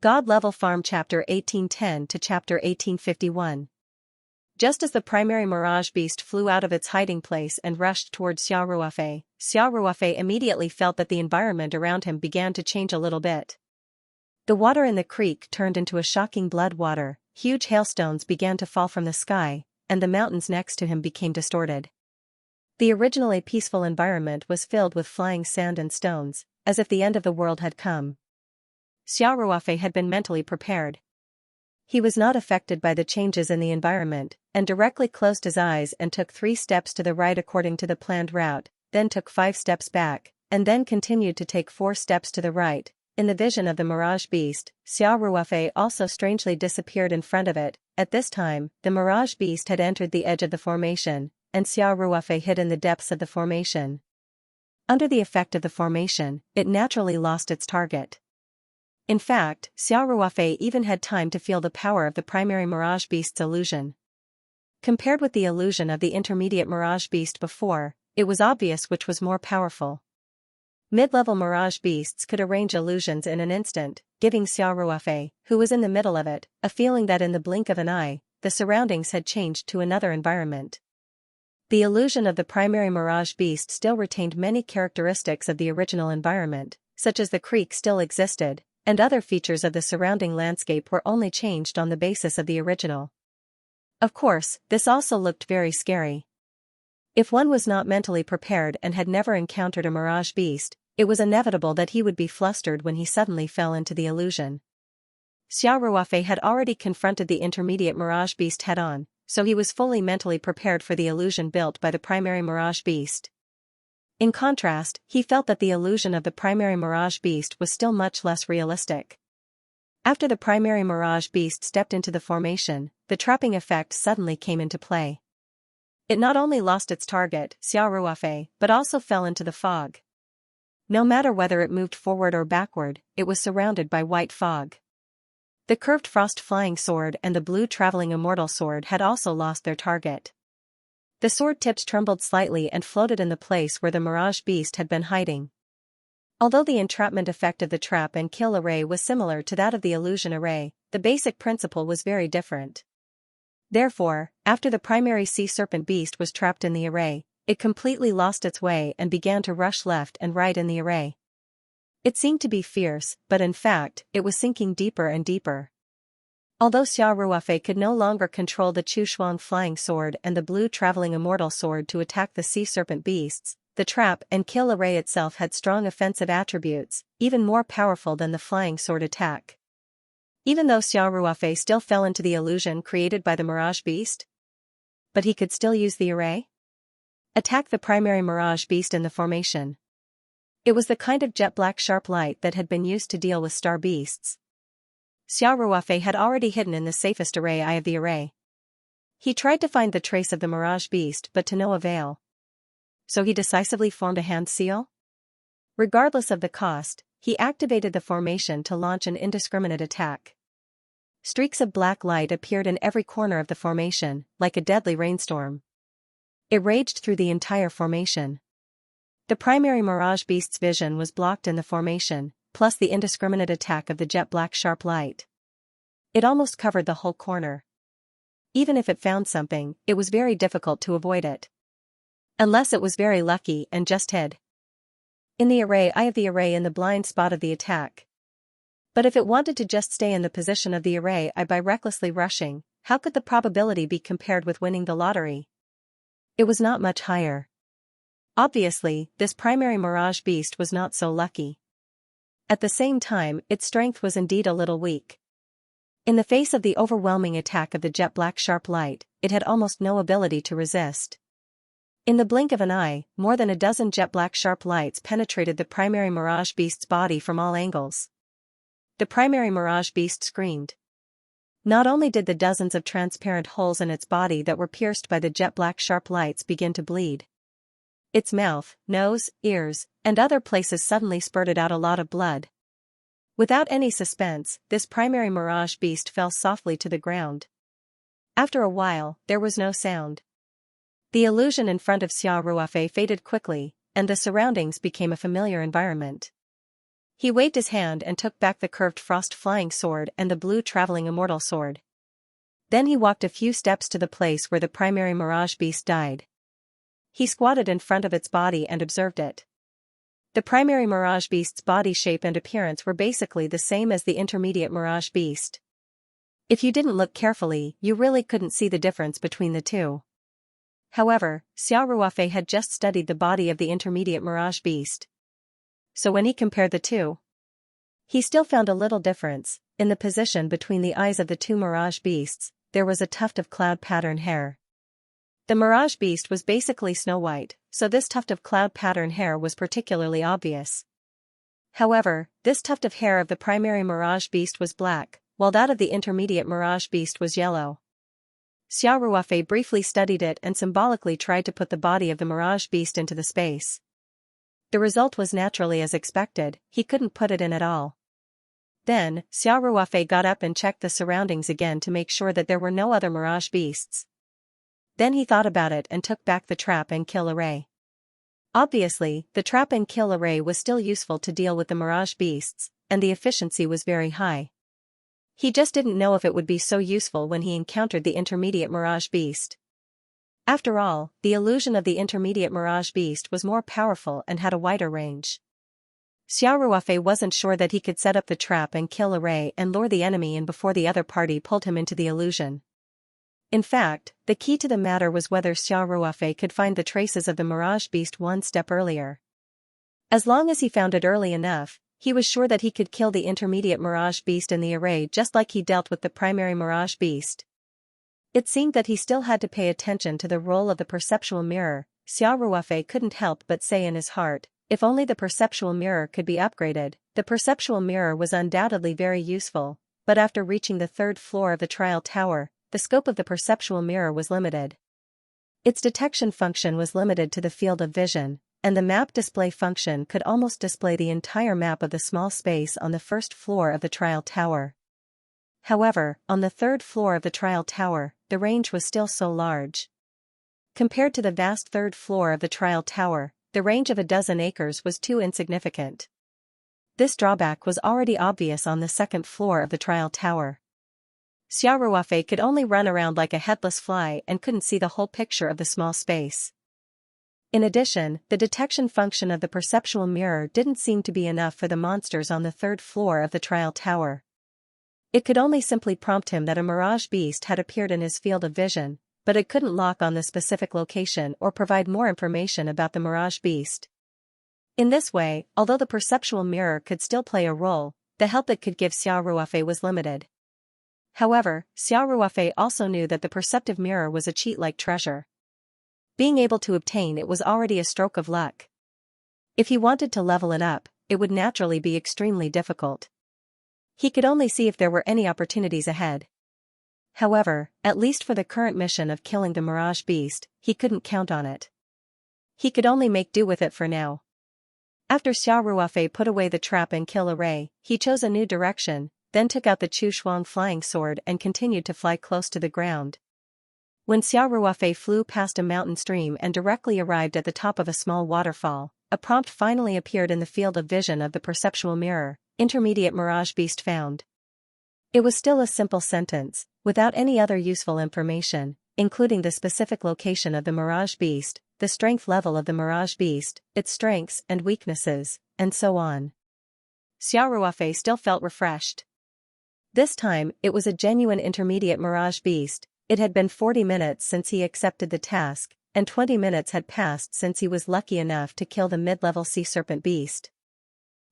God-Level Farm Chapter 1810 to Chapter 1851. Just as the primary mirage beast flew out of its hiding place and rushed towards Xiaoruofei immediately felt that the environment around him began to change a little bit. The water in the creek turned into a shocking blood water, huge hailstones began to fall from the sky, and the mountains next to him became distorted. The originally peaceful environment was filled with flying sand and stones, as if the end of the world had come. Xiaoruofei had been mentally prepared. He was not affected by the changes in the environment, and directly closed his eyes and took 3 steps to the right according to the planned route, then took 5 steps back, and then continued to take 4 steps to the right. In the vision of the mirage beast, Xiaoruofei also strangely disappeared in front of it. At this time, the mirage beast had entered the edge of the formation, and Xiaoruofei hid in the depths of the formation. Under the effect of the formation, it naturally lost its target. In fact, Xiaoruofei even had time to feel the power of the primary mirage beast's illusion. Compared with the illusion of the intermediate mirage beast before, it was obvious which was more powerful. Mid-level mirage beasts could arrange illusions in an instant, giving Xiaoruofei, who was in the middle of it, a feeling that in the blink of an eye, the surroundings had changed to another environment. The illusion of the primary mirage beast still retained many characteristics of the original environment, such as the creek still existed, and other features of the surrounding landscape were only changed on the basis of the original. Of course, this also looked very scary. If one was not mentally prepared and had never encountered a mirage beast, it was inevitable that he would be flustered when he suddenly fell into the illusion. Xiaoruofei had already confronted the intermediate mirage beast head-on, so he was fully mentally prepared for the illusion built by the primary mirage beast. In contrast, he felt that the illusion of the primary mirage beast was still much less realistic. After the primary mirage beast stepped into the formation, the trapping effect suddenly came into play. It not only lost its target, Xiaoruofei, but also fell into the fog. No matter whether it moved forward or backward, it was surrounded by white fog. The curved frost flying sword and the blue traveling immortal sword had also lost their target. The sword tips trembled slightly and floated in the place where the mirage beast had been hiding. Although the entrapment effect of the trap and kill array was similar to that of the illusion array, the basic principle was very different. Therefore, after the primary sea serpent beast was trapped in the array, it completely lost its way and began to rush left and right in the array. It seemed to be fierce, but in fact, it was sinking deeper and deeper. Although Xiaoruofei could no longer control the Chushuang flying sword and the blue traveling immortal sword to attack the sea serpent beasts, the trap and kill array itself had strong offensive attributes, even more powerful than the flying sword attack. Even though Xiaoruofei still fell into the illusion created by the mirage beast, but he could still use the array? Attack the primary mirage beast in the formation. It was the kind of jet black sharp light that had been used to deal with star beasts. Xiaoruofei had already hidden in the safest array eye of the array. He tried to find the trace of the mirage beast but to no avail. So he decisively formed a hand seal? Regardless of the cost, he activated the formation to launch an indiscriminate attack. Streaks of black light appeared in every corner of the formation, like a deadly rainstorm. It raged through the entire formation. The primary mirage beast's vision was blocked in the formation, plus the indiscriminate attack of the jet black sharp light. It almost covered the whole corner. Even if it found something, it was very difficult to avoid it. Unless it was very lucky and just hid in the array eye of the array in the blind spot of the attack. But if it wanted to just stay in the position of the array eye by recklessly rushing, how could the probability be compared with winning the lottery? It was not much higher. Obviously, this primary mirage beast was not so lucky. At the same time, its strength was indeed a little weak. In the face of the overwhelming attack of the jet black sharp light, it had almost no ability to resist. In the blink of an eye, more than a dozen jet black sharp lights penetrated the primary mirage beast's body from all angles. The primary mirage beast screamed. Not only did the dozens of transparent holes in its body that were pierced by the jet black sharp lights begin to bleed. Its mouth, nose, ears, and other places suddenly spurted out a lot of blood. Without any suspense, this primary mirage beast fell softly to the ground. After a while, there was no sound. The illusion in front of Xiaoruofei faded quickly, and the surroundings became a familiar environment. He waved his hand and took back the curved frost flying sword and the blue traveling immortal sword. Then he walked a few steps to the place where the primary mirage beast died. He squatted in front of its body and observed it. The primary mirage beast's body shape and appearance were basically the same as the intermediate mirage beast. If you didn't look carefully, you really couldn't see the difference between the two. However, Xiao Ruofei had just studied the body of the intermediate mirage beast. So when he compared the two, he still found a little difference. In the position between the eyes of the two mirage beasts, there was a tuft of cloud pattern hair. The mirage beast was basically snow white, so this tuft of cloud pattern hair was particularly obvious. However, this tuft of hair of the primary mirage beast was black, while that of the intermediate mirage beast was yellow. Xiao Ruofei briefly studied it and symbolically tried to put the body of the mirage beast into the space. The result was naturally as expected, he couldn't put it in at all. Then, Xiao Ruofei got up and checked the surroundings again to make sure that there were no other mirage beasts. Then he thought about it and took back the trap and kill array. Obviously, the trap and kill array was still useful to deal with the mirage beasts, and the efficiency was very high. He just didn't know if it would be so useful when he encountered the intermediate mirage beast. After all, the illusion of the intermediate mirage beast was more powerful and had a wider range. Xiao Ruofei wasn't sure that he could set up the trap and kill array and lure the enemy in before the other party pulled him into the illusion. In fact, the key to the matter was whether Xiao Ruofei could find the traces of the mirage beast one step earlier. As long as he found it early enough, he was sure that he could kill the intermediate mirage beast in the array just like he dealt with the primary mirage beast. It seemed that he still had to pay attention to the role of the perceptual mirror. Xiao Ruofei couldn't help but say in his heart, if only the perceptual mirror could be upgraded. The perceptual mirror was undoubtedly very useful, but after reaching the third floor of the trial tower, the scope of the perceptual mirror was limited. Its detection function was limited to the field of vision, and the map display function could almost display the entire map of the small space on the first floor of the trial tower. However, on the third floor of the trial tower, the range was still so large. Compared to the vast third floor of the trial tower, the range of a dozen acres was too insignificant. This drawback was already obvious on the second floor of the trial tower. Xiao Ruofei could only run around like a headless fly and couldn't see the whole picture of the small space. In addition, the detection function of the perceptual mirror didn't seem to be enough for the monsters on the third floor of the trial tower. It could only simply prompt him that a mirage beast had appeared in his field of vision, but it couldn't lock on the specific location or provide more information about the mirage beast. In this way, although the perceptual mirror could still play a role, the help it could give Xiao Ruofei was limited. However, Xiao Ruofei also knew that the perceptive mirror was a cheat-like treasure. Being able to obtain it was already a stroke of luck. If he wanted to level it up, it would naturally be extremely difficult. He could only see if there were any opportunities ahead. However, at least for the current mission of killing the mirage beast, he couldn't count on it. He could only make do with it for now. After Xiao Ruofei put away the trap and kill array, he chose a new direction, then took out the Chu Shuang flying sword and continued to fly close to the ground. When Xiao Ruofei flew past a mountain stream and directly arrived at the top of a small waterfall, a prompt finally appeared in the field of vision of the perceptual mirror: intermediate mirage beast found. It was still a simple sentence, without any other useful information, including the specific location of the mirage beast, the strength level of the mirage beast, its strengths and weaknesses, and so on. Xiao Ruofei still felt refreshed. This time, it was a genuine intermediate mirage beast. It had been 40 minutes since he accepted the task, and 20 minutes had passed since he was lucky enough to kill the mid-level sea serpent beast.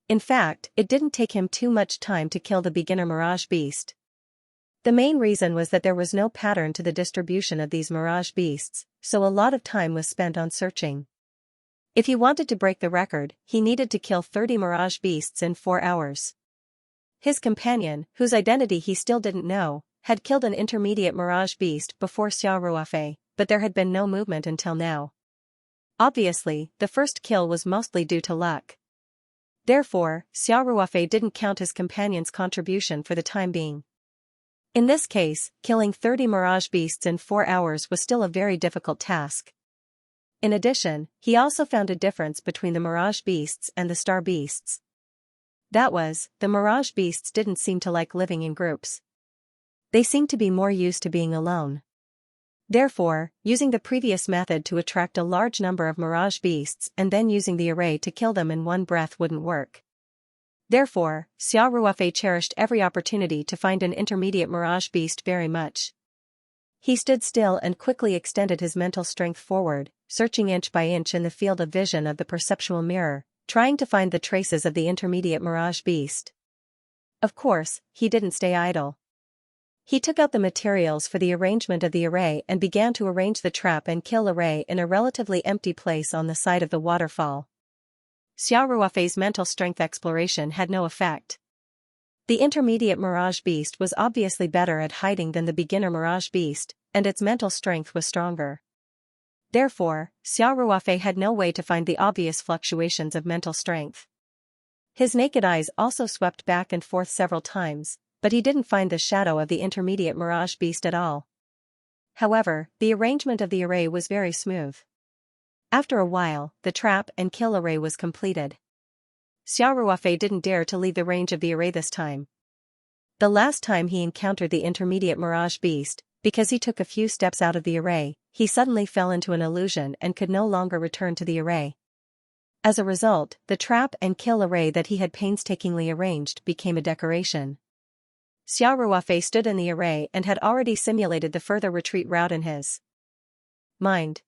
In fact, it didn't take him too much time to kill the beginner mirage beast. The main reason was that there was no pattern to the distribution of these mirage beasts, so a lot of time was spent on searching. If he wanted to break the record, he needed to kill 30 mirage beasts in 4 hours. His companion, whose identity he still didn't know, had killed an intermediate mirage beast before Xiao Ruofei, but there had been no movement until now. Obviously, the first kill was mostly due to luck. Therefore, Xiao Ruofei didn't count his companion's contribution for the time being. In this case, killing 30 mirage beasts in 4 hours was still a very difficult task. In addition, he also found a difference between the mirage beasts and the star beasts. That was, the mirage beasts didn't seem to like living in groups. They seemed to be more used to being alone. Therefore, using the previous method to attract a large number of mirage beasts and then using the array to kill them in one breath wouldn't work. Therefore, Xiao Ruofei cherished every opportunity to find an intermediate mirage beast very much. He stood still and quickly extended his mental strength forward, searching inch by inch in the field of vision of the perceptual mirror, trying to find the traces of the intermediate mirage beast. Of course, he didn't stay idle. He took out the materials for the arrangement of the array and began to arrange the trap and kill array in a relatively empty place on the side of the waterfall. Xiao Ruofei's mental strength exploration had no effect. The intermediate mirage beast was obviously better at hiding than the beginner mirage beast, and its mental strength was stronger. Therefore, Xiao Ruofei had no way to find the obvious fluctuations of mental strength. His naked eyes also swept back and forth several times, but he didn't find the shadow of the intermediate mirage beast at all. However, the arrangement of the array was very smooth. After a while, the trap and kill array was completed. Xiao Ruofei didn't dare to leave the range of the array this time. The last time he encountered the intermediate mirage beast, because he took a few steps out of the array, he suddenly fell into an illusion and could no longer return to the array. As a result, the trap and kill array that he had painstakingly arranged became a decoration. Xiao Ruofei stood in the array and had already simulated the further retreat route in his mind.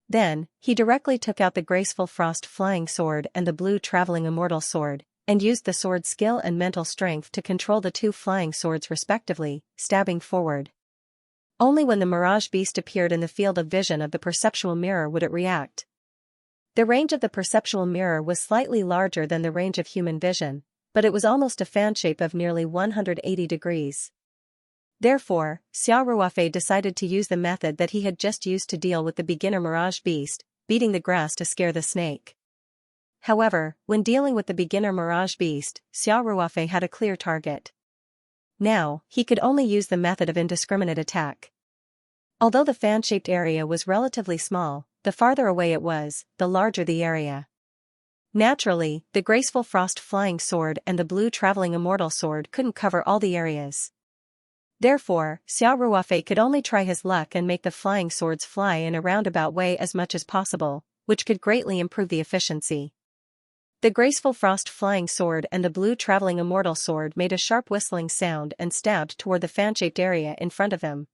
Then, he directly took out the graceful frost flying sword and the blue traveling immortal sword, and used the sword's skill and mental strength to control the two flying swords respectively, stabbing forward. Only when the mirage beast appeared in the field of vision of the perceptual mirror would it react. The range of the perceptual mirror was slightly larger than the range of human vision, but it was almost a fan shape of nearly 180 degrees. Therefore, Xiao Ruofei decided to use the method that he had just used to deal with the beginner mirage beast, beating the grass to scare the snake. However, when dealing with the beginner mirage beast, Xiao Ruofei had a clear target. Now, he could only use the method of indiscriminate attack. Although the fan-shaped area was relatively small, the farther away it was, the larger the area. Naturally, the graceful frost flying sword and the blue traveling immortal sword couldn't cover all the areas. Therefore, Xiao Ruofei could only try his luck and make the flying swords fly in a roundabout way as much as possible, which could greatly improve the efficiency. The graceful frost flying sword and the blue traveling immortal sword made a sharp whistling sound and stabbed toward the fan-shaped area in front of him.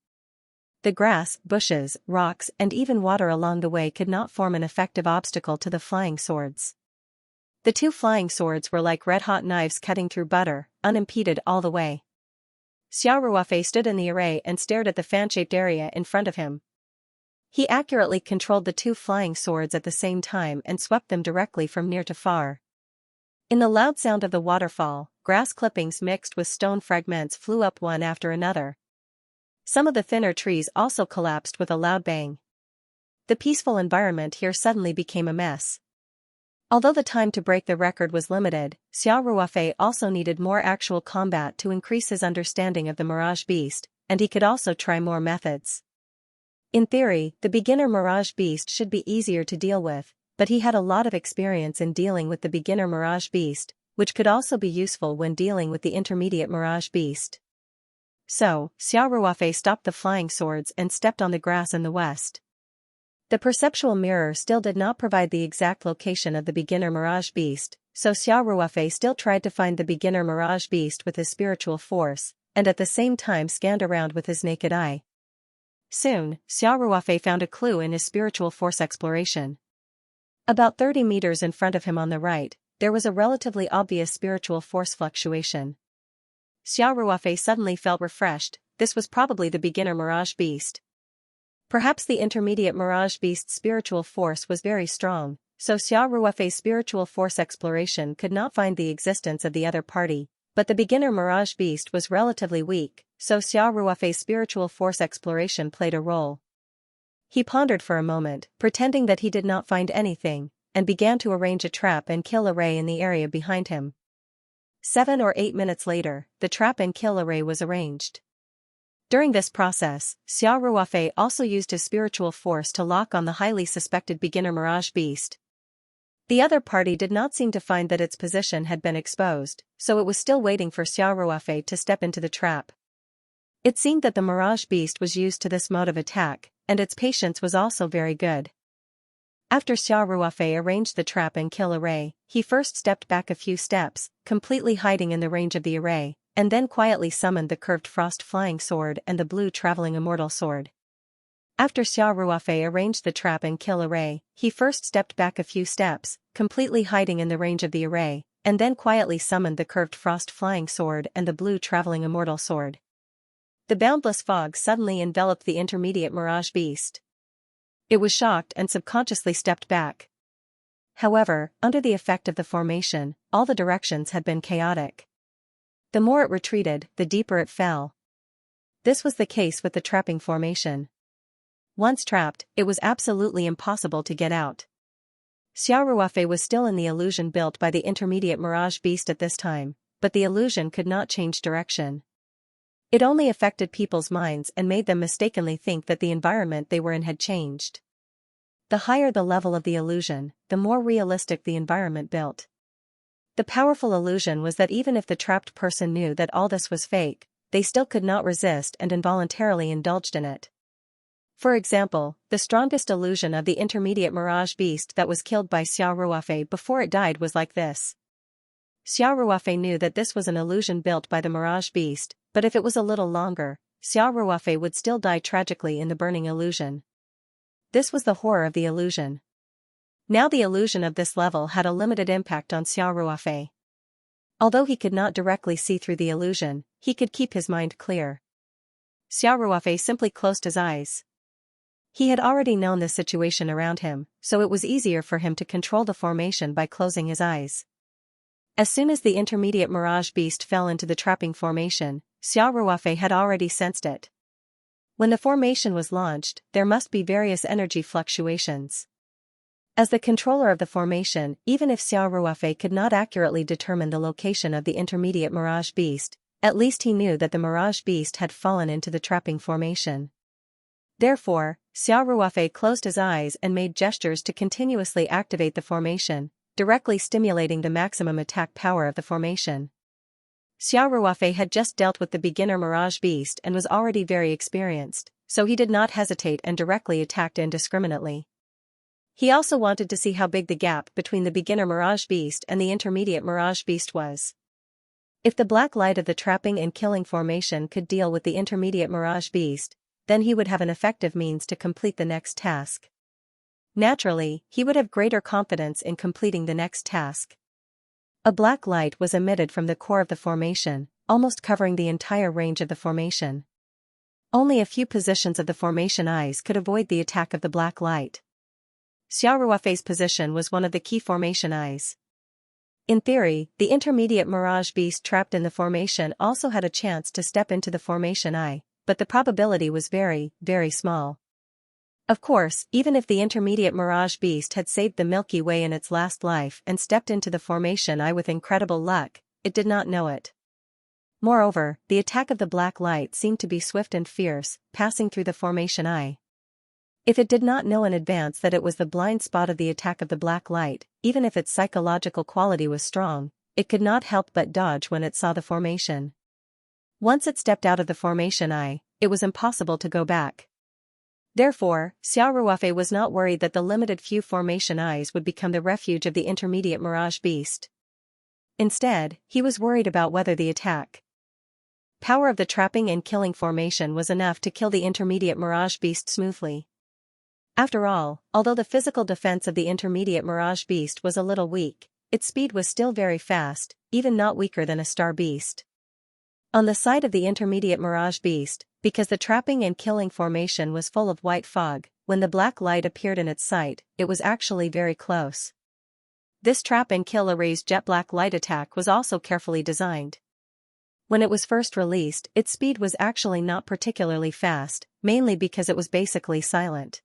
The grass, bushes, rocks, and even water along the way could not form an effective obstacle to the flying swords. The two flying swords were like red-hot knives cutting through butter, unimpeded all the way. Xiao Ruofei stood in the array and stared at the fan-shaped area in front of him. He accurately controlled the two flying swords at the same time and swept them directly from near to far. In the loud sound of the waterfall, grass clippings mixed with stone fragments flew up one after another. Some of the thinner trees also collapsed with a loud bang. The peaceful environment here suddenly became a mess. Although the time to break the record was limited, Xiao Ruofei also needed more actual combat to increase his understanding of the mirage beast, and he could also try more methods. In theory, the beginner mirage beast should be easier to deal with, but he had a lot of experience in dealing with the beginner mirage beast, which could also be useful when dealing with the intermediate mirage beast. So, Xiao Ruofei stopped the flying swords and stepped on the grass in the west. The perceptual mirror still did not provide the exact location of the beginner mirage beast, so Xiao Ruofei still tried to find the beginner mirage beast with his spiritual force, and at the same time scanned around with his naked eye. Soon, Xiao Ruofei found a clue in his spiritual force exploration. About 30 meters in front of him on the right, there was a relatively obvious spiritual force fluctuation. Xiao Ruofei suddenly felt refreshed. This was probably the beginner mirage beast. Perhaps the intermediate mirage beast's spiritual force was very strong, so Xiao Ruofei's spiritual force exploration could not find the existence of the other party, but the beginner mirage beast was relatively weak, so Xiao Ruofei's spiritual force exploration played a role. He pondered for a moment, pretending that he did not find anything, and began to arrange a trap and kill array in the area behind him. 7 or 8 minutes later, the trap and kill array was arranged. During this process, Xiao Ruofei also used his spiritual force to lock on the highly suspected beginner mirage beast. The other party did not seem to find that its position had been exposed, so it was still waiting for Xiaoruofei to step into the trap. It seemed that the Mirage Beast was used to this mode of attack, and its patience was also very good. After Xiaoruofei arranged the trap and kill array, he first stepped back a few steps, completely hiding in the range of the array, and then quietly summoned the curved frost flying sword and the blue traveling immortal sword. After Xiaoruofei arranged the trap and kill array, he first stepped back a few steps, completely hiding in the range of the array, and then quietly summoned the curved frost flying sword and the blue traveling immortal sword. The boundless fog suddenly enveloped the intermediate Mirage Beast. It was shocked and subconsciously stepped back. However, under the effect of the formation, all the directions had been chaotic. The more it retreated, the deeper it fell. This was the case with the trapping formation. Once trapped, it was absolutely impossible to get out. Xiaoruofei was still in the illusion built by the intermediate Mirage Beast at this time, but the illusion could not change direction. It only affected people's minds and made them mistakenly think that the environment they were in had changed. The higher the level of the illusion, the more realistic the environment built. The powerful illusion was that even if the trapped person knew that all this was fake, they still could not resist and involuntarily indulged in it. For example, the strongest illusion of the intermediate Mirage Beast that was killed by Xiaoruofei before it died was like this. Xiaoruofei knew that this was an illusion built by the Mirage Beast, but if it was a little longer, Xiaoruofei would still die tragically in the burning illusion. This was the horror of the illusion. Now the illusion of this level had a limited impact on Xiaoruofei. Although he could not directly see through the illusion, he could keep his mind clear. Xiaoruofei simply closed his eyes. He had already known the situation around him, so it was easier for him to control the formation by closing his eyes. As soon as the intermediate Mirage Beast fell into the trapping formation, Xiaoruofei had already sensed it. When the formation was launched, there must be various energy fluctuations. As the controller of the formation, even if Xiaoruofei could not accurately determine the location of the intermediate Mirage Beast, at least he knew that the Mirage Beast had fallen into the trapping formation. Therefore, Xiaoruofei closed his eyes and made gestures to continuously activate the formation, directly stimulating the maximum attack power of the formation. Xiaoruofei had just dealt with the beginner Mirage Beast and was already very experienced, so he did not hesitate and directly attacked indiscriminately. He also wanted to see how big the gap between the beginner Mirage Beast and the intermediate Mirage Beast was. If the black light of the trapping and killing formation could deal with the intermediate Mirage Beast, then he would have an effective means to complete the next task. Naturally, he would have greater confidence in completing the next task. A black light was emitted from the core of the formation, almost covering the entire range of the formation. Only a few positions of the formation eyes could avoid the attack of the black light. Xiaoruofei's position was one of the key formation eyes. In theory, the intermediate Mirage Beast trapped in the formation also had a chance to step into the formation eye, but the probability was very, very small. Of course, even if the intermediate Mirage Beast had saved the Milky Way in its last life and stepped into the formation eye with incredible luck, it did not know it. Moreover, the attack of the black light seemed to be swift and fierce, passing through the formation eye. If it did not know in advance that it was the blind spot of the attack of the black light, even if its psychological quality was strong, it could not help but dodge when it saw the formation. Once it stepped out of the formation eye, it was impossible to go back. Therefore, Xiaoruofei was not worried that the limited few formation eyes would become the refuge of the intermediate Mirage Beast. Instead, he was worried about whether the attack power of the trapping and killing formation was enough to kill the intermediate Mirage Beast smoothly. After all, although the physical defense of the intermediate Mirage Beast was a little weak, its speed was still very fast, even not weaker than a star beast. On the side of the intermediate Mirage Beast, because the trapping and killing formation was full of white fog, when the black light appeared in its sight, it was actually very close. This trap and kill array's jet black light attack was also carefully designed. When it was first released, its speed was actually not particularly fast, mainly because it was basically silent.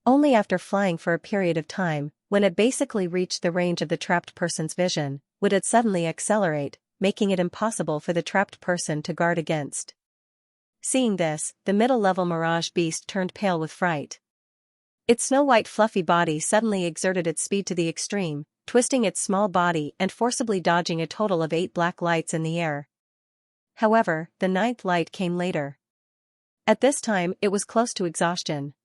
Only after flying for a period of time, when it basically reached the range of the trapped person's vision, would it suddenly accelerate, making it impossible for the trapped person to guard against. Seeing this, the middle-level Mirage Beast turned pale with fright. Its snow-white fluffy body suddenly exerted its speed to the extreme, twisting its small body and forcibly dodging a total of 8 black lights in the air. However, the 9th light came later. At this time it was close to exhaustion.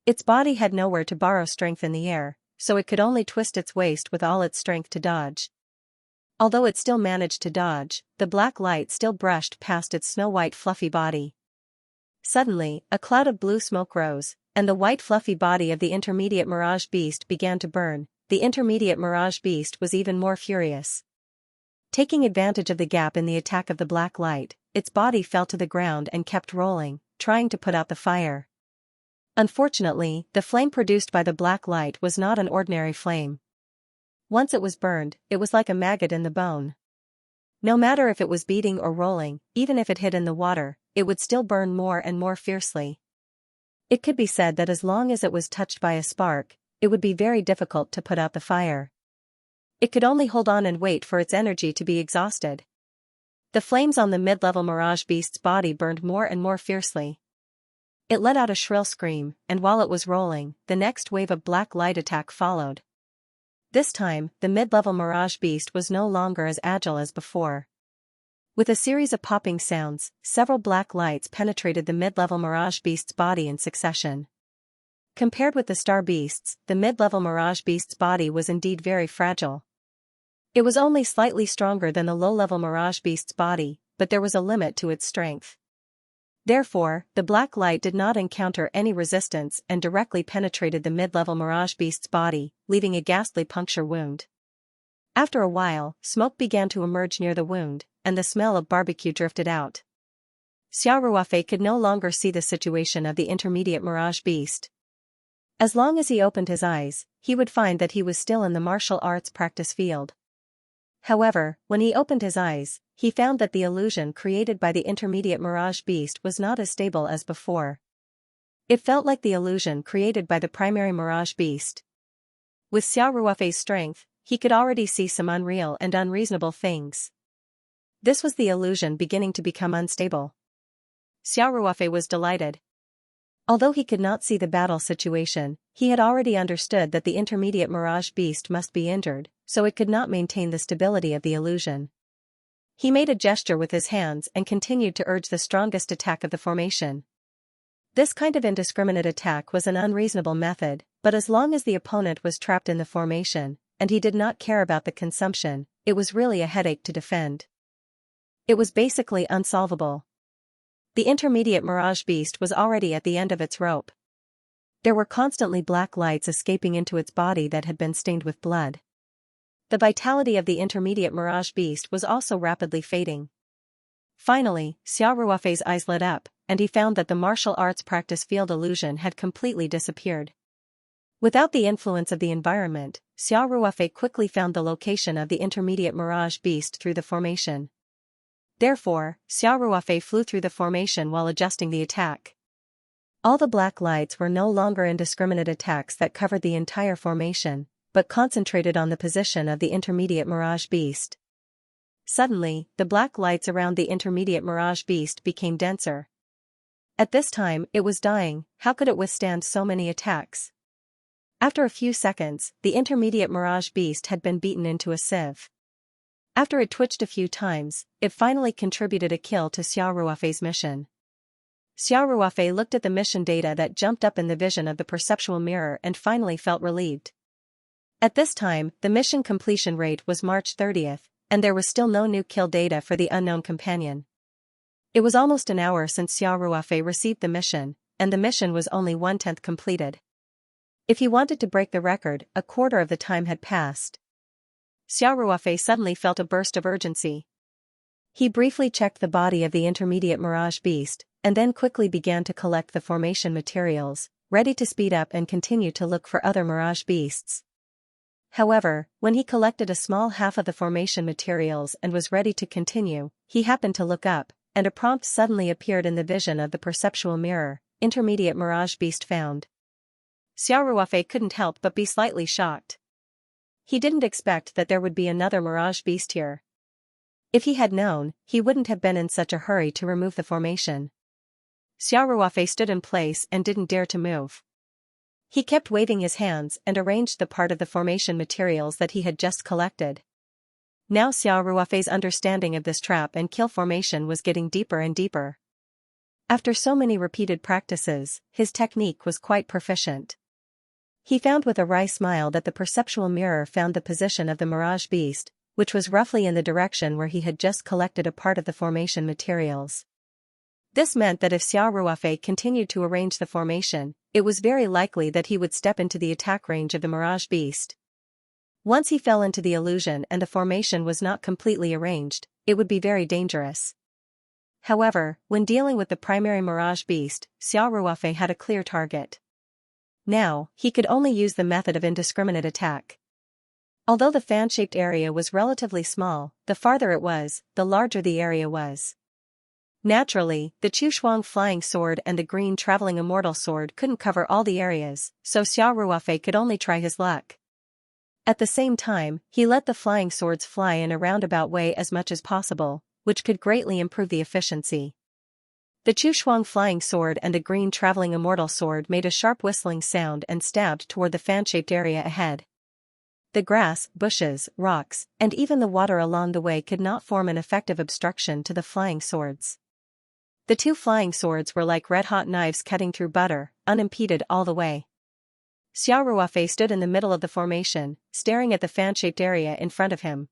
Its body had nowhere to borrow strength in the air, so it could only twist its waist with all its strength to dodge. Although it still managed to dodge, the black light still brushed past its snow-white fluffy body. Suddenly, a cloud of blue smoke rose, and the white fluffy body of the intermediate mirage beast began to burn. The intermediate mirage beast was even more furious. Taking advantage of the gap in the attack of the black light, its body fell to the ground and kept rolling, trying to put out the fire. Unfortunately, the flame produced by the black light was not an ordinary flame. Once it was burned, it was like a maggot in the bone. No matter if it was beating or rolling, even if it hid in the water, it would still burn more and more fiercely. It could be said that as long as it was touched by a spark, it would be very difficult to put out the fire. It could only hold on and wait for its energy to be exhausted. The flames on the mid-level mirage beast's body burned more and more fiercely. It let out a shrill scream, and while it was rolling, the next wave of black light attack followed. This time, the mid-level mirage beast was no longer as agile as before. With a series of popping sounds, several black lights penetrated the mid-level mirage beast's body in succession. Compared with the star beasts, the mid-level mirage beast's body was indeed very fragile. It was only slightly stronger than the low-level mirage beast's body, but there was a limit to its strength. Therefore, the black light did not encounter any resistance and directly penetrated the mid-level mirage beast's body, leaving a ghastly puncture wound. After a while, smoke began to emerge near the wound, and the smell of barbecue drifted out. Xiaoruofei could no longer see the situation of the intermediate mirage beast. As long as he opened his eyes, he would find that he was still in the martial arts practice field. However, when he opened his eyes, he found that the illusion created by the intermediate mirage beast was not as stable as before. It felt like the illusion created by the primary mirage beast. With Xiaoruofei's strength, he could already see some unreal and unreasonable things. This was the illusion beginning to become unstable. Xiaoruofei was delighted. Although he could not see the battle situation, he had already understood that the intermediate mirage beast must be injured, so it could not maintain the stability of the illusion. He made a gesture with his hands and continued to urge the strongest attack of the formation. This kind of indiscriminate attack was an unreasonable method, but as long as the opponent was trapped in the formation, and he did not care about the consumption, it was really a headache to defend. It was basically unsolvable. The intermediate mirage beast was already at the end of its rope. There were constantly black lights escaping into its body that had been stained with blood. The vitality of the intermediate mirage beast was also rapidly fading. Finally, Xiaoruofei's eyes lit up, and he found that the martial arts practice field illusion had completely disappeared. Without the influence of the environment, Xiaoruofei quickly found the location of the intermediate mirage beast through the formation. Therefore, Xiaoruofei flew through the formation while adjusting the attack. All the black lights were no longer indiscriminate attacks that covered the entire formation, but concentrated on the position of the intermediate mirage beast. Suddenly, the black lights around the intermediate mirage beast became denser. At this time, it was dying. How could it withstand so many attacks? After a few seconds, the intermediate mirage beast had been beaten into a sieve. After it twitched a few times, it finally contributed a kill to Xiaoruofei's mission. Xiaoruofei looked at the mission data that jumped up in the vision of the perceptual mirror and finally felt relieved. At this time, the mission completion rate was March 30th, and there was still no new kill data for the unknown companion. It was almost an hour since Xiaoruofei received the mission, and the mission was only 1/10 completed. If he wanted to break the record, a quarter of the time had passed. Xiaoruofei suddenly felt a burst of urgency. He briefly checked the body of the intermediate mirage beast, and then quickly began to collect the formation materials, ready to speed up and continue to look for other mirage beasts. However, when he collected a small half of the formation materials and was ready to continue, he happened to look up, and a prompt suddenly appeared in the vision of the perceptual mirror: intermediate mirage beast found. Xiaoruofei couldn't help but be slightly shocked. He didn't expect that there would be another mirage beast here. If he had known, he wouldn't have been in such a hurry to remove the formation. Xiaoruofei stood in place and didn't dare to move. He kept waving his hands and arranged the part of the formation materials that he had just collected. Now Xiao Ruofei's understanding of this trap and kill formation was getting deeper and deeper. After so many repeated practices, his technique was quite proficient. He found with a wry smile that the perceptual mirror found the position of the mirage beast, which was roughly in the direction where he had just collected a part of the formation materials. This meant that if Xiao Ruofei continued to arrange the formation, it was very likely that he would step into the attack range of the mirage beast. Once he fell into the illusion and the formation was not completely arranged, it would be very dangerous. However, when dealing with the primary mirage beast, Xiao Ruofei had a clear target. Now, he could only use the method of indiscriminate attack. Although the fan-shaped area was relatively small, the farther it was, the larger the area was. Naturally, the Chushuang flying sword and the green traveling immortal sword couldn't cover all the areas, so Xiao Ruofei could only try his luck. At the same time, he let the flying swords fly in a roundabout way as much as possible, which could greatly improve the efficiency. The Chushuang flying sword and the green traveling immortal sword made a sharp whistling sound and stabbed toward the fan-shaped area ahead. The grass, bushes, rocks, and even the water along the way could not form an effective obstruction to the flying swords. The two flying swords were like red-hot knives cutting through butter, unimpeded all the way. Xiao Ruofei stood in the middle of the formation, staring at the fan-shaped area in front of him.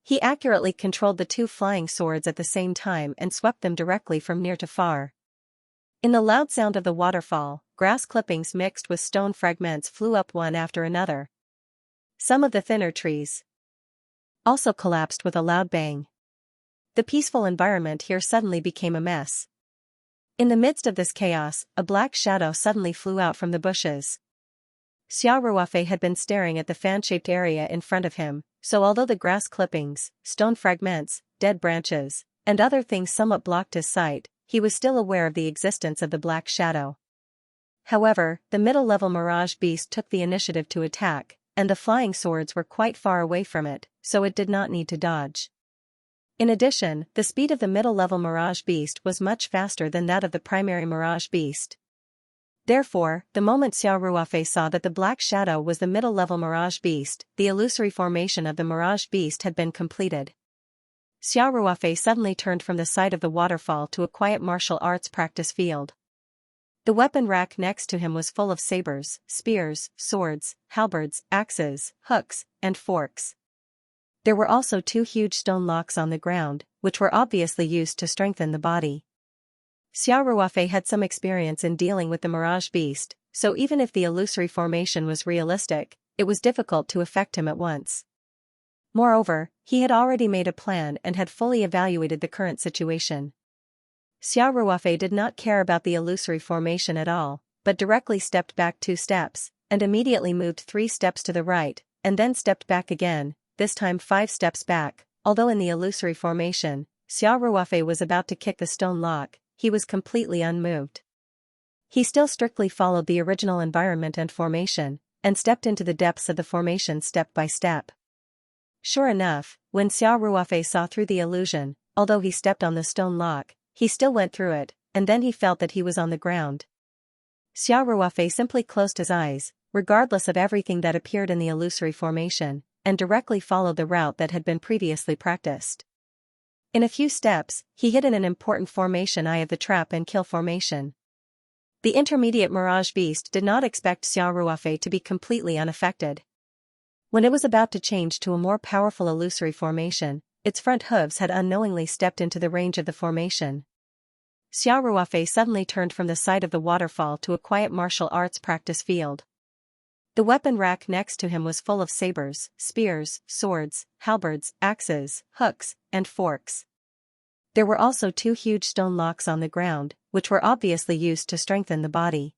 He accurately controlled the two flying swords at the same time and swept them directly from near to far. In the loud sound of the waterfall, grass clippings mixed with stone fragments flew up one after another. Some of the thinner trees also collapsed with a loud bang. The peaceful environment here suddenly became a mess. In the midst of this chaos, a black shadow suddenly flew out from the bushes. Xiao Ruofei had been staring at the fan-shaped area in front of him, so although the grass clippings, stone fragments, dead branches, and other things somewhat blocked his sight, he was still aware of the existence of the black shadow. However, the middle-level mirage beast took the initiative to attack, and the flying swords were quite far away from it, so it did not need to dodge. In addition, the speed of the middle-level mirage beast was much faster than that of the primary mirage beast. Therefore, the moment Xiao Ruofei saw that the black shadow was the middle-level mirage beast, the illusory formation of the mirage beast had been completed. Xiao Ruofei suddenly turned from the side of the waterfall to a quiet martial arts practice field. The weapon rack next to him was full of sabers, spears, swords, halberds, axes, hooks, and forks. There were also two huge stone locks on the ground, which were obviously used to strengthen the body. Xiao Ruofei had some experience in dealing with the mirage beast, so even if the illusory formation was realistic, it was difficult to affect him at once. Moreover, he had already made a plan and had fully evaluated the current situation. Xiao Ruofei did not care about the illusory formation at all, but directly stepped back 2 steps, and immediately moved 3 steps to the right, and then stepped back again, this time 5 steps back. Although in the illusory formation, Xiao Ruofei was about to kick the stone lock, he was completely unmoved. He still strictly followed the original environment and formation, and stepped into the depths of the formation step by step. Sure enough, when Xiao Ruofei saw through the illusion, although he stepped on the stone lock, he still went through it, and then he felt that he was on the ground. Xiao Ruofei simply closed his eyes, regardless of everything that appeared in the illusory formation, and directly followed the route that had been previously practiced. In a few steps, he hid in an important formation eye of the trap and kill formation. The intermediate mirage beast did not expect Xiao Ruofei to be completely unaffected. When it was about to change to a more powerful illusory formation, its front hooves had unknowingly stepped into the range of the formation. Xiao Ruofei suddenly turned from the side of the waterfall to a quiet martial arts practice field. The weapon rack next to him was full of sabers, spears, swords, halberds, axes, hooks, and forks. There were also 2 huge stone locks on the ground, which were obviously used to strengthen the body.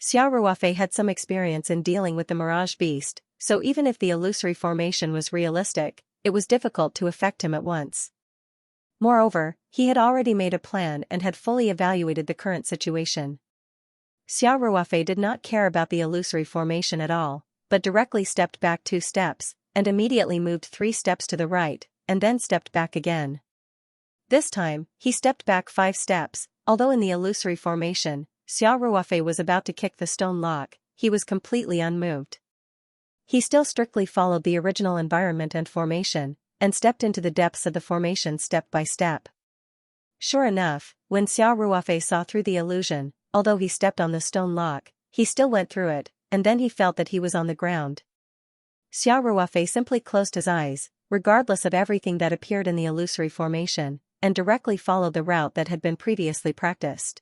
Xiao Ruofei had some experience in dealing with the mirage beast, so even if the illusory formation was realistic, it was difficult to affect him at once. Moreover, he had already made a plan and had fully evaluated the current situation. Xiao Ruofei did not care about the illusory formation at all, but directly stepped back 2 steps, and immediately moved 3 steps to the right, and then stepped back again. This time, he stepped back 5 steps, although in the illusory formation, Xiao Ruofei was about to kick the stone lock, he was completely unmoved. He still strictly followed the original environment and formation, and stepped into the depths of the formation step by step. Sure enough, when Xiao Ruofei saw through the illusion, although he stepped on the stone lock, he still went through it, and then he felt that he was on the ground. Xiao Ruofei simply closed his eyes, regardless of everything that appeared in the illusory formation, and directly followed the route that had been previously practiced.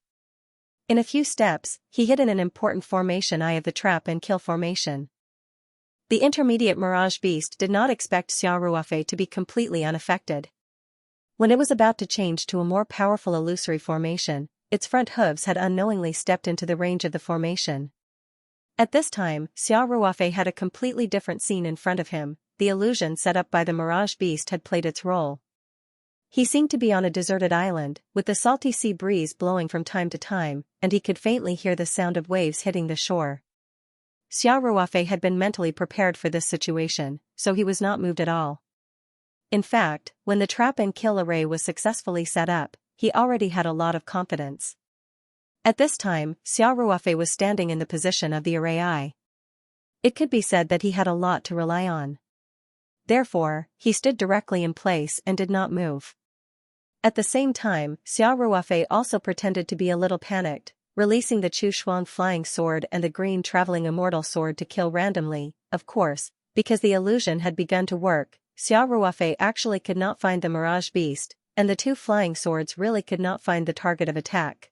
In a few steps, he hid in an important formation, eye of the trap and kill formation. The intermediate Mirage Beast did not expect Xiao Ruofei to be completely unaffected. When it was about to change to a more powerful illusory formation, its front hooves had unknowingly stepped into the range of the formation. At this time, Xiao Ruofei had a completely different scene in front of him. The illusion set up by the Mirage Beast had played its role. He seemed to be on a deserted island, with the salty sea breeze blowing from time to time, and he could faintly hear the sound of waves hitting the shore. Xiao Ruofei had been mentally prepared for this situation, so he was not moved at all. In fact, when the trap and kill array was successfully set up, he already had a lot of confidence. At this time, Xiao Ruofei was standing in the position of the array eye. It could be said that he had a lot to rely on. Therefore, he stood directly in place and did not move. At the same time, Xiao Ruofei also pretended to be a little panicked, releasing the Chu Shuang flying sword and the green traveling immortal sword to kill randomly. Of course, because the illusion had begun to work, Xiao Ruofei actually could not find the Mirage Beast, and the two flying swords really could not find the target of attack.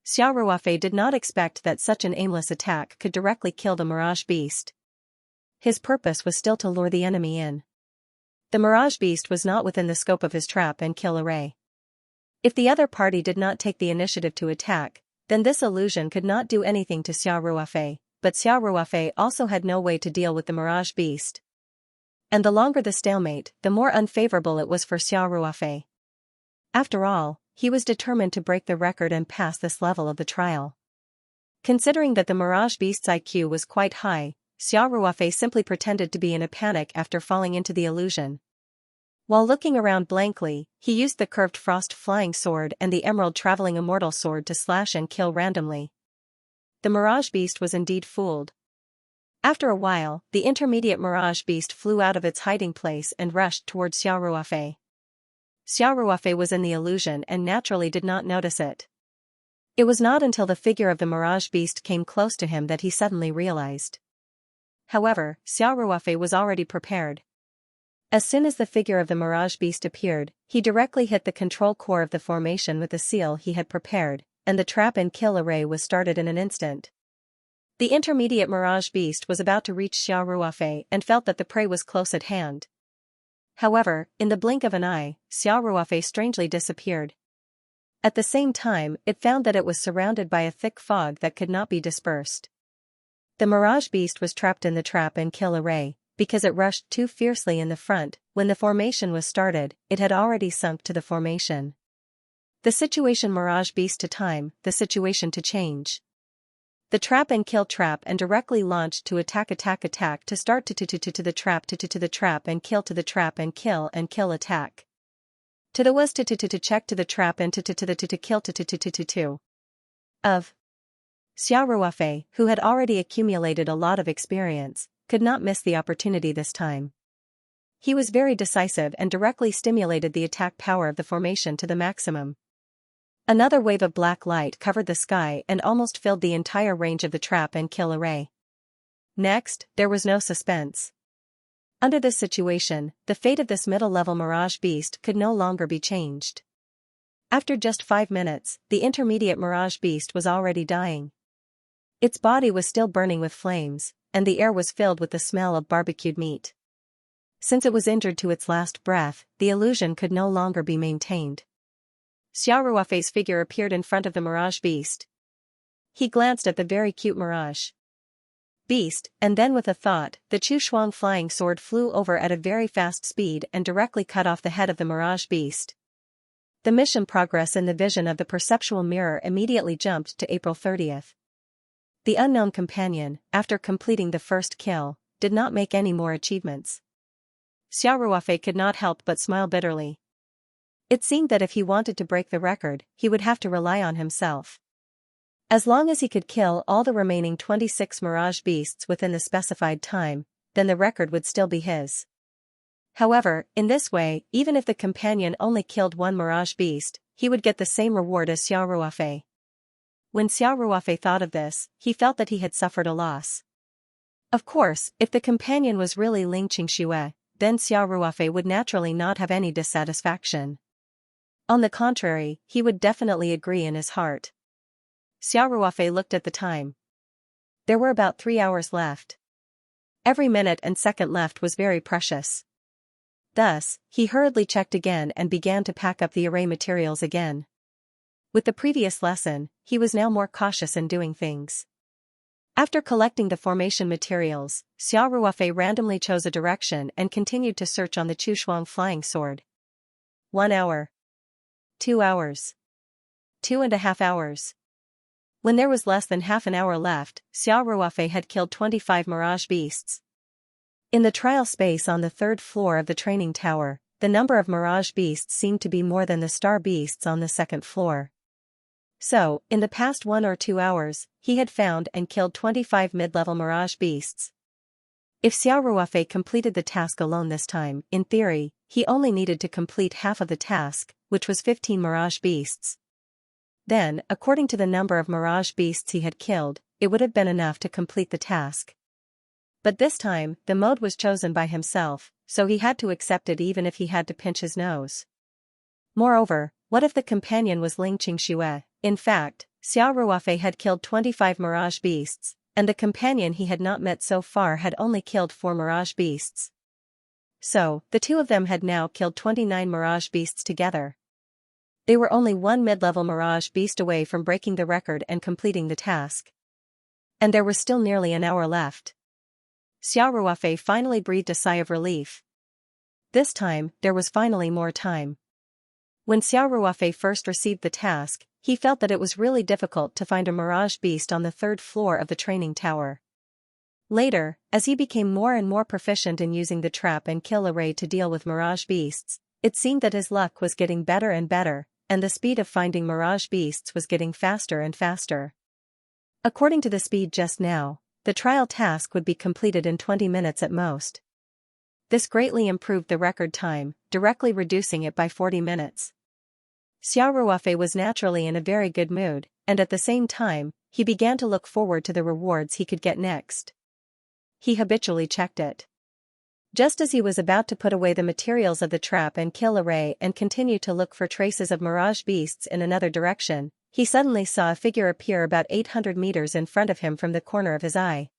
Xiao Ruofei did not expect that such an aimless attack could directly kill the Mirage Beast. His purpose was still to lure the enemy in. The Mirage Beast was not within the scope of his trap and kill array. If the other party did not take the initiative to attack, then this illusion could not do anything to Xiao Ruofei, but Xiao Ruofei also had no way to deal with the Mirage Beast. And the longer the stalemate, the more unfavorable it was for Xiao Ruofei. After all, he was determined to break the record and pass this level of the trial. Considering that the Mirage Beast's IQ was quite high, Xiao Ruofei simply pretended to be in a panic after falling into the illusion. While looking around blankly, he used the curved frost flying sword and the emerald traveling immortal sword to slash and kill randomly. The Mirage Beast was indeed fooled. After a while, the intermediate Mirage Beast flew out of its hiding place and rushed towards Xiao Ruofei. Xiao Ruofei was in the illusion and naturally did not notice it. It was not until the figure of the Mirage Beast came close to him that he suddenly realized. However, Xiao Ruofei was already prepared. As soon as the figure of the Mirage Beast appeared, he directly hit the control core of the formation with the seal he had prepared, and the trap and kill array was started in an instant. The intermediate Mirage Beast was about to reach Xiao Ruofei and felt that the prey was close at hand. However, in the blink of an eye, Xiao Ruofei strangely disappeared. At the same time, it found that it was surrounded by a thick fog that could not be dispersed. The Mirage Beast was trapped in the trap and kill array. Because it rushed too fiercely in the front, when the formation was started, it had already sunk to the formation. The situation Mirage Beast to time, the situation to change. The trap and kill trap and directly launched to attack to start to the trap to the trap and kill to the trap and kill attack. To the was to check to the trap and to the kill to. Of Xiao Ruofei, who had already accumulated a lot of experience, could not miss the opportunity this time. He was very decisive and directly stimulated the attack power of the formation to the maximum. Another wave of black light covered the sky and almost filled the entire range of the trap and kill array. Next, there was no suspense. Under this situation, the fate of this middle-level Mirage Beast could no longer be changed. After just 5 minutes, the intermediate Mirage Beast was already dying. Its body was still burning with flames, and the air was filled with the smell of barbecued meat. Since it was injured to its last breath, the illusion could no longer be maintained. Xiao Ruofei's figure appeared in front of the Mirage Beast. He glanced at the very cute Mirage Beast, and then with a thought, the Chu Shuang flying sword flew over at a very fast speed and directly cut off the head of the Mirage Beast. The mission progress in the vision of the perceptual mirror immediately jumped to April 30th. The unknown companion, after completing the first kill, did not make any more achievements. Xiao Ruofei could not help but smile bitterly. It seemed that if he wanted to break the record, he would have to rely on himself. As long as he could kill all the remaining 26 mirage beasts within the specified time, then the record would still be his. However, in this way, even if the companion only killed one mirage beast, he would get the same reward as Xiao Ruofei. When Xiao Ruofei thought of this, he felt that he had suffered a loss. Of course, if the companion was really Ling Qingxue, then Xiao Ruofei would naturally not have any dissatisfaction. On the contrary, he would definitely agree in his heart. Xiao Ruofei looked at the time. There were about 3 hours left. Every minute and second left was very precious. Thus, he hurriedly checked again and began to pack up the array materials again. With the previous lesson, he was now more cautious in doing things. After collecting the formation materials, Xiao Ruofei randomly chose a direction and continued to search on the Chushuang flying sword. 1 hour. 2 hours. 2.5 hours. When there was less than half an hour left, Xiao Ruofei had killed 25 mirage beasts. In the trial space on the 3rd floor of the training tower, the number of mirage beasts seemed to be more than the star beasts on the 2nd floor. So, in the past 1 or 2 hours, he had found and killed 25 mid-level mirage beasts. If Xiao Ruofei completed the task alone this time, in theory, he only needed to complete half of the task, which was 15 mirage beasts. Then, according to the number of mirage beasts he had killed, it would have been enough to complete the task. But this time, the mode was chosen by himself, so he had to accept it even if he had to pinch his nose. Moreover, what if the companion was Ling Qingxue? In fact, Xiao Ruofei had killed 25 mirage beasts, and the companion he had not met so far had only killed 4 mirage beasts. So, the two of them had now killed 29 mirage beasts together. They were only 1 mid-level mirage beast away from breaking the record and completing the task. And there was still nearly an hour left. Xiao Ruofei finally breathed a sigh of relief. This time, there was finally more time. When Xiao Ruofei first received the task, he felt that it was really difficult to find a mirage beast on the 3rd floor of the training tower. Later, as he became more and more proficient in using the trap and kill array to deal with mirage beasts, it seemed that his luck was getting better and better, and the speed of finding mirage beasts was getting faster and faster. According to the speed just now, the trial task would be completed in 20 minutes at most. This greatly improved the record time, directly reducing it by 40 minutes. Xiao Ruofei was naturally in a very good mood, and at the same time, he began to look forward to the rewards he could get next. He habitually checked it. Just as he was about to put away the materials of the trap and kill array and continue to look for traces of mirage beasts in another direction, he suddenly saw a figure appear about 800 meters in front of him from the corner of his eye.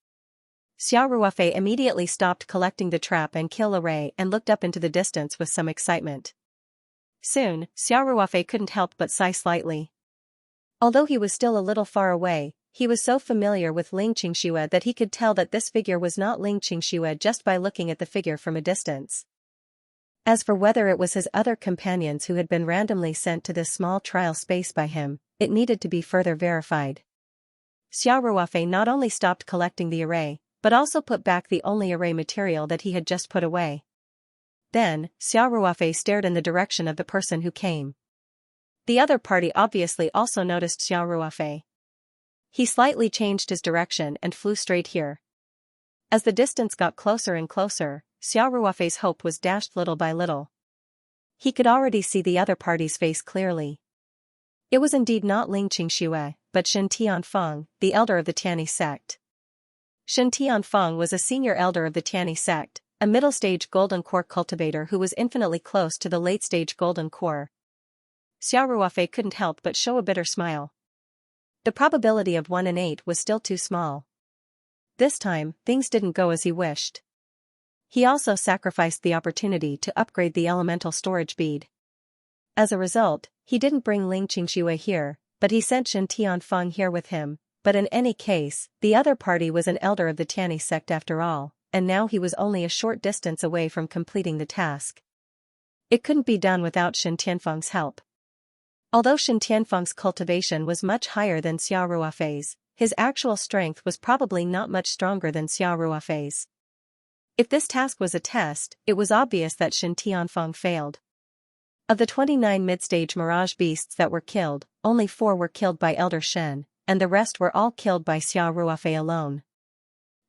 Xiao Ruofei immediately stopped collecting the trap and kill array and looked up into the distance with some excitement. Soon, Xiao Ruofei couldn't help but sigh slightly. Although he was still a little far away, he was so familiar with Ling Qingxue that he could tell that this figure was not Ling Qingxue just by looking at the figure from a distance. As for whether it was his other companions who had been randomly sent to this small trial space by him, it needed to be further verified. Xiao Ruofei not only stopped collecting the array, but also put back the only array material that he had just put away. Then, Xiao Ruofei stared in the direction of the person who came. The other party obviously also noticed Xiao Ruofei. He slightly changed his direction and flew straight here. As the distance got closer and closer, Xiao Ruofei's hope was dashed little by little. He could already see the other party's face clearly. It was indeed not Ling Qingxue, but Shen Tianfeng, the elder of the Tianyi sect. Shen Tianfeng was a senior elder of the Tianyi sect, a middle-stage golden core cultivator who was infinitely close to the late-stage golden core. Xiao Ruofei couldn't help but show a bitter smile. The probability of 1 in 8 was still too small. This time, things didn't go as he wished. He also sacrificed the opportunity to upgrade the elemental storage bead. As a result, he didn't bring Ling Qingxue here, but he sent Shen Tianfeng here with him. But in any case, the other party was an elder of the Tianyi sect after all, and now he was only a short distance away from completing the task. It couldn't be done without Shen Tianfeng's help. Although Shen Tianfeng's cultivation was much higher than Xiao Ruofei's, his actual strength was probably not much stronger than Xiao Ruofei's. If this task was a test, it was obvious that Shen Tianfeng failed. Of the 29 mid-stage mirage beasts that were killed, only 4 were killed by Elder Shen, and the rest were all killed by Xiao Ruofei alone.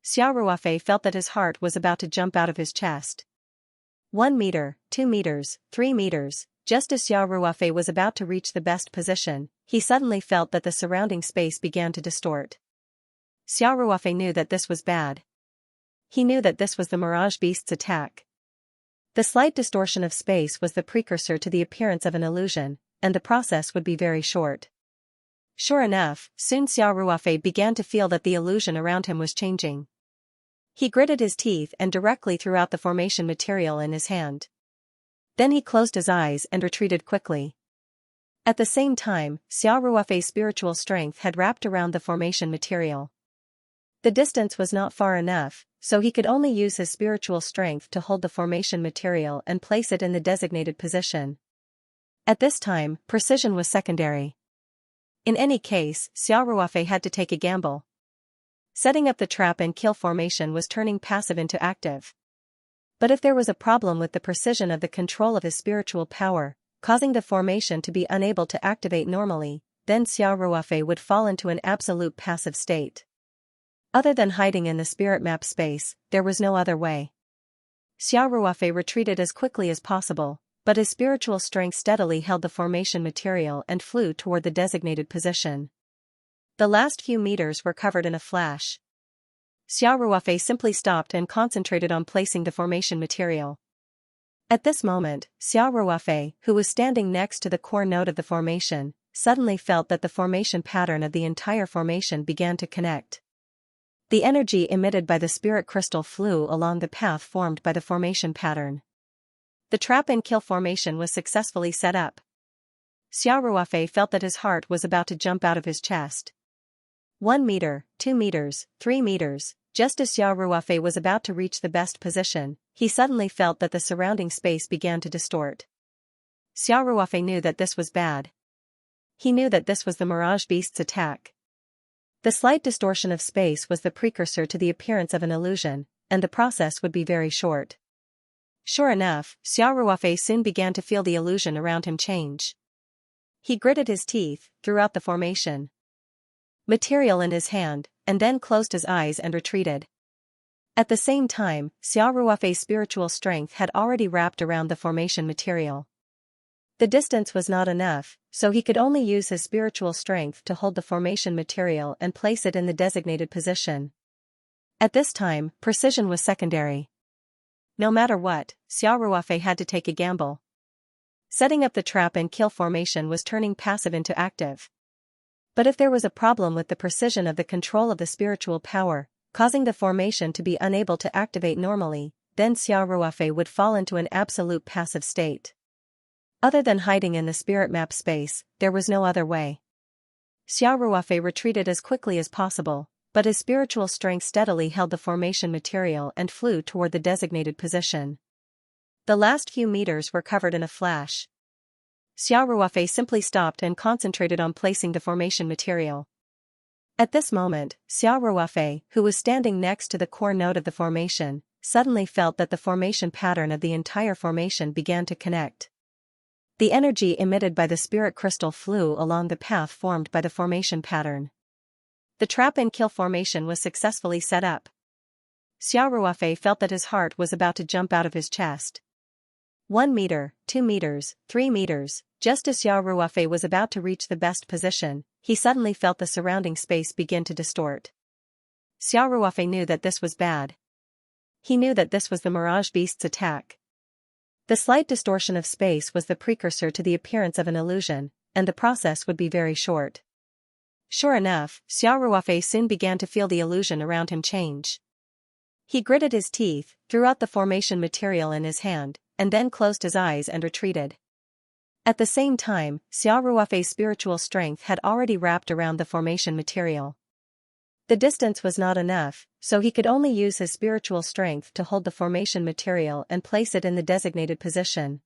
Xiao Ruofei felt that his heart was about to jump out of his chest. 1 meter, 2 meters, 3 meters, just as Xiao Ruofei was about to reach the best position, he suddenly felt that the surrounding space began to distort. Xiao Ruofei knew that this was bad. He knew that this was the Mirage Beast's attack. The slight distortion of space was the precursor to the appearance of an illusion, and the process would be very short. Sure enough, soon Xiao Ruofei began to feel that the illusion around him was changing. He gritted his teeth and directly threw out the formation material in his hand. Then he closed his eyes and retreated quickly. At the same time, Xiao Ruofei's spiritual strength had wrapped around the formation material. The distance was not far enough, so he could only use his spiritual strength to hold the formation material and place it in the designated position. At this time, precision was secondary. In any case, Xiao Ruofei had to take a gamble. Setting up the trap and kill formation was turning passive into active. But if there was a problem with the precision of the control of his spiritual power, causing the formation to be unable to activate normally, then Xiao Ruofei would fall into an absolute passive state. Other than hiding in the spirit map space, there was no other way. Xiao Ruofei retreated as quickly as possible, but his spiritual strength steadily held the formation material and flew toward the designated position. The last few meters were covered in a flash. Xiao Ruofei simply stopped and concentrated on placing the formation material. At this moment, Xiao Ruofei, who was standing next to the core node of the formation, suddenly felt that the formation pattern of the entire formation began to connect. The energy emitted by the spirit crystal flew along the path formed by the formation pattern. The trap and kill formation was successfully set up. Xiao Ruofei felt that his heart was about to jump out of his chest. 1 meter, 2 meters, 3 meters, just as Xiao Ruofei was about to reach the best position, he suddenly felt that the surrounding space began to distort. Xiao Ruofei knew that this was bad. He knew that this was the Mirage Beast's attack. The slight distortion of space was the precursor to the appearance of an illusion, and the process would be very short. Sure enough, Xiao Ruofei soon began to feel the illusion around him change. He gritted his teeth, threw out the formation material in his hand, and then closed his eyes and retreated. At the same time, Xiao Ruofei's spiritual strength had already wrapped around the formation material. The distance was not enough, so he could only use his spiritual strength to hold the formation material and place it in the designated position. At this time, precision was secondary. No matter what, Xiao Ruofei had to take a gamble. Setting up the trap and kill formation was turning passive into active. But if there was a problem with the precision of the control of the spiritual power, causing the formation to be unable to activate normally, then Xiao Ruofei would fall into an absolute passive state. Other than hiding in the spirit map space, there was no other way. Xiao Ruofei retreated as quickly as possible, but his spiritual strength steadily held the formation material and flew toward the designated position. The last few meters were covered in a flash. Xiao Ruofei simply stopped and concentrated on placing the formation material. At this moment, Xiao Ruofei, who was standing next to the core node of the formation, suddenly felt that the formation pattern of the entire formation began to connect. The energy emitted by the spirit crystal flew along the path formed by the formation pattern. The trap and kill formation was successfully set up. Xiao Ruofei felt that his heart was about to jump out of his chest. 1 meter, 2 meters, 3 meters, just as Xiao Ruofei was about to reach the best position, he suddenly felt the surrounding space begin to distort. Xiao Ruofei knew that this was bad. He knew that this was the Mirage Beast's attack. The slight distortion of space was the precursor to the appearance of an illusion, and the process would be very short. Sure enough, Xiao Ruofei soon began to feel the illusion around him change. He gritted his teeth, threw out the formation material in his hand, and then closed his eyes and retreated. At the same time, Xiao Ruofei's spiritual strength had already wrapped around the formation material. The distance was not enough, so he could only use his spiritual strength to hold the formation material and place it in the designated position.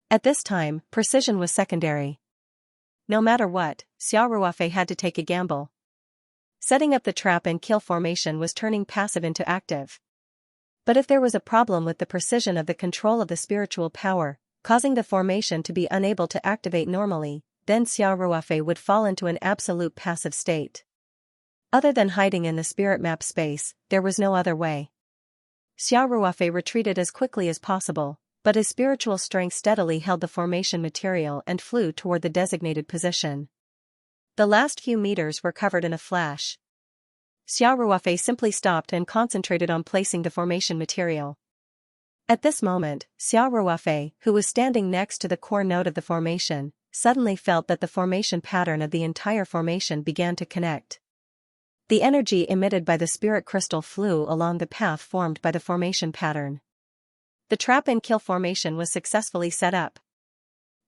At this time, precision was secondary. No matter what, Xiao Ruofei had to take a gamble. Setting up the trap and kill formation was turning passive into active. But if there was a problem with the precision of the control of the spiritual power, causing the formation to be unable to activate normally, then Xiao Ruofei would fall into an absolute passive state. Other than hiding in the spirit map space, there was no other way. Xiao Ruofei retreated as quickly as possible, but his spiritual strength steadily held the formation material and flew toward the designated position. The last few meters were covered in a flash. Xiao Ruofei simply stopped and concentrated on placing the formation material. At this moment, Xiao Ruofei, who was standing next to the core node of the formation, suddenly felt that the formation pattern of the entire formation began to connect. The energy emitted by the spirit crystal flew along the path formed by the formation pattern. The trap and kill formation was successfully set up.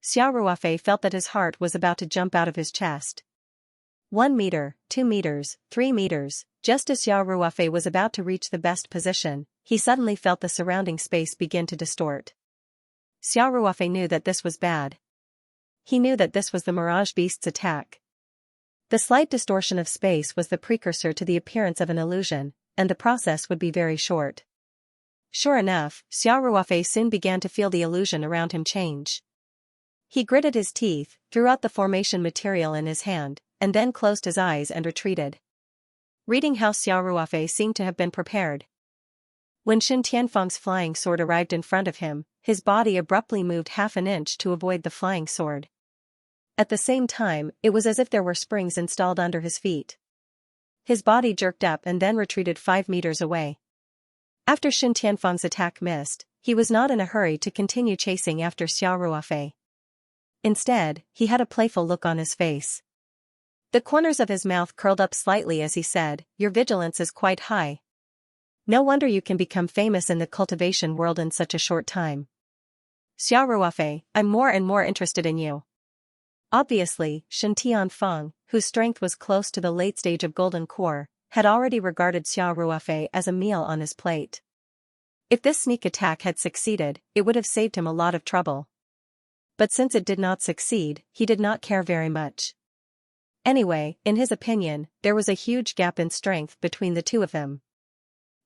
Xiao Ruofei felt that his heart was about to jump out of his chest. 1 meter, 2 meters, 3 meters, just as Xiao Ruofei was about to reach the best position, he suddenly felt the surrounding space begin to distort. Xiao Ruofei knew that this was bad. He knew that this was the Mirage Beast's attack. The slight distortion of space was the precursor to the appearance of an illusion, and the process would be very short. Sure enough, Xiao Ruofei soon began to feel the illusion around him change. He gritted his teeth, threw out the formation material in his hand, and then closed his eyes and retreated. Reading how Xiao Ruofei seemed to have been prepared. When Shen Tianfeng's flying sword arrived in front of him, his body abruptly moved half an inch to avoid the flying sword. At the same time, it was as if there were springs installed under his feet. His body jerked up and then retreated 5 meters away. After Shen Tianfeng's attack missed, he was not in a hurry to continue chasing after Xiao Ruofei. Instead, he had a playful look on his face. The corners of his mouth curled up slightly as he said, "Your vigilance is quite high. No wonder you can become famous in the cultivation world in such a short time. Xiao Ruofei, I'm more and more interested in you." Obviously, Shen Tianfeng, whose strength was close to the late stage of golden core, had already regarded Xiao Ruofei as a meal on his plate. If this sneak attack had succeeded, it would have saved him a lot of trouble. But since it did not succeed, he did not care very much. Anyway, in his opinion, there was a huge gap in strength between the two of them.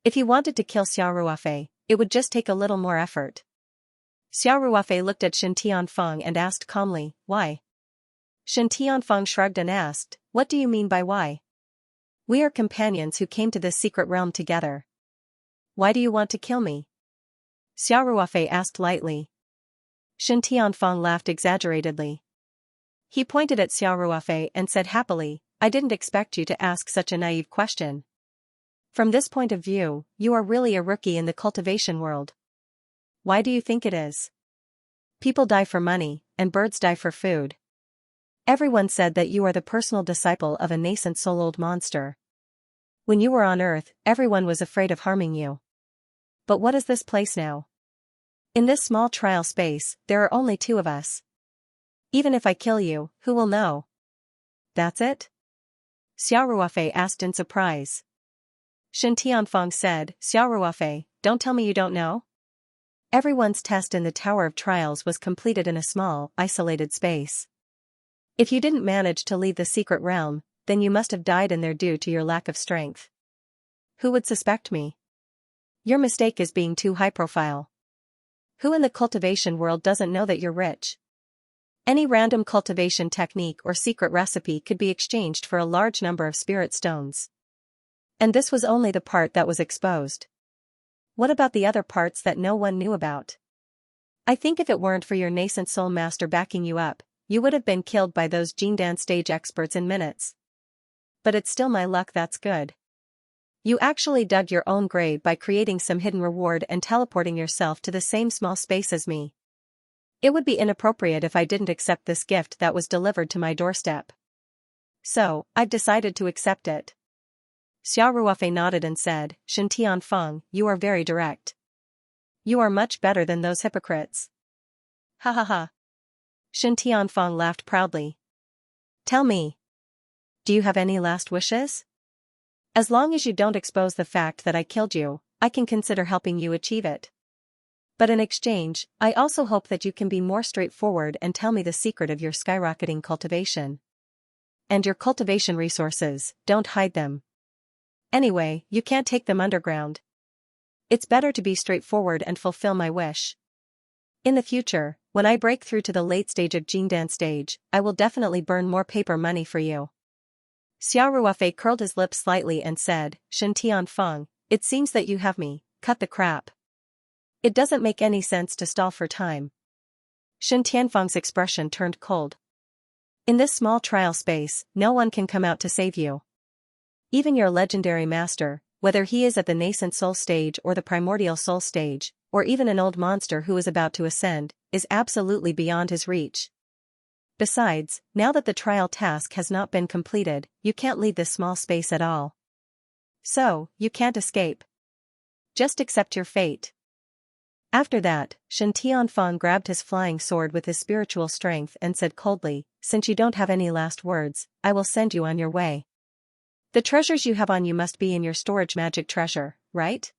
If he wanted to kill Xiao Ruofei, it would just take a little more effort. Xiao Ruofei looked at Shen Tianfeng and asked calmly, "Why?" Shen Tianfeng shrugged and asked, "What do you mean by why? We are companions who came to this secret realm together. Why do you want to kill me?" Xiao Ruofei asked lightly. Shen Tianfeng laughed exaggeratedly. He pointed at Xiao Ruofei and said happily, "I didn't expect you to ask such a naive question. From this point of view, you are really a rookie in the cultivation world. Why do you think it is? People die for money, and birds die for food. Everyone said that you are the personal disciple of a nascent soul-old monster. When you were on Earth, everyone was afraid of harming you. But what is this place now? In this small trial space, there are only 2 of us. Even if I kill you, who will know?" "That's it?" Xiao Ruofei asked in surprise. Shen Tianfeng said, "Xiao Ruofei, don't tell me you don't know? Everyone's test in the Tower of Trials was completed in a small, isolated space. If you didn't manage to leave the secret realm, then you must have died in there due to your lack of strength. Who would suspect me? Your mistake is being too high profile. Who in the cultivation world doesn't know that you're rich? Any random cultivation technique or secret recipe could be exchanged for a large number of spirit stones. And this was only the part that was exposed. What about the other parts that no one knew about? I think if it weren't for your nascent soul master backing you up, you would have been killed by those Jindan stage experts in minutes. But it's still my luck that's good. You actually dug your own grave by creating some hidden reward and teleporting yourself to the same small space as me. It would be inappropriate if I didn't accept this gift that was delivered to my doorstep. So, I've decided to accept it." Xiao Ruofei nodded and said, "Shen Tianfeng, you are very direct. You are much better than those hypocrites." "Ha ha ha." Shen Tianfeng laughed proudly. "Tell me. Do you have any last wishes? As long as you don't expose the fact that I killed you, I can consider helping you achieve it. But in exchange, I also hope that you can be more straightforward and tell me the secret of your skyrocketing cultivation. And your cultivation resources, don't hide them. Anyway, you can't take them underground. It's better to be straightforward and fulfill my wish." In the future, when I break through to the late stage of Jingdan stage, I will definitely burn more paper money for you. Xiao Ruofei curled his lips slightly and said, Shen Tianfeng, it seems that you have me, cut the crap. It doesn't make any sense to stall for time. Shen Tianfeng's expression turned cold. In this small trial space, no one can come out to save you. Even your legendary master, whether he is at the nascent soul stage or the primordial soul stage, or even an old monster who is about to ascend, is absolutely beyond his reach. Besides, now that the trial task has not been completed, you can't leave this small space at all. So, you can't escape. Just accept your fate. After that, Shen Tianfeng grabbed his flying sword with his spiritual strength and said coldly, since you don't have any last words, I will send you on your way. The treasures you have on you must be in your storage magic treasure, right?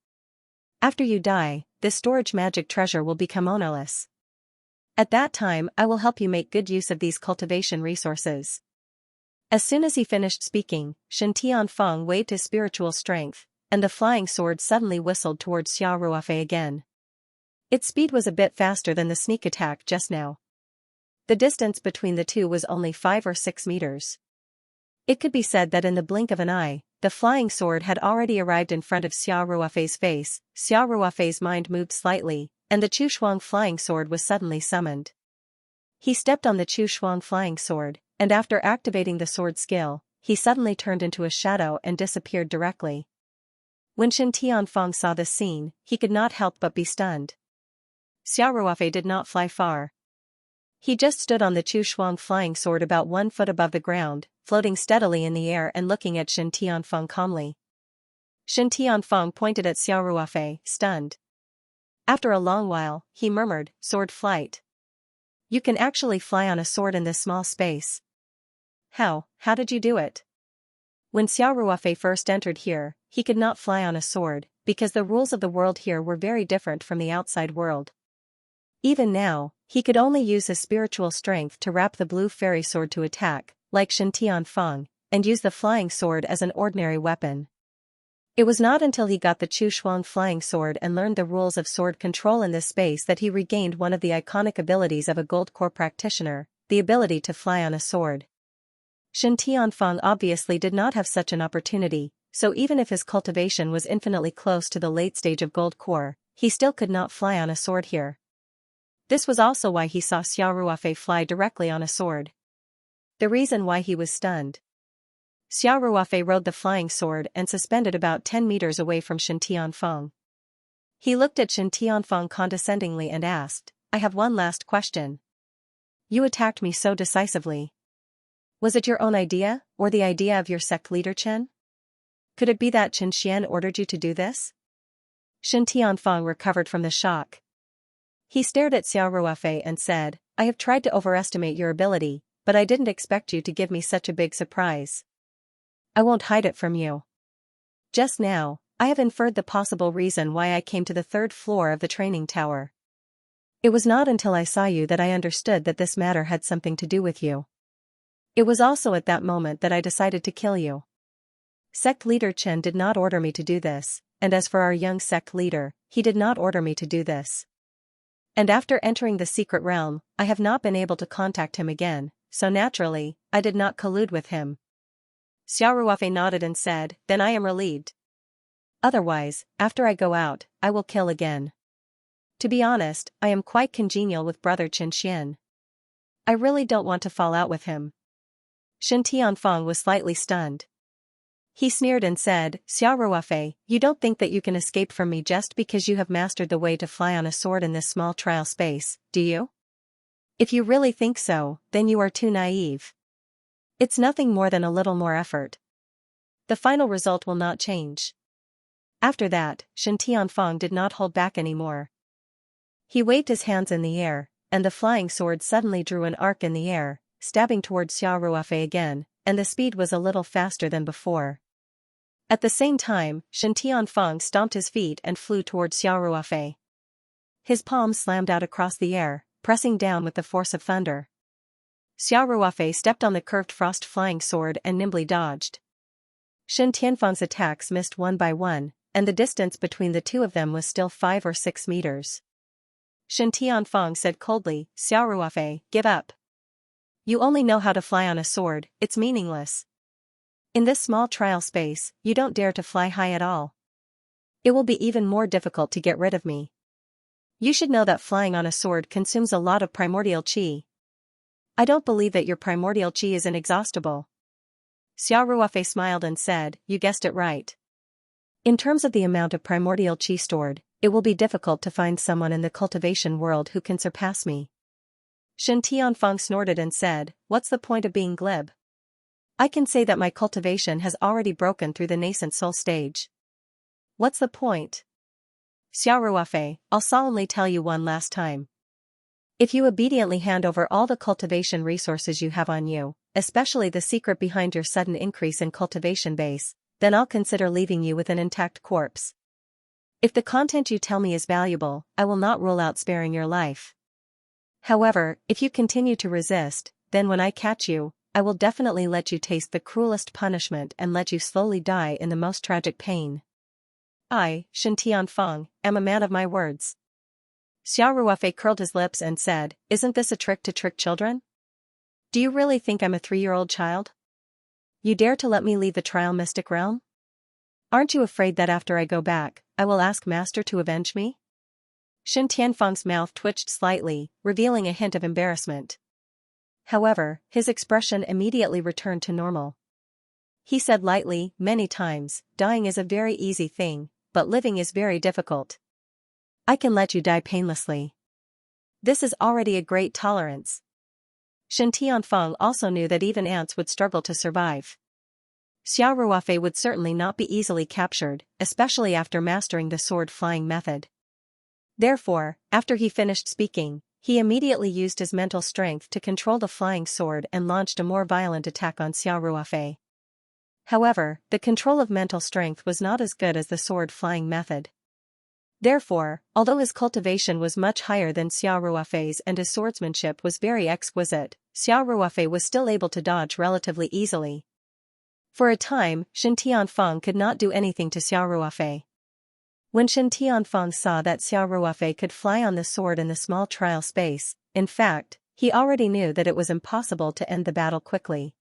After you die, this storage magic treasure will become ownerless. At that time I will help you make good use of these cultivation resources. As soon as he finished speaking, Shen Tianfeng waved his spiritual strength, and the flying sword suddenly whistled towards Xiao Ruofei again. Its speed was a bit faster than the sneak attack just now. The distance between the two was only 5 or 6 meters. It could be said that in the blink of an eye, the flying sword had already arrived in front of Xiao Ruofei's face. Xiao Ruofei's mind moved slightly, and the Chu-Shuang flying sword was suddenly summoned. He stepped on the Chu-Shuang flying sword, and after activating the sword skill, he suddenly turned into a shadow and disappeared directly. When Shen Tianfeng saw this scene, he could not help but be stunned. Xiao Ruofei did not fly far. He just stood on the Chu-Shuang flying sword about 1 foot above the ground, floating steadily in the air and looking at Shen Tianfeng calmly. Shen Tianfeng pointed at Xiao Ruofei, stunned. After a long while, he murmured, sword flight. You can actually fly on a sword in this small space. How did you do it? When Xiao Ruofei first entered here, he could not fly on a sword, because the rules of the world here were very different from the outside world. Even now, he could only use his spiritual strength to wrap the blue fairy sword to attack, like Shen Tianfeng, and use the flying sword as an ordinary weapon. It was not until he got the Chu-Shuang flying sword and learned the rules of sword control in this space that he regained one of the iconic abilities of a gold core practitioner, the ability to fly on a sword. Shen Tianfeng obviously did not have such an opportunity, so even if his cultivation was infinitely close to the late stage of gold core, he still could not fly on a sword here. This was also why he saw Xiao Ruofei fly directly on a sword. The reason why he was stunned. Xiao Ruofei rode the flying sword and suspended about 10 meters away from Shen Tianfeng. He looked at Shen Tianfeng condescendingly and asked, I have one last question. You attacked me so decisively. Was it your own idea, or the idea of your sect leader Chen? Could it be that Chen Xian ordered you to do this? Shen Tianfeng recovered from the shock. He stared at Xiao Ruofei and said, I have tried to overestimate your ability, but I didn't expect you to give me such a big surprise. I won't hide it from you. Just now, I have inferred the possible reason why I came to the 3rd floor of the training tower. It was not until I saw you that I understood that this matter had something to do with you. It was also at that moment that I decided to kill you. Sect leader Chen did not order me to do this, and as for our young sect leader, he did not order me to do this. And after entering the secret realm, I have not been able to contact him again, so naturally, I did not collude with him. Xiao Ruofei nodded and said, then I am relieved. Otherwise, after I go out, I will kill again. To be honest, I am quite congenial with brother Chen Xian. I really don't want to fall out with him. Shen Tianfeng was slightly stunned. He sneered and said, Xiao Ruofei, you don't think that you can escape from me just because you have mastered the way to fly on a sword in this small trial space, do you? If you really think so, then you are too naive. It's nothing more than a little more effort. The final result will not change. After that, Shen Tianfeng did not hold back anymore. He waved his hands in the air, and the flying sword suddenly drew an arc in the air, stabbing towards Xiao Ruofei again, and the speed was a little faster than before. At the same time, Shen Tianfeng stomped his feet and flew towards Xiao Ruofei. His palms slammed out across the air, pressing down with the force of thunder. Xiao Ruofei stepped on the curved frost flying sword and nimbly dodged. Shen Tianfeng's attacks missed one by one, and the distance between the two of them was still 5 or 6 meters. Shen Tianfeng said coldly, Xiao Ruofei, give up. You only know how to fly on a sword, it's meaningless. In this small trial space, you don't dare to fly high at all. It will be even more difficult to get rid of me. You should know that flying on a sword consumes a lot of primordial qi. I don't believe that your primordial qi is inexhaustible. Xiao Ruofei smiled and said, you guessed it right. In terms of the amount of primordial qi stored, it will be difficult to find someone in the cultivation world who can surpass me. Shen Tianfeng snorted and said, what's the point of being glib? I can say that my cultivation has already broken through the nascent soul stage. What's the point? Xiao Ruofei, I'll solemnly tell you one last time. If you obediently hand over all the cultivation resources you have on you, especially the secret behind your sudden increase in cultivation base, then I'll consider leaving you with an intact corpse. If the content you tell me is valuable, I will not rule out sparing your life. However, if you continue to resist, then when I catch you, I will definitely let you taste the cruelest punishment and let you slowly die in the most tragic pain. I, Shen Tianfeng, am a man of my words. Xiao Ruofei curled his lips and said, isn't this a trick to trick children? Do you really think I'm a 3-year-old child? You dare to let me leave the trial mystic realm? Aren't you afraid that after I go back, I will ask Master to avenge me? Shen Tianfeng's mouth twitched slightly, revealing a hint of embarrassment. However, his expression immediately returned to normal. He said lightly, many times, dying is a very easy thing, but living is very difficult. I can let you die painlessly. This is already a great tolerance. Shen Tianfeng also knew that even ants would struggle to survive. Xiao Ruofei would certainly not be easily captured, especially after mastering the sword flying method. Therefore, after he finished speaking, he immediately used his mental strength to control the flying sword and launched a more violent attack on Xiao Ruofei. However, the control of mental strength was not as good as the sword flying method. Therefore, although his cultivation was much higher than Xiao Ruofei's and his swordsmanship was very exquisite, Xiao Ruofei was still able to dodge relatively easily. For a time, Shen Tianfeng could not do anything to Xiao Ruofei. When Shen Tianfeng saw that Xiao Ruofei could fly on the sword in the small trial space, in fact, he already knew that it was impossible to end the battle quickly.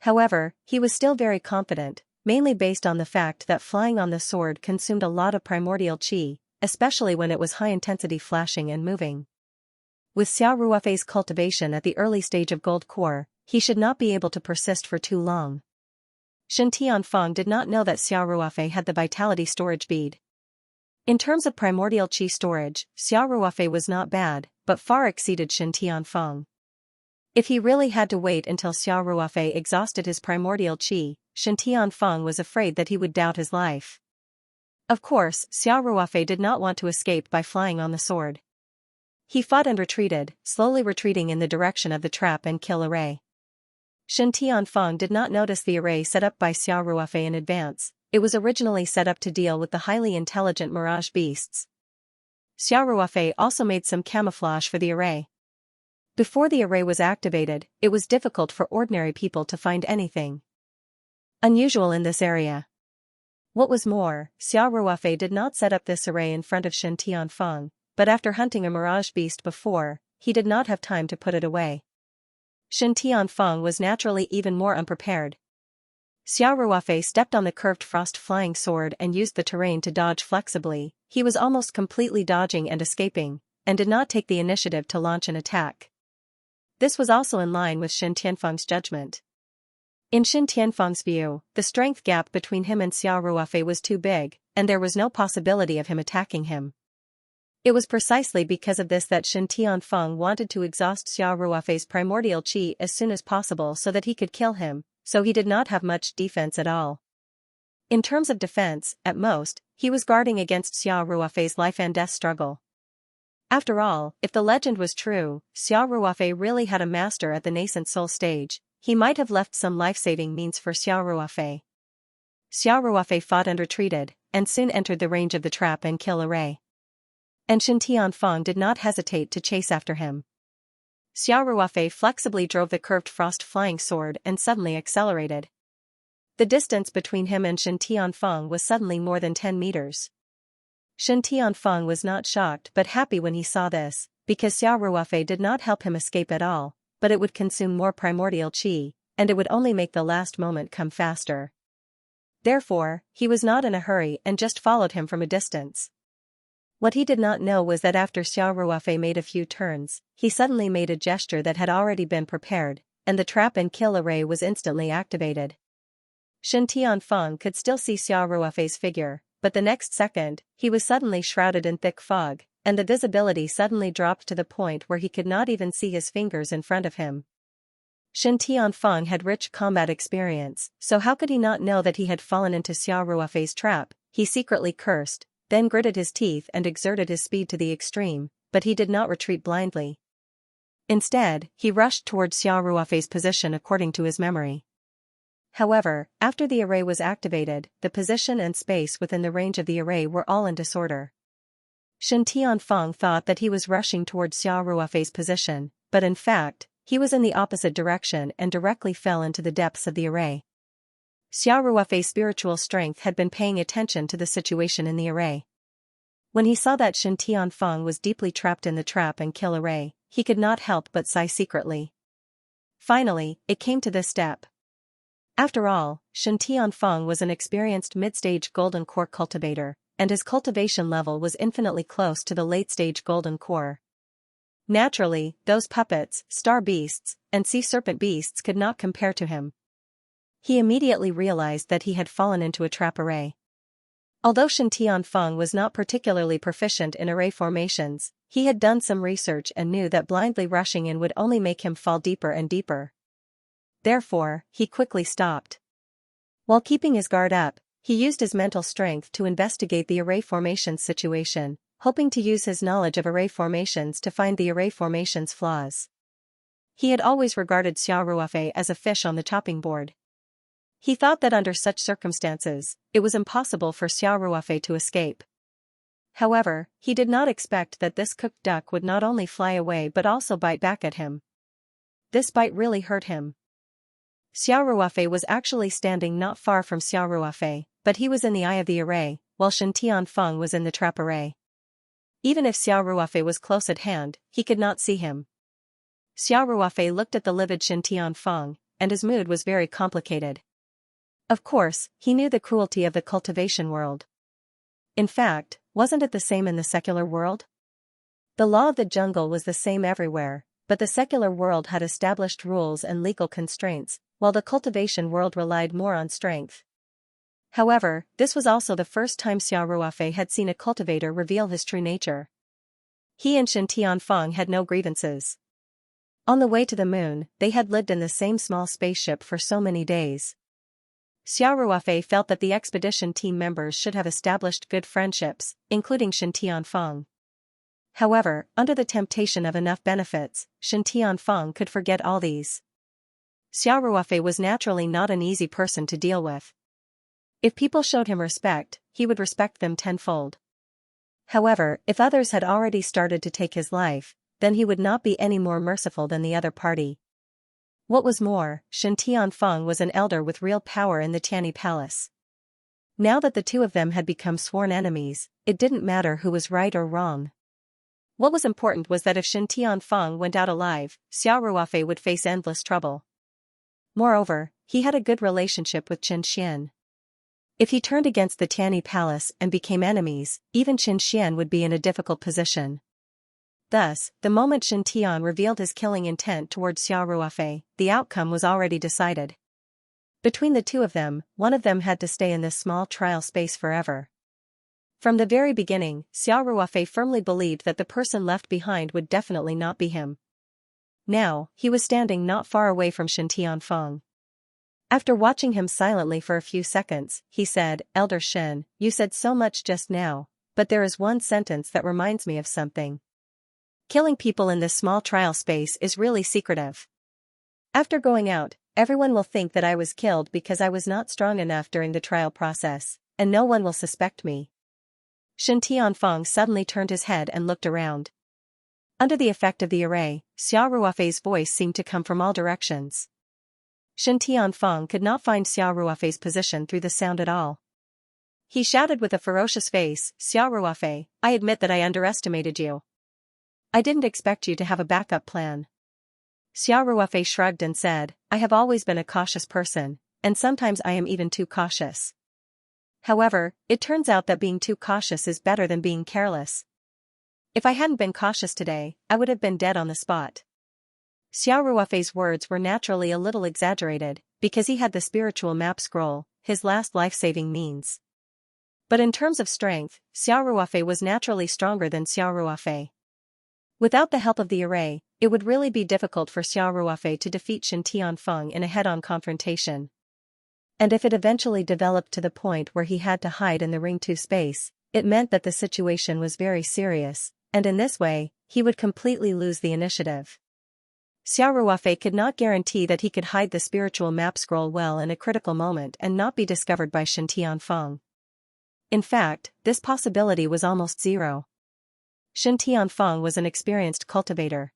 However, he was still very confident, mainly based on the fact that flying on the sword consumed a lot of primordial qi, especially when it was high-intensity flashing and moving. With Xiao Ruofei's cultivation at the early stage of gold core, he should not be able to persist for too long. Shen Tianfeng did not know that Xiao Ruofei had the vitality storage bead. In terms of primordial qi storage, Xiao Ruofei was not bad, but far exceeded Shen Tianfeng. If he really had to wait until Xiao Ruofei exhausted his primordial qi, Shen Tianfeng was afraid that he would doubt his life. Of course, Xiao Ruofei did not want to escape by flying on the sword. He fought and retreated, slowly retreating in the direction of the trap and kill array. Shen Tianfeng did not notice the array set up by Xiao Ruofei in advance. It was originally set up to deal with the highly intelligent mirage beasts. Xiao Ruofei also made some camouflage for the array. Before the array was activated, it was difficult for ordinary people to find anything unusual in this area. What was more, Xiao Ruofei did not set up this array in front of Shen Tianfeng, but after hunting a mirage beast before, he did not have time to put it away. Shen Tianfeng was naturally even more unprepared. Xiao Ruofei stepped on the curved frost flying sword and used the terrain to dodge flexibly. He was almost completely dodging and escaping, and did not take the initiative to launch an attack. This was also in line with Shen Tianfeng's judgment. In Shen Tianfeng's view, the strength gap between him and Xiao Ruofei was too big, and there was no possibility of him attacking him. It was precisely because of this that Shen Tianfeng wanted to exhaust Xiao Ruofei's primordial qi as soon as possible so that he could kill him, so he did not have much defense at all. In terms of defense, at most, he was guarding against Xiao Ruofei's life and death struggle. After all, if the legend was true, Xiao Ruofei really had a master at the nascent soul stage. He might have left some life-saving means for Xiao Ruofei. Xiao Ruofei fought and retreated, and soon entered the range of the trap and kill array. And Shen Tianfeng did not hesitate to chase after him. Xiao Ruofei flexibly drove the curved frost flying sword and suddenly accelerated. The distance between him and Shen Tianfeng was suddenly more than 10 meters. Shen Tianfeng was not shocked but happy when he saw this, because Xiao Ruofei did not help him escape at all, but it would consume more primordial qi, and it would only make the last moment come faster. Therefore, he was not in a hurry and just followed him from a distance. What he did not know was that after Xiao Ruofei made a few turns, he suddenly made a gesture that had already been prepared, and the trap and kill array was instantly activated. Shen Tianfeng could still see Xiao Ruofei's figure, but the next second, he was suddenly shrouded in thick fog, and the visibility suddenly dropped to the point where he could not even see his fingers in front of him. Shen Tianfeng had rich combat experience, so how could he not know that he had fallen into Xiao Ruofei's trap? He secretly cursed, then gritted his teeth and exerted his speed to the extreme, but he did not retreat blindly. Instead, he rushed towards Xiao Ruofei's position according to his memory. However, after the array was activated, the position and space within the range of the array were all in disorder. Shen Tianfeng thought that he was rushing towards Xiao Ruofei's position, but in fact, he was in the opposite direction and directly fell into the depths of the array. Xiao Ruofei's spiritual strength had been paying attention to the situation in the array. When he saw that Shen Tianfeng was deeply trapped in the trap and kill array, he could not help but sigh secretly. Finally, it came to this step. After all, Shen Tianfeng was an experienced mid-stage golden core cultivator, and his cultivation level was infinitely close to the late-stage golden core. Naturally, those puppets, star beasts, and sea serpent beasts could not compare to him. He immediately realized that he had fallen into a trap array. Although Shen Tianfeng was not particularly proficient in array formations, he had done some research and knew that blindly rushing in would only make him fall deeper and deeper. Therefore, he quickly stopped. While keeping his guard up, he used his mental strength to investigate the array formations situation, hoping to use his knowledge of array formations to find the array formations' flaws. He had always regarded Xiao Ruofei as a fish on the chopping board. He thought that under such circumstances, it was impossible for Xiao Ruofei to escape. However, he did not expect that this cooked duck would not only fly away but also bite back at him. This bite really hurt him. Xiao Ruofei was actually standing not far from Xiao Ruofei, but he was in the eye of the array, while Shen Tianfeng was in the trap array. Even if Xiao Ruofei was close at hand, he could not see him. Xiao Ruofei looked at the livid Shen Tianfeng, and his mood was very complicated. Of course, he knew the cruelty of the cultivation world. In fact, wasn't it the same in the secular world? The law of the jungle was the same everywhere, but the secular world had established rules and legal constraints, while the cultivation world relied more on strength. However, this was also the first time Xiao Ruofei had seen a cultivator reveal his true nature. He and Shen Tianfeng had no grievances. On the way to the moon, they had lived in the same small spaceship for so many days. Xiao Ruofei felt that the expedition team members should have established good friendships, including Shen Tianfeng. However, under the temptation of enough benefits, Shen Tianfeng could forget all these. Xiao Ruofei was naturally not an easy person to deal with. If people showed him respect, he would respect them tenfold. However, if others had already started to take his life, then he would not be any more merciful than the other party. What was more, Shen Tianfeng was an elder with real power in the Tianyi Palace. Now that the two of them had become sworn enemies, it didn't matter who was right or wrong. What was important was that if Shen Tianfeng went out alive, Xiao Ruofei would face endless trouble. Moreover, he had a good relationship with Xianxia. If he turned against the Tianyi Palace and became enemies, even Xianxia would be in a difficult position. Thus, the moment Shen Tian revealed his killing intent towards Xiao Ruofei, the outcome was already decided. Between the two of them, one of them had to stay in this small trial space forever. From the very beginning, Xiao Ruofei firmly believed that the person left behind would definitely not be him. Now, he was standing not far away from Shen Tianfeng. After watching him silently for a few seconds, he said, "Elder Shen, you said so much just now, but there is one sentence that reminds me of something. Killing people in this small trial space is really secretive. After going out, everyone will think that I was killed because I was not strong enough during the trial process, and no one will suspect me." Shen Tianfeng suddenly turned his head and looked around. Under the effect of the array, Xiao Ruofei's voice seemed to come from all directions. Shen Tianfeng could not find Xiao Ruofei's position through the sound at all. He shouted with a ferocious face, Xiao Ruofei, I admit that I underestimated you. I didn't expect you to have a backup plan. Xiao Ruofei shrugged and said, I have always been a cautious person, and sometimes I am even too cautious. However, it turns out that being too cautious is better than being careless. If I hadn't been cautious today, I would have been dead on the spot. Xiao Ruofei's words were naturally a little exaggerated, because he had the spiritual map scroll, his last life-saving means. But in terms of strength, Xiao Ruofei was naturally stronger than Xiao Ruofei. Without the help of the array, it would really be difficult for Xiao Ruofei to defeat Shen Tianfeng in a head-on confrontation. And if it eventually developed to the point where he had to hide in the Ring 2 space, it meant that the situation was very serious, and in this way, he would completely lose the initiative. Xiao Ruofei could not guarantee that he could hide the spiritual map scroll well in a critical moment and not be discovered by Shen Tianfeng. In fact, this possibility was almost zero. Shen Tianfeng was an experienced cultivator.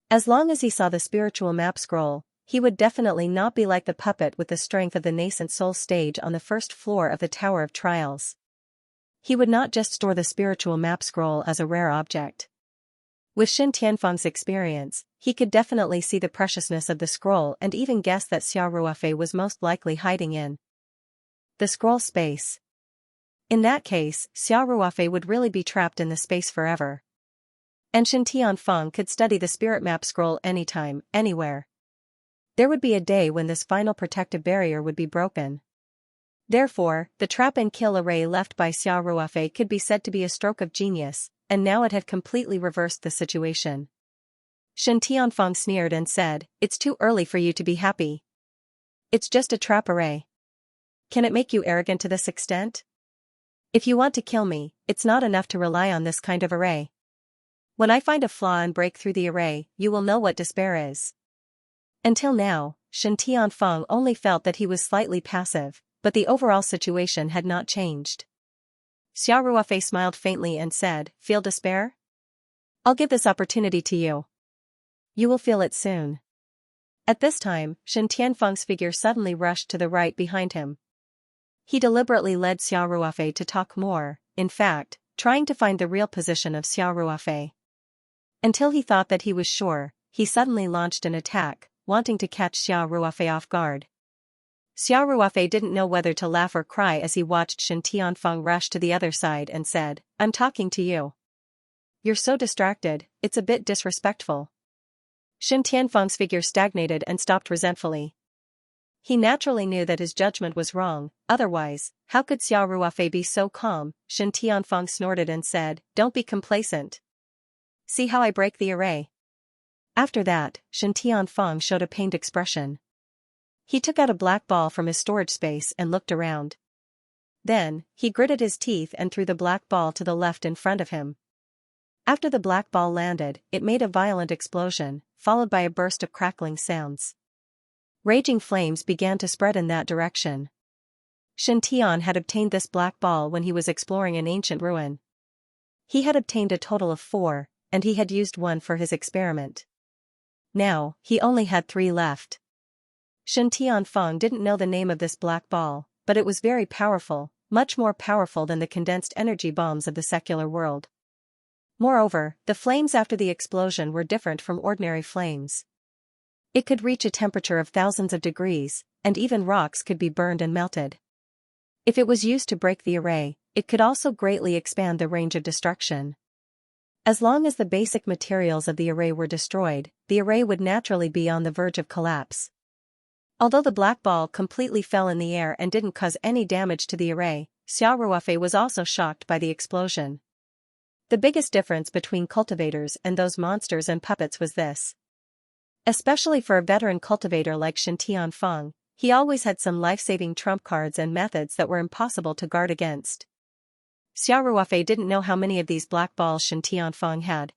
As long as he saw the spiritual map scroll, he would definitely not be like the puppet with the strength of the nascent soul stage on the first floor of the Tower of Trials. He would not just store the spiritual map scroll as a rare object. With Shen Tianfeng's experience, he could definitely see the preciousness of the scroll and even guess that Xiao Ruofei was most likely hiding in the scroll space. In that case, Xiao Ruofei would really be trapped in the space forever. And Shen Tianfeng could study the spirit map scroll anytime, anywhere. There would be a day when this final protective barrier would be broken. Therefore, the trap-and-kill array left by Xiao Ruofei could be said to be a stroke of genius, and now it had completely reversed the situation. Shen Tianfeng sneered and said, It's too early for you to be happy. It's just a trap array. Can it make you arrogant to this extent? If you want to kill me, it's not enough to rely on this kind of array. When I find a flaw and break through the array, you will know what despair is. Until now, Shen Tianfeng only felt that he was slightly passive, but the overall situation had not changed. Xiao Ruofei smiled faintly and said, Feel despair? I'll give this opportunity to you. You will feel it soon. At this time, Shen Tianfeng's figure suddenly rushed to the right behind him. He deliberately led Xiao Ruofei to talk more, in fact, trying to find the real position of Xiao Ruofei. Until he thought that he was sure, he suddenly launched an attack, wanting to catch Xiao Ruofei off guard. Xiao Ruofei didn't know whether to laugh or cry as he watched Shen Tianfeng rush to the other side and said, I'm talking to you. You're so distracted, it's a bit disrespectful. Shen Tianfeng's figure stagnated and stopped resentfully. He naturally knew that his judgment was wrong, otherwise, how could Xiao Ruofei be so calm? Shen Tianfeng snorted and said, Don't be complacent. See how I break the array. After that, Shen Tianfeng showed a pained expression. He took out a black ball from his storage space and looked around. Then, he gritted his teeth and threw the black ball to the left in front of him. After the black ball landed, it made a violent explosion, followed by a burst of crackling sounds. Raging flames began to spread in that direction. Shen Tian had obtained this black ball when he was exploring an ancient ruin. He had obtained a total of 4, and he had used 1 for his experiment. Now, he only had 3 left. Shen Tianfeng didn't know the name of this black ball, but it was very powerful, much more powerful than the condensed energy bombs of the secular world. Moreover, the flames after the explosion were different from ordinary flames. It could reach a temperature of thousands of degrees, and even rocks could be burned and melted. If it was used to break the array, it could also greatly expand the range of destruction. As long as the basic materials of the array were destroyed, the array would naturally be on the verge of collapse. Although the black ball completely fell in the air and didn't cause any damage to the array, Xiao Ruofei was also shocked by the explosion. The biggest difference between cultivators and those monsters and puppets was this. Especially for a veteran cultivator like Shen Tianfeng, he always had some life-saving trump cards and methods that were impossible to guard against. Xiao Ruofei didn't know how many of these black balls Shen Tianfeng had.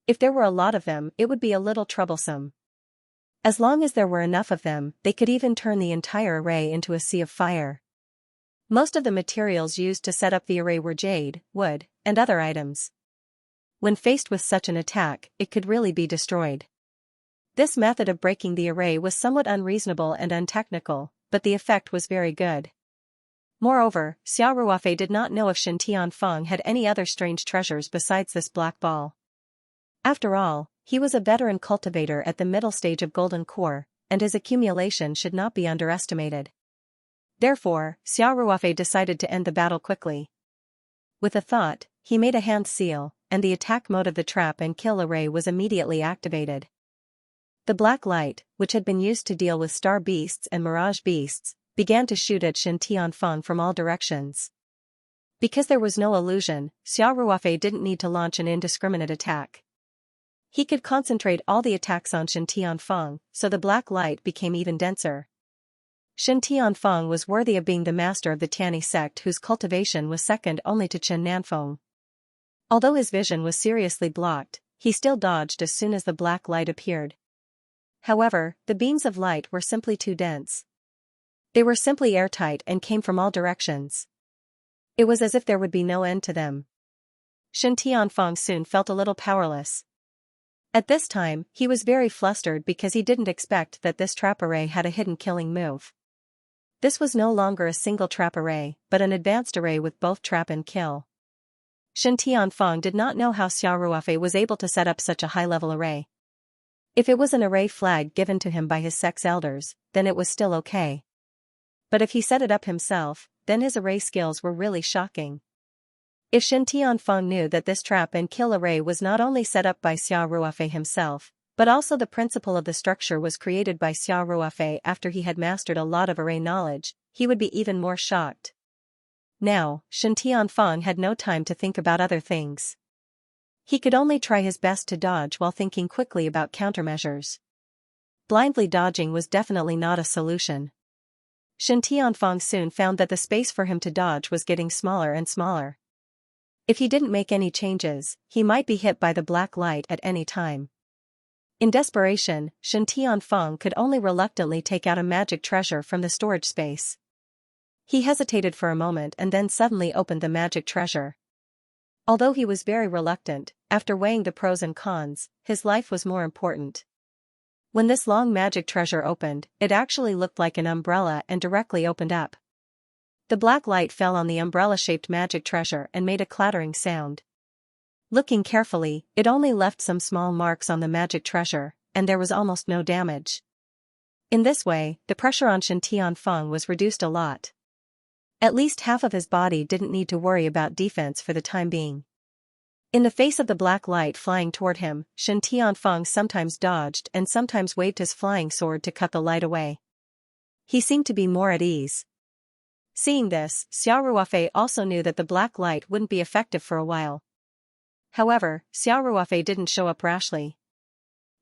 If there were a lot of them, it would be a little troublesome. As long as there were enough of them, they could even turn the entire array into a sea of fire. Most of the materials used to set up the array were jade, wood, and other items. When faced with such an attack, it could really be destroyed. This method of breaking the array was somewhat unreasonable and untechnical, but the effect was very good. Moreover, Xiao Ruofei did not know if Shen Tianfeng had any other strange treasures besides this black ball. After all, he was a veteran cultivator at the middle stage of Golden Core, and his accumulation should not be underestimated. Therefore, Xiao Ruofei decided to end the battle quickly. With a thought, he made a hand seal, and the attack mode of the trap and kill array was immediately activated. The black light, which had been used to deal with star beasts and mirage beasts, began to shoot at Shen Tianfeng from all directions. Because there was no illusion, Xiao Ruofei didn't need to launch an indiscriminate attack. He could concentrate all the attacks on Shen Tianfeng, so the black light became even denser. Shen Tianfeng was worthy of being the master of the Tianyi sect whose cultivation was second only to Chen Nanfeng. Although his vision was seriously blocked, he still dodged as soon as the black light appeared. However, the beams of light were simply too dense. They were simply airtight and came from all directions. It was as if there would be no end to them. Shen Tianfeng soon felt a little powerless. At this time, he was very flustered because he didn't expect that this trap array had a hidden killing move. This was no longer a single trap array, but an advanced array with both trap and kill. Shen Tianfeng did not know how Xiao Ruofei was able to set up such a high-level array. If it was an array flag given to him by his sect's elders, then it was still okay. But if he set it up himself, then his array skills were really shocking. If Shen Tianfeng knew that this trap and kill array was not only set up by Xiao Ruofei himself, but also the principle of the structure was created by Xiao Ruofei after he had mastered a lot of array knowledge, he would be even more shocked. Now, Shen Tianfeng had no time to think about other things. He could only try his best to dodge while thinking quickly about countermeasures. Blindly dodging was definitely not a solution. Shen Tianfeng soon found that the space for him to dodge was getting smaller and smaller. If he didn't make any changes, he might be hit by the black light at any time. In desperation, Shen Tianfeng could only reluctantly take out a magic treasure from the storage space. He hesitated for a moment and then suddenly opened the magic treasure. Although he was very reluctant, after weighing the pros and cons, his life was more important. When this long magic treasure opened, it actually looked like an umbrella and directly opened up. The black light fell on the umbrella-shaped magic treasure and made a clattering sound. Looking carefully, it only left some small marks on the magic treasure, and there was almost no damage. In this way, the pressure on Shen Tianfeng was reduced a lot. At least half of his body didn't need to worry about defense for the time being. In the face of the black light flying toward him, Shen Tianfeng sometimes dodged and sometimes waved his flying sword to cut the light away. He seemed to be more at ease. Seeing this, Xiao Ruofei also knew that the black light wouldn't be effective for a while. However, Xiao Ruofei didn't show up rashly.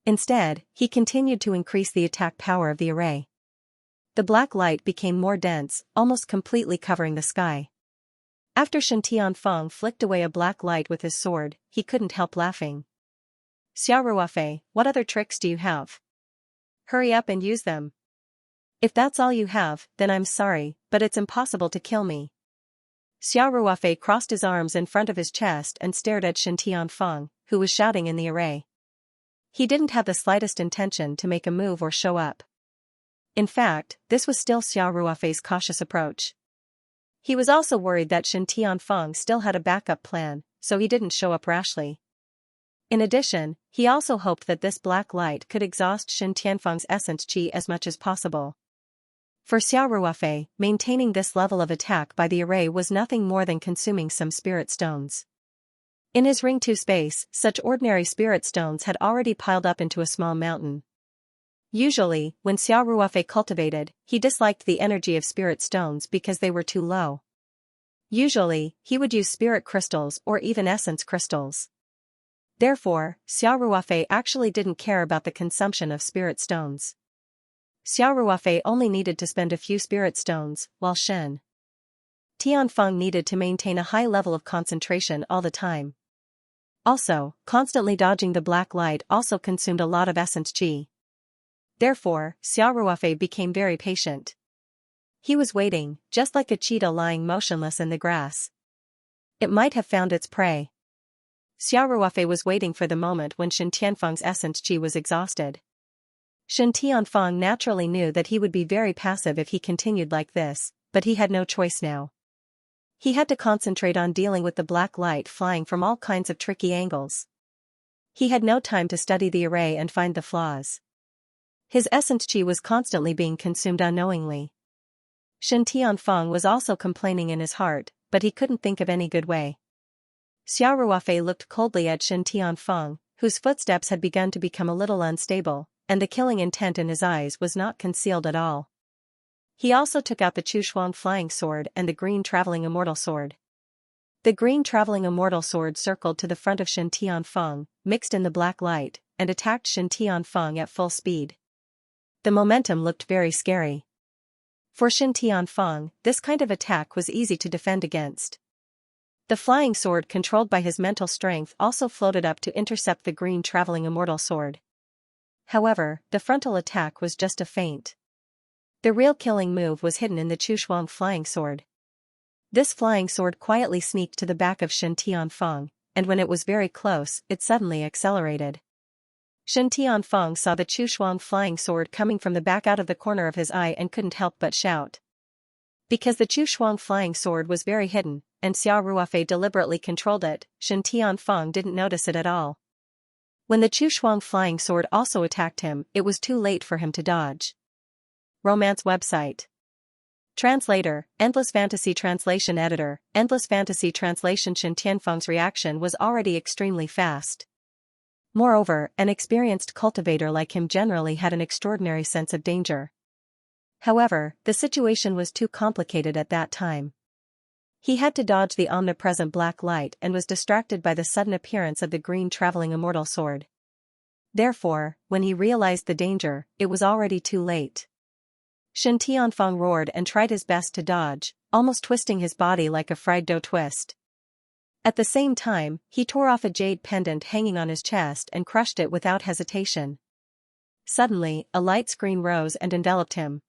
Instead, he continued to increase the attack power of the array. The black light became more dense, almost completely covering the sky. After Shen Tianfeng flicked away a black light with his sword, he couldn't help laughing. Xiao Ruofei, what other tricks do you have? Hurry up and use them. If that's all you have, then I'm sorry, but it's impossible to kill me. Xiao Ruofei crossed his arms in front of his chest and stared at Shen Tianfeng, who was shouting in the array. He didn't have the slightest intention to make a move or show up. In fact, this was still Xiao Ruofei's cautious approach. He was also worried that Shen Tianfeng still had a backup plan, so he didn't show up rashly. In addition, he also hoped that this black light could exhaust Shen Tianfeng's essence qi as much as possible. For Xiao Ruofei, maintaining this level of attack by the array was nothing more than consuming some spirit stones. In his Ring 2 space, such ordinary spirit stones had already piled up into a small mountain. Usually, when Xiao Ruofei cultivated, he disliked the energy of spirit stones because they were too low. Usually, he would use spirit crystals or even essence crystals. Therefore, Xiao Ruofei actually didn't care about the consumption of spirit stones. Xiao Ruofei only needed to spend a few spirit stones, while Shen Tianfeng needed to maintain a high level of concentration all the time. Also, constantly dodging the black light also consumed a lot of essence qi. Therefore, Xiao Ruofei became very patient. He was waiting, just like a cheetah lying motionless in the grass. It might have found its prey. Xiao Ruofei was waiting for the moment when Shen Tianfeng's essence qi was exhausted. Shen Tianfeng naturally knew that he would be very passive if he continued like this, but he had no choice now. He had to concentrate on dealing with the black light flying from all kinds of tricky angles. He had no time to study the array and find the flaws. His essence chi was constantly being consumed unknowingly. Shen Tianfeng was also complaining in his heart, but he couldn't think of any good way. Xiao Ruofei looked coldly at Shen Tianfeng, whose footsteps had begun to become a little unstable, and the killing intent in his eyes was not concealed at all. He also took out the Chushuang flying sword and the green traveling immortal sword. The green traveling immortal sword circled to the front of Shen Tianfeng, mixed in the black light, and attacked Shen Tianfeng at full speed. The momentum looked very scary. For Shen Tianfeng, this kind of attack was easy to defend against. The flying sword controlled by his mental strength also floated up to intercept the green traveling immortal sword. However, the frontal attack was just a feint. The real killing move was hidden in the Chushuang flying sword. This flying sword quietly sneaked to the back of Shen Tianfeng, and when it was very close, it suddenly accelerated. Shen Tianfeng saw the Chushuang flying sword coming from the back out of the corner of his eye and couldn't help but shout. Because the Chushuang flying sword was very hidden, and Xiao Ruofei deliberately controlled it, Shen Tianfeng didn't notice it at all. When the Chushuang flying sword also attacked him, it was too late for him to dodge. Romance website. Translator, Endless Fantasy Translation Editor, Endless Fantasy Translation. Shen Tianfeng's reaction was already extremely fast. Moreover, an experienced cultivator like him generally had an extraordinary sense of danger. However, the situation was too complicated at that time. He had to dodge the omnipresent black light and was distracted by the sudden appearance of the green traveling immortal sword. Therefore, when he realized the danger, it was already too late. Shen Tianfeng roared and tried his best to dodge, almost twisting his body like a fried dough twist. At the same time, he tore off a jade pendant hanging on his chest and crushed it without hesitation. Suddenly, a light screen rose and enveloped him.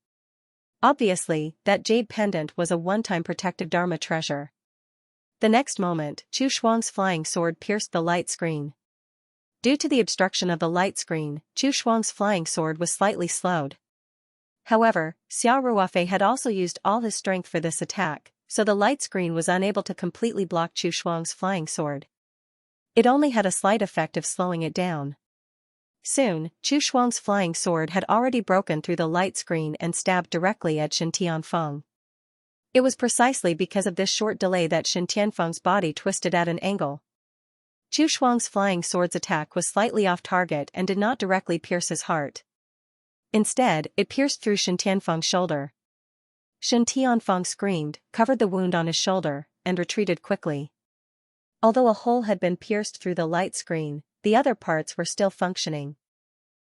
Obviously, that jade pendant was a one-time protective Dharma treasure. The next moment, Chu Shuang's flying sword pierced the light screen. Due to the obstruction of the light screen, Chu Shuang's flying sword was slightly slowed. However, Xiao Ruofei had also used all his strength for this attack, so the light screen was unable to completely block Chu Shuang's flying sword. It only had a slight effect of slowing it down. Soon, Chu Shuang's flying sword had already broken through the light screen and stabbed directly at Shen Tianfeng. It was precisely because of this short delay that Shen Tianfeng's body twisted at an angle. Chu Shuang's flying sword's attack was slightly off target and did not directly pierce his heart. Instead, it pierced through Shen Tianfeng's shoulder. Shen Tianfeng screamed, covered the wound on his shoulder, and retreated quickly. Although a hole had been pierced through the light screen, the other parts were still functioning.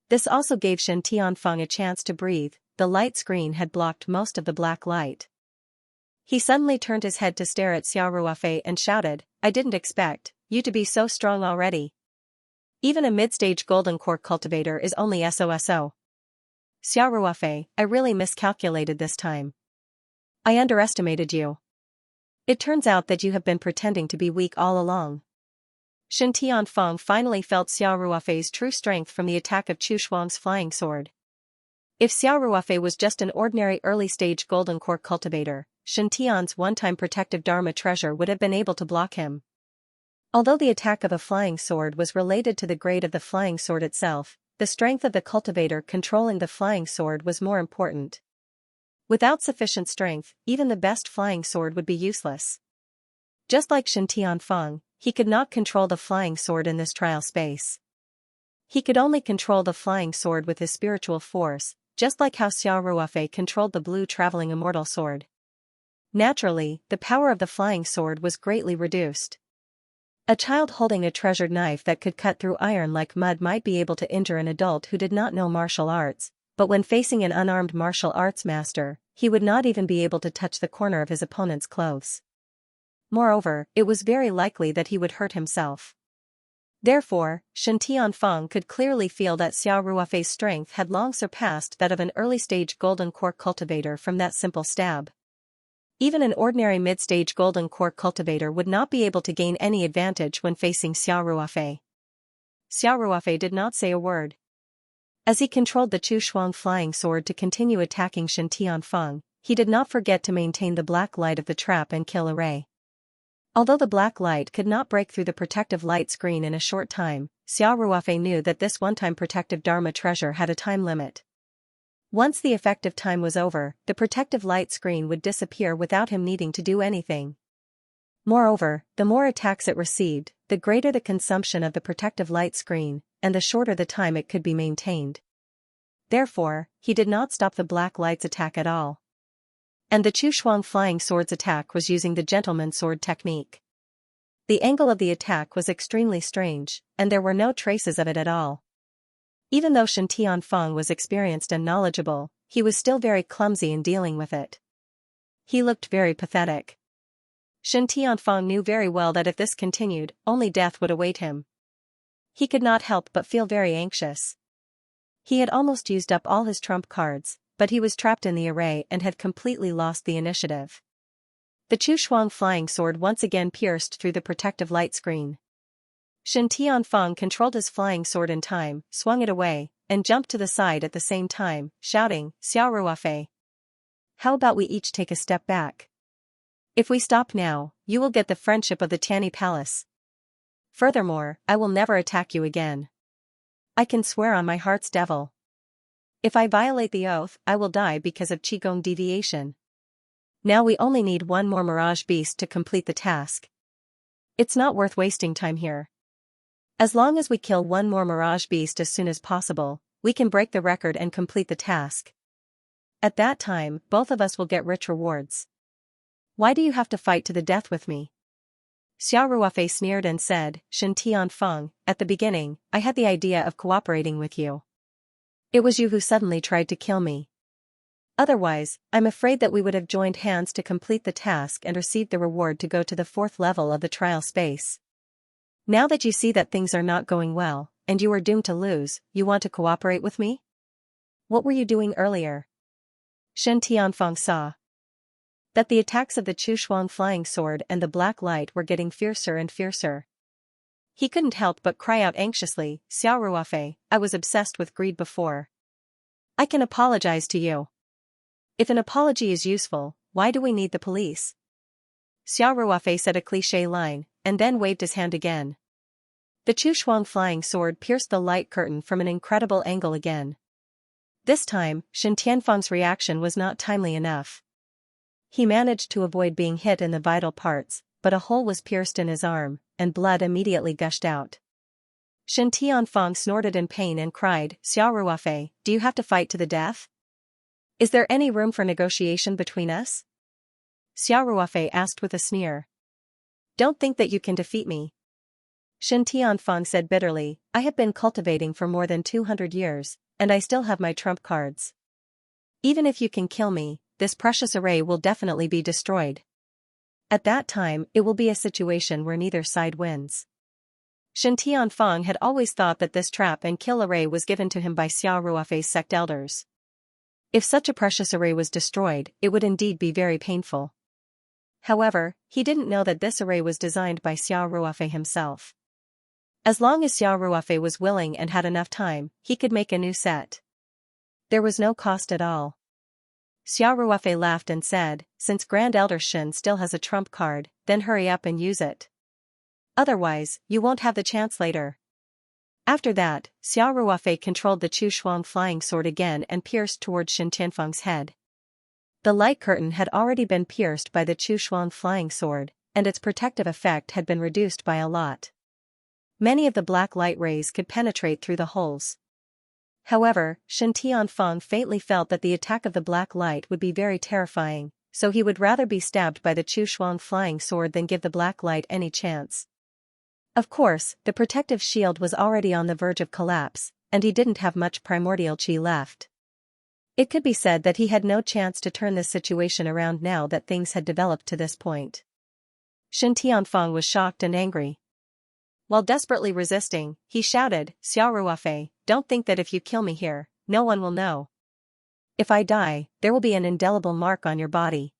This also gave Shen Tianfeng a chance to breathe. The light screen had blocked most of the black light. He suddenly turned his head to stare at Xiao Ruofei and shouted, "I didn't expect you to be so strong already. Even a mid-stage golden core cultivator is only SOSO. Xiao Ruofei, I really miscalculated this time. I underestimated you. It turns out that you have been pretending to be weak all along." Shen Tianfeng finally felt Xiao Ruofei's true strength from the attack of Chu Shuang's flying sword. If Xiao Ruofei was just an ordinary early-stage golden core cultivator, Shen Tian's one-time protective Dharma treasure would have been able to block him. Although the attack of a flying sword was related to the grade of the flying sword itself, the strength of the cultivator controlling the flying sword was more important. Without sufficient strength, even the best flying sword would be useless. Just like Shen Tianfeng, he could not control the flying sword in this trial space. He could only control the flying sword with his spiritual force, just like how Xiao Ruofei controlled the blue traveling immortal sword. Naturally, the power of the flying sword was greatly reduced. A child holding a treasured knife that could cut through iron like mud might be able to injure an adult who did not know martial arts, but when facing an unarmed martial arts master, he would not even be able to touch the corner of his opponent's clothes. Moreover, it was very likely that he would hurt himself. Therefore, Shen Tianfeng could clearly feel that Xiao Ruofei's strength had long surpassed that of an early-stage golden core cultivator from that simple stab. Even an ordinary mid-stage golden core cultivator would not be able to gain any advantage when facing Xiao Ruofei. Xiao Ruofei did not say a word. As he controlled the Chu Shuang flying sword to continue attacking Shen Tianfeng, he did not forget to maintain the black light of the trap and kill array. Although the black light could not break through the protective light screen in a short time, Xiao Ruofei knew that this one-time protective Dharma treasure had a time limit. Once the effective time was over, the protective light screen would disappear without him needing to do anything. Moreover, the more attacks it received, the greater the consumption of the protective light screen, and the shorter the time it could be maintained. Therefore, he did not stop the black light's attack at all. And the Chu Shuang flying sword's attack was using the gentleman's sword technique. The angle of the attack was extremely strange, and there were no traces of it at all. Even though Shen Tianfeng was experienced and knowledgeable, he was still very clumsy in dealing with it. He looked very pathetic. Shen Tianfeng knew very well that if this continued, only death would await him. He could not help but feel very anxious. He had almost used up all his trump cards, but he was trapped in the array and had completely lost the initiative. The Chu Shuang flying sword once again pierced through the protective light screen. Shen Tianfeng controlled his flying sword in time, swung it away, and jumped to the side at the same time, shouting, "Xiao Ruofei! How about we each take a step back? If we stop now, you will get the friendship of the Tianyi Palace. Furthermore, I will never attack you again. I can swear on my heart's devil. If I violate the oath, I will die because of Qigong deviation. Now we only need one more Mirage Beast to complete the task. It's not worth wasting time here. As long as we kill one more Mirage Beast as soon as possible, we can break the record and complete the task. At that time, both of us will get rich rewards. Why do you have to fight to the death with me?" Xiao Ruofei sneered and said, "Shen Tianfeng, at the beginning, I had the idea of cooperating with you. It was you who suddenly tried to kill me. Otherwise, I'm afraid that we would have joined hands to complete the task and received the reward to go to the 4th level of the trial space. Now that you see that things are not going well, and you are doomed to lose, you want to cooperate with me? What were you doing earlier?" Shen Tianfeng saw that the attacks of the Chu Shuang flying sword and the black light were getting fiercer and fiercer. He couldn't help but cry out anxiously, "Xiao Ruofei, I was obsessed with greed before. I can apologize to you. If an apology is useful, why do we need the police?" Xiao Ruofei said a cliché line, and then waved his hand again. The Chu Shuang flying sword pierced the light curtain from an incredible angle again. This time, Shen Tianfeng's reaction was not timely enough. He managed to avoid being hit in the vital parts, but a hole was pierced in his arm, and blood immediately gushed out. Shen Tianfeng snorted in pain and cried, "Xiao Ruofei, do you have to fight to the death? Is there any room for negotiation between us?" Xiao Ruofei asked with a sneer. "Don't think that you can defeat me." Shen Tianfeng said bitterly, "I have been cultivating for more than 200 years, and I still have my trump cards. Even if you can kill me, this precious array will definitely be destroyed. At that time, it will be a situation where neither side wins." Shen Tianfeng had always thought that this trap and kill array was given to him by Xiao Ruofei's sect elders. If such a precious array was destroyed, it would indeed be very painful. However, he didn't know that this array was designed by Xiao Ruofei himself. As long as Xiao Ruofei was willing and had enough time, he could make a new set. There was no cost at all. Xiao Ruofei laughed and said, "Since Grand Elder Shen still has a trump card, then hurry up and use it. Otherwise, you won't have the chance later." After that, Xiao Ruofei controlled the Chu Shuang flying sword again and pierced towards Shen Tianfeng's head. The light curtain had already been pierced by the Chu Shuang flying sword, and its protective effect had been reduced by a lot. Many of the black light rays could penetrate through the holes. However, Shen Tianfeng faintly felt that the attack of the black light would be very terrifying, so he would rather be stabbed by the Chu Shuang flying sword than give the black light any chance. Of course, the protective shield was already on the verge of collapse, and he didn't have much primordial qi left. It could be said that he had no chance to turn this situation around now that things had developed to this point. Shen Tianfeng was shocked and angry. While desperately resisting, he shouted, "Xiao Ruofei, don't think that if you kill me here, no one will know. If I die, there will be an indelible mark on your body.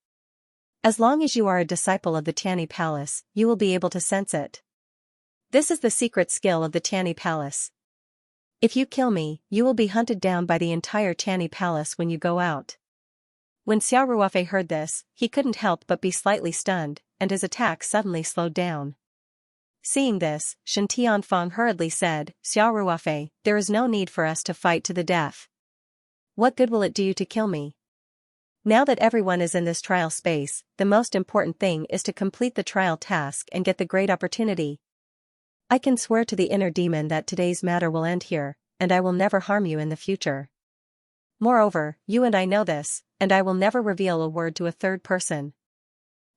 As long as you are a disciple of the Tianyi Palace, you will be able to sense it. This is the secret skill of the Tianyi Palace. If you kill me, you will be hunted down by the entire Tianyi Palace when you go out. When Xiao Ruofei heard this, he couldn't help but be slightly stunned, and his attack suddenly slowed down. Seeing this, Shen Tianfeng hurriedly said, Xiao Ruofei, there is no need for us to fight to the death. What good will it do you to kill me? Now that everyone is in this trial space, the most important thing is to complete the trial task and get the great opportunity. I can swear to the inner demon that today's matter will end here, and I will never harm you in the future. Moreover, you and I know this, and I will never reveal a word to a third person.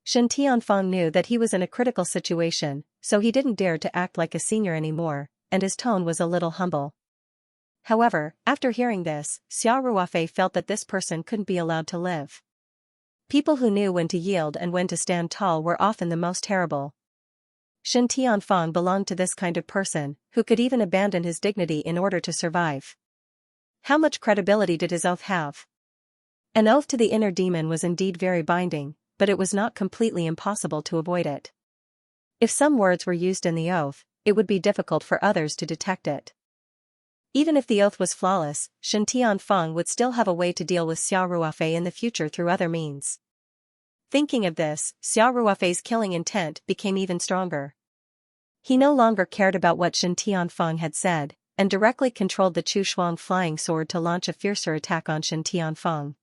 Shen Tianfeng knew that he was in a critical situation, so he didn't dare to act like a senior anymore, and his tone was a little humble. However, after hearing this, Xiao Ruofei felt that this person couldn't be allowed to live. People who knew when to yield and when to stand tall were often the most terrible. Shen Tianfeng belonged to this kind of person, who could even abandon his dignity in order to survive. How much credibility did his oath have? An oath to the inner demon was indeed very binding, but it was not completely impossible to avoid it. If some words were used in the oath, it would be difficult for others to detect it. Even if the oath was flawless, Shen Tianfeng would still have a way to deal with Xiao Ruofei in the future through other means. Thinking of this, Xiao Ruofei's killing intent became even stronger. He no longer cared about what Shen Tianfeng had said, and directly controlled the Chu Shuang flying sword to launch a fiercer attack on Shen Tianfeng.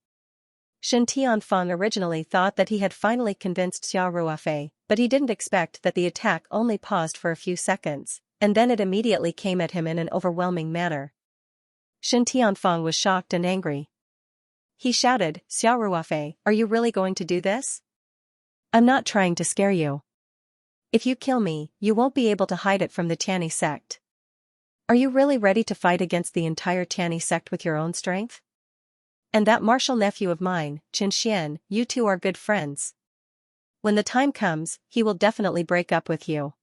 Shen Tianfeng originally thought that he had finally convinced Xiao Ruofei, but he didn't expect that the attack only paused for a few seconds, and then it immediately came at him in an overwhelming manner. Shen Tianfeng was shocked and angry. He shouted, Xiao Ruofei, are you really going to do this? I'm not trying to scare you. If you kill me, you won't be able to hide it from the Tianyi sect. Are you really ready to fight against the entire Tianyi sect with your own strength? And that martial nephew of mine, Xianxia, you two are good friends. When the time comes, he will definitely break up with you.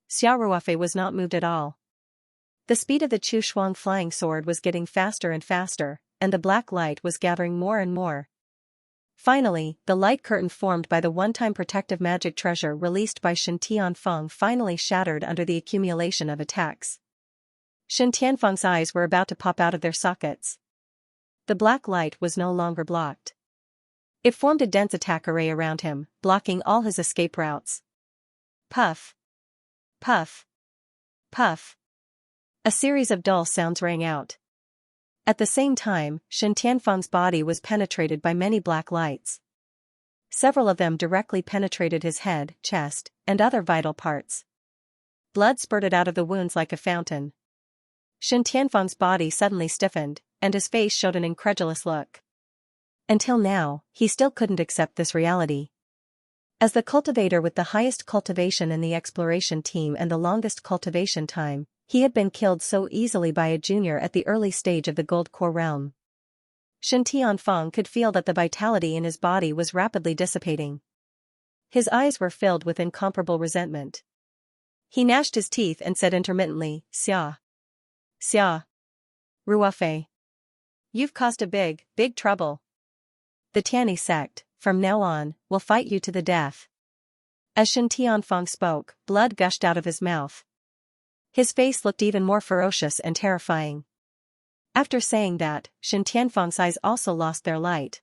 Xiao Ruofei was not moved at all. The speed of the Chu Shuang flying sword was getting faster and faster, and the black light was gathering more and more. Finally, the light curtain formed by the one-time protective magic treasure released by Shen Tianfeng finally shattered under the accumulation of attacks. Shen Tianfeng's eyes were about to pop out of their sockets. The black light was no longer blocked. It formed a dense attack array around him, blocking all his escape routes. Puff. Puff. Puff. A series of dull sounds rang out. At the same time, Shen Tianfeng's body was penetrated by many black lights. Several of them directly penetrated his head, chest, and other vital parts. Blood spurted out of the wounds like a fountain. Shen Tianfeng's body suddenly stiffened, and his face showed an incredulous look. Until now, he still couldn't accept this reality. As the cultivator with the highest cultivation in the exploration team and the longest cultivation time, he had been killed so easily by a junior at the early stage of the Gold Core realm. Shen Tianfeng could feel that the vitality in his body was rapidly dissipating. His eyes were filled with incomparable resentment. He gnashed his teeth and said intermittently, Xia. Xia. Ruofei. You've caused a big trouble. The Tianyi sect, from now on, will fight you to the death. As Shen Tianfeng spoke, blood gushed out of his mouth. His face looked even more ferocious and terrifying. After saying that, Shen Tianfeng's eyes also lost their light.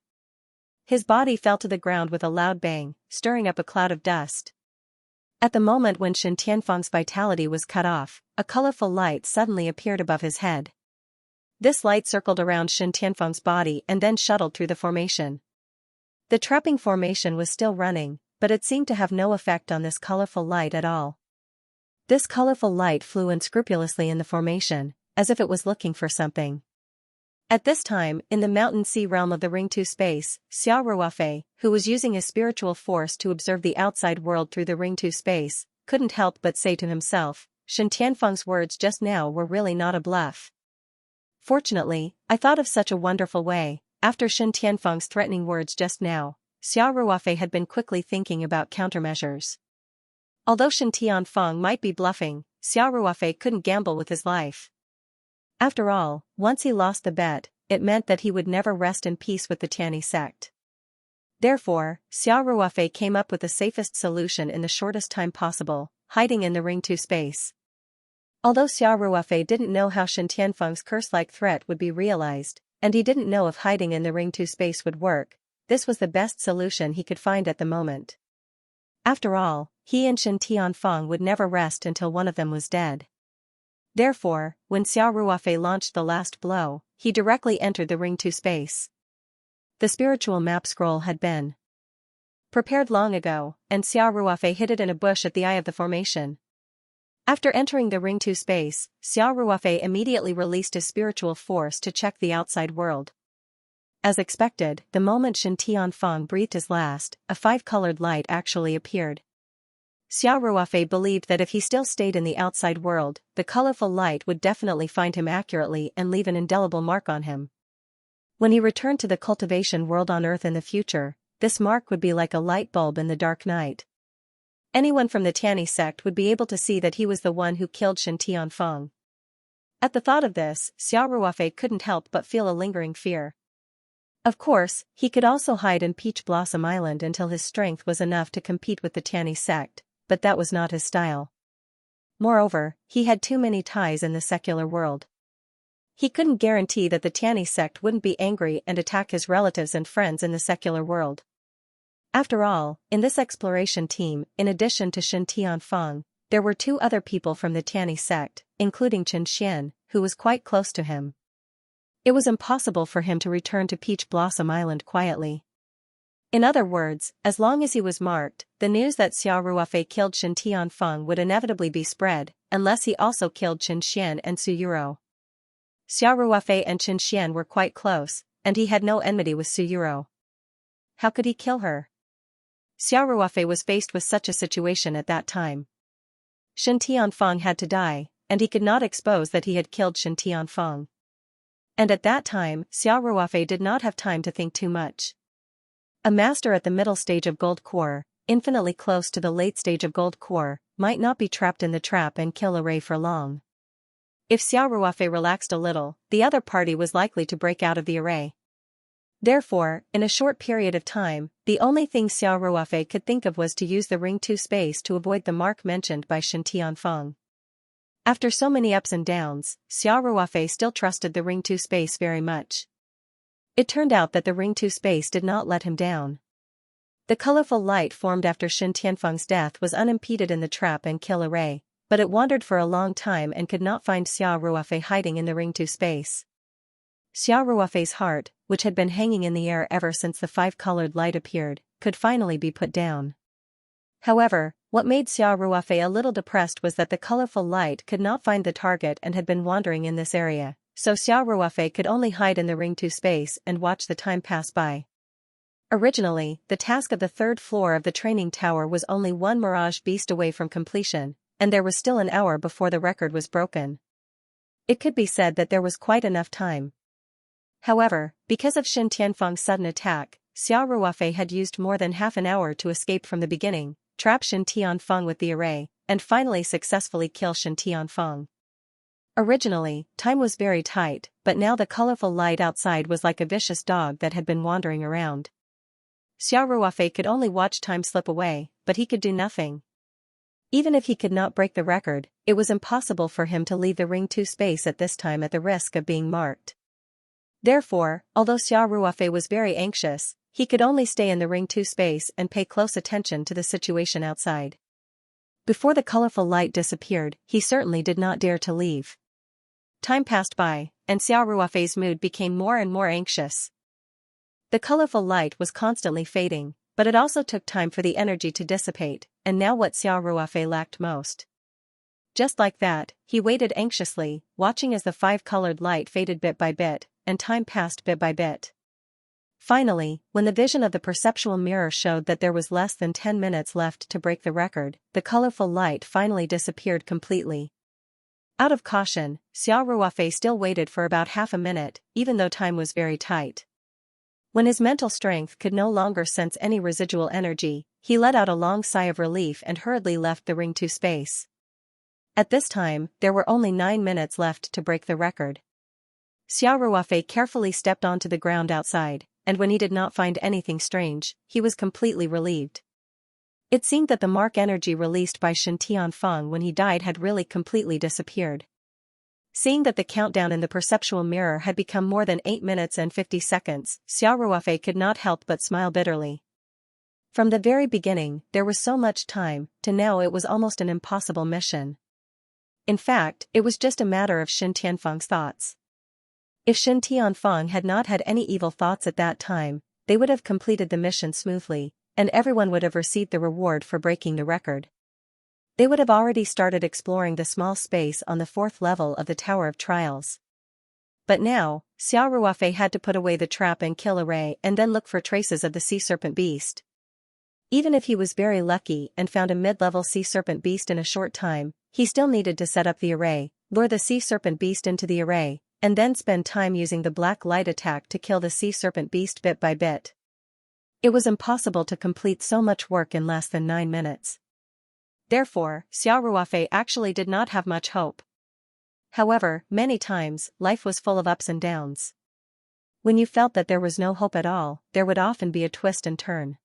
His body fell to the ground with a loud bang, stirring up a cloud of dust. At the moment when Shen Tianfeng's vitality was cut off, a colorful light suddenly appeared above his head. This light circled around Shen Tianfeng's body and then shuttled through the formation. The trapping formation was still running, but it seemed to have no effect on this colorful light at all. This colorful light flew unscrupulously in the formation, as if it was looking for something. At this time, in the mountain sea realm of the Ring 2 space, Xiao Ruofei, who was using his spiritual force to observe the outside world through the Ring 2 space, couldn't help but say to himself, Shen Tianfeng's words just now were really not a bluff. Fortunately, I thought of such a wonderful way. After Shen Tianfeng's threatening words just now, Xiao Ruofei had been quickly thinking about countermeasures. Although Shen Tianfeng might be bluffing, Xiao Ruofei couldn't gamble with his life. After all, once he lost the bet, it meant that he would never rest in peace with the Tianyi sect. Therefore, Xiao Ruofei came up with the safest solution in the shortest time possible, hiding in the Ring 2 space. Although Xiao Ruofei didn't know how Shen Tianfeng's curse-like threat would be realized, and he didn't know if hiding in the Ring 2 space would work, this was the best solution he could find at the moment. After all, he and Shen Tianfeng would never rest until one of them was dead. Therefore, when Xiao Ruofei launched the last blow, he directly entered the ring to space. The spiritual map scroll had been prepared long ago, and Xiao Ruofei hid it in a bush at the eye of the formation. After entering the ring to space, Xiao Ruofei immediately released his spiritual force to check the outside world. As expected, the moment Shen Tianfeng breathed his last, a five-colored light actually appeared. Xiao Ruofei believed that if he still stayed in the outside world, the colorful light would definitely find him accurately and leave an indelible mark on him. When he returned to the cultivation world on Earth in the future, this mark would be like a light bulb in the dark night. Anyone from the Tianyi sect would be able to see that he was the one who killed Shen Tianfeng. At the thought of this, Xiao Ruofei couldn't help but feel a lingering fear. Of course, he could also hide in Peach Blossom Island until his strength was enough to compete with the Tianyi sect, but that was not his style. Moreover, he had too many ties in the secular world. He couldn't guarantee that the Tianyi sect wouldn't be angry and attack his relatives and friends in the secular world. After all, in this exploration team, in addition to Shen Tianfeng, there were two other people from the Tianyi sect, including Chen Xian, who was quite close to him. It was impossible for him to return to Peach Blossom Island quietly. In other words, as long as he was marked, the news that Xiao Ruofei killed Shen Tianfeng would inevitably be spread, unless he also killed Chen Xian and Su Yuro. Xiao Ruofei and Chen Xian were quite close, and he had no enmity with Su Yuro. How could he kill her? Xiao Ruofei was faced with such a situation at that time. Shen Tianfeng had to die, and he could not expose that he had killed Shen Tianfeng. And at that time, Xiao Ruofei did not have time to think too much. A master at the middle stage of Gold Core, infinitely close to the late stage of Gold Core, might not be trapped in the trap and kill Array for long. If Xiao Ruofei relaxed a little, the other party was likely to break out of the array. Therefore, in a short period of time, the only thing Xiao Ruofei could think of was to use the Ring 2 space to avoid the mark mentioned by Shen Tianfeng. After so many ups and downs, Xiao Ruofei still trusted the Ring 2 space very much. It turned out that the Ring 2 space did not let him down. The colorful light formed after Shen Tianfeng's death was unimpeded in the trap and kill array, but it wandered for a long time and could not find Xiao Ruofei hiding in the Ring 2 space. Xiao Ruofei's heart, which had been hanging in the air ever since the five-colored light appeared, could finally be put down. However, what made Xiao Ruofei a little depressed was that the colorful light could not find the target and had been wandering in this area, so Xiao Ruofei could only hide in the Ring 2 space and watch the time pass by. Originally, the task of the third floor of the training tower was only one Mirage Beast away from completion, and there was still an hour before the record was broken. It could be said that there was quite enough time. However, because of Shen Tianfeng's sudden attack, Xiao Ruofei had used more than half an hour to escape from the beginning, trap Shen Tianfeng with the array, and finally successfully kill Shen Tianfeng. Originally, time was very tight, but now the colorful light outside was like a vicious dog that had been wandering around. Xiao Ruofei could only watch time slip away, but he could do nothing. Even if he could not break the record, it was impossible for him to leave the Ring 2 space at this time at the risk of being marked. Therefore, although Xiao Ruofei was very anxious, he could only stay in the Ring 2 space and pay close attention to the situation outside. Before the colorful light disappeared, he certainly did not dare to leave. Time passed by, and Xiao Ruofei's mood became more and more anxious. The colorful light was constantly fading, but it also took time for the energy to dissipate, and now what Xiao Ruofei lacked most. Just like that, he waited anxiously, watching as the five-colored light faded bit by bit, and time passed bit by bit. Finally, when the vision of the perceptual mirror showed that there was less than 10 minutes left to break the record, the colorful light finally disappeared completely. Out of caution, Xiao Ruofei still waited for about half a minute, even though time was very tight. When his mental strength could no longer sense any residual energy, he let out a long sigh of relief and hurriedly left the Ring 2 space. At this time, there were only 9 minutes left to break the record. Xiao Ruofei carefully stepped onto the ground outside, and when he did not find anything strange, he was completely relieved. It seemed that the mark energy released by Shen Tianfeng when he died had really completely disappeared. Seeing that the countdown in the perceptual mirror had become more than 8 minutes and 50 seconds, Xiao Ruofei could not help but smile bitterly. From the very beginning, there was so much time, to now it was almost an impossible mission. In fact, it was just a matter of Shen Tianfeng's thoughts. If Shen Tianfeng had not had any evil thoughts at that time, they would have completed the mission smoothly, and everyone would have received the reward for breaking the record. They would have already started exploring the small space on the 4th level of the Tower of Trials. But now, Xiao Ruofei had to put away the trap and kill Array and then look for traces of the sea serpent beast. Even if he was very lucky and found a mid-level sea serpent beast in a short time, he still needed to set up the array, lure the sea serpent beast into the array, and then spend time using the black light attack to kill the sea serpent beast bit by bit. It was impossible to complete so much work in less than 9 minutes. Therefore, Xiao Ruofei actually did not have much hope. However, many times, life was full of ups and downs. When you felt that there was no hope at all, there would often be a twist and turn.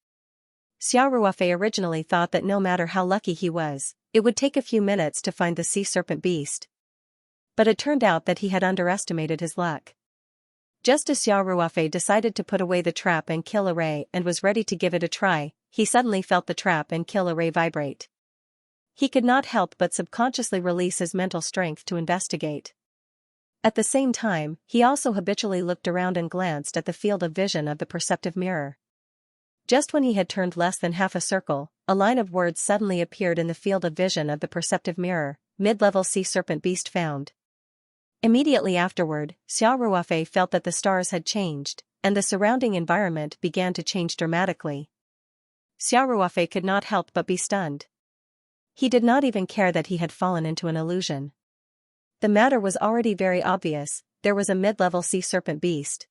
Xiao Ruofei originally thought that no matter how lucky he was, it would take a few minutes to find the sea serpent beast. But it turned out that he had underestimated his luck. Just as Xiao Ruofei decided to put away the trap and kill Array and was ready to give it a try, he suddenly felt the trap and kill Array vibrate. He could not help but subconsciously release his mental strength to investigate. At the same time, he also habitually looked around and glanced at the field of vision of the perceptive mirror. Just when he had turned less than half a circle, a line of words suddenly appeared in the field of vision of the perceptive mirror: mid-level sea serpent beast found. Immediately afterward, Xiao Ruofei felt that the stars had changed, and the surrounding environment began to change dramatically. Xiao Ruofei could not help but be stunned. He did not even care that he had fallen into an illusion. The matter was already very obvious: there was a mid-level sea serpent beast.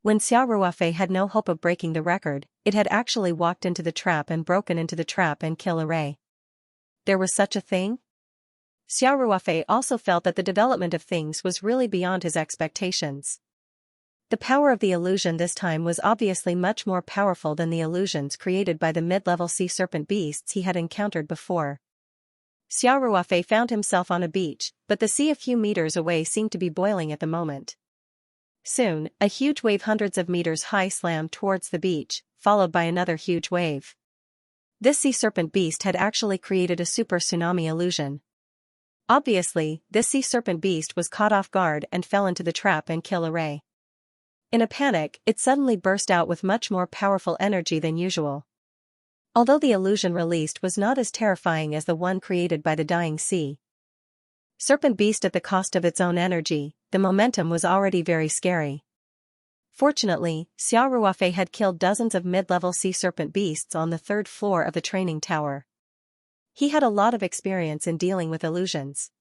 When Xiao Ruofei had no hope of breaking the record, it had actually walked into the trap and broken into the trap and killed Array. There was such a thing? Xiao Ruofei also felt that the development of things was really beyond his expectations. The power of the illusion this time was obviously much more powerful than the illusions created by the mid-level sea serpent beasts he had encountered before. Xiao Ruofei found himself on a beach, but the sea a few meters away seemed to be boiling at the moment. Soon, a huge wave hundreds of meters high slammed towards the beach, followed by another huge wave. This sea serpent beast had actually created a super tsunami illusion. Obviously, this sea serpent beast was caught off guard and fell into the trap and killed Array. In a panic, it suddenly burst out with much more powerful energy than usual. Although the illusion released was not as terrifying as the one created by the dying sea serpent beast at the cost of its own energy, the momentum was already very scary. Fortunately, Xiao Ruofei had killed dozens of mid-level sea serpent beasts on the 3rd floor of the training tower. He had a lot of experience in dealing with illusions.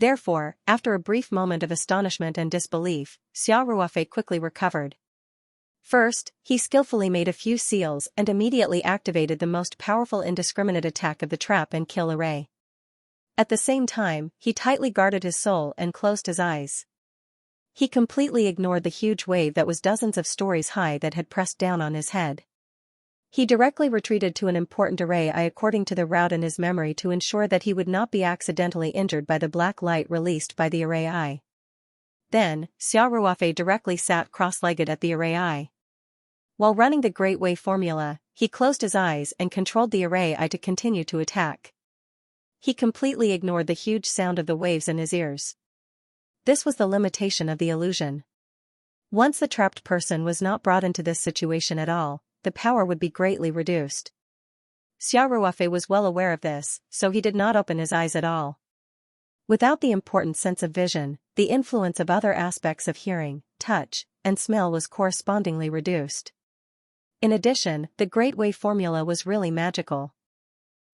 Therefore, after a brief moment of astonishment and disbelief, Xiao Ruofei quickly recovered. First, he skillfully made a few seals and immediately activated the most powerful indiscriminate attack of the trap and kill Array. At the same time, he tightly guarded his soul and closed his eyes. He completely ignored the huge wave that was dozens of stories high that had pressed down on his head. He directly retreated to an important array according to the route in his memory to ensure that he would not be accidentally injured by the black light released by the array eye. Then, Xiao Ruofei directly sat cross-legged at the array eye. While running the Great Wave formula, he closed his eyes and controlled the array eye to continue to attack. He completely ignored the huge sound of the waves in his ears. This was the limitation of the illusion. Once the trapped person was not brought into this situation at all, the power would be greatly reduced. Xiao Ruofei was well aware of this, so he did not open his eyes at all. Without the important sense of vision, the influence of other aspects of hearing, touch, and smell was correspondingly reduced. In addition, the Great Wave formula was really magical.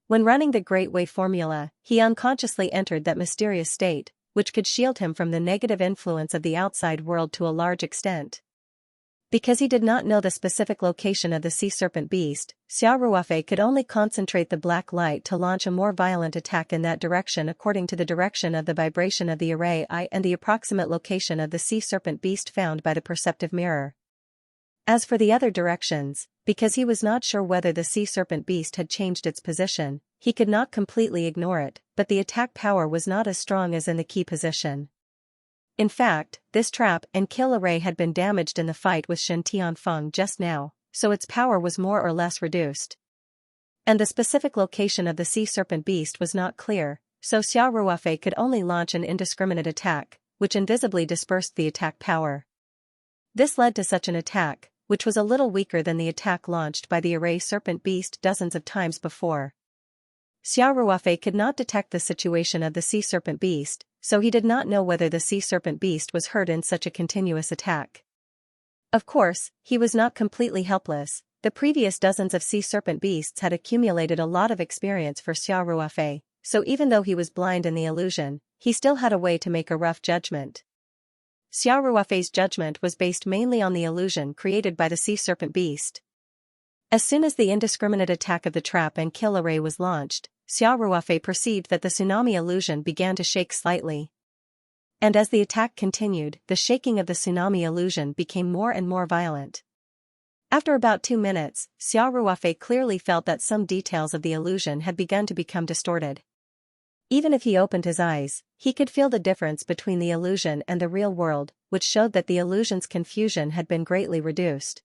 When running the Great Wave formula, he unconsciously entered that mysterious state, which could shield him from the negative influence of the outside world to a large extent. Because he did not know the specific location of the sea serpent beast, Xiao Ruofei could only concentrate the black light to launch a more violent attack in that direction according to the direction of the vibration of the array eye and the approximate location of the sea serpent beast found by the perceptive mirror. As for the other directions, because he was not sure whether the sea serpent beast had changed its position, he could not completely ignore it, but the attack power was not as strong as in the key position. In fact, this trap and kill array had been damaged in the fight with Shen Tianfeng just now, so its power was more or less reduced. And the specific location of the sea serpent beast was not clear, so Xiao Ruofei could only launch an indiscriminate attack, which invisibly dispersed the attack power. This led to such an attack, which was a little weaker than the attack launched by the array serpent beast dozens of times before. Xiao Ruofei could not detect the situation of the sea serpent beast, so he did not know whether the sea serpent beast was hurt in such a continuous attack. Of course, he was not completely helpless. The previous dozens of sea serpent beasts had accumulated a lot of experience for Xiao Ruofei, so even though he was blind in the illusion, he still had a way to make a rough judgment. Xiao Ruofei's judgment was based mainly on the illusion created by the sea serpent beast. As soon as the indiscriminate attack of the trap and kill array was launched, Xiao Ruofei perceived that the tsunami illusion began to shake slightly. And as the attack continued, the shaking of the tsunami illusion became more and more violent. After about 2 minutes, Xiao Ruofei clearly felt that some details of the illusion had begun to become distorted. Even if he opened his eyes, he could feel the difference between the illusion and the real world, which showed that the illusion's confusion had been greatly reduced.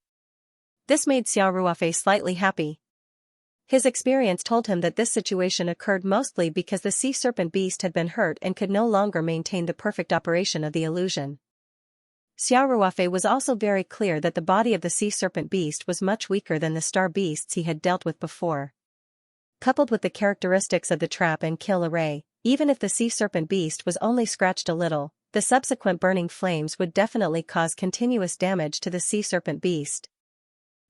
This made Xiao Ruofei slightly happy. His experience told him that this situation occurred mostly because the sea serpent beast had been hurt and could no longer maintain the perfect operation of the illusion. Xiao Ruofei was also very clear that the body of the sea serpent beast was much weaker than the star beasts he had dealt with before. Coupled with the characteristics of the trap and kill array, even if the sea serpent beast was only scratched a little, the subsequent burning flames would definitely cause continuous damage to the sea serpent beast.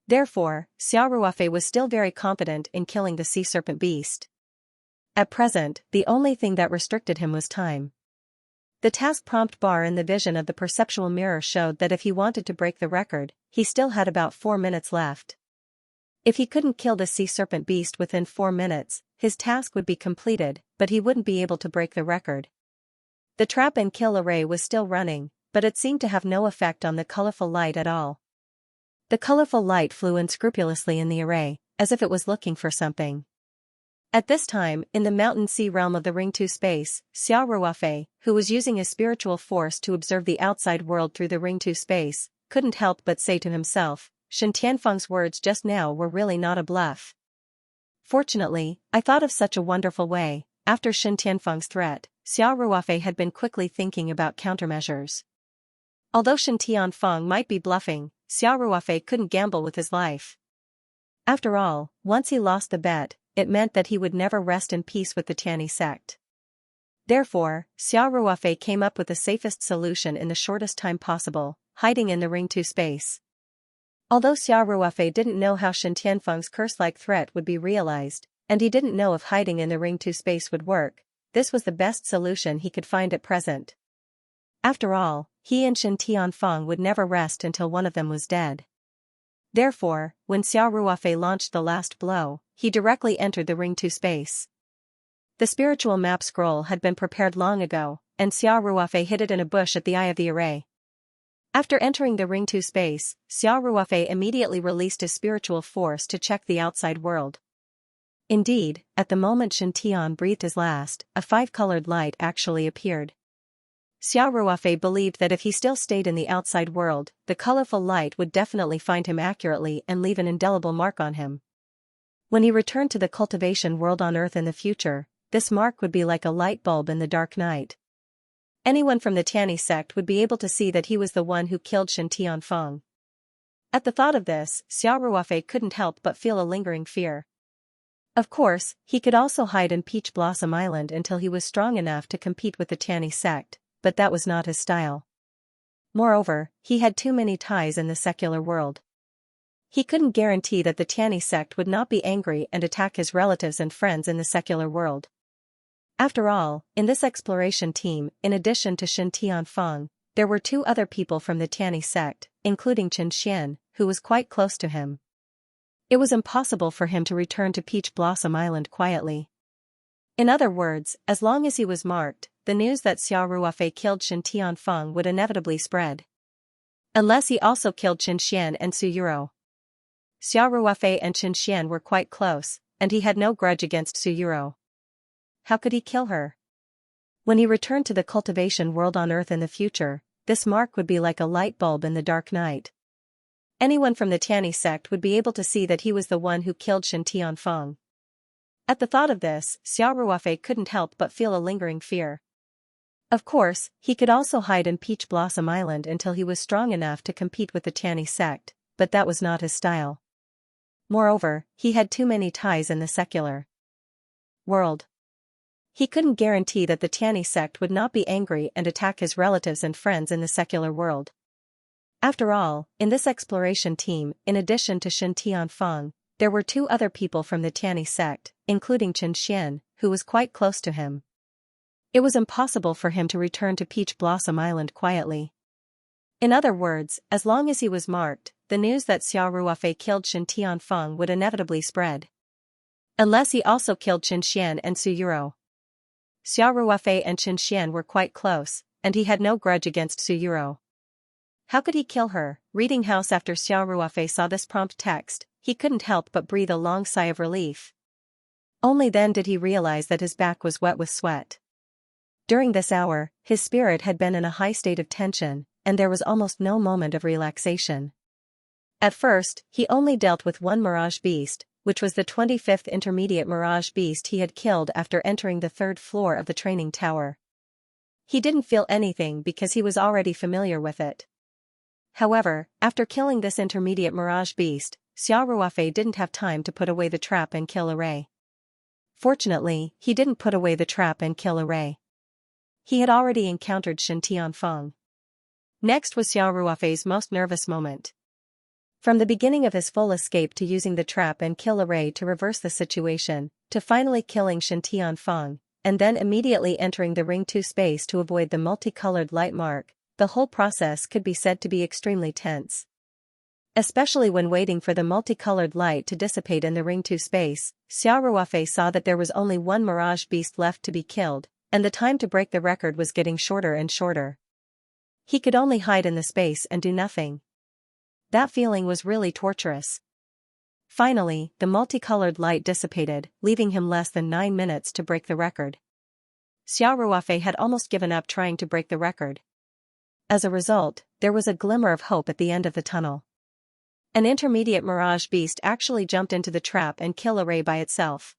Therefore, Xiao Ruofei was still very confident in killing the sea serpent beast. At present, the only thing that restricted him was time. The task prompt bar in the vision of the perceptual mirror showed that if he wanted to break the record, he still had about 4 minutes left. If he couldn't kill the sea serpent beast within 4 minutes, his task would be completed, but he wouldn't be able to break the record. The trap and kill array was still running, but it seemed to have no effect on the colorful light at all. The colorful light flew unscrupulously in the array, as if it was looking for something. At this time, in the mountain sea realm of the Ring 2 space, Xiao Ruofei, who was using his spiritual force to observe the outside world through the Ring 2 space, couldn't help but say to himself, Shen Tianfeng's words just now were really not a bluff. Fortunately, I thought of such a wonderful way. After Shen Tianfeng's threat, Xiao Ruofei had been quickly thinking about countermeasures. Although Shen Tianfeng might be bluffing, Xiao Ruofei couldn't gamble with his life. After all, once he lost the bet, it meant that he would never rest in peace with the Tianyi sect. Therefore, Xiao Ruofei came up with the safest solution in the shortest time possible, hiding in the Ring 2 space. Although Xiao Ruofei didn't know how Shen Tianfeng's curse-like threat would be realized, and he didn't know if hiding in the Ring 2 space would work, this was the best solution he could find at present. After all, he and Shen Tianfeng would never rest until one of them was dead. Therefore, when Xiao Ruofei launched the last blow, he directly entered the Ring 2 space. The spiritual map scroll had been prepared long ago, and Xiao Ruofei hid it in a bush at the eye of the array. After entering the Ring 2 space, Xiao Ruofei immediately released his spiritual force to check the outside world. Indeed, at the moment Shen Tian breathed his last, a 5-colored light actually appeared. Xiao Ruofei believed that if he still stayed in the outside world, the colorful light would definitely find him accurately and leave an indelible mark on him. When he returned to the cultivation world on Earth in the future, this mark would be like a light bulb in the dark night. Anyone from the Tianyi sect would be able to see that he was the one who killed Shen Tianfeng. At the thought of this, Xiao Ruofei couldn't help but feel a lingering fear. Of course, he could also hide in Peach Blossom Island until he was strong enough to compete with the Tianyi sect, but that was not his style. Moreover, he had too many ties in the secular world. He couldn't guarantee that the Tianyi sect would not be angry and attack his relatives and friends in the secular world. After all, in this exploration team, in addition to Shen Tianfeng, there were 2 other people from the Tianyi sect, including Xianxia, who was quite close to him. It was impossible for him to return to Peach Blossom Island quietly. In other words, as long as he was marked, the news that Xiao Ruofei killed Shen Tianfeng would inevitably spread. Unless he also killed Xianxia and Suyuro. Xiao Ruofei and Xianxia were quite close, and he had no grudge against Suyuro. How could he kill her? When he returned to the cultivation world on Earth in the future, this mark would be like a light bulb in the dark night. Anyone from the Tianyi sect would be able to see that he was the one who killed Shen Tianfeng. At the thought of this, Xiao Ruofei couldn't help but feel a lingering fear. Of course, he could also hide in Peach Blossom Island until he was strong enough to compete with the Tianyi sect, but that was not his style. Moreover, he had too many ties in the secular world. He couldn't guarantee that the Tianyi sect would not be angry and attack his relatives and friends in the secular world. After all, in this exploration team, in addition to Shen Tianfeng, there were 2 other people from the Tianyi sect, including Chen Xian, who was quite close to him. It was impossible for him to return to Peach Blossom Island quietly. In other words, as long as he was marked, the news that Xiao Ruofei killed Shen Tianfeng would inevitably spread. Unless he also killed Chen Xian and Su Yuro. Xiao Ruofei and Chen Xian were quite close, and he had no grudge against Su Yuro. How could he kill her? Reading house after Xiao Ruofei saw this prompt text, he couldn't help but breathe a long sigh of relief. Only then did he realize that his back was wet with sweat. During this hour, his spirit had been in a high state of tension, and there was almost no moment of relaxation. At first, he only dealt with one Mirage Beast, which was the 25th intermediate Mirage Beast he had killed after entering the 3rd floor of the training tower. He didn't feel anything because he was already familiar with it. However, after killing this intermediate Mirage Beast, Xiao Ruofei didn't have time to put away the trap and kill Array. Fortunately, he didn't put away the trap and kill Array. He had already encountered Shen Tianfeng. Next was Xiao Ruofei's most nervous moment. From the beginning of his full escape to using the trap and kill Array to reverse the situation, to finally killing Shen Tianfeng, and then immediately entering the Ring 2 space to avoid the multicolored light mark, the whole process could be said to be extremely tense. Especially when waiting for the multicolored light to dissipate in the Ring 2 space, Xiao Ruofei saw that there was only one Mirage Beast left to be killed, and the time to break the record was getting shorter and shorter. He could only hide in the space and do nothing. That feeling was really torturous. Finally, the multicolored light dissipated, leaving him less than 9 minutes to break the record. Xiao Ruofei had almost given up trying to break the record. As a result, there was a glimmer of hope at the end of the tunnel. An intermediate Mirage Beast actually jumped into the trap and killed Array by itself.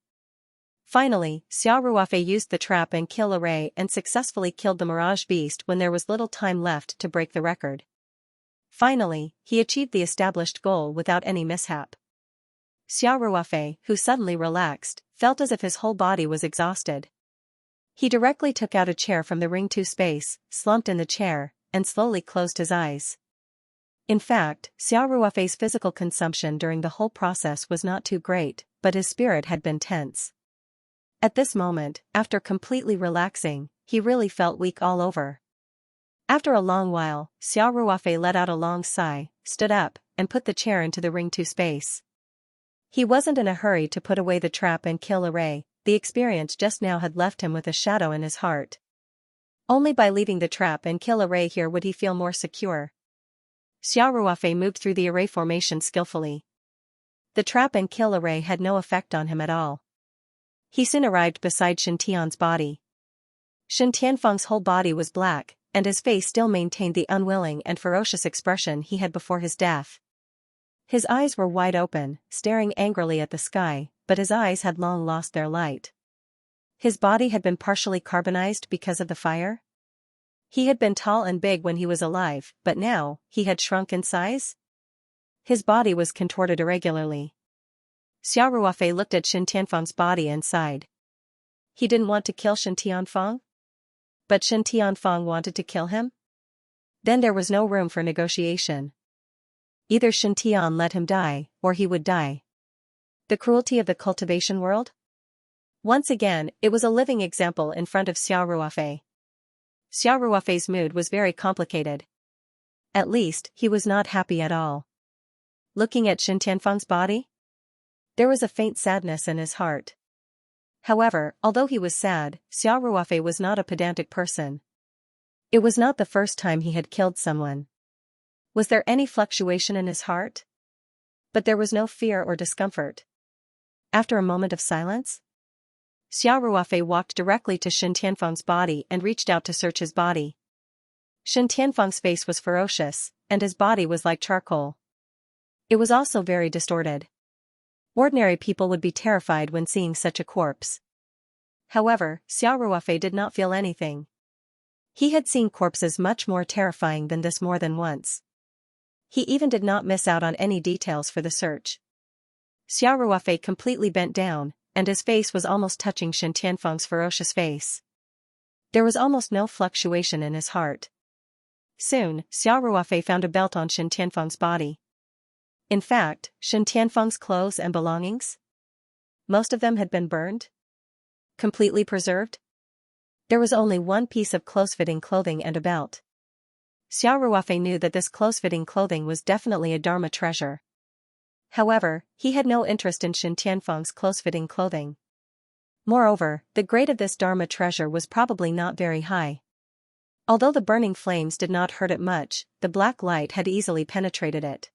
Finally, Xiao Ruofei used the trap and kill Array and successfully killed the Mirage Beast when there was little time left to break the record. Finally, he achieved the established goal without any mishap. Xiao Ruofei, who suddenly relaxed, felt as if his whole body was exhausted. He directly took out a chair from the Ring 2 space, slumped in the chair, and slowly closed his eyes. In fact, Xiao Ruofei's physical consumption during the whole process was not too great, but his spirit had been tense. At this moment, after completely relaxing, he really felt weak all over. After a long while, Xiao Ruofei let out a long sigh, stood up, and put the chair into the Ring 2 space. He wasn't in a hurry to put away the trap and kill Array. The experience just now had left him with a shadow in his heart. Only by leaving the trap and kill Array here would he feel more secure. Xiao Ruofei moved through the array formation skillfully. The trap and kill Array had no effect on him at all. He soon arrived beside Shen Tian's body. Shen Tianfeng's whole body was black, and his face still maintained the unwilling and ferocious expression he had before his death. His eyes were wide open, staring angrily at the sky, but his eyes had long lost their light. His body had been partially carbonized because of the fire? He had been tall and big when he was alive, but now, he had shrunk in size? His body was contorted irregularly. Xiao Ruofei looked at Shen Tianfeng's body and sighed. He didn't want to kill Shen Tianfeng? But Shen Tianfeng wanted to kill him? Then there was no room for negotiation. Either Shen Tian let him die, or he would die. The cruelty of the cultivation world? Once again, it was a living example in front of Xiao Ruofei. Xiao Ruofei's mood was very complicated. At least, he was not happy at all. Looking at Shen Tianfeng's body? There was a faint sadness in his heart. However, although he was sad, Xiao Ruofei was not a pedantic person. It was not the first time he had killed someone. Was there any fluctuation in his heart? But there was no fear or discomfort. After a moment of silence, Xiao Ruofei walked directly to Shen Tianfeng's body and reached out to search his body. Shen Tianfeng's face was ferocious, and his body was like charcoal. It was also very distorted. Ordinary people would be terrified when seeing such a corpse. However, Xiao Ruofei did not feel anything. He had seen corpses much more terrifying than this more than once. He even did not miss out on any details for the search. Xiao Ruofei completely bent down, and his face was almost touching Shen Tianfeng's ferocious face. There was almost no fluctuation in his heart. Soon, Xiao Ruofei found a belt on Shen Tianfeng's body. In fact, Shen Tianfeng's clothes and belongings? Most of them had been burned? Completely preserved? There was only one piece of close-fitting clothing and a belt. Xiao Ruofei knew that this close-fitting clothing was definitely a Dharma treasure. However, he had no interest in Shen Tianfeng's close-fitting clothing. Moreover, the grade of this Dharma treasure was probably not very high. Although the burning flames did not hurt it much, the black light had easily penetrated it.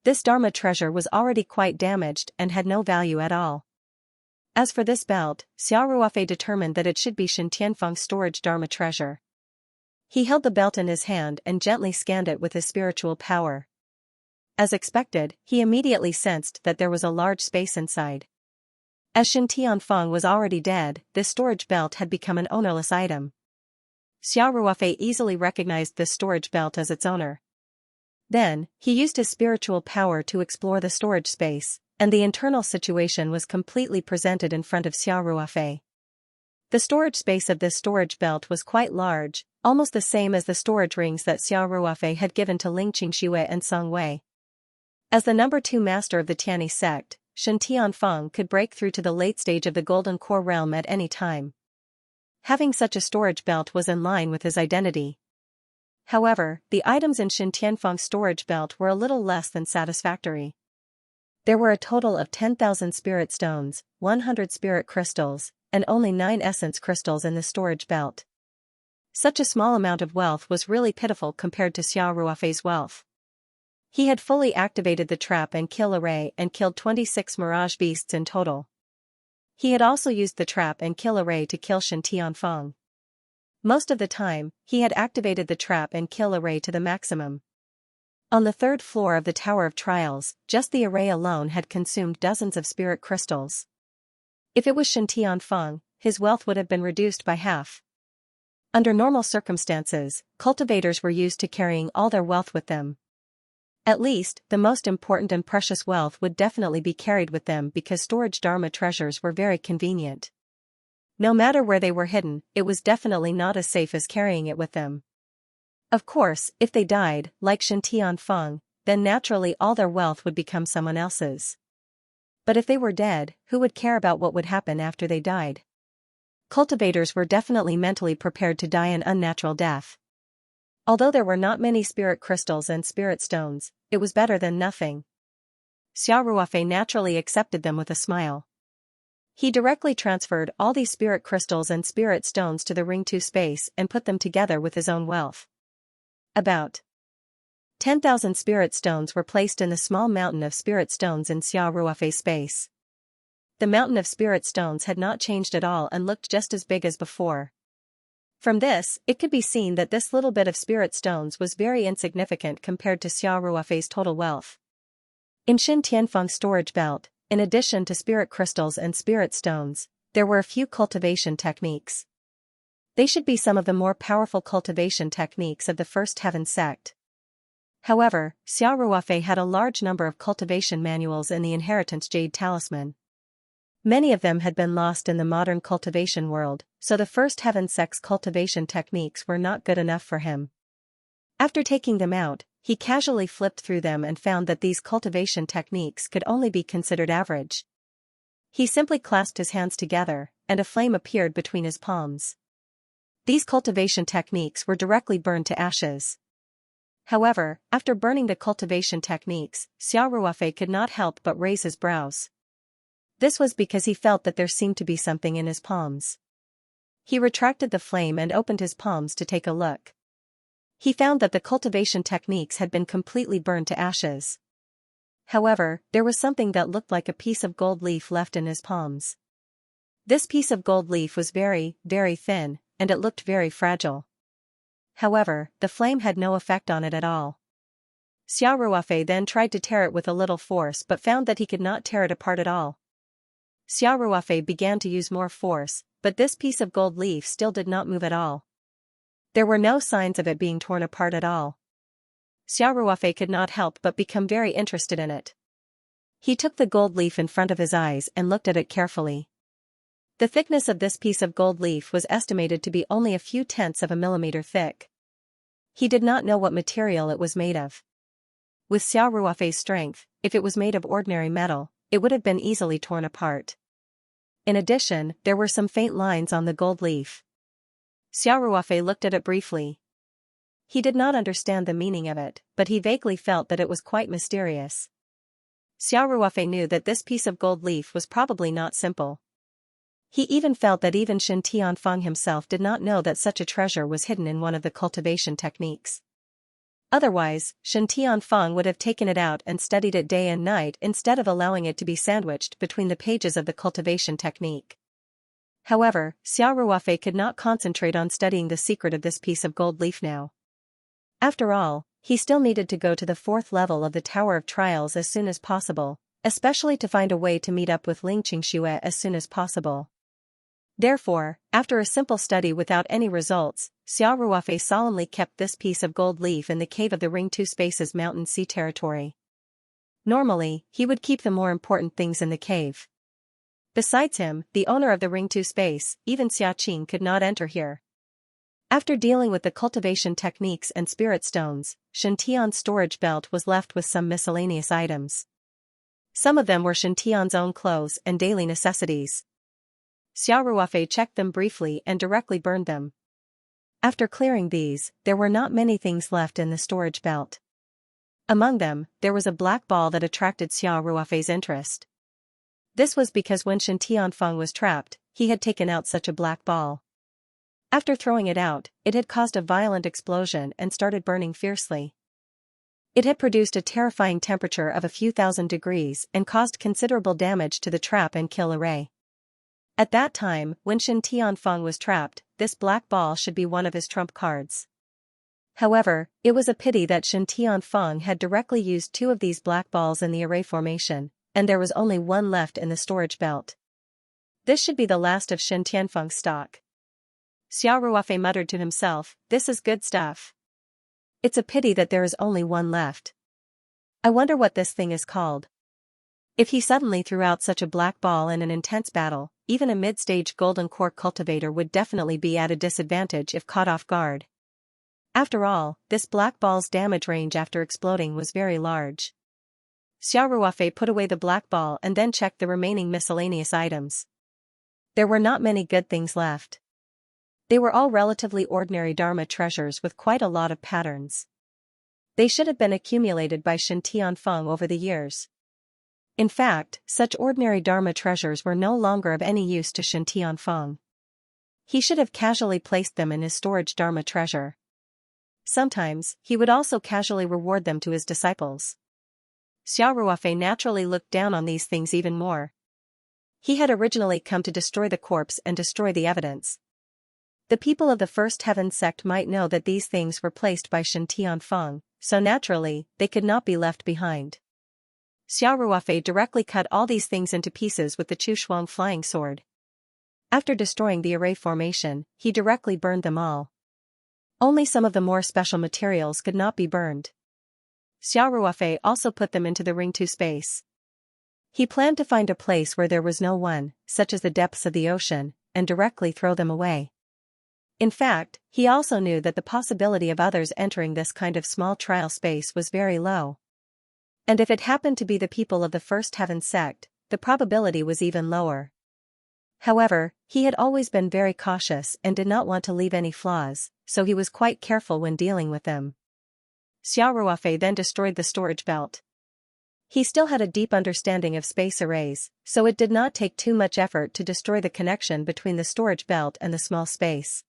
This Dharma treasure was already quite damaged and had no value at all. As for this belt, Xiao Ruofei determined that it should be Shen Tianfeng's storage Dharma treasure. He held the belt in his hand and gently scanned it with his spiritual power. As expected, he immediately sensed that there was a large space inside. As Shen Tianfeng was already dead, this storage belt had become an ownerless item. Xiao Ruofei easily recognized this storage belt as its owner. Then, he used his spiritual power to explore the storage space, and the internal situation was completely presented in front of Xiao Ruofei. The storage space of this storage belt was quite large, almost the same as the storage rings that Xiao Ruofei had given to Ling Qingshui and Song Wei. As the number 2 master of the Tianyi sect, Shen Tianfeng could break through to the late stage of the Golden Core realm at any time. Having such a storage belt was in line with his identity. However, the items in Shen Tianfeng's storage belt were a little less than satisfactory. There were a total of 10,000 spirit stones, 100 spirit crystals, and only 9 essence crystals in the storage belt. Such a small amount of wealth was really pitiful compared to Xiao Ruofei's wealth. He had fully activated the trap and kill array and killed 26 mirage beasts in total. He had also used the trap and kill array to kill Shen Tianfeng. Most of the time, he had activated the trap and kill array to the maximum. On the 3rd floor of the Tower of Trials, just the array alone had consumed dozens of spirit crystals. If it was Shen Tianfeng, his wealth would have been reduced by half. Under normal circumstances, cultivators were used to carrying all their wealth with them. At least, the most important and precious wealth would definitely be carried with them because storage Dharma treasures were very convenient. No matter where they were hidden, it was definitely not as safe as carrying it with them. Of course, if they died, like Shen Tianfeng, then naturally all their wealth would become someone else's. But if they were dead, who would care about what would happen after they died? Cultivators were definitely mentally prepared to die an unnatural death. Although there were not many spirit crystals and spirit stones, it was better than nothing. Xiao Ruofei naturally accepted them with a smile. He directly transferred all these spirit crystals and spirit stones to the Ring 2 space and put them together with his own wealth. About 10,000 spirit stones were placed in the small mountain of spirit stones in Xiao Ruofei's space. The mountain of spirit stones had not changed at all and looked just as big as before. From this, it could be seen that this little bit of spirit stones was very insignificant compared to Xiao Ruofei's total wealth. In Shen Tianfeng's storage belt, in addition to spirit crystals and spirit stones, there were a few cultivation techniques. They should be some of the more powerful cultivation techniques of the First Heaven sect. However, Xiao Ruofei had a large number of cultivation manuals in the Inheritance Jade Talisman. Many of them had been lost in the modern cultivation world, so the First Heaven sect's cultivation techniques were not good enough for him. After taking them out, he casually flipped through them and found that these cultivation techniques could only be considered average. He simply clasped his hands together, and a flame appeared between his palms. These cultivation techniques were directly burned to ashes. However, after burning the cultivation techniques, Xiao Ruofei could not help but raise his brows. This was because he felt that there seemed to be something in his palms. He retracted the flame and opened his palms to take a look. He found that the cultivation techniques had been completely burned to ashes. However, there was something that looked like a piece of gold leaf left in his palms. This piece of gold leaf was very, very thin, and it looked very fragile. However, the flame had no effect on it at all. Xiao Ruofei then tried to tear it with a little force but found that he could not tear it apart at all. Xiao Ruofei began to use more force, but this piece of gold leaf still did not move at all. There were no signs of it being torn apart at all. Xiao Ruofei could not help but become very interested in it. He took the gold leaf in front of his eyes and looked at it carefully. The thickness of this piece of gold leaf was estimated to be only a few tenths of a millimeter thick. He did not know what material it was made of. With Xiao Ruofei's strength, if it was made of ordinary metal, it would have been easily torn apart. In addition, there were some faint lines on the gold leaf. Xiao Ruofei looked at it briefly. He did not understand the meaning of it, but he vaguely felt that it was quite mysterious. Xiao Ruofei knew that this piece of gold leaf was probably not simple. He even felt that even Shen Tianfeng himself did not know that such a treasure was hidden in one of the cultivation techniques. Otherwise, Shen Tianfeng would have taken it out and studied it day and night instead of allowing it to be sandwiched between the pages of the cultivation technique. However, Xiao Ruofei could not concentrate on studying the secret of this piece of gold leaf now. After all, he still needed to go to the 4th level of the Tower of Trials as soon as possible, especially to find a way to meet up with Ling Qingxue as soon as possible. Therefore, after a simple study without any results, Xiao Ruofei solemnly kept this piece of gold leaf in the cave of the Ring Two Spaces Mountain Sea territory. Normally, he would keep the more important things in the cave. Besides him, the owner of the Ring Two Space, even Xia Qing, could not enter here. After dealing with the cultivation techniques and spirit stones, Shen Tian's storage belt was left with some miscellaneous items. Some of them were Shen Tian's own clothes and daily necessities. Xiao Ruofei checked them briefly and directly burned them. After clearing these, there were not many things left in the storage belt. Among them, there was a black ball that attracted Xiao Ruofei's interest. This was because when Shen Tianfeng was trapped, he had taken out such a black ball. After throwing it out, it had caused a violent explosion and started burning fiercely. It had produced a terrifying temperature of a few thousand degrees and caused considerable damage to the trap and kill array. At that time, when Shen Tianfeng was trapped, this black ball should be one of his trump cards. However, it was a pity that Shen Tianfeng had directly used 2 of these black balls in the array formation, and there was only one left in the storage belt. This should be the last of Shen Tianfeng's stock. Xiao Ruofei muttered to himself, "This is good stuff. It's a pity that there is only one left. I wonder what this thing is called." If he suddenly threw out such a black ball in an intense battle, even a mid-stage golden core cultivator would definitely be at a disadvantage if caught off guard. After all, this black ball's damage range after exploding was very large. Xiao Ruofei put away the black ball and then checked the remaining miscellaneous items. There were not many good things left. They were all relatively ordinary Dharma treasures with quite a lot of patterns. They should have been accumulated by Shen Tianfeng over the years. In fact, such ordinary Dharma treasures were no longer of any use to Shen Tianfeng. He should have casually placed them in his storage Dharma treasure. Sometimes, he would also casually reward them to his disciples. Xiao Ruofei naturally looked down on these things even more. He had originally come to destroy the corpse and destroy the evidence. The people of the First Heaven sect might know that these things were placed by Shen Tianfeng, so naturally, they could not be left behind. Xiao Ruofei directly cut all these things into pieces with the Chushuang flying sword. After destroying the array formation, he directly burned them all. Only some of the more special materials could not be burned. Xiao Ruofei also put them into the Ring 2 space. He planned to find a place where there was no one, such as the depths of the ocean, and directly throw them away. In fact, he also knew that the possibility of others entering this kind of small trial space was very low. And if it happened to be the people of the First Heaven sect, the probability was even lower. However, he had always been very cautious and did not want to leave any flaws, so he was quite careful when dealing with them. Xiao Ruofei then destroyed the storage belt. He still had a deep understanding of space arrays, so it did not take too much effort to destroy the connection between the storage belt and the small space.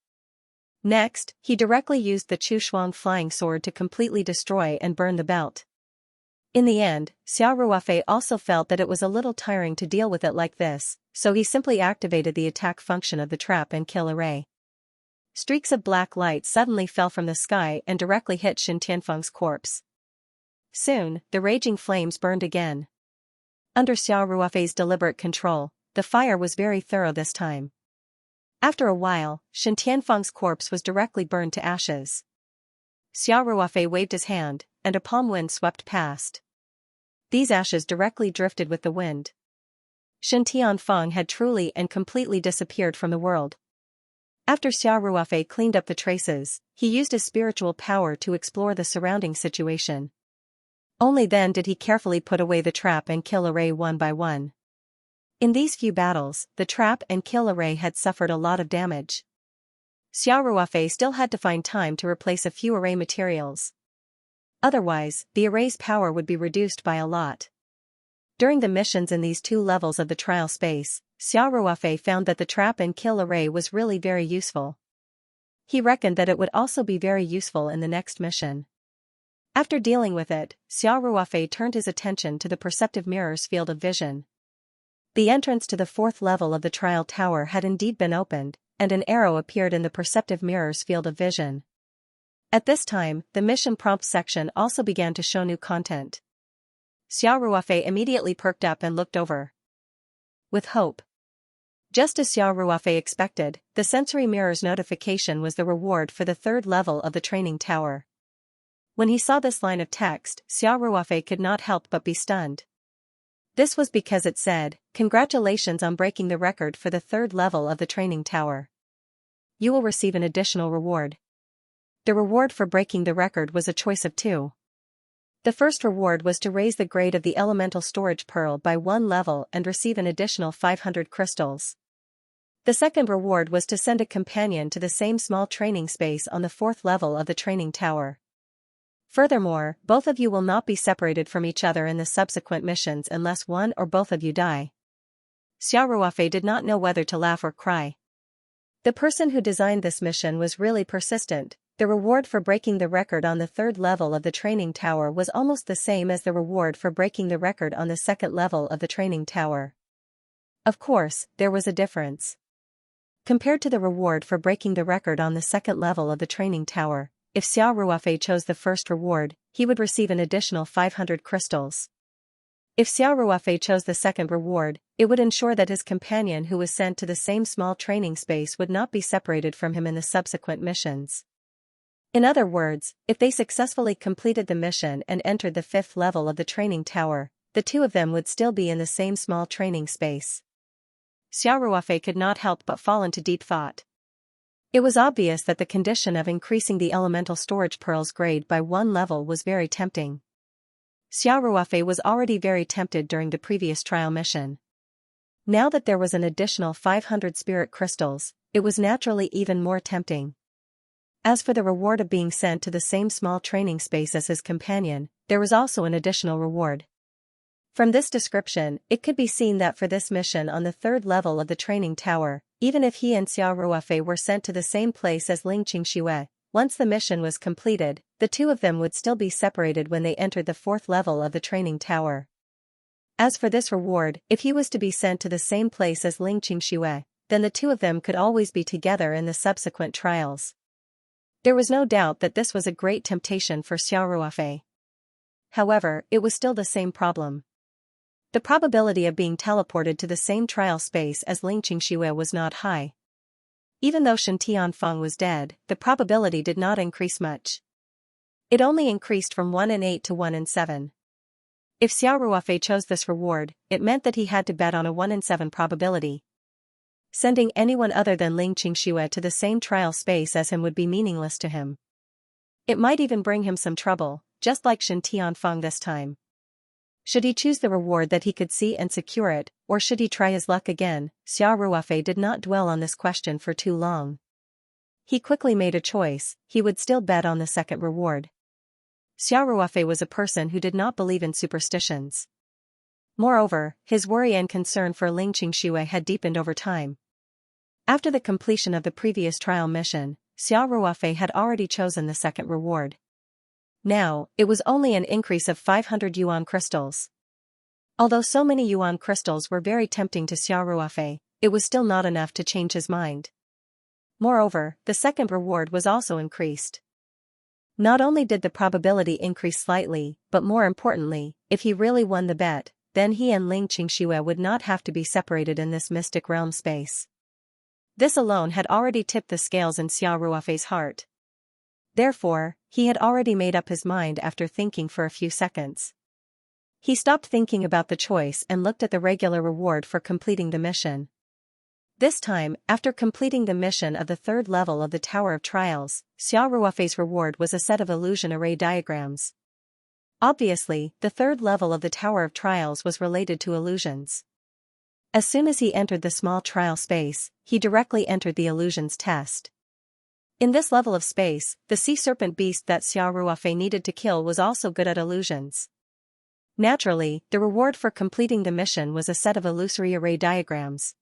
Next, he directly used the Chushuang flying sword to completely destroy and burn the belt. In the end, Xiao Ruofei also felt that it was a little tiring to deal with it like this, so he simply activated the attack function of the trap and kill array. Streaks of black light suddenly fell from the sky and directly hit Shen Tianfeng's corpse. Soon, the raging flames burned again. Under Xiao Ruofei's deliberate control, the fire was very thorough this time. After a while, Shen Tianfeng's corpse was directly burned to ashes. Xiao Ruofei waved his hand, and a palm wind swept past. These ashes directly drifted with the wind. Shen Tianfeng had truly and completely disappeared from the world. After Xiao Ruofei cleaned up the traces, he used his spiritual power to explore the surrounding situation. Only then did he carefully put away the trap and kill array one by one. In these few battles, the trap and kill array had suffered a lot of damage. Xiao Ruofei still had to find time to replace a few array materials. Otherwise, the array's power would be reduced by a lot. During the missions in these two levels of the trial space, Xiao Ruofei found that the trap and kill array was really very useful. He reckoned that it would also be very useful in the next mission. After dealing with it, Xiao Ruofei turned his attention to the perceptive mirror's field of vision. The entrance to the fourth level of the trial tower had indeed been opened, and an arrow appeared in the perceptive mirror's field of vision. At this time, the mission prompts section also began to show new content. Xiao Ruofei immediately perked up and looked over. With hope. Just as Xiao Ruofei expected, the sensory mirror's notification was the reward for the third level of the training tower. When he saw this line of text, Xiao Ruofei could not help but be stunned. This was because it said, "Congratulations on breaking the record for the third level of the training tower. You will receive an additional reward." The reward for breaking the record was a choice of two. The first reward was to raise the grade of the elemental storage pearl by 1 level and receive an additional 500 crystals. The second reward was to send a companion to the same small training space on the fourth level of the training tower. Furthermore, both of you will not be separated from each other in the subsequent missions unless one or both of you die. Xiao Ruofei did not know whether to laugh or cry. The person who designed this mission was really persistent. The reward for breaking the record on the third level of the training tower was almost the same as the reward for breaking the record on the second level of the training tower. Of course, there was a difference. Compared to the reward for breaking the record on the second level of the training tower, if Xiao Ruofei chose the first reward, he would receive an additional 500 crystals. If Xiao Ruofei chose the second reward, it would ensure that his companion who was sent to the same small training space would not be separated from him in the subsequent missions. In other words, if they successfully completed the mission and entered the fifth level of the training tower, the two of them would still be in the same small training space. Xiao Ruofei could not help but fall into deep thought. It was obvious that the condition of increasing the elemental storage pearl's grade by 1 level was very tempting. Xiao Ruofei was already very tempted during the previous trial mission. Now that there was an additional 500 spirit crystals, it was naturally even more tempting. As for the reward of being sent to the same small training space as his companion, there was also an additional reward. From this description, it could be seen that for this mission on the third level of the training tower, even if he and Xiao Ruofei were sent to the same place as Ling Qingxue, once the mission was completed, the two of them would still be separated when they entered the fourth level of the training tower. As for this reward, if he was to be sent to the same place as Ling Qingxue, then the two of them could always be together in the subsequent trials. There was no doubt that this was a great temptation for Xiao Ruofei. However, it was still the same problem. The probability of being teleported to the same trial space as Ling Qingxue was not high. Even though Shen Tianfeng was dead, the probability did not increase much. It only increased from 1 in 8 to 1 in 7. If Xiao Ruofei chose this reward, it meant that he had to bet on a 1 in 7 probability. Sending anyone other than Ling Qingxue to the same trial space as him would be meaningless to him. It might even bring him some trouble, just like Shen Tianfeng this time. Should he choose the reward that he could see and secure it, or should he try his luck again? Xiao Ruofei did not dwell on this question for too long. He quickly made a choice. He would still bet on the second reward. Xiao Ruofei was a person who did not believe in superstitions. Moreover, his worry and concern for Ling Qingxue had deepened over time. After the completion of the previous trial mission, Xiao Ruofei had already chosen the second reward. Now, it was only an increase of 500 yuan crystals. Although so many yuan crystals were very tempting to Xiao Ruofei, it was still not enough to change his mind. Moreover, the second reward was also increased. Not only did the probability increase slightly, but more importantly, if he really won the bet, then he and Ling Xianxia would not have to be separated in this mystic realm space. This alone had already tipped the scales in Xiao Ruofei's heart. Therefore, he had already made up his mind after thinking for a few seconds. He stopped thinking about the choice and looked at the regular reward for completing the mission. This time, after completing the mission of the third level of the Tower of Trials, Xiao Ruofei's reward was a set of illusion array diagrams. Obviously, the third level of the Tower of Trials was related to illusions. As soon as he entered the small trial space, he directly entered the illusions test. In this level of space, the sea serpent beast that Xiao Ruofei needed to kill was also good at illusions. Naturally, the reward for completing the mission was a set of illusory array diagrams.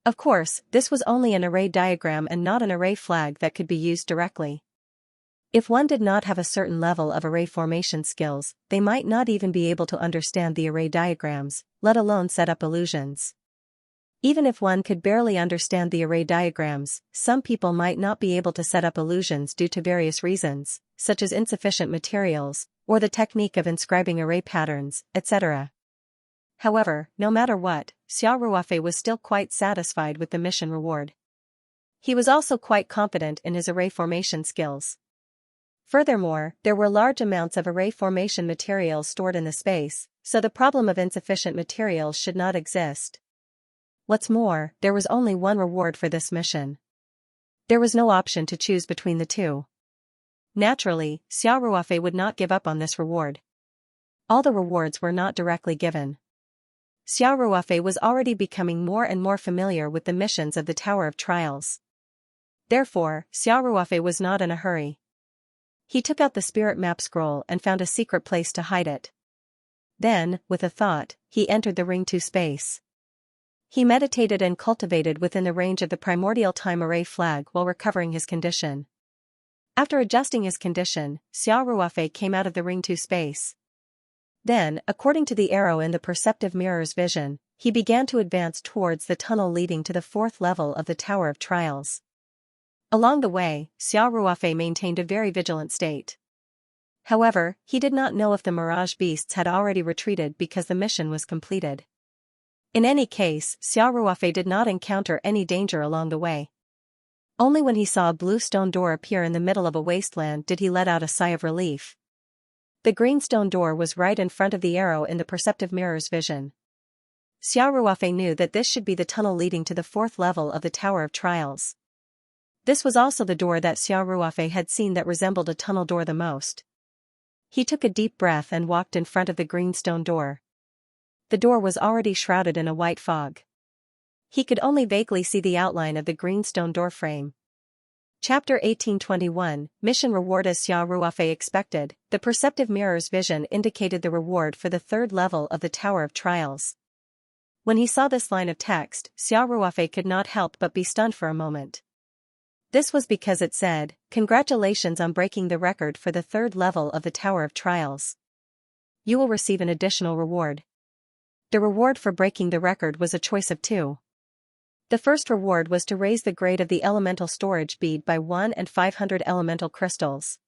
Of course, this was only an array diagram and not an array flag that could be used directly. If one did not have a certain level of array formation skills, they might not even be able to understand the array diagrams, let alone set up illusions. Even if one could barely understand the array diagrams, some people might not be able to set up illusions due to various reasons, such as insufficient materials, or the technique of inscribing array patterns, etc. However, no matter what, Xiao Ruofei was still quite satisfied with the mission reward. He was also quite confident in his array formation skills. Furthermore, there were large amounts of array formation materials stored in the space, so the problem of insufficient materials should not exist. What's more, there was only one reward for this mission. There was no option to choose between the two. Naturally, Xiao Ruofei would not give up on this reward. All the rewards were not directly given. Xiao Ruofei was already becoming more and more familiar with the missions of the Tower of Trials. Therefore, Xiao Ruofei was not in a hurry. He took out the spirit map scroll and found a secret place to hide it. Then, with a thought, he entered the Ring 2 space. He meditated and cultivated within the range of the primordial time array flag while recovering his condition. After adjusting his condition, Xiao Ruofei came out of the Ring 2 space. Then, according to the arrow in the perceptive mirror's vision, he began to advance towards the tunnel leading to the fourth level of the Tower of Trials. Along the way, Xiao Ruofei maintained a very vigilant state. However, he did not know if the mirage beasts had already retreated because the mission was completed. In any case, Xiao Ruofei did not encounter any danger along the way. Only when he saw a blue stone door appear in the middle of a wasteland did he let out a sigh of relief. The green stone door was right in front of the arrow in the perceptive mirror's vision. Xiao Ruofei knew that this should be the tunnel leading to the fourth level of the Tower of Trials. This was also the door that Xiao Ruofei had seen that resembled a tunnel door the most. He took a deep breath and walked in front of the green stone door. The door was already shrouded in a white fog. He could only vaguely see the outline of the green stone door frame. Chapter 1821, Mission Reward. As Xiao Ruofei expected, the perceptive mirror's vision indicated the reward for the third level of the Tower of Trials. When he saw this line of text, Xiao Ruofei could not help but be stunned for a moment. This was because it said, "Congratulations on breaking the record for the third level of the Tower of Trials. You will receive an additional reward." The reward for breaking the record was a choice of two. The first reward was to raise the grade of the elemental storage bead by 1 and 500 elemental crystals.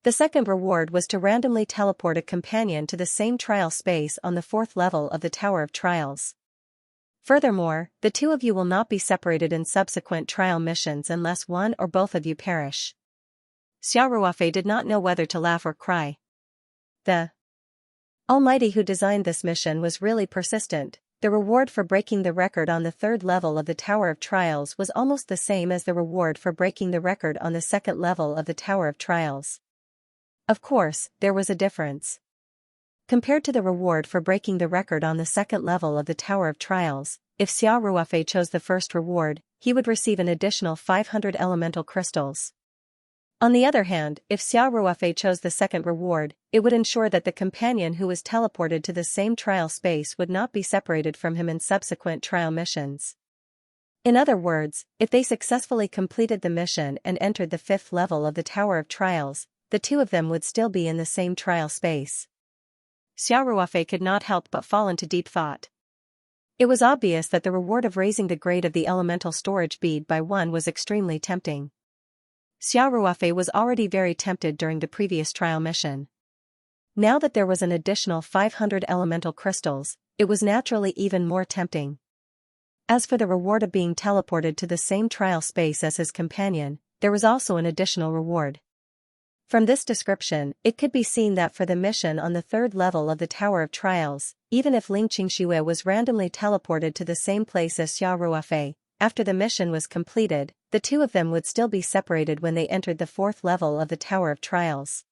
The second reward was to randomly teleport a companion to the same trial space on the fourth level of the Tower of Trials. Furthermore, the two of you will not be separated in subsequent trial missions unless one or both of you perish. Xiao Ruofei did not know whether to laugh or cry. The Almighty who designed this mission was really persistent. The reward for breaking the record on the third level of the Tower of Trials was almost the same as the reward for breaking the record on the second level of the Tower of Trials. Of course, there was a difference. Compared to the reward for breaking the record on the second level of the Tower of Trials, if Xiao Ruofei chose the first reward, he would receive an additional 500 elemental crystals. On the other hand, if Xiao Ruofei chose the second reward, it would ensure that the companion who was teleported to the same trial space would not be separated from him in subsequent trial missions. In other words, if they successfully completed the mission and entered the fifth level of the Tower of Trials, the two of them would still be in the same trial space. Xiao Ruofei could not help but fall into deep thought. It was obvious that the reward of raising the grade of the elemental storage bead by 1 was extremely tempting. Xiao Ruofei was already very tempted during the previous trial mission. Now that there was an additional 500 elemental crystals, it was naturally even more tempting. As for the reward of being teleported to the same trial space as his companion, there was also an additional reward. From this description, it could be seen that for the mission on the third level of the Tower of Trials, even if Ling Xianxia was randomly teleported to the same place as Xiao Ruofei, after the mission was completed, the two of them would still be separated when they entered the fourth level of the Tower of Trials.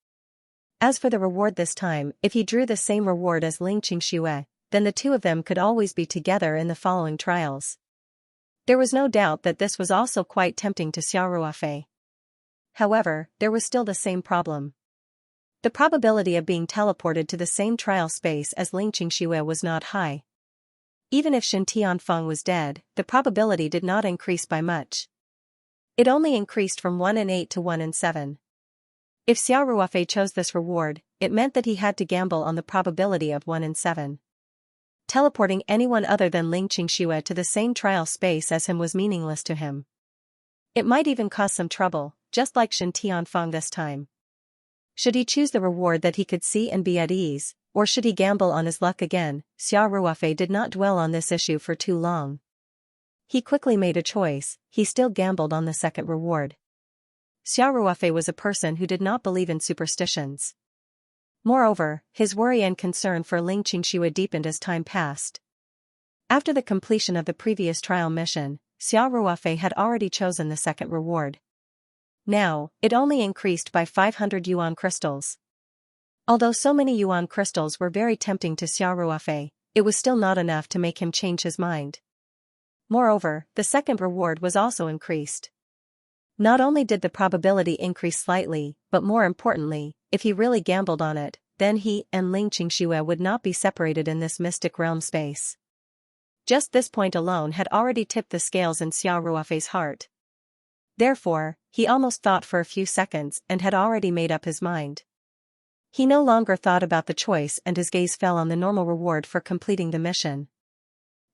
As for the reward this time, if he drew the same reward as Ling Xianxia, then the two of them could always be together in the following trials. There was no doubt that this was also quite tempting to Xiao Ruofei. However, there was still the same problem. The probability of being teleported to the same trial space as Ling Xianxia was not high. Even if Shen Tianfeng was dead, the probability did not increase by much. It only increased from 1 in 8 to 1 in 7. If Xiao Ruofei chose this reward, it meant that he had to gamble on the probability of 1 in 7. Teleporting anyone other than Ling Xianxia to the same trial space as him was meaningless to him. It might even cause some trouble, just like Shen Tianfeng this time. Should he choose the reward that he could see and be at ease, or should he gamble on his luck again? Xiao Ruofei did not dwell on this issue for too long. He quickly made a choice. He still gambled on the second reward. Xiao Ruofei was a person who did not believe in superstitions. Moreover, his worry and concern for Ling Xianxia deepened as time passed. After the completion of the previous trial mission, Xiao Ruofei had already chosen the second reward. Now, it only increased by 500 yuan crystals. Although so many yuan crystals were very tempting to Xiao Ruofei, it was still not enough to make him change his mind. Moreover, the second reward was also increased. Not only did the probability increase slightly, but more importantly, if he really gambled on it, then he and Ling Xianxia would not be separated in this mystic realm space. Just this point alone had already tipped the scales in Xiao Ruofei's heart. Therefore, he almost thought for a few seconds and had already made up his mind. He no longer thought about the choice and his gaze fell on the normal reward for completing the mission.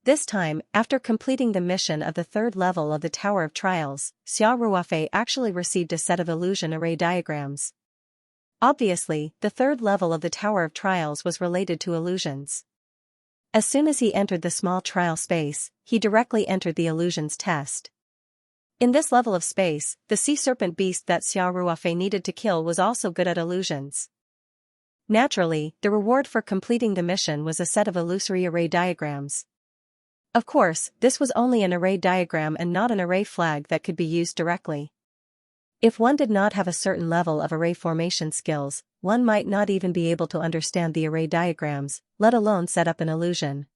This time, after completing the mission of the third level of the Tower of Trials, Xiao Ruofei actually received a set of illusion array diagrams. Obviously, the third level of the Tower of Trials was related to illusions. As soon as he entered the small trial space, he directly entered the illusions test. In this level of space, the sea serpent beast that Xiao Ruofei needed to kill was also good at illusions. Naturally, the reward for completing the mission was a set of illusory array diagrams. Of course, this was only an array diagram and not an array flag that could be used directly. If one did not have a certain level of array formation skills, one might not even be able to understand the array diagrams, let alone set up an illusion.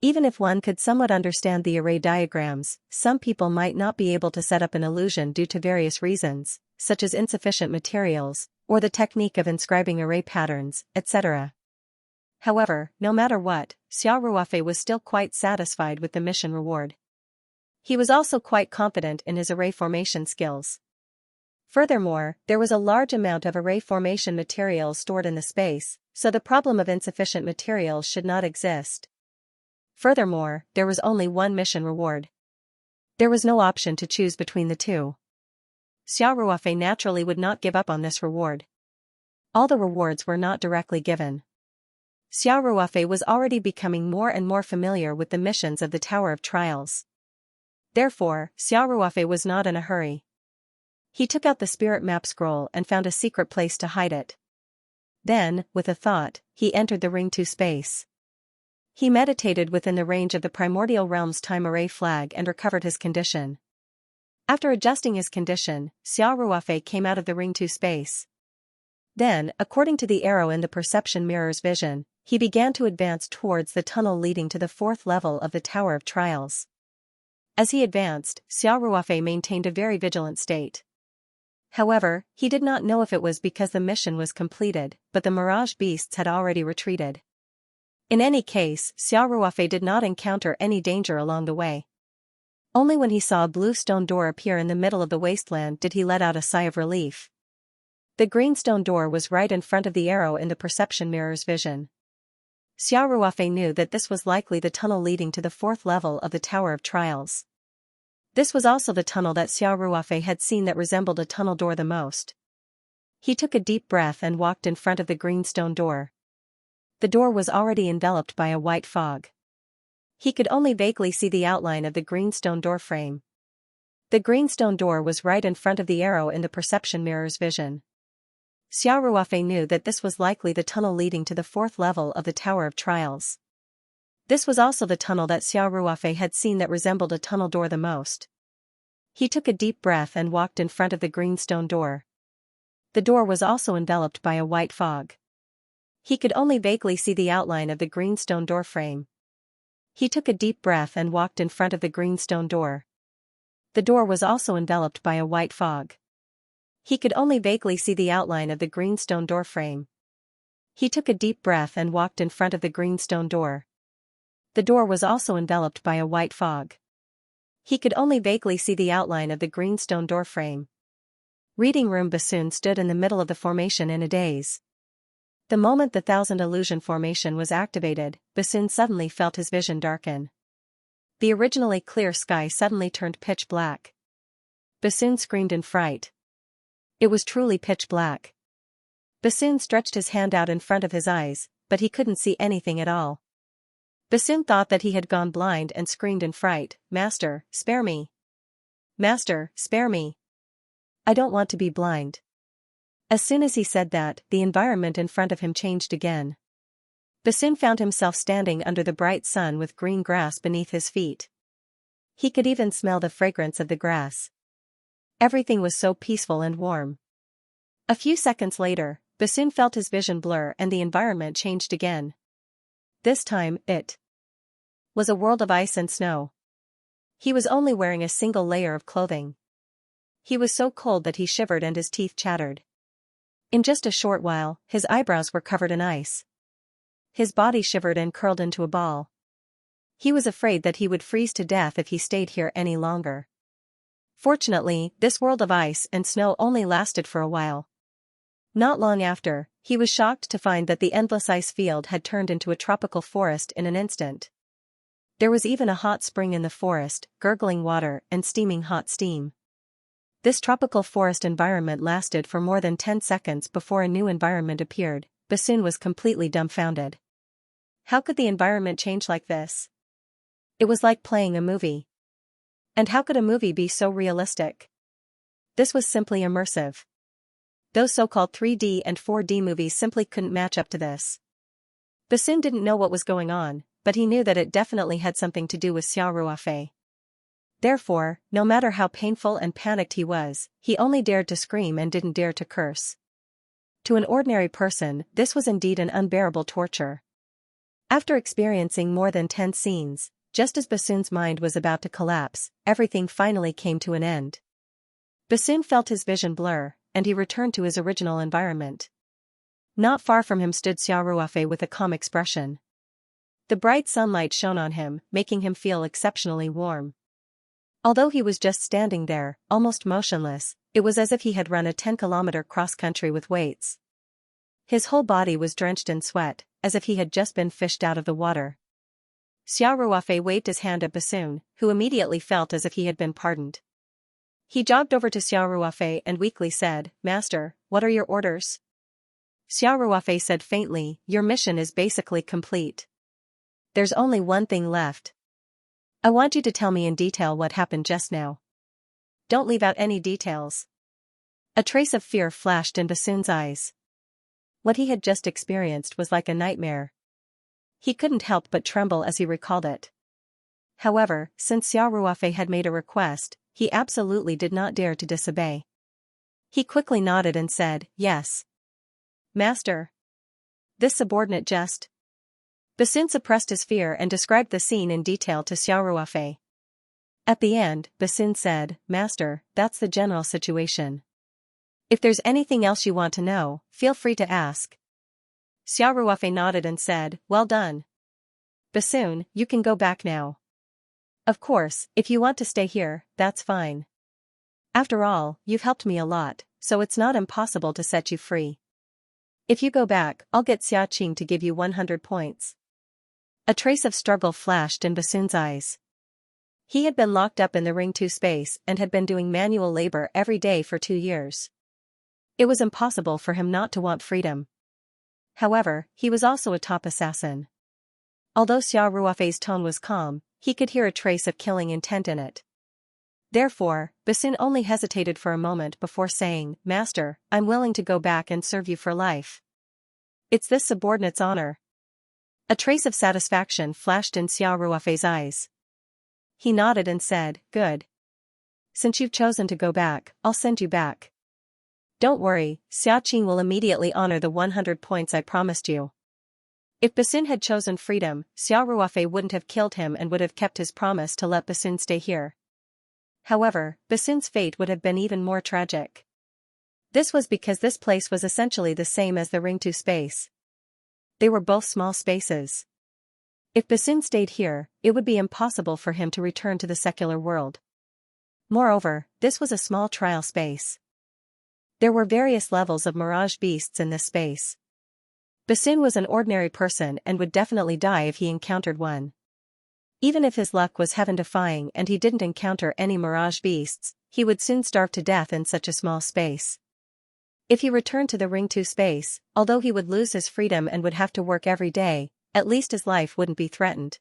Even if one could somewhat understand the array diagrams, some people might not be able to set up an illusion due to various reasons, such as insufficient materials, or the technique of inscribing array patterns, etc. However, no matter what, Xiao Ruofei was still quite satisfied with the mission reward. He was also quite confident in his array formation skills. Furthermore, there was a large amount of array formation materials stored in the space, so the problem of insufficient materials should not exist. Furthermore, there was only one mission reward. There was no option to choose between the two. Xiao Ruofei naturally would not give up on this reward. All the rewards were not directly given. Xiao Ruofei was already becoming more and more familiar with the missions of the Tower of Trials. Therefore, Xiao Ruofei was not in a hurry. He took out the spirit map scroll and found a secret place to hide it. Then, with a thought, he entered the Ring 2 space. He meditated within the range of the primordial realm's time array flag and recovered his condition. After adjusting his condition, Xiao Ruofei came out of the Ring 2 space. Then, according to the arrow in the perception mirror's vision, he began to advance towards the tunnel leading to the fourth level of the Tower of Trials. As he advanced, Xiao Ruofei maintained a very vigilant state. However, he did not know if it was because the mission was completed, but the mirage beasts had already retreated. In any case, Xiao Ruofei did not encounter any danger along the way. Only when he saw a blue stone door appear in the middle of the wasteland did he let out a sigh of relief. The greenstone door was right in front of the arrow in the perception mirror's vision. Xiao Ruofei knew that this was likely the tunnel leading to the fourth level of the Tower of Trials. This was also the tunnel that Xiao Ruofei had seen that resembled a tunnel door the most. He took a deep breath and walked in front of the greenstone door. The door was already enveloped by a white fog. He could only vaguely see the outline of the greenstone door frame. The greenstone door was right in front of the arrow in the perception mirror's vision. Xiao Ruofei knew that this was likely the tunnel leading to the fourth level of the Tower of Trials. This was also the tunnel that Xiao Ruofei had seen that resembled a tunnel door the most. He took a deep breath and walked in front of the greenstone door. The door was also enveloped by a white fog. He could only vaguely see the outline of the greenstone door frame. He took a deep breath and walked in front of the greenstone door. The door was also enveloped by a white fog. He could only vaguely see the outline of the greenstone door frame. He took a deep breath and walked in front of the greenstone door. The door was also enveloped by a white fog. He could only vaguely see the outline of the greenstone door frame. Reading Room Bassoon stood in the middle of the formation in a daze. The moment the Thousand Illusion formation was activated, Bassoon suddenly felt his vision darken. The originally clear sky suddenly turned pitch black. Bassoon screamed in fright. It was truly pitch black. Bassoon stretched his hand out in front of his eyes, but he couldn't see anything at all. Bassoon thought that he had gone blind and screamed in fright, "Master, spare me! Master, spare me! I don't want to be blind." As soon as he said that, the environment in front of him changed again. Bassoon found himself standing under the bright sun with green grass beneath his feet. He could even smell the fragrance of the grass. Everything was so peaceful and warm. A few seconds later, Bassoon felt his vision blur and the environment changed again. This time, it was a world of ice and snow. He was only wearing a single layer of clothing. He was so cold that he shivered and his teeth chattered. In just a short while, his eyebrows were covered in ice. His body shivered and curled into a ball. He was afraid that he would freeze to death if he stayed here any longer. Fortunately, this world of ice and snow only lasted for a while. Not long after, he was shocked to find that the endless ice field had turned into a tropical forest in an instant. There was even a hot spring in the forest, gurgling water and steaming hot steam. This tropical forest environment lasted for more than 10 seconds before a new environment appeared. Bassoon was completely dumbfounded. How could the environment change like this? It was like playing a movie. And how could a movie be so realistic? This was simply immersive. Those so-called 3D and 4D movies simply couldn't match up to this. Bassoon didn't know what was going on, but he knew that it definitely had something to do with Xiao Ruofei. Therefore, no matter how painful and panicked he was, he only dared to scream and didn't dare to curse. To an ordinary person, this was indeed an unbearable torture. After experiencing more than 10 scenes, just as Bassoon's mind was about to collapse, everything finally came to an end. Bassoon felt his vision blur, and he returned to his original environment. Not far from him stood Xiao Ruofei with a calm expression. The bright sunlight shone on him, making him feel exceptionally warm. Although he was just standing there, almost motionless, it was as if he had run a 10-kilometer cross-country with weights. His whole body was drenched in sweat, as if he had just been fished out of the water. Xiao Ruofei waved his hand at Bassoon, who immediately felt as if he had been pardoned. He jogged over to Xiao Ruofei and weakly said, "Master, what are your orders?" Xiao Ruofei said faintly, "Your mission is basically complete. There's only one thing left. I want you to tell me in detail what happened just now. Don't leave out any details." A trace of fear flashed in Bassoon's eyes. What he had just experienced was like a nightmare. He couldn't help but tremble as he recalled it. However, since Xiao Ruofei had made a request, he absolutely did not dare to disobey. He quickly nodded and said, "Yes. Master." This subordinate just. Bassoon suppressed his fear and described the scene in detail to Xiao Ruofei. At the end, Bassoon said, "Master, that's the general situation. If there's anything else you want to know, feel free to ask." Xiao Ruofei nodded and said, "Well done. Bassoon, you can go back now. Of course, if you want to stay here, that's fine. After all, you've helped me a lot, so it's not impossible to set you free. If you go back, I'll get Xiaoqing to give you 100 points. A trace of struggle flashed in Bassoon's eyes. He had been locked up in the Ring 2 space and had been doing manual labor every day for 2 years. It was impossible for him not to want freedom. However, he was also a top assassin. Although Xiao Ruofei's tone was calm, he could hear a trace of killing intent in it. Therefore, Bassoon only hesitated for a moment before saying, "Master, I'm willing to go back and serve you for life. It's this subordinate's honor." A trace of satisfaction flashed in Xiao Ruofei's eyes. He nodded and said, "Good. Since you've chosen to go back, I'll send you back. Don't worry, Xiaoqing will immediately honor the 100 points I promised you." If Bassoon had chosen freedom, Xiao Ruofei wouldn't have killed him and would have kept his promise to let Bassoon stay here. However, Bassoon's fate would have been even more tragic. This was because this place was essentially the same as the Ring 2 space. They were both small spaces. If Bassoon stayed here, it would be impossible for him to return to the secular world. Moreover, this was a small trial space. There were various levels of mirage beasts in this space. Bassoon was an ordinary person and would definitely die if he encountered one. Even if his luck was heaven-defying and he didn't encounter any mirage beasts, he would soon starve to death in such a small space. If he returned to the Ring 2 space, although he would lose his freedom and would have to work every day, at least his life wouldn't be threatened.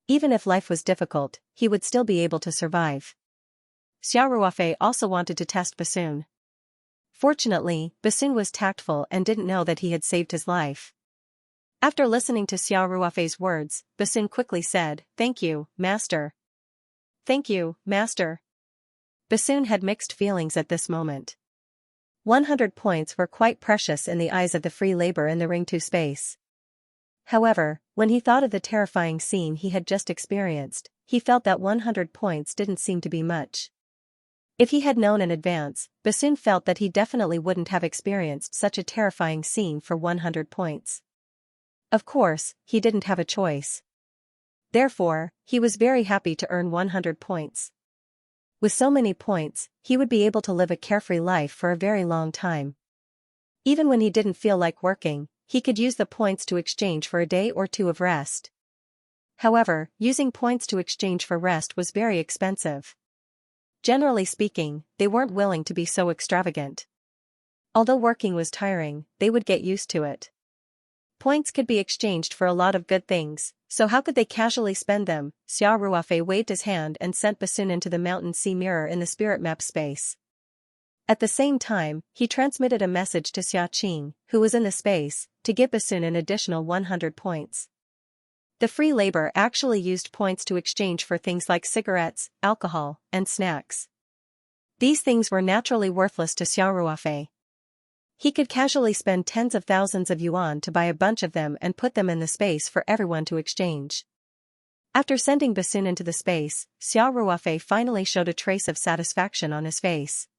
Even if life was difficult, he would still be able to survive. Xiao Ruofei also wanted to test Bassoon. Fortunately, Bassoon was tactful and didn't know that he had saved his life. After listening to Xiao Ruofei's words, Bassoon quickly said, "Thank you, Master." "Thank you, Master." Bassoon had mixed feelings at this moment. 100 points were quite precious in the eyes of the free labor in the Ring 2 space. However, when he thought of the terrifying scene he had just experienced, he felt that 100 points didn't seem to be much. If he had known in advance, Bassoon felt that he definitely wouldn't have experienced such a terrifying scene for 100 points. Of course, he didn't have a choice. Therefore, he was very happy to earn 100 points. With so many points, he would be able to live a carefree life for a very long time. Even when he didn't feel like working, he could use the points to exchange for a day or two of rest. However, using points to exchange for rest was very expensive. Generally speaking, they weren't willing to be so extravagant. Although working was tiring, they would get used to it. Points could be exchanged for a lot of good things, so how could they casually spend them? Xiao Ruofei waved his hand and sent Bassoon into the mountain sea mirror in the spirit map space. At the same time, he transmitted a message to Xiaoqing, who was in the space, to give Bassoon an additional 100 points. The free labor actually used points to exchange for things like cigarettes, alcohol, and snacks. These things were naturally worthless to Xiao Ruofei. He could casually spend tens of thousands of yuan to buy a bunch of them and put them in the space for everyone to exchange. After sending Bassoon into the space, Xiao Ruofei finally showed a trace of satisfaction on his face.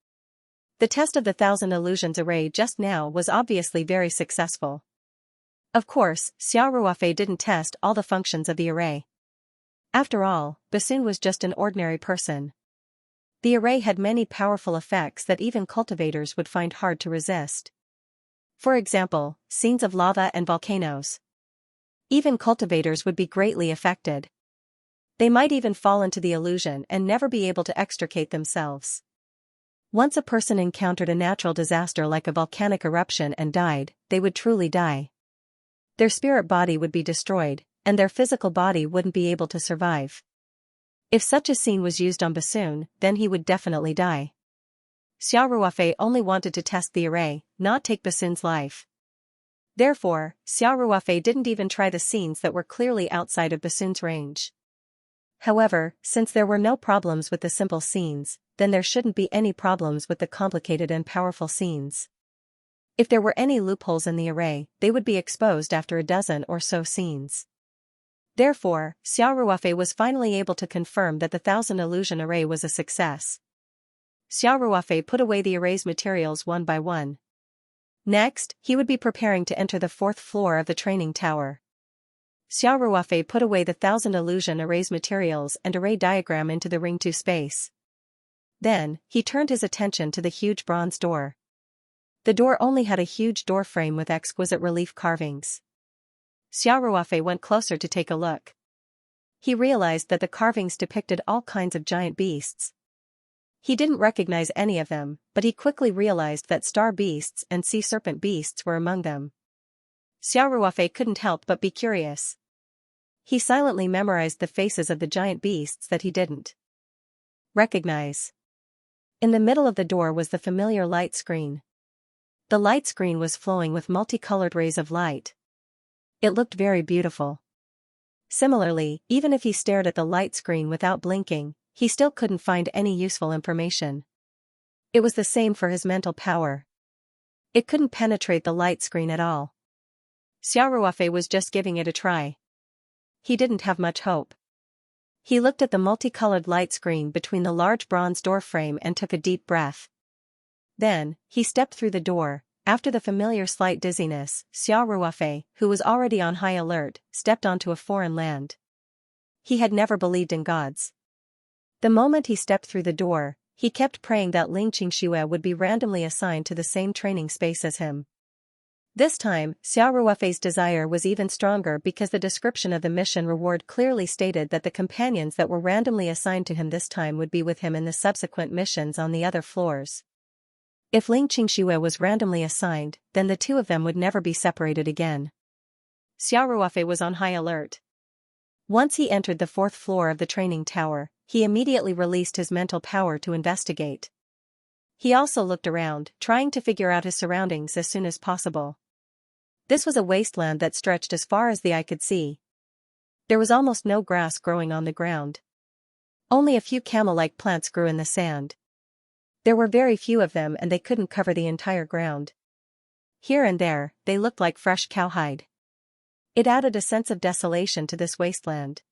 The test of the 1,000 illusions array just now was obviously very successful. Of course, Xiao Ruofei didn't test all the functions of the array. After all, Bassoon was just an ordinary person. The array had many powerful effects that even cultivators would find hard to resist. For example, scenes of lava and volcanoes. Even cultivators would be greatly affected. They might even fall into the illusion and never be able to extricate themselves. Once a person encountered a natural disaster like a volcanic eruption and died, they would truly die. Their spirit body would be destroyed, and their physical body wouldn't be able to survive. If such a scene was used on Bassoon, then he would definitely die. Xiao Ruofei only wanted to test the array, not take Bassoon's life. Therefore, Xiao Ruofei didn't even try the scenes that were clearly outside of Bassoon's range. However, since there were no problems with the simple scenes, then there shouldn't be any problems with the complicated and powerful scenes. If there were any loopholes in the array, they would be exposed after a dozen or so scenes. Therefore, Xiao Ruofei was finally able to confirm that the 1,000 illusion array was a success. Xiao Ruofei put away the array's materials one by one. Next, he would be preparing to enter the 4th floor of the training tower. Xiao Ruofei put away the 1,000 illusion array's materials and array diagram into the Ring 2 space. Then, he turned his attention to the huge bronze door. The door only had a huge door frame with exquisite relief carvings. Xiao Ruofei went closer to take a look. He realized that the carvings depicted all kinds of giant beasts. He didn't recognize any of them, but he quickly realized that star beasts and sea serpent beasts were among them. Xiao Ruofei couldn't help but be curious. He silently memorized the faces of the giant beasts that he didn't recognize. In the middle of the door was the familiar light screen. The light screen was flowing with multicolored rays of light. It looked very beautiful. Similarly, even if he stared at the light screen without blinking, he still couldn't find any useful information. It was the same for his mental power. It couldn't penetrate the light screen at all. Xiao Ruofei was just giving it a try. He didn't have much hope. He looked at the multicolored light screen between the large bronze door frame and took a deep breath. Then, he stepped through the door. After the familiar slight dizziness, Xiao Ruofei, who was already on high alert, stepped onto a foreign land. He had never believed in gods. The moment he stepped through the door, he kept praying that Xianxia would be randomly assigned to the same training space as him. This time, Xiao Ruofei's desire was even stronger because the description of the mission reward clearly stated that the companions that were randomly assigned to him this time would be with him in the subsequent missions on the other floors. If Xianxia was randomly assigned, then the two of them would never be separated again. Xiao Ruofei was on high alert. Once he entered the fourth floor of the training tower, he immediately released his mental power to investigate. He also looked around, trying to figure out his surroundings as soon as possible. This was a wasteland that stretched as far as the eye could see. There was almost no grass growing on the ground. Only a few camel-like plants grew in the sand. There were very few of them and they couldn't cover the entire ground. Here and there, they looked like fresh cowhide. It added a sense of desolation to this wasteland.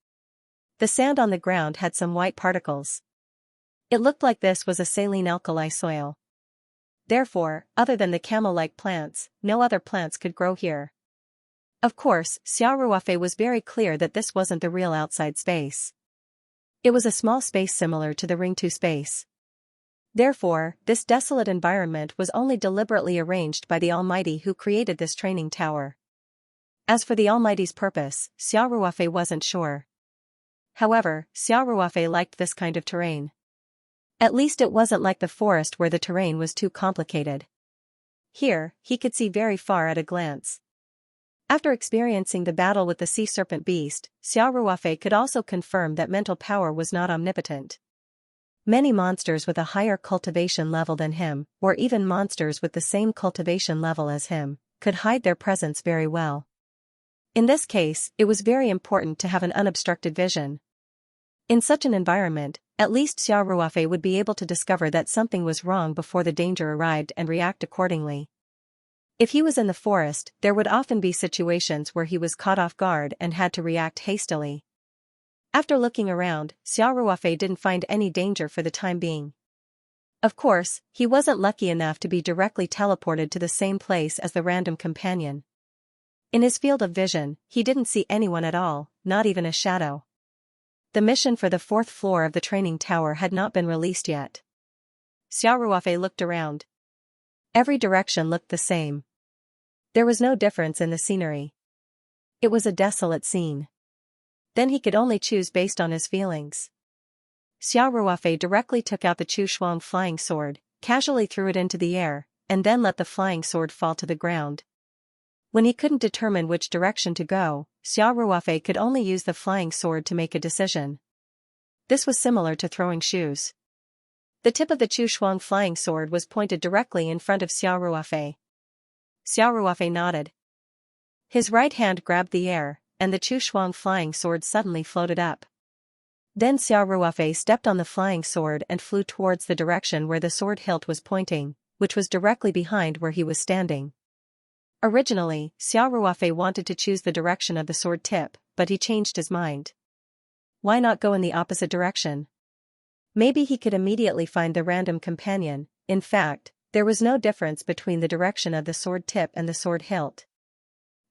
The sand on the ground had some white particles. It looked like this was a saline alkali soil. Therefore, other than the camel-like plants, no other plants could grow here. Of course, Xiao Ruofei was very clear that this wasn't the real outside space. It was a small space similar to the Ring 2 space. Therefore, this desolate environment was only deliberately arranged by the Almighty who created this training tower. As for the Almighty's purpose, Xiao Ruofei wasn't sure. However, Xiao Ruofei liked this kind of terrain. At least it wasn't like the forest where the terrain was too complicated. Here, he could see very far at a glance. After experiencing the battle with the sea serpent beast, Xiao Ruofei could also confirm that mental power was not omnipotent. Many monsters with a higher cultivation level than him, or even monsters with the same cultivation level as him, could hide their presence very well. In this case, it was very important to have an unobstructed vision. In such an environment, at least Xiao Ruofei would be able to discover that something was wrong before the danger arrived and react accordingly. If he was in the forest, there would often be situations where he was caught off guard and had to react hastily. After looking around, Xiao Ruofei didn't find any danger for the time being. Of course, he wasn't lucky enough to be directly teleported to the same place as the random companion. In his field of vision, he didn't see anyone at all, not even a shadow. The mission for the fourth floor of the training tower had not been released yet. Xiao Ruofei looked around. Every direction looked the same. There was no difference in the scenery. It was a desolate scene. Then he could only choose based on his feelings. Xiao Ruofei directly took out the Chu Shuang flying sword, casually threw it into the air, and then let the flying sword fall to the ground. When he couldn't determine which direction to go, Xiao Ruofei could only use the flying sword to make a decision. This was similar to throwing shoes. The tip of the Chu Shuang flying sword was pointed directly in front of Xiao Ruofei. Xiao Ruofei nodded. His right hand grabbed the air, and the Chu Shuang flying sword suddenly floated up. Then Xiao Ruofei stepped on the flying sword and flew towards the direction where the sword hilt was pointing, which was directly behind where he was standing. Originally, Xiao Ruofei wanted to choose the direction of the sword tip, but he changed his mind. Why not go in the opposite direction? Maybe he could immediately find the random companion. In fact, there was no difference between the direction of the sword tip and the sword hilt.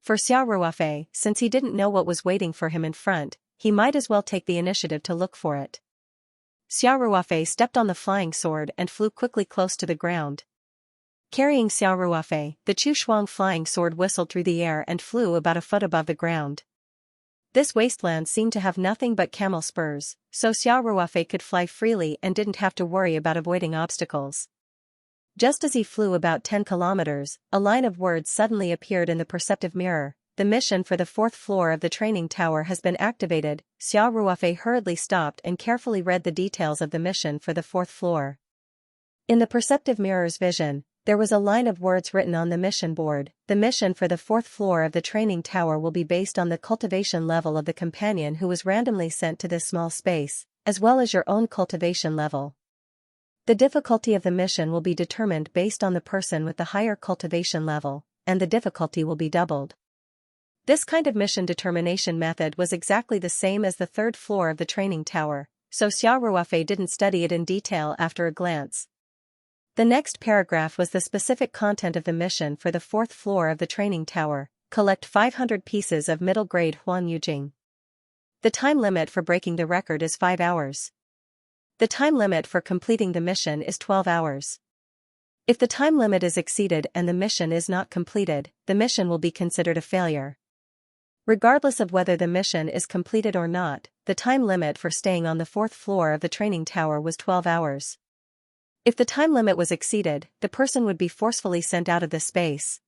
For Xiao Ruofei, since he didn't know what was waiting for him in front, he might as well take the initiative to look for it. Xiao Ruofei stepped on the flying sword and flew quickly close to the ground. Carrying Xiao Ruofei, the Chu Shuang flying sword whistled through the air and flew about a foot above the ground. This wasteland seemed to have nothing but camel spurs, so Xiao Ruofei could fly freely and didn't have to worry about avoiding obstacles. Just as he flew about 10 kilometers, a line of words suddenly appeared in the perceptive mirror. The mission for the 4th floor of the training tower has been activated. Xiao Ruofei hurriedly stopped and carefully read the details of the mission for the 4th floor. In the perceptive mirror's vision, there was a line of words written on the mission board. The mission for the 4th floor of the training tower will be based on the cultivation level of the companion who was randomly sent to this small space, as well as your own cultivation level. The difficulty of the mission will be determined based on the person with the higher cultivation level, and the difficulty will be doubled. This kind of mission determination method was exactly the same as the 3rd floor of the training tower, so Xiao Ruofei didn't study it in detail after a glance. The next paragraph was the specific content of the mission for the 4th floor of the training tower: collect 500 pieces of middle-grade Huan Yujing. The time limit for breaking the record is 5 hours. The time limit for completing the mission is 12 hours. If the time limit is exceeded and the mission is not completed, the mission will be considered a failure. Regardless of whether the mission is completed or not, the time limit for staying on the 4th floor of the training tower was 12 hours. If the time limit was exceeded, the person would be forcefully sent out of the space.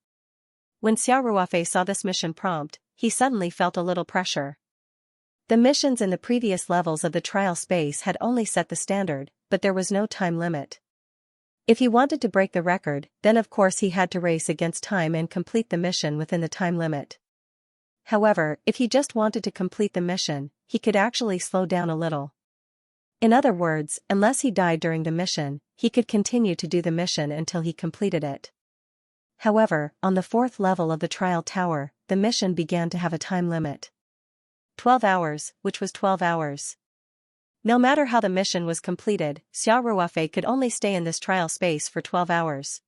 When Xiao Ruofei saw this mission prompt, he suddenly felt a little pressure. The missions in the previous levels of the trial space had only set the standard, but there was no time limit. If he wanted to break the record, then of course he had to race against time and complete the mission within the time limit. However, if he just wanted to complete the mission, he could actually slow down a little. In other words, unless he died during the mission, he could continue to do the mission until he completed it. However, on the 4th level of the trial tower, the mission began to have a time limit. 12 hours, which was 12 hours. No matter how the mission was completed, Xiao Ruofei could only stay in this trial space for 12 hours.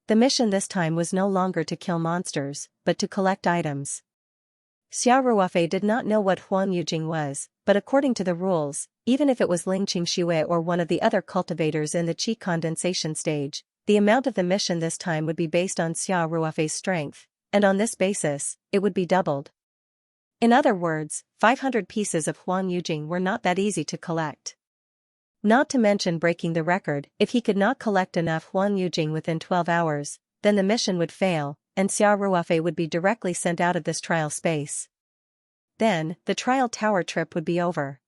The mission this time was no longer to kill monsters, but to collect items. Xiao Ruofei did not know what Huan Yujing was, but according to the rules, even if it was Ling Qingxue or one of the other cultivators in the qi condensation stage, the amount of the mission this time would be based on Xiao Ruofei's strength, and on this basis, it would be doubled. In other words, 500 pieces of Huan Yujing were not that easy to collect. Not to mention breaking the record. If he could not collect enough Huan Yujing within 12 hours, then the mission would fail, and Xiao Ruofei would be directly sent out of this trial space. Then, the trial tower trip would be over.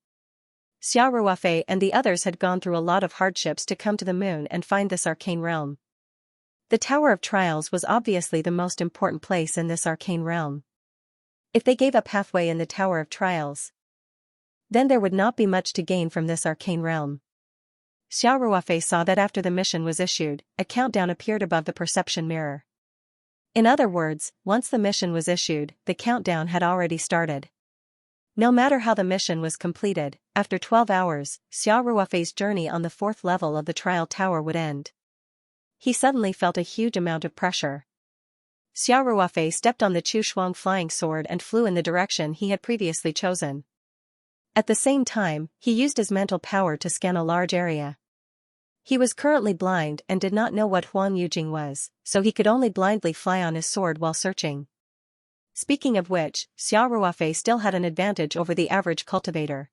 Xiao Ruofei and the others had gone through a lot of hardships to come to the moon and find this arcane realm. The Tower of Trials was obviously the most important place in this arcane realm. If they gave up halfway in the Tower of Trials, then there would not be much to gain from this arcane realm. Xiao Ruofei saw that after the mission was issued, a countdown appeared above the perception mirror. In other words, once the mission was issued, the countdown had already started. No matter how the mission was completed, after 12 hours, Xiao Ruofei's journey on the 4th level of the trial tower would end. He suddenly felt a huge amount of pressure. Xiao Ruofei stepped on the Chu Shuang flying sword and flew in the direction he had previously chosen. At the same time, he used his mental power to scan a large area. He was currently blind and did not know what Huan Yujing was, so he could only blindly fly on his sword while searching. Speaking of which, Xiao Ruofei still had an advantage over the average cultivator.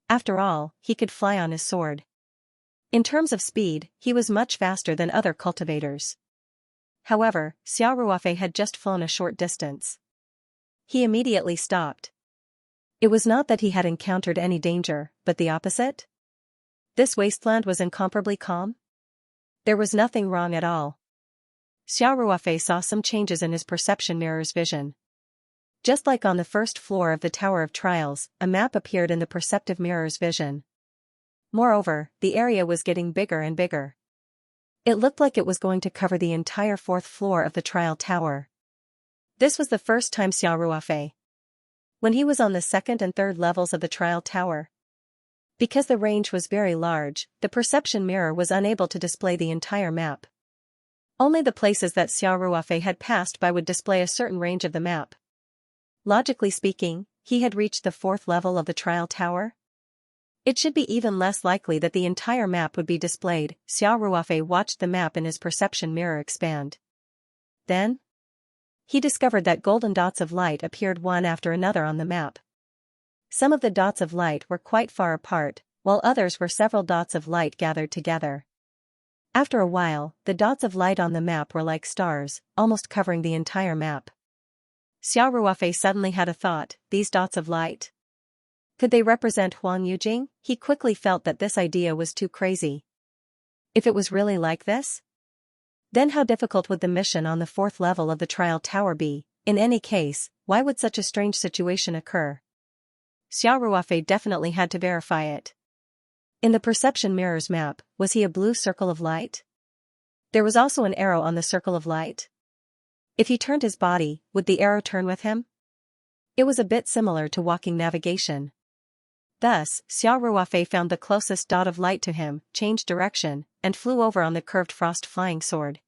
After all, he could fly on his sword. In terms of speed, he was much faster than other cultivators. However, Xiao Ruofei had just flown a short distance. He immediately stopped. It was not that he had encountered any danger, but the opposite. This wasteland was incomparably calm. There was nothing wrong at all. Xiao Ruofei saw some changes in his perception mirror's vision. Just like on the 1st floor of the Tower of Trials, a map appeared in the perceptive mirror's vision. Moreover, the area was getting bigger and bigger. It looked like it was going to cover the entire 4th floor of the trial tower. This was the first time Xiao Ruofei, when he was on the 2nd and 3rd levels of the trial tower. Because the range was very large, the perception mirror was unable to display the entire map. Only the places that Xiao Ruofei had passed by would display a certain range of the map. Logically speaking, he had reached the 4th level of the trial tower. It should be even less likely that the entire map would be displayed. Xiao Ruofei watched the map in his perception mirror expand. Then, he discovered that golden dots of light appeared one after another on the map. Some of the dots of light were quite far apart, while others were several dots of light gathered together. After a while, the dots of light on the map were like stars, almost covering the entire map. Xiao Ruofei suddenly had a thought, these dots of light? Could they represent Huang Yujing? He quickly felt that this idea was too crazy. If it was really like this? Then how difficult would the mission on the 4th level of the trial tower be? In any case, why would such a strange situation occur? Xiao Ruofei definitely had to verify it. In the perception mirror's map, was he a blue circle of light? There was also an arrow on the circle of light. If he turned his body, would the arrow turn with him? It was a bit similar to walking navigation. Thus, Xiao Ruofei found the closest dot of light to him, changed direction, and flew over on the curved frost flying sword.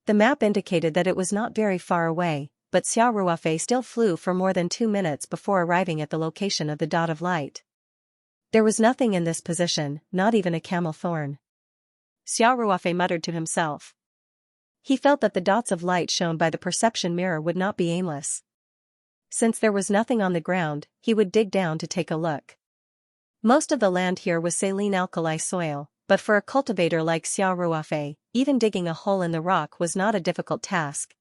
The map indicated that it was not very far away, but Xiao Ruofei still flew for more than 2 minutes before arriving at the location of the dot of light. There was nothing in this position, not even a camel thorn. Xiao Ruofei muttered to himself. He felt that the dots of light shown by the perception mirror would not be aimless. Since there was nothing on the ground, he would dig down to take a look. Most of the land here was saline alkali soil, but for a cultivator like Xiao Ruofei, even digging a hole in the rock was not a difficult task.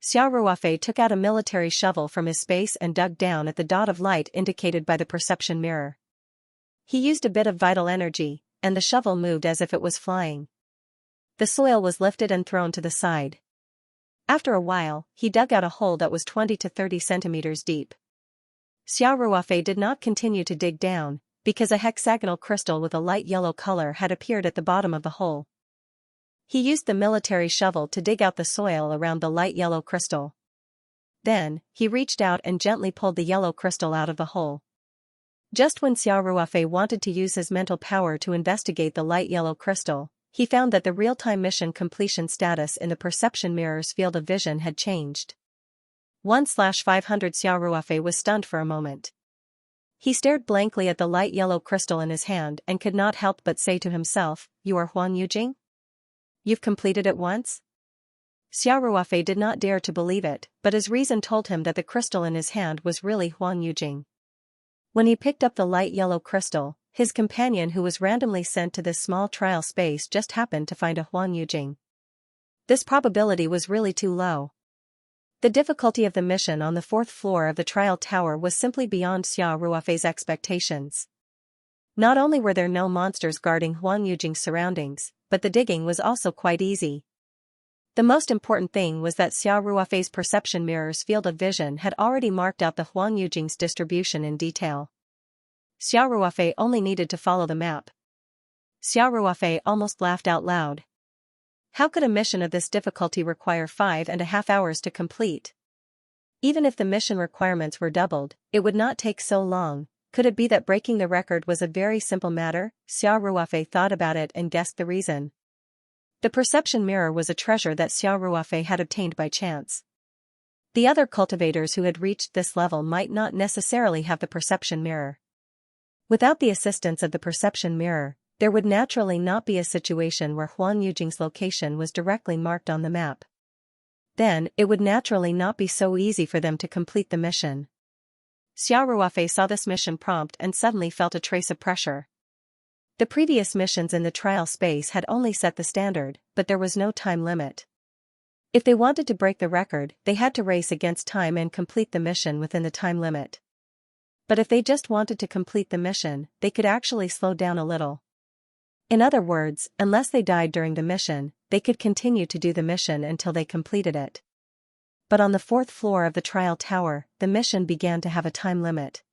Xiao Ruofei took out a military shovel from his space and dug down at the dot of light indicated by the perception mirror. He used a bit of vital energy, and the shovel moved as if it was flying. The soil was lifted and thrown to the side. After a while, he dug out a hole that was 20 to 30 centimeters deep. Xiao Ruofei did not continue to dig down, because a hexagonal crystal with a light yellow color had appeared at the bottom of the hole. He used the military shovel to dig out the soil around the light yellow crystal. Then, he reached out and gently pulled the yellow crystal out of the hole. Just when Xiao Ruofei wanted to use his mental power to investigate the light yellow crystal, he found that the real-time mission completion status in the perception mirror's field of vision had changed. 1/500 Xiao Ruofei was stunned for a moment. He stared blankly at the light yellow crystal in his hand and could not help but say to himself, "You are Huang Yujing? You've completed it once?" Xiao Ruofei did not dare to believe it, but his reason told him that the crystal in his hand was really Huang Yujing. When he picked up the light yellow crystal, his companion who was randomly sent to this small trial space just happened to find a Huang Yujing. This probability was really too low. The difficulty of the mission on the 4th floor of the trial tower was simply beyond Xiao Ruofei's expectations. Not only were there no monsters guarding Huang Yujing's surroundings, but the digging was also quite easy. The most important thing was that Xiao Ruofei's perception mirror's field of vision had already marked out the Huang Yujing's distribution in detail. Xiao Ruofei only needed to follow the map. Xiao Ruofei almost laughed out loud. How could a mission of this difficulty require 5.5 hours to complete? Even if the mission requirements were doubled, it would not take so long. Could it be that breaking the record was a very simple matter? Xiao Ruofei thought about it and guessed the reason. The perception mirror was a treasure that Xiao Ruofei had obtained by chance. The other cultivators who had reached this level might not necessarily have the perception mirror. Without the assistance of the perception mirror, there would naturally not be a situation where Huang Yujing's location was directly marked on the map. Then, it would naturally not be so easy for them to complete the mission. Xiao Ruofei saw this mission prompt and suddenly felt a trace of pressure. The previous missions in the trial space had only set the standard, but there was no time limit. If they wanted to break the record, they had to race against time and complete the mission within the time limit. But if they just wanted to complete the mission, they could actually slow down a little. In other words, unless they died during the mission, they could continue to do the mission until they completed it. But on the 4th floor of the trial tower, the mission began to have a time limit.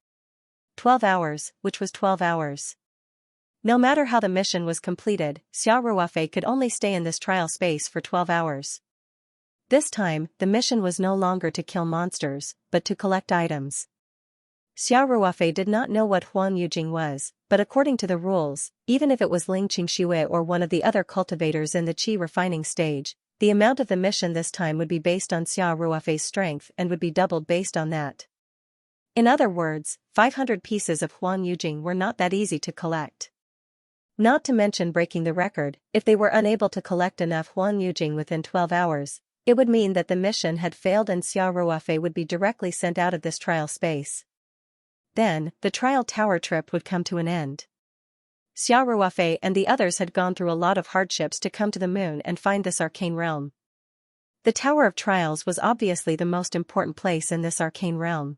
12 hours, which was 12 hours. No matter how the mission was completed, Xiao Ruofei could only stay in this trial space for 12 hours. This time, the mission was no longer to kill monsters, but to collect items. Xiao Ruofei did not know what Huang Yujing was, but according to the rules, even if it was Ling Qingxue or one of the other cultivators in the qi refining stage, the amount of the mission this time would be based on Xiao Ruofei's strength and would be doubled based on that. In other words, 500 pieces of Huan Yujing were not that easy to collect. Not to mention breaking the record, if they were unable to collect enough Huan Yujing within 12 hours, it would mean that the mission had failed and Xiao Ruofei would be directly sent out of this trial space. Then, the trial tower trip would come to an end. Xiao Ruofei and the others had gone through a lot of hardships to come to the moon and find this arcane realm. The Tower of Trials was obviously the most important place in this arcane realm.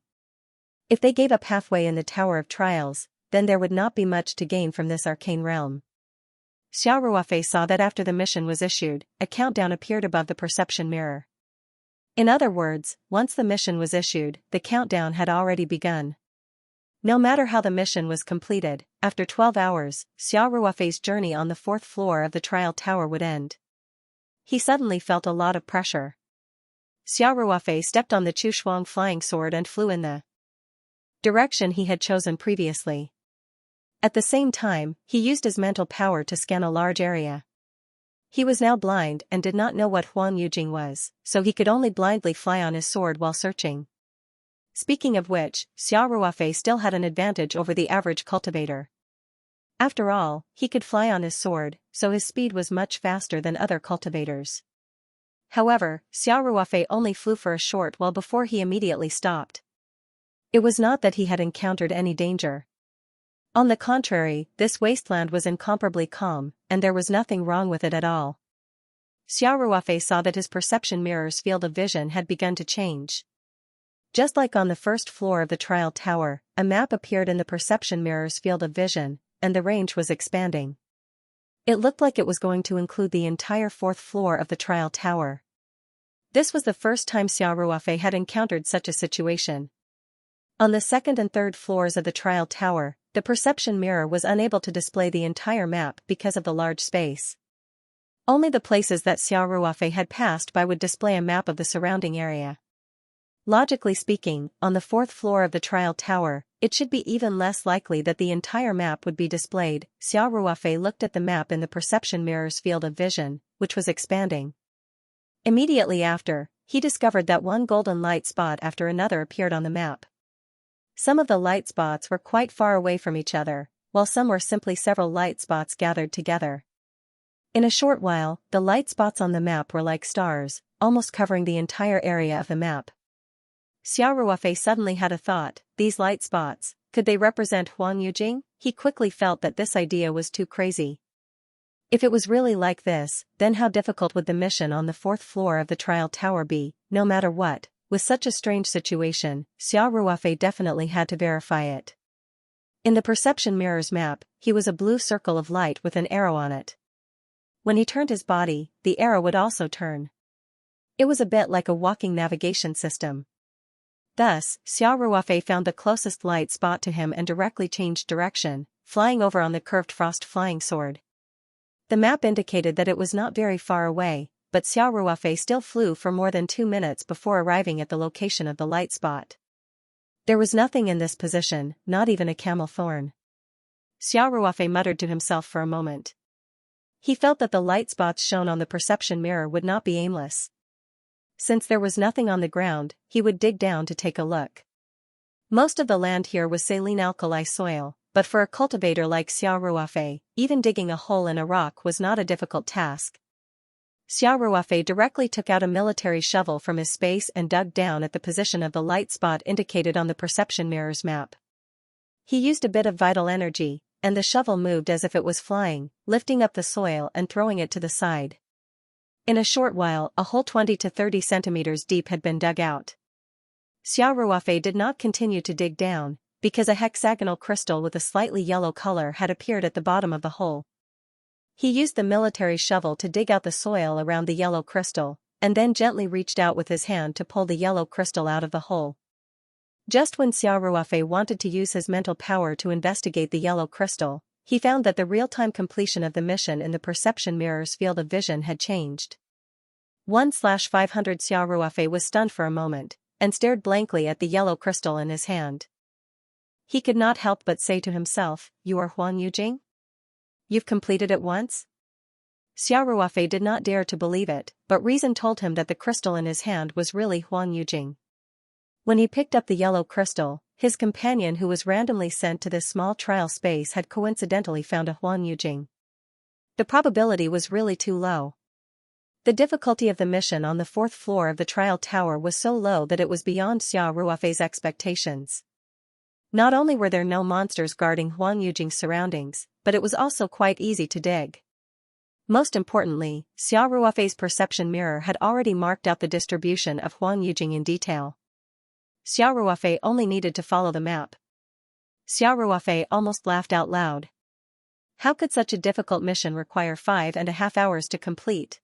If they gave up halfway in the Tower of Trials, then there would not be much to gain from this arcane realm. Xiao Ruofei saw that after the mission was issued, a countdown appeared above the perception mirror. In other words, once the mission was issued, the countdown had already begun. No matter how the mission was completed, after 12 hours, Xiao Ruofei's journey on the 4th floor of the trial tower would end. He suddenly felt a lot of pressure. Xiao Ruofei stepped on the Chushuang flying sword and flew in the direction he had chosen previously. At the same time, he used his mental power to scan a large area. He was now blind and did not know what Huan Yujing was, so he could only blindly fly on his sword while searching. Speaking of which, Xiao Ruofei still had an advantage over the average cultivator. After all, he could fly on his sword, so his speed was much faster than other cultivators. However, Xiao Ruofei only flew for a short while before he immediately stopped. It was not that he had encountered any danger. On the contrary, this wasteland was incomparably calm, and there was nothing wrong with it at all. Xiao Ruofei saw that his perception mirror's field of vision had begun to change. Just like on the 1st floor of the trial tower, a map appeared in the perception mirror's field of vision, and the range was expanding. It looked like it was going to include the entire 4th floor of the trial tower. This was the first time Xiao Ruofei had encountered such a situation. On the 2nd and 3rd floors of the trial tower, the perception mirror was unable to display the entire map because of the large space. Only the places that Xiao Ruofei had passed by would display a map of the surrounding area. Logically speaking, on the 4th floor of the trial tower, it should be even less likely that the entire map would be displayed. Xiao Ruofei looked at the map in the perception mirror's field of vision, which was expanding. Immediately after, he discovered that one golden light spot after another appeared on the map. Some of the light spots were quite far away from each other, while some were simply several light spots gathered together. In a short while, the light spots on the map were like stars, almost covering the entire area of the map. Xiao Ruofei suddenly had a thought: these light spots, could they represent Huan Yujing? He quickly felt that this idea was too crazy. If it was really like this, then how difficult would the mission on the 4th floor of the trial tower be? No matter what, with such a strange situation, Xiao Ruofei definitely had to verify it. In the perception mirror's map, he was a blue circle of light with an arrow on it. When he turned his body, the arrow would also turn. It was a bit like a walking navigation system. Thus, Xiao Ruofei found the closest light spot to him and directly changed direction, flying over on the curved frost flying sword. The map indicated that it was not very far away, but Xiao Ruofei still flew for more than 2 minutes before arriving at the location of the light spot. There was nothing in this position, not even a camel thorn. Xiao Ruofei muttered to himself for a moment. He felt that the light spots shown on the perception mirror would not be aimless. Since there was nothing on the ground, he would dig down to take a look. Most of the land here was saline alkali soil, but for a cultivator like Xiao Ruofei, even digging a hole in a rock was not a difficult task. Xiao Ruofei directly took out a military shovel from his space and dug down at the position of the light spot indicated on the perception mirror's map. He used a bit of vital energy, and the shovel moved as if it was flying, lifting up the soil and throwing it to the side. In a short while, a hole 20 to 30 centimeters deep had been dug out. Xiao Ruofei did not continue to dig down, because a hexagonal crystal with a slightly yellow color had appeared at the bottom of the hole. He used the military shovel to dig out the soil around the yellow crystal, and then gently reached out with his hand to pull the yellow crystal out of the hole. Just when Xiao Ruofei wanted to use his mental power to investigate the yellow crystal, he found that the real-time completion of the mission in the perception mirror's field of vision had changed. 1/500 Xiao Ruofei was stunned for a moment, and stared blankly at the yellow crystal in his hand. He could not help but say to himself, "You are Huan Yujing? You've completed it once?" Xiao Ruofei did not dare to believe it, but reason told him that the crystal in his hand was really Huan Yujing. When he picked up the yellow crystal, his companion who was randomly sent to this small trial space had coincidentally found a Huan Yujing. The probability was really too low. The difficulty of the mission on the 4th floor of the trial tower was so low that it was beyond Xia Ruofei's expectations. Not only were there no monsters guarding Huan Yujing's surroundings, but it was also quite easy to dig. Most importantly, Xia Ruofei's perception mirror had already marked out the distribution of Huan Yujing in detail. Xia Ruofei only needed to follow the map. Xia Ruofei almost laughed out loud. How could such a difficult mission require 5.5 hours to complete?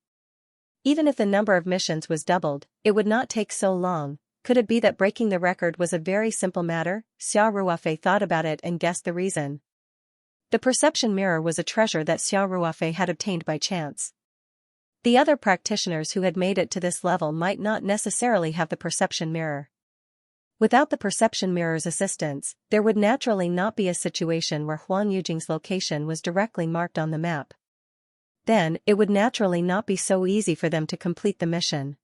Even if the number of missions was doubled, it would not take so long. Could it be that breaking the record was a very simple matter? Xia Ruofei thought about it and guessed the reason. The perception mirror was a treasure that Xia Ruofei had obtained by chance. The other practitioners who had made it to this level might not necessarily have the perception mirror. Without the perception mirror's assistance, there would naturally not be a situation where Huan Yujing's location was directly marked on the map. Then, it would naturally not be so easy for them to complete the mission.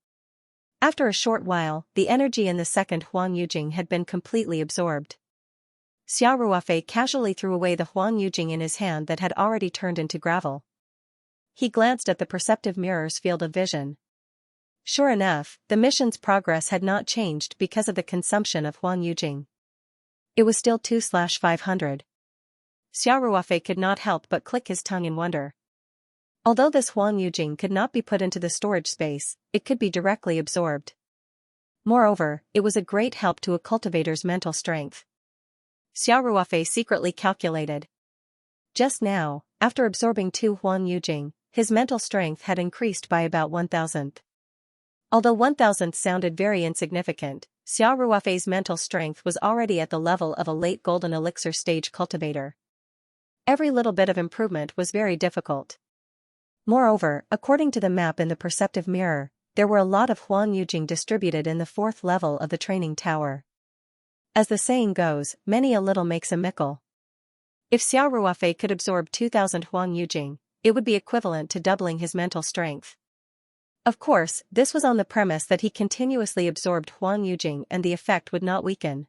After a short while, the energy in the second Huan Yujing had been completely absorbed. Xia Ruofei casually threw away the Huan Yujing in his hand that had already turned into gravel. He glanced at the perceptive mirror's field of vision. Sure enough, the mission's progress had not changed because of the consumption of Huan Yujing. It was still 2/500. Xia Ruofei could not help but click his tongue in wonder. Although this Huan Yujing could not be put into the storage space, it could be directly absorbed. Moreover, it was a great help to a cultivator's mental strength. Xia Ruofei secretly calculated. Just now, after absorbing 2 Huan Yujing, his mental strength had increased by about 1,000th. Although 1,000th sounded very insignificant, Xia Ruofei's mental strength was already at the level of a late golden elixir stage cultivator. Every little bit of improvement was very difficult. Moreover, according to the map in the perceptive mirror, there were a lot of Huan Yujing distributed in the 4th level of the training tower. As the saying goes, many a little makes a mickle. If Xia Ruofei could absorb 2,000 Huan Yujing, it would be equivalent to doubling his mental strength. Of course, this was on the premise that he continuously absorbed Huan Yujing and the effect would not weaken.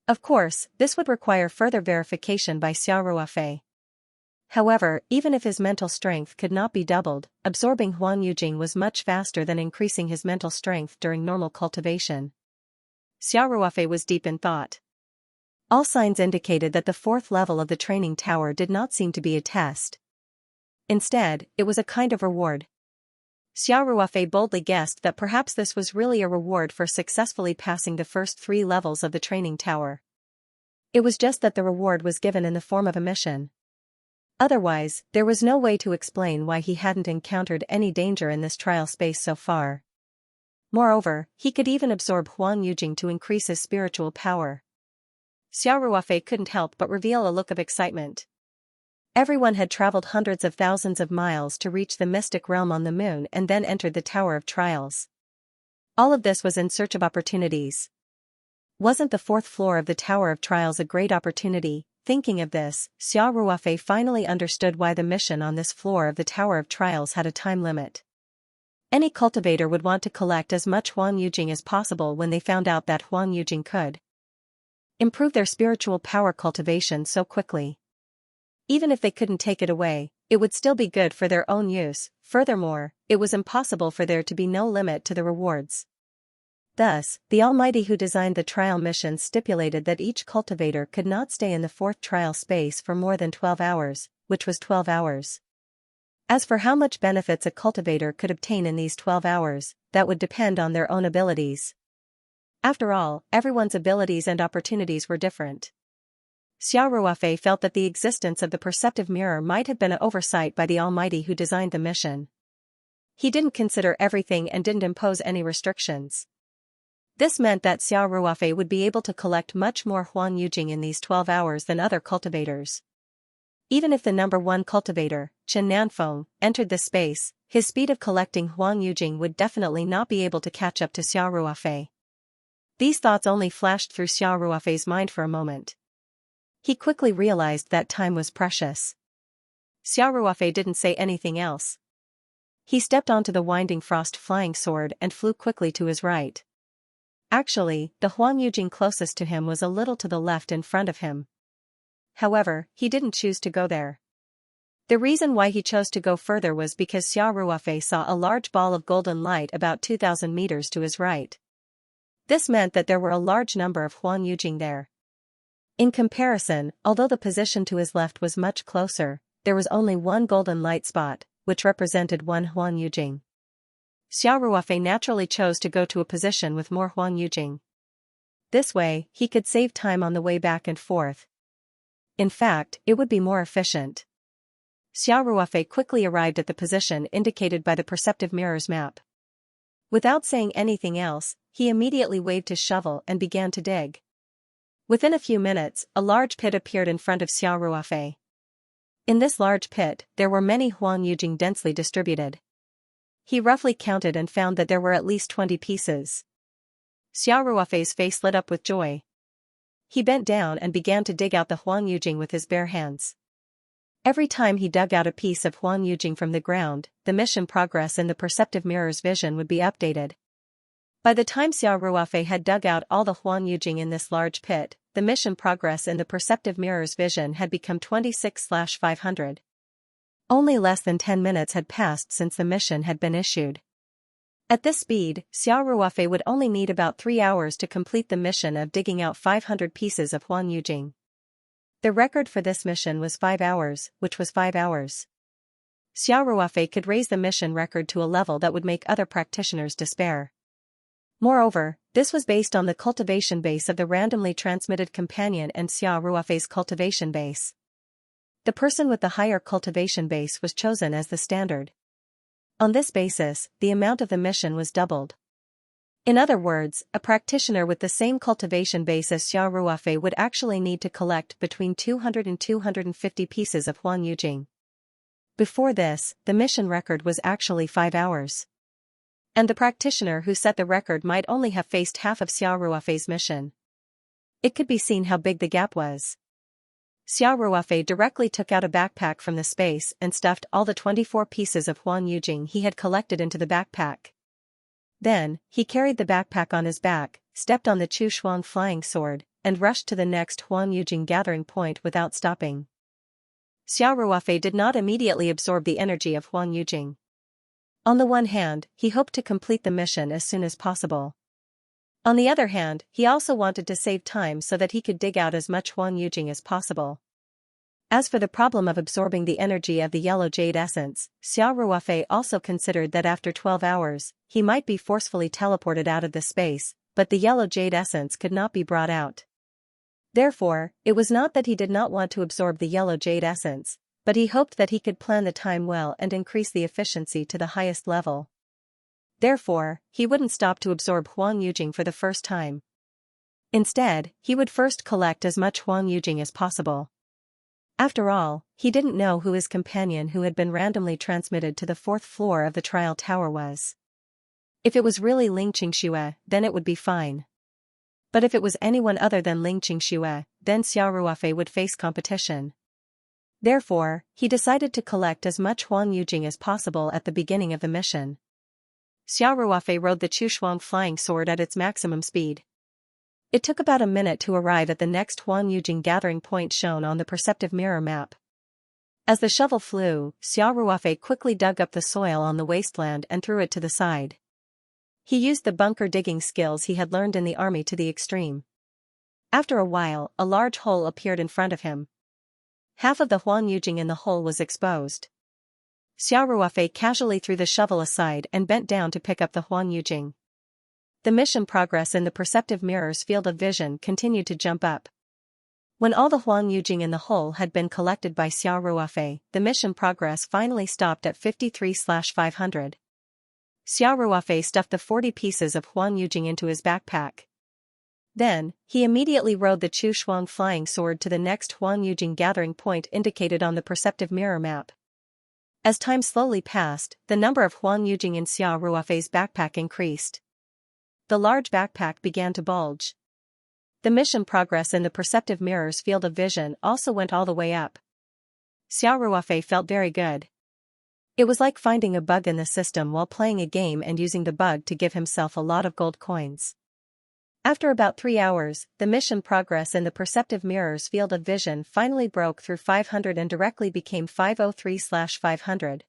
Of course, this would require further verification by Xia Ruofei. However, even if his mental strength could not be doubled, absorbing Huan Yujing was much faster than increasing his mental strength during normal cultivation. Xia Ruofei was deep in thought. All signs indicated that the 4th level of the training tower did not seem to be a test. Instead, it was a kind of reward. Xia Ruofei boldly guessed that perhaps this was really a reward for successfully passing the first 3 levels of the training tower. It was just that the reward was given in the form of a mission. Otherwise, there was no way to explain why he hadn't encountered any danger in this trial space so far. Moreover, he could even absorb Huan Yujing to increase his spiritual power. Xia Ruofei couldn't help but reveal a look of excitement. Everyone had traveled hundreds of thousands of miles to reach the mystic realm on the moon and then entered the Tower of Trials. All of this was in search of opportunities. Wasn't the 4th floor of the Tower of Trials a great opportunity? Thinking of this, Xia Ruofei finally understood why the mission on this floor of the Tower of Trials had a time limit. Any cultivator would want to collect as much Huan Yujing as possible when they found out that Huan Yujing could improve their spiritual power cultivation so quickly. Even if they couldn't take it away, it would still be good for their own use. Furthermore, it was impossible for there to be no limit to the rewards. Thus, the Almighty who designed the trial mission stipulated that each cultivator could not stay in the 4th trial space for more than 12 hours, which was 12 hours. As for how much benefits a cultivator could obtain in these 12 hours, that would depend on their own abilities. After all, everyone's abilities and opportunities were different. Xia Ruofei felt that the existence of the perceptive mirror might have been an oversight by the Almighty who designed the mission. He didn't consider everything and didn't impose any restrictions. This meant that Xia Ruofei would be able to collect much more Huan Yujing in these 12 hours than other cultivators. Even if the number 1 cultivator, Chen Nanfeng, entered the space, his speed of collecting Huan Yujing would definitely not be able to catch up to Xia Ruofei. These thoughts only flashed through Xia Ruofei's mind for a moment. He quickly realized that time was precious. Xia Ruofei didn't say anything else. He stepped onto the winding frost flying sword and flew quickly to his right. Actually, the Huang Yujing closest to him was a little to the left in front of him. However, he didn't choose to go there. The reason why he chose to go further was because Xia Ruofei saw a large ball of golden light about 2,000 meters to his right. This meant that there were a large number of Huang Yujing there. In comparison, although the position to his left was much closer, there was only one golden light spot, which represented one Huang Yujing. Xia Ruofei naturally chose to go to a position with more Huang Yujing. This way, he could save time on the way back and forth. In fact, it would be more efficient. Xia Ruofei quickly arrived at the position indicated by the perceptive mirror's map. Without saying anything else, he immediately waved his shovel and began to dig. Within a few minutes, a large pit appeared in front of Xia Ruofei. In this large pit, there were many Huang Yujing densely distributed. He roughly counted and found that there were at least 20 pieces. Xia Ruofei's face lit up with joy. He bent down and began to dig out the Huang Yujing with his bare hands. Every time he dug out a piece of Huang Yujing from the ground, the mission progress in the perceptive mirror's vision would be updated. By the time Xia Ruofei had dug out all the Huang Yujing in this large pit, the mission progress in the perceptive mirror's vision had become 26/500. Only less than 10 minutes had passed since the mission had been issued. At this speed, Xia Ruofei would only need about 3 hours to complete the mission of digging out 500 pieces of Huang Yujing. The record for this mission was 5 hours, which was 5 hours. Xia Ruofei could raise the mission record to a level that would make other practitioners despair. Moreover, this was based on the cultivation base of the randomly transmitted companion and Xia Ruofei's cultivation base. The person with the higher cultivation base was chosen as the standard. On this basis, the amount of the mission was doubled. In other words, a practitioner with the same cultivation base as Xia Ruofei would actually need to collect between 200 and 250 pieces of Huang Yujing. Before this, the mission record was actually 5 hours. And the practitioner who set the record might only have faced half of Xia Ruofei's mission. It could be seen how big the gap was. Xia Ruofei directly took out a backpack from the space and stuffed all the 24 pieces of Huang Yujing he had collected into the backpack. Then, he carried the backpack on his back, stepped on the Chu Shuang flying sword, and rushed to the next Huang Yujing gathering point without stopping. Xia Ruofei did not immediately absorb the energy of Huang Yujing. On the one hand, he hoped to complete the mission as soon as possible. On the other hand, he also wanted to save time so that he could dig out as much Huang Yujing as possible. As for the problem of absorbing the energy of the yellow jade essence, Xia Ruofei also considered that after 12 hours, he might be forcefully teleported out of the space, but the yellow jade essence could not be brought out. Therefore, it was not that he did not want to absorb the yellow jade essence, but he hoped that he could plan the time well and increase the efficiency to the highest level. Therefore, he wouldn't stop to absorb Huang Yujing for the first time. Instead, he would first collect as much Huang Yujing as possible. After all, he didn't know who his companion who had been randomly transmitted to the 4th floor of the trial tower was. If it was really Ling Qingxue, then it would be fine. But if it was anyone other than Ling Qingxue, then Xia Ruofei would face competition. Therefore, he decided to collect as much Huang Yujing as possible at the beginning of the mission. Xia Ruofei rode the Chu Shuang flying sword at its maximum speed. It took about a minute to arrive at the next Huang Yujing gathering point shown on the perceptive mirror map. As the shovel flew, Xia Ruofei quickly dug up the soil on the wasteland and threw it to the side. He used the bunker digging skills he had learned in the army to the extreme. After a while, a large hole appeared in front of him. Half of the Huang Yujing in the hole was exposed. Xia Ruofei casually threw the shovel aside and bent down to pick up the Huang Yujing. The mission progress in the perceptive mirror's field of vision continued to jump up. When all the Huang Yujing in the hole had been collected by Xia Ruofei, the mission progress finally stopped at 53/500. Xia Ruofei stuffed the 40 pieces of Huang Yujing into his backpack. Then, he immediately rode the Chu Shuang flying sword to the next Huang Yujing gathering point indicated on the perceptive mirror map. As time slowly passed, the number of Huang Yujing in Xia Ruofei's backpack increased. The large backpack began to bulge. The mission progress in the perceptive mirror's field of vision also went all the way up. Xia Ruofei felt very good. It was like finding a bug in the system while playing a game and using the bug to give himself a lot of gold coins. After about 3 hours, the mission progress in the perceptive mirror's field of vision finally broke through 500 and directly became 503/500.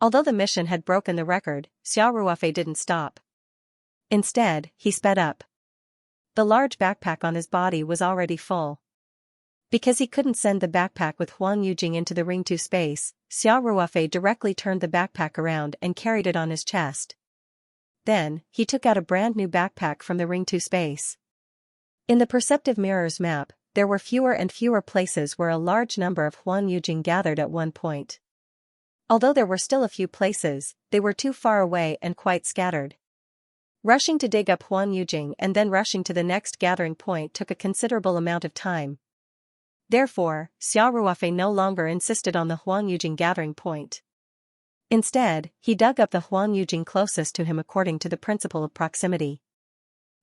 Although the mission had broken the record, Xiao Ruofei didn't stop. Instead, he sped up. The large backpack on his body was already full. Because he couldn't send the backpack with Huang Yujing into the ring to space, Xiao Ruofei directly turned the backpack around and carried it on his chest. Then, he took out a brand new backpack from the ring to space. In the perceptive mirror's map, there were fewer and fewer places where a large number of Huang Yujing gathered at one point. Although there were still a few places, they were too far away and quite scattered. Rushing to dig up Huang Yujing and then rushing to the next gathering point took a considerable amount of time. Therefore, Xiao Ruofei no longer insisted on the Huang Yujing gathering point. Instead, he dug up the Huang Yujing closest to him according to the principle of proximity.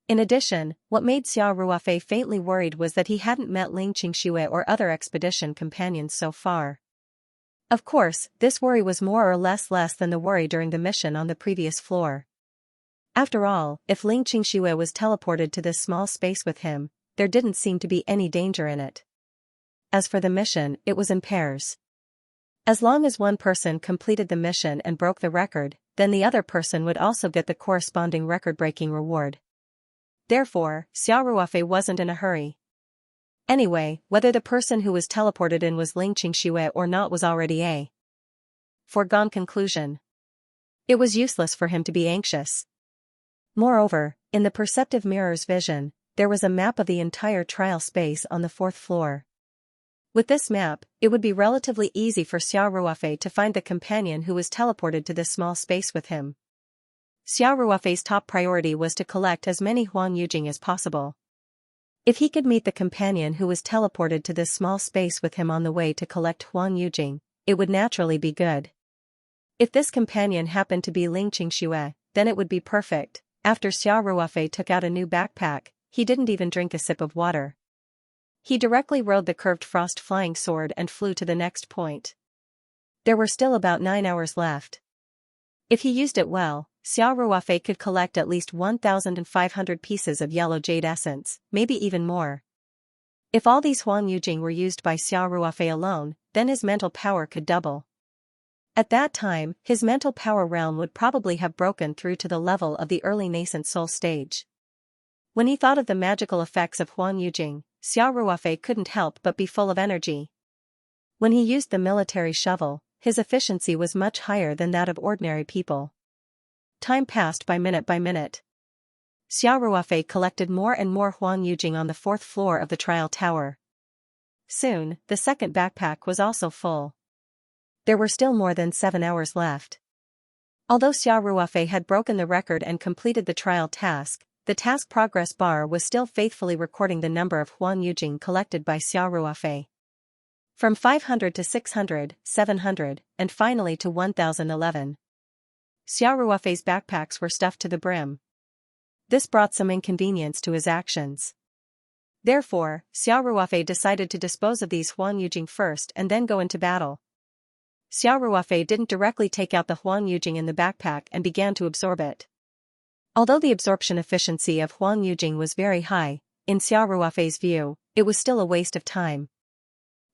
In addition, what made Xiao Ruofei faintly worried was that he hadn't met Ling Qingxue or other expedition companions so far. Of course, this worry was more or less than the worry during the mission on the previous floor. After all, if Ling Qingxue was teleported to this small space with him, there didn't seem to be any danger in it. As for the mission, it was in pairs. As long as one person completed the mission and broke the record, then the other person would also get the corresponding record-breaking reward. Therefore, Xiao Ruofei wasn't in a hurry. Anyway, whether the person who was teleported in was Ling Qingxue or not was already a foregone conclusion. It was useless for him to be anxious. Moreover, in the perceptive mirror's vision, there was a map of the entire trial space on the 4th floor. With this map, it would be relatively easy for Xiao Ruofei to find the companion who was teleported to this small space with him. Xiao Ruofei's top priority was to collect as many Huang Yujing as possible. If he could meet the companion who was teleported to this small space with him on the way to collect Huang Yujing, it would naturally be good. If this companion happened to be Ling Qingxue, then it would be perfect. After Xiao Ruofei took out a new backpack, he didn't even drink a sip of water. He directly rode the curved frost flying sword and flew to the next point. There were still about 9 hours left. If he used it well, Xiao Ruofei could collect at least 1,500 pieces of yellow jade essence, maybe even more. If all these Huang Yujing were used by Xiao Ruofei alone, then his mental power could double. At that time, his mental power realm would probably have broken through to the level of the early nascent soul stage. When he thought of the magical effects of Huang Yujing, Xiao Ruofei couldn't help but be full of energy. When he used the military shovel, his efficiency was much higher than that of ordinary people. Time passed by minute. Xiao Ruofei collected more and more Huang Yujing on the 4th floor of the trial tower. Soon, the second backpack was also full. There were still more than 7 hours left. Although Xiao Ruofei had broken the record and completed the trial task, the task progress bar was still faithfully recording the number of Huang Yujing collected by Xiao Ruofei. From 500 to 600, 700, and finally to 1011. Xiao Ruofei's backpacks were stuffed to the brim. This brought some inconvenience to his actions. Therefore, Xiao Ruofei decided to dispose of these Huang Yujing first and then go into battle. Xiao Ruofei didn't directly take out the Huang Yujing in the backpack and began to absorb it. Although the absorption efficiency of Huang Yujing was very high, in Xiao Ruofei's view, it was still a waste of time.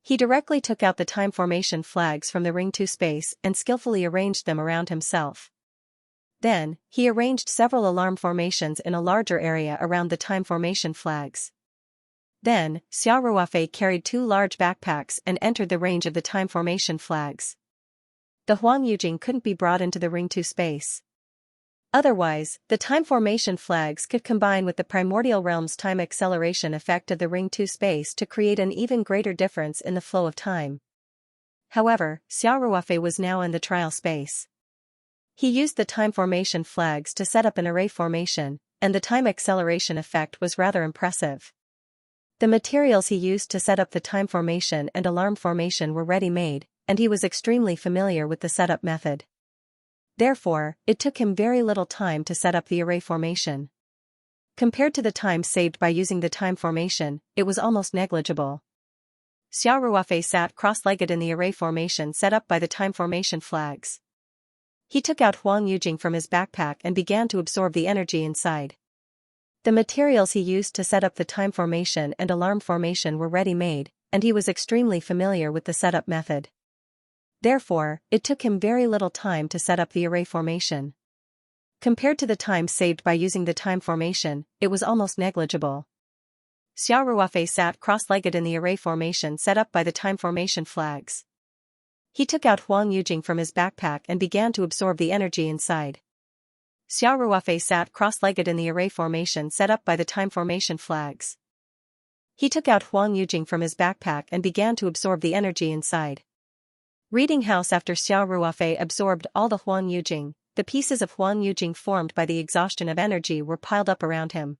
He directly took out the time formation flags from the ring to space and skillfully arranged them around himself. Then, he arranged several alarm formations in a larger area around the time formation flags. Then, Xiao Ruofei carried 2 large backpacks and entered the range of the time formation flags. The Huang Yujing couldn't be brought into the ring to space. Otherwise, the time formation flags could combine with the primordial realm's time acceleration effect of the ring to space to create an even greater difference in the flow of time. However, Xiao Ruofei was now in the trial space. He used the time formation flags to set up an array formation, and the time acceleration effect was rather impressive. The materials he used to set up the time formation and alarm formation were ready-made, and he was extremely familiar with the setup method. Therefore, it took him very little time to set up the array formation. Compared to the time saved by using the time formation, it was almost negligible. Xiao Ruofei sat cross-legged in the array formation set up by the time formation flags. He took out Huang Yujing from his backpack and began to absorb the energy inside. The materials he used to set up the time formation and alarm formation were ready-made, and he was extremely familiar with the setup method. Therefore, it took him very little time to set up the array formation. Compared to the time saved by using the time formation, it was almost negligible. Xiao Ruofei sat cross-legged in the array formation set up by the time formation flags. He took out Huang Yujing from his backpack and began to absorb the energy inside. Xiao Ruofei sat cross-legged in the array formation set up by the time formation flags. He took out Huang Yujing from his backpack and began to absorb the energy inside. Reading house after Xiao Ruofei absorbed all the Huang Yujing, the pieces of Huang Yujing formed by the exhaustion of energy were piled up around him.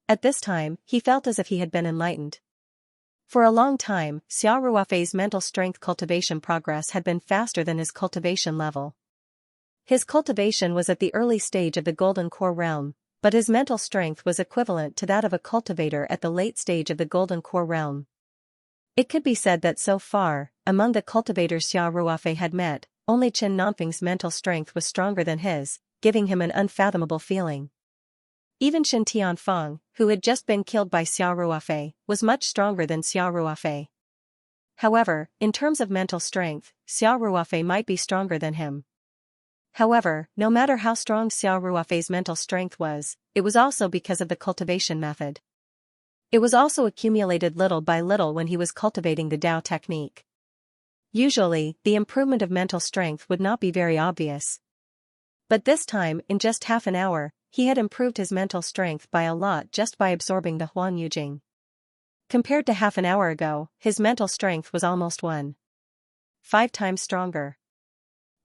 At this time, he felt as if he had been enlightened. For a long time, Xiao Ruofei's mental strength cultivation progress had been faster than his cultivation level. His cultivation was at the early stage of the Golden Core realm, but his mental strength was equivalent to that of a cultivator at the late stage of the Golden Core realm. It could be said that so far, among the cultivators Xiao Ruofei had met, only Chen Nanfeng's mental strength was stronger than his, giving him an unfathomable feeling. Even Shen Tianfeng, who had just been killed by Xiao Ruofei, was much stronger than Xiao Ruofei. However, in terms of mental strength, Xiao Ruofei might be stronger than him. However, no matter how strong Xiao Ruofei's mental strength was, it was also because of the cultivation method. It was also accumulated little by little when he was cultivating the Dao technique. Usually, the improvement of mental strength would not be very obvious. But this time, in just half an hour, he had improved his mental strength by a lot just by absorbing the Huang Yujing. Compared to half an hour ago, his mental strength was almost 1.5 times stronger.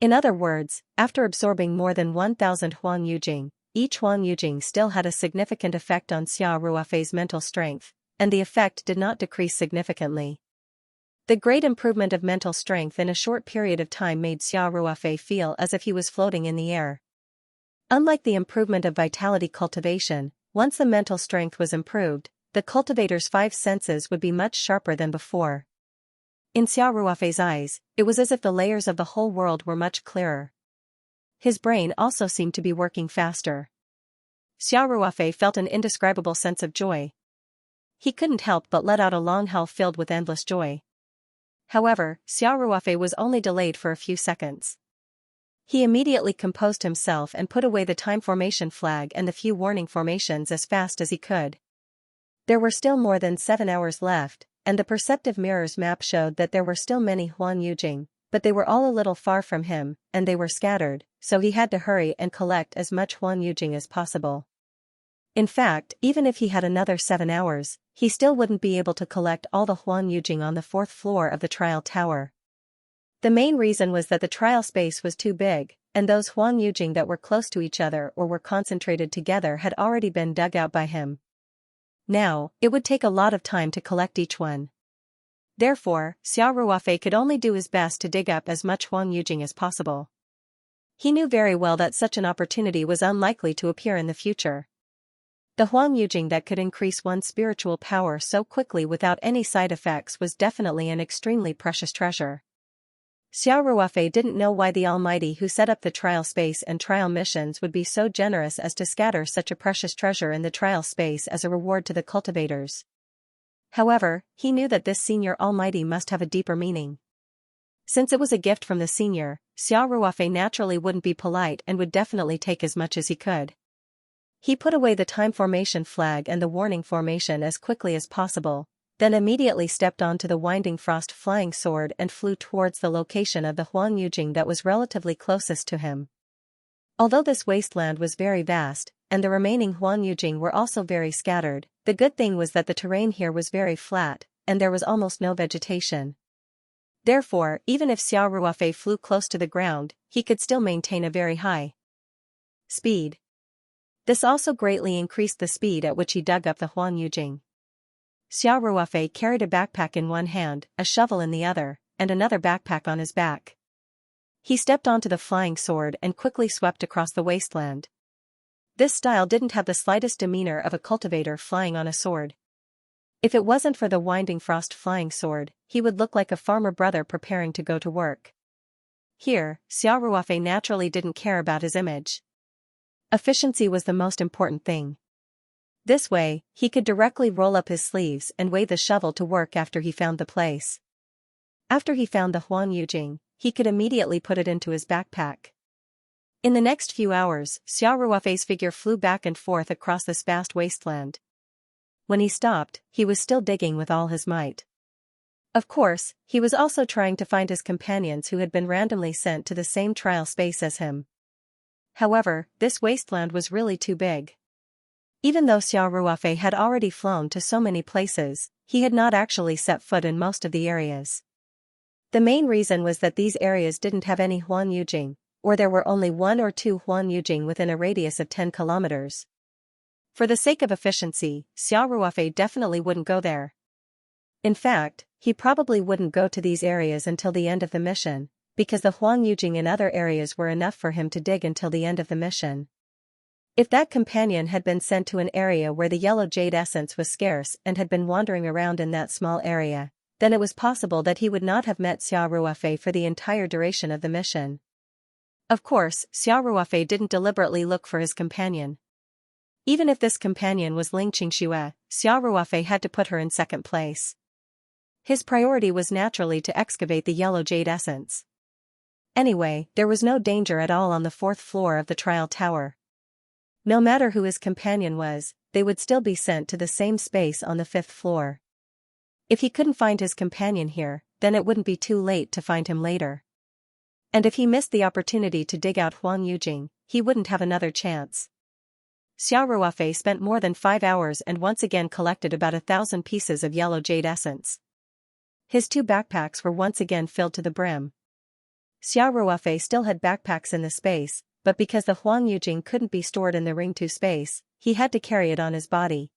In other words, after absorbing more than 1,000 Huang Yujing, each Huang Yujing still had a significant effect on Xiao Ruofei's mental strength, and the effect did not decrease significantly. The great improvement of mental strength in a short period of time made Xiao Ruofei feel as if he was floating in the air. Unlike the improvement of vitality cultivation, once the mental strength was improved, the cultivator's 5 senses would be much sharper than before. In Xiao Ruofei's eyes, it was as if the layers of the whole world were much clearer. His brain also seemed to be working faster. Xiao Ruofei felt an indescribable sense of joy. He couldn't help but let out a long howl filled with endless joy. However, Xiao Ruofei was only delayed for a few seconds. He immediately composed himself and put away the time formation flag and the few warning formations as fast as he could. There were still more than 7 hours left, and the perceptive mirror's map showed that there were still many Huang Yujing, but they were all a little far from him, and they were scattered, so he had to hurry and collect as much Huang Yujing as possible. In fact, even if he had another 7 hours, he still wouldn't be able to collect all the Huang Yujing on the 4th floor of the trial tower. The main reason was that the trial space was too big, and those Huang Yujing that were close to each other or were concentrated together had already been dug out by him. Now, it would take a lot of time to collect each one. Therefore, Xiao Ruofei could only do his best to dig up as much Huang Yujing as possible. He knew very well that such an opportunity was unlikely to appear in the future. The Huang Yujing that could increase one's spiritual power so quickly without any side effects was definitely an extremely precious treasure. Xiao Ruofei didn't know why the Almighty who set up the trial space and trial missions would be so generous as to scatter such a precious treasure in the trial space as a reward to the cultivators. However, he knew that this Senior Almighty must have a deeper meaning. Since it was a gift from the Senior, Xiao Ruofei naturally wouldn't be polite and would definitely take as much as he could. He put away the time formation flag and the warning formation as quickly as possible, then immediately stepped onto the Winding Frost flying sword and flew towards the location of the Huang Yujing that was relatively closest to him. Although this wasteland was very vast, and the remaining Huang Yujing were also very scattered, the good thing was that the terrain here was very flat, and there was almost no vegetation. Therefore, even if Xiao Ruofei flew close to the ground, he could still maintain a very high speed. This also greatly increased the speed at which he dug up the Huang Yujing. Xiao Ruofei carried a backpack in one hand, a shovel in the other, and another backpack on his back. He stepped onto the flying sword and quickly swept across the wasteland. This style didn't have the slightest demeanor of a cultivator flying on a sword. If it wasn't for the Winding Frost flying sword, he would look like a farmer brother preparing to go to work. Here, Xiao Ruofei naturally didn't care about his image. Efficiency was the most important thing. This way, he could directly roll up his sleeves and wave the shovel to work after he found the place. After he found the Huang Yujing, he could immediately put it into his backpack. In the next few hours, Xiao Ruofei's figure flew back and forth across this vast wasteland. When he stopped, he was still digging with all his might. Of course, he was also trying to find his companions who had been randomly sent to the same trial space as him. However, this wasteland was really too big. Even though Xiao Ruofei had already flown to so many places, he had not actually set foot in most of the areas. The main reason was that these areas didn't have any Huan Yujing, or there were only 1 or 2 Huan Yujing within a radius of 10 kilometers. For the sake of efficiency, Xiao Ruofei definitely wouldn't go there. In fact, he probably wouldn't go to these areas until the end of the mission, because the Huang Yujing in other areas were enough for him to dig until the end of the mission. If that companion had been sent to an area where the yellow jade essence was scarce and had been wandering around in that small area, then it was possible that he would not have met Xiao Ruofei for the entire duration of the mission. Of course, Xiao Ruofei didn't deliberately look for his companion. Even if this companion was Ling Qingxue, Xiao Ruofei had to put her in second place. His priority was naturally to excavate the yellow jade essence. Anyway, there was no danger at all on the 4th floor of the trial tower. No matter who his companion was, they would still be sent to the same space on the 5th floor. If he couldn't find his companion here, then it wouldn't be too late to find him later. And if he missed the opportunity to dig out Huang Yujing, he wouldn't have another chance. Xiao Ruofei spent more than 5 hours and once again collected about 1,000 pieces of yellow jade essence. His 2 backpacks were once again filled to the brim. Xiao Ruofei still had backpacks in the space, but because the Huang Yujing couldn't be stored in the Ring 2 space, he had to carry it on his body.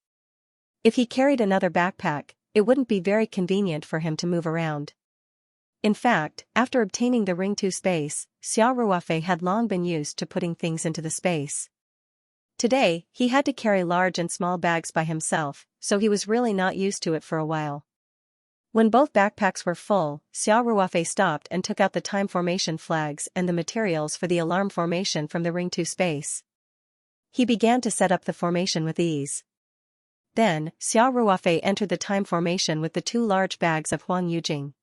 If he carried another backpack, it wouldn't be very convenient for him to move around. In fact, after obtaining the Ring 2 space, Xiao Ruofei had long been used to putting things into the space. Today, he had to carry large and small bags by himself, so he was really not used to it for a while. When both backpacks were full, Xiao Ruofei stopped and took out the time formation flags and the materials for the alarm formation from the Ring 2 space. He began to set up the formation with ease. Then, Xiao Ruofei entered the time formation with the 2 large bags of Huang Yujing.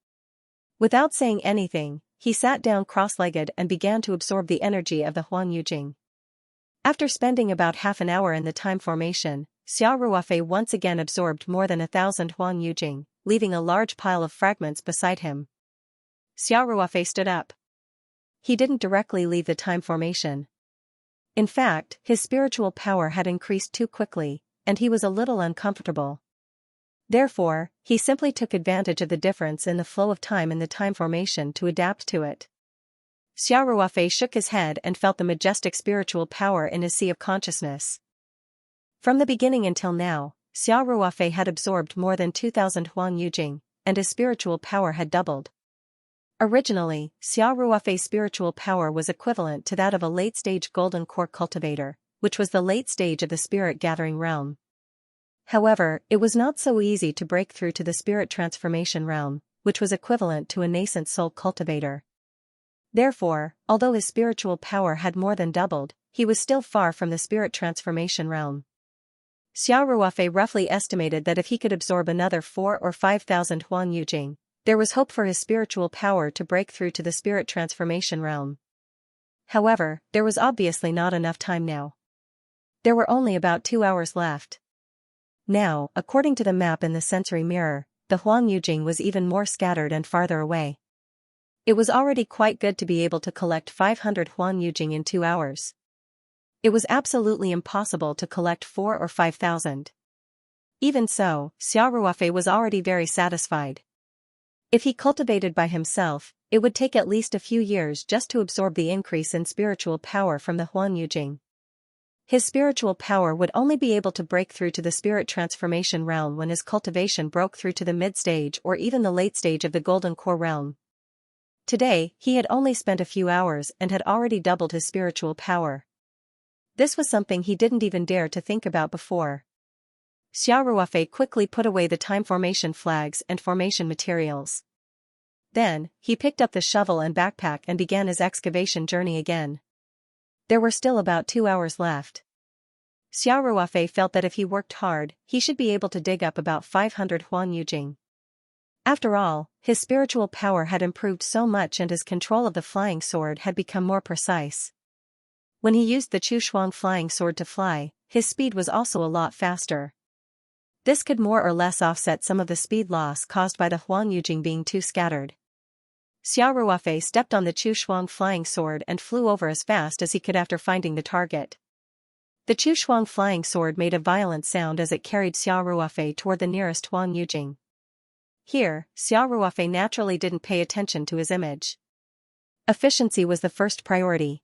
Without saying anything, he sat down cross-legged and began to absorb the energy of the Huang Yujing. After spending about half an hour in the time formation, Xiao Ruofei once again absorbed more than 1,000 Huang Yujing, leaving a large pile of fragments beside him. Xiao Ruofei stood up. He didn't directly leave the time formation. In fact, his spiritual power had increased too quickly, and he was a little uncomfortable. Therefore, he simply took advantage of the difference in the flow of time in the time formation to adapt to it. Xiao Ruofei shook his head and felt the majestic spiritual power in his sea of consciousness. From the beginning until now, Xiao Ruofei had absorbed more than 2,000 Huang Yujing, and his spiritual power had doubled. Originally, Xiao Ruofei's spiritual power was equivalent to that of a late-stage golden core cultivator, which was the late stage of the spirit-gathering realm. However, it was not so easy to break through to the spirit transformation realm, which was equivalent to a nascent soul cultivator. Therefore, although his spiritual power had more than doubled, he was still far from the spirit transformation realm. Xiao Ruofei roughly estimated that if he could absorb another 4,000 or 5,000 Huang Yujing, there was hope for his spiritual power to break through to the spirit transformation realm. However, there was obviously not enough time now. There were only about 2 hours left. Now, according to the map in the sensory mirror, the Huang Yujing was even more scattered and farther away. It was already quite good to be able to collect 500 Huang Yujing in 2 hours. It was absolutely impossible to collect 4,000 or 5,000. Even so, Xiao Ruofei was already very satisfied. If he cultivated by himself, it would take at least a few years just to absorb the increase in spiritual power from the Huang Yujing. His spiritual power would only be able to break through to the spirit transformation realm when his cultivation broke through to the mid-stage or even the late stage of the golden core realm. Today, he had only spent a few hours and had already doubled his spiritual power. This was something he didn't even dare to think about before. Xiao Ruofei quickly put away the time formation flags and formation materials. Then, he picked up the shovel and backpack and began his excavation journey again. There were still about 2 hours left. Xiao Ruofei felt that if he worked hard, he should be able to dig up about 500 Huan Yujing. After all, his spiritual power had improved so much and his control of the flying sword had become more precise. When he used the Chu Shuang flying sword to fly, his speed was also a lot faster. This could more or less offset some of the speed loss caused by the Huan Yujing being too scattered. Xiao Ruofei stepped on the Chu Shuang flying sword and flew over as fast as he could after finding the target. The Chu Shuang flying sword made a violent sound as it carried Xiao Ruofei toward the nearest Huan Yujing. Here, Xiao Ruofei naturally didn't pay attention to his image. Efficiency was the first priority.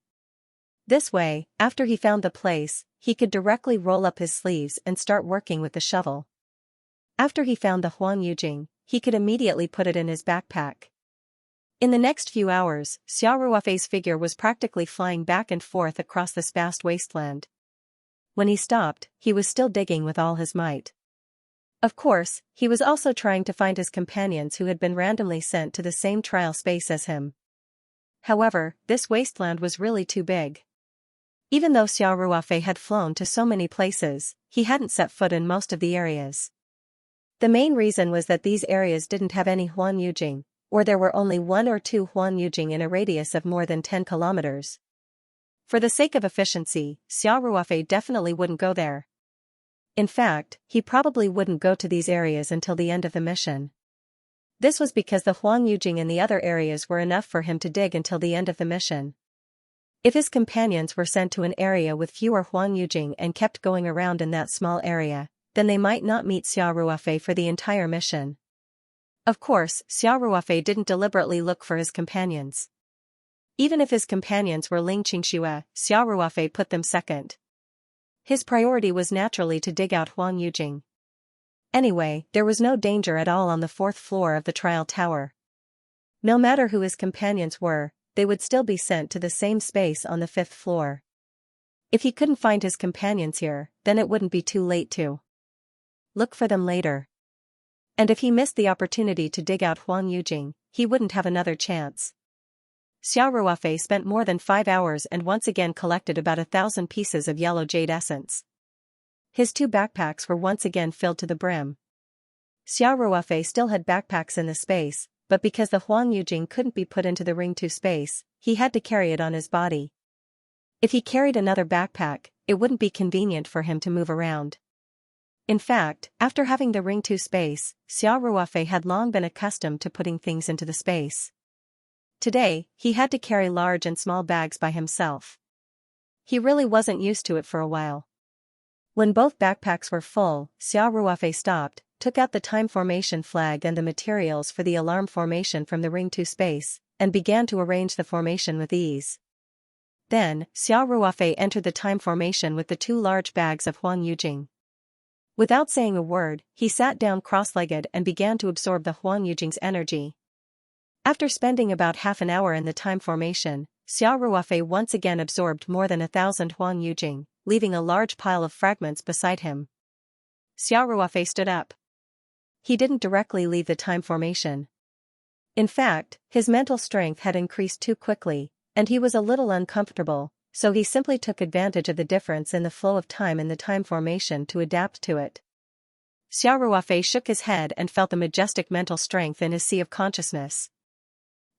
This way, after he found the place, he could directly roll up his sleeves and start working with the shovel. After he found the Huan Yujing, he could immediately put it in his backpack. In the next few hours, Xiao Ruofei's figure was practically flying back and forth across this vast wasteland. When he stopped, he was still digging with all his might. Of course, he was also trying to find his companions who had been randomly sent to the same trial space as him. However, this wasteland was really too big. Even though Xiao Ruofei had flown to so many places, he hadn't set foot in most of the areas. The main reason was that these areas didn't have any Huan Yujing, or there were only 1 or 2 Huan Yujing in a radius of more than 10 kilometers. For the sake of efficiency, Xiao Ruofei definitely wouldn't go there. In fact, he probably wouldn't go to these areas until the end of the mission. This was because the Huan Yujing in the other areas were enough for him to dig until the end of the mission. If his companions were sent to an area with fewer Huan Yujing and kept going around in that small area, then they might not meet Xiao Ruofei for the entire mission. Of course, Xiao Ruofei didn't deliberately look for his companions. Even if his companions were Ling Qingxue, Xiao Ruofei put them second. His priority was naturally to dig out Huan Yujing. Anyway, there was no danger at all on the 4th floor of the trial tower. No matter who his companions were, they would still be sent to the same space on the 5th floor. If he couldn't find his companions here, then it wouldn't be too late to look for them later. And if he missed the opportunity to dig out Huan Yujing, he wouldn't have another chance. Xiao Ruofei spent more than 5 hours and once again collected about 1,000 pieces of yellow jade essence. His 2 backpacks were once again filled to the brim. Xiao Ruofei still had backpacks in the space, but because the Huan Yujing couldn't be put into the Ring 2 space, he had to carry it on his body. If he carried another backpack, it wouldn't be convenient for him to move around. In fact, after having the Ring 2 space, Xiao Ruofei had long been accustomed to putting things into the space. Today, he had to carry large and small bags by himself. He really wasn't used to it for a while. When both backpacks were full, Xiao Ruofei stopped, took out the time formation flag and the materials for the alarm formation from the Ring 2 space, and began to arrange the formation with ease. Then, Xiao Ruofei entered the time formation with the 2 large bags of Huan Yujing. Without saying a word, he sat down cross-legged and began to absorb the Huan Yujing's energy. After spending about half an hour in the time formation, Xiao Ruofei once again absorbed more than 1,000 Huan Yujing, leaving a large pile of fragments beside him. Xiao Ruofei stood up. He didn't directly leave the time formation. In fact, his mental strength had increased too quickly, and he was a little uncomfortable, so he simply took advantage of the difference in the flow of time in the time formation to adapt to it. Xiao Ruofei shook his head and felt the majestic mental strength in his sea of consciousness.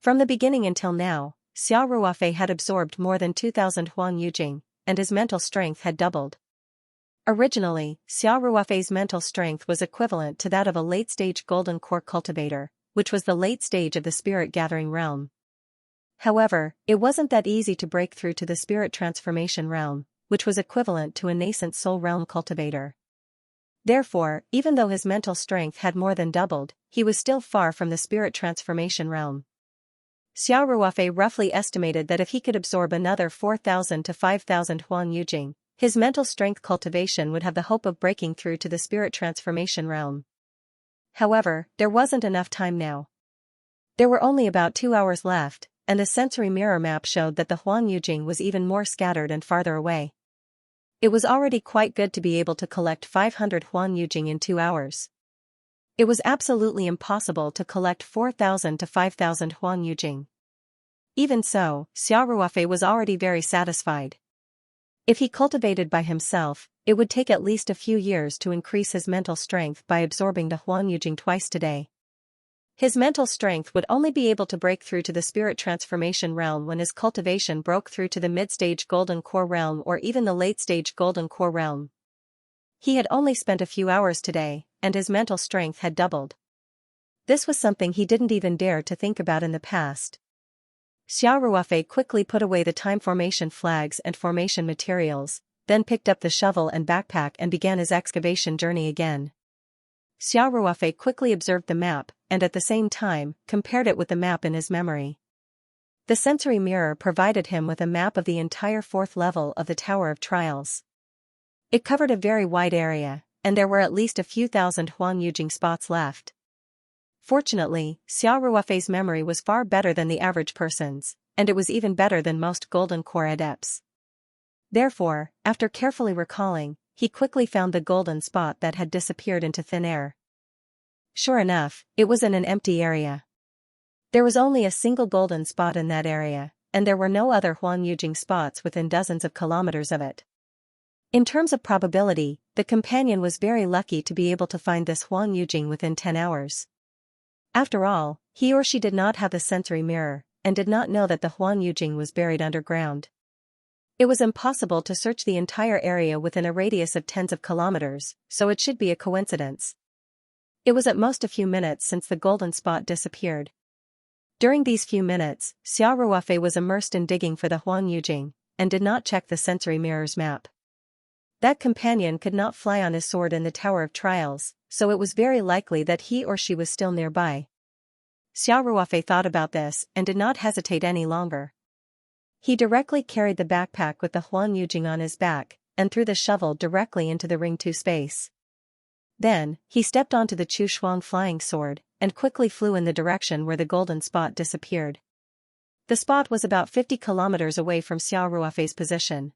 From the beginning until now, Xiao Ruofei had absorbed more than 2,000 Huan Yujing, and his mental strength had doubled. Originally, Xiao Ruofei's mental strength was equivalent to that of a late-stage golden core cultivator, which was the late stage of the spirit-gathering realm. However, it wasn't that easy to break through to the spirit transformation realm, which was equivalent to a nascent soul realm cultivator. Therefore, even though his mental strength had more than doubled, he was still far from the spirit transformation realm. Xiao Ruofei roughly estimated that if he could absorb another 4,000 to 5,000 Huan Yujing, his mental strength cultivation would have the hope of breaking through to the spirit transformation realm. However, there wasn't enough time now. There were only about 2 hours left, and the sensory mirror map showed that the Huan Yujing was even more scattered and farther away. It was already quite good to be able to collect 500 Huan Yujing in 2 hours. It was absolutely impossible to collect 4,000 to 5,000 Huan Yujing. Even so, Xiao Ruofei was already very satisfied. If he cultivated by himself, it would take at least a few years to increase his mental strength by absorbing the Huang Yujing twice today. His mental strength would only be able to break through to the spirit transformation realm when his cultivation broke through to the mid-stage golden core realm or even the late-stage golden core realm. He had only spent a few hours today, and his mental strength had doubled. This was something he didn't even dare to think about in the past. Xiao Ruofei quickly put away the time formation flags and formation materials, then picked up the shovel and backpack and began his excavation journey again. Xiao Ruofei quickly observed the map, and at the same time, compared it with the map in his memory. The sensory mirror provided him with a map of the entire 4th level of the Tower of Trials. It covered a very wide area, and there were at least a few thousand Huang Yujing spots left. Fortunately, Xiao Ruofei's memory was far better than the average person's, and it was even better than most Golden Core adepts. Therefore, after carefully recalling, he quickly found the golden spot that had disappeared into thin air. Sure enough, it was in an empty area. There was only a single golden spot in that area, and there were no other Huang Yujing spots within dozens of kilometers of it. In terms of probability, the companion was very lucky to be able to find this Huang Yujing within 10 hours. After all, he or she did not have the sensory mirror, and did not know that the Huang Yujing was buried underground. It was impossible to search the entire area within a radius of tens of kilometers, so it should be a coincidence. It was at most a few minutes since the golden spot disappeared. During these few minutes, Xiao Ruofei was immersed in digging for the Huang Yujing, and did not check the sensory mirror's map. That companion could not fly on his sword in the Tower of Trials, so it was very likely that he or she was still nearby. Xiao Ruofei thought about this and did not hesitate any longer. He directly carried the backpack with the Huang Yujing on his back, and threw the shovel directly into the Ring 2 space. Then, he stepped onto the Chu Shuang flying sword, and quickly flew in the direction where the golden spot disappeared. The spot was about 50 kilometers away from Xiao Ruofei's position.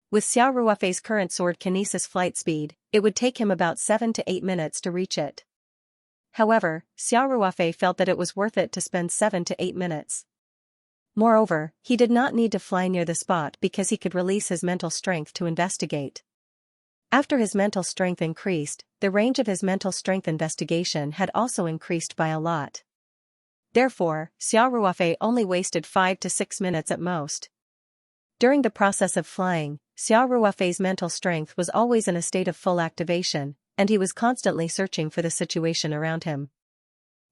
With Xiao Ruofei's current sword kinesis flight speed, it would take him about 7 to 8 minutes to reach it. However, Xiao Ruofei felt that it was worth it to spend 7 to 8 minutes. Moreover, he did not need to fly near the spot because he could release his mental strength to investigate. After his mental strength increased, the range of his mental strength investigation had also increased by a lot. Therefore, Xiao Ruofei only wasted 5 to 6 minutes at most. During the process of flying, Xiao Ruofei's mental strength was always in a state of full activation, and he was constantly searching for the situation around him.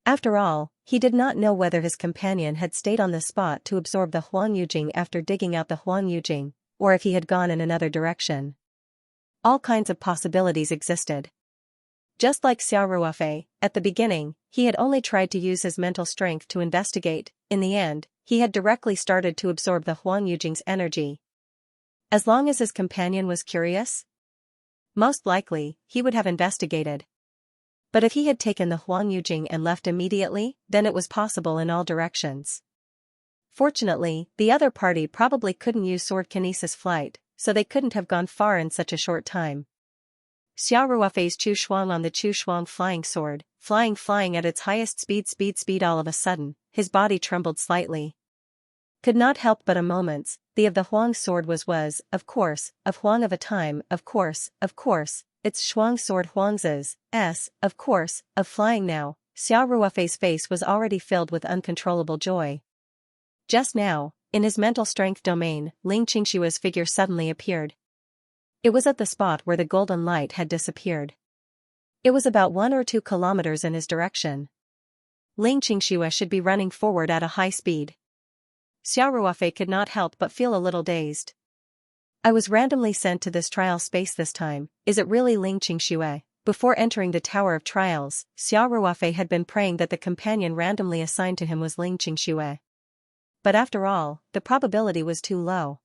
After all, he did not know whether his companion had stayed on the spot to absorb the Huang Yujing after digging out the Huang Yujing, or if he had gone in another direction. All kinds of possibilities existed. Just like Xiao Ruofei, at the beginning, he had only tried to use his mental strength to investigate. In the end, he had directly started to absorb the Huang Yujing's energy. As long as his companion was curious, most likely, he would have investigated. But if he had taken the Huang Yujing and left immediately, then it was possible in all directions. Fortunately, the other party probably couldn't use sword kinesis flight, so they couldn't have gone far in such a short time. Xiao Ruofei's Chu Shuang on the Chu Shuang flying sword, flying at its highest speed all of a sudden, his body trembled slightly. Could not help but a moment's, the of the Huang sword was, of course, of Huang of a time, of course, its Shuang sword Huang's, of course, of flying now. Xiao Ruofei's face was already filled with uncontrollable joy. Just now, in his mental strength domain, Ling Qingshua's figure suddenly appeared. It was at the spot where the golden light had disappeared. It was about 1 or 2 kilometers in his direction. Ling Qingxua should be running forward at a high speed. Xiao Ruofei could not help but feel a little dazed. I was randomly sent to this trial space this time, is it really Ling Qingxua? Before entering the Tower of Trials, Xiao Ruofei had been praying that the companion randomly assigned to him was Ling Qingxua. But after all, the probability was too low.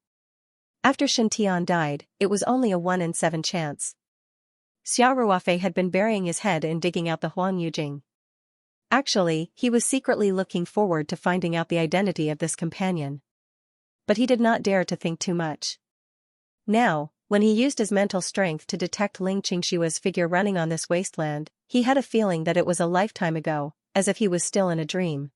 After Shen Tian died, it was only a 1 in 7 chance. Xiao Ruofei had been burying his head in digging out the Huang Yujing. Actually, he was secretly looking forward to finding out the identity of this companion. But he did not dare to think too much. Now, when he used his mental strength to detect Ling Qingshua's figure running on this wasteland, he had a feeling that it was a lifetime ago, as if he was still in a dream.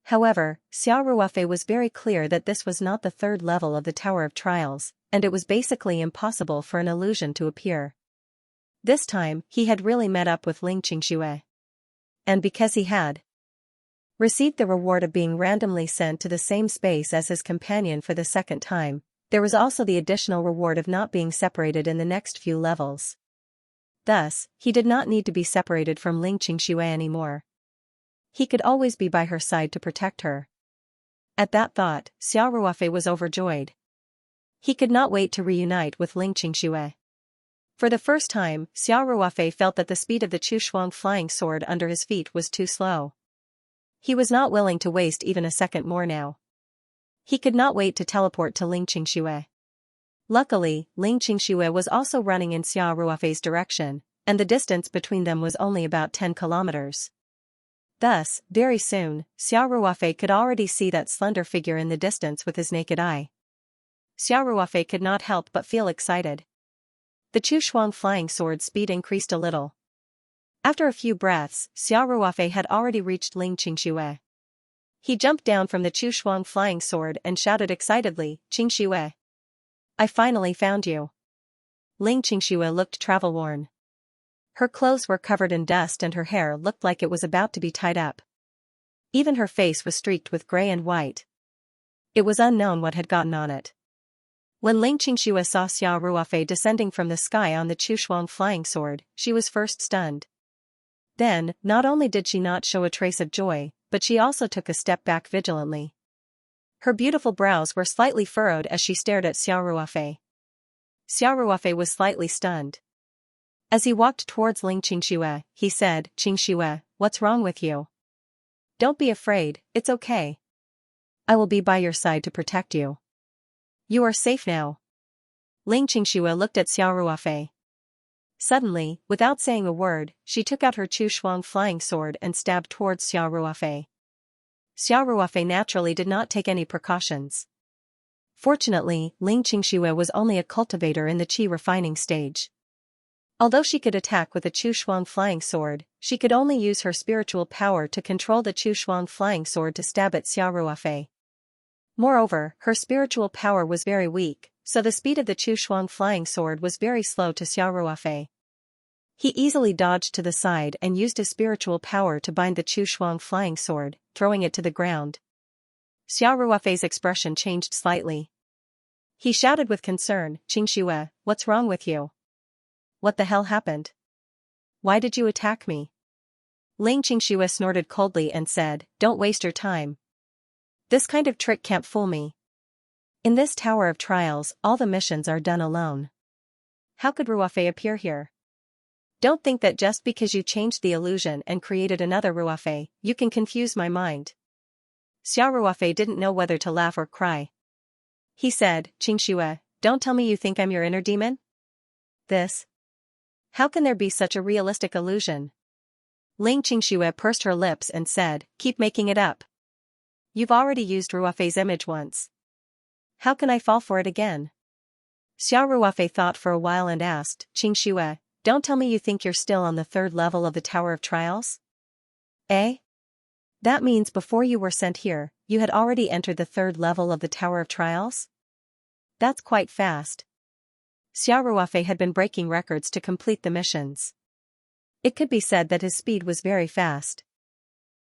However, Xiao Ruofei was very clear that this was not the third level of the Tower of Trials, and it was basically impossible for an illusion to appear. This time, he had really met up with Ling Qingxue. And because he had received the reward of being randomly sent to the same space as his companion for the second time, there was also the additional reward of not being separated in the next few levels. Thus, he did not need to be separated from Ling Qingxue anymore. He could always be by her side to protect her. At that thought, Xiao Ruofei was overjoyed. He could not wait to reunite with Ling Qingxue. For the first time, Xiao Ruofei felt that the speed of the Chu flying sword under his feet was too slow. He was not willing to waste even a second more now. He could not wait to teleport to Ling Qingxue. Luckily, Ling Qingxue was also running in Xiao Ruofei's direction, and the distance between them was only about 10 kilometers. Thus, very soon, Xiao Ruofei could already see that slender figure in the distance with his naked eye. Xiao Ruofei could not help but feel excited. The Chu flying sword's speed increased a little. After a few breaths, Xiao Ruofei had already reached Ling Qingxue. He jumped down from the Chu flying sword and shouted excitedly, "Qingxue! I finally found you." Ling Qingxue looked travel-worn. Her clothes were covered in dust and her hair looked like it was about to be tied up. Even her face was streaked with gray and white. It was unknown what had gotten on it. When Ling Qingxue saw Xiao Ruofei descending from the sky on the Chu flying sword, she was first stunned. Then, not only did she not show a trace of joy, but she also took a step back vigilantly. Her beautiful brows were slightly furrowed as she stared at Xiao Ruofei. Xiao Ruofei was slightly stunned. As he walked towards Ling Qingxue, he said, "Qingxue, what's wrong with you? Don't be afraid, it's okay. I will be by your side to protect you. You are safe now." Ling Qingxue looked at Xiao Ruofei. Suddenly, without saying a word, she took out her Chu flying sword and stabbed towards Xiao Ruofei. Xiao Ruofei naturally did not take any precautions. Fortunately, Ling Qingxue was only a cultivator in the qi refining stage. Although she could attack with a Chu flying sword, she could only use her spiritual power to control the Chu flying sword to stab at Xiao Ruofei. Moreover, her spiritual power was very weak, so the speed of the Chu flying sword was very slow to Xiao Ruofei. He easily dodged to the side and used his spiritual power to bind the Chu flying sword, throwing it to the ground. Xiao Ruofei's expression changed slightly. He shouted with concern, "Qingxue, what's wrong with you? What the hell happened? Why did you attack me?" Ling Qingxue snorted coldly and said, "Don't waste your time. This kind of trick can't fool me. In this Tower of Trials, all the missions are done alone. How could Ruofei appear here? Don't think that just because you changed the illusion and created another Ruofei, you can confuse my mind." Xiao Ruofei didn't know whether to laugh or cry. He said, "Qingxue, don't tell me you think I'm your inner demon? This? How can there be such a realistic illusion?" Ling Qingxue pursed her lips and said, "Keep making it up. You've already used Ruofei's image once. How can I fall for it again?" Xiao Ruofei thought for a while and asked, "Qingxue, don't tell me you think you're still on the third level of the Tower of Trials? Eh? That means before you were sent here, you had already entered the third level of the Tower of Trials? That's quite fast." Xiao Ruofei had been breaking records to complete the missions. It could be said that his speed was very fast.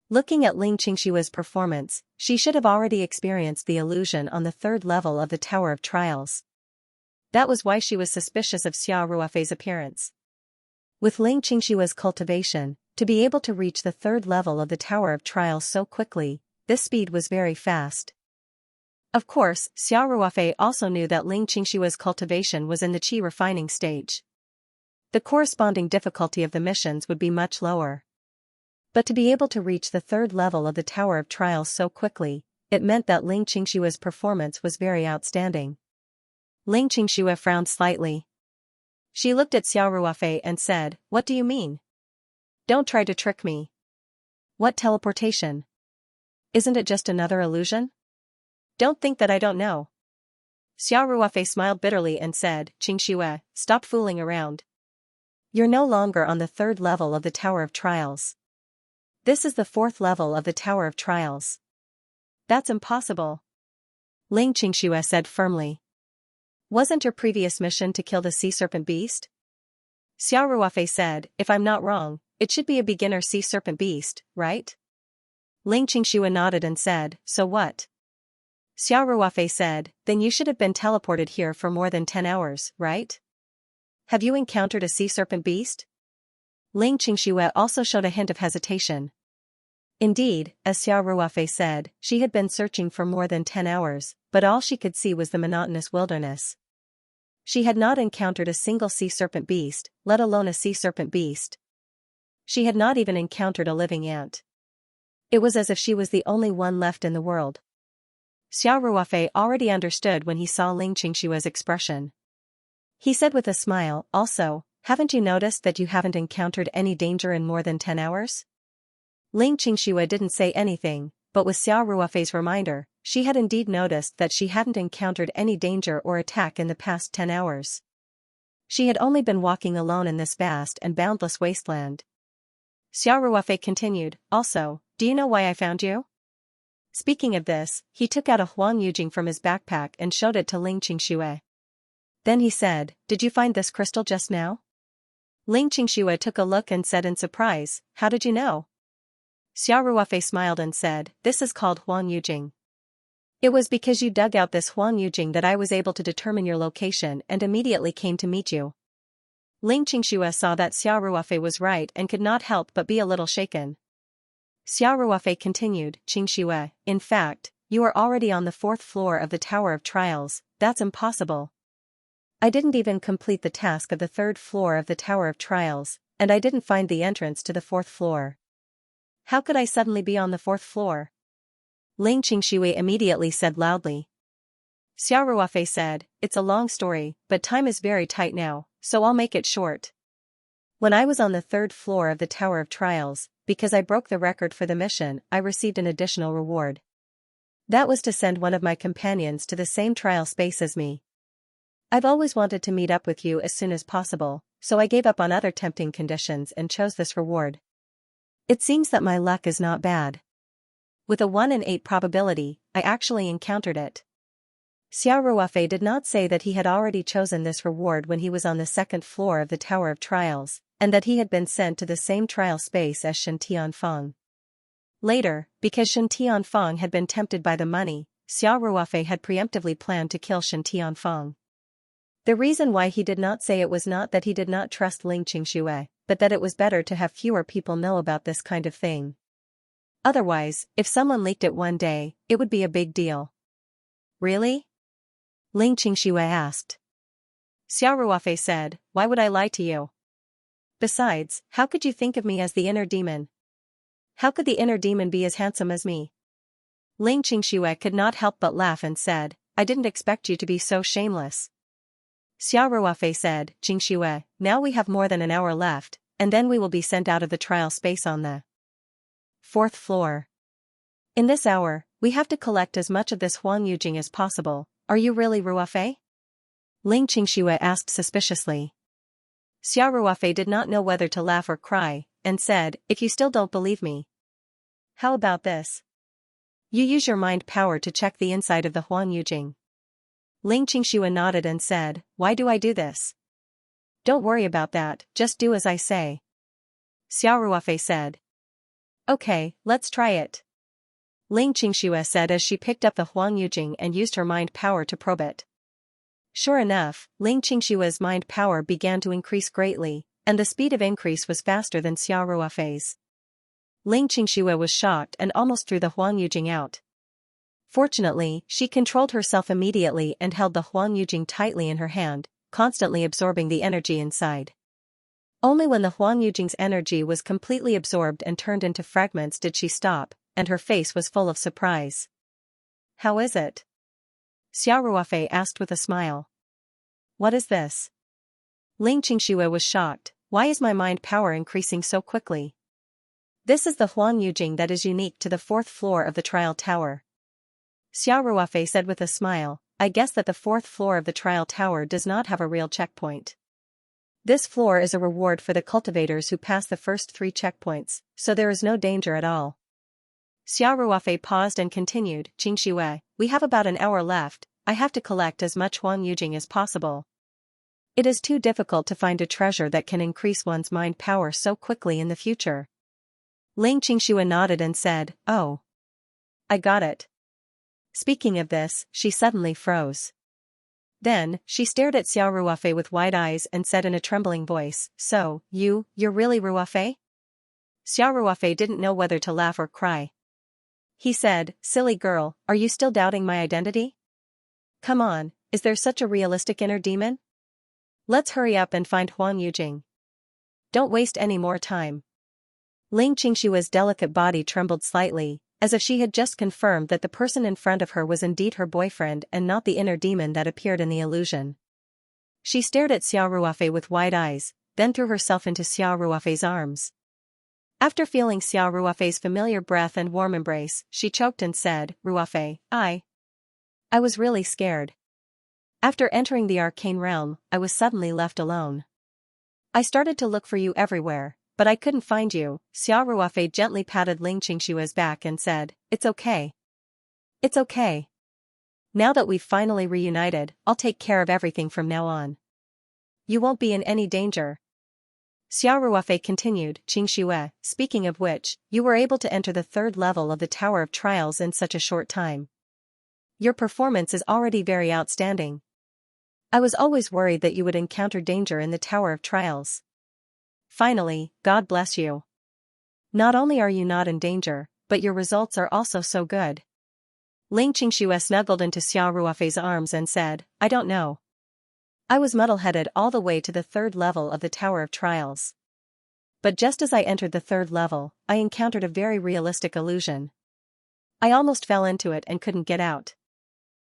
Looking at Ling Qingxue's performance, she should have already experienced the illusion on the third level of the Tower of Trials. That was why she was suspicious of Xiao Ruofei's appearance. With Ling Qingxue's cultivation, to be able to reach the third level of the Tower of Trials so quickly, this speed was very fast. Of course, Xiao Ruofei also knew that Ling Qingxue's cultivation was in the qi refining stage. The corresponding difficulty of the missions would be much lower. But to be able to reach the third level of the Tower of Trials so quickly, it meant that Ling Qingxue's performance was very outstanding. Ling Qingxue frowned slightly. She looked at Xiao Ruofei and said, "What do you mean? Don't try to trick me. What teleportation? Isn't it just another illusion? Don't think that I don't know." Xiao Ruofei smiled bitterly and said, "Qingxue, stop fooling around. You're no longer on the third level of the Tower of Trials. This is the fourth level of the Tower of Trials. That's impossible. Ling Qingxue said firmly. Wasn't your previous mission to kill the sea serpent beast? Xiao Ruofei said, if I'm not wrong, it should be a beginner sea serpent beast, right? Ling Qingxue nodded and said, so what? Xiao Ruofei said, then you should have been teleported here for more than 10 hours, right? Have you encountered a sea serpent beast? Ling Qingxue also showed a hint of hesitation. Indeed, as Xiao Ruofei said, she had been searching for more than 10 hours, but all she could see was the monotonous wilderness. She had not encountered a single sea serpent beast, let alone a sea serpent beast. She had not even encountered a living ant. It was as if she was the only one left in the world. Xiao Ruofei already understood when he saw Ling Qingxue's expression. He said with a smile, also, haven't you noticed that you haven't encountered any danger in more than 10 hours? Ling Qingxue didn't say anything, but with Xiao Ruofei's reminder, she had indeed noticed that she hadn't encountered any danger or attack in the past 10 hours. She had only been walking alone in this vast and boundless wasteland. Xiao Ruofei continued, also, do you know why I found you? Speaking of this, he took out a Huang Yujing from his backpack and showed it to Ling Qingxue. Then he said, did you find this crystal just now? Ling Qingxue took a look and said in surprise, how did you know? Xiao Ruofei smiled and said, this is called Huang Yujing. It was because you dug out this Huang Yujing that I was able to determine your location and immediately came to meet you. Ling Qingxue saw that Xiao Ruofei was right and could not help but be a little shaken. Xiao Ruofei continued, Qingxue, in fact, you are already on the 4th floor of the Tower of Trials, that's impossible. I didn't even complete the task of the 3rd floor of the Tower of Trials, and I didn't find the entrance to the 4th floor. How could I suddenly be on the 4th floor? Ling Qingxue immediately said loudly. Xiao Ruofei said, it's a long story, but time is very tight now, so I'll make it short. When I was on the 3rd floor of the Tower of Trials, because I broke the record for the mission, I received an additional reward. That was to send one of my companions to the same trial space as me. I've always wanted to meet up with you as soon as possible, so I gave up on other tempting conditions and chose this reward. It seems that my luck is not bad. With a 1 in 8 probability, I actually encountered it. Xiao Ruofei did not say that he had already chosen this reward when he was on the 2nd floor of the Tower of Trials, and that he had been sent to the same trial space as Shen Tianfeng. Later, because Shen Tianfeng had been tempted by the money, Xiao Ruofei had preemptively planned to kill Shen Tianfeng. The reason why he did not say it was not that he did not trust Ling Qingxue, but that it was better to have fewer people know about this kind of thing. Otherwise, if someone leaked it one day, it would be a big deal. Really? Ling Qingxue asked. Xiao Ruofei said, why would I lie to you? Besides, how could you think of me as the inner demon? How could the inner demon be as handsome as me? Ling Qingxue could not help but laugh and said, I didn't expect you to be so shameless. Xiao Ruofei said, Qingxue, now we have more than an hour left, and then we will be sent out of the trial space on the 4th floor. In this hour, we have to collect as much of this Huang Yujing as possible. Are you really Ruofei? Ling Qingxue asked suspiciously. Xiao Ruofei did not know whether to laugh or cry, and said, if you still don't believe me. How about this? You use your mind power to check the inside of the Huang Yujing. Ling Qingxue nodded and said, why do I do this? Don't worry about that, just do as I say. Xiao Ruofei said. Okay, let's try it. Ling Qingxue said as she picked up the Huang Yujing and used her mind power to probe it. Sure enough, Ling Qingxue's mind power began to increase greatly, and the speed of increase was faster than Xiao Ruofei's. Ling Qingxue was shocked and almost threw the Huang Yujing out. Fortunately, she controlled herself immediately and held the Huang Yujing tightly in her hand, constantly absorbing the energy inside. Only when the Huang Yujing's energy was completely absorbed and turned into fragments did she stop, and her face was full of surprise. How is it? Xiao Ruofei asked with a smile. What is this? Ling Qingxue was shocked. Why is my mind power increasing so quickly? This is the Huang Yujing that is unique to the 4th floor of the trial tower. Xiao Ruofei said with a smile, I guess that the 4th floor of the trial tower does not have a real checkpoint. This floor is a reward for the cultivators who pass the first 3 checkpoints, so there is no danger at all. Xiao Ruofei paused and continued, Qingxue, we have about an hour left, I have to collect as much Huang Yujing as possible. It is too difficult to find a treasure that can increase one's mind power so quickly in the future. Ling Qingxue nodded and said, oh. I got it. Speaking of this, she suddenly froze. Then, she stared at Xiao Ruofei with wide eyes and said in a trembling voice, so, you're really Ruofei? Xiao Ruofei didn't know whether to laugh or cry. He said, silly girl, are you still doubting my identity? Come on, is there such a realistic inner demon? Let's hurry up and find Huang Yujing. Don't waste any more time. Ling Qingshua's delicate body trembled slightly, as if she had just confirmed that the person in front of her was indeed her boyfriend and not the inner demon that appeared in the illusion. She stared at Xiao Ruofei with wide eyes, then threw herself into Xiao Ruofei's arms. After feeling Xiao Ruofei's familiar breath and warm embrace, she choked and said, Ruofei, I was really scared. After entering the arcane realm, I was suddenly left alone. I started to look for you everywhere, but I couldn't find you. Xiao Ruofei gently patted Ling Qingshua's back and said, it's okay. It's okay. Now that we've finally reunited, I'll take care of everything from now on. You won't be in any danger. Xiao Ruofei continued, Qingxue, speaking of which, you were able to enter the 3rd level of the Tower of Trials in such a short time. Your performance is already very outstanding. I was always worried that you would encounter danger in the Tower of Trials. Finally, God bless you. Not only are you not in danger, but your results are also so good. Ling Qingxue snuggled into Xiao Ruofei's arms and said, I don't know. I was muddle-headed all the way to the 3rd level of the Tower of Trials. But just as I entered the 3rd level, I encountered a very realistic illusion. I almost fell into it and couldn't get out.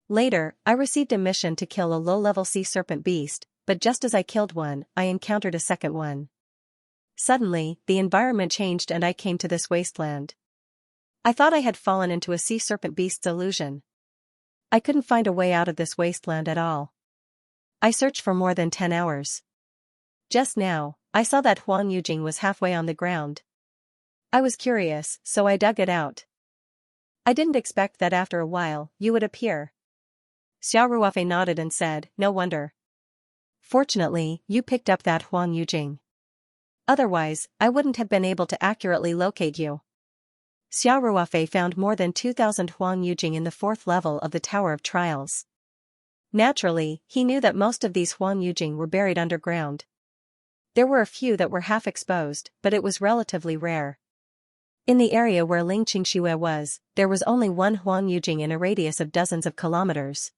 Later, I received a mission to kill a low-level sea serpent beast, but just as I killed one, I encountered a second one. Suddenly, the environment changed and I came to this wasteland. I thought I had fallen into a sea serpent beast's illusion. I couldn't find a way out of this wasteland at all. I searched for more than 10 hours. Just now, I saw that Huang Yujing was halfway on the ground. I was curious, so I dug it out. I didn't expect that after a while, you would appear. Xiao Ruofei nodded and said, no wonder. Fortunately, you picked up that Huang Yujing. Otherwise, I wouldn't have been able to accurately locate you. Xiao Ruofei found more than 2,000 Huang Yujing in the 4th level of the Tower of Trials. Naturally, he knew that most of these Huang Yujing were buried underground. There were a few that were half exposed, but it was relatively rare. In the area where Ling Qingxue was, there was only one Huang Yujing in a radius of dozens of kilometers.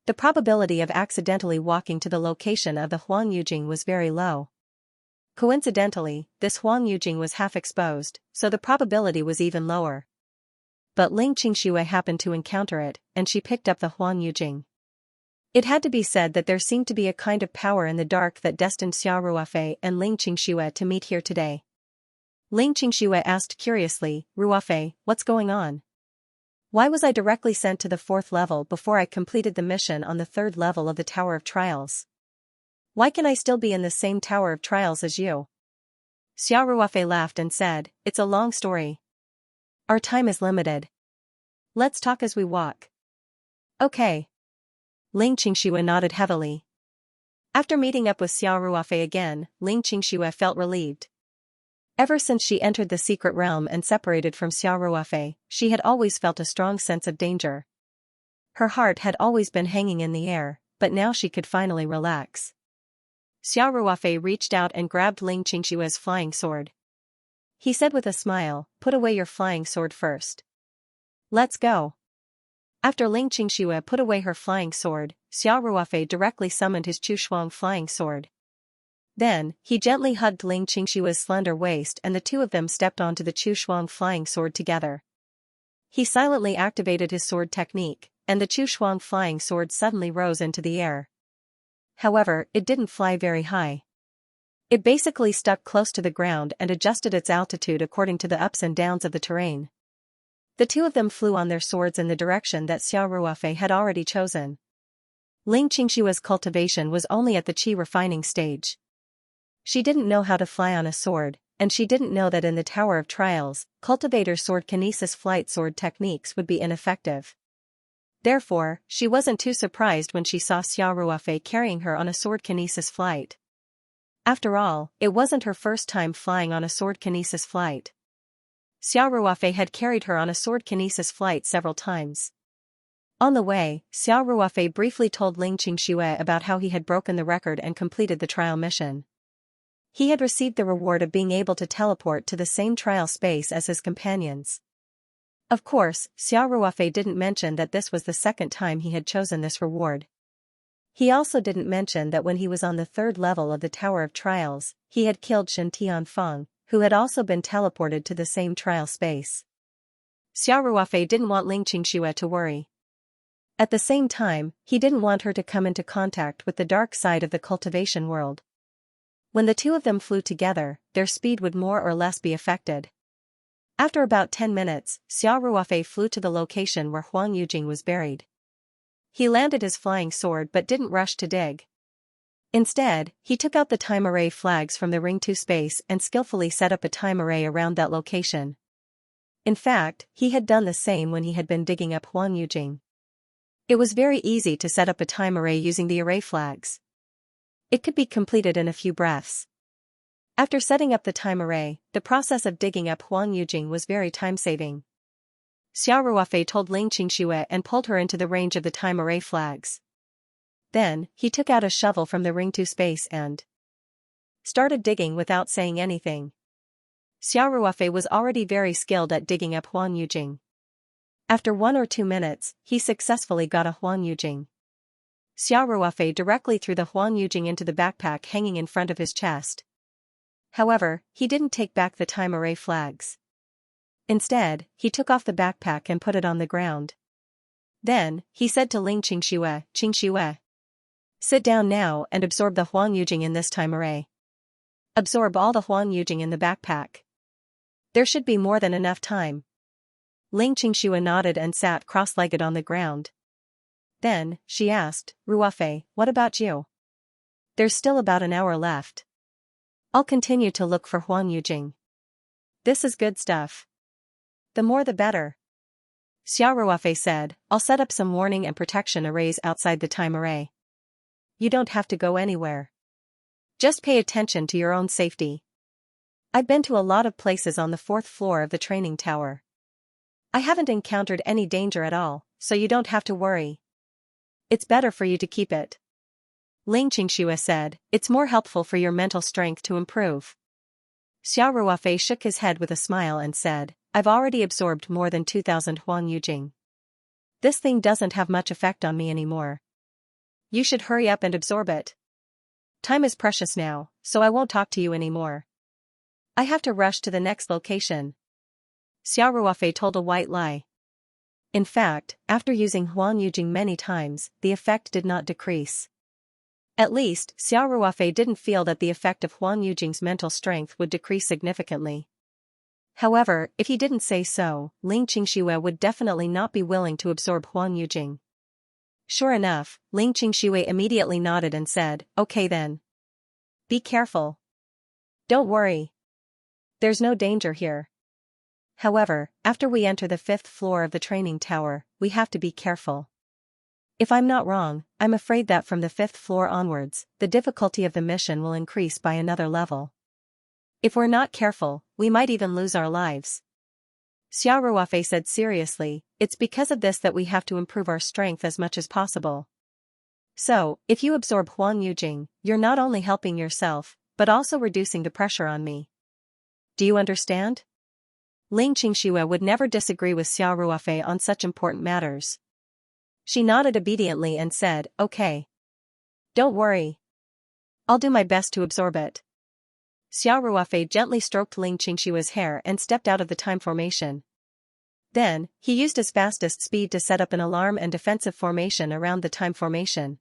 The probability of accidentally walking to the location of the Huang Yujing was very low. Coincidentally, this Huang Yujing was half exposed, so the probability was even lower. But Ling Qingxue happened to encounter it, and she picked up the Huang Yujing. It had to be said that there seemed to be a kind of power in the dark that destined Xiao Ruofei and Ling Qingxue to meet here today. Ling Qingxue asked curiously, Ruofei, what's going on? Why was I directly sent to the 4th level before I completed the mission on the 3rd level of the Tower of Trials? Why can I still be in the same Tower of Trials as you? Xiao Ruofei laughed and said, it's a long story. Our time is limited. Let's talk as we walk. Okay. Ling Qingxue nodded heavily. After meeting up with Xiao Ruofei again, Ling Qingxue felt relieved. Ever since she entered the secret realm and separated from Xiao Ruofei, she had always felt a strong sense of danger. Her heart had always been hanging in the air, but now she could finally relax. Xiao Ruofei reached out and grabbed Ling Qingshue's flying sword. He said with a smile, put away your flying sword first. Let's go. After Ling Qingxue put away her flying sword, Xiao Ruofei directly summoned his Qushuang flying sword. Then, he gently hugged Ling Qingshue's slender waist and the two of them stepped onto the Qushuang flying sword together. He silently activated his sword technique, and the Qushuang flying sword suddenly rose into the air. However, it didn't fly very high. It basically stuck close to the ground and adjusted its altitude according to the ups and downs of the terrain. The two of them flew on their swords in the direction that Xiao Ruofei had already chosen. Ling Qingshue's cultivation was only at the qi refining stage. She didn't know how to fly on a sword, and she didn't know that in the Tower of Trials, Cultivator's sword kinesis flight sword techniques would be ineffective. Therefore, she wasn't too surprised when she saw Xia Ruofei carrying her on a sword kinesis flight. After all, it wasn't her first time flying on a sword kinesis flight. Xia Ruofei had carried her on a sword kinesis flight several times. On the way, Xia Ruofei briefly told Ling Qingxue about how he had broken the record and completed the trial mission. He had received the reward of being able to teleport to the same trial space as his companions. Of course, Xia Ruofei didn't mention that this was the second time he had chosen this reward. He also didn't mention that when he was on the third level of the Tower of Trials, he had killed Shen Tianfeng, who had also been teleported to the same trial space. Xia Ruofei didn't want Ling Qingxue to worry. At the same time, he didn't want her to come into contact with the dark side of the cultivation world. When the two of them flew together, their speed would more or less be affected. After about 10 minutes, Xia Ruofei flew to the location where Huang Yujing was buried. He landed his flying sword but didn't rush to dig. Instead, he took out the time array flags from the Ring 2 space and skillfully set up a time array around that location. In fact, he had done the same when he had been digging up Huang Yujing. It was very easy to set up a time array using the array flags. It could be completed in a few breaths. After setting up the time array, the process of digging up Huang Yujing was very time-saving. Xia Ruofei told Ling Qingxue and pulled her into the range of the time array flags. Then, he took out a shovel from the Ring 2 space and started digging without saying anything. Xia Ruofei was already very skilled at digging up Huang Yujing. After 1 or 2 minutes, he successfully got a Huang Yujing. Xia Ruofei directly threw the Huang Yujing into the backpack hanging in front of his chest. However, he didn't take back the time array flags. Instead, he took off the backpack and put it on the ground. Then, he said to Ling Qingxue, "Qingxue, sit down now and absorb the Huang Yujing in this time array. Absorb all the Huang Yujing in the backpack. There should be more than enough time." Ling Qingxue nodded and sat cross-legged on the ground. Then, she asked, "Ruofei, what about you? There's still about an hour left. I'll continue to look for Huang Yujing. This is good stuff. The more the better." Xia Ruofei said, "I'll set up some warning and protection arrays outside the time array. You don't have to go anywhere. Just pay attention to your own safety. I've been to a lot of places on the 4th floor of the training tower. I haven't encountered any danger at all, so you don't have to worry. It's better for you to keep it." Ling Qingxue said, "It's more helpful for your mental strength to improve." Xia Ruofei shook his head with a smile and said, "I've already absorbed more than 2,000 Huang Yujing. This thing doesn't have much effect on me anymore. You should hurry up and absorb it. Time is precious now, so I won't talk to you anymore. I have to rush to the next location." Xia Ruofei told a white lie. In fact, after using Huang Yujing many times, the effect did not decrease. At least, Xia Ruofei didn't feel that the effect of Huang Yujing's mental strength would decrease significantly. However, if he didn't say so, Ling Qingxue would definitely not be willing to absorb Huang Yujing. Sure enough, Ling Qingxue immediately nodded and said, "Okay then. Be careful. Don't worry. There's no danger here. However, after we enter the 5th floor of the training tower, we have to be careful. If I'm not wrong, I'm afraid that from the 5th floor onwards, the difficulty of the mission will increase by another level. If we're not careful, we might even lose our lives." Xia Ruofei said seriously, "It's because of this that we have to improve our strength as much as possible. So, if you absorb Huang Yujing, you're not only helping yourself, but also reducing the pressure on me. Do you understand?" Ling Qingxue would never disagree with Xia Ruofei on such important matters. She nodded obediently and said, "Okay. Don't worry. I'll do my best to absorb it." Xia Ruofei gently stroked Ling Qingxue's hair and stepped out of the time formation. Then, he used his fastest speed to set up an alarm and defensive formation around the time formation.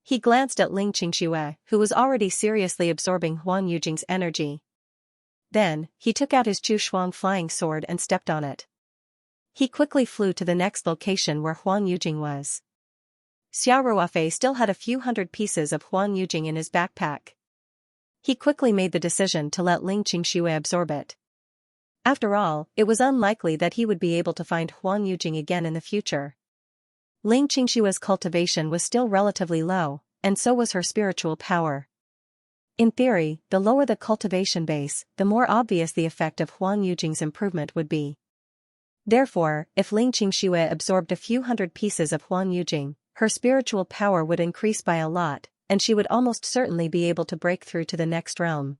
He glanced at Ling Qingxue, who was already seriously absorbing Huang Yujing's energy. Then, he took out his Chu Shuang flying sword and stepped on it. He quickly flew to the next location where Huang Yujing was. Xia Ruofei still had a few hundred pieces of Huang Yujing in his backpack. He quickly made the decision to let Ling Qingshui absorb it. After all, it was unlikely that he would be able to find Huang Yujing again in the future. Ling Qingshui's cultivation was still relatively low, and so was her spiritual power. In theory, the lower the cultivation base, the more obvious the effect of Huang Yujing's improvement would be. Therefore, if Ling Qingshui absorbed a few hundred pieces of Huang Yujing, her spiritual power would increase by a lot, and she would almost certainly be able to break through to the next realm.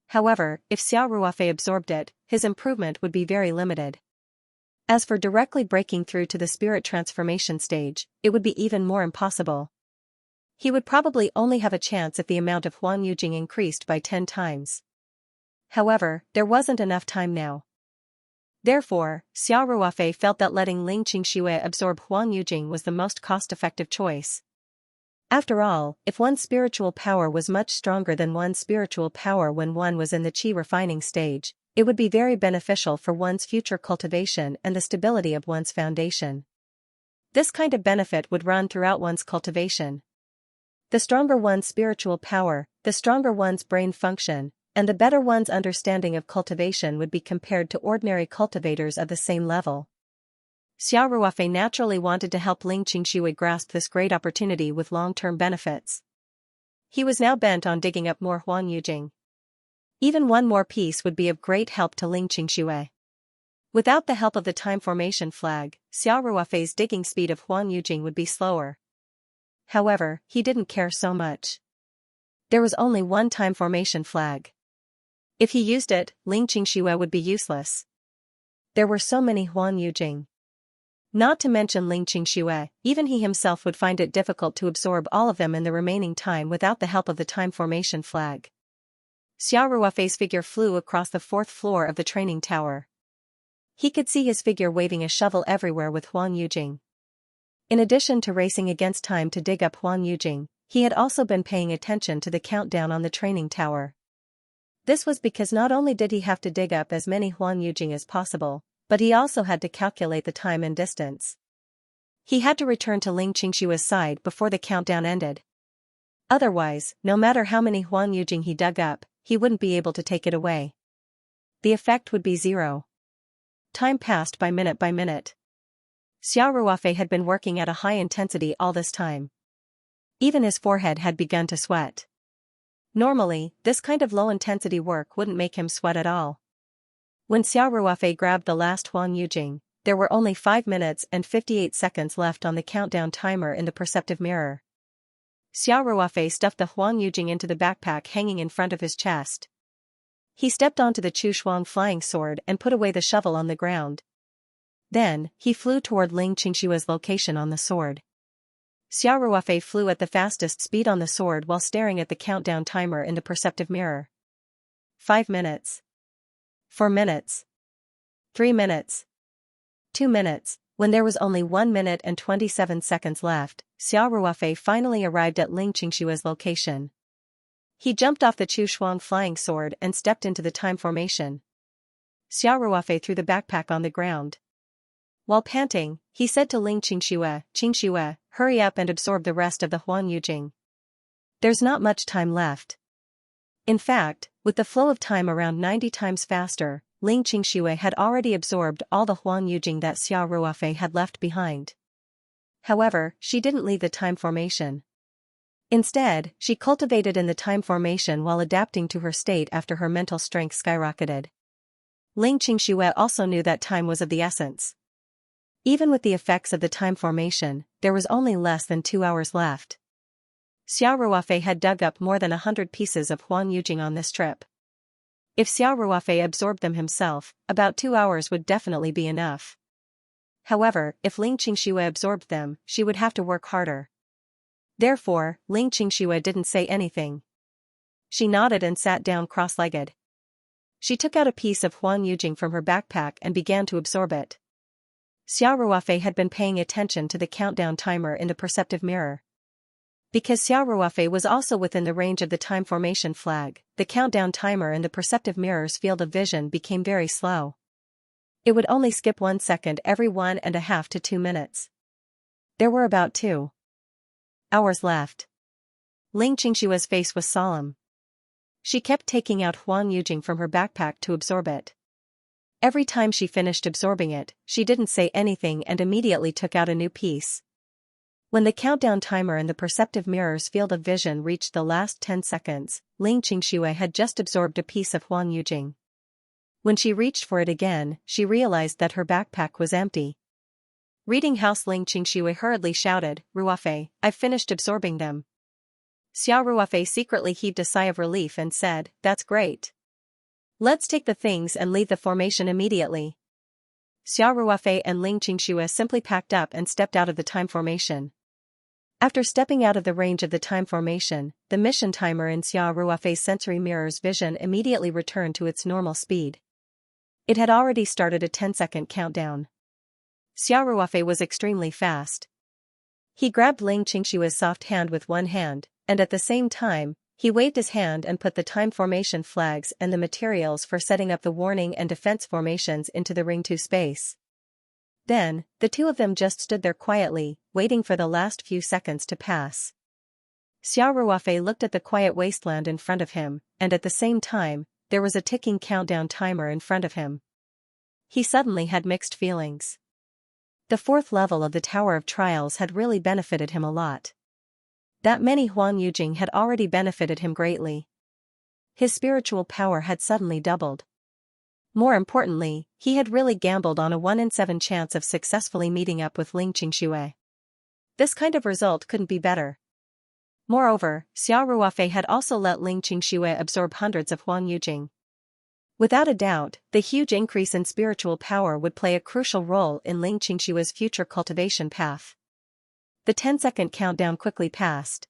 However, if Xiao Ruofei absorbed it, his improvement would be very limited. As for directly breaking through to the spirit transformation stage, it would be even more impossible. He would probably only have a chance if the amount of Huang Yujing increased by 10 times. However, there wasn't enough time now. Therefore, Xiao Ruofei felt that letting Ling Qingshui absorb Huang Yujing was the most cost-effective choice. After all, if one's spiritual power was much stronger than one's spiritual power when one was in the qi refining stage, it would be very beneficial for one's future cultivation and the stability of one's foundation. This kind of benefit would run throughout one's cultivation. The stronger one's spiritual power, the stronger one's brain function, and the better one's understanding of cultivation would be compared to ordinary cultivators of the same level. Xiao Ruofei naturally wanted to help Ling Qingshui grasp this great opportunity with long-term benefits. He was now bent on digging up more Huang Yujing. Even one more piece would be of great help to Ling Qingshui. Without the help of the time formation flag, Xiao Ruofei's digging speed of Huang Yujing would be slower. However, he didn't care so much. There was only one time formation flag. If he used it, Ling Qingshui would be useless. There were so many Huang Yujing. Not to mention Ling Qingshui, even he himself would find it difficult to absorb all of them in the remaining time without the help of the time formation flag. Xiao Ruofei's figure flew across the 4th floor of the training tower. He could see his figure waving a shovel everywhere with Huang Yujing. In addition to racing against time to dig up Huang Yujing, he had also been paying attention to the countdown on the training tower. This was because not only did he have to dig up as many Huang Yujing as possible, but he also had to calculate the time and distance. He had to return to Ling Qingshui's side before the countdown ended. Otherwise, no matter how many Huang Yujing he dug up, he wouldn't be able to take it away. The effect would be 0. Time passed by minute by minute. Xiao Ruofei had been working at a high intensity all this time. Even his forehead had begun to sweat. Normally, this kind of low-intensity work wouldn't make him sweat at all. When Xiao Ruofei grabbed the last Huang Yujing, there were only 5 minutes and 58 seconds left on the countdown timer in the perceptive mirror. Xiao Ruofei stuffed the Huang Yujing into the backpack hanging in front of his chest. He stepped onto the Chu Shuang flying sword and put away the shovel on the ground. Then, he flew toward Ling Qingshui's location on the sword. Xiao Ruofei flew at the fastest speed on the sword while staring at the countdown timer in the perceptive mirror. 5 minutes. 4 minutes. 3 minutes. 2 minutes. When there was only 1 minute and 27 seconds left, Xiao Ruofei finally arrived at Ling Qingshui's location. He jumped off the Chu Shuang flying sword and stepped into the time formation. Xiao Ruofei threw the backpack on the ground. While panting, he said to Ling Qingshui, hurry up and absorb the rest of the Huang Yujing. There's not much time left. In fact, with the flow of time around 90 times faster, Ling Qingshui had already absorbed all the Huang Yujing that Xiao Ruofei had left behind. However, she didn't leave the time formation. Instead, she cultivated in the time formation while adapting to her state after her mental strength skyrocketed. Ling Qingshui also knew that time was of the essence. Even with the effects of the time formation, there was only less than 2 hours left. Xiao Ruofei had dug up more than 100 pieces of Huang Yujing on this trip. If Xiao Ruofei absorbed them himself, about 2 hours would definitely be enough. However, if Ling Qingshui absorbed them, she would have to work harder. Therefore, Ling Qingshui didn't say anything. She nodded and sat down cross-legged. She took out a piece of Huang Yujing from her backpack and began to absorb it. Xiao Ruofei had been paying attention to the countdown timer in the perceptive mirror. Because Xiao Ruofei was also within the range of the time formation flag, the countdown timer in the perceptive mirror's field of vision became very slow. It would only skip 1 second every 1.5 to 2 minutes. There were about 2 hours left. Ling Qingshui's face was solemn. She kept taking out Huang Yujing from her backpack to absorb it. Every time she finished absorbing it, she didn't say anything and immediately took out a new piece. When the countdown timer in the perceptive mirror's field of vision reached the last 10 seconds, Ling Qingxue had just absorbed a piece of Huang Yujing. When she reached for it again, she realized that her backpack was empty. Reading house Ling Qingxue hurriedly shouted, "Ruofei, I've finished absorbing them." Xiao Ruofei secretly heaved a sigh of relief and said, "That's great. Let's take the things and leave the formation immediately." Xiao Ruofei and Ling Qingxue simply packed up and stepped out of the time formation. After stepping out of the range of the time formation, the mission timer in Xiao Ruofei's sensory mirror's vision immediately returned to its normal speed. It had already started a 10-second countdown. Xiao Ruofei was extremely fast. He grabbed Ling Qingxue's soft hand with one hand, and at the same time, he waved his hand and put the time formation flags and the materials for setting up the warning and defense formations into the Ring 2 space. Then, the two of them just stood there quietly, waiting for the last few seconds to pass. Xiao Ruofei looked at the quiet wasteland in front of him, and at the same time, there was a ticking countdown timer in front of him. He suddenly had mixed feelings. The fourth level of the Tower of Trials had really benefited him a lot. That many Huang Yujing had already benefited him greatly. His spiritual power had suddenly doubled. More importantly, he had really gambled on a 1 in 7 chance of successfully meeting up with Ling Qingxue. This kind of result couldn't be better. Moreover, Xiao Ruofei had also let Ling Qingxue absorb hundreds of Huang Yujing. Without a doubt, the huge increase in spiritual power would play a crucial role in Ling Qingxue's future cultivation path. The 10-second countdown quickly passed.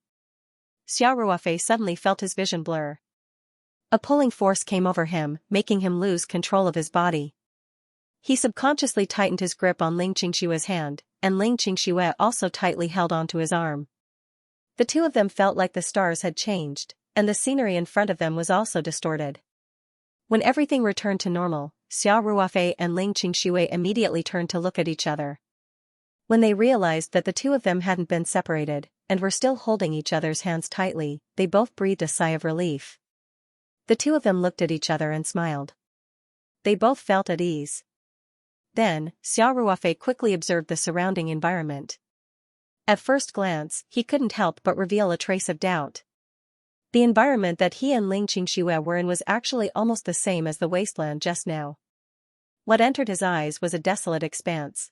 Xiao Ruofei suddenly felt his vision blur. A pulling force came over him, making him lose control of his body. He subconsciously tightened his grip on Ling Qingxue's hand, and Ling Qingxue also tightly held onto his arm. The two of them felt like the stars had changed, and the scenery in front of them was also distorted. When everything returned to normal, Xiao Ruofei and Ling Qingxue immediately turned to look at each other. When they realized that the two of them hadn't been separated, and were still holding each other's hands tightly, they both breathed a sigh of relief. The two of them looked at each other and smiled. They both felt at ease. Then, Xiao Ruofei quickly observed the surrounding environment. At first glance, he couldn't help but reveal a trace of doubt. The environment that he and Ling Qingxue were in was actually almost the same as the wasteland just now. What entered his eyes was a desolate expanse.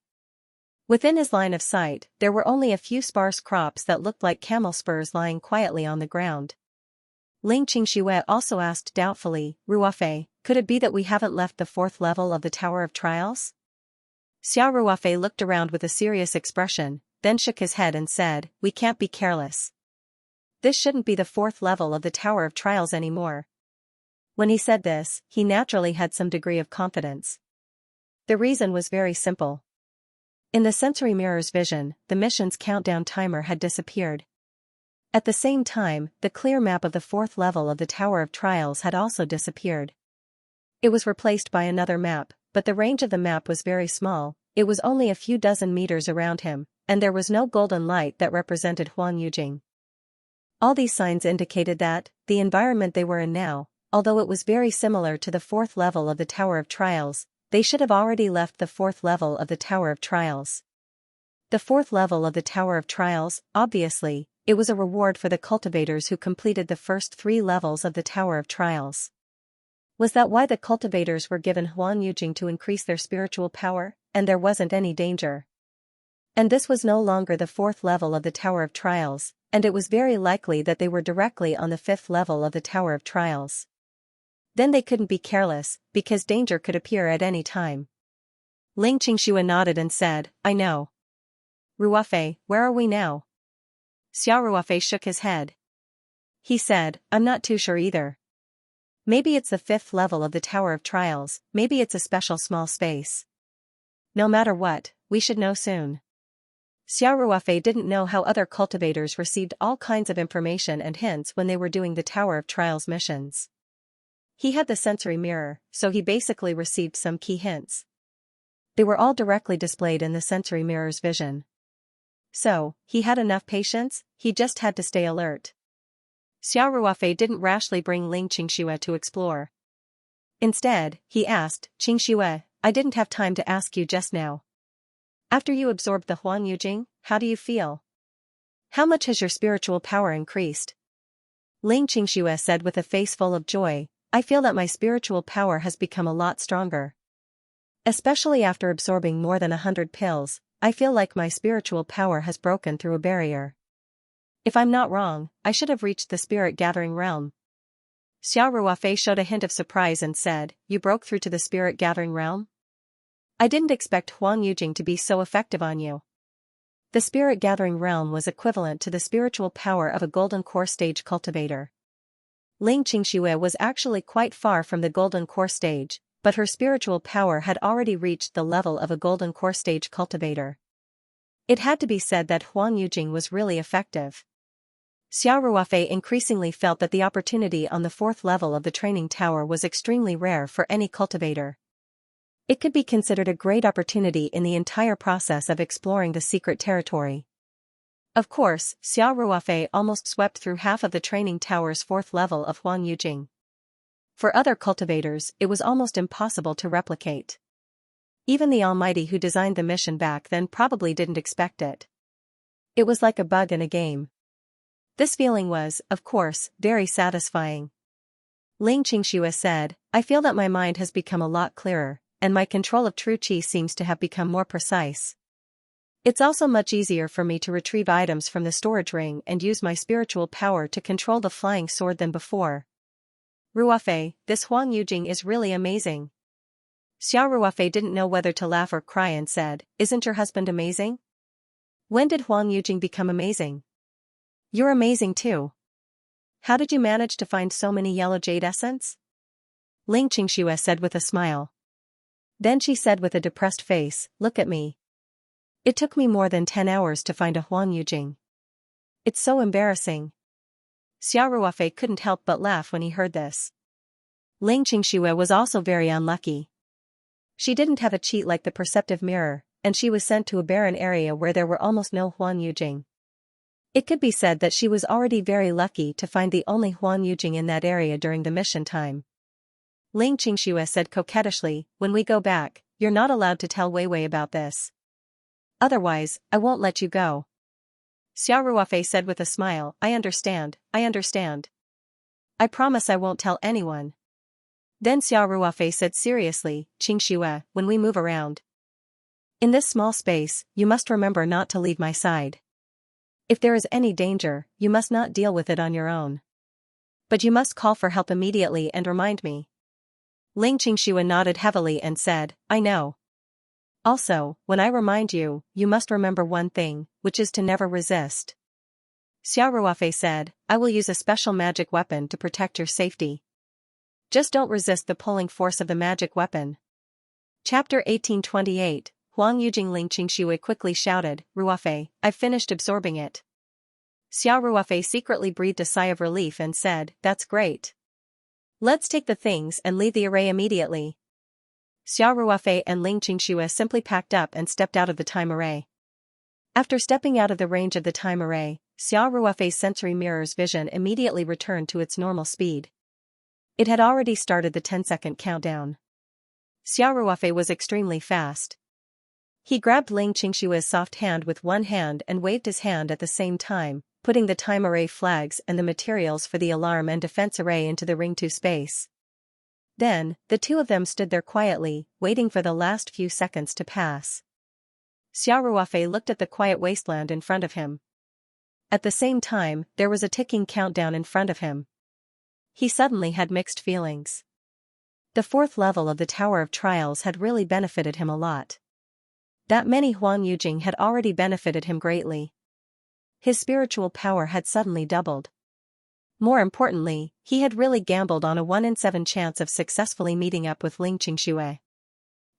Within his line of sight, there were only a few sparse crops that looked like camel spurs lying quietly on the ground. Ling Qingxue also asked doubtfully, "Ruofei, could it be that we haven't left the fourth level of the Tower of Trials?" Xiao Ruofei looked around with a serious expression, then shook his head and said, "We can't be careless. This shouldn't be the fourth level of the Tower of Trials anymore." When he said this, he naturally had some degree of confidence. The reason was very simple. In the sensory mirror's vision, the mission's countdown timer had disappeared. At the same time, the clear map of the fourth level of the Tower of Trials had also disappeared. It was replaced by another map, but the range of the map was very small. It was only a few dozen meters around him, and there was no golden light that represented Huang Yujing. All these signs indicated that, the environment they were in now, although it was very similar to the fourth level of the Tower of Trials, they should have already left the fourth level of the Tower of Trials. The fourth level of the Tower of Trials, obviously, it was a reward for the cultivators who completed the first 3 levels of the Tower of Trials. Was that why the cultivators were given Huang Yujing to increase their spiritual power, and there wasn't any danger? And this was no longer the fourth level of the Tower of Trials, and it was very likely that they were directly on the 5th level of the Tower of Trials. Then they couldn't be careless, because danger could appear at any time. Ling Qingxue nodded and said, "I know." "Ruofei, where are we now?" Xiao Ruofei shook his head. He said, "I'm not too sure either. Maybe it's the 5th level of the Tower of Trials, maybe it's a special small space. No matter what, we should know soon." Xiao Ruofei didn't know how other cultivators received all kinds of information and hints when they were doing the Tower of Trials missions. He had the sensory mirror, so he basically received some key hints. They were all directly displayed in the sensory mirror's vision. So, he had enough patience, he just had to stay alert. Xiao Ruofei didn't rashly bring Ling Qingxue to explore. Instead, he asked, Qingxue, I didn't have time to ask you just now. After you absorbed the Huang Yujing, how do you feel? How much has your spiritual power increased? Ling Qingxue said with a face full of joy, I feel that my spiritual power has become a lot stronger. Especially after absorbing more than 100 pills, I feel like my spiritual power has broken through a barrier. If I'm not wrong, I should have reached the spirit gathering realm. Xiao Ruofei showed a hint of surprise and said, You broke through to the spirit gathering realm? I didn't expect Huang Yujing to be so effective on you. The spirit gathering realm was equivalent to the spiritual power of a golden core stage cultivator. Ling Qingxue was actually quite far from the golden core stage, but her spiritual power had already reached the level of a golden core stage cultivator. It had to be said that Huang Yujing was really effective. Xiao Ruofei increasingly felt that the opportunity on the 4th level of the training tower was extremely rare for any cultivator. It could be considered a great opportunity in the entire process of exploring the secret territory. Of course, Xiao Ruofei almost swept through half of the training tower's 4th level of Huang Yujing. For other cultivators, it was almost impossible to replicate. Even the Almighty who designed the mission back then probably didn't expect it. It was like a bug in a game. This feeling was, of course, very satisfying. Ling Qingxue said, I feel that my mind has become a lot clearer, and my control of true qi seems to have become more precise. It's also much easier for me to retrieve items from the storage ring and use my spiritual power to control the flying sword than before. Ruofei, this Huang Yujing is really amazing. Xiao Ruofei didn't know whether to laugh or cry and said, Isn't your husband amazing? When did Huang Yujing become amazing? You're amazing too. How did you manage to find so many yellow jade essence? Ling Qingxue said with a smile. Then she said with a depressed face, Look at me. It took me more than 10 hours to find a Huang Yujing. It's so embarrassing. Xiao Ruofei couldn't help but laugh when he heard this. Ling Qingxue was also very unlucky. She didn't have a cheat like the perceptive mirror, and she was sent to a barren area where there were almost no Huang Yujing. It could be said that she was already very lucky to find the only Huang Yujing in that area during the mission time. Ling Qingxue said coquettishly, When we go back, you're not allowed to tell Weiwei about this. Otherwise, I won't let you go. Xiao Ruofei said with a smile, I understand. I promise I won't tell anyone. Then Xiao Ruofei said seriously, Qingxue, when we move around in this small space, you must remember not to leave my side. If there is any danger, you must not deal with it on your own. But you must call for help immediately and remind me. Ling Qingxue nodded heavily and said, I know. Also, when I remind you, you must remember one thing, which is to never resist. Xiao Ruofei said, I will use a special magic weapon to protect your safety. Just don't resist the pulling force of the magic weapon. Chapter 1828, Huang Yujing. Ling Qingxue quickly shouted, Ruofei, I've finished absorbing it. Xiao Ruofei secretly breathed a sigh of relief and said, That's great. Let's take the things and leave the array immediately. Xiao Ruofei and Ling Qingxue simply packed up and stepped out of the time array. After stepping out of the range of the time array, Xiao Ruofei's sensory mirror's vision immediately returned to its normal speed. It had already started the 10-second countdown. Xiao Ruofei was extremely fast. He grabbed Ling Qingxue's soft hand with one hand and waved his hand at the same time, putting the time array flags and the materials for the alarm and defense array into the Ring 2 space. Then, the two of them stood there quietly, waiting for the last few seconds to pass. Xiao Ruofei looked at the quiet wasteland in front of him. At the same time, there was a ticking countdown in front of him. He suddenly had mixed feelings. The 4th level of the Tower of Trials had really benefited him a lot. That many Huang Yujing had already benefited him greatly. His spiritual power had suddenly doubled. More importantly, he had really gambled on a 1 in 7 chance of successfully meeting up with Ling Qingxue.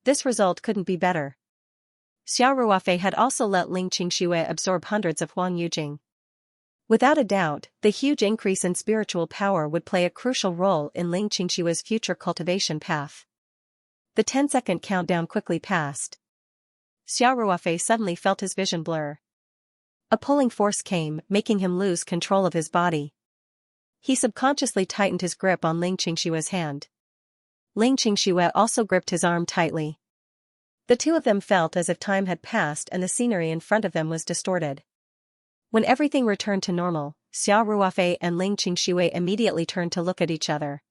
This result couldn't be better. Xiao Ruofei had also let Ling Qingxue absorb hundreds of Huang Yujing. Without a doubt, the huge increase in spiritual power would play a crucial role in Ling Qingxue's future cultivation path. The 10-second countdown quickly passed. Xiao Ruofei suddenly felt his vision blur. A pulling force came, making him lose control of his body. He subconsciously tightened his grip on Ling Qingshue's hand. Ling Qingshu also gripped his arm tightly. The two of them felt as if time had passed and the scenery in front of them was distorted. When everything returned to normal, Xiao Ruofei and Ling Qingshu immediately turned to look at each other.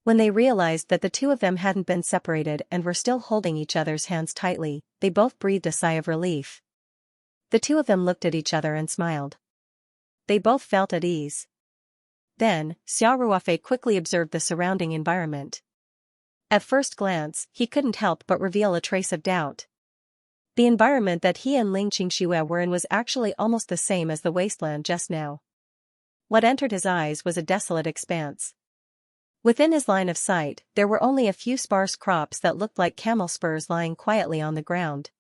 When they realized that the two of them hadn't been separated and were still holding each other's hands tightly, they both breathed a sigh of relief. The two of them looked at each other and smiled. They both felt at ease. Then, Xiao Ruofei quickly observed the surrounding environment. At first glance, he couldn't help but reveal a trace of doubt. The environment that he and Ling Qingshu were in was actually almost the same as the wasteland just now. What entered his eyes was a desolate expanse. Within his line of sight, there were only a few sparse crops that looked like camel spurs lying quietly on the ground.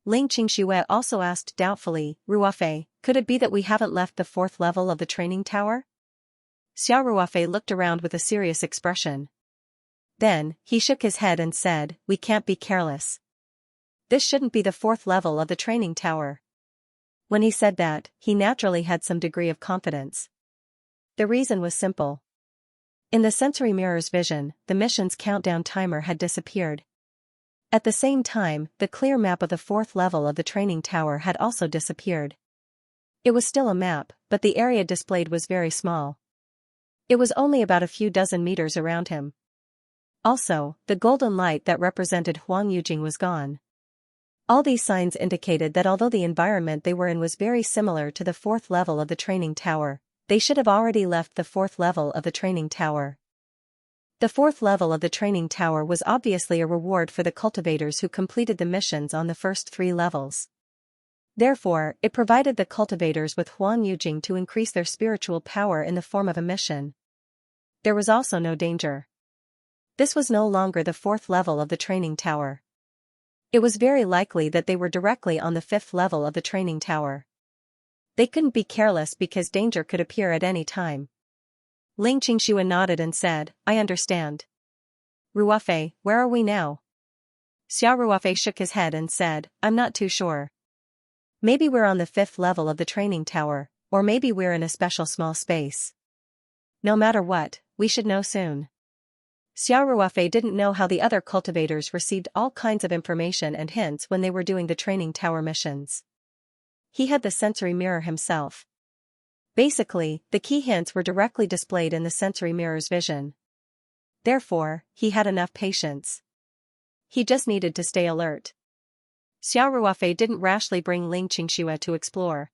Ling Qingshu also asked doubtfully, Ruofei, could it be that we haven't left the fourth level of the training tower? Xiao Ruofei looked around with a serious expression. Then, he shook his head and said, we can't be careless. This shouldn't be the fourth level of the training tower. When he said that, he naturally had some degree of confidence. The reason was simple. In the sensory mirror's vision, the mission's countdown timer had disappeared. At the same time, the clear map of the fourth level of the training tower had also disappeared. It was still a map, but the area displayed was very small. It was only about a few dozen meters around him. Also, the golden light that represented Huang Yujing was gone. All these signs indicated that although the environment they were in was very similar to the fourth level of the training tower, they should have already left the fourth level of the training tower. The fourth level of the training tower was obviously a reward for the cultivators who completed the missions on the first 3 levels. Therefore, it provided the cultivators with Huang Yujing to increase their spiritual power in the form of a mission. There was also no danger. This was no longer the fourth level of the training tower. It was very likely that they were directly on the 5th level of the training tower. They couldn't be careless because danger could appear at any time. Ling Qingshu nodded and said, I understand. Ruofei, where are we now? Xiao Ruofei shook his head and said, I'm not too sure. Maybe we're on the 5th level of the training tower, or maybe we're in a special small space. No matter what, we should know soon. Xiao Ruofei didn't know how the other cultivators received all kinds of information and hints when they were doing the training tower missions. He had the sensory mirror himself. Basically, the key hints were directly displayed in the sensory mirror's vision. Therefore, he had enough patience. He just needed to stay alert. Xiao Ruofei didn't rashly bring Ling Qingshu to explore.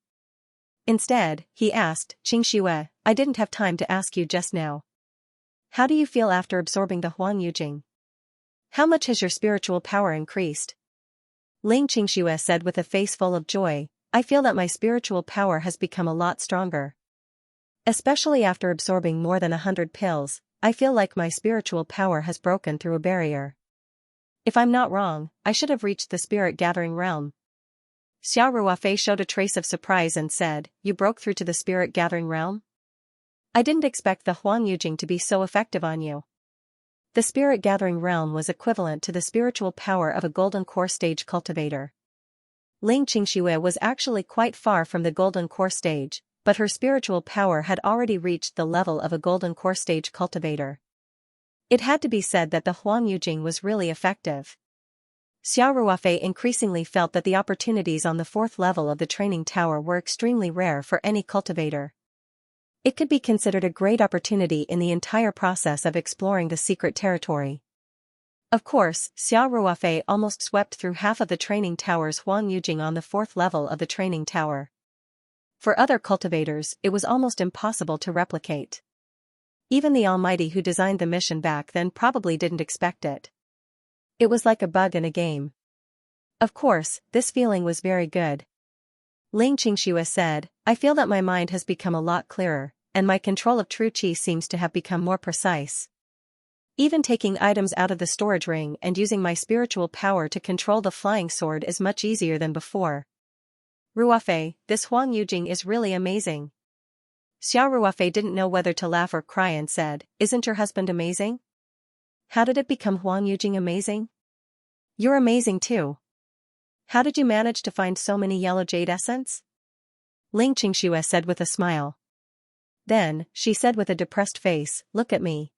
Instead, he asked, Qingshu, I didn't have time to ask you just now. How do you feel after absorbing the Huang Yujing? How much has your spiritual power increased? Ling Qingshu said with a face full of joy, I feel that my spiritual power has become a lot stronger. Especially after absorbing more than 100 pills, I feel like my spiritual power has broken through a barrier. If I'm not wrong, I should have reached the spirit gathering realm. Xiao Ruofei showed a trace of surprise and said, You broke through to the spirit gathering realm? I didn't expect the Huang Yujing to be so effective on you. The spirit gathering realm was equivalent to the spiritual power of a golden core stage cultivator. Ling Qingshu was actually quite far from the golden core stage, but her spiritual power had already reached the level of a golden core stage cultivator. It had to be said that the Huang Yujing was really effective. Xiao Ruofei increasingly felt that the opportunities on the 4th level of the training tower were extremely rare for any cultivator. It could be considered a great opportunity in the entire process of exploring the secret territory. Of course, Xiao Ruofei almost swept through half of the training tower's Huang Yujing on the 4th level of the training tower. For other cultivators, it was almost impossible to replicate. Even the Almighty who designed the mission back then probably didn't expect it. It was like a bug in a game. Of course, this feeling was very good. Ling Qingshu said, I feel that my mind has become a lot clearer, and my control of true qi seems to have become more precise. Even taking items out of the storage ring and using my spiritual power to control the flying sword is much easier than before. Ruofei, this Huang Yujing is really amazing. Xiao Ruofei didn't know whether to laugh or cry and said, Isn't your husband amazing? How did it become Huang Yujing amazing? You're amazing too. How did you manage to find so many yellow jade essence? Ling Qingshu said with a smile. Then, she said with a depressed face, "Look at me.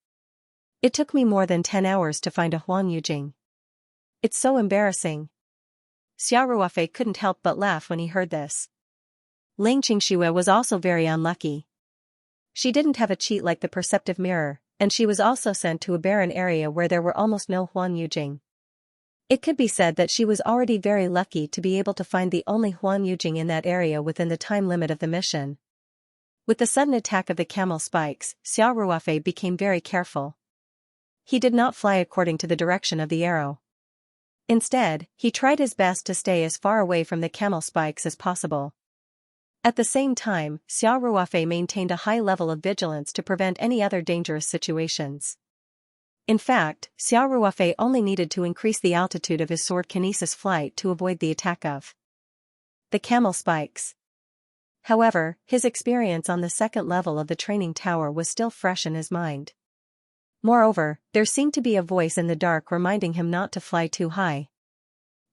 It took me more than 10 hours to find a Huan Yujing. It's so embarrassing." Xiao Ruofei couldn't help but laugh when he heard this. Ling Qingxue was also very unlucky. She didn't have a cheat like the perceptive mirror, and she was also sent to a barren area where there were almost no Huan Yujing. It could be said that she was already very lucky to be able to find the only Huan Yujing in that area within the time limit of the mission. With the sudden attack of the camel spikes, Xiao Ruofei became very careful. He did not fly according to the direction of the arrow. Instead, he tried his best to stay as far away from the camel spikes as possible. At the same time, Xiao Ruofei maintained a high level of vigilance to prevent any other dangerous situations. In fact, Xiao Ruofei only needed to increase the altitude of his sword kinesis flight to avoid the attack of the camel spikes. However, his experience on the second level of the training tower was still fresh in his mind. Moreover, there seemed to be a voice in the dark reminding him not to fly too high.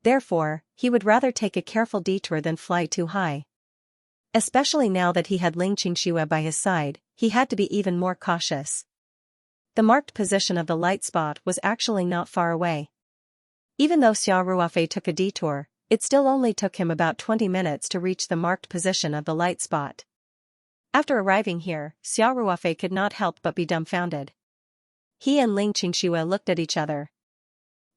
Therefore, he would rather take a careful detour than fly too high. Especially now that he had Ling Qingxue by his side, he had to be even more cautious. The marked position of the light spot was actually not far away. Even though Xiao Ruofei took a detour, it still only took him about 20 minutes to reach the marked position of the light spot. After arriving here, Xiao Ruofei could not help but be dumbfounded. He and Ling Qingxue looked at each other.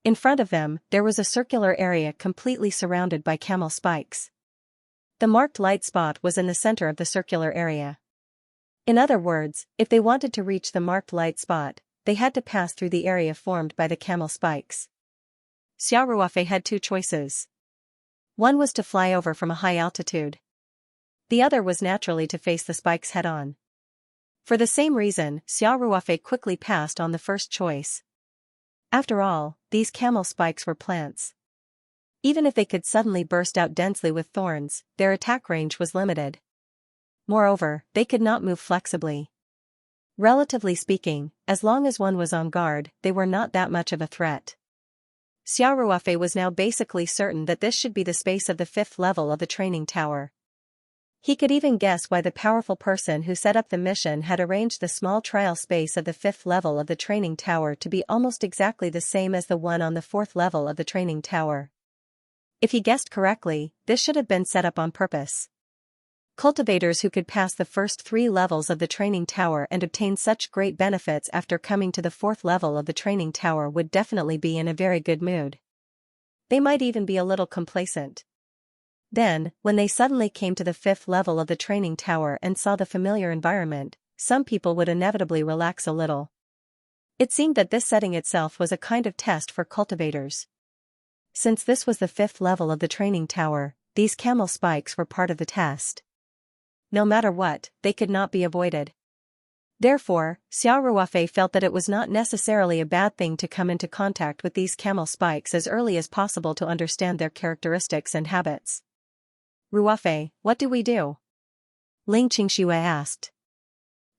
In front of them, there was a circular area completely surrounded by camel spikes. The marked light spot was in the center of the circular area. In other words, if they wanted to reach the marked light spot, they had to pass through the area formed by the camel spikes. Xiao Ruofei had two choices. One was to fly over from a high altitude. The other was naturally to face the spikes head-on. For the same reason, Xiao Ruofei quickly passed on the first choice. After all, these camel spikes were plants. Even if they could suddenly burst out densely with thorns, their attack range was limited. Moreover, they could not move flexibly. Relatively speaking, as long as one was on guard, they were not that much of a threat. Xiao Ruofei was now basically certain that this should be the space of the fifth level of the training tower. He could even guess why the powerful person who set up the mission had arranged the small trial space of the fifth level of the training tower to be almost exactly the same as the one on the fourth level of the training tower. If he guessed correctly, this should have been set up on purpose. Cultivators who could pass the first 3 levels of the training tower and obtain such great benefits after coming to the 4th level of the training tower would definitely be in a very good mood. They might even be a little complacent. Then, when they suddenly came to the 5th level of the training tower and saw the familiar environment, some people would inevitably relax a little. It seemed that this setting itself was a kind of test for cultivators. Since this was the 5th level of the training tower, these camel spikes were part of the test. No matter what, they could not be avoided. Therefore, Xiao Ruofei felt that it was not necessarily a bad thing to come into contact with these camel spikes as early as possible to understand their characteristics and habits. "Ruofei, what do we do?" Ling Qingxue asked.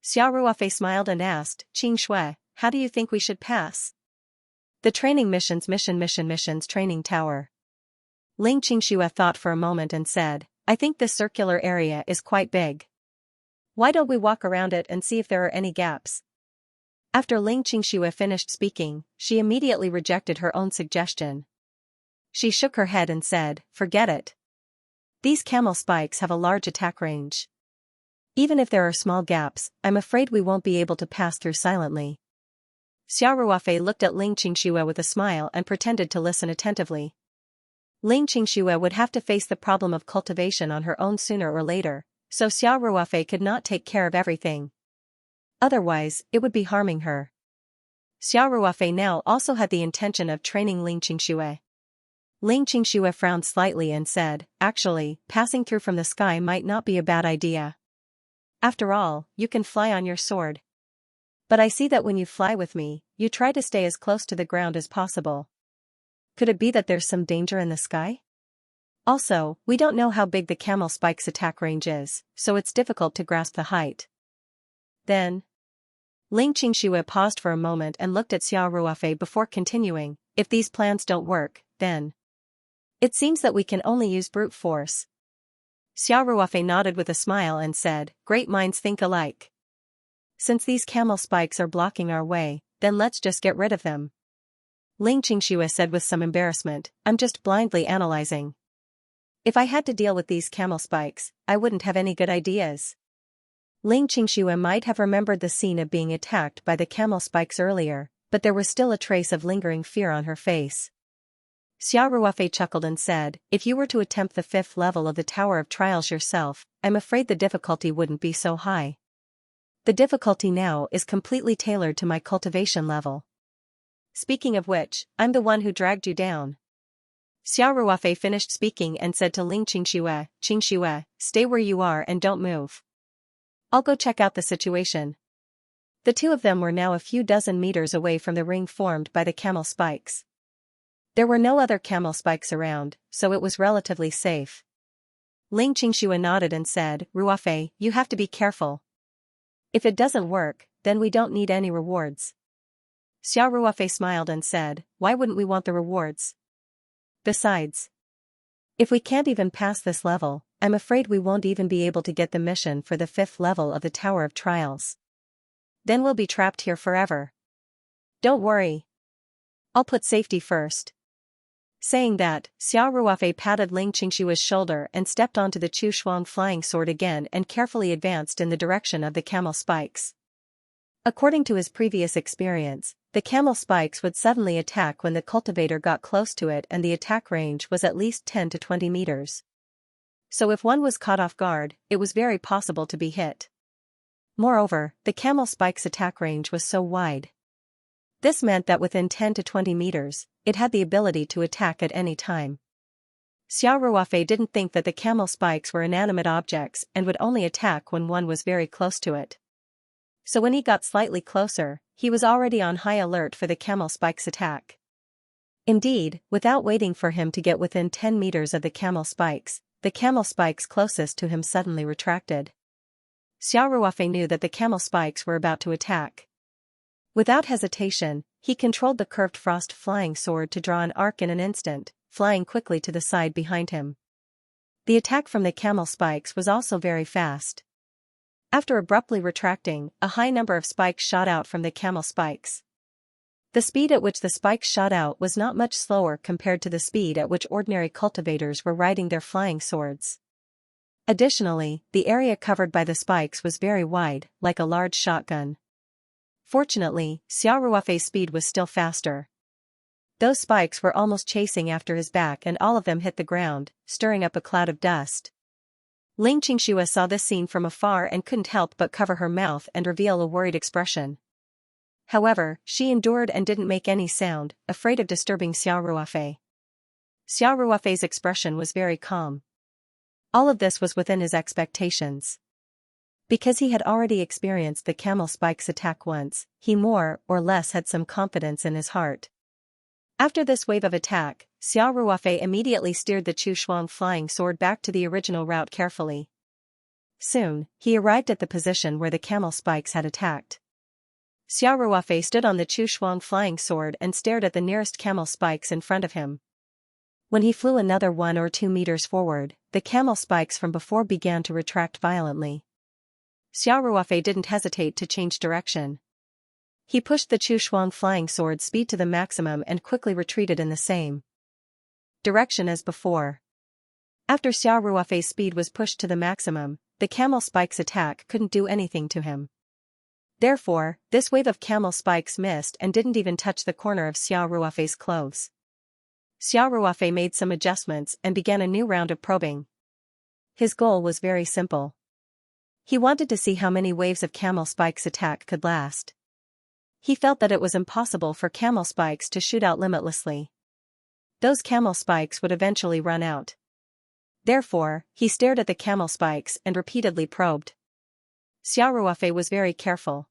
Xiao Ruofei smiled and asked, "Qingxue, how do you think we should pass?" "The training missions training tower." Ling Qingxue thought for a moment and said, "I think this circular area is quite big. Why don't we walk around it and see if there are any gaps?" After Ling Qingxue finished speaking, she immediately rejected her own suggestion. She shook her head and said, "Forget it. These camel spikes have a large attack range. Even if there are small gaps, I'm afraid we won't be able to pass through silently." Xiao Ruofei looked at Ling Qingxue with a smile and pretended to listen attentively. Ling Qingxue would have to face the problem of cultivation on her own sooner or later, so Xiao Ruofei could not take care of everything. Otherwise, it would be harming her. Xiao Ruofei now also had the intention of training Ling Qingxue. Ling Qingxue frowned slightly and said, "Actually, passing through from the sky might not be a bad idea. After all, you can fly on your sword. But I see that when you fly with me, you try to stay as close to the ground as possible. Could it be that there's some danger in the sky? Also, we don't know how big the camel spike's attack range is, so it's difficult to grasp the height." Then, Ling Qingxue paused for a moment and looked at Xiao Ruofei before continuing, "If these plans don't work, then it seems that we can only use brute force." Xiao Ruofei nodded with a smile and said, "Great minds think alike." since these camel spikes are blocking our way, then let's just get rid of them. Xianxia said with some embarrassment, I'm just blindly analyzing. If I had to deal with these camel spikes, I wouldn't have any good ideas. Xianxia might have remembered the scene of being attacked by the camel spikes earlier, but there was still a trace of lingering fear on her face. Xiao Ruofei chuckled and said, if you were to attempt the 5th level of the Tower of Trials yourself, I'm afraid the difficulty wouldn't be so high. The difficulty now is completely tailored to my cultivation level. Speaking of which, I'm the one who dragged you down. Xiao Ruofei finished speaking and said to Xianxia, stay where you are and don't move. I'll go check out the situation. The two of them were now a few dozen meters away from the ring formed by the camel spikes. There were no other camel spikes around, so it was relatively safe. Xianxia nodded and said, Ruofei, you have to be careful. If it doesn't work, then we don't need any rewards. Xiao Ruofei smiled and said, why wouldn't we want the rewards? Besides, if we can't even pass this level, I'm afraid we won't even be able to get the mission for the 5th level of the Tower of Trials. Then we'll be trapped here forever. Don't worry. I'll put safety first. Saying that, Xiao Ruofei patted Xianxia's shoulder and stepped onto the Chu Shuang flying sword again and carefully advanced in the direction of the camel spikes. According to his previous experience, the camel spikes would suddenly attack when the cultivator got close to it, and the attack range was at least 10 to 20 meters. So if one was caught off guard, it was very possible to be hit. Moreover, the camel spikes' attack range was so wide. This meant that within 10 to 20 meters, it had the ability to attack at any time. Xiao Ruofei didn't think that the camel spikes were inanimate objects and would only attack when one was very close to it. So when he got slightly closer, he was already on high alert for the camel spikes' attack. Indeed, without waiting for him to get within 10 meters of the camel spikes closest to him suddenly retracted. Xiao Ruofei knew that the camel spikes were about to attack. Without hesitation, he controlled the curved frost flying sword to draw an arc in an instant, flying quickly to the side behind him. The attack from the camel spikes was also very fast. After abruptly retracting, a high number of spikes shot out from the camel spikes. The speed at which the spikes shot out was not much slower compared to the speed at which ordinary cultivators were riding their flying swords. Additionally, the area covered by the spikes was very wide, like a large shotgun. Fortunately, Xiao Ruofei's speed was still faster. Those spikes were almost chasing after his back, and all of them hit the ground, stirring up a cloud of dust. Xianxia saw this scene from afar and couldn't help but cover her mouth and reveal a worried expression. However, she endured and didn't make any sound, afraid of disturbing Xiao Ruofei. Xiao Ruofei's expression was very calm. All of this was within his expectations. Because he had already experienced the camel spikes attack once, he more or less had some confidence in his heart. After this wave of attack, Xiao Ruofei immediately steered the Chu Shuang flying sword back to the original route carefully. Soon, he arrived at the position where the camel spikes had attacked. Xiao Ruofei stood on the Chu Shuang flying sword and stared at the nearest camel spikes in front of him. When he flew another 1 or 2 meters forward, the camel spikes from before began to retract violently. Xiao Ruofei didn't hesitate to change direction. He pushed the Chu Shuang flying sword's speed to the maximum and quickly retreated in the same direction as before. After Xiao Ruofei's speed was pushed to the maximum, the camel spikes attack couldn't do anything to him. Therefore, this wave of camel spikes missed and didn't even touch the corner of Xiao Ruofei's clothes. Xiao Ruofei made some adjustments and began a new round of probing. His goal was very simple. He wanted to see how many waves of camel spikes attack could last. He felt that it was impossible for camel spikes to shoot out limitlessly. Those camel spikes would eventually run out. Therefore, he stared at the camel spikes and repeatedly probed. Xiao Ruofei was very careful.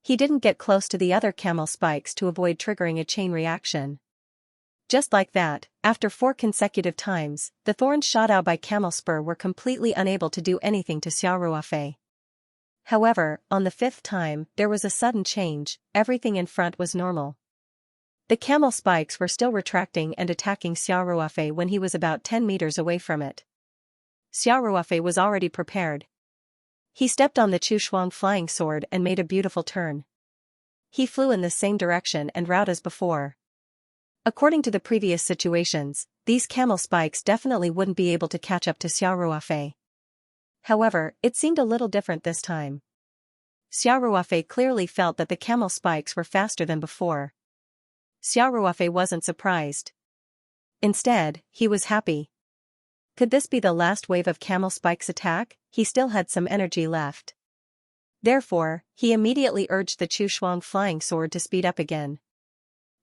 He didn't get close to the other camel spikes to avoid triggering a chain reaction. Just like that, after 4 consecutive times, the thorns shot out by camel spur were completely unable to do anything to Xiao Ruofei. However, on the 5th time, there was a sudden change. Everything in front was normal. The camel spikes were still retracting and attacking Xiao Ruofei when he was about 10 meters away from it. Xiao Ruofei was already prepared. He stepped on the Chu flying sword and made a beautiful turn. He flew in the same direction and route as before. According to the previous situations, these camel spikes definitely wouldn't be able to catch up to Xiao Ruofei. However, it seemed a little different this time. Xiao Ruofei clearly felt that the camel spikes were faster than before. Xiao Ruofei wasn't surprised. Instead, he was happy. Could this be the last wave of camel spikes attack? He still had some energy left. Therefore, he immediately urged the Chu flying sword to speed up again.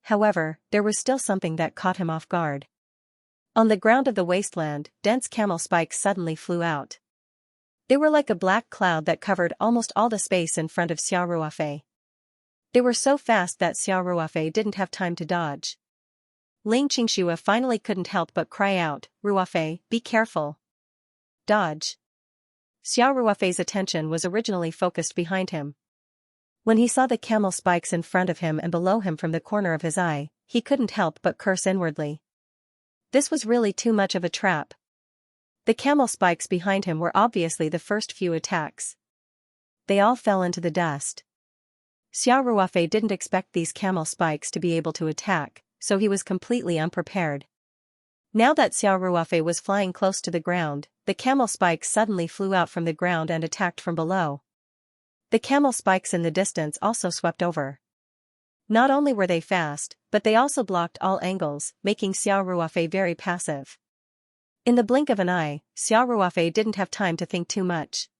However, there was still something that caught him off guard. On the ground of the wasteland, dense camel spikes suddenly flew out. They were like a black cloud that covered almost all the space in front of Xiao Ruofei. They were so fast that Xiao Ruofei didn't have time to dodge. Ling Qingxue finally couldn't help but cry out, "Ruofei, be careful. Dodge." Xiao Ruofei's attention was originally focused behind him. When he saw the camel spikes in front of him and below him from the corner of his eye, he couldn't help but curse inwardly. This was really too much of a trap. The camel spikes behind him were obviously the first few attacks. They all fell into the dust. Xiao Ruofei didn't expect these camel spikes to be able to attack, so he was completely unprepared. Now that Xiao Ruofei was flying close to the ground, the camel spikes suddenly flew out from the ground and attacked from below. The camel spikes in the distance also swept over. Not only were they fast, but they also blocked all angles, making Xiao Ruofei very passive. In the blink of an eye, Xiao Ruofei didn't have time to think too much.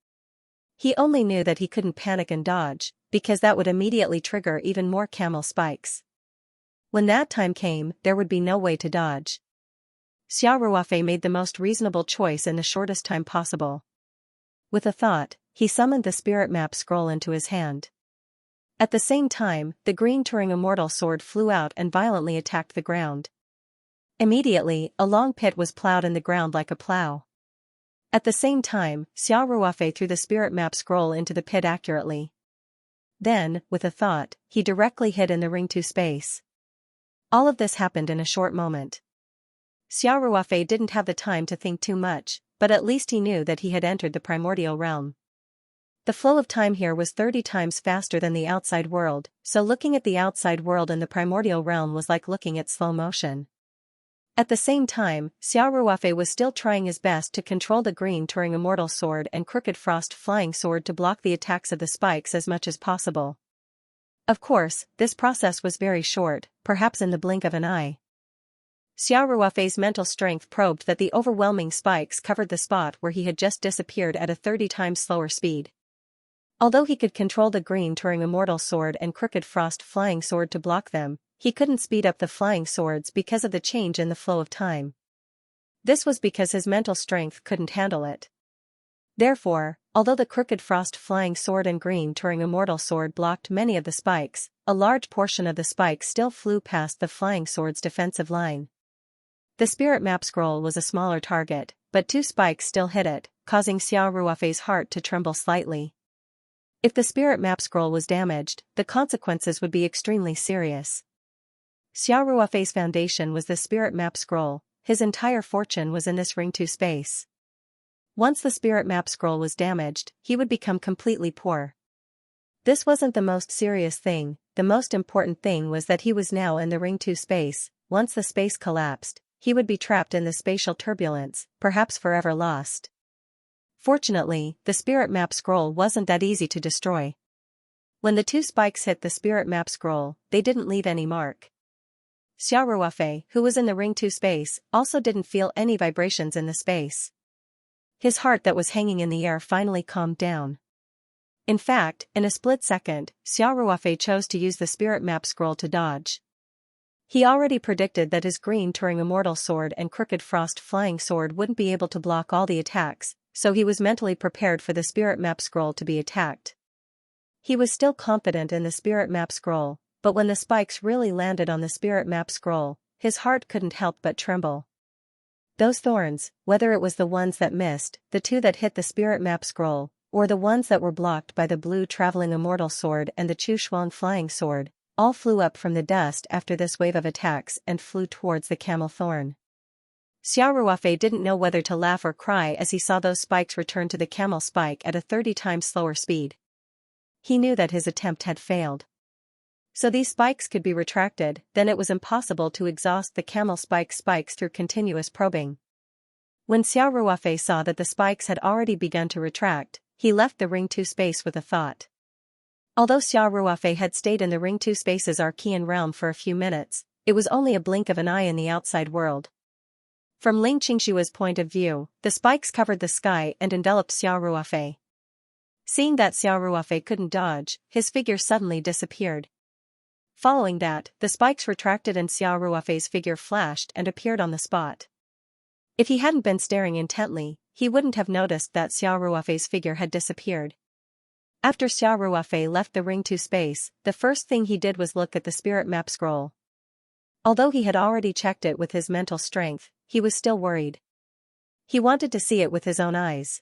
He only knew that he couldn't panic and dodge, because that would immediately trigger even more camel spikes. When that time came, there would be no way to dodge. Xiao Ruofei made the most reasonable choice in the shortest time possible. With a thought, he summoned the spirit map scroll into his hand. At the same time, the green Turing Immortal sword flew out and violently attacked the ground. Immediately, a long pit was plowed in the ground like a plow. At the same time, Xiao Ruofei threw the spirit map scroll into the pit accurately. Then, with a thought, he directly hid in the ring 2 space. All of this happened in a short moment. Xiao Ruofei didn't have the time to think too much, but at least he knew that he had entered the primordial realm. The flow of time here was 30 times faster than the outside world, so looking at the outside world in the primordial realm was like looking at slow motion. At the same time, Xiao Ruofei was still trying his best to control the green Turing Immortal sword and crooked frost flying sword to block the attacks of the spikes as much as possible. Of course, this process was very short, perhaps in the blink of an eye. Xiao Ruofei's mental strength probed that the overwhelming spikes covered the spot where he had just disappeared at a 30 times slower speed. Although he could control the green Turing Immortal sword and crooked frost flying sword to block them, he couldn't speed up the flying swords because of the change in the flow of time. This was because his mental strength couldn't handle it. Therefore, although the crooked frost flying sword and green Turing Immortal sword blocked many of the spikes, a large portion of the spikes still flew past the flying sword's defensive line. The spirit map scroll was a smaller target, but 2 spikes still hit it, causing Xiao Ruofei's heart to tremble slightly. If the spirit map scroll was damaged, the consequences would be extremely serious. Xiao Ruofei's foundation was the spirit map scroll, his entire fortune was in this ring 2 space. Once the spirit map scroll was damaged, he would become completely poor. This wasn't the most serious thing, the most important thing was that he was now in the ring 2 space. Once the space collapsed, he would be trapped in the spatial turbulence, perhaps forever lost. Fortunately, the spirit map scroll wasn't that easy to destroy. When the 2 spikes hit the spirit map scroll, they didn't leave any mark. Xiao Ruofei, who was in the ring 2 space, also didn't feel any vibrations in the space. His heart that was hanging in the air finally calmed down. In fact, in a split second, Xiao Ruofei chose to use the spirit map scroll to dodge. He already predicted that his green Turing Immortal sword and crooked frost flying sword wouldn't be able to block all the attacks, so he was mentally prepared for the spirit map scroll to be attacked. He was still confident in the spirit map scroll, but when the spikes really landed on the spirit map scroll, his heart couldn't help but tremble. Those thorns, whether it was the ones that missed, the 2 that hit the spirit map scroll, or the ones that were blocked by the blue traveling immortal sword and the Chu flying sword, all flew up from the dust after this wave of attacks and flew towards the camel thorn. Xiao Ruofei didn't know whether to laugh or cry as he saw those spikes return to the camel spike at a 30 times slower speed. He knew that his attempt had failed. So these spikes could be retracted, then it was impossible to exhaust the camel spikes through continuous probing. When Xiao Ruofei saw that the spikes had already begun to retract, he left the Ring 2 space with a thought. Although Xiao Ruofei had stayed in the Ring 2 space's Archean realm for a few minutes, it was only a blink of an eye in the outside world. From Ling Qingshua's point of view, the spikes covered the sky and enveloped Xiao Ruofei. Seeing that Xiao Ruofei couldn't dodge, his figure suddenly disappeared. Following that, the spikes retracted and Xiao Ruofei's figure flashed and appeared on the spot. If he hadn't been staring intently, he wouldn't have noticed that Xiao Ruofei's figure had disappeared. After Xiao Ruofei left the Ring 2 space, the first thing he did was look at the spirit map scroll. Although he had already checked it with his mental strength, he was still worried. He wanted to see it with his own eyes.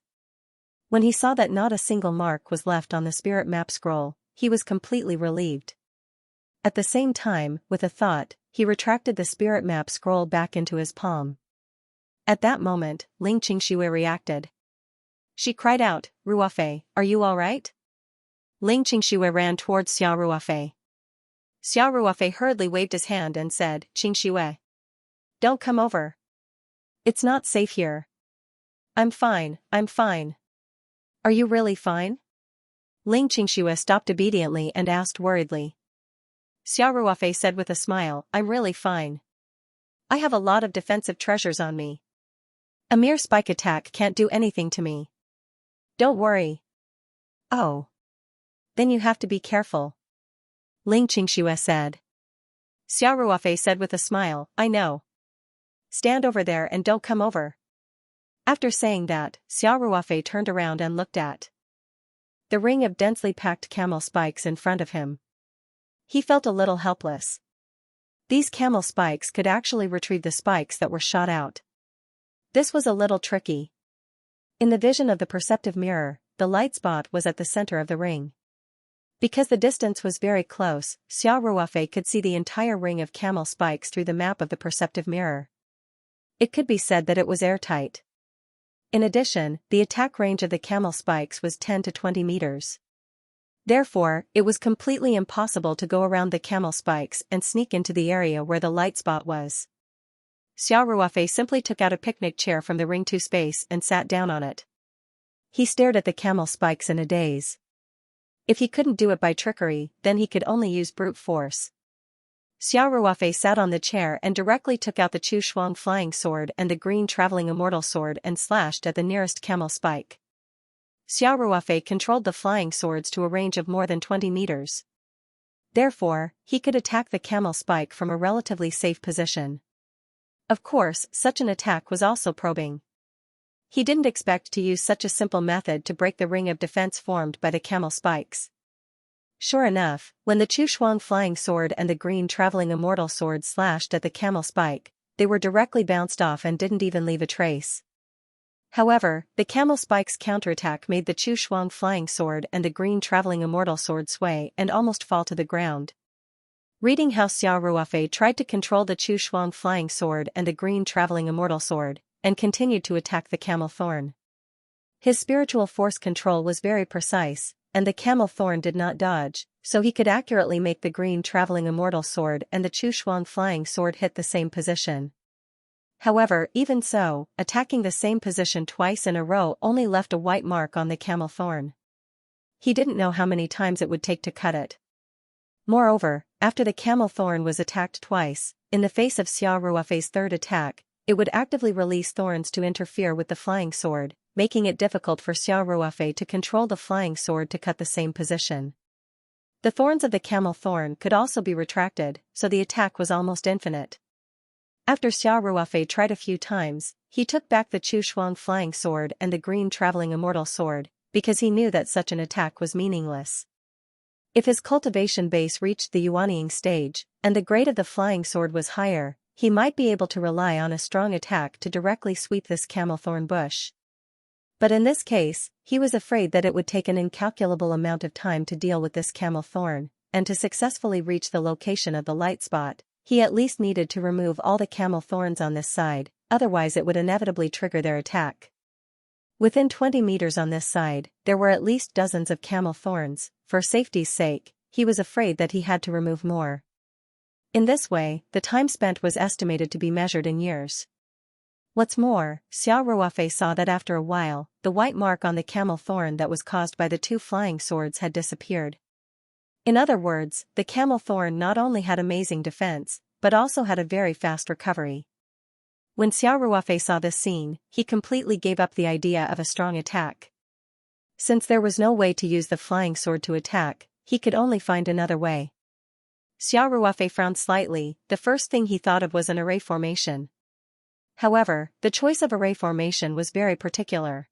When he saw that not a single mark was left on the spirit map scroll, he was completely relieved. At the same time, with a thought, he retracted the spirit map scroll back into his palm. At that moment, Ling Qingshui reacted. She cried out, "Ruofei, are you all right?" Ling Qingshui ran towards Xiao Ruofei. Xiao Ruofei hurriedly waved his hand and said, "Qingshui, don't come over. It's not safe here." I'm fine. Are you really fine?" Ling Qingshui stopped obediently and asked worriedly. Xiao Ruofei said with a smile, "I'm really fine. I have a lot of defensive treasures on me. A mere spike attack can't do anything to me. Don't worry." "Oh. Then you have to be careful," Ling Qingshui said. Xiao Ruofei said with a smile, "I know. Stand over there and don't come over." After saying that, Xiao Ruofei turned around and looked at the ring of densely packed camel spikes in front of him. He felt a little helpless. These camel spikes could actually retrieve the spikes that were shot out. This was a little tricky. In the vision of the perceptive mirror, the light spot was at the center of the ring. Because the distance was very close, Xiao Ruofei could see the entire ring of camel spikes through the map of the perceptive mirror. It could be said that it was airtight. In addition, the attack range of the camel spikes was 10 to 20 meters. Therefore, it was completely impossible to go around the camel spikes and sneak into the area where the light spot was. Xiao Ruofei simply took out a picnic chair from the Ring 2 space and sat down on it. He stared at the camel spikes in a daze. If he couldn't do it by trickery, then he could only use brute force. Xiao Ruofei sat on the chair and directly took out the Chu Shuang flying sword and the green traveling immortal sword and slashed at the nearest camel spike. Xiao Ruofei controlled the flying swords to a range of more than 20 meters. Therefore, he could attack the camel spike from a relatively safe position. Of course, such an attack was also probing. He didn't expect to use such a simple method to break the ring of defense formed by the camel spikes. Sure enough, when the Chu Shuang flying sword and the green traveling immortal sword slashed at the camel spike, they were directly bounced off and didn't even leave a trace. However, the camel spike's counterattack made the Chu Shuang flying sword and the green traveling immortal sword sway and almost fall to the ground. Reading how Xiao Ruofei tried to control the Chu Shuang flying sword and the green traveling immortal sword, and continued to attack the camel thorn. His spiritual force control was very precise, and the camel thorn did not dodge, so he could accurately make the green traveling immortal sword and the Chu Shuang flying sword hit the same position. However, even so, attacking the same position twice in a row only left a white mark on the camel thorn. He didn't know how many times it would take to cut it. Moreover, after the camel thorn was attacked twice, in the face of Xiao Ruofei's third attack, it would actively release thorns to interfere with the flying sword, making it difficult for Xiao Ruofei to control the flying sword to cut the same position. The thorns of the camel thorn could also be retracted, so the attack was almost infinite. After Xiao Ruofei tried a few times, he took back the Chu Shuang flying sword and the green traveling immortal sword, because he knew that such an attack was meaningless. If his cultivation base reached the Yuanying stage, and the grade of the flying sword was higher, he might be able to rely on a strong attack to directly sweep this camel thorn bush. But in this case, he was afraid that it would take an incalculable amount of time to deal with this camel thorn, and to successfully reach the location of the light spot, he at least needed to remove all the camel thorns on this side, otherwise it would inevitably trigger their attack. Within 20 meters on this side, there were at least dozens of camel thorns. For safety's sake, he was afraid that he had to remove more. In this way, the time spent was estimated to be measured in years. What's more, Xiao Ruofei saw that after a while, the white mark on the camel thorn that was caused by the two flying swords had disappeared. In other words, the camel thorn not only had amazing defense, but also had a very fast recovery. When Xiao Ruofei saw this scene, he completely gave up the idea of a strong attack. Since there was no way to use the flying sword to attack, he could only find another way. Xiao Ruofei frowned slightly. The first thing he thought of was an array formation. However, the choice of array formation was very particular.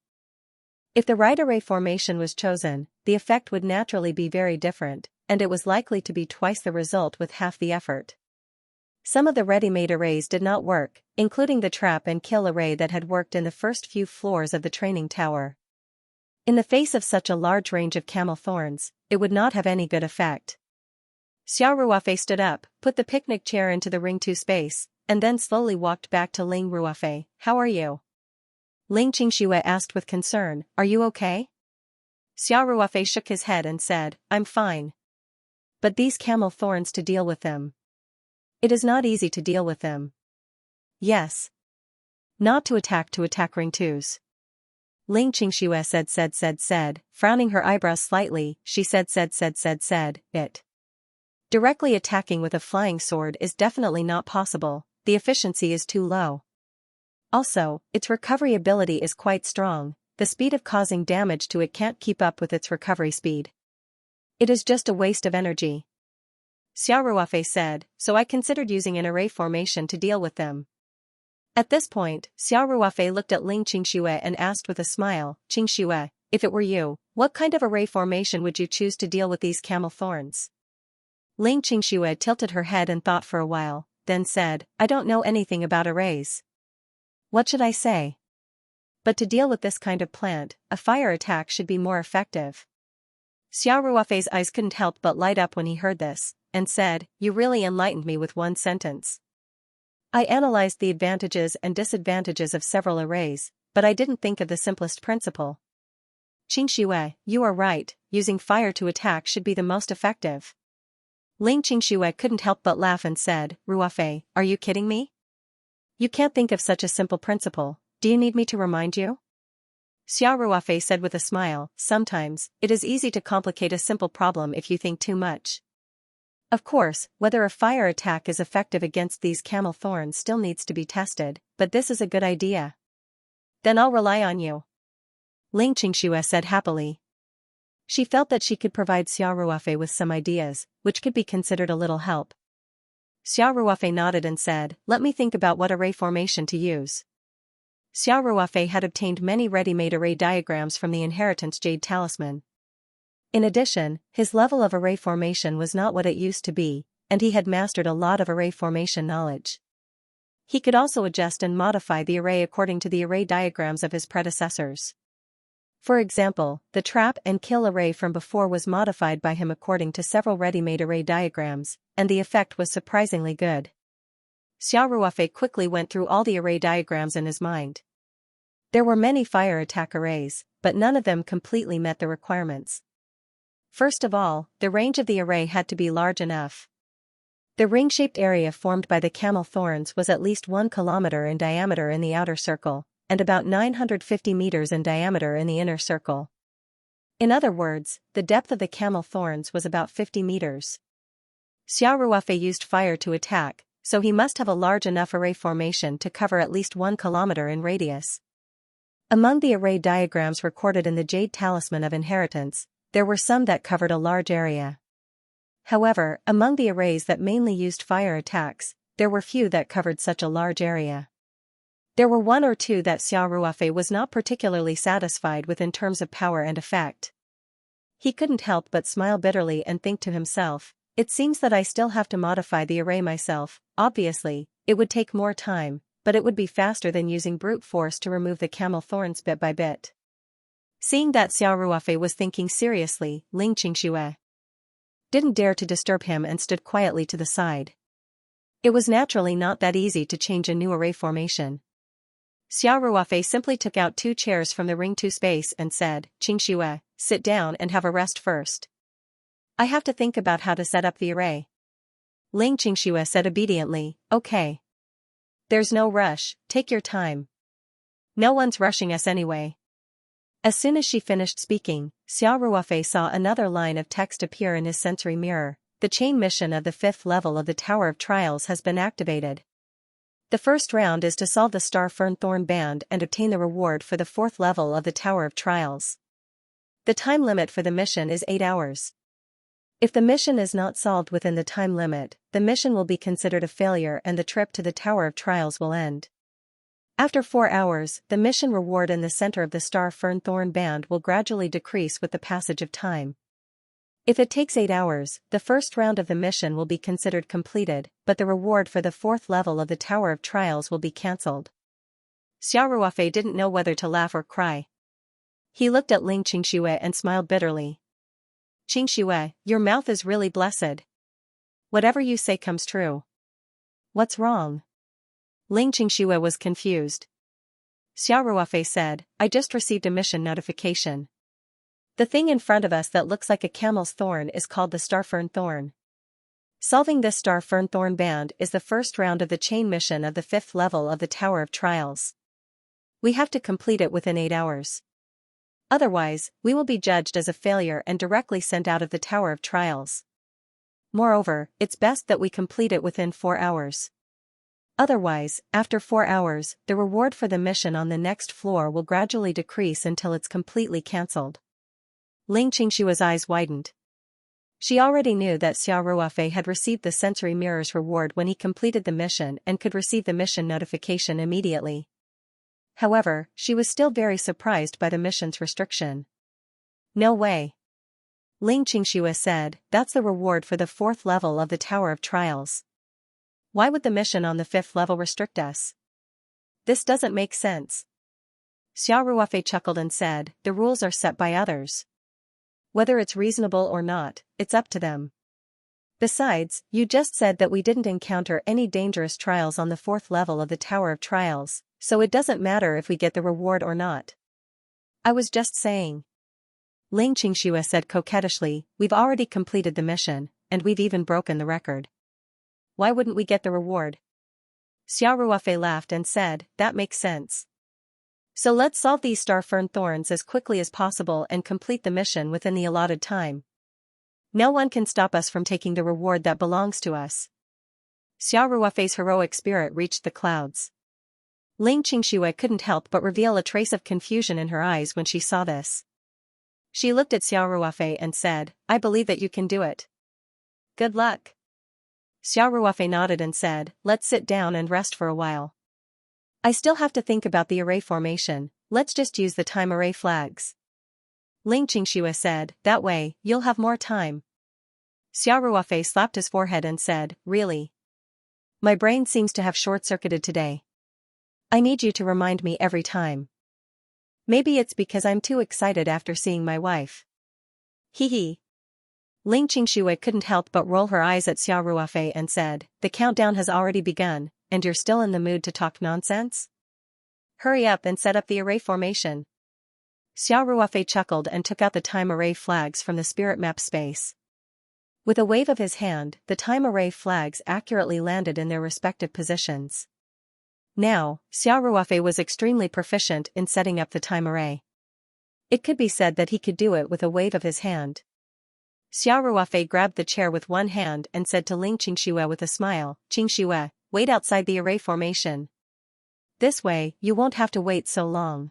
If the right array formation was chosen, the effect would naturally be very different, and it was likely to be twice the result with half the effort. Some of the ready-made arrays did not work, including the trap and kill array that had worked in the first few floors of the training tower. In the face of such a large range of camel thorns, it would not have any good effect. Xiao Ruofei stood up, put the picnic chair into the Ring 2 space, and then slowly walked back to Ling Ruofei. How are you? Ling Xianxia asked with concern, are you okay? Xiao Ruofei shook his head and said, I'm fine. But these camel thorns, to deal with them. It is not easy to deal with them. Yes. Not to attack Ring 2s. Ling Xianxia said, frowning her eyebrows slightly, she said, it. Directly attacking with a flying sword is definitely not possible, the efficiency is too low. Also, its recovery ability is quite strong, the speed of causing damage to it can't keep up with its recovery speed. It is just a waste of energy. Xiao Ruofei said, so I considered using an array formation to deal with them. At this point, Xiao Ruofei looked at Ling Xianxia and asked with a smile, Xianxia, if it were you, what kind of array formation would you choose to deal with these camel thorns? Ling Xianxia tilted her head and thought for a while, then said, I don't know anything about arrays. What should I say? But to deal with this kind of plant, a fire attack should be more effective. Xiao Ruofei's eyes couldn't help but light up when he heard this, and said, you really enlightened me with one sentence. I analyzed the advantages and disadvantages of several arrays, but I didn't think of the simplest principle. Xianxia, you are right, using fire to attack should be the most effective. Ling Xianxia couldn't help but laugh and said, Ruofei, are you kidding me? You can't think of such a simple principle, do you need me to remind you? Xiao Ruofei said with a smile, sometimes, it is easy to complicate a simple problem if you think too much. Of course, whether a fire attack is effective against these camel thorns still needs to be tested, but this is a good idea. Then I'll rely on you. Ling Xianxia said happily. She felt that she could provide Xiao Ruofei with some ideas, which could be considered a little help. Xiao Ruofei nodded and said, let me think about what array formation to use. Xiao Ruofei had obtained many ready-made array diagrams from the Inheritance Jade Talisman. In addition, his level of array formation was not what it used to be, and he had mastered a lot of array formation knowledge. He could also adjust and modify the array according to the array diagrams of his predecessors. For example, the trap and kill array from before was modified by him according to several ready-made array diagrams, and the effect was surprisingly good. Xiao Ruofei quickly went through all the array diagrams in his mind. There were many fire attack arrays, but none of them completely met the requirements. First of all, the range of the array had to be large enough. The ring-shaped area formed by the camel thorns was at least 1 kilometer in diameter in the outer circle, and about 950 meters in diameter in the inner circle. In other words, the depth of the camel thorns was about 50 meters. Xiao Ruofei used fire to attack, so he must have a large enough array formation to cover at least 1 kilometer in radius. Among the array diagrams recorded in the Jade Talisman of Inheritance, there were some that covered a large area. However, among the arrays that mainly used fire attacks, there were few that covered such a large area. There were 1 or 2 that Xiao Ruofei was not particularly satisfied with in terms of power and effect. He couldn't help but smile bitterly and think to himself, it seems that I still have to modify the array myself. Obviously, it would take more time, but it would be faster than using brute force to remove the camel thorns bit by bit. Seeing that Xiao Ruofei was thinking seriously, Ling Xianxia didn't dare to disturb him and stood quietly to the side. It was naturally not that easy to change a new array formation. Xiao Ruofei simply took out 2 chairs from the ring 2 space and said, Xianxia, sit down and have a rest first. I have to think about how to set up the array. Ling Xianxia said obediently, okay. There's no rush, take your time. No one's rushing us anyway. As soon as she finished speaking, Xiao Ruofei saw another line of text appear in his sensory mirror. The chain mission of the 5th level of the Tower of Trials has been activated. The first round is to solve the Star Fern Thorn Band and obtain the reward for the 4th level of the Tower of Trials. The time limit for the mission is 8 hours. If the mission is not solved within the time limit, the mission will be considered a failure and the trip to the Tower of Trials will end. After 4 hours, the mission reward in the center of the Star Fern Thorn Band will gradually decrease with the passage of time. If it takes 8 hours, the first round of the mission will be considered completed, but the reward for the 4th level of the Tower of Trials will be cancelled. Xiao Ruofei didn't know whether to laugh or cry. He looked at Ling Xianxia and smiled bitterly. Xianxia, your mouth is really blessed. Whatever you say comes true. What's wrong? Ling Xianxia was confused. Xiao Ruofei said, I just received a mission notification. The thing in front of us that looks like a camel's thorn is called the Star Fern Thorn. Solving this Star Fern Thorn Band is the first round of the chain mission of the 5th level of the Tower of Trials. We have to complete it within 8 hours. Otherwise, we will be judged as a failure and directly sent out of the Tower of Trials. Moreover, it's best that we complete it within 4 hours. Otherwise, after 4 hours, the reward for the mission on the next floor will gradually decrease until it's completely cancelled. Ling Xianxia's eyes widened. She already knew that Xiao Ruofei had received the sensory mirror's reward when he completed the mission and could receive the mission notification immediately. However, she was still very surprised by the mission's restriction. No way. Ling Xianxia said, that's the reward for the 4th level of the Tower of Trials. Why would the mission on the 5th level restrict us? This doesn't make sense. Xiao Ruofei chuckled and said, the rules are set by others. Whether it's reasonable or not, it's up to them. Besides, you just said that we didn't encounter any dangerous trials on the 4th level of the Tower of Trials, so it doesn't matter if we get the reward or not. I was just saying. Ling Xianxia said coquettishly, we've already completed the mission, and we've even broken the record. Why wouldn't we get the reward? Xiao Ruofei laughed and said, that makes sense. So let's solve these Star Fern Thorns as quickly as possible and complete the mission within the allotted time. No one can stop us from taking the reward that belongs to us. Xiao Ruofei's heroic spirit reached the clouds. Ling Xianxia couldn't help but reveal a trace of confusion in her eyes when she saw this. She looked at Xiao Ruofei and said, I believe that you can do it. Good luck. Xiao Ruofei nodded and said, let's sit down and rest for a while. I still have to think about the array formation, let's just use the time array flags. Ling Xianxia said, that way, you'll have more time. Xiao Ruofei slapped his forehead and said, really? My brain seems to have short-circuited today. I need you to remind me every time. Maybe it's because I'm too excited after seeing my wife. Hee hee. Ling Xianxia couldn't help but roll her eyes at Xiao Ruofei and said, the countdown has already begun, and you're still in the mood to talk nonsense? Hurry up and set up the array formation. Xiao Ruofei chuckled and took out the time array flags from the spirit map space. With a wave of his hand, the time array flags accurately landed in their respective positions. Now, Xiao Ruofei was extremely proficient in setting up the time array. It could be said that he could do it with a wave of his hand. Xiao Ruofei grabbed the chair with one hand and said to Ling Xianxia with a smile, Xianxia, wait outside the array formation. This way, you won't have to wait so long.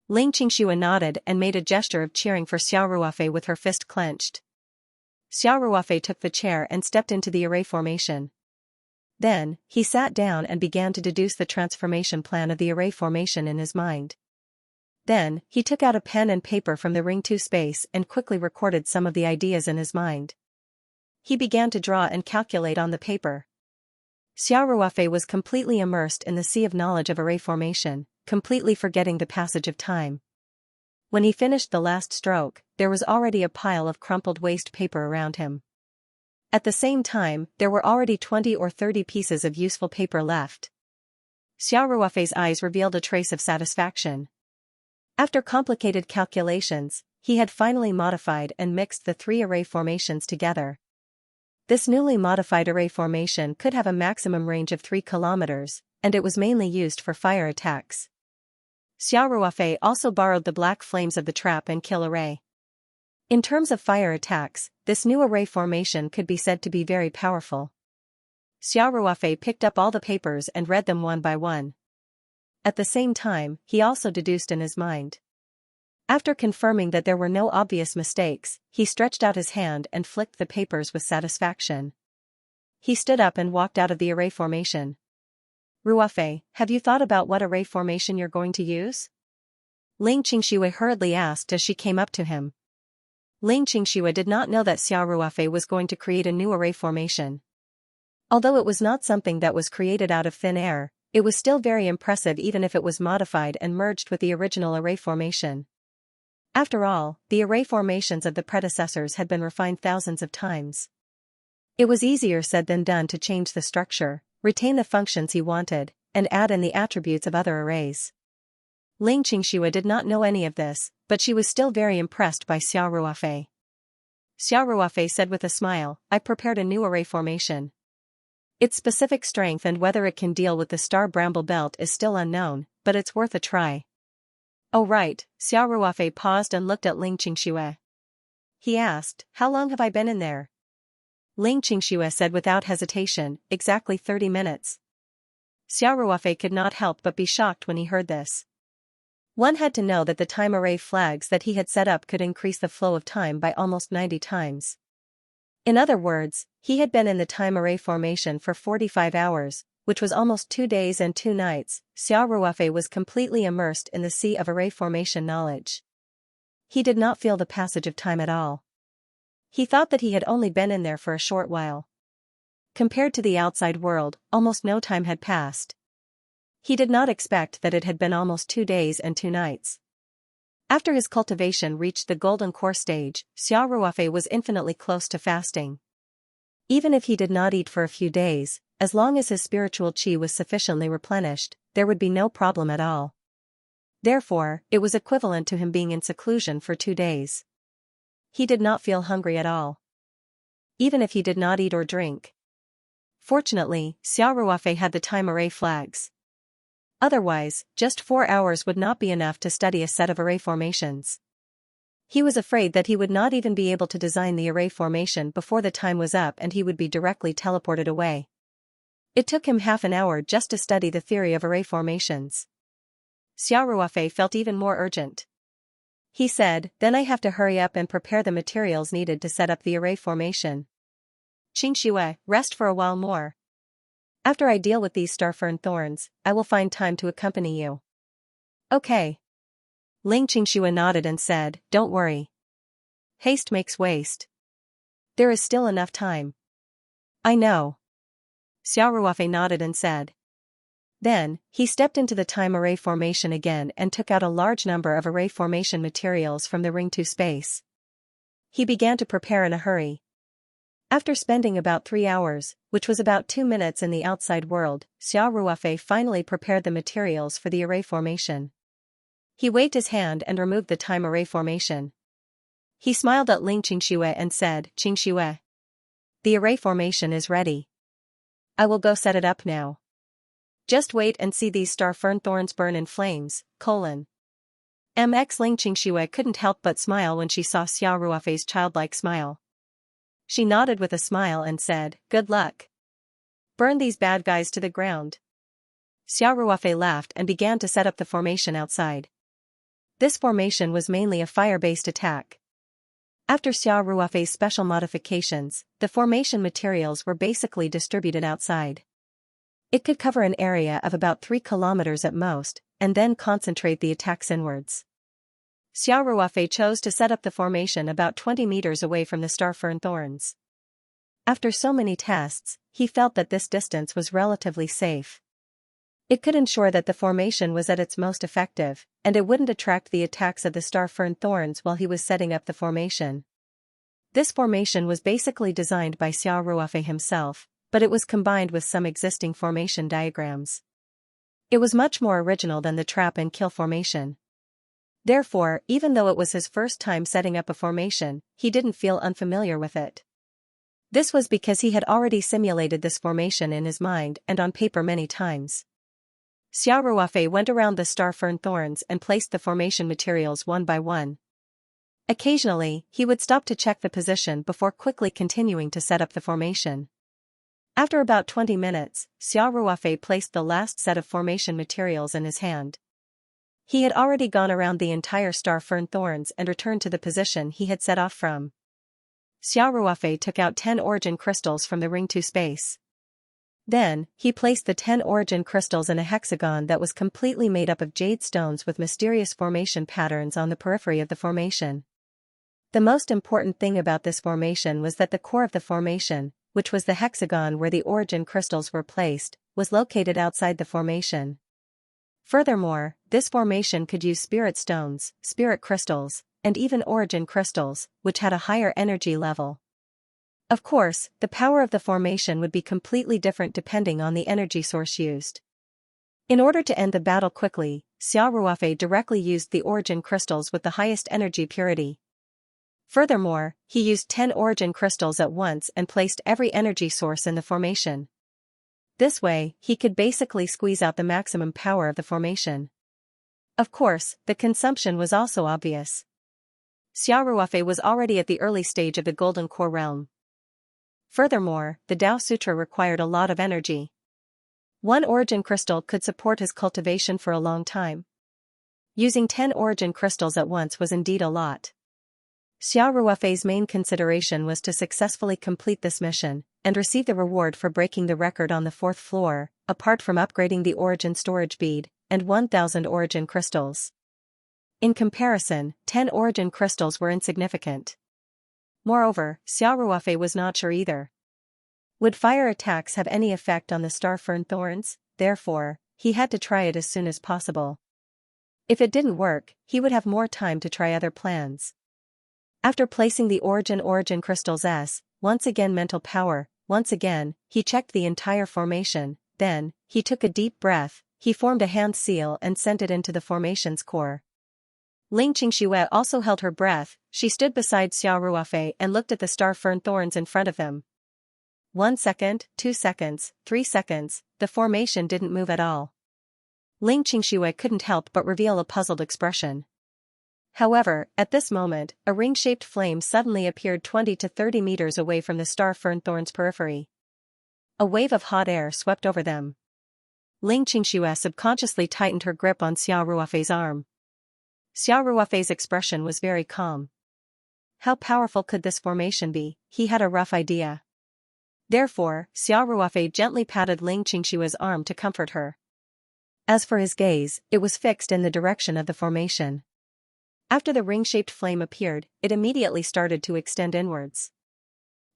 Ling Xianxia nodded and made a gesture of cheering for Xiao Ruofei with her fist clenched. Xiao Ruofei took the chair and stepped into the array formation. Then, he sat down and began to deduce the transformation plan of the array formation in his mind. Then, he took out a pen and paper from the Ring 2 space and quickly recorded some of the ideas in his mind. He began to draw and calculate on the paper. Xiao Ruofei was completely immersed in the sea of knowledge of array formation, completely forgetting the passage of time. When he finished the last stroke, there was already a pile of crumpled waste paper around him. At the same time, there were already 20 or 30 pieces of useful paper left. Xiao Ruofei's eyes revealed a trace of satisfaction. After complicated calculations, he had finally modified and mixed the three array formations together. This newly modified array formation could have a maximum range of 3 kilometers, and it was mainly used for fire attacks. Xiao Ruofei also borrowed the black flames of the trap and kill array. In terms of fire attacks, this new array formation could be said to be very powerful. Xiao Ruofei picked up all the papers and read them one by one. At the same time, he also deduced in his mind. After confirming that there were no obvious mistakes, he stretched out his hand and flicked the papers with satisfaction. He stood up and walked out of the array formation. Ruofei, have you thought about what array formation you're going to use? Ling Xianxia hurriedly asked as she came up to him. Ling Xianxia did not know that Xiao Ruofei was going to create a new array formation. Although it was not something that was created out of thin air, it was still very impressive even if it was modified and merged with the original array formation. After all, the array formations of the predecessors had been refined thousands of times. It was easier said than done to change the structure, retain the functions he wanted, and add in the attributes of other arrays. Ling Xianxia did not know any of this, but she was still very impressed by Xiao Ruofei. Xiao Ruofei said with a smile, I prepared a new array formation. Its specific strength and whether it can deal with the star bramble belt is still unknown, but it's worth a try. Oh right, Xiao Ruofei paused and looked at Ling Xianxia. He asked, how long have I been in there? Ling Xianxia said without hesitation, exactly 30 minutes. Xiao Ruofei could not help but be shocked when he heard this. One had to know that the time array flags that he had set up could increase the flow of time by almost 90 times. In other words, he had been in the time array formation for 45 hours, which was almost 2 days and 2 nights. Xiao Ruofei was completely immersed in the sea of array formation knowledge. He did not feel the passage of time at all. He thought that he had only been in there for a short while. Compared to the outside world, almost no time had passed. He did not expect that it had been almost 2 days and 2 nights. After his cultivation reached the golden core stage, Xiao Ruofei was infinitely close to fasting. Even if he did not eat for a few days, as long as his spiritual qi was sufficiently replenished, there would be no problem at all. Therefore, it was equivalent to him being in seclusion for 2 days. He did not feel hungry at all. Even if he did not eat or drink. Fortunately, Xiao Ruofei had the time array flags. Otherwise, just 4 hours would not be enough to study a set of array formations. He was afraid that he would not even be able to design the array formation before the time was up and he would be directly teleported away. It took him half an hour just to study the theory of array formations. Xiao Ruofei felt even more urgent. He said, then I have to hurry up and prepare the materials needed to set up the array formation. Xianxia, rest for a while more. After I deal with these starfern thorns, I will find time to accompany you. Okay. Ling Xianxia nodded and said, don't worry. Haste makes waste. There is still enough time. I know. Xiao Ruofei nodded and said. Then, he stepped into the time array formation again and took out a large number of array formation materials from the ring 2 space. He began to prepare in a hurry. After spending about 3 hours, which was about 2 minutes in the outside world, Xiao Ruofei finally prepared the materials for the array formation. He waved his hand and removed the time array formation. He smiled at Ling Xianxia and said, Xianxia, the array formation is ready. I will go set it up now. Just wait and see these star fern thorns burn in flames, Ling Xianxia couldn't help but smile when she saw Xiao Ruofei's childlike smile. She nodded with a smile and said, good luck. Burn these bad guys to the ground. Xiao Ruofei laughed and began to set up the formation outside. This formation was mainly a fire-based attack. After Xiao Ruofei's special modifications, the formation materials were basically distributed outside. It could cover an area of about 3 kilometers at most, and then concentrate the attacks inwards. Xiao Ruofei chose to set up the formation about 20 meters away from the star fern thorns. After so many tests, he felt that this distance was relatively safe. It could ensure that the formation was at its most effective, and it wouldn't attract the attacks of the star fern thorns while he was setting up the formation. This formation was basically designed by Xiao Ruofei himself, but it was combined with some existing formation diagrams. It was much more original than the trap and kill formation. Therefore, even though it was his first time setting up a formation, he didn't feel unfamiliar with it. This was because he had already simulated this formation in his mind and on paper many times. Xiao Ruofei went around the star fern thorns and placed the formation materials one by one. Occasionally, he would stop to check the position before quickly continuing to set up the formation. After about 20 minutes, Xiao Ruofei placed the last set of formation materials in his hand. He had already gone around the entire star fern thorns and returned to the position he had set off from. Xiao Ruofei took out 10 origin crystals from the ring 2 space. Then, he placed the 10 origin crystals in a hexagon that was completely made up of jade stones with mysterious formation patterns on the periphery of the formation. The most important thing about this formation was that the core of the formation, which was the hexagon where the origin crystals were placed, was located outside the formation. Furthermore, this formation could use spirit stones, spirit crystals, and even origin crystals, which had a higher energy level. Of course, the power of the formation would be completely different depending on the energy source used. In order to end the battle quickly, Xiao Ruofei directly used the origin crystals with the highest energy purity. Furthermore, he used 10 origin crystals at once and placed every energy source in the formation. This way, he could basically squeeze out the maximum power of the formation. Of course, the consumption was also obvious. Xiao Ruofei was already at the early stage of the Golden Core realm. Furthermore, the Tao Sutra required a lot of energy. One origin crystal could support his cultivation for a long time. Using 10 origin crystals at once was indeed a lot. Xiao Ruofei's main consideration was to successfully complete this mission, and receive the reward for breaking the record on the 4th floor, apart from upgrading the origin storage bead, and 1,000 origin crystals. In comparison, 10 origin crystals were insignificant. Moreover, Xiao Ruofei was not sure either. Would fire attacks have any effect on the star fern thorns? Therefore, he had to try it as soon as possible. If it didn't work, he would have more time to try other plans. After placing the origin crystals once again mental power, once again, he checked the entire formation, then, he took a deep breath, he formed a hand seal and sent it into the formation's core. Ling Qingxue also held her breath, she stood beside Xiao Ruofei and looked at the star fern thorns in front of them. 1 second, 2 seconds, 3 seconds, the formation didn't move at all. Ling Qingxue couldn't help but reveal a puzzled expression. However, at this moment, a ring-shaped flame suddenly appeared 20 to 30 meters away from the star fern thorn's periphery. A wave of hot air swept over them. Ling Qingxue subconsciously tightened her grip on Xiao Ruofei's arm. Xiao Ruofei's expression was very calm. How powerful could this formation be? He had a rough idea. Therefore, Xiao Ruofei gently patted Ling Qingxue's arm to comfort her. As for his gaze, it was fixed in the direction of the formation. After the ring-shaped flame appeared, it immediately started to extend inwards.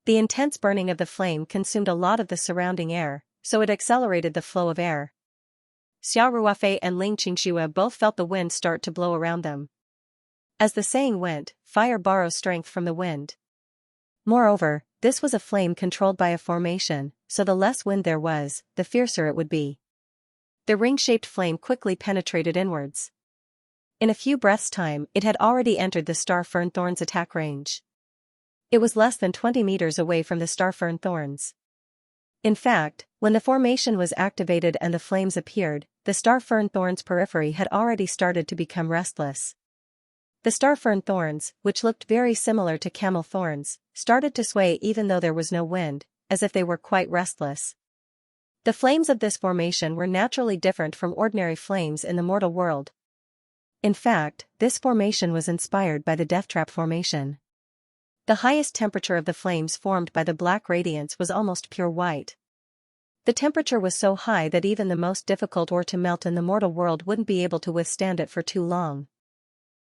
The intense burning of the flame consumed a lot of the surrounding air, so it accelerated the flow of air. Xiao Ruofei and Ling Qingxue both felt the wind start to blow around them. As the saying went, fire borrows strength from the wind. Moreover, this was a flame controlled by a formation, so the less wind there was, the fiercer it would be. The ring-shaped flame quickly penetrated inwards. In a few breaths' time, it had already entered the star fern thorn's attack range. It was less than 20 meters away from the star fern thorns. In fact, when the formation was activated and the flames appeared, the star fern thorn's periphery had already started to become restless. The star fern thorns, which looked very similar to camel thorns, started to sway even though there was no wind, as if they were quite restless. The flames of this formation were naturally different from ordinary flames in the mortal world. In fact, this formation was inspired by the Death Trap formation. The highest temperature of the flames formed by the black radiance was almost pure white. The temperature was so high that even the most difficult ore to melt in the mortal world wouldn't be able to withstand it for too long.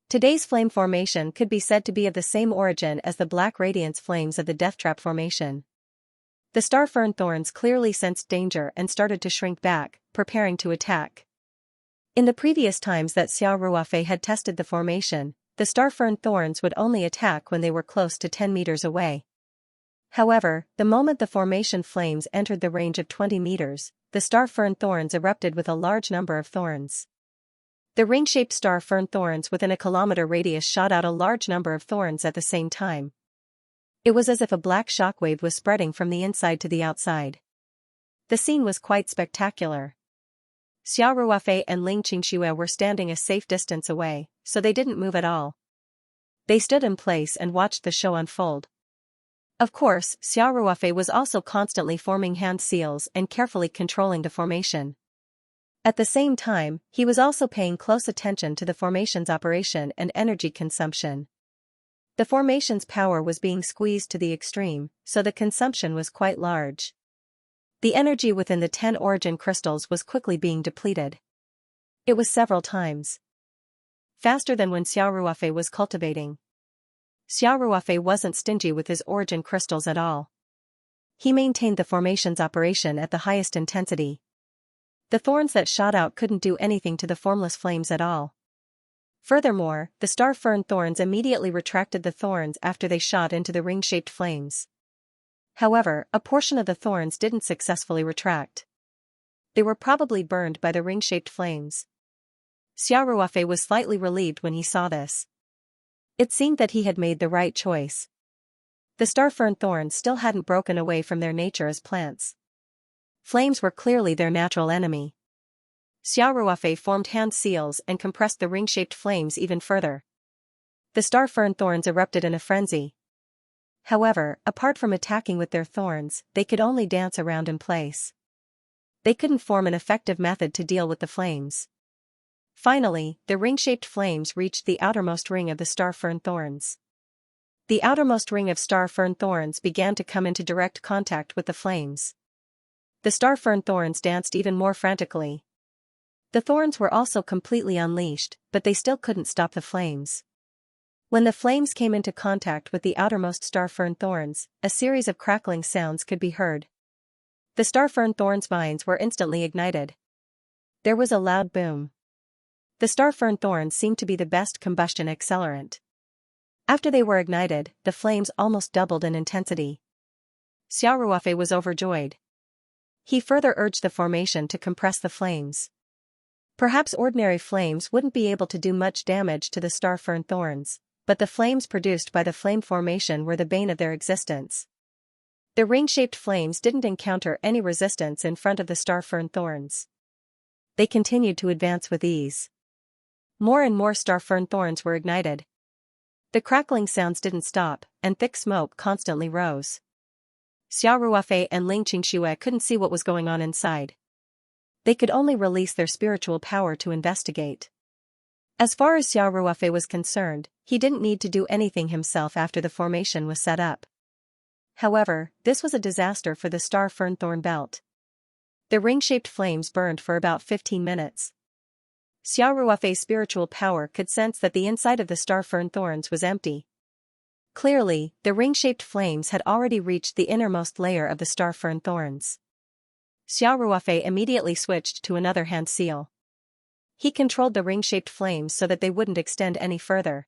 Today's flame formation could be said to be of the same origin as the black radiance flames of the Death Trap formation. The star fern thorns clearly sensed danger and started to shrink back, preparing to attack. In the previous times that Xiao Ruofei had tested the formation, the star fern thorns would only attack when they were close to 10 meters away. However, the moment the formation flames entered the range of 20 meters, the star fern thorns erupted with a large number of thorns. The ring-shaped star fern thorns within a kilometer radius shot out a large number of thorns at the same time. It was as if a black shockwave was spreading from the inside to the outside. The scene was quite spectacular. Xiao Ruofei and Ling Qingxue were standing a safe distance away, so they didn't move at all. They stood in place and watched the show unfold. Of course, Xiao Ruofei was also constantly forming hand seals and carefully controlling the formation. At the same time, he was also paying close attention to the formation's operation and energy consumption. The formation's power was being squeezed to the extreme, so the consumption was quite large. The energy within the 10 origin crystals was quickly being depleted. It was several times faster than when Xiao Ruofei was cultivating. Xiao Ruofei wasn't stingy with his origin crystals at all. He maintained the formation's operation at the highest intensity. The thorns that shot out couldn't do anything to the formless flames at all. Furthermore, the star fern thorns immediately retracted the thorns after they shot into the ring-shaped flames. However, a portion of the thorns didn't successfully retract. They were probably burned by the ring-shaped flames. Xiao Ruofei was slightly relieved when he saw this. It seemed that he had made the right choice. The star fern thorns still hadn't broken away from their nature as plants. Flames were clearly their natural enemy. Xiao Ruofei formed hand seals and compressed the ring-shaped flames even further. The star fern thorns erupted in a frenzy. However, apart from attacking with their thorns, they could only dance around in place. They couldn't form an effective method to deal with the flames. Finally, the ring-shaped flames reached the outermost ring of the star fern thorns. The outermost ring of star fern thorns began to come into direct contact with the flames. The star fern thorns danced even more frantically. The thorns were also completely unleashed, but they still couldn't stop the flames. When the flames came into contact with the outermost star fern thorns, a series of crackling sounds could be heard. The star fern thorns' vines were instantly ignited. There was a loud boom. The star fern thorns seemed to be the best combustion accelerant. After they were ignited, the flames almost doubled in intensity. Xiao Ruofei was overjoyed. He further urged the formation to compress the flames. Perhaps ordinary flames wouldn't be able to do much damage to the star fern thorns, but the flames produced by the flame formation were the bane of their existence. The ring-shaped flames didn't encounter any resistance in front of the star fern thorns. They continued to advance with ease. More and more star fern thorns were ignited. The crackling sounds didn't stop, and thick smoke constantly rose. Xiao Ruofei and Ling Qingxue couldn't see what was going on inside. They could only release their spiritual power to investigate. As far as Xiao Ruofei was concerned, he didn't need to do anything himself after the formation was set up. However, this was a disaster for the star fern thorn belt. The ring-shaped flames burned for about 15 minutes. Xiao Ruofei's spiritual power could sense that the inside of the star fern thorns was empty. Clearly, the ring-shaped flames had already reached the innermost layer of the star fern thorns. Xiao Ruofei immediately switched to another hand seal. He controlled the ring-shaped flames so that they wouldn't extend any further.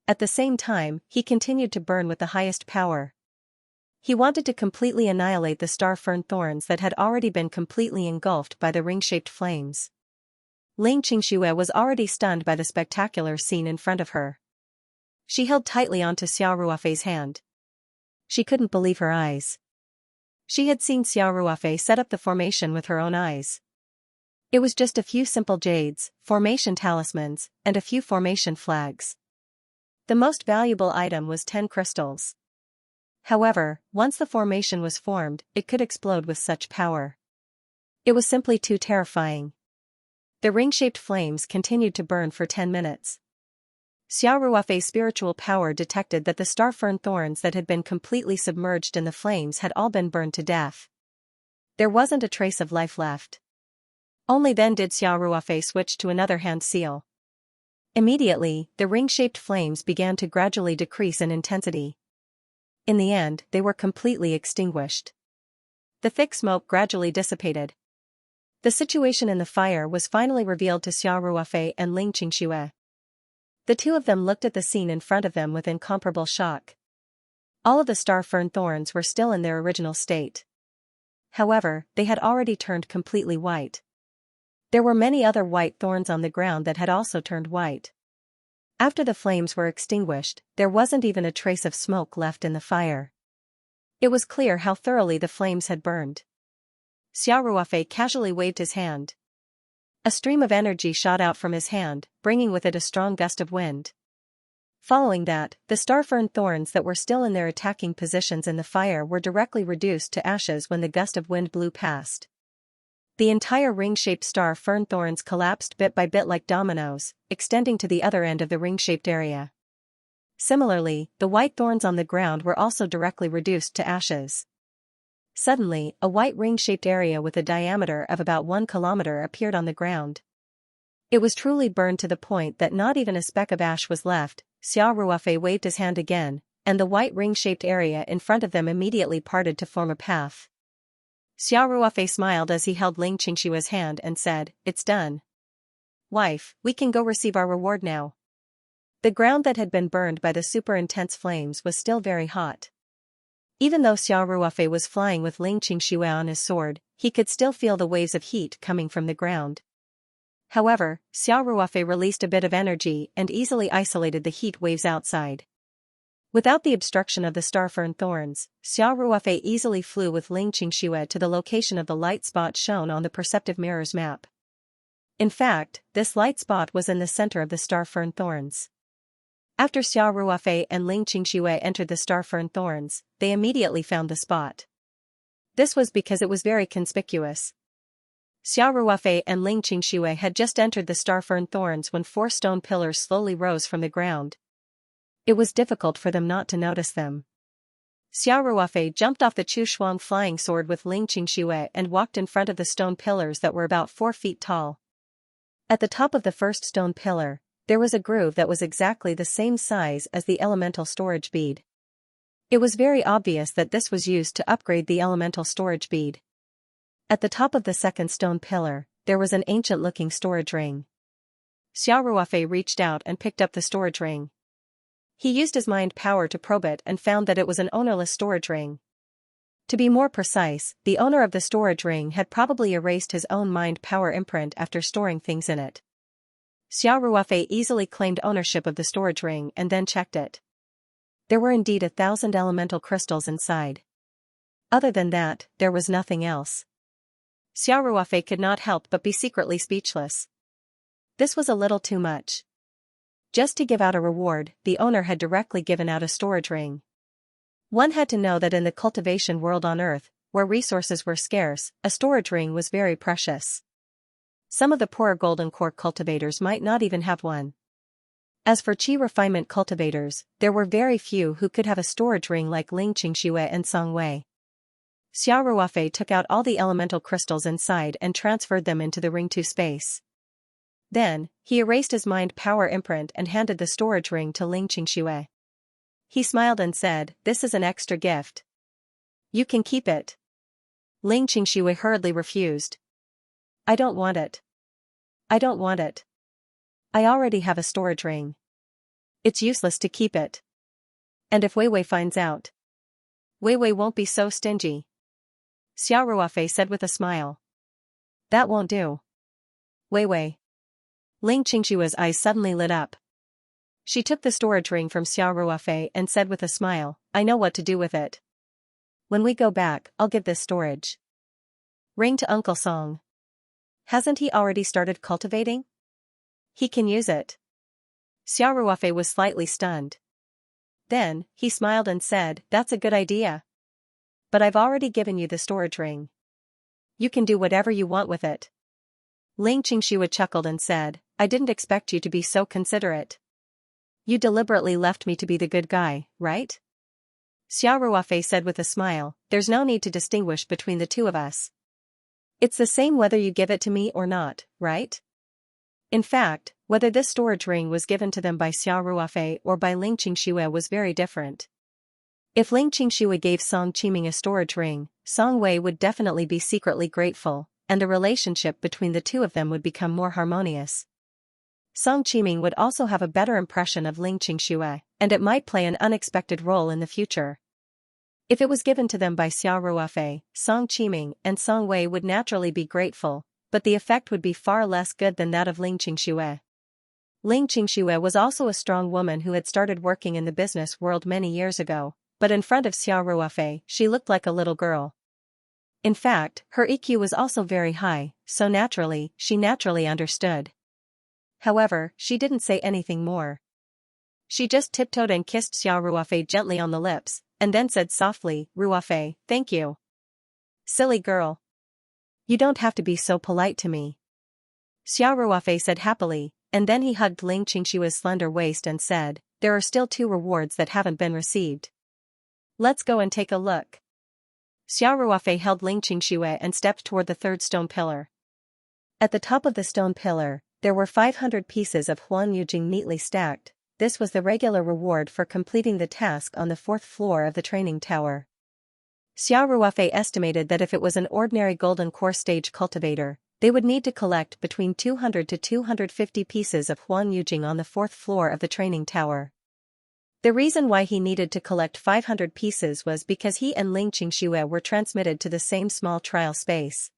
At the same time, he continued to burn with the highest power. He wanted to completely annihilate the star fern thorns that had already been completely engulfed by the ring-shaped flames. Ling Qingxue was already stunned by the spectacular scene in front of her. She held tightly onto Xiao Ruofei's hand. She couldn't believe her eyes. She had seen Xiao Ruofei set up the formation with her own eyes. It was just a few simple jades, formation talismans, and a few formation flags. The most valuable item was 10 crystals. However, once the formation was formed, it could explode with such power. It was simply too terrifying. The ring-shaped flames continued to burn for 10 minutes. Xiao Ruofei's spiritual power detected that the star fern thorns that had been completely submerged in the flames had all been burned to death. There wasn't a trace of life left. Only then did Xiao Ruofei switch to another hand seal. Immediately, the ring-shaped flames began to gradually decrease in intensity. In the end, they were completely extinguished. The thick smoke gradually dissipated. The situation in the fire was finally revealed to Xiao Ruofei and Ling Qingxue. The two of them looked at the scene in front of them with incomparable shock. All of the star fern thorns were still in their original state. However, they had already turned completely white. There were many other white thorns on the ground that had also turned white. After the flames were extinguished, there wasn't even a trace of smoke left in the fire. It was clear how thoroughly the flames had burned. Xiao Ruofei casually waved his hand. A stream of energy shot out from his hand, bringing with it a strong gust of wind. Following that, the starfern thorns that were still in their attacking positions in the fire were directly reduced to ashes when the gust of wind blew past. The entire ring-shaped star fern thorns collapsed bit by bit like dominoes, extending to the other end of the ring-shaped area. Similarly, the white thorns on the ground were also directly reduced to ashes. Suddenly, a white ring-shaped area with a diameter of about 1 kilometer appeared on the ground. It was truly burned to the point that not even a speck of ash was left. Xiao Ruofei waved his hand again, and the white ring-shaped area in front of them immediately parted to form a path. Xiao Ruofei smiled as he held Ling Qingshua's hand and said, "It's done. Wife, we can go receive our reward now." The ground that had been burned by the super intense flames was still very hot. Even though Xiao Ruofei was flying with Ling Qingxue on his sword, he could still feel the waves of heat coming from the ground. However, Xiao Ruofei released a bit of energy and easily isolated the heat waves outside. Without the obstruction of the starfern thorns, Xiao Ruofei easily flew with Ling Qingxue to the location of the light spot shown on the perceptive mirror's map. In fact, this light spot was in the center of the starfern thorns. After Xiao Ruofei and Ling Qingxue entered the starfern thorns, they immediately found the spot. This was because it was very conspicuous. Xiao Ruofei and Ling Qingxue had just entered the starfern thorns when 4 stone pillars slowly rose from the ground. It was difficult for them not to notice them. Xiao Ruofei jumped off the Chu Shuang flying sword with Ling Qingxue and walked in front of the stone pillars that were about 4 feet tall. At the top of the first stone pillar, there was a groove that was exactly the same size as the elemental storage bead. It was very obvious that this was used to upgrade the elemental storage bead. At the top of the second stone pillar, there was an ancient-looking storage ring. Xiao Ruofei reached out and picked up the storage ring. He used his mind power to probe it and found that it was an ownerless storage ring. To be more precise, the owner of the storage ring had probably erased his own mind power imprint after storing things in it. Xiao Ruofei easily claimed ownership of the storage ring and then checked it. There were indeed 1,000 elemental crystals inside. Other than that, there was nothing else. Xiao Ruofei could not help but be secretly speechless. This was a little too much. Just to give out a reward, the owner had directly given out a storage ring. One had to know that in the cultivation world on Earth, where resources were scarce, a storage ring was very precious. Some of the poorer golden core cultivators might not even have one. As for Qi refinement cultivators, there were very few who could have a storage ring like Ling Qingxue and Song Wei. Xiao Ruofei took out all the elemental crystals inside and transferred them into the ring to space. Then, he erased his mind power imprint and handed the storage ring to Ling Qingxue. He smiled and said, "This is an extra gift. You can keep it." Ling Qingxue hurriedly refused. "I don't want it. I don't want it. I already have a storage ring. It's useless to keep it. And if Wei Wei finds out, Wei Wei won't be so stingy." Xiao Ruofei said with a smile. "That won't do. Wei Wei." Ling Qingxue's eyes suddenly lit up. She took the storage ring from Xiao Ruofei and said with a smile, "I know what to do with it. When we go back, I'll give this storage ring to Uncle Song. Hasn't he already started cultivating? He can use it." Xiao Ruofei was slightly stunned. Then, he smiled and said, "That's a good idea. But I've already given you the storage ring. You can do whatever you want with it." Ling Qingxue chuckled and said, "I didn't expect you to be so considerate. You deliberately left me to be the good guy, right?" Xiao Ruofei said with a smile, "There's no need to distinguish between the two of us. It's the same whether you give it to me or not, right?" In fact, whether this storage ring was given to them by Xiao Ruofei or by Ling Qingxue was very different. If Ling Qingxue gave Song Qiming a storage ring, Song Wei would definitely be secretly grateful, and the relationship between the two of them would become more harmonious. Song Qiming would also have a better impression of Ling Qingxue, and it might play an unexpected role in the future. If it was given to them by Xiao Ruofei, Song Qiming and Song Wei would naturally be grateful, but the effect would be far less good than that of Ling Qingxue. Ling Qingxue was also a strong woman who had started working in the business world many years ago, but in front of Xiao Ruofei, she looked like a little girl. In fact, her EQ was also very high, so she naturally understood. However, she didn't say anything more. She just tiptoed and kissed Xiao Ruofei gently on the lips, and then said softly, "Ruofei, thank you." "Silly girl. You don't have to be so polite to me." Xiao Ruofei said happily, and then he hugged Ling Qingshua's slender waist and said, "There are still 2 rewards that haven't been received. Let's go and take a look." Xiao Ruofei held Ling Qingxue and stepped toward the 3rd stone pillar. At the top of the stone pillar, there were 500 pieces of Huan Yujing neatly stacked. This was the regular reward for completing the task on the 4th floor of the training tower. Xiao Ruofei estimated that if it was an ordinary golden core stage cultivator, they would need to collect between 200 to 250 pieces of Huan Yujing on the 4th floor of the training tower. The reason why he needed to collect 500 pieces was because he and Ling Qingxue were transmitted to the same small trial space.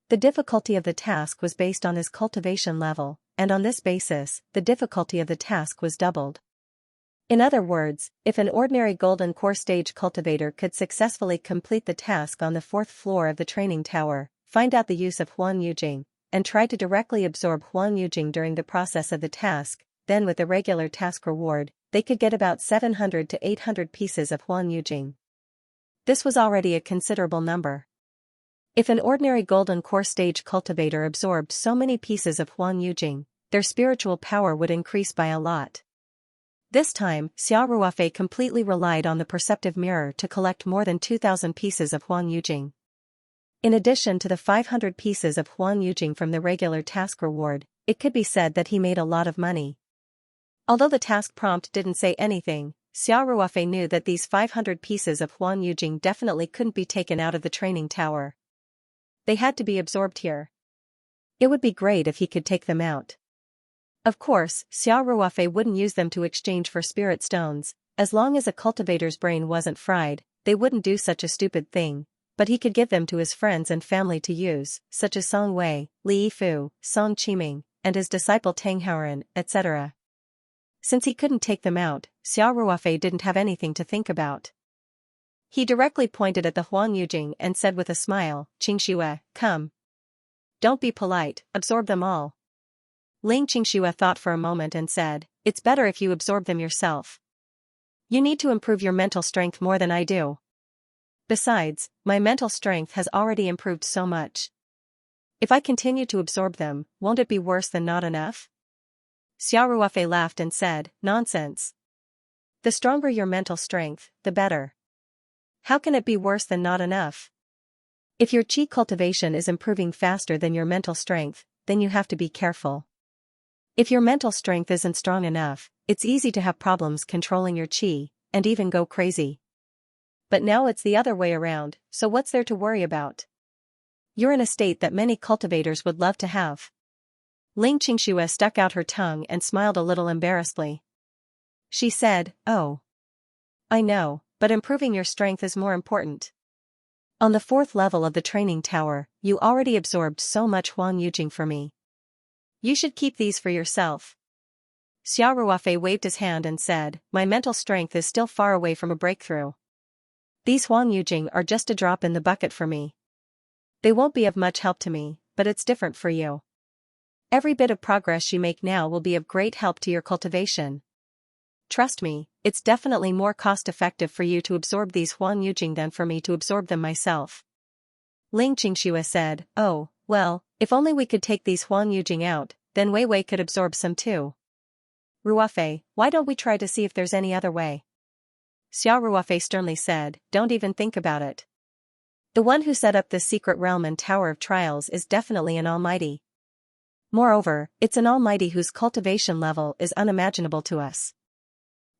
The difficulty of the task was based on his cultivation level, and on this basis, the difficulty of the task was doubled. In other words, if an ordinary golden core stage cultivator could successfully complete the task on the 4th floor of the training tower, find out the use of Huan Yujing, and try to directly absorb Huan Yujing during the process of the task, then with the regular task reward, they could get about 700 to 800 pieces of Huan Yujing. This was already a considerable number. If an ordinary golden core stage cultivator absorbed so many pieces of Huan Yujing, their spiritual power would increase by a lot. This time, Xiao Ruofei completely relied on the perceptive mirror to collect more than 2,000 pieces of Huan Yujing. In addition to the 500 pieces of Huan Yujing from the regular task reward, it could be said that he made a lot of money. Although the task prompt didn't say anything, Xiao Ruofei knew that these 500 pieces of Huan Yujing definitely couldn't be taken out of the training tower. They had to be absorbed here. It would be great if he could take them out. Of course, Xiao Ruofei wouldn't use them to exchange for spirit stones. As long as a cultivator's brain wasn't fried, they wouldn't do such a stupid thing, but he could give them to his friends and family to use, such as Song Wei, Li Yifu, Song Qiming, and his disciple Tang Haoren, etc. Since he couldn't take them out, Xiao Ruofei didn't have anything to think about. He directly pointed at the Huan Yujing and said with a smile, "Qingxue, come. Don't be polite, absorb them all." Ling Qingxue thought for a moment and said, "It's better if you absorb them yourself. You need to improve your mental strength more than I do. Besides, my mental strength has already improved so much. If I continue to absorb them, won't it be worse than not enough?" Xiao Ruofei laughed and said, "Nonsense. The stronger your mental strength, the better. How can it be worse than not enough? If your qi cultivation is improving faster than your mental strength, then you have to be careful. If your mental strength isn't strong enough, it's easy to have problems controlling your qi, and even go crazy. But now it's the other way around, so what's there to worry about? You're in a state that many cultivators would love to have." Ling Qingxue stuck out her tongue and smiled a little embarrassedly. She said, "Oh. I know, but improving your strength is more important. On the 4th level of the training tower, you already absorbed so much Huan Yujing for me. You should keep these for yourself." Xiao Ruofei waved his hand and said, "My mental strength is still far away from a breakthrough. These Huan Yujing are just a drop in the bucket for me. They won't be of much help to me, but it's different for you. Every bit of progress you make now will be of great help to your cultivation. Trust me, it's definitely more cost-effective for you to absorb these Huan Yujing than for me to absorb them myself." Ling Qingxue said, "Oh, well, if only we could take these Huan Yujing out, then Wei Wei could absorb some too. Ruofei, why don't we try to see if there's any other way?" Xiao Ruofei sternly said, "Don't even think about it. The one who set up this secret realm and tower of trials is definitely an almighty. Moreover, it's an almighty whose cultivation level is unimaginable to us.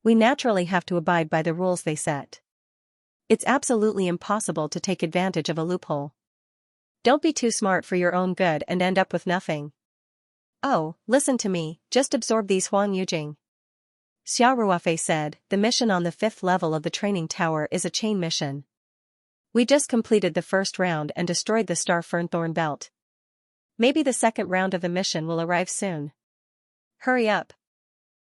We naturally have to abide by the rules they set. It's absolutely impossible to take advantage of a loophole. Don't be too smart for your own good and end up with nothing. Oh, listen to me, just absorb these Huan Yujing." Xiao Ruofei said, the mission on the 5th level of the training tower is a chain mission. We just completed the first round and destroyed the Star Fernthorn Belt. Maybe the second round of the mission will arrive soon. Hurry up.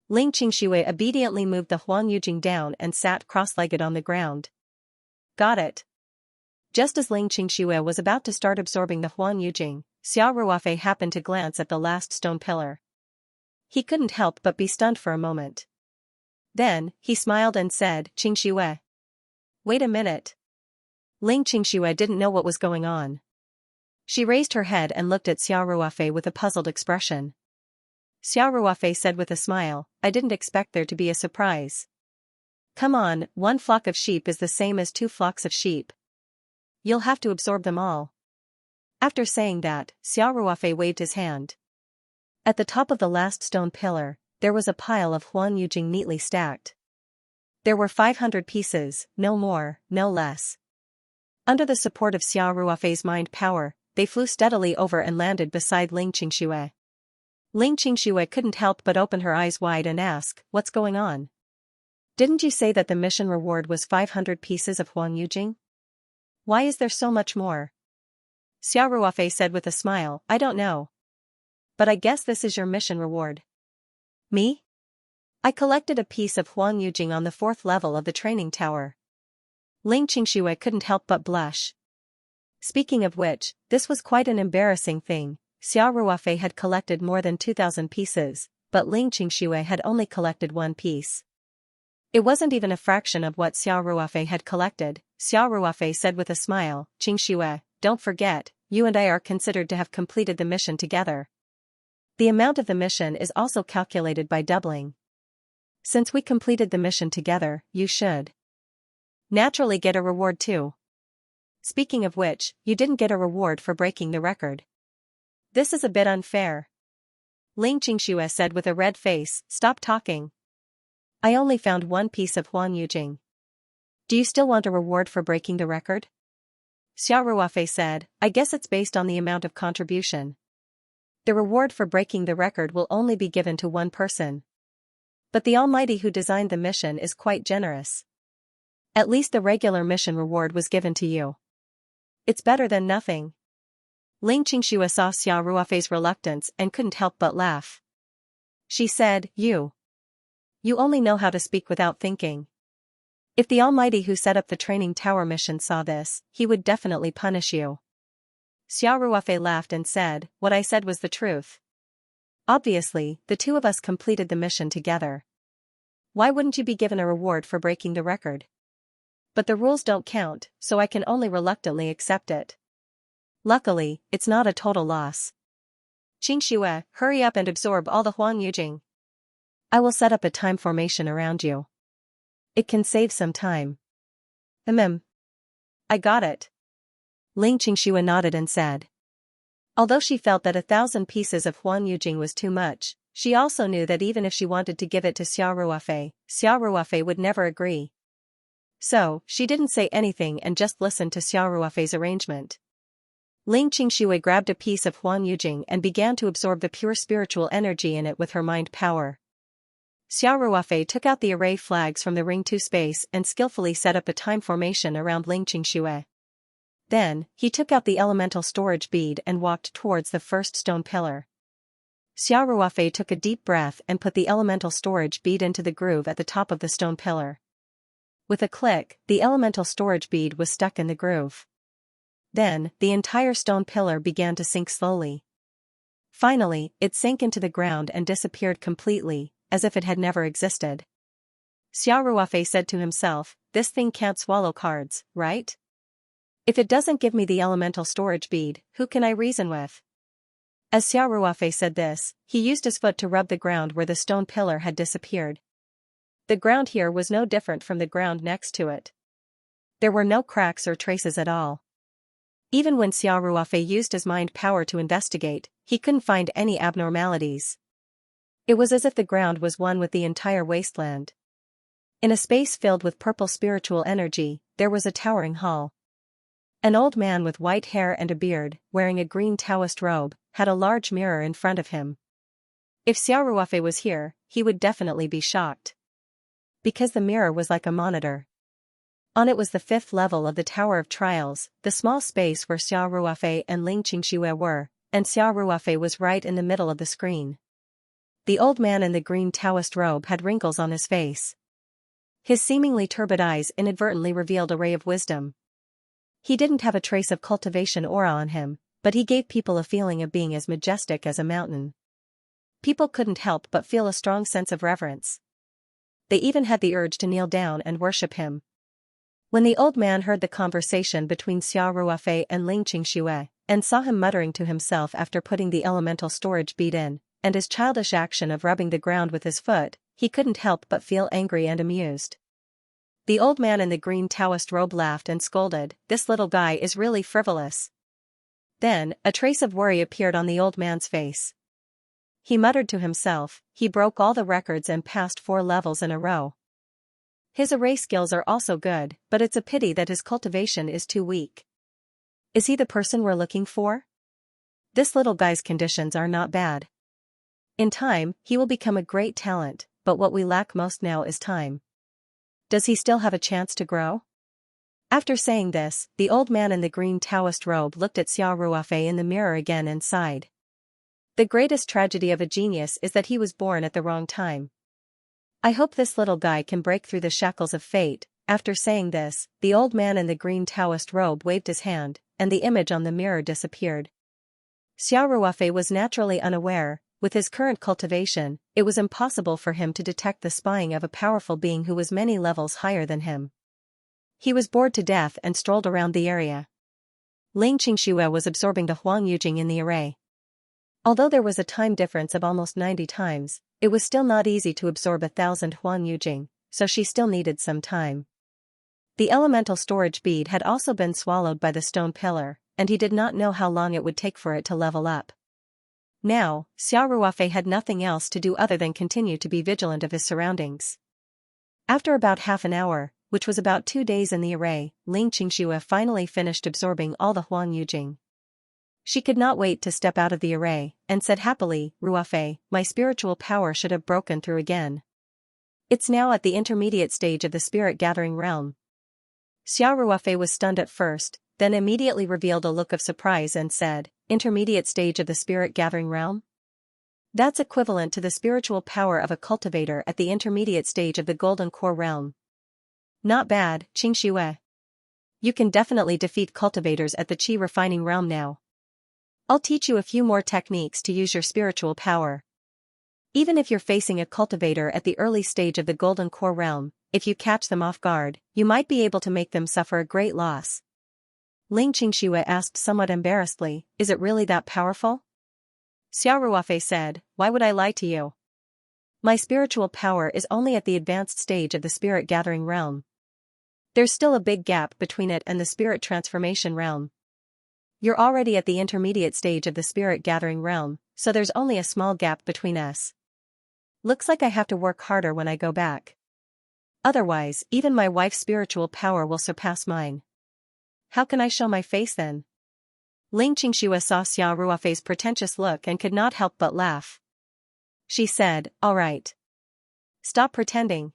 Ling Qingxue obediently moved the Huan Yujing down and sat cross-legged on the ground. Got it. Just as Ling Qingxue was about to start absorbing the Huan Yujing, Xiao Ruofei happened to glance at the last stone pillar. He couldn't help but be stunned for a moment. Then, he smiled and said, Qingxue. Wait a minute. Ling Qingxue didn't know what was going on. She raised her head and looked at Xiao Ruofei with a puzzled expression. Xiao Ruofei said with a smile, I didn't expect there to be a surprise. Come on, 1 flock of sheep is the same as 2 flocks of sheep. You'll have to absorb them all. After saying that, Xiao Ruofei waved his hand. At the top of the last stone pillar, there was a pile of Huan Yujing neatly stacked. There were 500 pieces, no more, no less. Under the support of Xiao Ruofei's mind power, they flew steadily over and landed beside Ling Qingxue. Ling Qingxue couldn't help but open her eyes wide and ask, what's going on? Didn't you say that the mission reward was 500 pieces of Huan Yujing? Why is there so much more? Xiao Ruofei said with a smile, I don't know. But I guess this is your mission reward. Me? I collected a piece of Huan Yujing on the 4th level of the training tower. Ling Qingxue couldn't help but blush. Speaking of which, this was quite an embarrassing thing. Xiao Ruofei had collected more than 2,000 pieces, but Ling Qingxue had only collected 1 piece. It wasn't even a fraction of what Xiao Ruofei had collected. Xiao Ruofei said with a smile, Qingxue, don't forget, you and I are considered to have completed the mission together. The amount of the mission is also calculated by doubling. Since we completed the mission together, you should naturally get a reward too. Speaking of which, you didn't get a reward for breaking the record. This is a bit unfair. Ling Qingxue said with a red face, stop talking. I only found 1 piece of Huan Yujing. Do you still want a reward for breaking the record? Xiao Ruofei said, I guess it's based on the amount of contribution. The reward for breaking the record will only be given to 1 person. But the Almighty who designed the mission is quite generous. At least the regular mission reward was given to you. It's better than nothing. Ling Qingxue saw Xiao Ruofei's reluctance and couldn't help but laugh. She said, You only know how to speak without thinking. If the Almighty who set up the training tower mission saw this, he would definitely punish you. Xiao Ruofei laughed and said, what I said was the truth. Obviously, the 2 of us completed the mission together. Why wouldn't you be given a reward for breaking the record? But the rules don't count, so I can only reluctantly accept it. Luckily, it's not a total loss. Qingxue, hurry up and absorb all the Huan Yujing. I will set up a time formation around you. It can save some time. I got it. Ling Qingxue nodded and said. Although she felt that 1,000 pieces of Huan Yujing was too much, she also knew that even if she wanted to give it to Xiao Ruofei would never agree. So, she didn't say anything and just listened to Xiao Ruofei's arrangement. Ling Qingxue grabbed a piece of Huan Yujing and began to absorb the pure spiritual energy in it with her mind power. Xiao Ruofei took out the array flags from the Ring 2 space and skillfully set up a time formation around Ling Qingxue. Then, he took out the elemental storage bead and walked towards the first stone pillar. Xiao Ruofei took a deep breath and put the elemental storage bead into the groove at the top of the stone pillar. With a click, the elemental storage bead was stuck in the groove. Then, the entire stone pillar began to sink slowly. Finally, it sank into the ground and disappeared completely, as if it had never existed. Xiao Ruofei said to himself, this thing can't swallow cards, right? If it doesn't give me the elemental storage bead, who can I reason with? As Xiao Ruofei said this, he used his foot to rub the ground where the stone pillar had disappeared. The ground here was no different from the ground next to it. There were no cracks or traces at all. Even when Xiao Ruofei used his mind power to investigate, he couldn't find any abnormalities. It was as if the ground was one with the entire wasteland. In a space filled with purple spiritual energy, there was a towering hall. An old man with white hair and a beard, wearing a green Taoist robe, had a large mirror in front of him. If Xiao Ruofei was here, he would definitely be shocked. because the mirror was like a monitor. On it was the 5th level of the Tower of Trials, the small space where Xia Ruofei and Ling Qingxue were, and Xia Ruofei was right in the middle of the screen. The old man in the green Taoist robe had wrinkles on his face. His seemingly turbid eyes inadvertently revealed a ray of wisdom. He didn't have a trace of cultivation aura on him, but he gave people a feeling of being as majestic as a mountain. People couldn't help but feel a strong sense of reverence. They even had the urge to kneel down and worship him. When the old man heard the conversation between Xia Ruofei and Ling Qingxue, and saw him muttering to himself after putting the elemental storage bead in, and his childish action of rubbing the ground with his foot, he couldn't help but feel angry and amused. The old man in the green Taoist robe laughed and scolded, "This little guy is really frivolous." Then, a trace of worry appeared on the old man's face. He muttered to himself, "He broke all the records and passed 4 levels in a row. His array skills are also good, but it's a pity that his cultivation is too weak. Is he the person we're looking for? This little guy's conditions are not bad. In time, he will become a great talent, but what we lack most now is time. Does he still have a chance to grow?" After saying this, the old man in the green Taoist robe looked at Xia Ruofei in the mirror again and sighed. The greatest tragedy of a genius is that he was born at the wrong time. I hope this little guy can break through the shackles of fate. After saying this, the old man in the green Taoist robe waved his hand, and the image on the mirror disappeared. Xia Ruofei was naturally unaware. With his current cultivation, it was impossible for him to detect the spying of a powerful being who was many levels higher than him. He was bored to death and strolled around the area. Ling Qingxue was absorbing the Huang Yujing in the array. Although there was a time difference of almost 90 times, it was still not easy to absorb 1,000 Huang Yujing, so she still needed some time. The elemental storage bead had also been swallowed by the stone pillar, and he did not know how long it would take for it to level up. Now, Xia Ruofei had nothing else to do other than continue to be vigilant of his surroundings. After about half an hour, which was about 2 days in the array, Ling Qingxue finally finished absorbing all the Huang Yujing. She could not wait to step out of the array, and said happily, "Ruofei, my spiritual power should have broken through again. It's now at the intermediate stage of the spirit-gathering realm." Xia Ruofei was stunned at first, then immediately revealed a look of surprise and said, "Intermediate stage of the spirit-gathering realm? That's equivalent to the spiritual power of a cultivator at the intermediate stage of the golden core realm. Not bad, Qingxue. You can definitely defeat cultivators at the qi refining realm now. I'll teach you a few more techniques to use your spiritual power. Even if you're facing a cultivator at the early stage of the golden core realm, if you catch them off guard, you might be able to make them suffer a great loss." Ling Qingxue asked somewhat embarrassedly, "Is it really that powerful?" Xia Ruofei said, "Why would I lie to you? My spiritual power is only at the advanced stage of the spirit-gathering realm. There's still a big gap between it and the spirit transformation realm. You're already at the intermediate stage of the spirit-gathering realm, so there's only a small gap between us. Looks like I have to work harder when I go back. Otherwise, even my wife's spiritual power will surpass mine. How can I show my face then?" Ling Qingxue saw Xia Ruofei's pretentious look and could not help but laugh. She said, "All right. Stop pretending.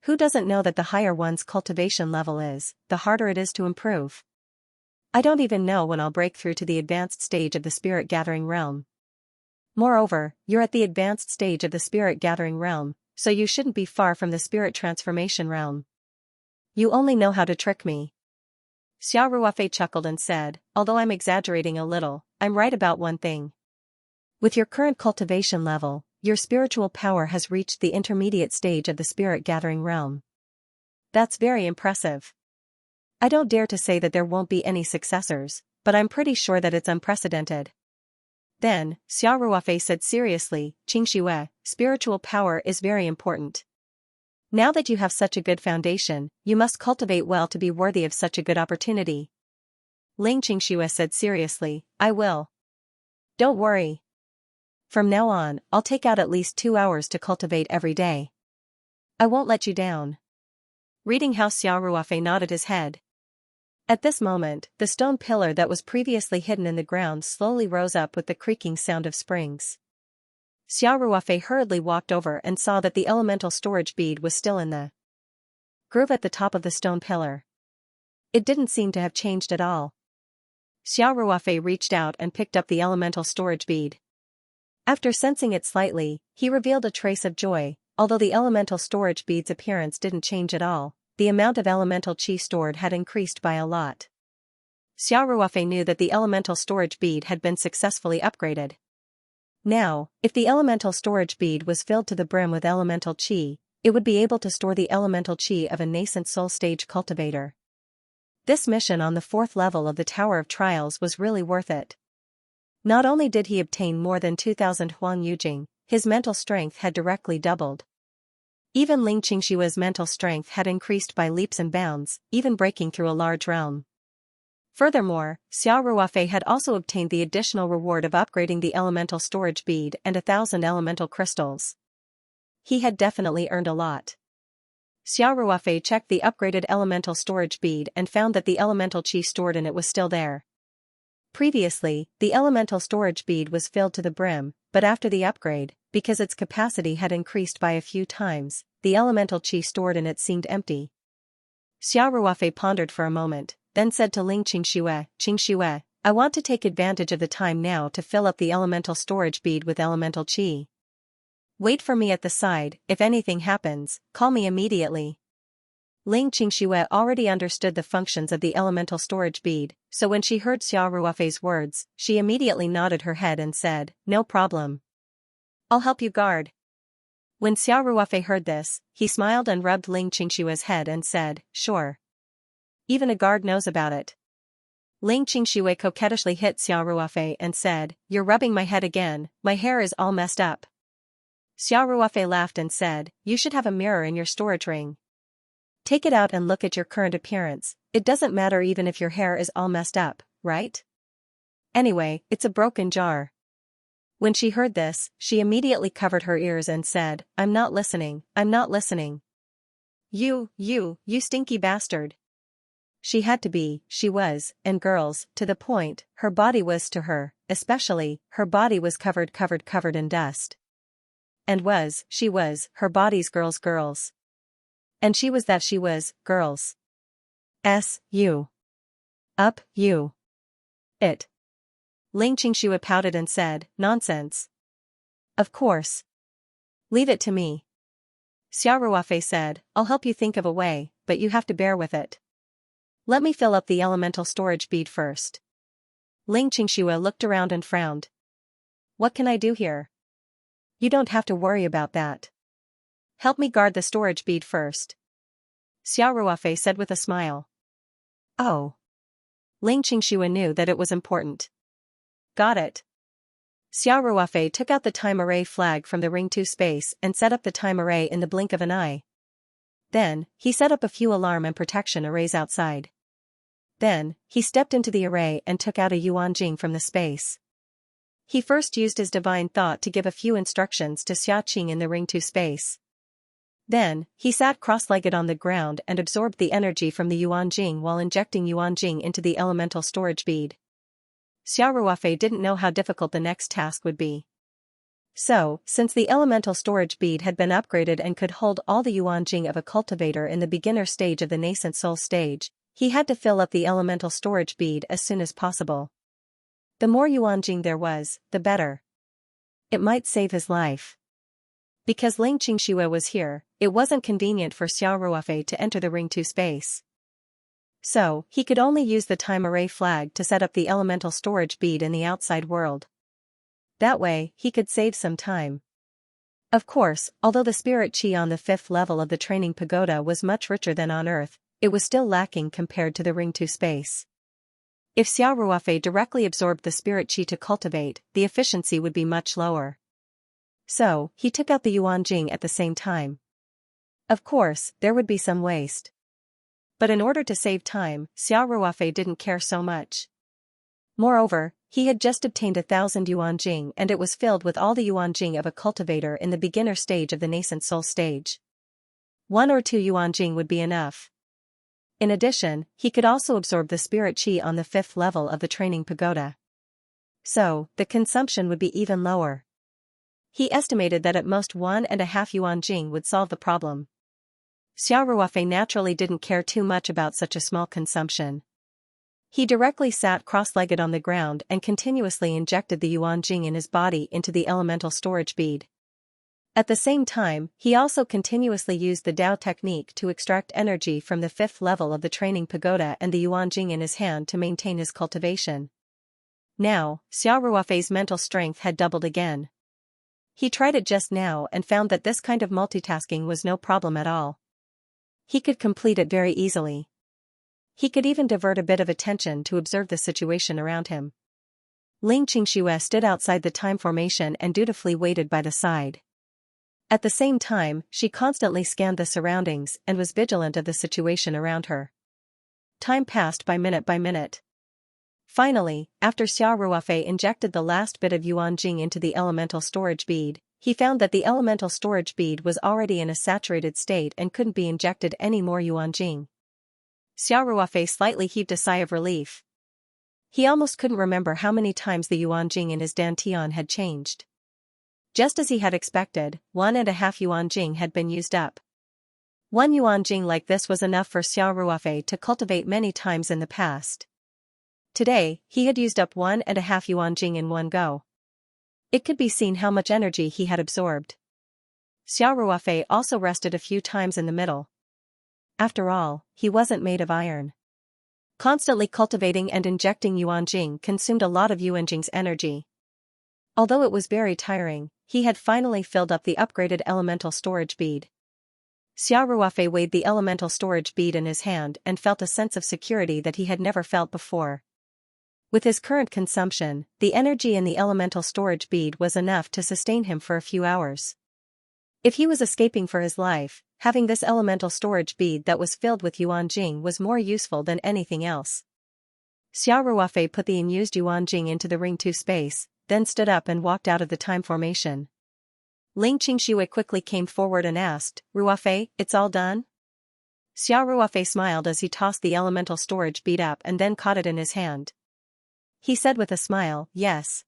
Who doesn't know that the higher one's cultivation level is, the harder it is to improve? I don't even know when I'll break through to the advanced stage of the spirit-gathering realm. Moreover, you're at the advanced stage of the spirit-gathering realm, so you shouldn't be far from the spirit transformation realm. You only know how to trick me." Xia Ruofei chuckled and said, "Although I'm exaggerating a little, I'm right about one thing. With your current cultivation level, your spiritual power has reached the intermediate stage of the spirit-gathering realm. That's very impressive. I don't dare to say that there won't be any successors, but I'm pretty sure that it's unprecedented." Then, Xia Ruofei said seriously, "Qingxue, spiritual power is very important. Now that you have such a good foundation, you must cultivate well to be worthy of such a good opportunity." Ling Qingxue said seriously, "I will. Don't worry. From now on, I'll take out at least 2 hours to cultivate every day. I won't let you down." Reading how Xia Ruofei nodded his head. At this moment, the stone pillar that was previously hidden in the ground slowly rose up with the creaking sound of springs. Xiao Ruofei hurriedly walked over and saw that the elemental storage bead was still in the groove at the top of the stone pillar. It didn't seem to have changed at all. Xiao Ruofei reached out and picked up the elemental storage bead. After sensing it slightly, he revealed a trace of joy. Although the elemental storage bead's appearance didn't change at all, the amount of elemental qi stored had increased by a lot. Xiao Ruofei knew that the elemental storage bead had been successfully upgraded. Now, if the elemental storage bead was filled to the brim with elemental qi, it would be able to store the elemental qi of a nascent soul stage cultivator. This mission on the 4th level of the Tower of Trials was really worth it. Not only did he obtain more than 2,000 Huang Yujing, his mental strength had directly doubled. Even Ling Qingshua's mental strength had increased by leaps and bounds, even breaking through a large realm. Furthermore, Xiao Ruofei had also obtained the additional reward of upgrading the elemental storage bead and 1,000 elemental crystals. He had definitely earned a lot. Xiao Ruofei checked the upgraded elemental storage bead and found that the elemental qi stored in it was still there. Previously, the elemental storage bead was filled to the brim, but after the upgrade, because its capacity had increased by a few times, the elemental qi stored in it seemed empty. Xiao Ruofei pondered for a moment, then said to Ling Qingxue, I want to take advantage of the time now to fill up the elemental storage bead with elemental qi. Wait for me at the side. If anything happens, call me immediately. Ling Qingxue already understood the functions of the elemental storage bead, so when she heard Xiao Ruofei's words, she immediately nodded her head and said, no problem. I'll help you guard. When Xiao Ruofei heard this, he smiled and rubbed Ling Qingshue's head and said, sure. Even a guard knows about it. Ling Qingxue coquettishly hit Xiao Ruofei and said, you're rubbing my head again, my hair is all messed up. Xiao Ruofei laughed and said, you should have a mirror in your storage ring. Take it out and look at your current appearance. It doesn't matter even if your hair is all messed up, right? Anyway, it's a broken jar. When she heard this, she immediately covered her ears and said, I'm not listening. You stinky bastard. She had to be, she was, and girls, to the point, her body was to her, especially, her body was covered in dust. And she was, her body's girls. And she was girls. You. Up, you. It. Ling Qingxue pouted and said, nonsense. Of course. Leave it to me. Xiao Ruofei said, I'll help you think of a way, but you have to bear with it. Let me fill up the elemental storage bead first. Ling Qingxue looked around and frowned. What can I do here? You don't have to worry about that. Help me guard the storage bead first. Xiao Ruofei said with a smile. Oh. Ling Qingxue knew that it was important. Got it. Xiao Ruofei took out the time array flag from the Ring 2 space and set up the time array in the blink of an eye. Then, he set up a few alarm and protection arrays outside. Then, he stepped into the array and took out a Yuan Jing from the space. He first used his divine thought to give a few instructions to Xia Qing in the Ring 2 space. Then, he sat cross-legged on the ground and absorbed the energy from the Yuan Jing while injecting Yuan Jing into the elemental storage bead. Xiao Ruofei didn't know how difficult the next task would be. So, since the elemental storage bead had been upgraded and could hold all the Yuan Jing of a cultivator in the beginner stage of the nascent soul stage, he had to fill up the elemental storage bead as soon as possible. The more Yuan Jing there was, the better. It might save his life. Because Ling Qingxue was here, it wasn't convenient for Xiao Ruofei to enter the Ring 2 space. So, he could only use the time array flag to set up the elemental storage bead in the outside world. That way, he could save some time. Of course, although the spirit qi on the 5th level of the training pagoda was much richer than on Earth, it was still lacking compared to the Ring 2 space. If Xiao Ruofei directly absorbed the spirit qi to cultivate, the efficiency would be much lower. So, he took out the Yuan Jing at the same time. Of course, there would be some waste. But in order to save time, Xiao Ruofei didn't care so much. Moreover, he had just obtained 1,000 Yuan Jing and it was filled with all the Yuan Jing of a cultivator in the beginner stage of the nascent soul stage. 1 or 2 Yuan Jing would be enough. In addition, he could also absorb the spirit qi on the 5th level of the training pagoda. So, the consumption would be even lower. He estimated that at most 1.5 yuan jing would solve the problem. Xiao Ruofei naturally didn't care too much about such a small consumption. He directly sat cross-legged on the ground and continuously injected the yuan jing in his body into the elemental storage bead. At the same time, he also continuously used the Dao technique to extract energy from the 5th level of the training pagoda and the yuan jing in his hand to maintain his cultivation. Now, Xiao Ruofei's mental strength had doubled again. He tried it just now and found that this kind of multitasking was no problem at all. He could complete it very easily. He could even divert a bit of attention to observe the situation around him. Ling Qingxue stood outside the time formation and dutifully waited by the side. At the same time, she constantly scanned the surroundings and was vigilant of the situation around her. Time passed by minute. Finally, after Xiao Ruofei injected the last bit of yuan jing into the elemental storage bead, he found that the elemental storage bead was already in a saturated state and couldn't be injected any more yuan jing. Xiao Ruofei slightly heaved a sigh of relief. He almost couldn't remember how many times the yuan jing in his dantian had changed. Just as he had expected, 1.5 yuan jing had been used up. 1 yuan jing like this was enough for Xiao Ruofei to cultivate many times in the past. Today, he had used up 1.5 yuan jing in one go. It could be seen how much energy he had absorbed. Xiao Ruofei also rested a few times in the middle. After all, he wasn't made of iron. Constantly cultivating and injecting yuan jing consumed a lot of yuan jing's energy. Although it was very tiring, he had finally filled up the upgraded elemental storage bead. Xiao Ruofei weighed the elemental storage bead in his hand and felt a sense of security that he had never felt before. With his current consumption, the energy in the elemental storage bead was enough to sustain him for a few hours. If he was escaping for his life, having this elemental storage bead that was filled with yuan jing was more useful than anything else. Xiao Ruofei put the unused yuan jing into the ring 2 space, then stood up and walked out of the time formation. Ling Qingxue quickly came forward and asked, "Ruofei, it's all done?" Xiao Ruofei smiled as he tossed the elemental storage bead up and then caught it in his hand. He said with a smile, "Yes.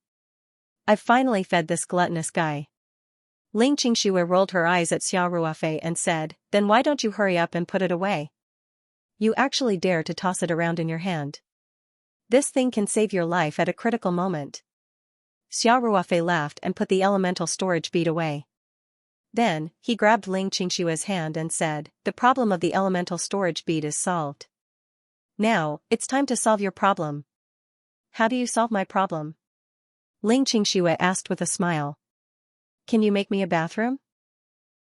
I've finally fed this gluttonous guy." Ling Qingxue rolled her eyes at Xiao Ruofei and said, "Then why don't you hurry up and put it away? You actually dare to toss it around in your hand. This thing can save your life at a critical moment." Xiao Ruofei laughed and put the elemental storage bead away. Then, he grabbed Ling Qingxue's hand and said, "The problem of the elemental storage bead is solved. Now, it's time to solve your problem." "How do you solve my problem?" Ling Qingxue asked with a smile. "Can you make me a bathroom?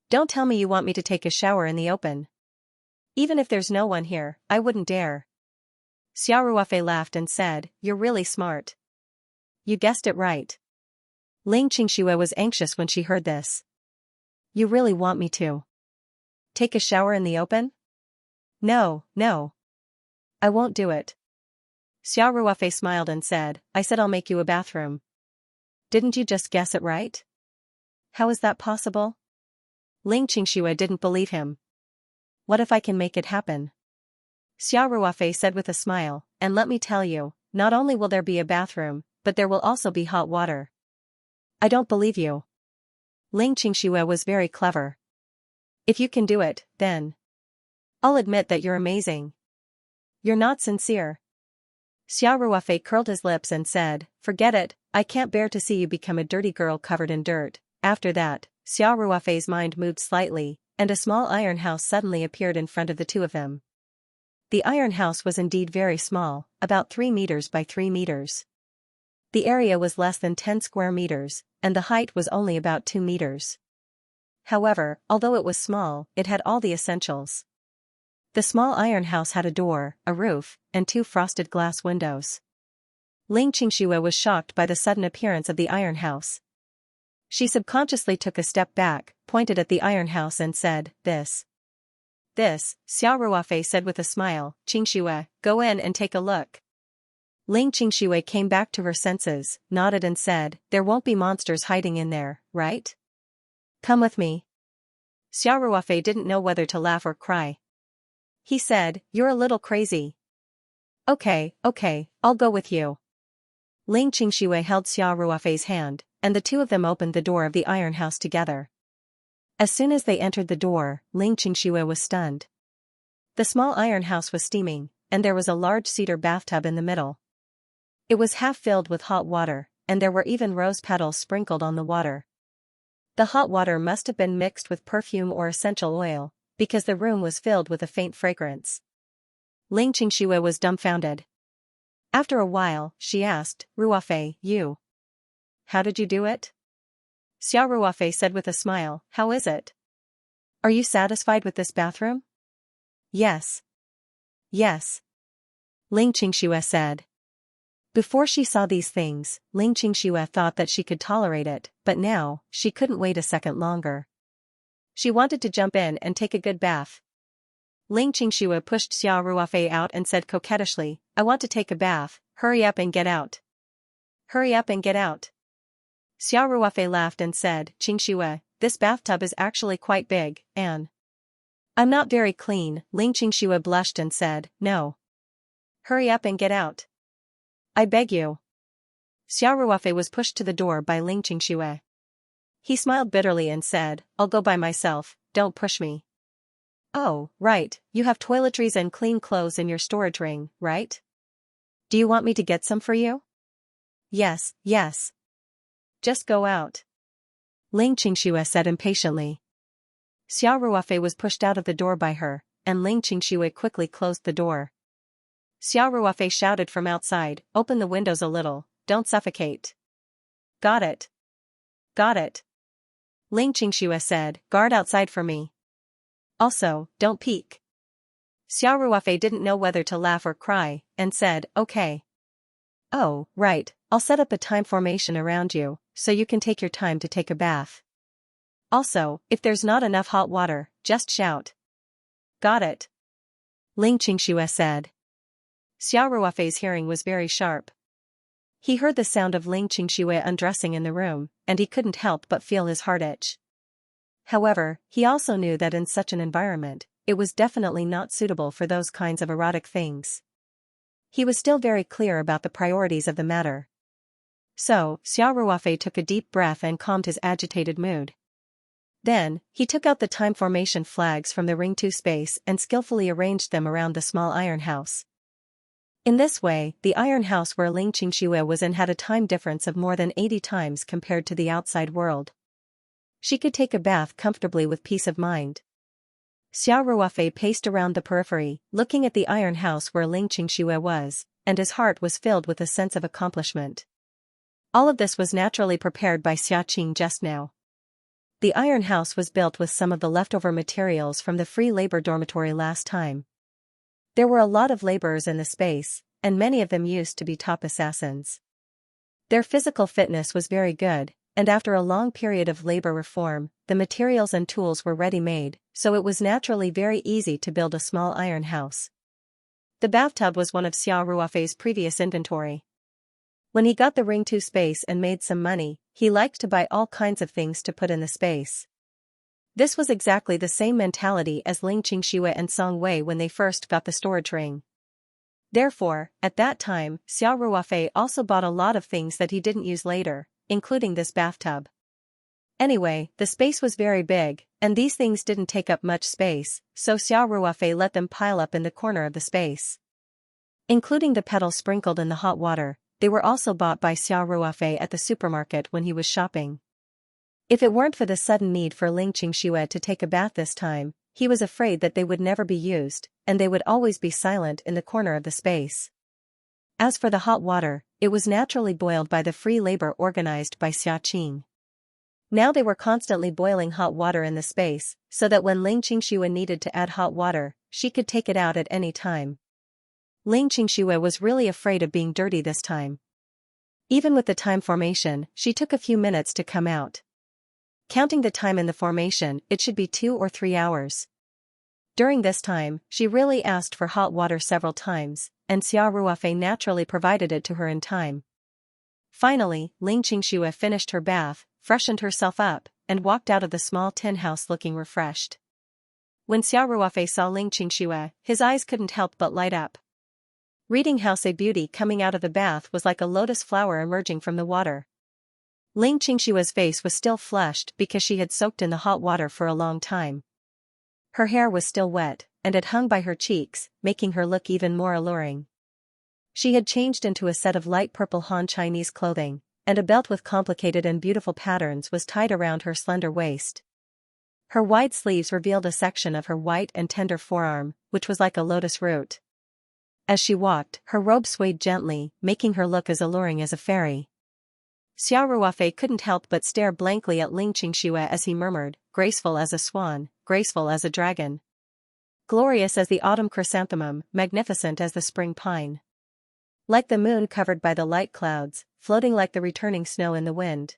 Don't tell me you want me to take a shower in the open. Even if there's no one here, I wouldn't dare." Xiao Ruofei laughed and said, "You're really smart. You guessed it right." Ling Qingxue was anxious when she heard this. "You really want me to take a shower in the open?" No. I won't do it." Xiao Ruofei smiled and said, "I said I'll make you a bathroom. Didn't you just guess it right? How is that possible?" Ling Qingxue didn't believe him. "What if I can make it happen?" Xiao Ruofei said with a smile, "And let me tell you, not only will there be a bathroom, but there will also be hot water." "I don't believe you." Ling Qingxue was very clever. "If you can do it, then I'll admit that you're amazing. You're not sincere." Xiao Ruofei curled his lips and said, "Forget it, I can't bear to see you become a dirty girl covered in dirt." After that, Xiao Ruofei's mind moved slightly, and a small iron house suddenly appeared in front of the two of them. The iron house was indeed very small, about 3 meters by 3 meters. The area was less than 10 square meters, and the height was only about 2 meters. However, although it was small, it had all the essentials. The small iron house had a door, a roof, and 2 frosted glass windows. Ling Qingxue was shocked by the sudden appearance of the iron house. She subconsciously took a step back, pointed at the iron house and said, This, Xiao Ruofei said with a smile, "Qingxue, go in and take a look." Ling Qingxue came back to her senses, nodded and said, "There won't be monsters hiding in there, right? Come with me." Xiao Ruofei didn't know whether to laugh or cry. He said, "You're a little crazy." Okay, I'll go with you." Ling Qingxue held Xiao Ruofei's hand, and the two of them opened the door of the iron house together. As soon as they entered the door, Ling Qingshui was stunned. The small iron house was steaming, and there was a large cedar bathtub in the middle. It was half filled with hot water, and there were even rose petals sprinkled on the water. The hot water must have been mixed with perfume or essential oil, because the room was filled with a faint fragrance. Ling Qingshui was dumbfounded. After a while, she asked, "Ruofei, you. How did you do it?" Xiao Ruofei said with a smile, "How is it? Are you satisfied with this bathroom?" "Yes. Yes." Ling Qingshui said. Before she saw these things, Ling Qingshui thought that she could tolerate it, but now, she couldn't wait a second longer. She wanted to jump in and take a good bath. Ling Qingshui pushed Xiao Ruofei out and said coquettishly, "I want to take a bath, hurry up and get out. Hurry up and get out." Xiao Ruofei laughed and said, "Qingshui, this bathtub is actually quite big, and I'm not very clean." Ling Qingshui blushed and said, "No. Hurry up and get out. I beg you." Xiao Ruofei was pushed to the door by Ling Qingshui. He smiled bitterly and said, "I'll go by myself, don't push me." "Oh, right, you have toiletries and clean clothes in your storage ring, right? Do you want me to get some for you?" "Yes, yes. Just go out," Ling Qingshui said impatiently. Xiao Ruofei was pushed out of the door by her, and Ling Qingshui quickly closed the door. Xiao Ruofei shouted from outside, "Open the windows a little, don't suffocate." "Got it. Got it." Ling Qingshui said, "Guard outside for me. Also, don't peek." Xiao Ruofei didn't know whether to laugh or cry, and said, "Okay. Oh, right, I'll set up a time formation around you, so you can take your time to take a bath. Also, if there's not enough hot water, just shout." "Got it," Ling Qingshui said. Xiao Ruofei's hearing was very sharp. He heard the sound of Ling Qingshui undressing in the room, and he couldn't help but feel his heart itch. However, he also knew that in such an environment, it was definitely not suitable for those kinds of erotic things. He was still very clear about the priorities of the matter. So, Xiao Ruofei took a deep breath and calmed his agitated mood. Then, he took out the time formation flags from the Ring 2 space and skillfully arranged them around the small iron house. In this way, the iron house where Ling Qingshui was in had a time difference of more than 80 times compared to the outside world. She could take a bath comfortably with peace of mind. Xiao Ruofei paced around the periphery, looking at the iron house where Ling Qingshui was, and his heart was filled with a sense of accomplishment. All of this was naturally prepared by Xiaqing just now. The iron house was built with some of the leftover materials from the free labor dormitory last time. There were a lot of laborers in the space, and many of them used to be top assassins. Their physical fitness was very good, and after a long period of labor reform, the materials and tools were ready-made, so it was naturally very easy to build a small iron house. The bathtub was one of Xiao Ruofei's previous inventory. When he got the Ring 2 space and made some money, he liked to buy all kinds of things to put in the space. This was exactly the same mentality as Ling Qingshui and Song Wei when they first got the storage ring. Therefore, at that time, Xiao Ruofei also bought a lot of things that he didn't use later, including this bathtub. Anyway, the space was very big, and these things didn't take up much space, so Xiao Ruofei let them pile up in the corner of the space. Including the petals sprinkled in the hot water, they were also bought by Xiao Ruofei at the supermarket when he was shopping. If it weren't for the sudden need for Ling Qingshui to take a bath this time, he was afraid that they would never be used, and they would always be silent in the corner of the space. As for the hot water, it was naturally boiled by the free labor organized by Xiaqing. Now they were constantly boiling hot water in the space, so that when Ling Qingshui needed to add hot water, she could take it out at any time. Ling Qingshui was really afraid of being dirty this time. Even with the time formation, she took a few minutes to come out. Counting the time in the formation, it should be 2 or 3 hours. During this time, she really asked for hot water several times, and Xiao Ruofei naturally provided it to her in time. Finally, Ling Qingshui finished her bath, freshened herself up, and walked out of the small tin house looking refreshed. When Xiao Ruofei saw Ling Qingshui, his eyes couldn't help but light up. Reading House a beauty coming out of the bath was like a lotus flower emerging from the water. Ling Qingshua's face was still flushed because she had soaked in the hot water for a long time. Her hair was still wet, and it hung by her cheeks, making her look even more alluring. She had changed into a set of light purple Han Chinese clothing, and a belt with complicated and beautiful patterns was tied around her slender waist. Her wide sleeves revealed a section of her white and tender forearm, which was like a lotus root. As she walked, her robe swayed gently, making her look as alluring as a fairy. Xiao Ruofei couldn't help but stare blankly at Ling Qingxue as he murmured, graceful as a swan, graceful as a dragon. Glorious as the autumn chrysanthemum, magnificent as the spring pine. Like the moon covered by the light clouds, floating like the returning snow in the wind.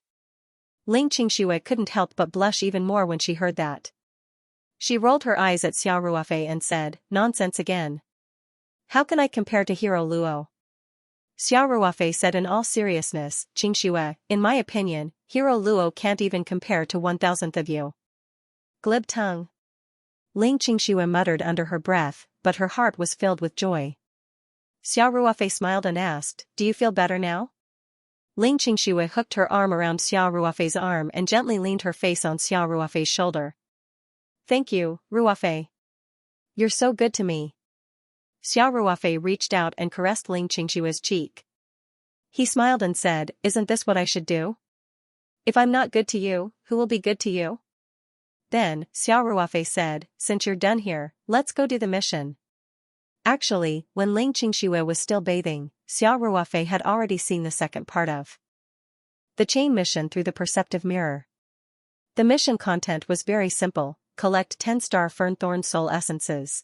Ling Qingxue couldn't help but blush even more when she heard that. She rolled her eyes at Xiao Ruofei and said, nonsense again. How can I compare to Hero Luo? Xiao Ruofei said in all seriousness, Qingxue, in my opinion, Hero Luo can't even compare to 1,000th of you. Glib tongue. Ling Qingxue muttered under her breath, but her heart was filled with joy. Xiao Ruofei smiled and asked, do you feel better now? Ling Qingxue hooked her arm around Xiao Ruofei's arm and gently leaned her face on Xiao Ruofei's shoulder. Thank you, Ruofei. You're so good to me. Xiao Ruofei reached out and caressed Ling Qingshue's cheek. He smiled and said, isn't this what I should do? If I'm not good to you, who will be good to you? Then, Xiao Ruofei said, since you're done here, let's go do the mission. Actually, when Ling Qingxue was still bathing, Xiao Ruofei had already seen the second part of the chain mission through the perceptive mirror. The mission content was very simple, collect 10 star fern-thorn soul essences.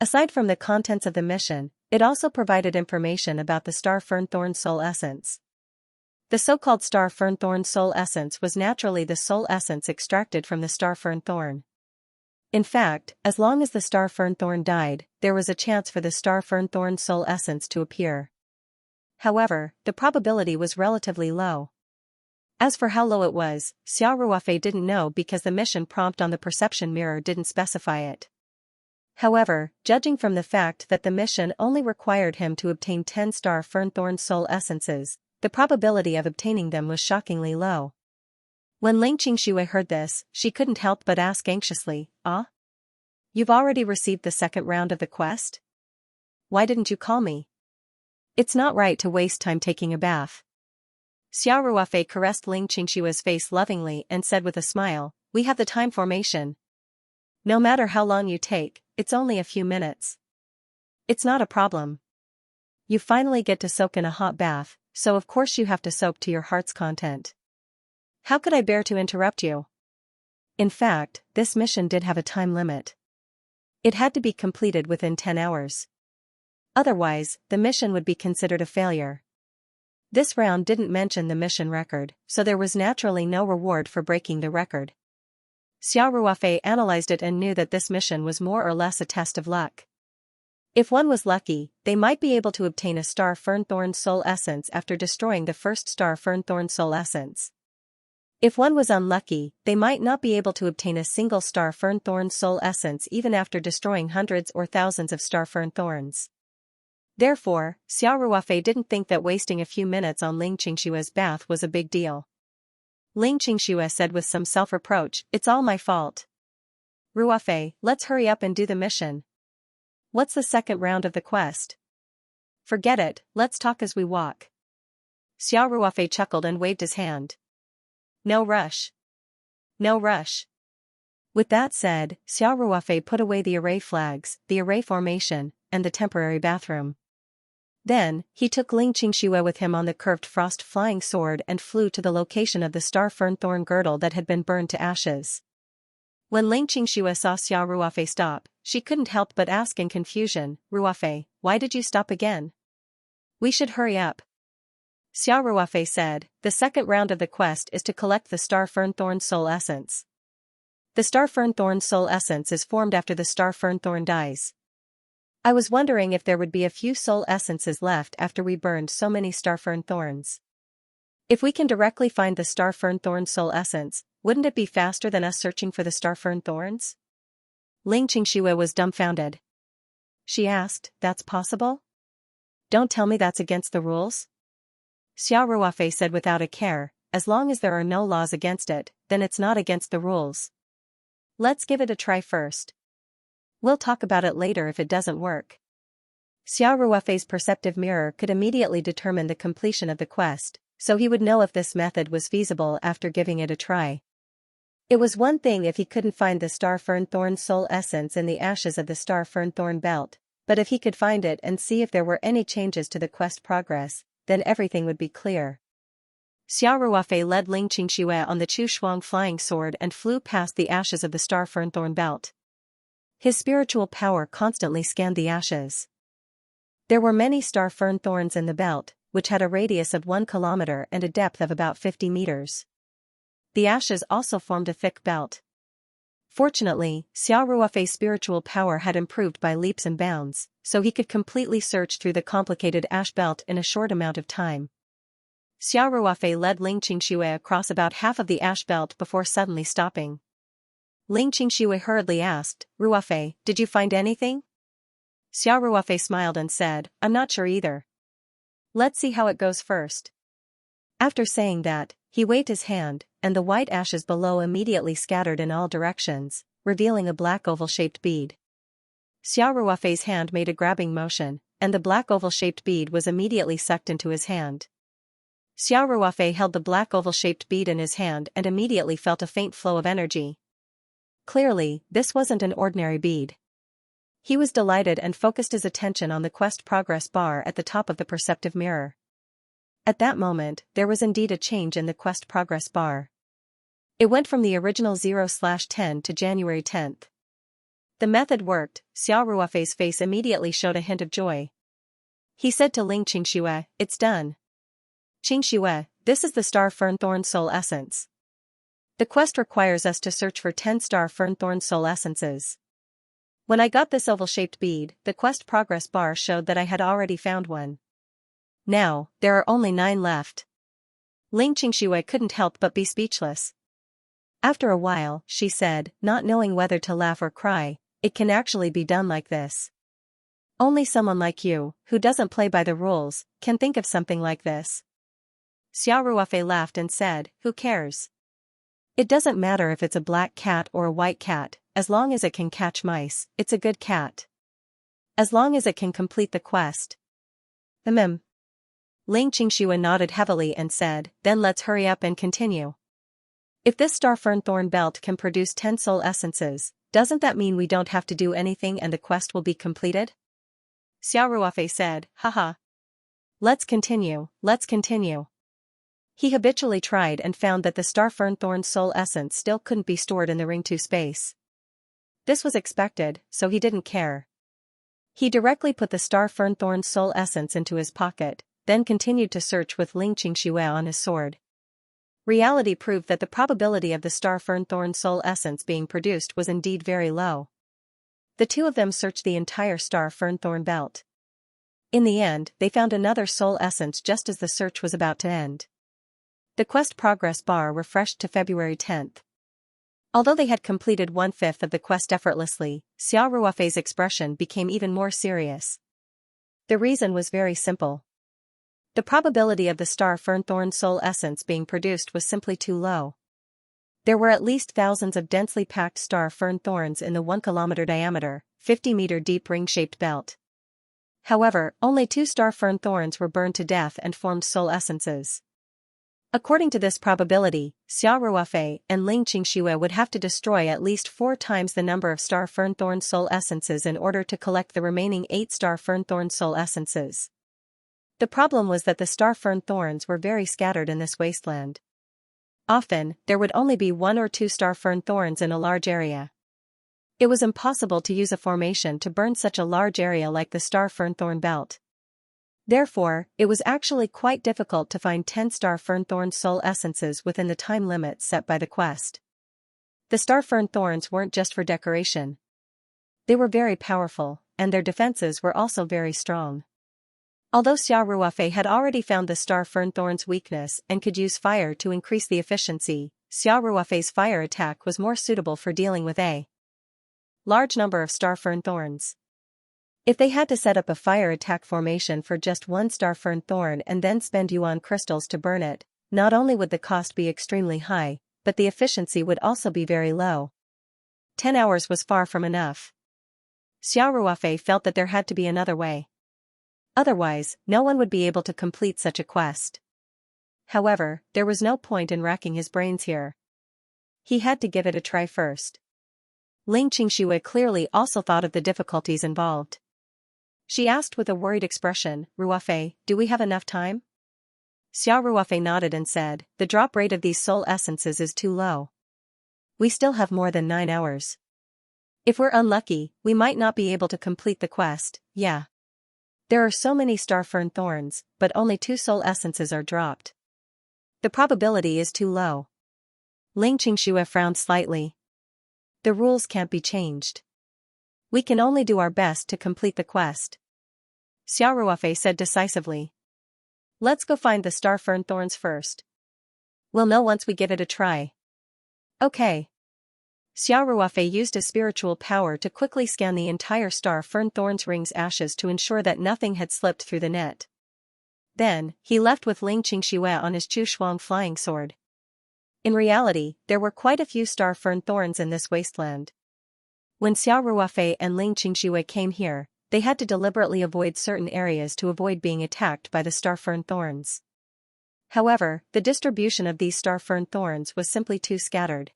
Aside from the contents of the mission, it also provided information about the star fern-thorn soul essence. The so-called star fern-thorn soul essence was naturally the soul essence extracted from the star fern-thorn. In fact, as long as the star fern-thorn died, there was a chance for the star fern-thorn soul essence to appear. However, the probability was relatively low. As for how low it was, Xiao Ruofei didn't know because the mission prompt on the perception mirror didn't specify it. However, judging from the fact that the mission only required him to obtain 10 star fern-thorn soul essences, the probability of obtaining them was shockingly low. When Ling Qingxue heard this, she couldn't help but ask anxiously, ah? You've already received the second round of the quest? Why didn't you call me? It's not right to waste time taking a bath. Xiao Ruofei caressed Ling Qingshue's face lovingly and said with a smile, we have the time formation. No matter how long you take, it's only a few minutes. It's not a problem. You finally get to soak in a hot bath, so of course you have to soak to your heart's content. How could I bear to interrupt you? In fact, this mission did have a time limit. It had to be completed within 10 hours. Otherwise, the mission would be considered a failure. This round didn't mention the mission record, so there was naturally no reward for breaking the record. Xiao Ruofei analyzed it and knew that this mission was more or less a test of luck. If one was lucky, they might be able to obtain a star fern-thorn soul essence after destroying the first star fern-thorn soul essence. If one was unlucky, they might not be able to obtain a single star fern-thorn soul essence even after destroying hundreds or thousands of star fern-thorns. Therefore, Xiao Ruofei didn't think that wasting a few minutes on Ling Qingshue's bath was a big deal. Ling Qingxue said with some self-reproach, it's all my fault. Ruofei, let's hurry up and do the mission. What's the second round of the quest? Forget it, let's talk as we walk. Xiao Ruofei chuckled and waved his hand. No rush. No rush. With that said, Xiao Ruofei put away the array flags, the array formation, and the temporary bathroom. Then, he took Ling Qingxue with him on the curved frost flying sword and flew to the location of the star fern-thorn girdle that had been burned to ashes. When Ling Qingxue saw Xiao Ruofei stop, she couldn't help but ask in confusion, Ruofei, why did you stop again? We should hurry up. Xiao Ruofei said, the second round of the quest is to collect the star fern-thorn soul essence. The star fern-thorn soul essence is formed after the star fern-thorn dies. I was wondering if there would be a few soul essences left after we burned so many star fern-thorns. If we can directly find the star fern-thorn soul essence, wouldn't it be faster than us searching for the star fern-thorns? Ling Qingxue was dumbfounded. She asked, that's possible? Don't tell me that's against the rules? Xiao Ruofei said without a care, as long as there are no laws against it, then it's not against the rules. Let's give it a try first. We'll talk about it later if it doesn't work. Xiao Ruofei's perceptive mirror could immediately determine the completion of the quest, so he would know if this method was feasible after giving it a try. It was one thing if he couldn't find the star fern thorn soul essence in the ashes of the star fern thorn belt, but if he could find it and see if there were any changes to the quest progress, then everything would be clear. Xiao Ruofei led Ling Qingxue on the Chu Shuang flying sword and flew past the ashes of the star fern thorn belt. His spiritual power constantly scanned the ashes. There were many star fern thorns in the belt, which had a radius of 1 kilometer and a depth of about 50 meters. The ashes also formed a thick belt. Fortunately, Xiao Ruofei's spiritual power had improved by leaps and bounds, so he could completely search through the complicated ash belt in a short amount of time. Xiao Ruofei led Ling Qingxue across about half of the ash belt before suddenly stopping. Ling Qingxue hurriedly asked, "Ruofei, did you find anything?" Xiao Ruofei smiled and said, "I'm not sure either. Let's see how it goes first." After saying that, he waved his hand, and the white ashes below immediately scattered in all directions, revealing a black oval-shaped bead. Xiao Ruofei's hand made a grabbing motion, and the black oval-shaped bead was immediately sucked into his hand. Xiao Ruofei held the black oval-shaped bead in his hand and immediately felt a faint flow of energy. Clearly, this wasn't an ordinary bead. He was delighted and focused his attention on the quest progress bar at the top of the perceptive mirror. At that moment, there was indeed a change in the quest progress bar. It went from the original 0/10 to January 10th. The method worked. Xiao Ruofei's face immediately showed a hint of joy. He said to Ling Qingxue, "It's done. Qingxue, this is the star fern thorn soul essence. The quest requires us to search for 10 star fern thorn soul essences. When I got this oval-shaped bead, the quest progress bar showed that I had already found one. Now, there are only 9 left." Ling Qingxue couldn't help but be speechless. After a while, she said, not knowing whether to laugh or cry, "It can actually be done like this. Only someone like you, who doesn't play by the rules, can think of something like this." Xiao Ruofei laughed and said, "Who cares? It doesn't matter if it's a black cat or a white cat, as long as it can catch mice, it's a good cat. As long as it can complete the quest." Ling Qingxue nodded heavily and said, "Then let's hurry up and continue. If this star fern thorn belt can produce 10 soul essences, doesn't that mean we don't have to do anything and the quest will be completed?" Xiao Ruofei said, "Haha. Let's continue, let's continue." He habitually tried and found that the star fern thorn soul essence still couldn't be stored in the Ring 2 space. This was expected, so he didn't care. He directly put the star fern thorn soul essence into his pocket, then continued to search with Ling Qingxue on his sword. Reality proved that the probability of the star fern thorn soul essence being produced was indeed very low. The two of them searched the entire star fern thorn belt. In the end, they found another soul essence just as the search was about to end. The quest progress bar refreshed to February 10th. Although they had completed 1/5 of the quest effortlessly, Xiao Ruofei's expression became even more serious. The reason was very simple. The probability of the star fern thorn soul essence being produced was simply too low. There were at least thousands of densely packed star fern thorns in the 1 kilometer diameter, 50-meter deep ring-shaped belt. However, only 2 star fern thorns were burned to death and formed soul essences. According to this probability, Xiao Ruofei and Ling Qingxue would have to destroy at least 4 times the number of star fern thorn soul essences in order to collect the remaining 8 star fern thorn soul essences. The problem was that the star fern thorns were very scattered in this wasteland. Often, there would only be 1 or 2 star fern thorns in a large area. It was impossible to use a formation to burn such a large area like the star fern thorn belt. Therefore, it was actually quite difficult to find 10 star fern thorn soul essences within the time limit set by the quest. The star fern thorns weren't just for decoration. They were very powerful, and their defenses were also very strong. Although Xiao Ruofei had already found the star fern thorn's weakness and could use fire to increase the efficiency, Xiao Ruofei's fire attack was more suitable for dealing with a large number of star fern thorns. If they had to set up a fire attack formation for just 1 star fern thorn and then spend yuan crystals to burn it, not only would the cost be extremely high, but the efficiency would also be very low. 10 hours was far from enough. Xiao Ruofei felt that there had to be another way. Otherwise, no one would be able to complete such a quest. However, there was no point in racking his brains here. He had to give it a try first. Ling Qingxue clearly also thought of the difficulties involved. She asked with a worried expression, "Ruofei, do we have enough time?" Xiao Ruofei nodded and said, "The drop rate of these soul essences is too low. We still have more than 9 hours. If we're unlucky, we might not be able to complete the quest, yeah. There are so many star fern thorns, but only 2 soul essences are dropped. The probability is too low." Ling Qingxue frowned slightly. "The rules can't be changed. We can only do our best to complete the quest," Xiao Ruofei said decisively. "Let's go find the star fern thorns first. We'll know once we give it a try." Okay. Xiao Ruofei used his spiritual power to quickly scan the entire star fern thorns ring's ashes to ensure that nothing had slipped through the net. Then, he left with Ling Qingxue on his Chu Shuang flying sword. In reality, there were quite a few star fern thorns in this wasteland. When Xiao Ruofei and Ling Qingxue came here, they had to deliberately avoid certain areas to avoid being attacked by the star fern thorns. However, the distribution of these star fern thorns was simply too scattered.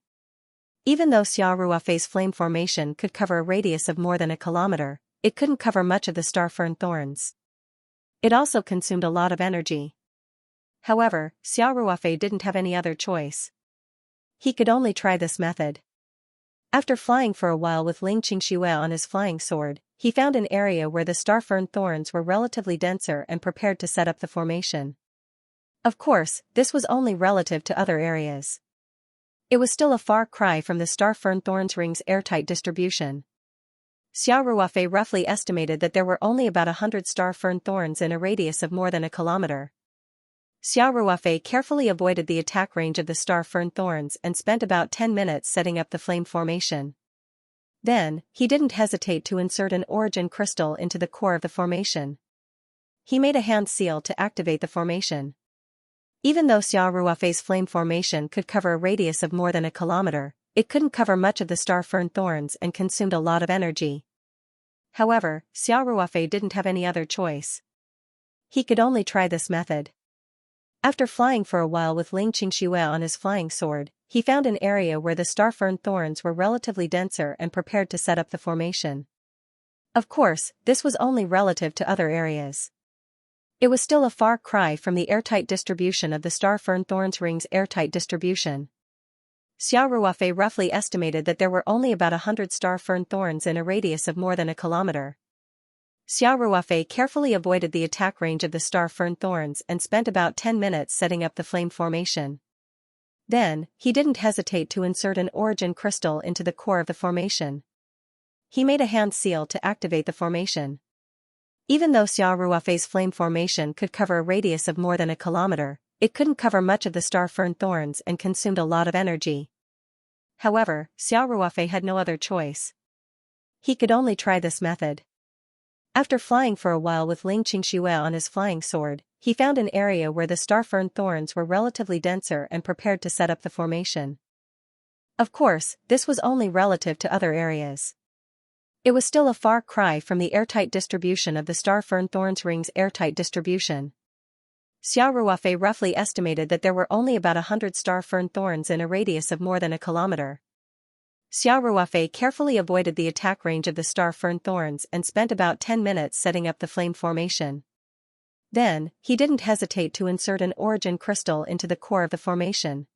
Even though Xiao Ruofei's flame formation could cover a radius of more than a kilometer, it couldn't cover much of the star fern thorns. It also consumed a lot of energy. However, Xiao Ruofei didn't have any other choice. He could only try this method. After flying for a while with Ling Qingxue on his flying sword, he found an area where the star fern thorns were relatively denser and prepared to set up the formation. Of course, this was only relative to other areas. It was still a far cry from the star fern thorns ring's airtight distribution. Xiao Ruofei roughly estimated that there were only about 100 star fern thorns in a radius of more than a kilometer. Xiao Ruofei carefully avoided the attack range of the star fern thorns and spent about 10 minutes setting up the flame formation. Then, he didn't hesitate to insert an origin crystal into the core of the formation. He made a hand seal to activate the formation. Even though Xiao Ruofei's flame formation could cover a radius of more than a kilometer, it couldn't cover much of the star fern thorns and consumed a lot of energy. However, Xiao Ruofei didn't have any other choice. He could only try this method. After flying for a while with Ling Qingxue on his flying sword, he found an area where the star fern thorns were relatively denser and prepared to set up the formation. Of course, this was only relative to other areas. It was still a far cry from the airtight distribution of the star fern thorns ring's airtight distribution. Xiao Ruofei roughly estimated that there were only about 100 star fern thorns in a radius of more than a kilometer. Xiao Ruofei carefully avoided the attack range of the star fern thorns and spent about 10 minutes setting up the flame formation. Then, he didn't hesitate to insert an origin crystal into the core of the formation. He made a hand seal to activate the formation. Even though Xiao Ruofei's flame formation could cover a radius of more than a kilometer, it couldn't cover much of the star fern thorns and consumed a lot of energy. However, Xiao Ruofei had no other choice. He could only try this method. After flying for a while with Ling Qingxue on his flying sword, he found an area where the star fern thorns were relatively denser and prepared to set up the formation. Of course, this was only relative to other areas. It was still a far cry from the airtight distribution of the star fern thorns ring's airtight distribution. Xiao Ruofei roughly estimated that there were only about 100 star fern thorns in a radius of more than a kilometer. Xiao Ruofei carefully avoided the attack range of the star fern thorns and spent about 10 minutes setting up the flame formation. Then, he didn't hesitate to insert an origin crystal into the core of the formation.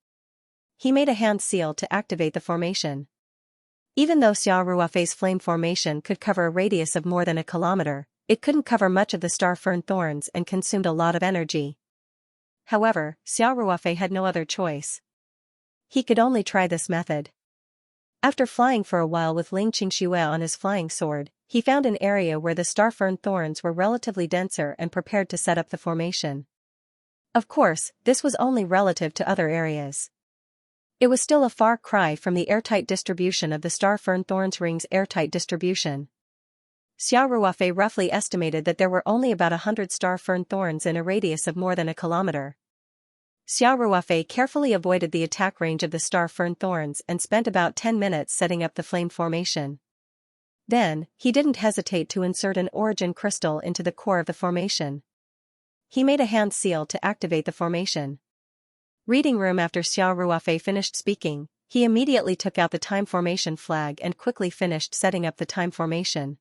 He made a hand seal to activate the formation. Even though Xiao Ruofei's flame formation could cover a radius of more than a kilometer, it couldn't cover much of the star fern thorns and consumed a lot of energy. However, Xiao Ruofei had no other choice. He could only try this method. After flying for a while with Ling Qingxue on his flying sword, he found an area where the star fern thorns were relatively denser and prepared to set up the formation. Of course, this was only relative to other areas. It was still a far cry from the airtight distribution of the star fern thorns ring's airtight distribution. Xiao Ruofei roughly estimated that there were only about 100 star fern thorns in a radius of more than a kilometer. Xiao Ruofei carefully avoided the attack range of the star fern thorns and spent about 10 minutes setting up the flame formation. Then, he didn't hesitate to insert an origin crystal into the core of the formation. He made a hand seal to activate the formation. Reading room. After Xiao Ruofei finished speaking, he immediately took out the time formation flag and quickly finished setting up the time formation.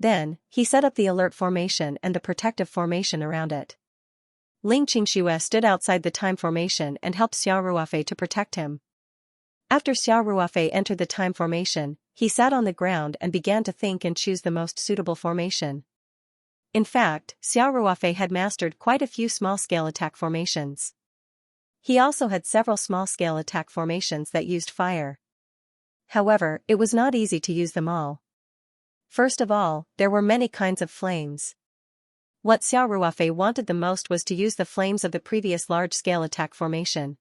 Then, he set up the alert formation and the protective formation around it. Xianxia stood outside the time formation and helped Xiao Ruofei to protect him. After Xiao Ruofei entered the time formation, he sat on the ground and began to think and choose the most suitable formation. In fact, Xiao Ruofei had mastered quite a few small-scale attack formations. He also had several small-scale attack formations that used fire. However, it was not easy to use them all. First of all, there were many kinds of flames. What Xiao Ruofei wanted the most was to use the flames of the previous large-scale attack formation.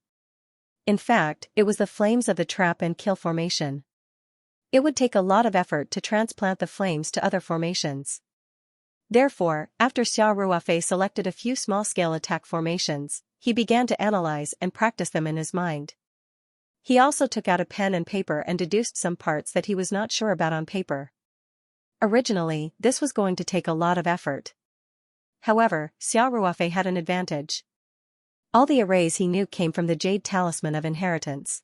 In fact, it was the flames of the trap and kill formation. It would take a lot of effort to transplant the flames to other formations. Therefore, after Xiao Ruofei selected a few small-scale attack formations, he began to analyze and practice them in his mind. He also took out a pen and paper and deduced some parts that he was not sure about on paper. Originally, this was going to take a lot of effort. However, Xiao Ruofei had an advantage. All the arrays he knew came from the Jade Talisman of Inheritance.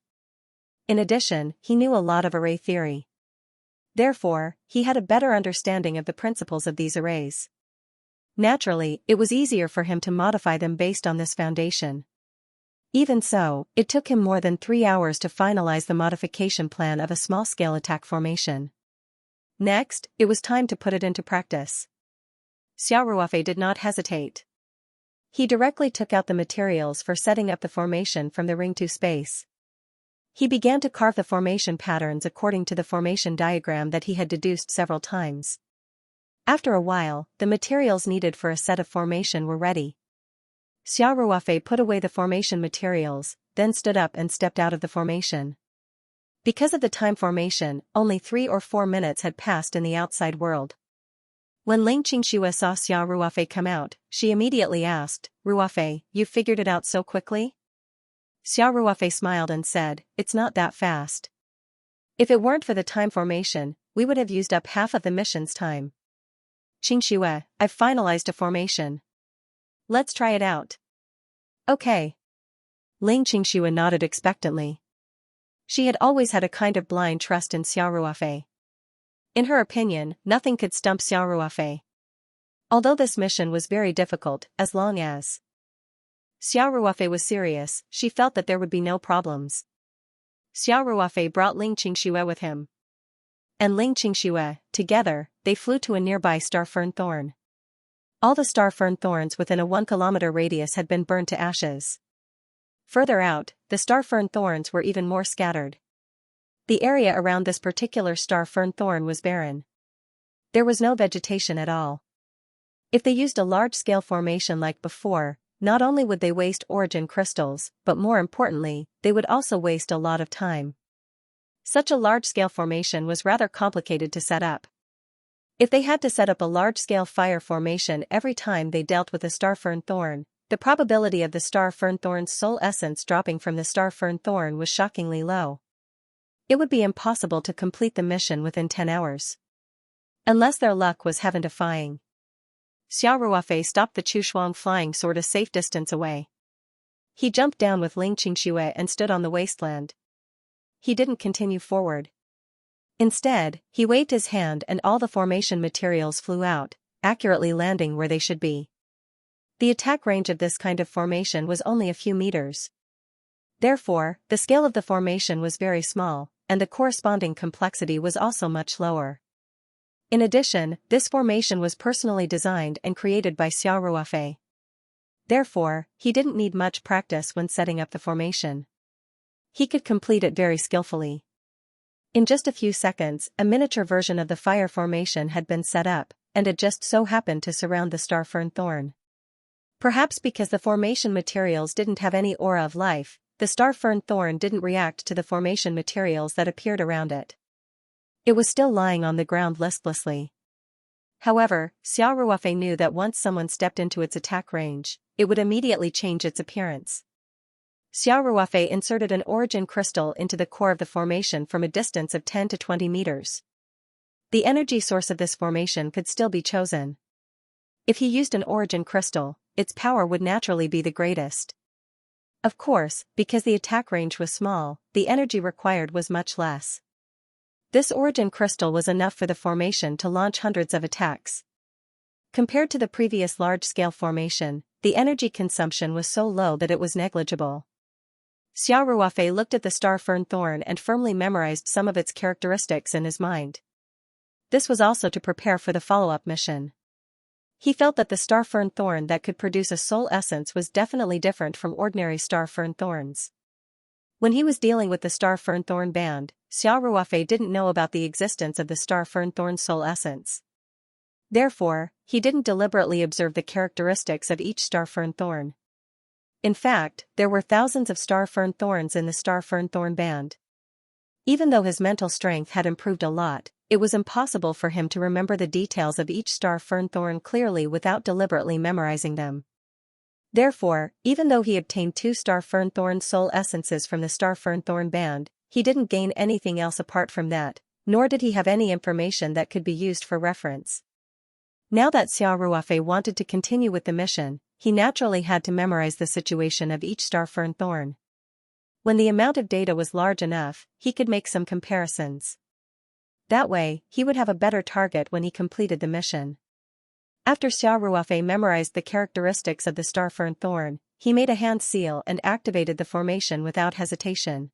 In addition, he knew a lot of array theory. Therefore, he had a better understanding of the principles of these arrays. Naturally, it was easier for him to modify them based on this foundation. Even so, it took him more than 3 hours to finalize the modification plan of a small-scale attack formation. Next, it was time to put it into practice. Xiao Ruofei did not hesitate. He directly took out the materials for setting up the formation from the Ring 2 space. He began to carve the formation patterns according to the formation diagram that he had deduced several times. After a while, the materials needed for a set of formation were ready. Xiao Ruofei put away the formation materials, then stood up and stepped out of the formation. Because of the time formation, only 3 or 4 minutes had passed in the outside world. When Xianxia saw Xiao Ruofei come out, she immediately asked, "Ruofei, you figured it out so quickly?" Xiao Ruofei smiled and said, "It's not that fast. If it weren't for the time formation, we would have used up half of the mission's time." "Xianxia, I've finalized a formation. Let's try it out." "Okay." Xianxia nodded expectantly. She had always had a kind of blind trust in Xiao Ruofei. In her opinion, nothing could stump Xiao Ruofei. Although this mission was very difficult, as long as Xiao Ruofei was serious, she felt that there would be no problems. Xiao Ruofei brought Xianxia with him. And Xianxia, together, they flew to a nearby star fern thorn. All the star fern thorns within a 1-kilometer radius had been burned to ashes. Further out, the star fern thorns were even more scattered. The area around this particular star fern thorn was barren. There was no vegetation at all. If they used a large-scale formation like before, not only would they waste origin crystals, but more importantly, they would also waste a lot of time. Such a large-scale formation was rather complicated to set up. If they had to set up a large-scale fire formation every time they dealt with a star fern thorn, the probability of the star fern thorn's soul essence dropping from the star fern thorn was shockingly low. It would be impossible to complete the mission within 10 hours. Unless their luck was heaven-defying. Xiao Ruofei stopped the Chushuang flying sword a safe distance away. He jumped down with Xianxia and stood on the wasteland. He didn't continue forward. Instead, he waved his hand and all the formation materials flew out, accurately landing where they should be. The attack range of this kind of formation was only a few meters. Therefore, the scale of the formation was very small, and the corresponding complexity was also much lower. In addition, this formation was personally designed and created by Xiao Ruofei. Therefore, he didn't need much practice when setting up the formation. He could complete it very skillfully. In just a few seconds, a miniature version of the fire formation had been set up, and it just so happened to surround the star fern thorn. Perhaps because the formation materials didn't have any aura of life, the star fern thorn didn't react to the formation materials that appeared around it. It was still lying on the ground listlessly. However, Xiao Ruofei knew that once someone stepped into its attack range, it would immediately change its appearance. Xiao Ruofei inserted an origin crystal into the core of the formation from a distance of 10 to 20 meters. The energy source of this formation could still be chosen. If he used an origin crystal, its power would naturally be the greatest. Of course, because the attack range was small, the energy required was much less. This origin crystal was enough for the formation to launch hundreds of attacks. Compared to the previous large-scale formation, the energy consumption was so low that it was negligible. Xiao Ruofei looked at the star fern thorn and firmly memorized some of its characteristics in his mind. This was also to prepare for the follow-up mission. He felt that the star fern thorn that could produce a soul essence was definitely different from ordinary star fern thorns. When he was dealing with the star fern thorn band, Xiao Ruofei didn't know about the existence of the star fern thorn soul essence. Therefore, he didn't deliberately observe the characteristics of each star fern thorn. In fact, there were thousands of star fern thorns in the star fern thorn band. Even though his mental strength had improved a lot, it was impossible for him to remember the details of each star fern thorn clearly without deliberately memorizing them. Therefore, even though he obtained 2 star fern thorn soul essences from the star fern thorn band, he didn't gain anything else apart from that, nor did he have any information that could be used for reference. Now that Xiao Ruofei wanted to continue with the mission, he naturally had to memorize the situation of each star fern thorn. When the amount of data was large enough, he could make some comparisons. That way, he would have a better target when he completed the mission. After Xiao Ruofei memorized the characteristics of the star fern thorn, he made a hand seal and activated the formation without hesitation.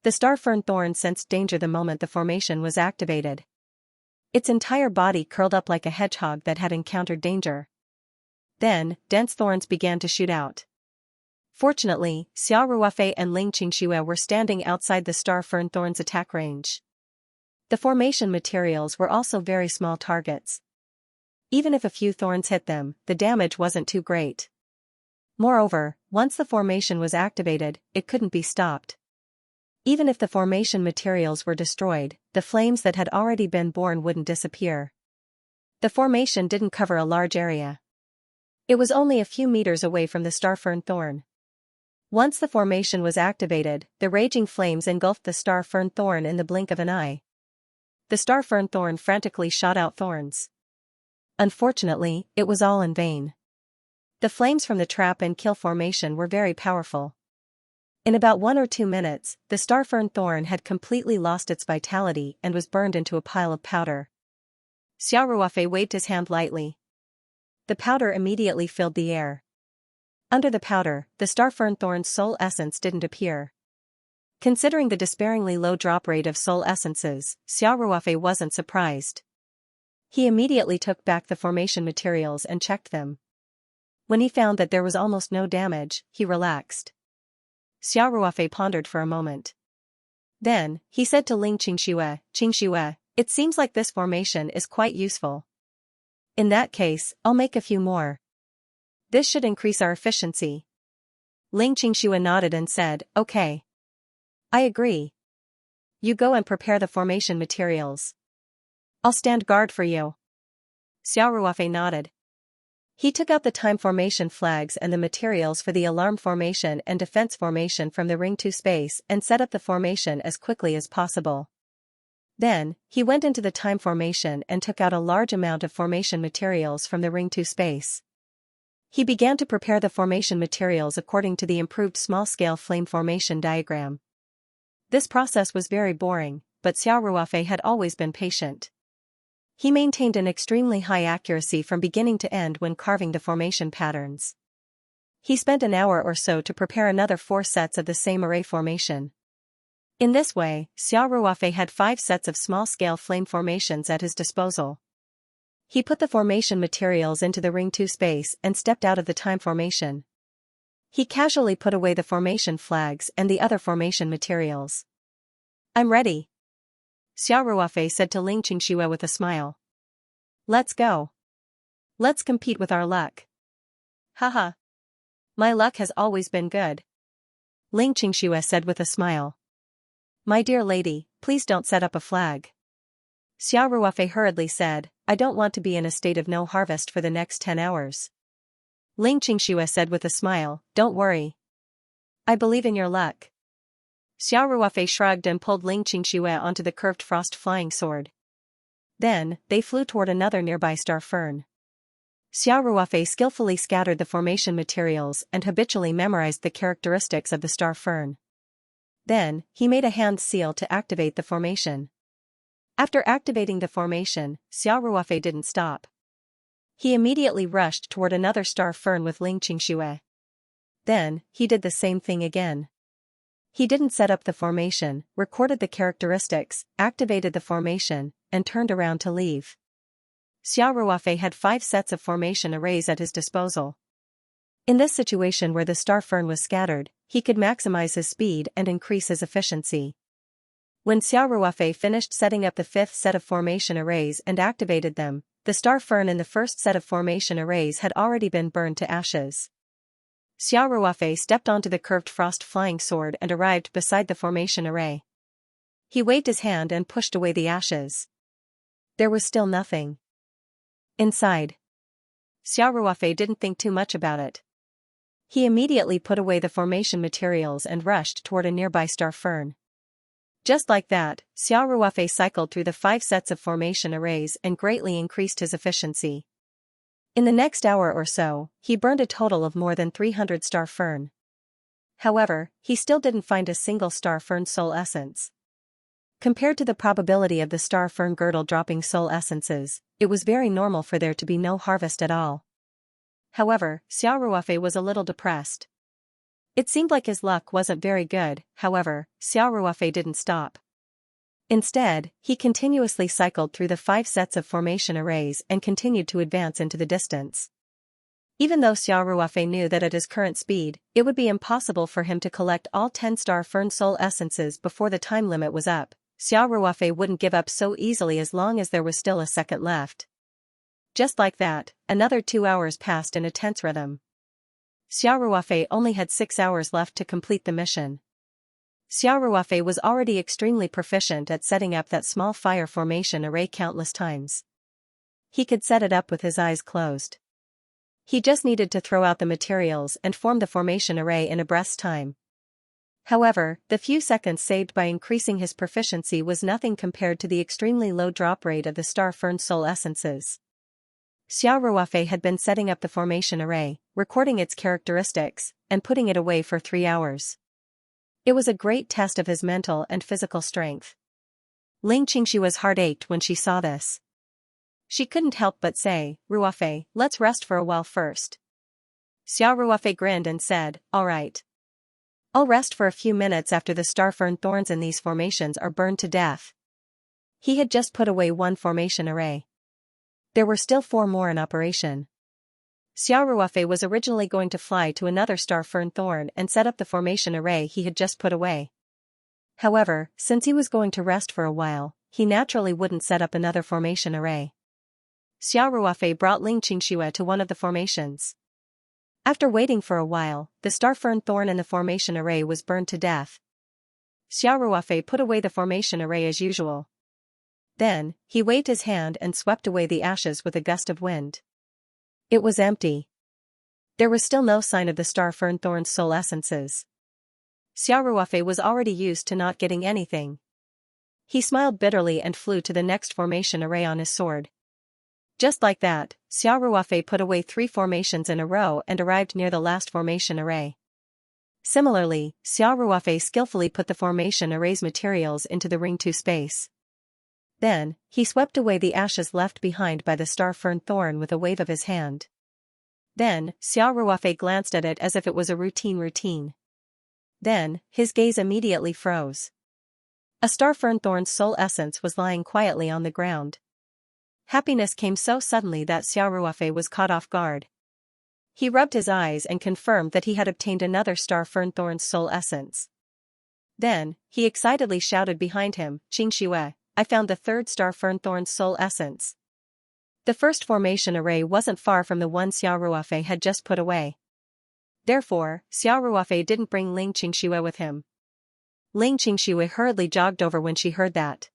The star fern thorn sensed danger the moment the formation was activated. Its entire body curled up like a hedgehog that had encountered danger. Then, dense thorns began to shoot out. Fortunately, Xiao Ruofei and Xianxia were standing outside the star fern thorn's attack range. The formation materials were also very small targets. Even if a few thorns hit them, the damage wasn't too great. Moreover, once the formation was activated, it couldn't be stopped. Even if the formation materials were destroyed, the flames that had already been born wouldn't disappear. The formation didn't cover a large area. It was only a few meters away from the star fern thorn. Once the formation was activated, the raging flames engulfed the star fern thorn in the blink of an eye. The star fern thorn frantically shot out thorns. Unfortunately, it was all in vain. The flames from the trap and kill formation were very powerful. In about 1 or 2 minutes, the star fern thorn had completely lost its vitality and was burned into a pile of powder. Xiao Ruofei waved his hand lightly. The powder immediately filled the air. Under the powder, the star fern thorn's soul essence didn't appear. Considering the despairingly low drop rate of soul essences, Xiao Ruofei wasn't surprised. He immediately took back the formation materials and checked them. When he found that there was almost no damage, he relaxed. Xiao Ruofei pondered for a moment. Then, he said to Xianxia, it seems like this formation is quite useful. In that case, I'll make a few more. This should increase our efficiency. Xianxia nodded and said, okay. I agree. You go and prepare the formation materials. I'll stand guard for you. Xiao Ruofei nodded. He took out the time formation flags and the materials for the alarm formation and defense formation from the Ring 2 space and set up the formation as quickly as possible. Then, he went into the time formation and took out a large amount of formation materials from the Ring 2 space. He began to prepare the formation materials according to the improved small-scale flame formation diagram. This process was very boring, but Xiao Ruofei had always been patient. He maintained an extremely high accuracy from beginning to end when carving the formation patterns. He spent an hour or so to prepare another 4 sets of the same array formation. In this way, Xiao Ruofei had 5 sets of small-scale flame formations at his disposal. He put the formation materials into the Ring 2 space and stepped out of the time formation. He casually put away the formation flags and the other formation materials. I'm ready. Xiao Ruofei said to Xianxia with a smile. Let's go. Let's compete with our luck. Haha. My luck has always been good. Xianxia said with a smile. My dear lady, please don't set up a flag. Xiao Ruofei hurriedly said, I don't want to be in a state of no harvest for the next 10 hours. Xianxia said with a smile, don't worry. I believe in your luck. Xiao Ruofei shrugged and pulled Ling Xianxia onto the curved frost flying sword. Then, they flew toward another nearby star fern. Xiao Ruofei skillfully scattered the formation materials and habitually memorized the characteristics of the star fern. Then, he made a hand seal to activate the formation. After activating the formation, Xiao Ruofei didn't stop. He immediately rushed toward another star fern with Ling Xianxia. Then, he did the same thing again. He didn't set up the formation, recorded the characteristics, activated the formation, and turned around to leave. Xiao Ruofei had 5 sets of formation arrays at his disposal. In this situation where the star fern was scattered, he could maximize his speed and increase his efficiency. When Xiao Ruofei finished setting up the 5th set of formation arrays and activated them, the star fern in the first set of formation arrays had already been burned to ashes. Xiao Ruofei stepped onto the curved frost flying sword and arrived beside the formation array. He waved his hand and pushed away the ashes. There was still nothing inside. Xiao Ruofei didn't think too much about it. He immediately put away the formation materials and rushed toward a nearby star fern. Just like that, Xiao Ruofei cycled through the 5 sets of formation arrays and greatly increased his efficiency. In the next hour or so, he burned a total of more than 300 star fern. However, he still didn't find a single star fern soul essence. Compared to the probability of the star fern girdle dropping soul essences, it was very normal for there to be no harvest at all. However, Xiao Ruofei was a little depressed. It seemed like his luck wasn't very good. However, Xiao Ruofei didn't stop. Instead, he continuously cycled through the 5 sets of formation arrays and continued to advance into the distance. Even though Xiao Ruofei knew that at his current speed, it would be impossible for him to collect all 10 star fern soul essences before the time limit was up, Xiao Ruofei wouldn't give up so easily as long as there was still a second left. Just like that, another 2 hours passed in a tense rhythm. Xiao Ruofei only had 6 hours left to complete the mission. Xiao Ruofei was already extremely proficient at setting up that small fire formation array countless times. He could set it up with his eyes closed. He just needed to throw out the materials and form the formation array in a breath's time. However, the few seconds saved by increasing his proficiency was nothing compared to the extremely low drop rate of the star fern soul essences. Xiao Ruofei had been setting up the formation array, recording its characteristics, and putting it away for 3 hours. It was a great test of his mental and physical strength. Ling Xianxia's heart ached when she saw this. She couldn't help but say, "Ruofei, let's rest for a while first." Xiao Ruofei grinned and said, "All right. I'll rest for a few minutes after the star fern thorns in these formations are burned to death." He had just put away 1 formation array. There were still 4 more in operation. Xiao Ruofei was originally going to fly to another star fern thorn and set up the formation array he had just put away. However, since he was going to rest for a while, he naturally wouldn't set up another formation array. Xiao Ruofei brought Ling Xianxia to one of the formations. After waiting for a while, the star fern thorn in the formation array was burned to death. Xiao Ruofei put away the formation array as usual. Then, he waved his hand and swept away the ashes with a gust of wind. It was empty. There was still no sign of the star fern thorn's soul essences. Xiao Ruofei was already used to not getting anything. He smiled bitterly and flew to the next formation array on his sword. Just like that, Xiao Ruofei put away 3 formations in a row and arrived near the last formation array. Similarly, Xiao Ruofei skillfully put the formation array's materials into the ring 2 space. Then, he swept away the ashes left behind by the star fern thorn with a wave of his hand. Then, Xiao Ruofei glanced at it as if it was a routine. Then, his gaze immediately froze. A star fern thorn's soul essence was lying quietly on the ground. Happiness came so suddenly that Xiao Ruofei was caught off guard. He rubbed his eyes and confirmed that he had obtained another star fern thorn's soul essence. Then, he excitedly shouted behind him, "Xianxia, I found the 3rd star fern thorn's soul essence." The first formation array wasn't far from the one Xiao Ruofei had just put away. Therefore, Xiao Ruofei didn't bring Ling Xianxia with him. Ling Xianxia hurriedly jogged over when she heard that.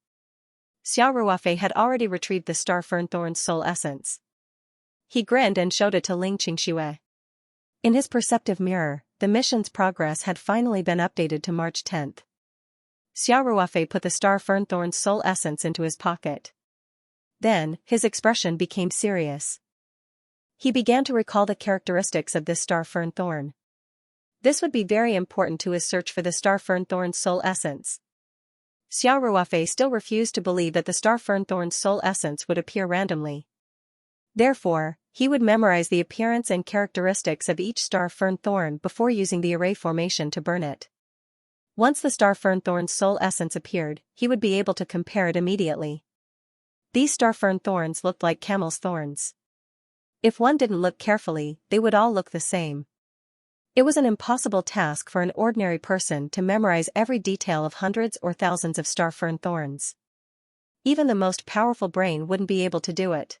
Xiao Ruofei had already retrieved the star fern thorn's soul essence. He grinned and showed it to Ling Xianxia. In his perceptive mirror, the mission's progress had finally been updated to March 10. Xiao Ruofei put the star fernthorn's soul essence into his pocket. Then, his expression became serious. He began to recall the characteristics of this star fernthorn. This would be very important to his search for the star fernthorn's soul essence. Xiao Ruofei still refused to believe that the star fernthorn's soul essence would appear randomly. Therefore, he would memorize the appearance and characteristics of each star fernthorn before using the array formation to burn it. Once the star fernthorn's soul essence appeared, he would be able to compare it immediately. These star fernthorns looked like camel's thorns. If one didn't look carefully, they would all look the same. It was an impossible task for an ordinary person to memorize every detail of hundreds or thousands of star fernthorns. Even the most powerful brain wouldn't be able to do it.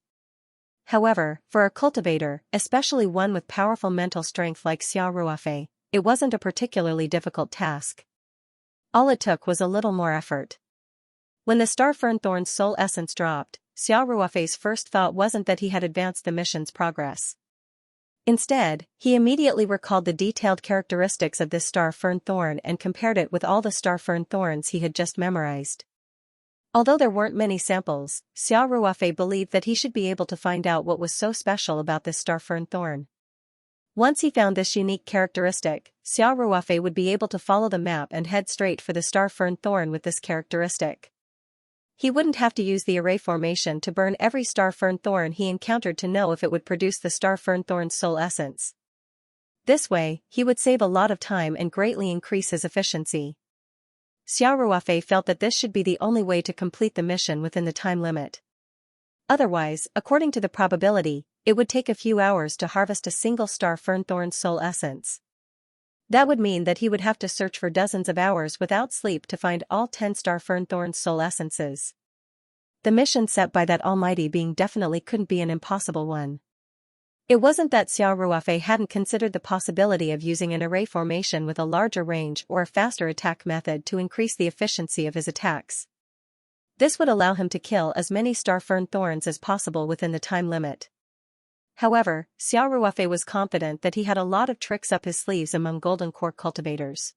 However, for a cultivator, especially one with powerful mental strength like Xiao Ruofei, it wasn't a particularly difficult task. All it took was a little more effort. When the star fernthorn's soul essence dropped, Xiao Ruofei's first thought wasn't that he had advanced the mission's progress. Instead, he immediately recalled the detailed characteristics of this star fernthorn and compared it with all the star fernthorns he had just memorized. Although there weren't many samples, Xiao Ruofei believed that he should be able to find out what was so special about this star fernthorn. Once he found this unique characteristic, Xiao Ruofei would be able to follow the map and head straight for the star fernthorn with this characteristic. He wouldn't have to use the array formation to burn every star fernthorn he encountered to know if it would produce the star fernthorn's soul essence. This way, he would save a lot of time and greatly increase his efficiency. Xiao Ruofei felt that this should be the only way to complete the mission within the time limit. Otherwise, according to the probability, it would take a few hours to harvest a single star fernthorn's soul essence. That would mean that he would have to search for dozens of hours without sleep to find all 10 star fernthorn's soul essences. The mission set by that almighty being definitely couldn't be an impossible one. It wasn't that Xiao Ruofei hadn't considered the possibility of using an array formation with a larger range or a faster attack method to increase the efficiency of his attacks. This would allow him to kill as many star fernthorns as possible within the time limit. However, Xiao Ruofei was confident that he had a lot of tricks up his sleeves among golden core cultivators.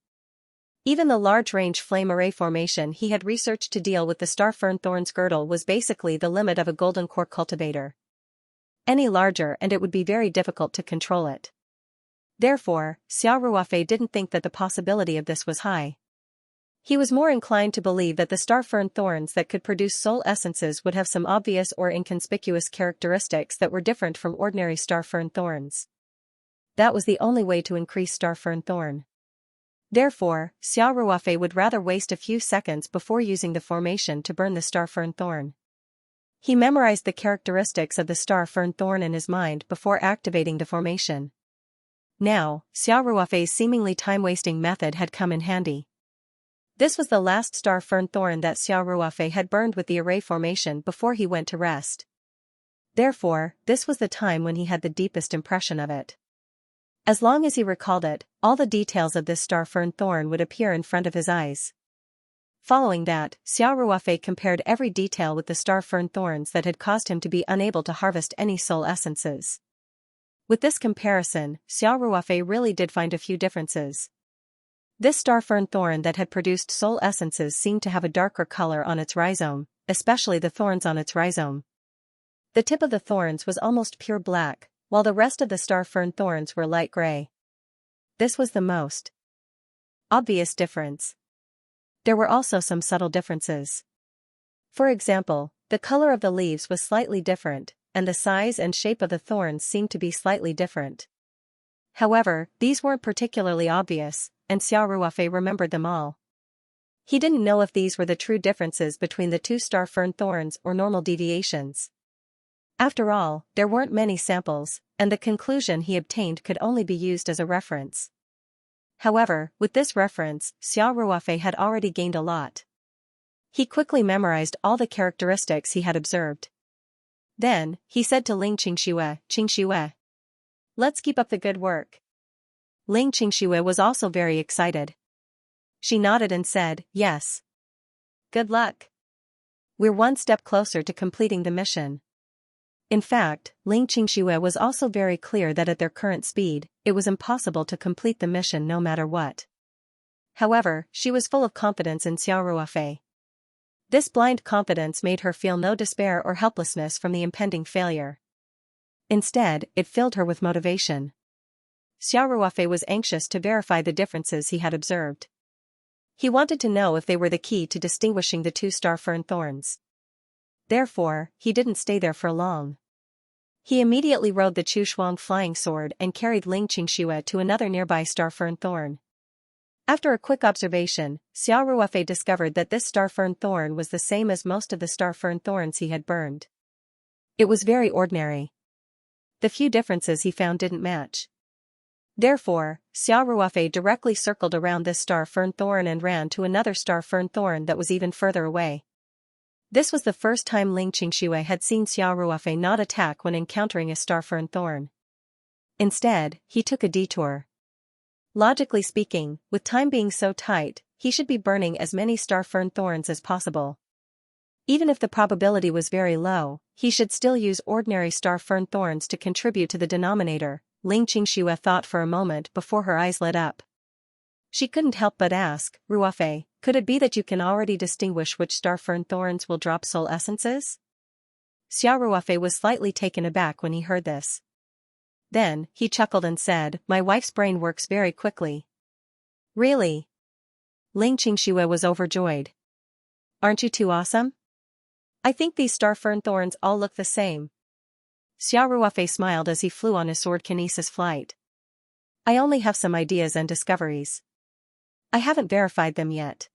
Even the large-range flame array formation he had researched to deal with the star fernthorn's girdle was basically the limit of a golden core cultivator. Any larger and it would be very difficult to control it. Therefore, Xiao Ruofei didn't think that the possibility of this was high. He was more inclined to believe that the star fernthorns that could produce soul essences would have some obvious or inconspicuous characteristics that were different from ordinary star fernthorns. That was the only way to increase star fernthorn. Therefore, Xiao Ruofei would rather waste a few seconds before using the formation to burn the star fernthorn. He memorized the characteristics of the star fernthorn in his mind before activating the formation. Now, Xiao Ruofei's seemingly time-wasting method had come in handy. This was the last star fernthorn that Xiao Ruofei had burned with the array formation before he went to rest. Therefore, this was the time when he had the deepest impression of it. As long as he recalled it, all the details of this star fernthorn would appear in front of his eyes. Following that, Xiao Ruofei compared every detail with the star fernthorns that had caused him to be unable to harvest any soul essences. With this comparison, Xiao Ruofei really did find a few differences. This star fernthorn that had produced soul essences seemed to have a darker color on its rhizome, especially the thorns on its rhizome. The tip of the thorns was almost pure black, while the rest of the star fernthorns were light gray. This was the most obvious difference. There were also some subtle differences. For example, the color of the leaves was slightly different, and the size and shape of the thorns seemed to be slightly different. However, these weren't particularly obvious, and Xiao Ruofei remembered them all. He didn't know if these were the true differences between the two star fernthorns or normal deviations. After all, there weren't many samples, and the conclusion he obtained could only be used as a reference. However, with this reference, Xiao Ruofei had already gained a lot. He quickly memorized all the characteristics he had observed. Then, he said to Ling Qingxue, "Let's keep up the good work." Ling Qingxue was also very excited. She nodded and said, "Yes. Good luck. We're one step closer to completing the mission." In fact, Ling Xianxia was also very clear that at their current speed, it was impossible to complete the mission no matter what. However, she was full of confidence in Xiao Ruofei. This blind confidence made her feel no despair or helplessness from the impending failure. Instead, it filled her with motivation. Xiao Ruofei was anxious to verify the differences he had observed. He wanted to know if they were the key to distinguishing the two star fern thorns. Therefore, he didn't stay there for long. He immediately rode the Chushuang flying sword and carried Ling Xianxia to another nearby star fern thorn. After a quick observation, Xiao Ruofei discovered that this star fern thorn was the same as most of the star fern thorns he had burned. It was very ordinary. The few differences he found didn't match. Therefore, Xiao Ruofei directly circled around this star fern thorn and ran to another star fern thorn that was even further away. This was the first time Ling Xianxia had seen Xiao Ruofei not attack when encountering a star fern thorn. Instead, he took a detour. Logically speaking, with time being so tight, he should be burning as many star fern thorns as possible. Even if the probability was very low, he should still use ordinary star fern thorns to contribute to the denominator. Ling Xianxia thought for a moment before her eyes lit up. She couldn't help but ask, Ruofei, could it be that you can already distinguish which star fern thorns will drop soul essences? Xiao Ruofei was slightly taken aback when he heard this. Then, he chuckled and said, my wife's brain works very quickly. Really? Ling Xianxia was overjoyed. Aren't you too awesome? I think these star fern thorns all look the same. Xiao Ruofei smiled as he flew on his sword kinesis flight. I only have some ideas and discoveries. I haven't verified them yet.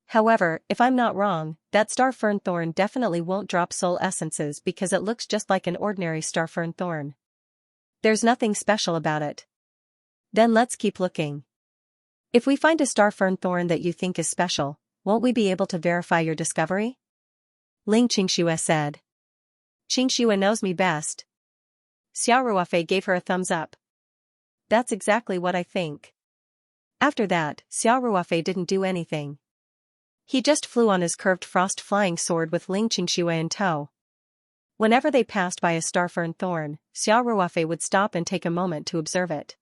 However, if I'm not wrong, that star fern thorn definitely won't drop soul essences because it looks just like an ordinary star fern thorn. There's nothing special about it. Then let's keep looking. If we find a star fern thorn that you think is special, won't we be able to verify your discovery? Ling Xianxia said. Xianxia knows me best. Xiao Ruofei gave her a thumbs up. That's exactly what I think. After that, Xiao Ruofei didn't do anything. He just flew on his curved frost flying sword with Ling Xianxia in tow. Whenever they passed by a star fern thorn, Xiao Ruofei would stop and take a moment to observe it.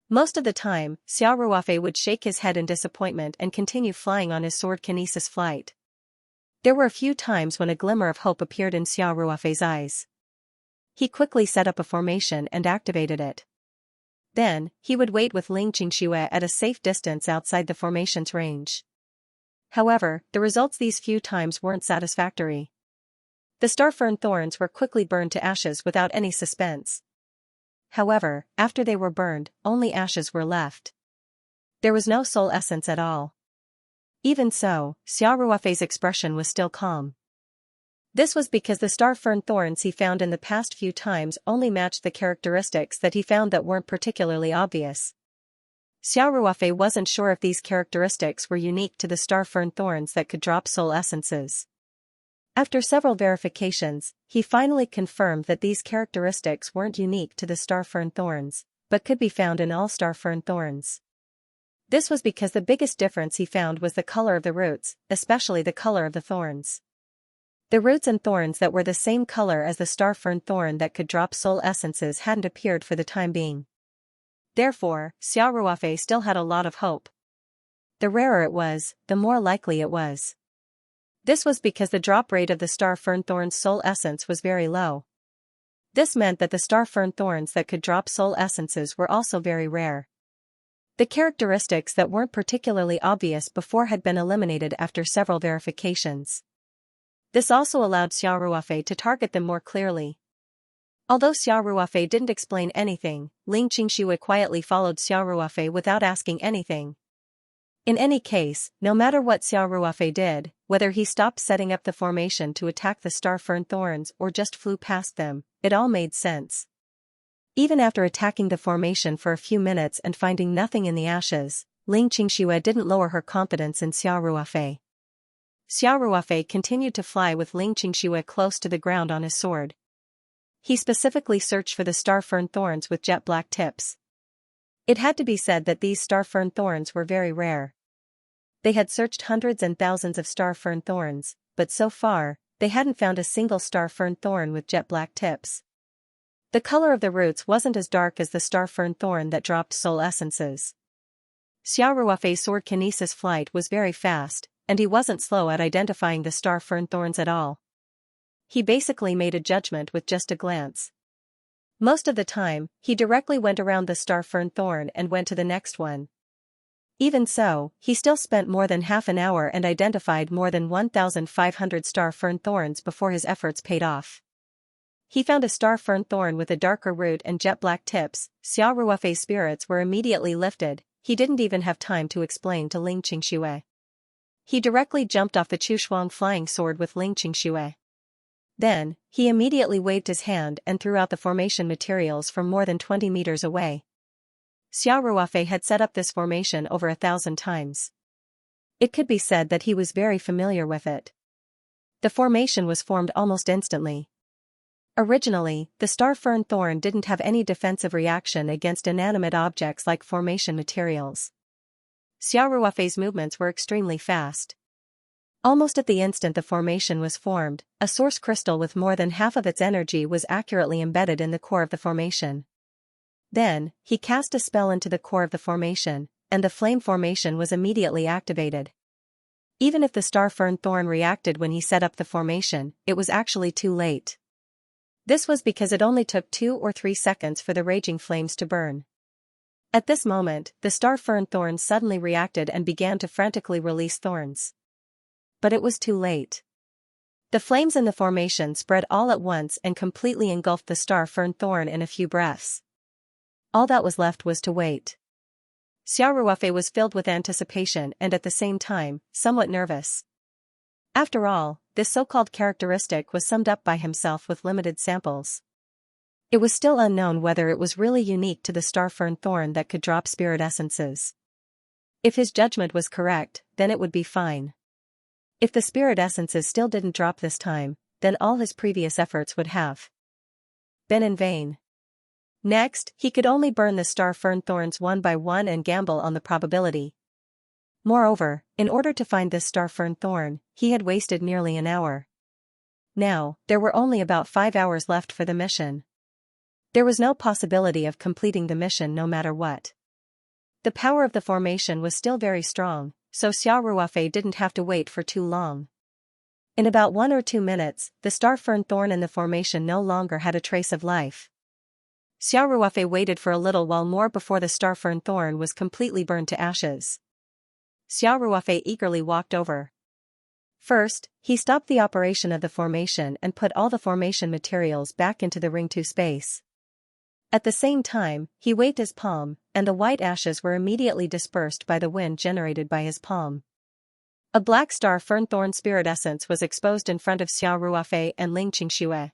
Most of the time, Xiao Ruofei would shake his head in disappointment and continue flying on his sword kinesis flight. There were a few times when a glimmer of hope appeared in Xiao Ruofei's eyes. He quickly set up a formation and activated it. Then, he would wait with Ling Xianxia at a safe distance outside the formation's range. However, the results these few times weren't satisfactory. The star fern thorns were quickly burned to ashes without any suspense. However, after they were burned, only ashes were left. There was no soul essence at all. Even so, Xiao Ruofei's expression was still calm. This was because the star fern thorns he found in the past few times only matched the characteristics that he found that weren't particularly obvious. Xiao Ruofei wasn't sure if these characteristics were unique to the star fern thorns that could drop soul essences. After several verifications, he finally confirmed that these characteristics weren't unique to the star fern thorns, but could be found in all star fern thorns. This was because the biggest difference he found was the color of the roots, especially the color of the thorns. The roots and thorns that were the same color as the star fern thorn that could drop soul essences hadn't appeared for the time being. Therefore, Xiao Ruofei still had a lot of hope. The rarer it was, the more likely it was. This was because the drop rate of the star fern thorn's soul essence was very low. This meant that the star fern thorns that could drop soul essences were also very rare. The characteristics that weren't particularly obvious before had been eliminated after several verifications. This also allowed Xiao Ruofei to target them more clearly. Although Xiao Ruofei didn't explain anything, Ling Xianxia quietly followed Xiao Ruofei without asking anything. In any case, no matter what Xiao Ruofei did, whether he stopped setting up the formation to attack the star fern thorns or just flew past them, it all made sense. Even after attacking the formation for a few minutes and finding nothing in the ashes, Ling Xianxia didn't lower her confidence in Xiao Ruofei. Xiao Ruofei continued to fly with Ling Xianxia close to the ground on his sword. He specifically searched for the star fern thorns with jet black tips. It had to be said that these star fern thorns were very rare. They had searched hundreds and thousands of star fern thorns, but so far, they hadn't found a single star fern thorn with jet black tips. The color of the roots wasn't as dark as the star fern thorn that dropped soul essences. Xiao Ruofei's sword kinesis flight was very fast, and he wasn't slow at identifying the star fern thorns at all. He basically made a judgment with just a glance. Most of the time, he directly went around the star fern thorn and went to the next one. Even so, he still spent more than half an hour and identified more than 1,500 star fern thorns before his efforts paid off. He found a star fern thorn with a darker root and jet black tips. Xiao Ruofei's spirits were immediately lifted. He didn't even have time to explain to Ling Qingxue. He directly jumped off the Chushuang flying sword with Ling Qingxue. Then, he immediately waved his hand and threw out the formation materials from more than 20 meters away. Xiao Ruofei had set up this formation over 1,000 times. It could be said that he was very familiar with it. The formation was formed almost instantly. Originally, the star fern thorn didn't have any defensive reaction against inanimate objects like formation materials. Xiao Ruofei's movements were extremely fast. Almost at the instant the formation was formed, a source crystal with more than half of its energy was accurately embedded in the core of the formation. Then, he cast a spell into the core of the formation, and the flame formation was immediately activated. Even if the star fern thorn reacted when he set up the formation, it was actually too late. This was because it only took 2 or 3 seconds for the raging flames to burn. At this moment, the star fern thorn suddenly reacted and began to frantically release thorns. But it was too late. The flames in the formation spread all at once and completely engulfed the star fern thorn in a few breaths. All that was left was to wait. Xiao Ruofei was filled with anticipation and at the same time, somewhat nervous. After all, this so-called characteristic was summed up by himself with limited samples. It was still unknown whether it was really unique to the star fern thorn that could drop spirit essences. If his judgment was correct, then it would be fine. If the spirit essences still didn't drop this time, then all his previous efforts would have been in vain. Next, he could only burn the star fern thorns one by one and gamble on the probability. Moreover, in order to find this star fern thorn, he had wasted nearly an hour. Now, there were only about 5 hours left for the mission. There was no possibility of completing the mission no matter what. The power of the formation was still very strong, so Xiao Ruofei didn't have to wait for too long. In about 1 or 2 minutes, the star fern thorn in the formation no longer had a trace of life. Xiao Ruofei waited for a little while more before the star fern thorn was completely burned to ashes. Xiao Ruofei eagerly walked over. First, he stopped the operation of the formation and put all the formation materials back into the Ring 2 space. At the same time, he waved his palm, and the white ashes were immediately dispersed by the wind generated by his palm. A black star fern thorn spirit essence was exposed in front of Xiao Ruofei and Ling Qingxue.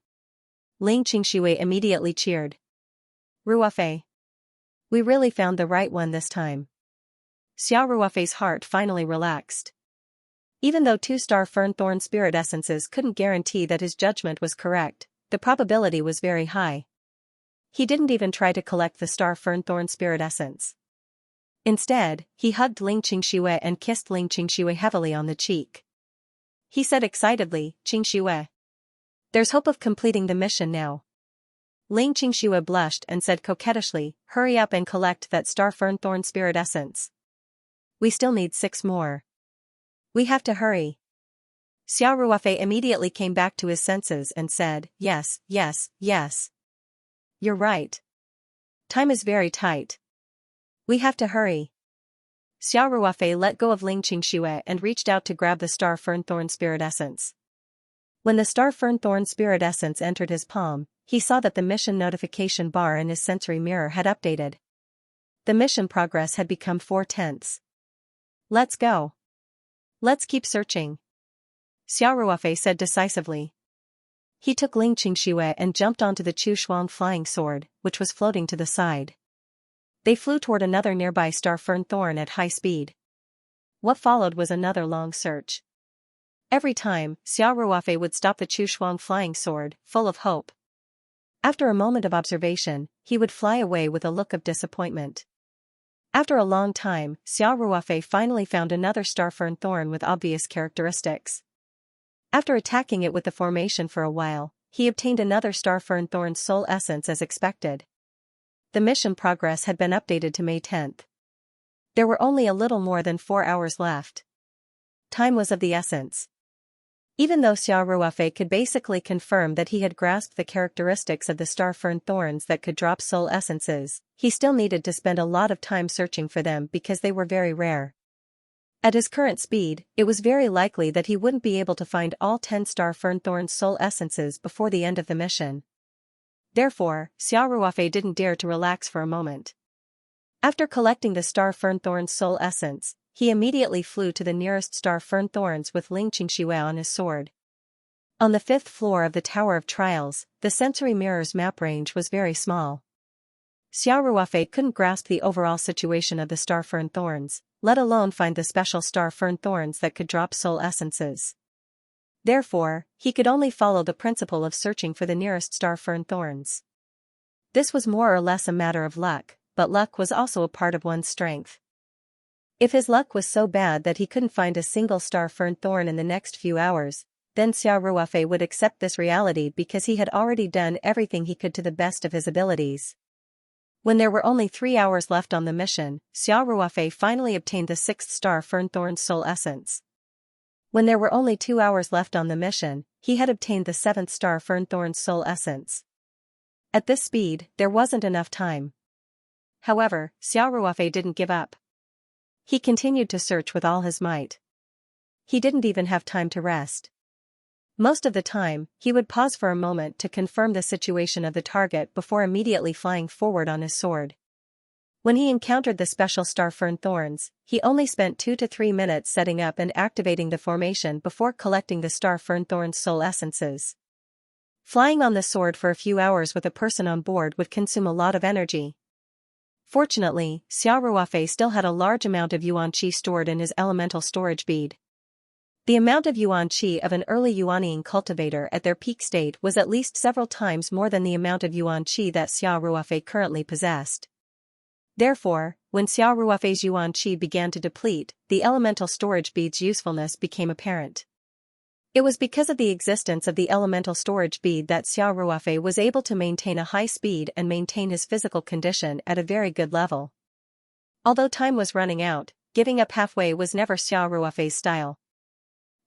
Ling Qingxue immediately cheered. "Ruofei. We really found the right one this time." Xiao Ruofei's heart finally relaxed. Even though 2 star fern thorn spirit essences couldn't guarantee that his judgment was correct, the probability was very high. He didn't even try to collect the star fern thorn spirit essence. Instead, he hugged Ling Qingxue and kissed Ling Qingxue heavily on the cheek. He said excitedly, "Qingxue. There's hope of completing the mission now." Ling Qingxue blushed and said coquettishly, "Hurry up and collect that star fern thorn spirit essence. We still need 6 more. We have to hurry." Xiao Ruofei immediately came back to his senses and said, "Yes, yes, yes. You're right. Time is very tight. We have to hurry." Xiao Ruofei let go of Ling Qingxue and reached out to grab the star fern thorn spirit essence. When the star fern thorn spirit essence entered his palm, he saw that the mission notification bar in his sensory mirror had updated. The mission progress had become 4/10. "Let's go. Let's keep searching," Xiao Ruofei said decisively. He took Ling Qingxue and jumped onto the Chushuang flying sword, which was floating to the side. They flew toward another nearby star fern thorn at high speed. What followed was another long search. Every time, Xiao Ruofei would stop the Chushuang flying sword, full of hope. After a moment of observation, he would fly away with a look of disappointment. After a long time, Xiao Ruofei finally found another star fern thorn with obvious characteristics. After attacking it with the formation for a while, he obtained another star fern thorn soul essence as expected. The mission progress had been updated to May 10th. There were only a little more than 4 hours left. Time was of the essence. Even though Xiao Ruofei could basically confirm that he had grasped the characteristics of the star fern thorns that could drop soul essences, he still needed to spend a lot of time searching for them because they were very rare. At his current speed, it was very likely that he wouldn't be able to find all 10 star fern thorn soul essences before the end of the mission. Therefore, Xiao Ruofei didn't dare to relax for a moment. After collecting the star fern thorn's soul essence, he immediately flew to the nearest star fern thorns with Ling Qingshui on his sword. On the 5th floor of the Tower of Trials, the sensory mirror's map range was very small. Xiao Ruofei couldn't grasp the overall situation of the star fern thorns, let alone find the special star fern thorns that could drop soul essences. Therefore, he could only follow the principle of searching for the nearest star fern thorns. This was more or less a matter of luck, but luck was also a part of one's strength. If his luck was so bad that he couldn't find a single star fern thorn in the next few hours, then Xiao Ruofei would accept this reality because he had already done everything he could to the best of his abilities. When there were only 3 hours left on the mission, Xiao Ruofei finally obtained the 6th star fern thorn soul essence. When there were only 2 hours left on the mission, he had obtained the 7th star fern thorn soul essence. At this speed, there wasn't enough time. However, Xiao Ruofei didn't give up. He continued to search with all his might. He didn't even have time to rest. Most of the time, he would pause for a moment to confirm the situation of the target before immediately flying forward on his sword. When he encountered the special star fern thorns, he only spent 2 to 3 minutes setting up and activating the formation before collecting the star fern thorn's soul essences. Flying on the sword for a few hours with a person on board would consume a lot of energy. Fortunately, Xiao Ruofei still had a large amount of yuan qi stored in his elemental storage bead. The amount of yuan qi of an early yuaniing cultivator at their peak state was at least several times more than the amount of yuan qi that Xiao Ruofei currently possessed. Therefore, when Xiao Ruofei's yuan qi began to deplete, the elemental storage bead's usefulness became apparent. It was because of the existence of the elemental storage bead that Xiao Ruofei was able to maintain a high speed and maintain his physical condition at a very good level. Although time was running out, giving up halfway was never Xiao Ruofei's style.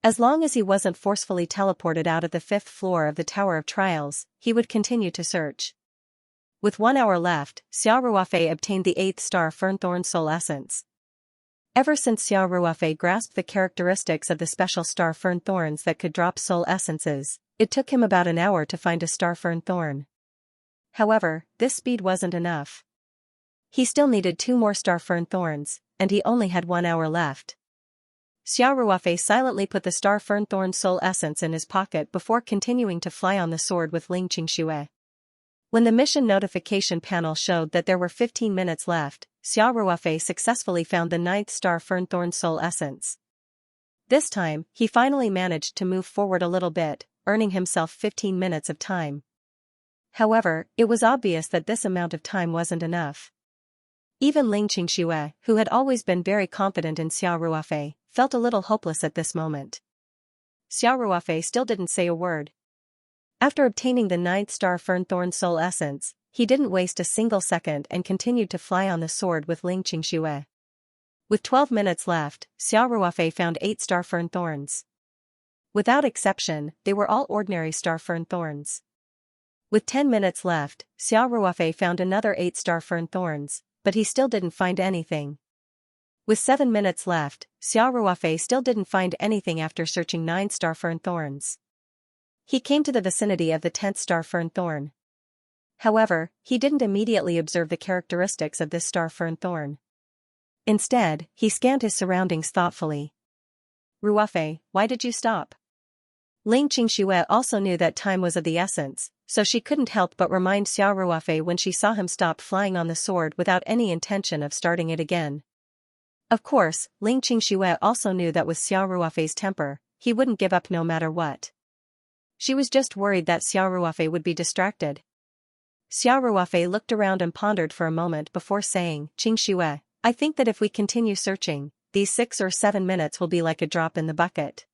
As long as he wasn't forcefully teleported out of the 5th floor of the Tower of Trials, he would continue to search. With 1 hour left, Xiao Ruofei obtained the 8th star fern thorn soul essence. Ever since Xiao Ruofei grasped the characteristics of the special star fern thorns that could drop soul essences, it took him about an hour to find a star fern thorn. However, this speed wasn't enough. He still needed 2 more star fern thorns, and he only had 1 hour left. Xiao Ruofei silently put the star fern thorn soul essence in his pocket before continuing to fly on the sword with Ling Qingshui. When the mission notification panel showed that there were 15 minutes left, Xiao Ruofei successfully found the 9th star fern thorn soul essence. This time, he finally managed to move forward a little bit, earning himself 15 minutes of time. However, it was obvious that this amount of time wasn't enough. Even Ling Qingshui, who had always been very confident in Xiao Ruofei, felt a little hopeless at this moment. Xiao Ruofei still didn't say a word. After obtaining the 9th star fern thorn soul essence, he didn't waste a single second and continued to fly on the sword with Ling Qingshui. With 12 minutes left, Xiao Ruofei found 8 star fern thorns. Without exception, they were all ordinary star fern thorns. With 10 minutes left, Xiao Ruofei found another 8 star fern thorns, but he still didn't find anything. With 7 minutes left, Xiao Ruofei still didn't find anything after searching 9 star fern thorns. He came to the vicinity of the 10th star fern thorn. However, he didn't immediately observe the characteristics of this star fern thorn. Instead, he scanned his surroundings thoughtfully. Ruofei, why did you stop? Ling Qingshui also knew that time was of the essence, so she couldn't help but remind Xiao Ruofei when she saw him stop flying on the sword without any intention of starting it again. Of course, Ling Qingshui also knew that with Xiao Ruofei's temper, he wouldn't give up no matter what. She was just worried that Xiao Ruofei would be distracted. Xiao Ruofei looked around and pondered for a moment before saying, Qingshui, I think that if we continue searching, these 6 or 7 minutes will be like a drop in the bucket.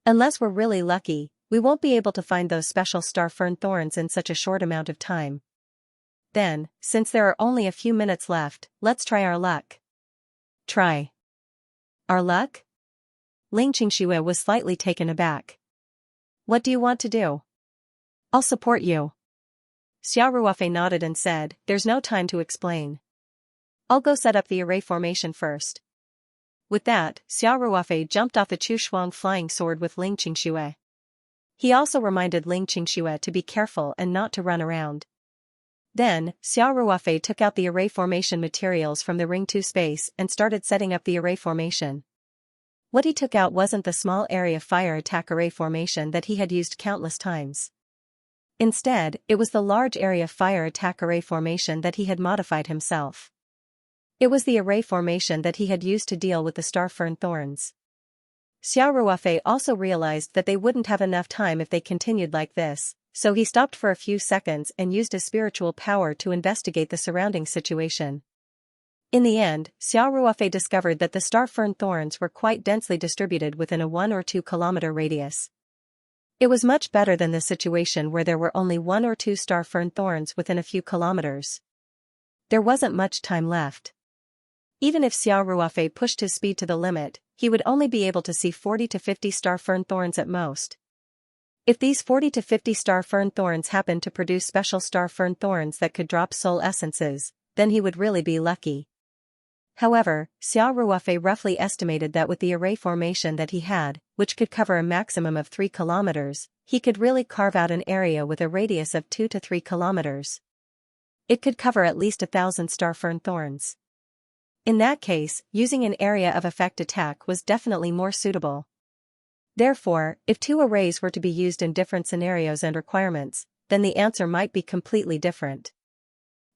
Unless we're really lucky, we won't be able to find those special star fern thorns in such a short amount of time. Then, since there are only a few minutes left, let's try our luck. Try our luck? Xianxia was slightly taken aback. What do you want to do? I'll support you. Xiaoruofei nodded and said, there's no time to explain. I'll go set up the array formation first. With that, Xiaoruofei jumped off the Chu flying sword with Xianxia. He also reminded Xianxia to be careful and not to run around. Then, Xiaoruofei took out the array formation materials from the Ring 2 space and started setting up the array formation. What he took out wasn't the small area fire attack array formation that he had used countless times. Instead, it was the large area fire attack array formation that he had modified himself. It was the array formation that he had used to deal with the star fern thorns. Xiaoruofei also realized that they wouldn't have enough time if they continued like this, so he stopped for a few seconds and used his spiritual power to investigate the surrounding situation. In the end, Xiaoruofei discovered that the star fern thorns were quite densely distributed within a 1 or 2 kilometer radius. It was much better than the situation where there were only 1 or 2 star fern thorns within a few kilometers. There wasn't much time left. Even if Xiaoruofei pushed his speed to the limit, he would only be able to see 40 to 50 star fern thorns at most. If these 40 to 50 star fern thorns happened to produce special star fern thorns that could drop soul essences, then he would really be lucky. However, Xiaoruofei roughly estimated that with the array formation that he had, which could cover a maximum of 3 kilometers, he could really carve out an area with a radius of 2 to 3 kilometers. It could cover at least 1,000 star fern thorns. In that case, using an area of effect attack was definitely more suitable. Therefore, if 2 arrays were to be used in different scenarios and requirements, then the answer might be completely different.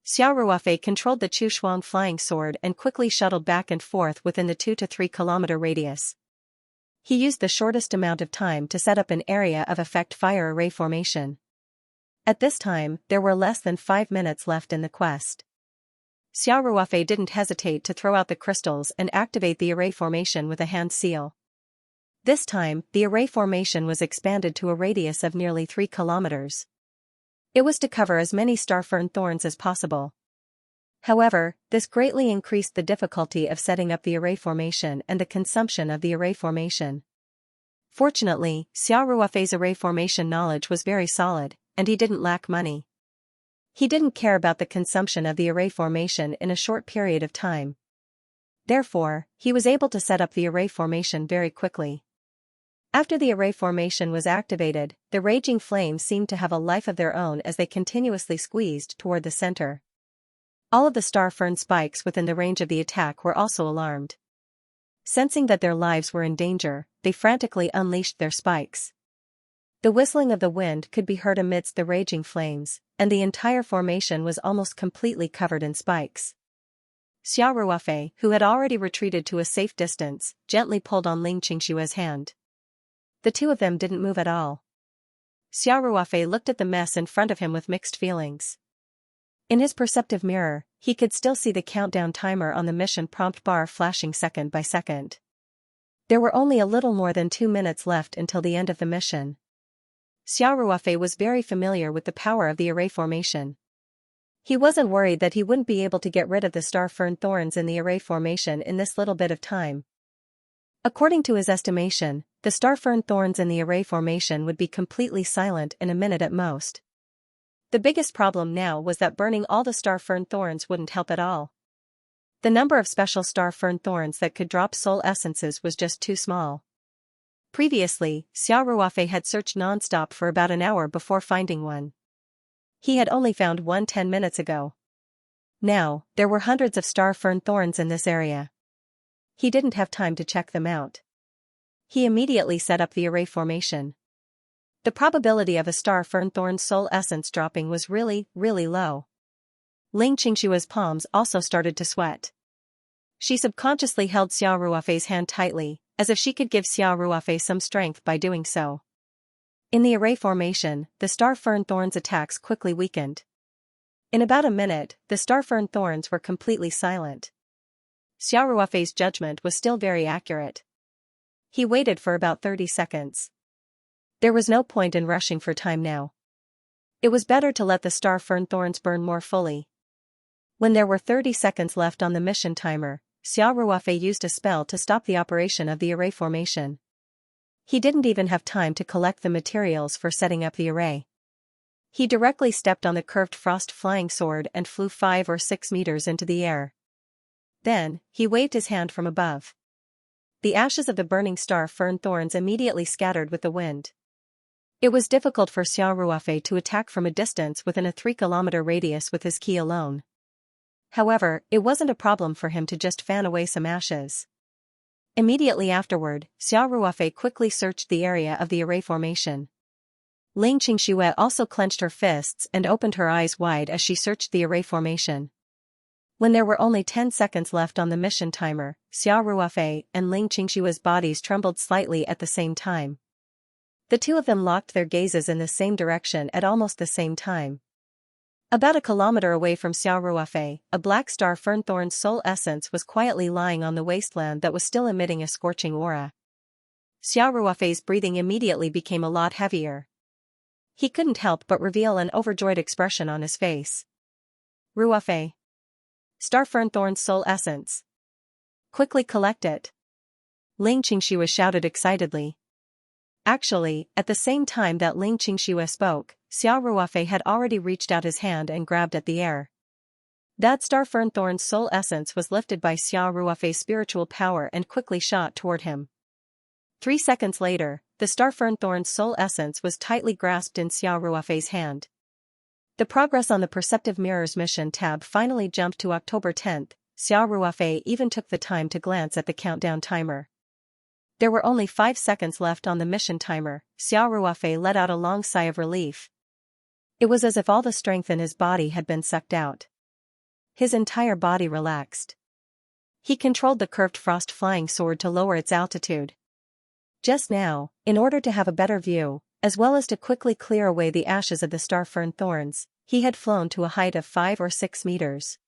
Xiaoruofei controlled the Chu flying sword and quickly shuttled back and forth within the 2 to 3 kilometer radius. He used the shortest amount of time to set up an area of effect fire array formation. At this time, there were less than 5 minutes left in the quest. Xiaoruofei didn't hesitate to throw out the crystals and activate the array formation with a hand seal. This time, the array formation was expanded to a radius of nearly 3 kilometers. It was to cover as many star fern thorns as possible. However, this greatly increased the difficulty of setting up the array formation and the consumption of the array formation. Fortunately, Xiaoruofei's array formation knowledge was very solid, and he didn't lack money. He didn't care about the consumption of the array formation in a short period of time. Therefore, he was able to set up the array formation very quickly. After the array formation was activated, the raging flames seemed to have a life of their own as they continuously squeezed toward the center. All of the star fern spikes within the range of the attack were also alarmed. Sensing that their lives were in danger, they frantically unleashed their spikes. The whistling of the wind could be heard amidst the raging flames, and the entire formation was almost completely covered in spikes. Xiaoruofei, who had already retreated to a safe distance, gently pulled on Xianxia's hand. The two of them didn't move at all. Xiaoruofei looked at the mess in front of him with mixed feelings. In his perceptive mirror, he could still see the countdown timer on the mission prompt bar flashing second by second. There were only a little more than 2 minutes left until the end of the mission. Xiaoruofei was very familiar with the power of the array formation. He wasn't worried that he wouldn't be able to get rid of the star fern thorns in the array formation in this little bit of time. According to his estimation, the star fern thorns in the array formation would be completely silent in a minute at most. The biggest problem now was that burning all the star fern thorns wouldn't help at all. The number of special star fern thorns that could drop soul essences was just too small. Previously, Xiaoruofei had searched non-stop for about an hour before finding one. He had only found one 10 minutes ago. Now, there were hundreds of star fern thorns in this area. He didn't have time to check them out. He immediately set up the array formation. The probability of a star fern thorn soul essence dropping was really, really low. Xianxia's palms also started to sweat. She subconsciously held Xiaoruofei's hand tightly, as if she could give Xiaoruofei some strength by doing so. In the array formation, the star fern thorns' attacks quickly weakened. In about a minute, the star fern thorns were completely silent. Xiaoruofei's judgment was still very accurate. He waited for about 30 seconds. There was no point in rushing for time now. It was better to let the star fern thorns burn more fully. When there were 30 seconds left on the mission timer, Xiao Ruofei used a spell to stop the operation of the array formation. He didn't even have time to collect the materials for setting up the array. He directly stepped on the curved frost flying sword and flew 5 or 6 meters into the air. Then, he waved his hand from above. The ashes of the burning star fern thorns immediately scattered with the wind. It was difficult for Xiao Ruofei to attack from a distance within a 3-kilometer radius with his ki alone. However, it wasn't a problem for him to just fan away some ashes. Immediately afterward, Xiao Ruofei quickly searched the area of the array formation. Ling Qingxue also clenched her fists and opened her eyes wide as she searched the array formation. When there were only 10 seconds left on the mission timer, Xiao Ruofei and Ling Qingxue's bodies trembled slightly at the same time. The two of them locked their gazes in the same direction at almost the same time. About a kilometer away from Xiao Ruofei, a black star fern thorn's soul essence was quietly lying on the wasteland that was still emitting a scorching aura. Xiao Ruofei's breathing immediately became a lot heavier. He couldn't help but reveal an overjoyed expression on his face. Ruofei. Star fern thorn's soul essence. Quickly collect it. Ling Qingxue shouted excitedly. Actually, at the same time that Ling Qingxue spoke, Xiao Ruofei had already reached out his hand and grabbed at the air. That star fern thorn's soul essence was lifted by Xiao Ruofei's spiritual power and quickly shot toward him. 3 seconds later, the star fern thorn's soul essence was tightly grasped in Xiao Ruofei's hand. The progress on the Perceptive Mirrors mission tab finally jumped to October 10th. Xiao Ruofei even took the time to glance at the countdown timer. There were only 5 seconds left on the mission timer. Xiao Ruofei let out a long sigh of relief. It was as if all the strength in his body had been sucked out. His entire body relaxed. He controlled the curved frost flying sword to lower its altitude. Just now, in order to have a better view, as well as to quickly clear away the ashes of the star fern thorns, he had flown to a height of 5 or 6 meters.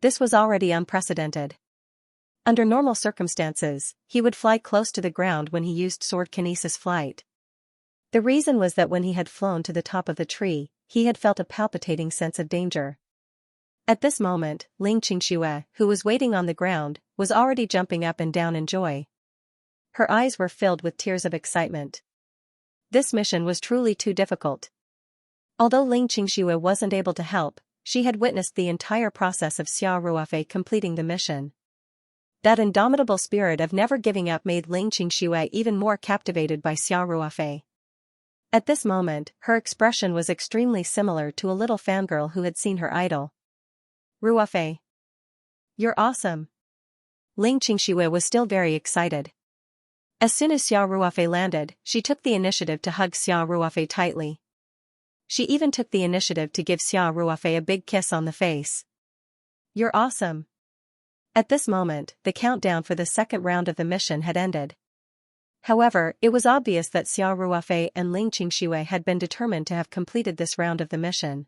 This was already unprecedented. Under normal circumstances, he would fly close to the ground when he used sword kinesis flight. The reason was that when he had flown to the top of the tree, he had felt a palpitating sense of danger. At this moment, Ling Qingxue, who was waiting on the ground, was already jumping up and down in joy. Her eyes were filled with tears of excitement. This mission was truly too difficult. Although Ling Qingxue wasn't able to help, she had witnessed the entire process of Xiao Ruofei completing the mission. That indomitable spirit of never giving up made Ling Qingxue even more captivated by Xiao Ruofei. At this moment, her expression was extremely similar to a little fangirl who had seen her idol. Ruofei. You're awesome. Ling Qingxue was still very excited. As soon as Xiao Ruofei landed, she took the initiative to hug Xiao Ruofei tightly. She even took the initiative to give Xiao Ruofei a big kiss on the face. You're awesome. At this moment, the countdown for the second round of the mission had ended. However, it was obvious that Xiao Ruofei and Ling Qingxue had been determined to have completed this round of the mission.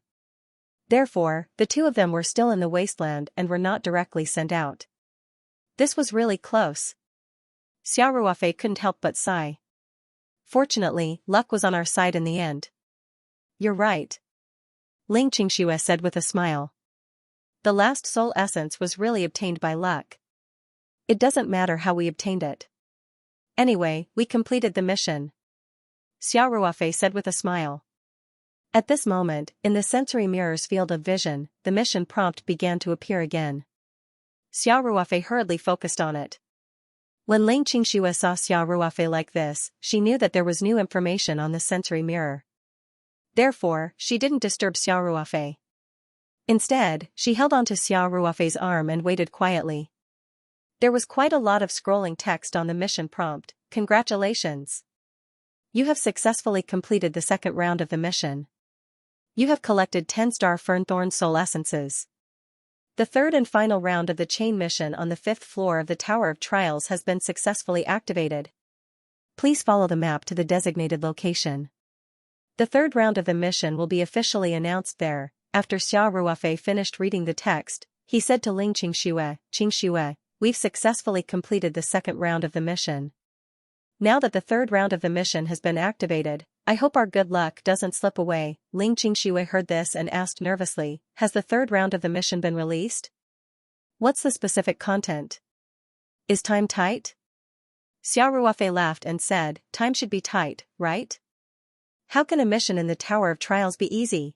Therefore, the two of them were still in the wasteland and were not directly sent out. This was really close. Xiao Ruofei couldn't help but sigh. Fortunately, luck was on our side in the end. You're right. Ling Qingxue said with a smile. The last soul essence was really obtained by luck. It doesn't matter how we obtained it. Anyway, we completed the mission. Xiao Ruofei said with a smile. At this moment, in the sensory mirror's field of vision, the mission prompt began to appear again. Xiao Ruofei hurriedly focused on it. When Ling Qingxue saw Xiao Ruofei like this, she knew that there was new information on the sensory mirror. Therefore, she didn't disturb Xiao Ruofei. Instead, she held onto Xiao Ruofei's arm and waited quietly. There was quite a lot of scrolling text on the mission prompt. Congratulations! You have successfully completed the second round of the mission. You have collected 10 star fern thorn soul essences. The third and final round of the chain mission on the 5th floor of the Tower of Trials has been successfully activated. Please follow the map to the designated location. The third round of the mission will be officially announced there. After Xiao Ruofei finished reading the text, he said to Ling Qingxue, Qingxue, we've successfully completed the second round of the mission. Now that the third round of the mission has been activated, I hope our good luck doesn't slip away. Ling Qingshui heard this and asked nervously, has the third round of the mission been released? What's the specific content? Is time tight? Xiao Ruofei laughed and said, time should be tight, right? How can a mission in the Tower of Trials be easy?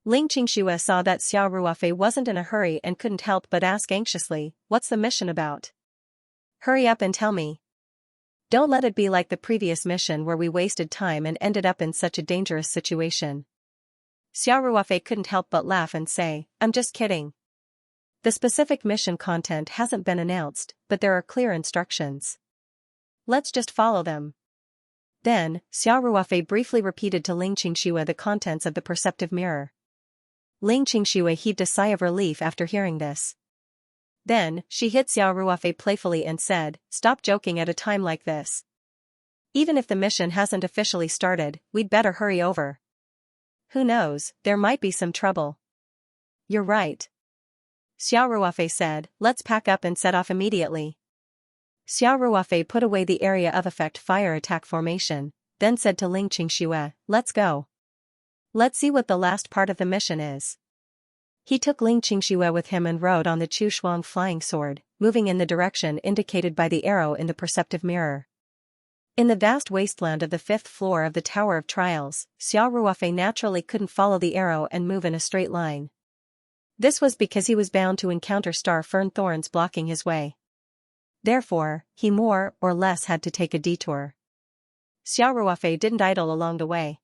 Ling Qingshui saw that Xiao Ruofei wasn't in a hurry and couldn't help but ask anxiously, what's the mission about? Hurry up and tell me. Don't let it be like the previous mission where we wasted time and ended up in such a dangerous situation. Xiao Ruofei couldn't help but laugh and say, I'm just kidding. The specific mission content hasn't been announced, but there are clear instructions. Let's just follow them. Then, Xiao Ruofei briefly repeated to Ling Qingshui the contents of the perceptive mirror. Ling Qingshui heaved a sigh of relief after hearing this. Then, she hit Xiao Ruofei playfully and said, stop joking at a time like this. Even if the mission hasn't officially started, we'd better hurry over. Who knows, there might be some trouble. You're right. Xiao Ruofei said, let's pack up and set off immediately. Xiao Ruofei put away the area of effect fire attack formation, then said to Ling Qingshui, let's go. Let's see what the last part of the mission is. He took Ling Qingshui with him and rode on the Chu Shuang flying sword, moving in the direction indicated by the arrow in the perceptive mirror. In the vast wasteland of the 5th floor of the Tower of Trials, Xiao Ruofei naturally couldn't follow the arrow and move in a straight line. This was because he was bound to encounter star fern thorns blocking his way. Therefore, he more or less had to take a detour. Xiao Ruofei didn't idle along the way.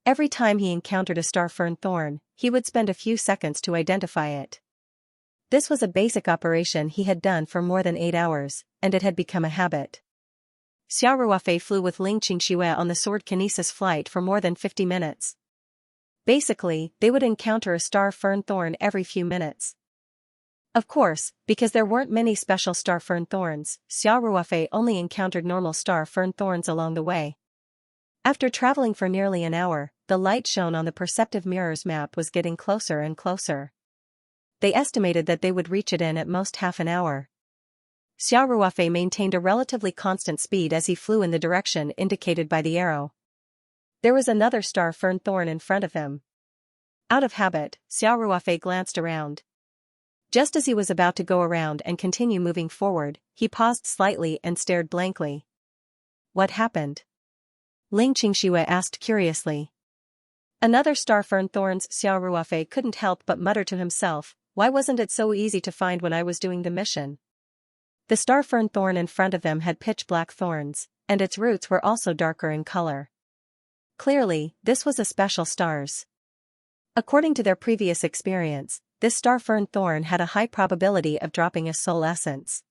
Every time he encountered a star fern thorn, he would spend a few seconds to identify it. This was a basic operation he had done for more than 8 hours, and it had become a habit. Xiao Ruofei flew with Ling Qingshui on the sword kinesis flight for more than 50 minutes. Basically, they would encounter a star fern thorn every few minutes. Of course, because there weren't many special star fern thorns, Xiao Ruofei only encountered normal star fern thorns along the way. After traveling for nearly an hour, the light shown on the perceptive mirror's map was getting closer and closer. They estimated that they would reach it in at most half an hour. Xiao Ruofei maintained a relatively constant speed as he flew in the direction indicated by the arrow. There was another star fern thorn in front of him. Out of habit, Xiao Ruofei glanced around. Just as he was about to go around and continue moving forward, he paused slightly and stared blankly. What happened? Ling Qingshui asked curiously. Another star fern thorns. Xiao Ruofei couldn't help but mutter to himself, why wasn't it so easy to find when I was doing the mission? The star fern thorn in front of them had pitch black thorns, and its roots were also darker in color. Clearly, this was a special stars. According to their previous experience, this star fern thorn had a high probability of dropping a soul essence.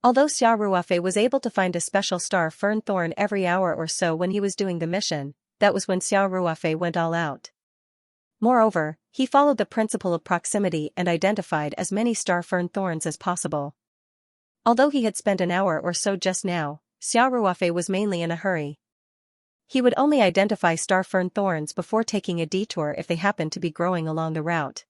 Although Xiao Ruofei was able to find a special star fern thorn every hour or so when he was doing the mission, that was when Xiao Ruofei went all out. Moreover, he followed the principle of proximity and identified as many star fern thorns as possible. Although he had spent an hour or so just now, Xiao Ruofei was mainly in a hurry. He would only identify star fern thorns before taking a detour if they happened to be growing along the route.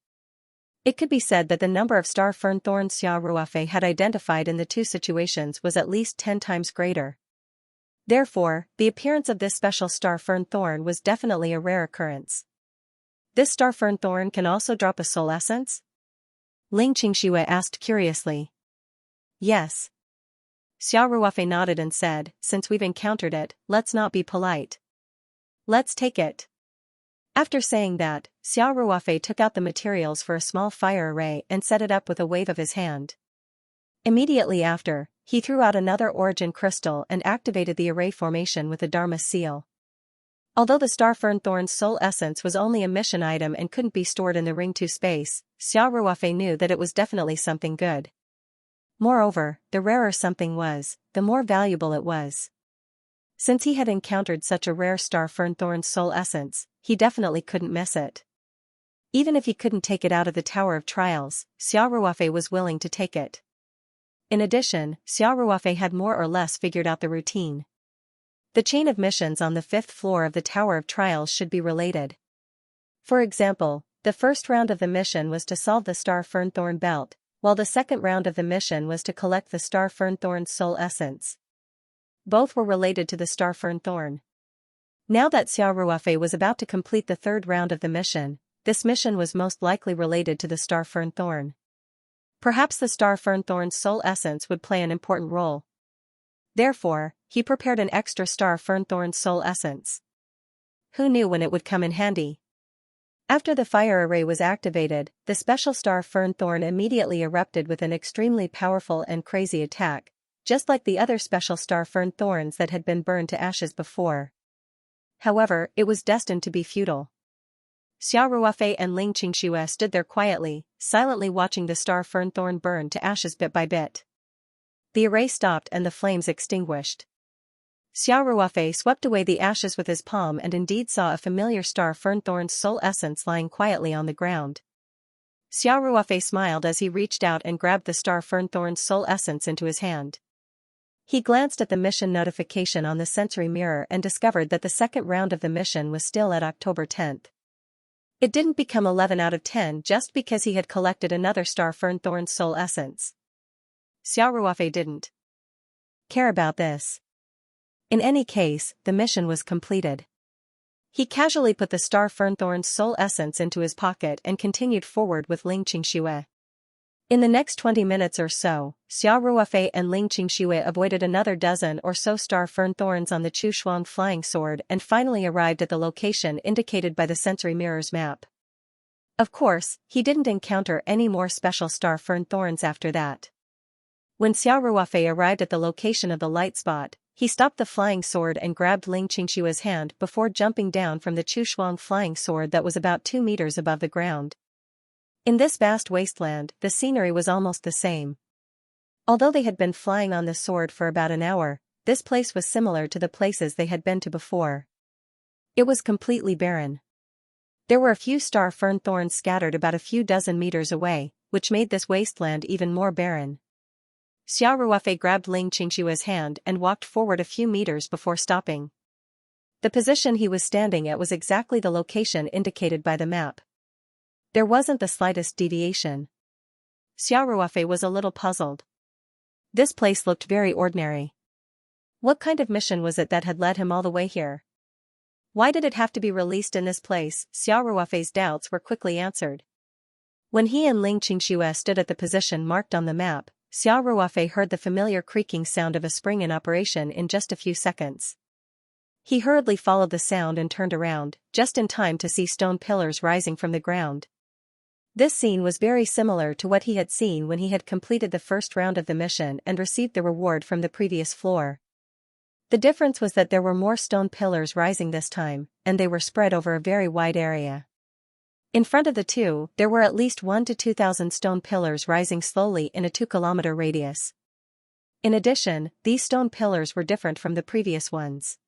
It could be said that the number of star fern thorns Xiao Ruofei had identified in the two situations was at least 10 times greater. Therefore, the appearance of this special star fern thorn was definitely a rare occurrence. This star fern thorn can also drop a soul essence? Ling Qingshui asked curiously. Yes. Xiao Ruofei nodded and said, since we've encountered it, let's not be polite. Let's take it. After saying that, Xiao Ruofei took out the materials for a small fire array and set it up with a wave of his hand. Immediately after, he threw out another origin crystal and activated the array formation with a Dharma seal. Although the star fern thorn's soul essence was only a mission item and couldn't be stored in the Ring 2 space, Xiao Ruofei knew that it was definitely something good. Moreover, the rarer something was, the more valuable it was. Since he had encountered such a rare star fern thorn's soul essence, he definitely couldn't miss it. Even if he couldn't take it out of the Tower of Trials, Xiao Ruofei was willing to take it. In addition, Xiao Ruofei had more or less figured out the routine. The chain of missions on the 5th floor of the Tower of Trials should be related. For example, the first round of the mission was to solve the star fern thorn belt, while the second round of the mission was to collect the star fern thorn's soul essence. Both were related to the star fern thorn. Now that Xiao Ruofei was about to complete the third round of the mission, this mission was most likely related to the star fern thorn. Perhaps the star fern thorn's soul essence would play an important role. Therefore, he prepared an extra star fern thorn soul essence. Who knew when it would come in handy? After the fire array was activated, the special star fern thorn immediately erupted with an extremely powerful and crazy attack, just like the other special star fern thorns that had been burned to ashes before. However, it was destined to be futile. Xiao Ruofei and Ling Qingxue stood there quietly, silently watching the star fern thorn burn to ashes bit by bit. The array stopped and the flames extinguished. Xiao Ruofei swept away the ashes with his palm and indeed saw a familiar star fern thorn's soul essence lying quietly on the ground. Xiao Ruofei smiled as he reached out and grabbed the star fern thorn's soul essence into his hand. He glanced at the mission notification on the sensory mirror and discovered that the second round of the mission was still at October 10th. It didn't become 11 out of 10 just because he had collected another star fern thorn's soul essence. Xiao Ruofei didn't care about this. In any case, the mission was completed. He casually put the star fern thorn's soul essence into his pocket and continued forward with Ling Qingxue. In the next 20 minutes or so, Xiao Ruofei and Ling Qingxue avoided another dozen or so star fern thorns on the Chu Shuang flying sword and finally arrived at the location indicated by the sensory mirror's map. Of course, he didn't encounter any more special star fern thorns after that. When Xiao Ruofei arrived at the location of the light spot, he stopped the flying sword and grabbed Ling Qingxue's hand before jumping down from the Chu Shuang flying sword that was about 2 meters above the ground. In this vast wasteland, the scenery was almost the same. Although they had been flying on the sword for about an hour, this place was similar to the places they had been to before. It was completely barren. There were a few star fern thorns scattered about a few dozen meters away, which made this wasteland even more barren. Xiao Ruofei grabbed Ling Qingxue's hand and walked forward a few meters before stopping. The position he was standing at was exactly the location indicated by the map. There wasn't the slightest deviation. Xiao Ruofei was a little puzzled. This place looked very ordinary. What kind of mission was it that had led him all the way here? Why did it have to be released in this place? Xiao Ruofei's doubts were quickly answered. When he and Ling Qingxue stood at the position marked on the map, Xiao Ruofei heard the familiar creaking sound of a spring in operation in just a few seconds. He hurriedly followed the sound and turned around, just in time to see stone pillars rising from the ground. This scene was very similar to what he had seen when he had completed the first round of the mission and received the reward from the previous floor. The difference was that there were more stone pillars rising this time, and they were spread over a very wide area. In front of the two, there were at least 1,000 to 2,000 stone pillars rising slowly in a 2-kilometer radius. In addition, these stone pillars were different from the previous ones.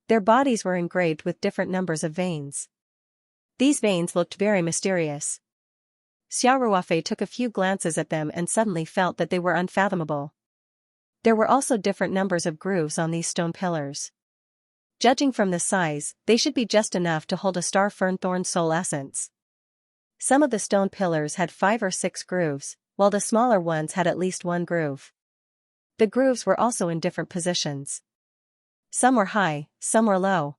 Their bodies were engraved with different numbers of veins. These veins looked very mysterious. Xiao Ruofei took a few glances at them and suddenly felt that they were unfathomable. There were also different numbers of grooves on these stone pillars. Judging from the size, they should be just enough to hold a star fern thorn soul essence. Some of the stone pillars had 5 or 6 grooves, while the smaller ones had at least 1 groove. The grooves were also in different positions. Some were high, some were low.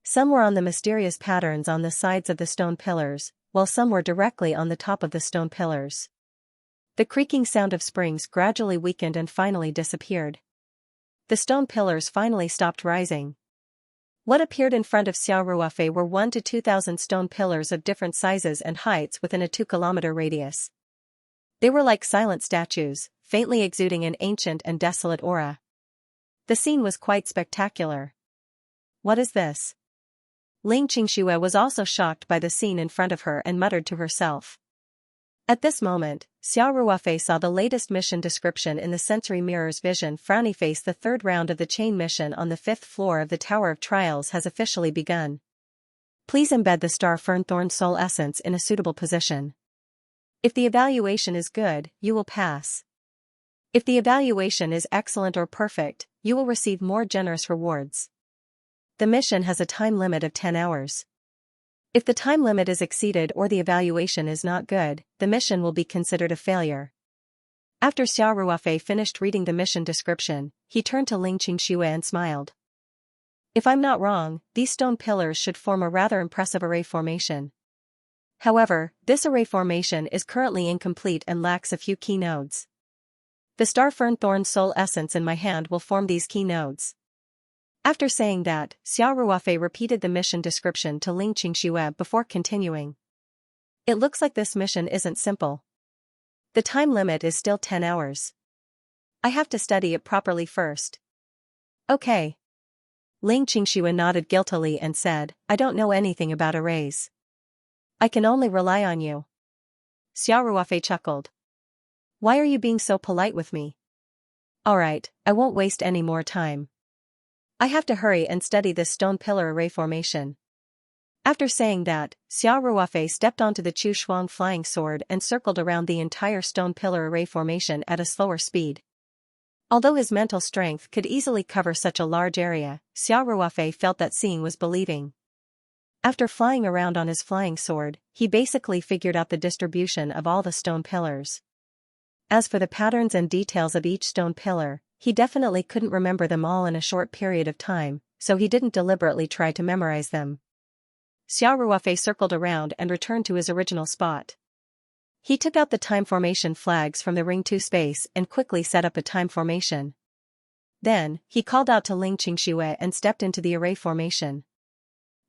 Some were on the mysterious patterns on the sides of the stone pillars, while some were directly on the top of the stone pillars. The creaking sound of springs gradually weakened and finally disappeared. The stone pillars finally stopped rising. What appeared in front of Xiao Ruofei were 1,000 to 2,000 stone pillars of different sizes and heights within a 2-kilometer radius. They were like silent statues, faintly exuding an ancient and desolate aura. The scene was quite spectacular. What is this? Ling Qingxue was also shocked by the scene in front of her and muttered to herself. At this moment, Xiao Ruofei saw the latest mission description in the sensory mirror's vision. Frowny face. The third round of the chain mission on the 5th floor of the Tower of Trials has officially begun. Please embed the star fern thorn soul essence in a suitable position. If the evaluation is good, you will pass. If the evaluation is excellent or perfect, you will receive more generous rewards. The mission has a time limit of 10 hours. If the time limit is exceeded or the evaluation is not good, the mission will be considered a failure. After Xiao Ruofei finished reading the mission description, he turned to Ling Qingxue and smiled. If I'm not wrong, these stone pillars should form a rather impressive array formation. However, this array formation is currently incomplete and lacks a few key nodes. The Starfern Thorn Soul Essence in my hand will form these key nodes. After saying that, Xiao Ruofei repeated the mission description to Ling Qingxue before continuing. It looks like this mission isn't simple. The time limit is still 10 hours. I have to study it properly first. Okay. Ling Qingxue nodded guiltily and said, I don't know anything about arrays. I can only rely on you. Xiao Ruofei chuckled. Why are you being so polite with me? Alright, I won't waste any more time. I have to hurry and study this stone pillar array formation. After saying that, Xiao Ruofei stepped onto the Chu Shuang flying sword and circled around the entire stone pillar array formation at a slower speed. Although his mental strength could easily cover such a large area, Xiao Ruofei felt that seeing was believing. After flying around on his flying sword, he basically figured out the distribution of all the stone pillars. As for the patterns and details of each stone pillar, he definitely couldn't remember them all in a short period of time, so he didn't deliberately try to memorize them. Xiao Ruofei circled around and returned to his original spot. He took out the time formation flags from the Ring 2 space and quickly set up a time formation. Then, he called out to Ling Qingxue and stepped into the array formation.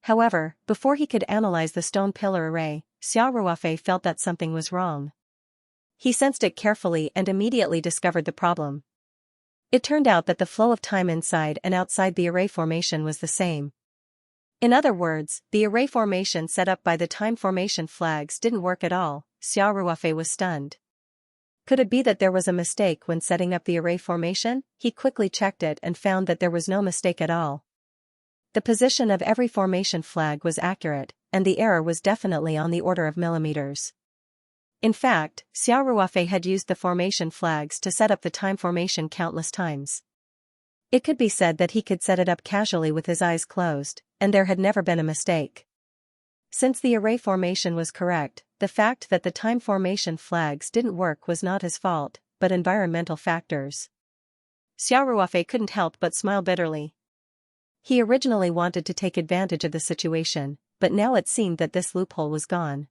However, before he could analyze the stone pillar array, Xiao Ruofei felt that something was wrong. He sensed it carefully and immediately discovered the problem. It turned out that the flow of time inside and outside the array formation was the same. In other words, the array formation set up by the time formation flags didn't work at all. Xiao Ruofei was stunned. Could it be that there was a mistake when setting up the array formation? He quickly checked it and found that there was no mistake at all. The position of every formation flag was accurate, and the error was definitely on the order of millimeters. In fact, Xiao Ruofei had used the formation flags to set up the time formation countless times. It could be said that he could set it up casually with his eyes closed, and there had never been a mistake. Since the array formation was correct, the fact that the time formation flags didn't work was not his fault, but environmental factors. Xiao Ruofei couldn't help but smile bitterly. He originally wanted to take advantage of the situation, but now it seemed that this loophole was gone.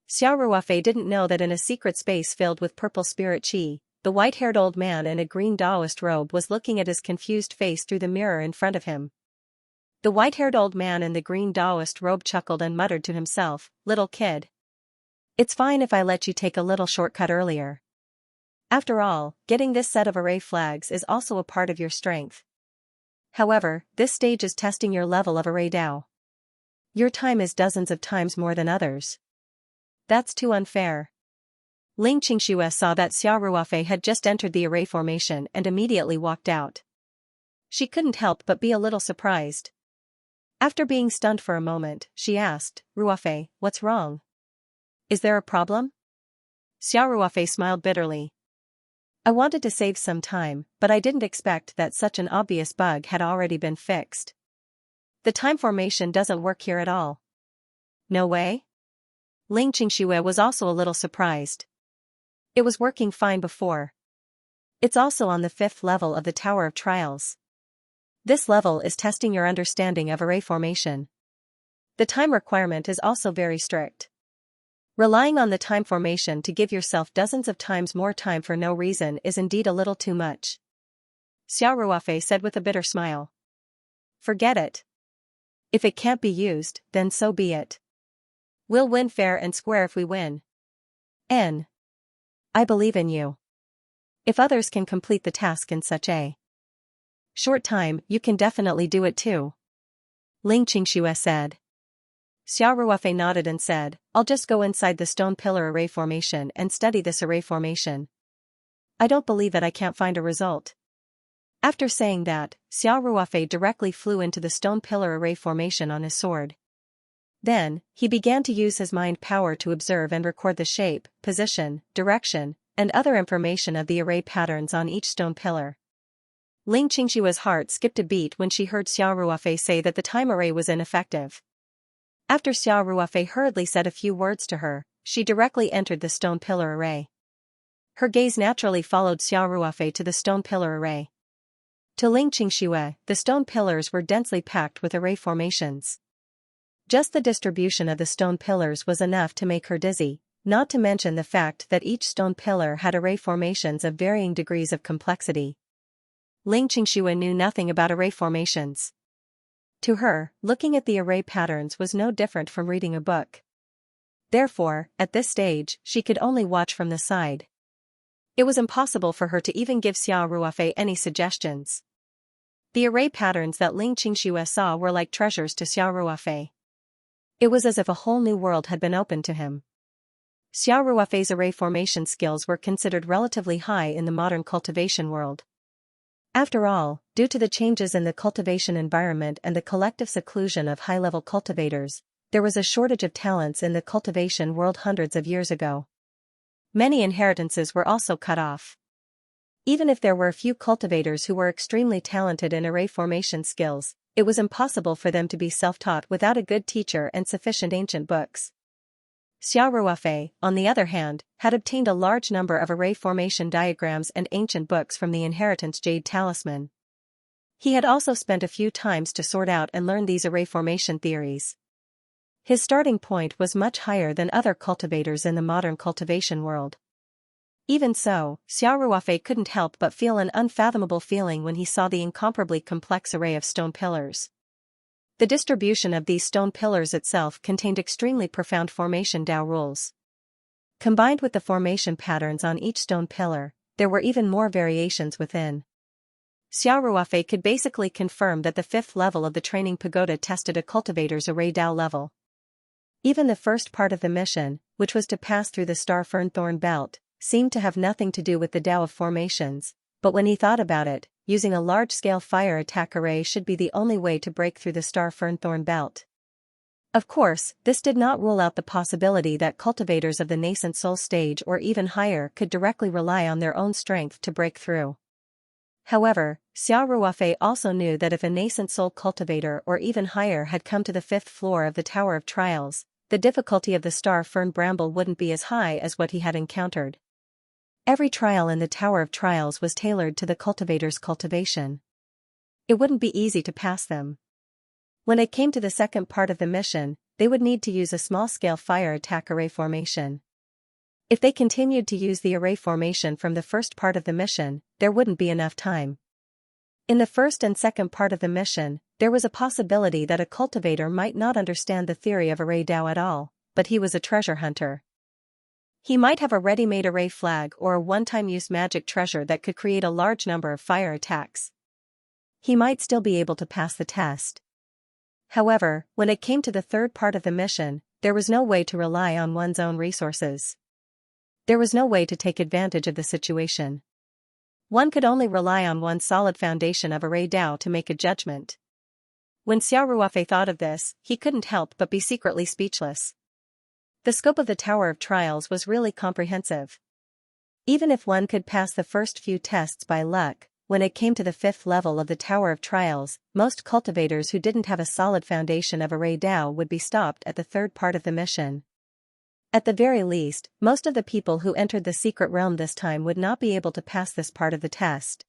Xiao Ruofei didn't know that in a secret space filled with purple spirit qi, the white-haired old man in a green Taoist robe was looking at his confused face through the mirror in front of him. The white-haired old man in the green Taoist robe chuckled and muttered to himself, "Little kid. It's fine if I let you take a little shortcut earlier. After all, getting this set of array flags is also a part of your strength. However, this stage is testing your level of array Dao. Your time is dozens of times more than others. That's too unfair." Ling Qingxue saw that Xiao Ruofei had just entered the array formation and immediately walked out. She couldn't help but be a little surprised. After being stunned for a moment, she asked, "Ruofei, what's wrong? Is there a problem?" Xiao Ruofei smiled bitterly. "I wanted to save some time, but I didn't expect that such an obvious bug had already been fixed. The time formation doesn't work here at all." "No way?" Ling Qingxue was also a little surprised. "It was working fine before. It's also on the 5th level of the Tower of Trials. This level is testing your understanding of array formation. The time requirement is also very strict. Relying on the time formation to give yourself dozens of times more time for no reason is indeed a little too much," Xiao Ruofei said with a bitter smile. "Forget it. If it can't be used, then so be it. We'll win fair and square if we win. I believe in you. If others can complete the task in such a short time, you can definitely do it too," Ling Qingxue said. Xiao Ruofei nodded and said, "I'll just go inside the stone pillar array formation and study this array formation. I don't believe that I can't find a result." After saying that, Xiao Ruofei directly flew into the stone pillar array formation on his sword. Then, he began to use his mind power to observe and record the shape, position, direction, and other information of the array patterns on each stone pillar. Ling Qingxue's heart skipped a beat when she heard Xiao Ruofei say that the time array was ineffective. After Xiao Ruofei hurriedly said a few words to her, she directly entered the stone pillar array. Her gaze naturally followed Xiao Ruofei to the stone pillar array. To Ling Qingxue, the stone pillars were densely packed with array formations. Just the distribution of the stone pillars was enough to make her dizzy, not to mention the fact that each stone pillar had array formations of varying degrees of complexity. Ling Qingxue knew nothing about array formations. To her, looking at the array patterns was no different from reading a book. Therefore, at this stage, she could only watch from the side. It was impossible for her to even give Xiao Ruofei any suggestions. The array patterns that Ling Qingxue saw were like treasures to Xiao Ruofei. It was as if a whole new world had been opened to him. Xiao Ruofei's array formation skills were considered relatively high in the modern cultivation world. After all, due to the changes in the cultivation environment and the collective seclusion of high-level cultivators, there was a shortage of talents in the cultivation world hundreds of years ago. Many inheritances were also cut off. Even if there were a few cultivators who were extremely talented in array formation skills, it was impossible for them to be self-taught without a good teacher and sufficient ancient books. Xiao Ruofei, on the other hand, had obtained a large number of array formation diagrams and ancient books from the Inheritance Jade Talisman. He had also spent a few times to sort out and learn these array formation theories. His starting point was much higher than other cultivators in the modern cultivation world. Even so, Xiao Ruofei couldn't help but feel an unfathomable feeling when he saw the incomparably complex array of stone pillars. The distribution of these stone pillars itself contained extremely profound formation Dao rules. Combined with the formation patterns on each stone pillar, there were even more variations within. Xiao Ruofei could basically confirm that the 5th level of the training pagoda tested a cultivator's array Dao level. Even the first part of the mission, which was to pass through the star fern thorn belt, seemed to have nothing to do with the Dao of formations, but when he thought about it, using a large-scale fire attack array should be the only way to break through the star fern thorn belt. Of course, this did not rule out the possibility that cultivators of the nascent soul stage or even higher could directly rely on their own strength to break through. However, Xiao Ruofei also knew that if a nascent soul cultivator or even higher had come to the 5th floor of the Tower of Trials, the difficulty of the star fern bramble wouldn't be as high as what he had encountered. Every trial in the Tower of Trials was tailored to the cultivator's cultivation. It wouldn't be easy to pass them. When it came to the second part of the mission, they would need to use a small-scale fire attack array formation. If they continued to use the array formation from the first part of the mission, there wouldn't be enough time. In the first and second part of the mission, there was a possibility that a cultivator might not understand the theory of array Dao at all, but he was a treasure hunter. He might have a ready-made array flag or a one-time use magic treasure that could create a large number of fire attacks. He might still be able to pass the test. However, when it came to the third part of the mission, there was no way to rely on one's own resources. There was no way to take advantage of the situation. One could only rely on one's solid foundation of array Dao to make a judgment. When Xiao Ruofei thought of this, he couldn't help but be secretly speechless. The scope of the Tower of Trials was really comprehensive. Even if one could pass the first few tests by luck, when it came to the 5th level of the Tower of Trials, most cultivators who didn't have a solid foundation of array Dao would be stopped at the third part of the mission. At the very least, most of the people who entered the secret realm this time would not be able to pass this part of the test.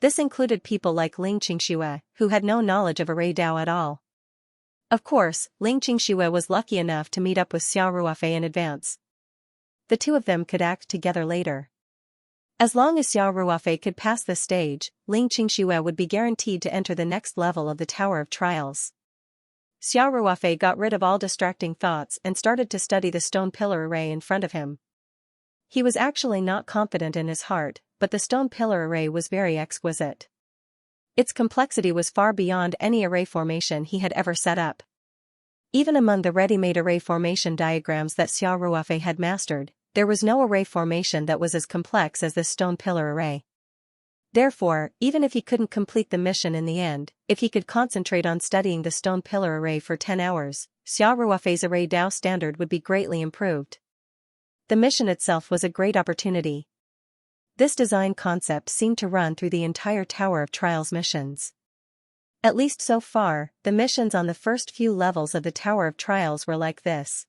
This included people like Ling Qingxue, who had no knowledge of array Dao at all. Of course, Ling Qingxue was lucky enough to meet up with Xiao Ruofei in advance. The two of them could act together later. As long as Xiao Ruofei could pass this stage, Ling Qingxue would be guaranteed to enter the next level of the Tower of Trials. Xiao Ruofei got rid of all distracting thoughts and started to study the stone pillar array in front of him. He was actually not confident in his heart, but the stone pillar array was very exquisite. Its complexity was far beyond any array formation he had ever set up. Even among the ready-made array formation diagrams that Xiao Ruofei had mastered, there was no array formation that was as complex as this stone pillar array. Therefore, even if he couldn't complete the mission in the end, if he could concentrate on studying the stone pillar array for 10 hours, Xiao Ruofei's array Dao standard would be greatly improved. The mission itself was a great opportunity. This design concept seemed to run through the entire Tower of Trials missions. At least so far, the missions on the first few levels of the Tower of Trials were like this.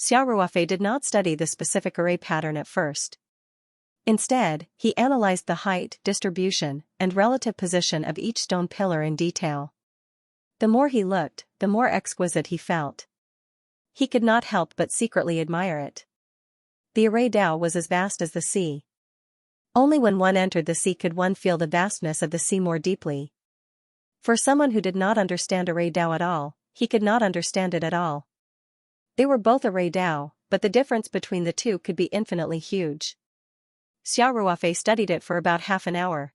Xiao Ruofei did not study the specific array pattern at first. Instead, he analyzed the height, distribution, and relative position of each stone pillar in detail. The more he looked, the more exquisite he felt. He could not help but secretly admire it. The array Dao was as vast as the sea. Only when one entered the sea could one feel the vastness of the sea more deeply. For someone who did not understand array Dao at all, he could not understand it at all. They were both array Dao, but the difference between the two could be infinitely huge. Xiao Ruofei studied it for about half an hour.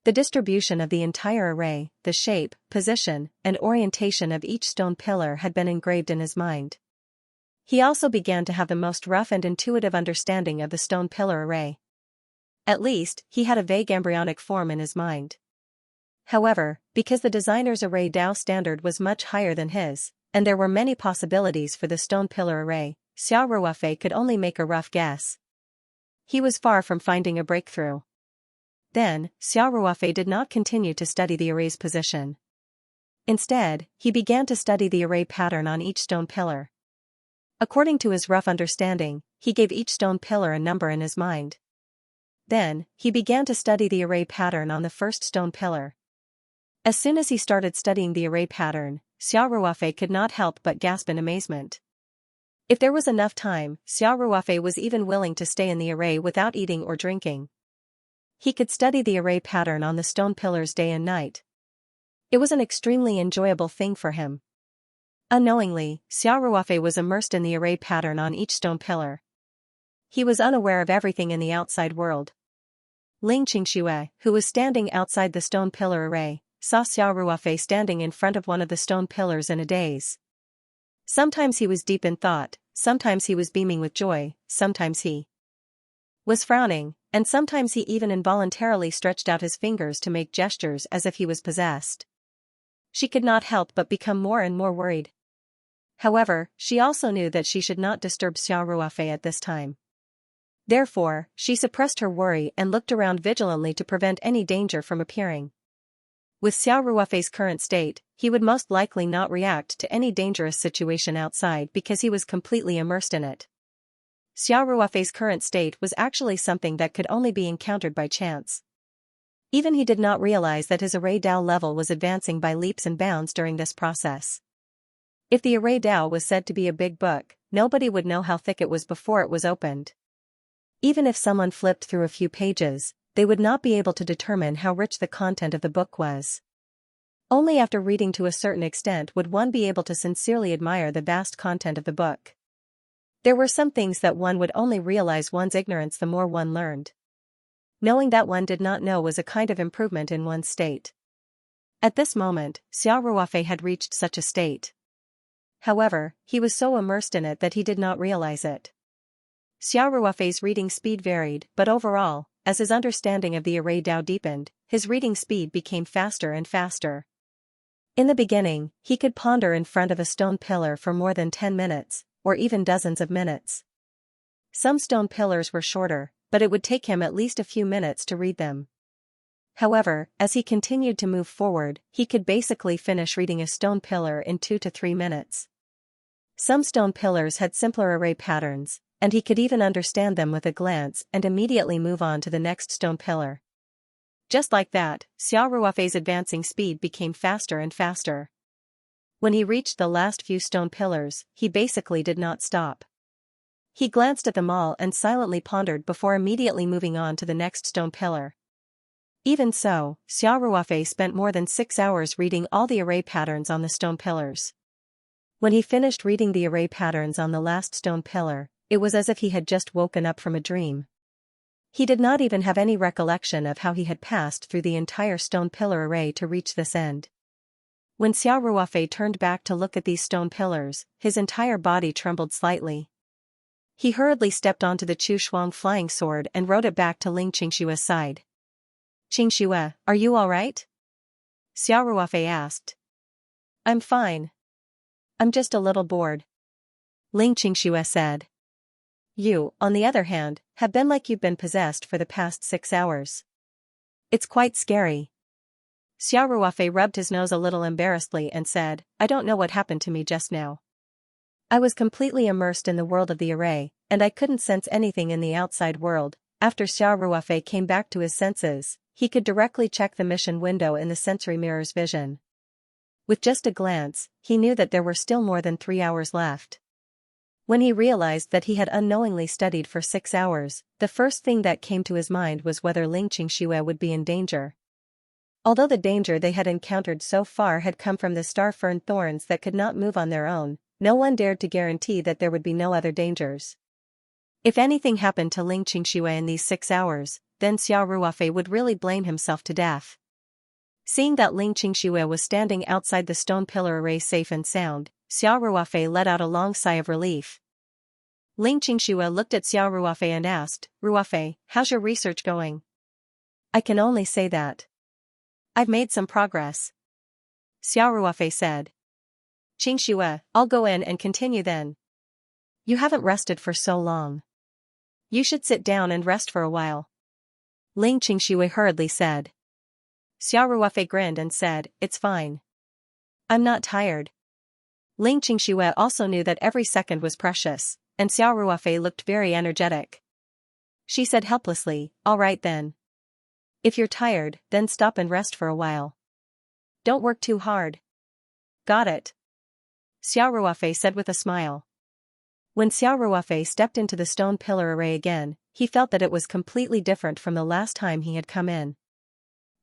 The distribution of the entire array, the shape, position, and orientation of each stone pillar had been engraved in his mind. He also began to have the most rough and intuitive understanding of the stone pillar array. At least, he had a vague embryonic form in his mind. However, because the designer's array Dao standard was much higher than his, and there were many possibilities for the stone pillar array, Xiao Ruofei could only make a rough guess. He was far from finding a breakthrough. Then, Xiao Ruofei did not continue to study the array's position. Instead, he began to study the array pattern on each stone pillar. According to his rough understanding, he gave each stone pillar a number in his mind. Then, he began to study the array pattern on the first stone pillar. As soon as he started studying the array pattern, Xiao Ruofei could not help but gasp in amazement. If there was enough time, Xiao Ruofei was even willing to stay in the array without eating or drinking. He could study the array pattern on the stone pillars day and night. It was an extremely enjoyable thing for him. Unknowingly, Xiao Ruofei was immersed in the array pattern on each stone pillar. He was unaware of everything in the outside world. Xianxia, who was standing outside the stone pillar array, saw Xiao Ruofei standing in front of one of the stone pillars in a daze. Sometimes he was deep in thought, sometimes he was beaming with joy, sometimes he was frowning, and sometimes he even involuntarily stretched out his fingers to make gestures as if he was possessed. She could not help but become more and more worried. However, she also knew that she should not disturb Xiao Ruofei at this time. Therefore, she suppressed her worry and looked around vigilantly to prevent any danger from appearing. With Xiao Ruofei's current state, he would most likely not react to any dangerous situation outside because he was completely immersed in it. Xiao Ruofei's current state was actually something that could only be encountered by chance. Even he did not realize that his array Dao level was advancing by leaps and bounds during this process. If the array Dao was said to be a big book, nobody would know how thick it was before it was opened. Even if someone flipped through a few pages, they would not be able to determine how rich the content of the book was. Only after reading to a certain extent would one be able to sincerely admire the vast content of the book. There were some things that one would only realize one's ignorance the more one learned. Knowing that one did not know was a kind of improvement in one's state. At this moment, Xiao Ruofei had reached such a state. However, he was so immersed in it that he did not realize it. Xiao Ruofei's reading speed varied, but overall, as his understanding of the array Dao deepened, his reading speed became faster and faster. In the beginning, he could ponder in front of a stone pillar for more than 10 minutes, or even dozens of minutes. Some stone pillars were shorter, but it would take him at least a few minutes to read them. However, as he continued to move forward, he could basically finish reading a stone pillar in 2 to 3 minutes. Some stone pillars had simpler array patterns, and he could even understand them with a glance and immediately move on to the next stone pillar. Just like that, Xiao Ruofei's advancing speed became faster and faster. When he reached the last few stone pillars, he basically did not stop. He glanced at them all and silently pondered before immediately moving on to the next stone pillar. Even so, Xiao Ruofei spent more than 6 hours reading all the array patterns on the stone pillars. When he finished reading the array patterns on the last stone pillar, it was as if he had just woken up from a dream. He did not even have any recollection of how he had passed through the entire stone pillar array to reach this end. When Xiao Ruofei turned back to look at these stone pillars, his entire body trembled slightly. He hurriedly stepped onto the Chu Shuang flying sword and rode it back to Xianxia's side. "Xianxia, are you all right?" Xiao Ruofei asked. "I'm fine. I'm just a little bored," Xianxia said. "You, on the other hand, have been like you've been possessed for the past 6 hours. It's quite scary." Xiao Ruofei rubbed his nose a little embarrassedly and said, "I don't know what happened to me just now. I was completely immersed in the world of the array, and I couldn't sense anything in the outside world, after Xiao Ruofei came back to his senses, he could directly check the mission window in the sensory mirror's vision. With just a glance, he knew that there were still more than 3 hours left. When he realized that he had unknowingly studied for 6 hours, the first thing that came to his mind was whether Ling Xianxia would be in danger. Although the danger they had encountered so far had come from the star fern thorns that could not move on their own, no one dared to guarantee that there would be no other dangers. If anything happened to Ling Xianxia in these 6 hours, then Xiao Ruofei would really blame himself to death. Seeing that Ling Xianxia was standing outside the stone pillar array safe and sound, Xiao Ruofei let out a long sigh of relief. Ling Xianxia looked at Xiao Ruofei and asked, "Ruofei, how's your research going?" "I can only say that I've made some progress," Xiao Ruofei said. "Xianxia, I'll go in and continue then. You haven't rested for so long. You should sit down and rest for a while," Ling Xianxia hurriedly said. Xiao Ruofei grinned and said, "It's fine. I'm not tired." Ling Xianxia also knew that every second was precious, and Xiao Ruofei looked very energetic. She said helplessly, "All right then. If you're tired, then stop and rest for a while. Don't work too hard." "Got it," Xiao Ruofei said with a smile. When Xiao Ruofei stepped into the stone pillar array again, he felt that it was completely different from the last time he had come in.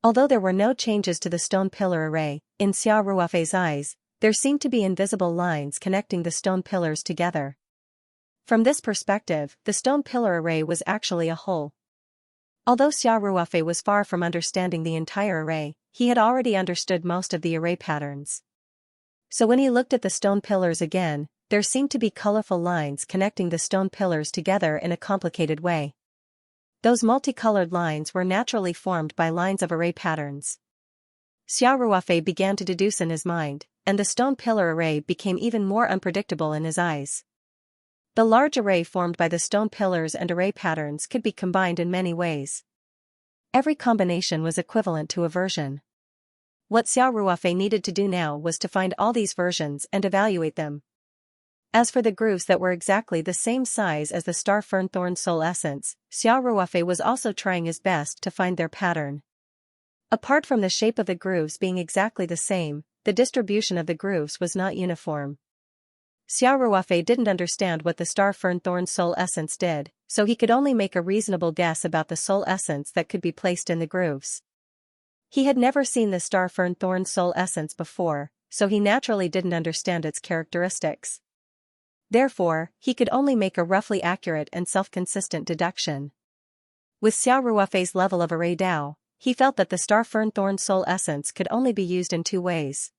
Although there were no changes to the stone pillar array, in Xiao Ruofei's eyes, there seemed to be invisible lines connecting the stone pillars together. From this perspective, the stone pillar array was actually a whole. Although Xiao Ruofei was far from understanding the entire array, he had already understood most of the array patterns. So when he looked at the stone pillars again, there seemed to be colorful lines connecting the stone pillars together in a complicated way. Those multicolored lines were naturally formed by lines of array patterns. Xiao Ruofei began to deduce in his mind, and the stone pillar array became even more unpredictable in his eyes. The large array formed by the stone pillars and array patterns could be combined in many ways. Every combination was equivalent to a version. What Xiao Ruofei needed to do now was to find all these versions and evaluate them. As for the grooves that were exactly the same size as the star fern thorn soul essence, Xiao Ruofei was also trying his best to find their pattern. Apart from the shape of the grooves being exactly the same, the distribution of the grooves was not uniform. Xiao Ruofei didn't understand what the star fern thorn soul essence did, so he could only make a reasonable guess about the soul essence that could be placed in the grooves. He had never seen the star fern thorn soul essence before, so he naturally didn't understand its characteristics. Therefore, he could only make a roughly accurate and self-consistent deduction. With Xiao Ruofei's level of array Dao, he felt that the star fern thorn soul essence could only be used in 2 ways.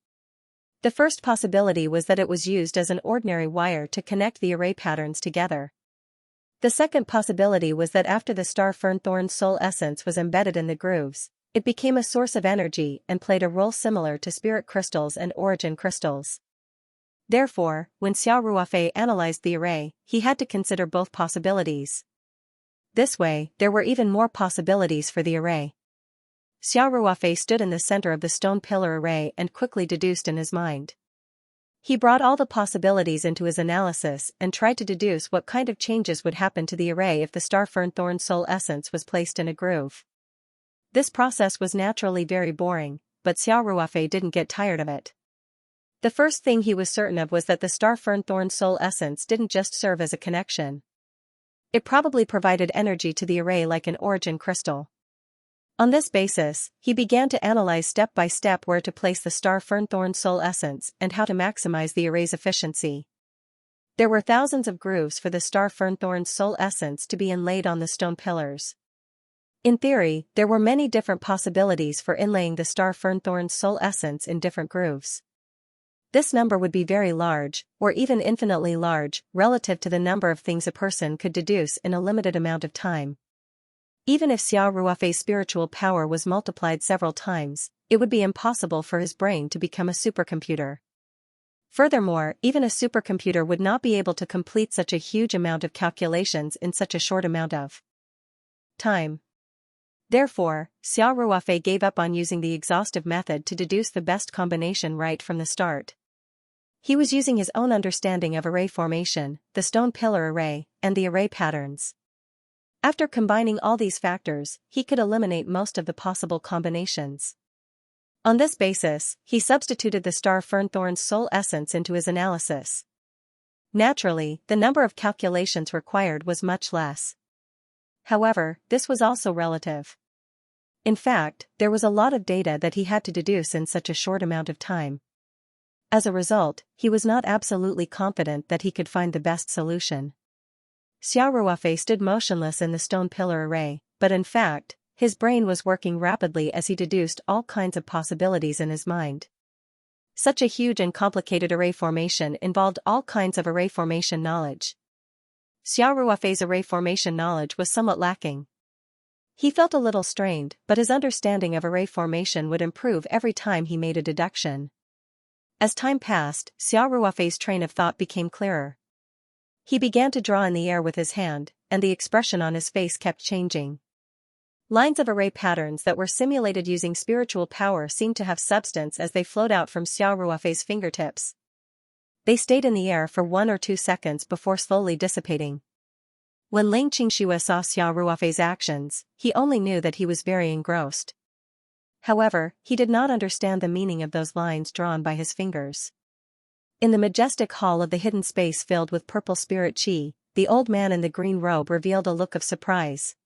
The first possibility was that it was used as an ordinary wire to connect the array patterns together. The second possibility was that after the star fern thorn soul essence was embedded in the grooves, it became a source of energy and played a role similar to spirit crystals and origin crystals. Therefore, when Xiao Ruofei analyzed the array, he had to consider both possibilities. This way, there were even more possibilities for the array. Xiao Ruofei stood in the center of the stone pillar array and quickly deduced in his mind. He brought all the possibilities into his analysis and tried to deduce what kind of changes would happen to the array if the star fern thorn soul essence was placed in a groove. This process was naturally very boring, but Xiao Ruofei didn't get tired of it. The first thing he was certain of was that the star fern thorn soul essence didn't just serve as a connection. It probably provided energy to the array like an origin crystal. On this basis, he began to analyze step by step where to place the star fern thorn soul essence and how to maximize the array's efficiency. There were thousands of grooves for the star fern thorn soul essence to be inlaid on the stone pillars. In theory, there were many different possibilities for inlaying the star fern thorn soul essence in different grooves. This number would be very large, or even infinitely large, relative to the number of things a person could deduce in a limited amount of time. Even if Xiao Ruofei's spiritual power was multiplied several times, it would be impossible for his brain to become a supercomputer. Furthermore, even a supercomputer would not be able to complete such a huge amount of calculations in such a short amount of time. Therefore, Xiao Ruofei gave up on using the exhaustive method to deduce the best combination right from the start. He was using his own understanding of array formation, the stone pillar array, and the array patterns. After combining all these factors, he could eliminate most of the possible combinations. On this basis, he substituted the star fernthorn's soul essence into his analysis. Naturally, the number of calculations required was much less. However, this was also relative. In fact, there was a lot of data that he had to deduce in such a short amount of time. As a result, he was not absolutely confident that he could find the best solution. Xiaoruofei stood motionless in the stone pillar array, but in fact, his brain was working rapidly as he deduced all kinds of possibilities in his mind. Such a huge and complicated array formation involved all kinds of array formation knowledge. Xiaoruofei's array formation knowledge was somewhat lacking. He felt a little strained, but his understanding of array formation would improve every time he made a deduction. As time passed, Xiaoruofei's train of thought became clearer. He began to draw in the air with his hand, and the expression on his face kept changing. Lines of array patterns that were simulated using spiritual power seemed to have substance as they flowed out from Xiaoruofei's fingertips. They stayed in the air for 1 or 2 seconds before slowly dissipating. When Xianxia saw Xiaoruofei's actions, he only knew that he was very engrossed. However, he did not understand the meaning of those lines drawn by his fingers. In the majestic hall of the hidden space filled with purple spirit qi, the old man in the green robe revealed a look of surprise.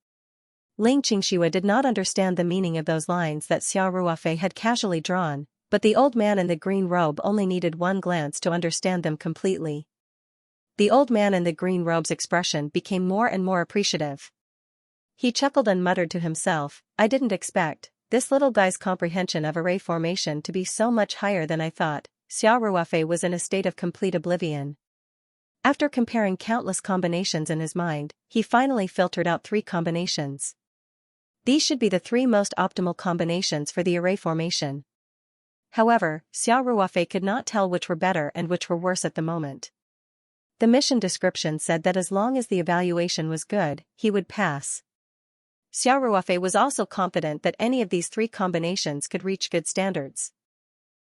Xianxia did not understand the meaning of those lines that Xiaoruofei had casually drawn, but the old man in the green robe only needed one glance to understand them completely. The old man in the green robe's expression became more and more appreciative. He chuckled and muttered to himself, "I didn't expect this little guy's comprehension of array formation to be so much higher than I thought." Xiaoruofei was in a state of complete oblivion. After comparing countless combinations in his mind, he finally filtered out 3 combinations. These should be the 3 most optimal combinations for the array formation. However, Xiaoruofei could not tell which were better and which were worse at the moment. The mission description said that as long as the evaluation was good, he would pass. Xiaoruofei was also confident that any of these 3 combinations could reach good standards.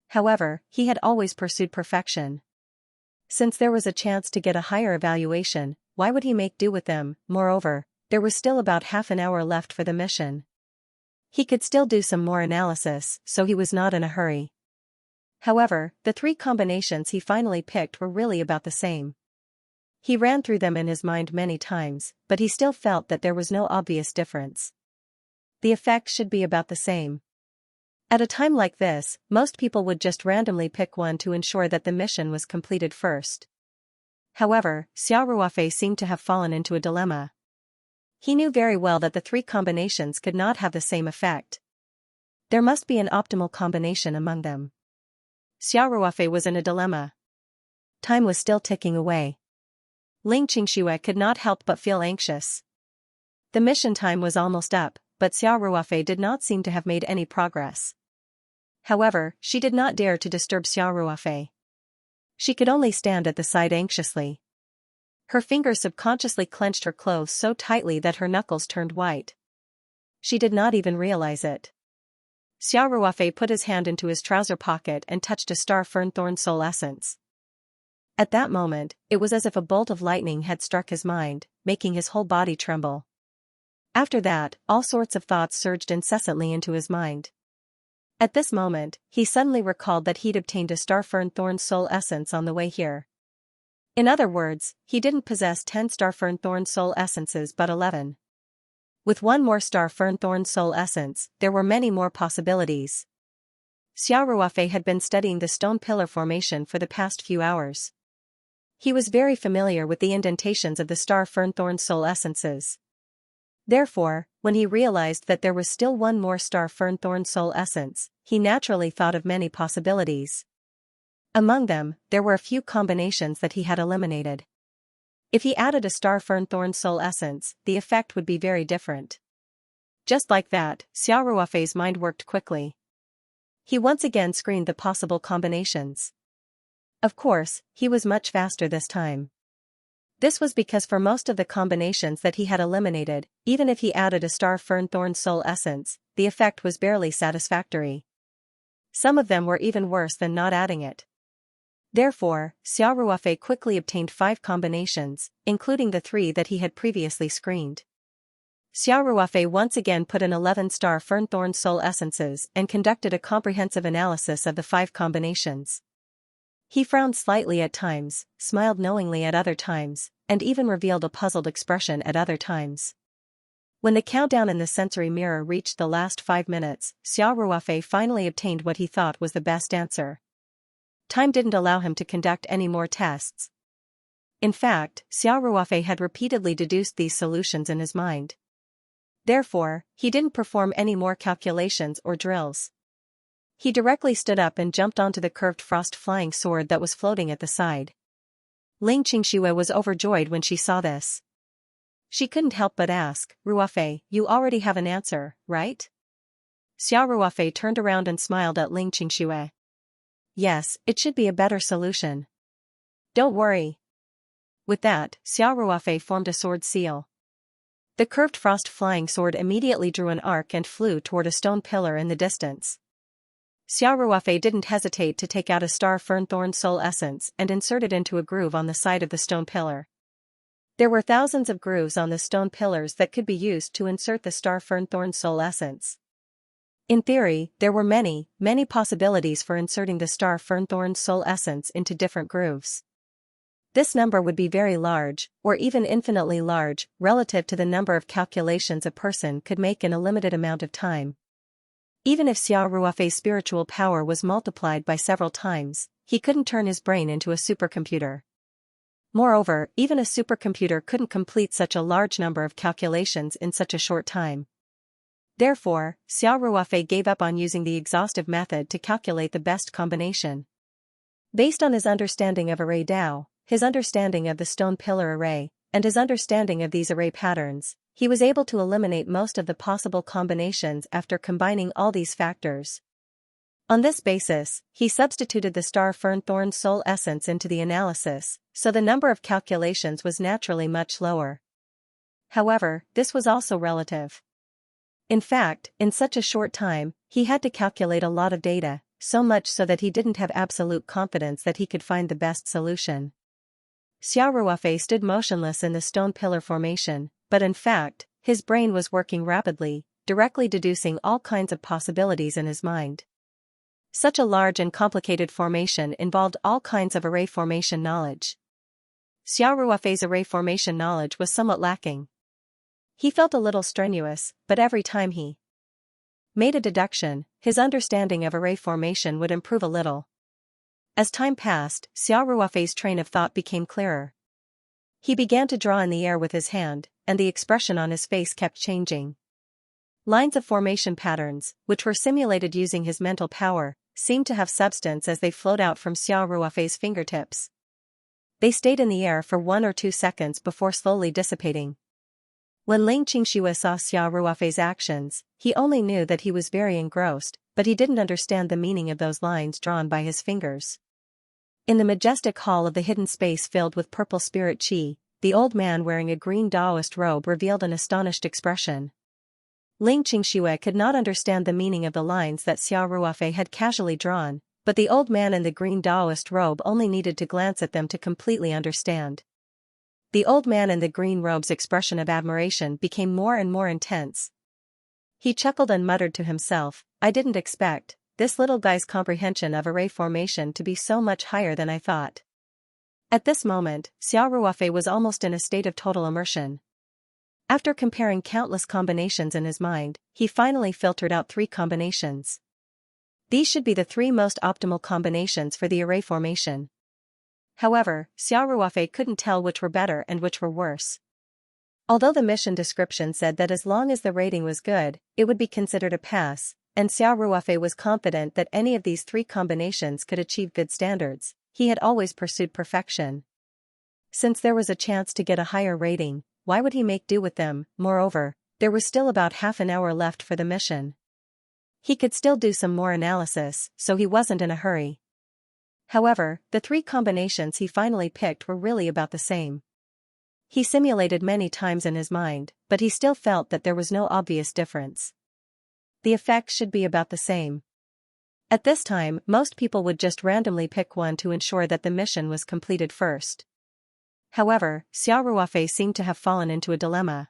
However, he had always pursued perfection. Since there was a chance to get a higher evaluation, why would he make do with them? Moreover, there was still about half an hour left for the mission. He could still do some more analysis, so he was not in a hurry. However, the 3 combinations he finally picked were really about the same. He ran through them in his mind many times, but he still felt that there was no obvious difference. The effect should be about the same. At a time like this, most people would just randomly pick one to ensure that the mission was completed first. However, Xiaoruofei seemed to have fallen into a dilemma. He knew very well that the 3 combinations could not have the same effect. There must be an optimal combination among them. Xiaoruofei was in a dilemma. Time was still ticking away. Xianxia could not help but feel anxious. The mission time was almost up, but Xiaoruofei did not seem to have made any progress. However, she did not dare to disturb Xiaoruofei. She could only stand at the side anxiously. Her fingers subconsciously clenched her clothes so tightly that her knuckles turned white. She did not even realize it. Xiaoruofei put his hand into his trouser pocket and touched a star fernthorn soul essence. At that moment, it was as if a bolt of lightning had struck his mind, making his whole body tremble. After that, all sorts of thoughts surged incessantly into his mind. At this moment, he suddenly recalled that he'd obtained a star fernthorn soul essence on the way here. In other words, he didn't possess 10 star fernthorn soul essences but 11. With one more star fernthorn soul essence, there were many more possibilities. Xiaoruofei had been studying the stone pillar formation for the past few hours. He was very familiar with the indentations of the star fernthorn soul essences. Therefore, when he realized that there was still one more star fernthorn soul essence, he naturally thought of many possibilities. Among them, there were a few combinations that he had eliminated. If he added a star fernthorn soul essence, the effect would be very different. Just like that, Xiaoruofei's mind worked quickly. He once again screened the possible combinations. Of course, he was much faster this time. This was because for most of the combinations that he had eliminated, even if he added a star fernthorn soul essence, the effect was barely satisfactory. Some of them were even worse than not adding it. Therefore, Xiaoruofei quickly obtained 5 combinations, including the 3 that he had previously screened. Xiao Ruofei once again put in 11-star fern-thorn soul essences and conducted a comprehensive analysis of the 5 combinations. He frowned slightly at times, smiled knowingly at other times, and even revealed a puzzled expression at other times. When the countdown in the sensory mirror reached the last 5 minutes, Xiao Ruofei finally obtained what he thought was the best answer. Time didn't allow him to conduct any more tests. In fact, Xiao Ruofei had repeatedly deduced these solutions in his mind. Therefore, he didn't perform any more calculations or drills. He directly stood up and jumped onto the curved frost flying sword that was floating at the side. Xianxia was overjoyed when she saw this. She couldn't help but ask, "Ruofei, you already have an answer, right?" Xiao Ruofei turned around and smiled at Xianxia. "Yes, it should be a better solution. Don't worry." With that, Xiao Ruofei formed a sword seal. The curved frost flying sword immediately drew an arc and flew toward a stone pillar in the distance. Xiao Ruofei didn't hesitate to take out a star fern-thorn soul essence and insert it into a groove on the side of the stone pillar. There were thousands of grooves on the stone pillars that could be used to insert the star fern-thorn soul essence. In theory, there were many possibilities for inserting the star fern-thorn soul essence into different grooves. This number would be very large, or even infinitely large, relative to the number of calculations a person could make in a limited amount of time. Even if Xiao Ruofei's spiritual power was multiplied by several times, he couldn't turn his brain into a supercomputer. Moreover, even a supercomputer couldn't complete such a large number of calculations in such a short time. Therefore, Xiao Ruofei gave up on using the exhaustive method to calculate the best combination. Based on his understanding of array Dao, his understanding of the stone pillar array, and his understanding of these array patterns, he was able to eliminate most of the possible combinations after combining all these factors. On this basis, he substituted the star fern-thorn soul essence into the analysis, so the number of calculations was naturally much lower. However, this was also relative. In fact, in such a short time, he had to calculate a lot of data, so much so that he didn't have absolute confidence that he could find the best solution. Xiao Ruofei stood motionless in the stone pillar formation, but in fact, his brain was working rapidly, directly deducing all kinds of possibilities in his mind. Such a large and complicated formation involved all kinds of array formation knowledge. Xiao Ruofei's array formation knowledge was somewhat lacking. He felt a little strenuous, but every time he made a deduction, his understanding of array formation would improve a little. As time passed, Xiao Ruofei's train of thought became clearer. He began to draw in the air with his hand, and the expression on his face kept changing. Lines of formation patterns, which were simulated using his mental power, seemed to have substance as they flowed out from Xiao Ruofei's fingertips. They stayed in the air for 1 or 2 seconds before slowly dissipating. When Xianxia saw Xiao Ruofei's actions, he only knew that he was very engrossed, but he didn't understand the meaning of those lines drawn by his fingers. In the majestic hall of the hidden space filled with purple spirit qi, the old man wearing a green Taoist robe revealed an astonished expression. Xianxia could not understand the meaning of the lines that Xiao Ruofei had casually drawn, but the old man in the green Taoist robe only needed to glance at them to completely understand. The old man in the green robe's expression of admiration became more and more intense. He chuckled and muttered to himself, "I didn't expect this little guy's comprehension of array formation to be so much higher than I thought." At this moment, Xiao Ruofei was almost in a state of total immersion. After comparing countless combinations in his mind, he finally filtered out 3 combinations. These should be the 3 most optimal combinations for the array formation. However, Xiao Ruofei couldn't tell which were better and which were worse. Although the mission description said that as long as the rating was good, it would be considered a pass, and Xiao Ruofei was confident that any of these 3 combinations could achieve good standards, he had always pursued perfection. Since there was a chance to get a higher rating, why would he make do with them? Moreover, there was still about half an hour left for the mission. He could still do some more analysis, so he wasn't in a hurry. However, the 3 combinations he finally picked were really about the same. He simulated many times in his mind, but he still felt that there was no obvious difference. The effects should be about the same. At this time, most people would just randomly pick one to ensure that the mission was completed first. However, Xiao Ruofei seemed to have fallen into a dilemma.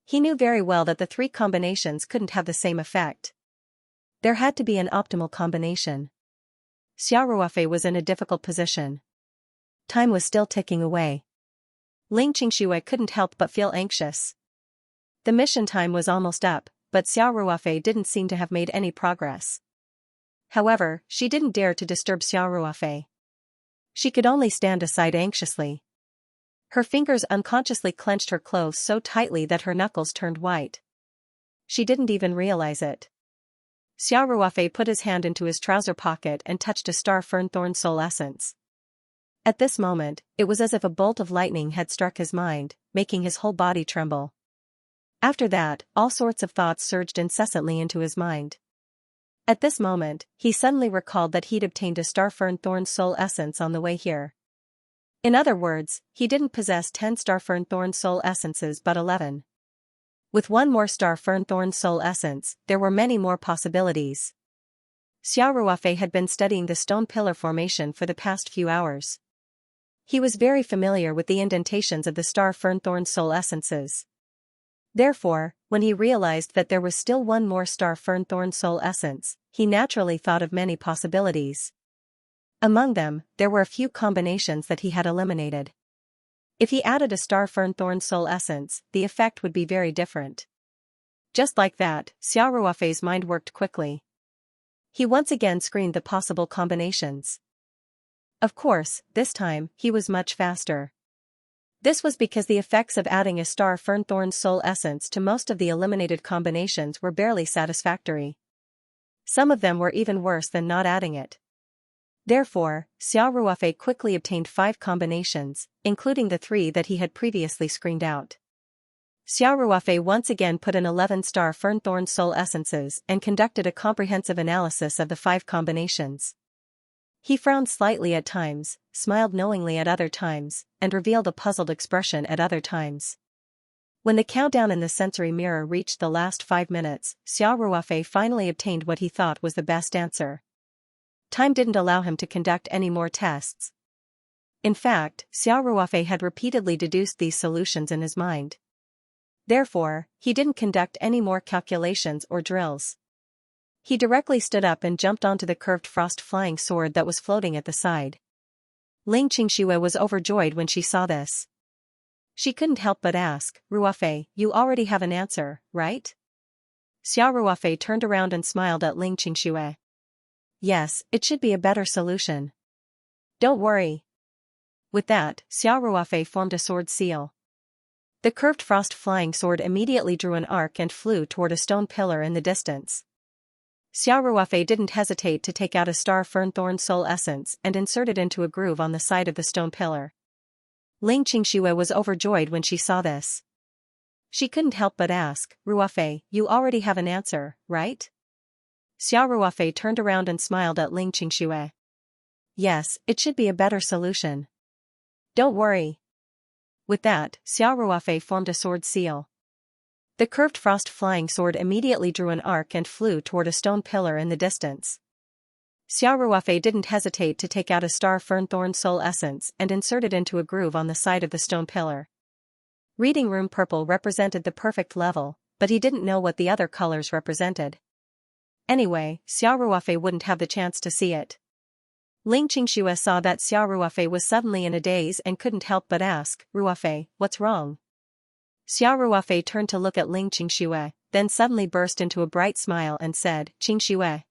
He knew very well that the three combinations couldn't have the same effect. There had to be an optimal combination. Xiao Ruofei was in a difficult position. Time was still ticking away. Ling Qingxue couldn't help but feel anxious. The mission time was almost up, but Xiao Ruofei didn't seem to have made any progress. However, she didn't dare to disturb Xiao Ruofei. She could only stand aside anxiously. Her fingers unconsciously clenched her clothes so tightly that her knuckles turned white. She didn't even realize it. Xiao Ruofei put his hand into his trouser pocket and touched a star fern thorn soul essence. At this moment, it was as if a bolt of lightning had struck his mind, making his whole body tremble. After that, all sorts of thoughts surged incessantly into his mind. At this moment, he suddenly recalled that he'd obtained a star fern thorn soul essence on the way here. In other words, he didn't possess 10 star fern thorn soul essences but 11. With one more star fern thorn soul essence, there were many more possibilities. Xiao Ruofei had been studying the stone pillar formation for the past few hours. He was very familiar with the indentations of the star fern thorn soul essences. Therefore, when he realized that there was still one more star fern thorn soul essence, he naturally thought of many possibilities. Among them, there were a few combinations that he had eliminated. If he added a star fern thorn soul essence, the effect would be very different. Just like that, Xiao Ruofei's mind worked quickly. He once again screened the possible combinations. Of course, this time, he was much faster. This was because the effects of adding a star fern thorn soul essence to most of the eliminated combinations were barely satisfactory. Some of them were even worse than not adding it. Therefore, Xiao Ruofei quickly obtained 5 combinations, including the 3 that he had previously screened out. Xiao Ruofei once again put in 11 star fern thorn soul essences and conducted a comprehensive analysis of the 5 combinations. He frowned slightly at times, smiled knowingly at other times, and revealed a puzzled expression at other times. When the countdown in the sensory mirror reached the last 5 minutes, Xiao Ruofei finally obtained what he thought was the best answer. Time didn't allow him to conduct any more tests. In fact, Xiao Ruofei had repeatedly deduced these solutions in his mind. Therefore, he didn't conduct any more calculations or drills. He directly stood up and jumped onto the curved frost flying sword that was floating at the side. Ling Qingxue was overjoyed when she saw this. She couldn't help but ask, "Ruofei, you already have an answer, right?" Xiao Ruofei turned around and smiled at Ling Qingxue. "Yes, it should be a better solution. Don't worry." With that, Xiao Ruofei formed a sword seal. The curved frost flying sword immediately drew an arc and flew toward a stone pillar in the distance. Xiao Ruofei didn't hesitate to take out a star fern thorn soul essence and insert it into a groove on the side of the stone pillar. Ling Qingxue was overjoyed when she saw this. She couldn't help but ask, "Ruofei, you already have an answer, right?" Xiao Ruofei turned around and smiled at Ling Qingxue. "Yes, it should be a better solution. Don't worry." With that, Xiao Ruofei formed a sword seal. The curved frost flying sword immediately drew an arc and flew toward a stone pillar in the distance. Xiao Ruofei didn't hesitate to take out a star fern thorn soul essence and insert it into a groove on the side of the stone pillar. Reading room purple represented the perfect level, but he didn't know what the other colors represented. Anyway, Xiao Ruofei wouldn't have the chance to see it. Ling Qingxue saw that Xiao Ruofei was suddenly in a daze and couldn't help but ask, "Ruofei, what's wrong?" Xiao Ruofei turned to look at Ling Qingxue, then suddenly burst into a bright smile and said, "Qingxue,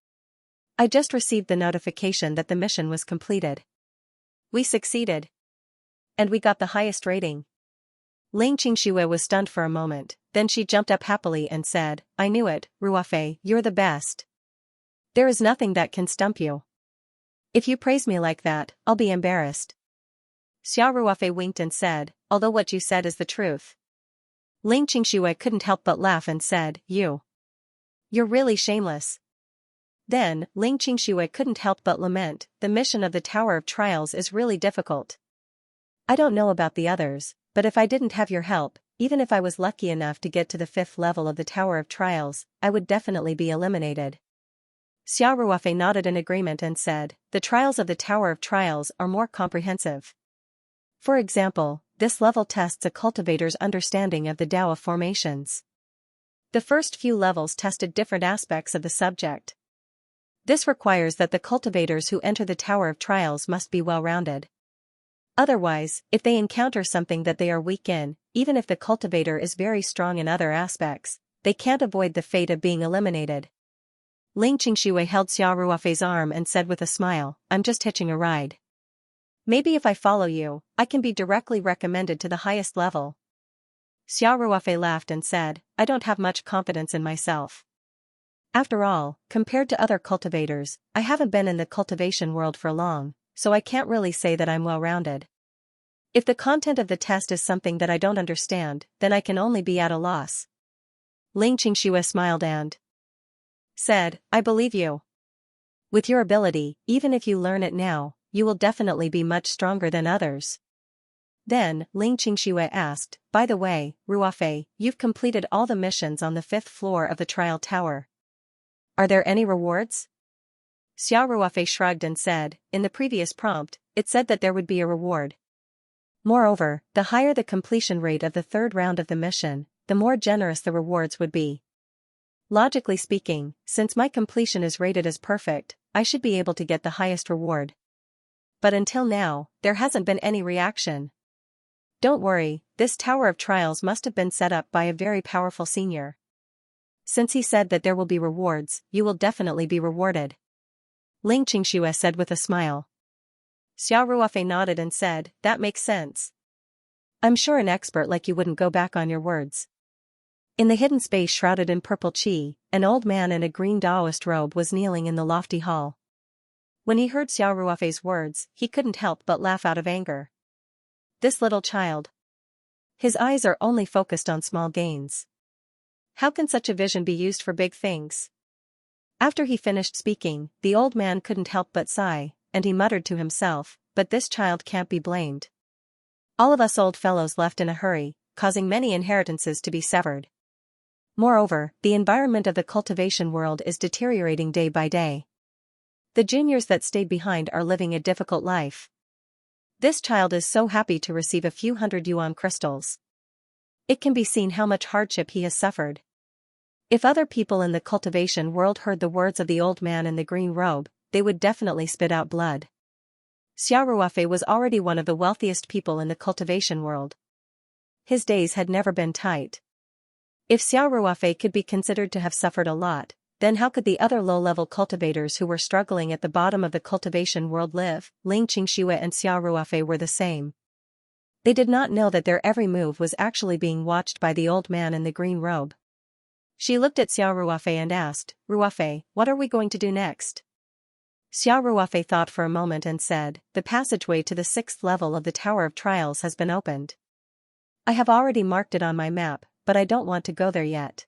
I just received the notification that the mission was completed. We succeeded. And we got the highest rating." Ling Qingxue was stunned for a moment, then she jumped up happily and said, "I knew it, Ruofei, you're the best. There is nothing that can stump you. If you praise me like that, I'll be embarrassed." Xiao Ruofei winked and said, "Although what you said is the truth." Ling Qingxue couldn't help but laugh and said, You're really shameless." Then, Ling Qingxue couldn't help but lament, "The mission of the Tower of Trials is really difficult. I don't know about the others, but if I didn't have your help, even if I was lucky enough to get to the 5th level of the Tower of Trials, I would definitely be eliminated." Xiao Ruofei nodded in agreement and said, "The trials of the Tower of Trials are more comprehensive. For example, this level tests a cultivator's understanding of the Tao of formations. The first few levels tested different aspects of the subject. This requires that the cultivators who enter the Tower of Trials must be well-rounded. Otherwise, if they encounter something that they are weak in, even if the cultivator is very strong in other aspects, they can't avoid the fate of being eliminated. Ling Qingshui held Xiao Ruofei's arm and said with a smile, "I'm just hitching a ride. Maybe if I follow you, I can be directly recommended to the highest level." Xiao Ruofei laughed and said, "I don't have much confidence in myself. After all, compared to other cultivators, I haven't been in the cultivation world for long, so I can't really say that I'm well-rounded. If the content of the test is something that I don't understand, then I can only be at a loss." Ling Qingshui smiled and said, "I believe you. With your ability, even if you learn it now, you will definitely be much stronger than others." Then, Ling Qingshui asked, "By the way, Ruofei, you've completed all the missions on the 5th floor of the trial tower. Are there any rewards?" Xiao Ruofei shrugged and said, "In the previous prompt, it said that there would be a reward. Moreover, the higher the completion rate of the 3rd round of the mission, the more generous the rewards would be. Logically speaking, since my completion is rated as perfect, I should be able to get the highest reward. But until now, there hasn't been any reaction. Don't worry, this Tower of Trials must have been set up by a very powerful senior. Since he said that there will be rewards, you will definitely be rewarded." Ling Qingshui said with a smile. Xiao Ruofei nodded and said, "That makes sense. I'm sure an expert like you wouldn't go back on your words." In the hidden space shrouded in purple qi, an old man in a green Taoist robe was kneeling in the lofty hall. When he heard Xiao Ruofei's words, he couldn't help but laugh out of anger. This little child. His eyes are only focused on small gains. How can such a vision be used for big things? After he finished speaking, the old man couldn't help but sigh, and he muttered to himself, "But this child can't be blamed. All of us old fellows left in a hurry, causing many inheritances to be severed. Moreover, the environment of the cultivation world is deteriorating day by day. The juniors that stayed behind are living a difficult life. This child is so happy to receive a few hundred yuan crystals. It can be seen how much hardship he has suffered." If other people in the cultivation world heard the words of the old man in the green robe, they would definitely spit out blood. Xiao Ruofei was already one of the wealthiest people in the cultivation world. His days had never been tight. If Xiao Ruofei could be considered to have suffered a lot, then how could the other low-level cultivators who were struggling at the bottom of the cultivation world live? Ling Qingshui and Xiao Ruofei were the same. They did not know that their every move was actually being watched by the old man in the green robe. She looked at Xiao Ruofei and asked, "Ruofei, what are we going to do next?" Xiao Ruofei thought for a moment and said, "The passageway to the 6th level of the Tower of Trials has been opened. I have already marked it on my map, but I don't want to go there yet."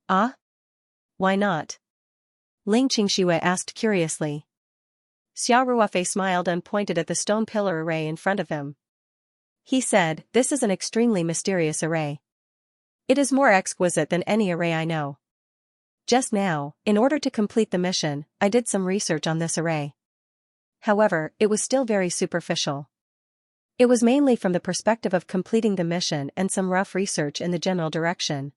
"Ah? Why not?" Ling Qingshui asked curiously. Xiao Ruofei smiled and pointed at the stone pillar array in front of him. He said, "This is an extremely mysterious array. It is more exquisite than any array I know. Just now, in order to complete the mission, I did some research on this array. However, it was still very superficial. It was mainly from the perspective of completing the mission and some rough research in the general direction.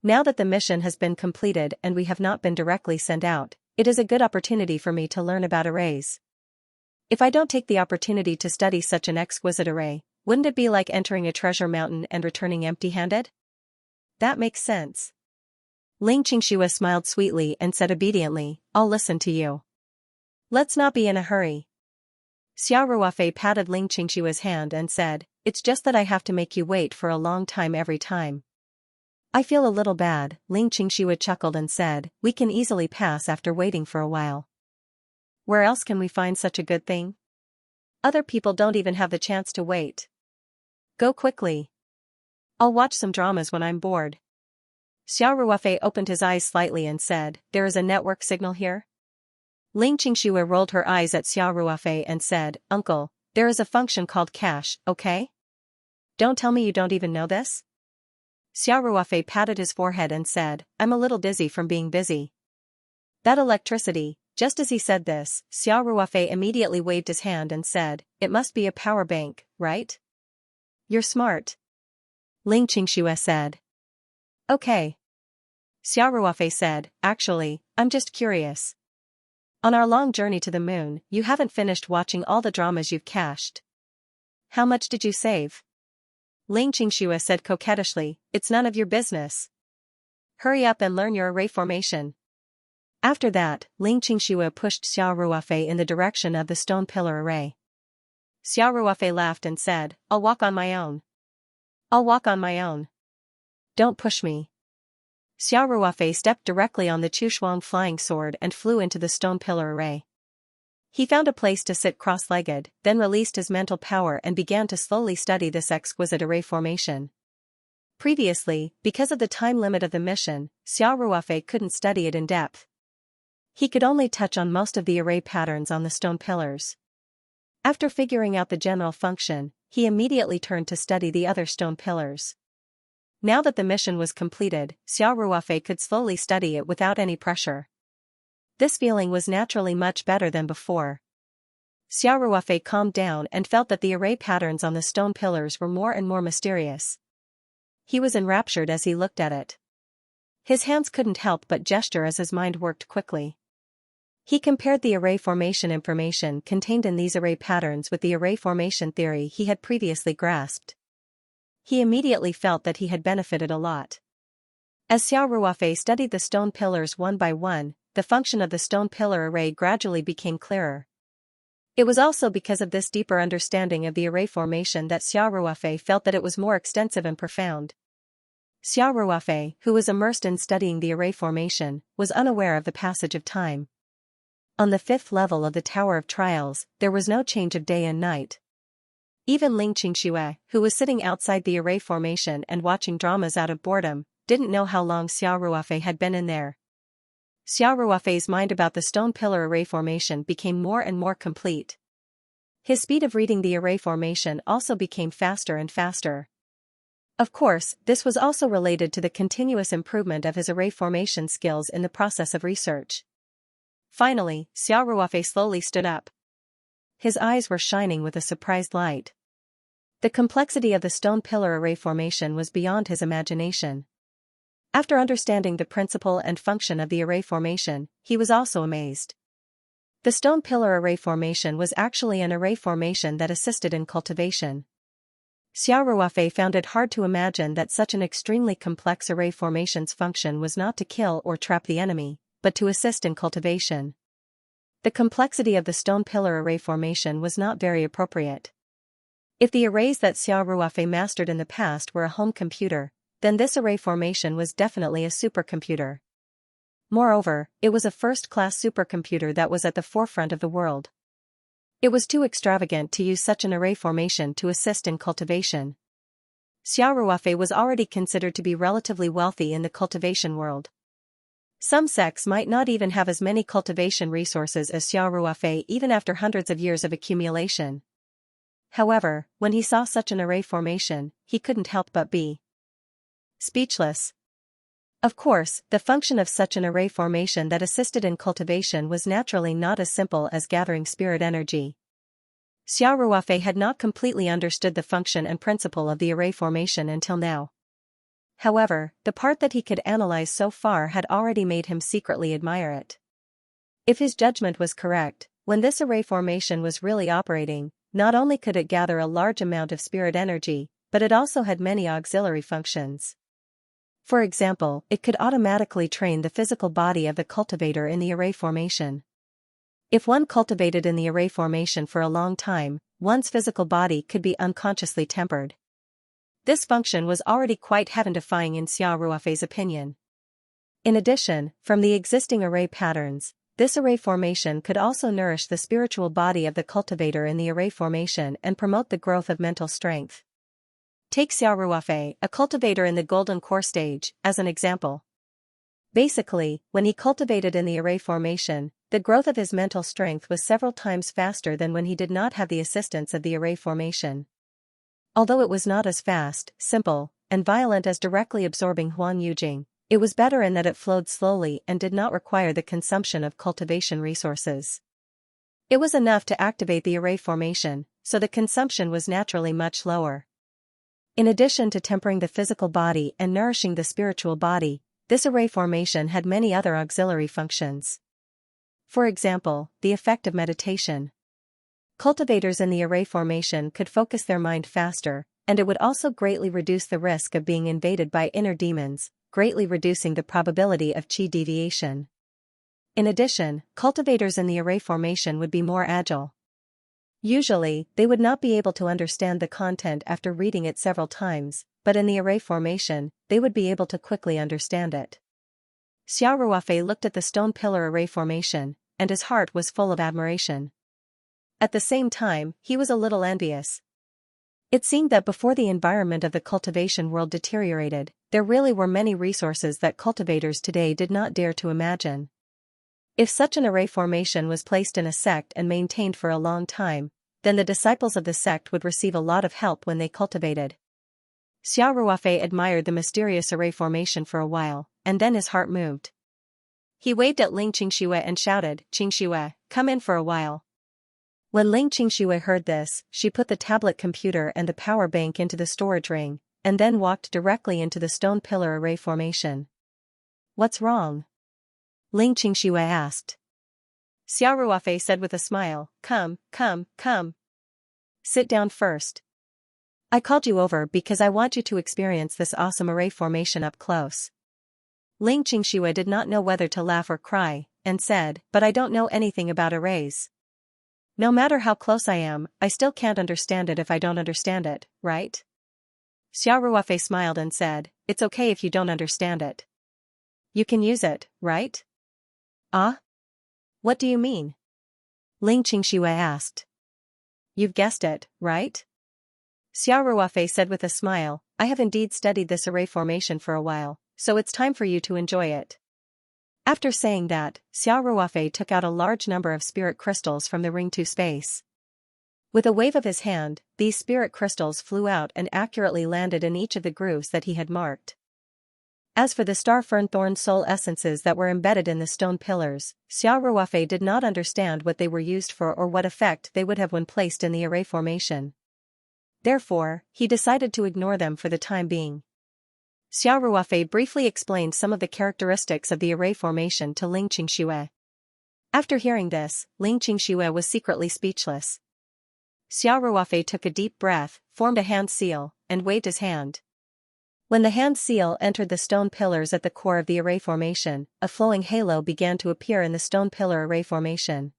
Now that the mission has been completed and we have not been directly sent out, it is a good opportunity for me to learn about arrays. If I don't take the opportunity to study such an exquisite array, wouldn't it be like entering a treasure mountain and returning empty-handed?" "That makes sense." Ling Qingshui smiled sweetly and said obediently, "I'll listen to you. Let's not be in a hurry." Xiao Ruofei patted Ling Qingshui's hand and said, "It's just that I have to make you wait for a long time every time." "I feel a little bad," Ling Qingshui chuckled and said, "We can easily pass after waiting for a while. Where else can we find such a good thing? Other people don't even have the chance to wait. Go quickly. I'll watch some dramas when I'm bored." Xiao Ruofei opened his eyes slightly and said, "There is a network signal here?" Ling Qingshui rolled her eyes at Xiao Ruofei and said, "Uncle, there is a function called cache, okay? Don't tell me you don't even know this?" Xiao Ruofei patted his forehead and said, "I'm a little dizzy from being busy. That electricity, Just as he said this, Xiao Ruofei immediately waved his hand and said, "It must be a power bank, right?" "You're smart," Ling Qingxue said. "Okay." Xiao Ruofei said, "Actually, I'm just curious. On our long journey to the moon, you haven't finished watching all the dramas you've cached. How much did you save?" Ling Qingxue said coquettishly, "It's none of your business. Hurry up and learn your array formation." After that, Ling Qingxue pushed Xiao Ruofei in the direction of the stone pillar array. Xiao Ruofei laughed and said, "I'll walk on my own. I'll walk on my own. Don't push me." Xiao Ruofei stepped directly on the Chushuang flying sword and flew into the stone pillar array. He found a place to sit cross-legged, then released his mental power and began to slowly study this exquisite array formation. Previously, because of the time limit of the mission, Xiao Ruofei couldn't study it in depth. He could only touch on most of the array patterns on the stone pillars. After figuring out the general function, he immediately turned to study the other stone pillars. Now that the mission was completed, Xiao Ruofei could slowly study it without any pressure. This feeling was naturally much better than before. Xiao Ruofei calmed down and felt that the array patterns on the stone pillars were more and more mysterious. He was enraptured as he looked at it. His hands couldn't help but gesture as his mind worked quickly. He compared the array formation information contained in these array patterns with the array formation theory he had previously grasped. He immediately felt that he had benefited a lot. As Xiao Ruofei studied the stone pillars one by one, the function of the stone pillar array gradually became clearer. It was also because of this deeper understanding of the array formation that Xiao Ruofei felt that it was more extensive and profound. Xiao Ruofei, who was immersed in studying the array formation, was unaware of the passage of time. On the 5th level of the Tower of Trials, there was no change of day and night. Even Ling Qingxue, who was sitting outside the array formation and watching dramas out of boredom, didn't know how long Xiao Ruofei had been in there. Xiao Ruofei's mind about the stone pillar array formation became more and more complete. His speed of reading the array formation also became faster and faster. Of course, this was also related to the continuous improvement of his array formation skills in the process of research. Finally, Xiao Ruofei slowly stood up. His eyes were shining with a surprised light. The complexity of the stone pillar array formation was beyond his imagination. After understanding the principle and function of the array formation, he was also amazed. The stone pillar array formation was actually an array formation that assisted in cultivation. Xiao Ruofei found it hard to imagine that such an extremely complex array formation's function was not to kill or trap the enemy, but to assist in cultivation. The complexity of the stone pillar array formation was not very appropriate. If the arrays that Xiao Ruofei mastered in the past were a home computer, then this array formation was definitely a supercomputer. Moreover, it was a first-class supercomputer that was at the forefront of the world. It was too extravagant to use such an array formation to assist in cultivation. Xiao Ruofei was already considered to be relatively wealthy in the cultivation world. Some sects might not even have as many cultivation resources as Xiao Ruofei even after hundreds of years of accumulation. However, when he saw such an array formation, he couldn't help but be speechless. Of course, the function of such an array formation that assisted in cultivation was naturally not as simple as gathering spirit energy. Xiao Ruofei had not completely understood the function and principle of the array formation until now. However, the part that he could analyze so far had already made him secretly admire it. If his judgment was correct, when this array formation was really operating, not only could it gather a large amount of spirit energy, but it also had many auxiliary functions. For example, it could automatically train the physical body of the cultivator in the array formation. If one cultivated in the array formation for a long time, one's physical body could be unconsciously tempered. This function was already quite heaven-defying in Xiao Ruofei's opinion. In addition, from the existing array patterns, this array formation could also nourish the spiritual body of the cultivator in the array formation and promote the growth of mental strength. Take Xiao Ruofei, a cultivator in the Golden Core stage, as an example. Basically, when he cultivated in the array formation, the growth of his mental strength was several times faster than when he did not have the assistance of the array formation. Although it was not as fast, simple, and violent as directly absorbing Huan Yujing, It was better in that it flowed slowly and did not require the consumption of cultivation resources. It was enough to activate the array formation, so the consumption was naturally much lower. In addition to tempering the physical body and nourishing the spiritual body, this array formation had many other auxiliary functions. For example, the effect of meditation. Cultivators in the array formation could focus their mind faster, and it would also greatly reduce the risk of being invaded by inner demons, greatly reducing the probability of chi deviation. In addition, cultivators in the array formation would be more agile. Usually, they would not be able to understand the content after reading it several times, but in the array formation, they would be able to quickly understand it. Xiao Ruofei looked at the stone pillar array formation, and his heart was full of admiration. At the same time, he was a little envious. It seemed that before the environment of the cultivation world deteriorated, there really were many resources that cultivators today did not dare to imagine. If such an array formation was placed in a sect and maintained for a long time, then the disciples of the sect would receive a lot of help when they cultivated. Xiao Ruofei admired the mysterious array formation for a while, and then his heart moved. He waved at Ling Qingxue and shouted, "Qingxue, come in for a while." When Ling Qingxue heard this, she put the tablet computer and the power bank into the storage ring, and then walked directly into the stone pillar array formation. "What's wrong?" Ling Qingxue asked. Xiao Ruofei said with a smile, Come. Sit down first. I called you over because I want you to experience this awesome array formation up close." Ling Qingxue did not know whether to laugh or cry, and said, "But I don't know anything about arrays. No matter how close I am, I still can't understand it if I don't understand it, right?" Xiao Ruofei smiled and said, "It's okay if you don't understand it. You can use it, right?" "Ah? What do you mean?" Ling Qingxue asked. "You've guessed it, right?" Xiao Ruofei said with a smile, "I have indeed studied this array formation for a while, so it's time for you to enjoy it." After saying that, Xiao Ruofei took out a large number of spirit crystals from the ring to space. With a wave of his hand, these spirit crystals flew out and accurately landed in each of the grooves that he had marked. As for the star fern thorn soul essences that were embedded in the stone pillars, Xiao Ruofei did not understand what they were used for or what effect they would have when placed in the array formation. Therefore, he decided to ignore them for the time being. Xiao Ruofei briefly explained some of the characteristics of the array formation to Ling Qingxue. After hearing this, Ling Qingxue was secretly speechless. Xiao Ruofei took a deep breath, formed a hand seal, and waved his hand. When the hand seal entered the stone pillars at the core of the array formation, a flowing halo began to appear in the stone pillar array formation.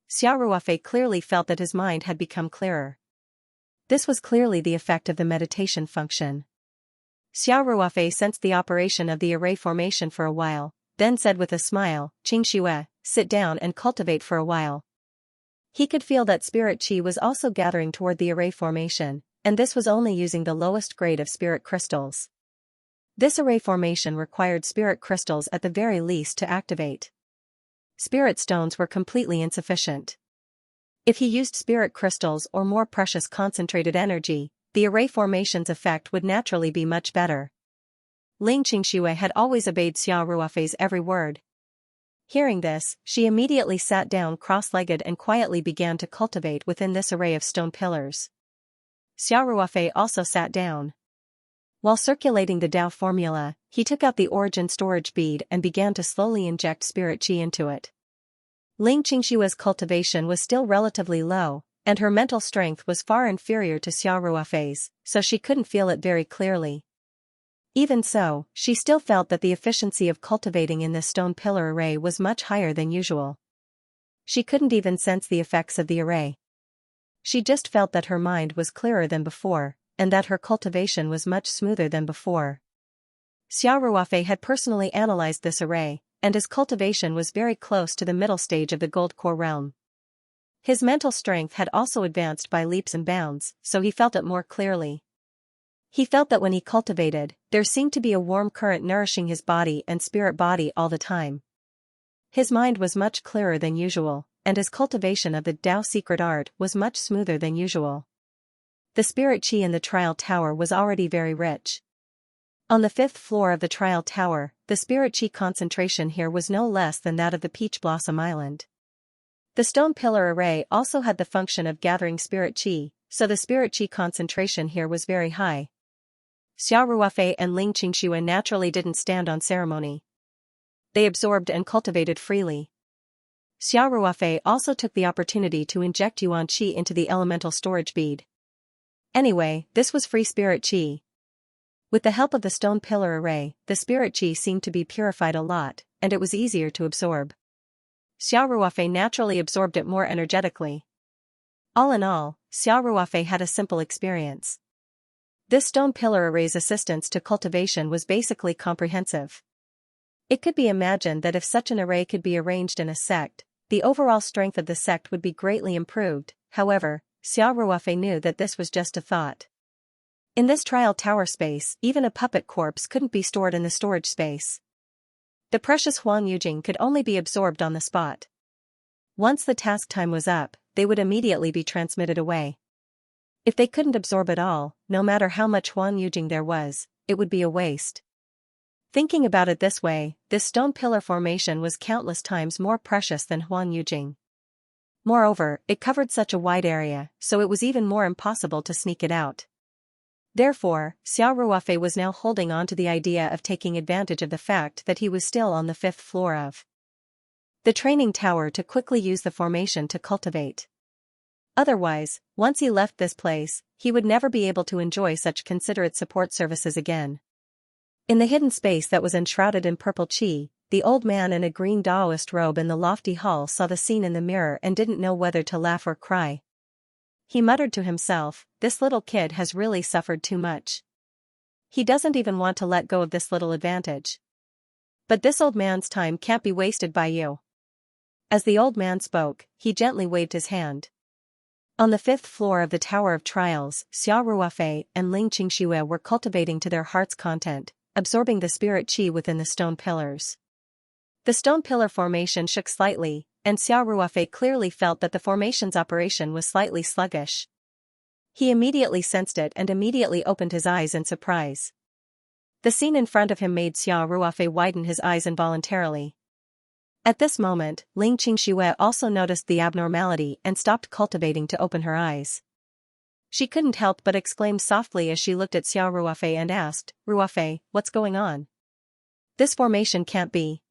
Xiao Ruofei clearly felt that his mind had become clearer. This was clearly the effect of the meditation function. Xiao Ruofei sensed the operation of the array formation for a while, then said with a smile, "Qingxue, sit down and cultivate for a while." He could feel that spirit qi was also gathering toward the array formation, and this was only using the lowest grade of spirit crystals. This array formation required spirit crystals at the very least to activate. Spirit stones were completely insufficient. If he used spirit crystals or more precious concentrated energy, the array formation's effect would naturally be much better. Ling Qingxue had always obeyed Xiao Ruofei's every word. Hearing this, she immediately sat down cross-legged and quietly began to cultivate within this array of stone pillars. Xiao Ruofei also sat down. While circulating the Tao formula, he took out the origin storage bead and began to slowly inject spirit qi into it. Ling Qingxue's cultivation was still relatively low, and her mental strength was far inferior to Xiao Ruofei's, so she couldn't feel it very clearly. Even so, she still felt that the efficiency of cultivating in this stone pillar array was much higher than usual. She couldn't even sense the effects of the array. She just felt that her mind was clearer than before, and that her cultivation was much smoother than before. Xiao Ruofei had personally analyzed this array, and his cultivation was very close to the middle stage of the gold core realm. His mental strength had also advanced by leaps and bounds, so he felt it more clearly. He felt that when he cultivated, there seemed to be a warm current nourishing his body and spirit body all the time. His mind was much clearer than usual, and his cultivation of the Tao secret art was much smoother than usual. The spirit qi in the trial tower was already very rich. On the 5th floor of the trial tower, the spirit chi concentration here was no less than that of the Peach Blossom Island. The stone pillar array also had the function of gathering spirit chi, so the spirit chi concentration here was very high. Xiao Ruofei and Ling Qingxue naturally didn't stand on ceremony. They absorbed and cultivated freely. Xiao Ruofei also took the opportunity to inject yuan qi into the elemental storage bead. Anyway, this was free spirit chi. With the help of the stone pillar array, the spirit chi seemed to be purified a lot, and it was easier to absorb. Xiao Ruofei naturally absorbed it more energetically. All in all, Xiao Ruofei had a simple experience. This stone pillar array's assistance to cultivation was basically comprehensive. It could be imagined that if such an array could be arranged in a sect, the overall strength of the sect would be greatly improved. However, Xiao Ruofei knew that this was just a thought. In this trial tower space, even a puppet corpse couldn't be stored in the storage space. The precious Huang Yujing could only be absorbed on the spot. Once the task time was up, they would immediately be transmitted away. If they couldn't absorb it all, no matter how much Huang Yujing there was, it would be a waste. Thinking about it this way, this stone pillar formation was countless times more precious than Huang Yujing. Moreover, it covered such a wide area, so it was even more impossible to sneak it out. Therefore, Xiao Ruofei was now holding on to the idea of taking advantage of the fact that he was still on the 5th floor of the training tower to quickly use the formation to cultivate. Otherwise, once he left this place, he would never be able to enjoy such considerate support services again. In the hidden space that was enshrouded in purple chi, the old man in a green Daoist robe in the lofty hall saw the scene in the mirror and didn't know whether to laugh or cry. He muttered to himself, "This little kid has really suffered too much. He doesn't even want to let go of this little advantage. But this old man's time can't be wasted by you." As the old man spoke, he gently waved his hand. On the 5th floor of the Tower of Trials, Xiao Ruofei and Ling Qingxue were cultivating to their heart's content, absorbing the spirit chi within the stone pillars. The stone pillar formation shook slightly, and Xiao Ruofei clearly felt that the formation's operation was slightly sluggish. He immediately sensed it and immediately opened his eyes in surprise. The scene in front of him made Xiao Ruofei widen his eyes involuntarily. At this moment, Ling Qingxue also noticed the abnormality and stopped cultivating to open her eyes. She couldn't help but exclaim softly as she looked at Xiao Ruofei and asked, "Ruofei, what's going on? This formation can't be."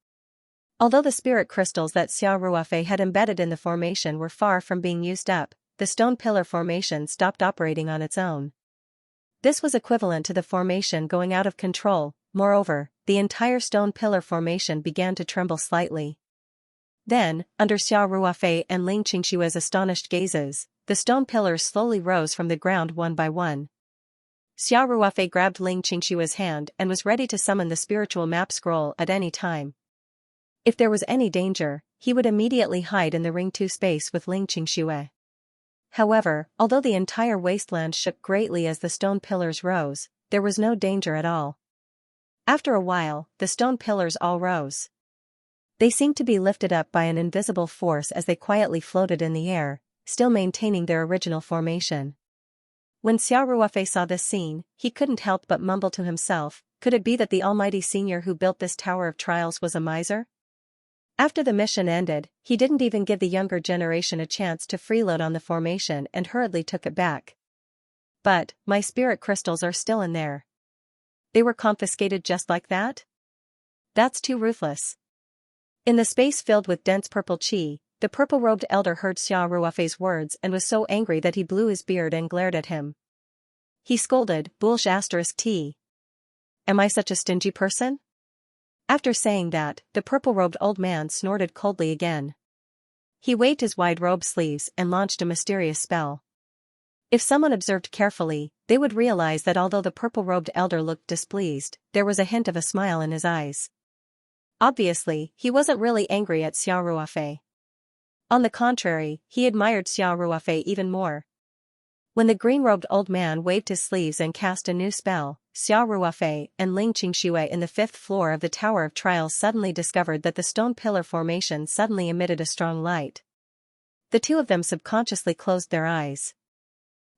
Although the spirit crystals that Xiao Ruofei had embedded in the formation were far from being used up, the stone pillar formation stopped operating on its own. This was equivalent to the formation going out of control. Moreover, the entire stone pillar formation began to tremble slightly. Then, under Xiao Ruofei and Ling Qingxue's astonished gazes, the stone pillars slowly rose from the ground one by one. Xiao Ruofei grabbed Ling Qingxue's hand and was ready to summon the spiritual map scroll at any time. If there was any danger, he would immediately hide in the Ring 2 space with Ling Qingxue. However, although the entire wasteland shook greatly as the stone pillars rose, there was no danger at all. After a while, the stone pillars all rose. They seemed to be lifted up by an invisible force as they quietly floated in the air, still maintaining their original formation. When Xiao Ruofei saw this scene, he couldn't help but mumble to himself, could it be that the almighty senior who built this Tower of Trials was a miser? After the mission ended, he didn't even give the younger generation a chance to freeload on the formation and hurriedly took it back. But, my spirit crystals are still in there. They were confiscated just like that? That's too ruthless. In the space filled with dense purple chi, the purple-robed elder heard Xiao Ruofei's words and was so angry that he blew his beard and glared at him. He scolded, "Bullsh *T. Am I such a stingy person?" After saying that, the purple-robed old man snorted coldly again. He waved his wide robe sleeves and launched a mysterious spell. If someone observed carefully, they would realize that although the purple-robed elder looked displeased, there was a hint of a smile in his eyes. Obviously, he wasn't really angry at Xiao Ruofei. On the contrary, he admired Xiao Ruofei even more. When the green-robed old man waved his sleeves and cast a new spell, Xiao Ruofei and Ling Qingxue in the 5th floor of the Tower of Trials suddenly discovered that the stone pillar formation suddenly emitted a strong light. The two of them subconsciously closed their eyes.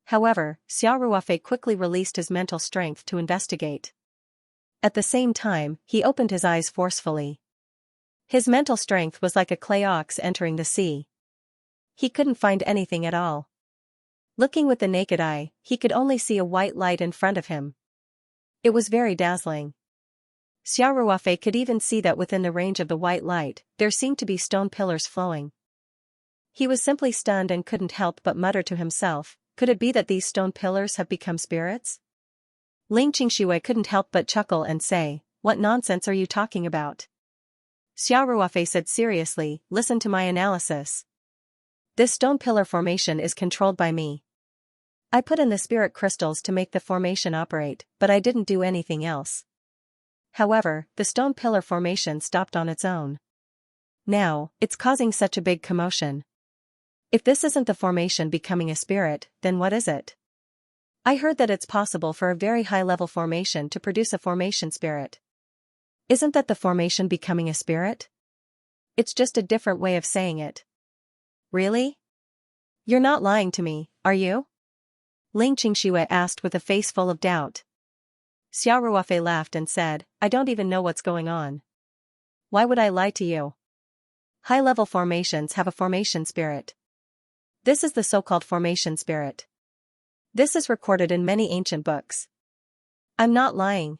However, Xiao Ruofei quickly released his mental strength to investigate. At the same time, he opened his eyes forcefully. His mental strength was like a clay ox entering the sea. He couldn't find anything at all. Looking with the naked eye, he could only see a white light in front of him. It was very dazzling. Xiaoruofei could even see that within the range of the white light, there seemed to be stone pillars flowing. He was simply stunned and couldn't help but mutter to himself, could it be that these stone pillars have become spirits? Ling Qingshui couldn't help but chuckle and say, what nonsense are you talking about? Xiaoruofei said seriously, listen to my analysis. This stone pillar formation is controlled by me. I put in the spirit crystals to make the formation operate, but I didn't do anything else. However, the stone pillar formation stopped on its own. Now, it's causing such a big commotion. If this isn't the formation becoming a spirit, then what is it? I heard that it's possible for a very high-level formation to produce a formation spirit. Isn't that the formation becoming a spirit? It's just a different way of saying it. Really? You're not lying to me, are you? Ling Qingshui asked with a face full of doubt. Xiaoruofei laughed and said, I don't even know what's going on. Why would I lie to you? High-level formations have a formation spirit. This is the so-called formation spirit. This is recorded in many ancient books. I'm not lying.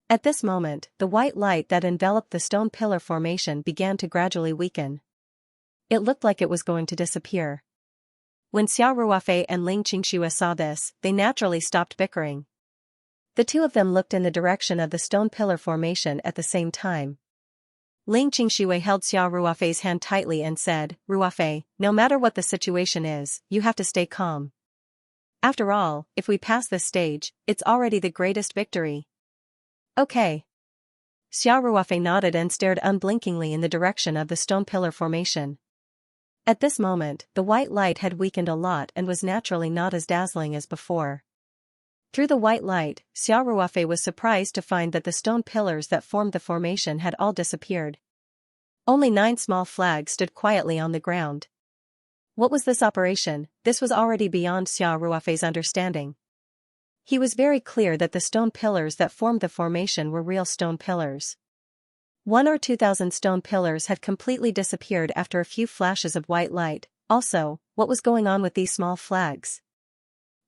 At this moment, the white light that enveloped the stone pillar formation began to gradually weaken. It looked like it was going to disappear. When Xiaoruofei and Ling Qingshui saw this, they naturally stopped bickering. The two of them looked in the direction of the stone pillar formation at the same time. Ling Qingshui held Xiaoruofei's hand tightly and said, Ruofei, no matter what the situation is, you have to stay calm. After all, if we pass this stage, it's already the greatest victory. Okay. Xiaoruofei nodded and stared unblinkingly in the direction of the stone pillar formation. At this moment, the white light had weakened a lot and was naturally not as dazzling as before. Through the white light, Xiaoruofei was surprised to find that the stone pillars that formed the formation had all disappeared. Only 9 small flags stood quietly on the ground. What was this operation? This was already beyond Xiaoruofei's understanding. He was very clear that the stone pillars that formed the formation were real stone pillars. 1 or 2,000 stone pillars had completely disappeared after a few flashes of white light. Also, what was going on with these small flags?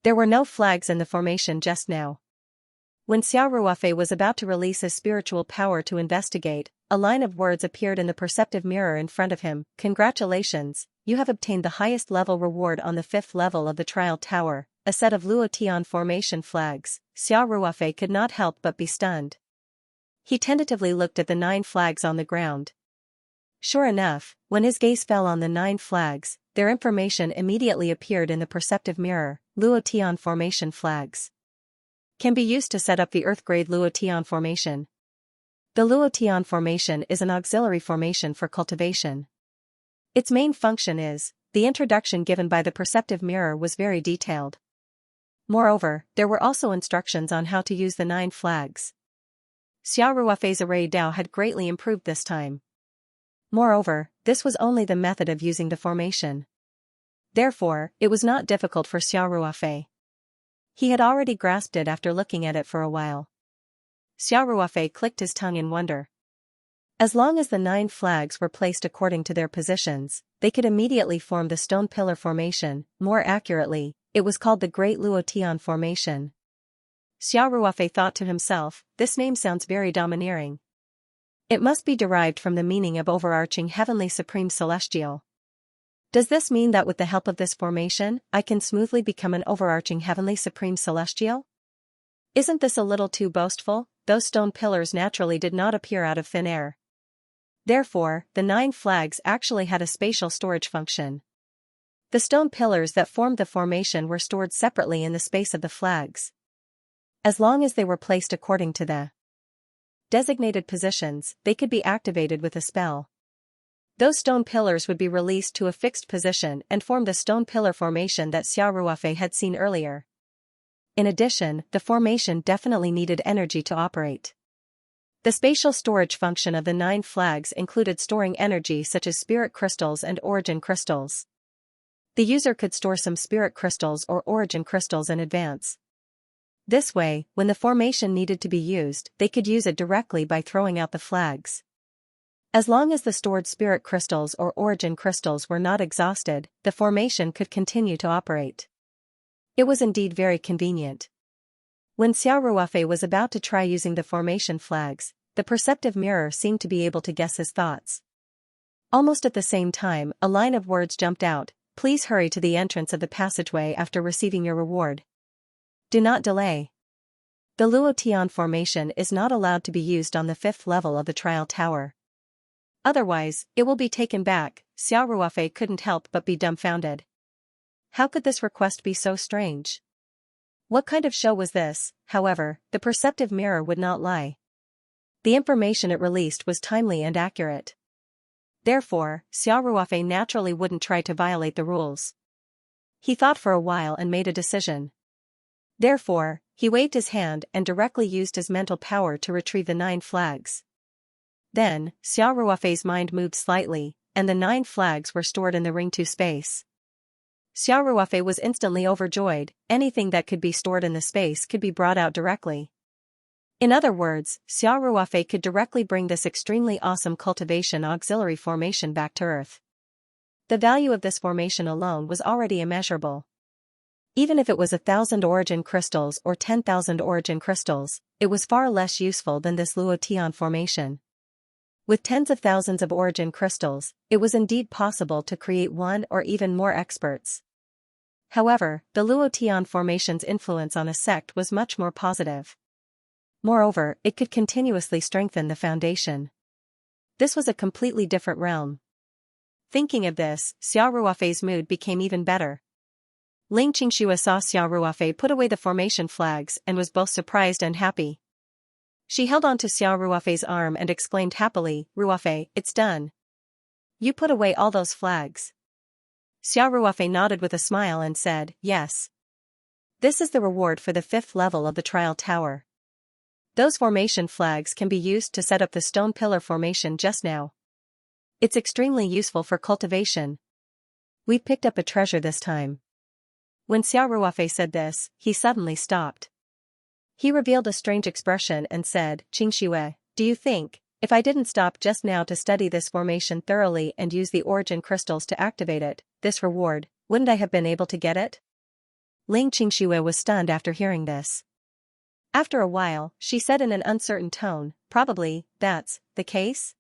There were no flags in the formation just now. When Xiaoruofei was about to release his spiritual power to investigate, a line of words appeared in the perceptive mirror in front of him. Congratulations, you have obtained the highest level reward on the 5th level of the trial tower, a set of Luotian formation flags. Xiaoruofei could not help but be stunned. He tentatively looked at the 9 flags on the ground. Sure enough, when his gaze fell on the 9 flags, their information immediately appeared in the perceptive mirror. Luotian formation flags can be used to set up the Earth-grade Luotian formation. The Luotian formation is an auxiliary formation for cultivation. Its main function is, the introduction given by the perceptive mirror was very detailed. Moreover, there were also instructions on how to use the 9 flags. Xiaoruofei's array Dao had greatly improved this time. Moreover, this was only the method of using the formation. Therefore, it was not difficult for Xiaoruofei. He had already grasped it after looking at it for a while. Xiaoruofei clicked his tongue in wonder. As long as the 9 flags were placed according to their positions, they could immediately form the stone pillar formation. More accurately, it was called the Great Luotian Formation. Xiaoruofei thought to himself, this name sounds very domineering. It must be derived from the meaning of overarching heavenly supreme celestial. Does this mean that with the help of this formation, I can smoothly become an overarching heavenly supreme celestial? Isn't this a little too boastful? Those stone pillars naturally did not appear out of thin air. Therefore, the 9 flags actually had a spatial storage function. The stone pillars that formed the formation were stored separately in the space of the flags. As long as they were placed according to the designated positions, they could be activated with a spell. Those stone pillars would be released to a fixed position and form the stone pillar formation that Xiaoruofei had seen earlier. In addition, the formation definitely needed energy to operate. The spatial storage function of the 9 flags included storing energy such as spirit crystals and origin crystals. The user could store some spirit crystals or origin crystals in advance. This way, when the formation needed to be used, they could use it directly by throwing out the flags. As long as the stored spirit crystals or origin crystals were not exhausted, the formation could continue to operate. It was indeed very convenient. When Xiao Ruofei was about to try using the formation flags, the perceptive mirror seemed to be able to guess his thoughts. Almost at the same time, a line of words jumped out: "Please hurry to the entrance of the passageway after receiving your reward. Do not delay." The Luo Tian formation is not allowed to be used on the 5th level of the trial tower. Otherwise, it will be taken back. Xiao Ruofei couldn't help but be dumbfounded. How could this request be so strange? What kind of show was this? However, the perceptive mirror would not lie. The information it released was timely and accurate. Therefore, Xiao Ruofei naturally wouldn't try to violate the rules. He thought for a while and made a decision. Therefore, he waved his hand and directly used his mental power to retrieve the 9 flags. Then, Xiao Ruofei's mind moved slightly, and the 9 flags were stored in the Ring 2 space. Xiao Ruofei was instantly overjoyed. Anything that could be stored in the space could be brought out directly. In other words, Xiao Ruofei could directly bring this extremely awesome cultivation auxiliary formation back to Earth. The value of this formation alone was already immeasurable. Even if it was 1,000 origin crystals or 10,000 origin crystals, it was far less useful than this Luo Tian formation. With tens of thousands of origin crystals, it was indeed possible to create one or even more experts. However, the Luo Tian formation's influence on a sect was much more positive. Moreover, it could continuously strengthen the foundation. This was a completely different realm. Thinking of this, Xiao Ruofei's mood became even better. Ling Xianxia saw Xiao Ruofei put away the formation flags and was both surprised and happy. She held on to Xiao Ruofei's arm and exclaimed happily, "Ruofei, it's done. You put away all those flags." Xiao Ruofei nodded with a smile and said, "Yes. This is the reward for the 5th level of the trial tower. Those formation flags can be used to set up the stone pillar formation just now. It's extremely useful for cultivation. We've picked up a treasure this time." When Xiao Ruofei said this, he suddenly stopped. He revealed a strange expression and said, "Xianxia, do you think, if I didn't stop just now to study this formation thoroughly and use the origin crystals to activate it, this reward, wouldn't I have been able to get it?" Ling Xianxia was stunned after hearing this. After a while, she said in an uncertain tone, "Probably, that's the case?"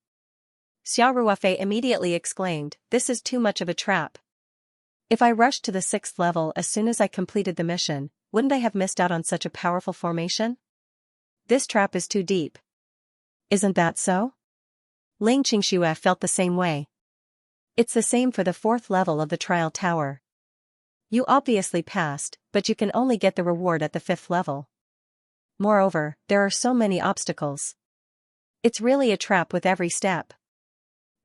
Xiao Ruofei immediately exclaimed, "This is too much of a trap. If I rushed to the 6th level as soon as I completed the mission, wouldn't I have missed out on such a powerful formation? This trap is too deep. Isn't that so?" Ling Xianxia felt the same way. It's the same for the 4th level of the trial tower. You obviously passed, but you can only get the reward at the 5th level. Moreover, there are so many obstacles. It's really a trap with every step.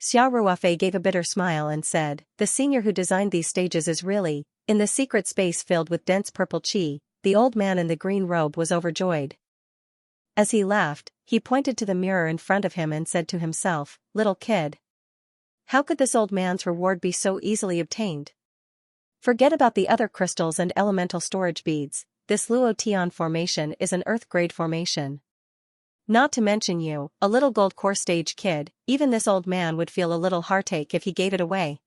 Xiao Ruofei gave a bitter smile and said, "The senior who designed these stages is really, in the secret space filled with dense purple qi." The old man in the green robe was overjoyed. As he laughed, he pointed to the mirror in front of him and said to himself, "Little kid. How could this old man's reward be so easily obtained? Forget about the other crystals and elemental storage beads. This Luo Tian formation is an Earth-grade formation. Not to mention you, a little gold core stage kid, even this old man would feel a little heartache if he gave it away."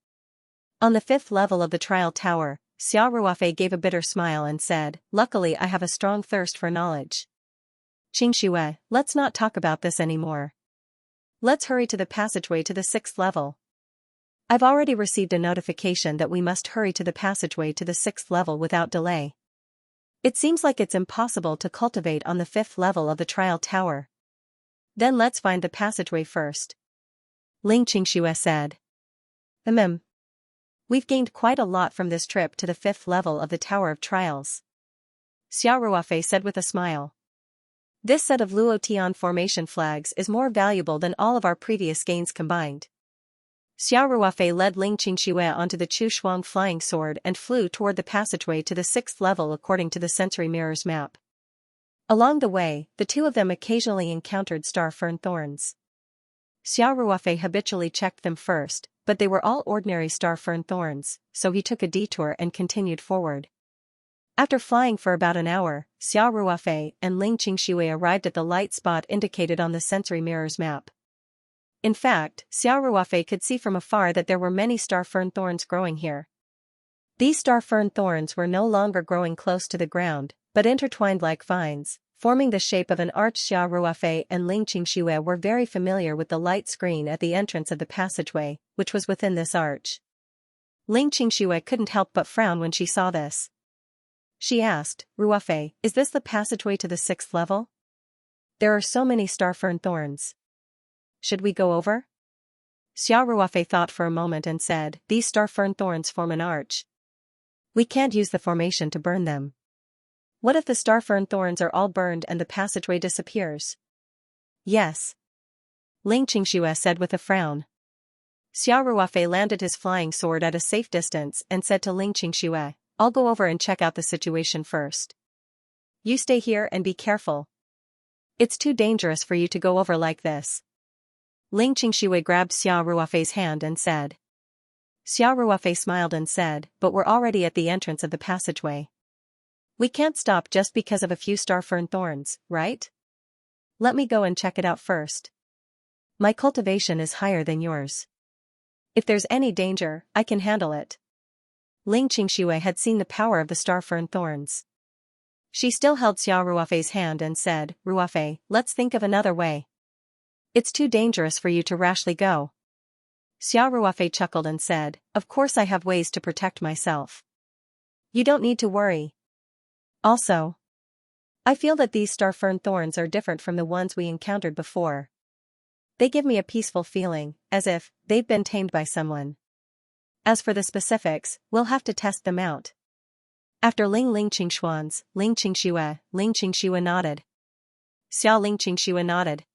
On the 5th level of the trial tower, Xiao Ruofei gave a bitter smile and said, "Luckily I have a strong thirst for knowledge. Xianxia, let's not talk about this anymore. Let's hurry to the passageway to the 6th level. I've already received a notification that we must hurry to the passageway to the 6th level without delay. It seems like it's impossible to cultivate on the 5th level of the trial tower. Then let's find the passageway first." Ling Xianxia said. We've gained quite a lot from this trip to the 5th level of the Tower of Trials," Xiao Ruofei said with a smile. "This set of Luo Tian formation flags is more valuable than all of our previous gains combined." Xiao Ruofei led Ling Xianxia onto the Chu Shuang flying sword and flew toward the passageway to the 6th level according to the sensory mirror's map. Along the way, the two of them occasionally encountered star fern thorns. Xiao Ruofei habitually checked them first, but they were all ordinary star fern thorns, so he took a detour and continued forward. After flying for about an hour, Xiao Ruofei and Ling Qingshui arrived at the light spot indicated on the sensory mirror's map. In fact, Xiao Ruofei could see from afar that there were many star fern thorns growing here. These star fern thorns were no longer growing close to the ground, but intertwined like vines, forming the shape of an arch. Xiao Ruofei and Ling Qingshui were very familiar with the light screen at the entrance of the passageway, which was within this arch. Ling Qingshui couldn't help but frown when she saw this. She asked, Ruofei, is this the passageway to the 6th level? There are so many star fern thorns. Should we go over? Xiao Ruofei thought for a moment and said, these star fern thorns form an arch. We can't use the formation to burn them. What if the star fern thorns are all burned and the passageway disappears? Yes. Ling Qingshui said with a frown. Xiao Ruofei landed his flying sword at a safe distance and said to Ling Qingshui, I'll go over and check out the situation first. You stay here and be careful. It's too dangerous for you to go over like this. Ling Qingshui grabbed Xiao Ruofei's hand and said. Xiao Ruofei smiled and said, but we're already at the entrance of the passageway. We can't stop just because of a few star fern thorns, right? Let me go and check it out first. My cultivation is higher than yours. If there's any danger, I can handle it. Ling Qingshui had seen the power of the star fern thorns. She still held Xiao Ruofei's hand and said, Ruofei, let's think of another way. It's too dangerous for you to rashly go. Xiao Ruofei chuckled and said, of course I have ways to protect myself. You don't need to worry. Also, I feel that these star fern thorns are different from the ones we encountered before. They give me a peaceful feeling, as if they've been tamed by someone. As for the specifics, we'll have to test them out. After Ling Qingshui's, Ling Qingshui nodded. Xiao Ling Qingshui nodded.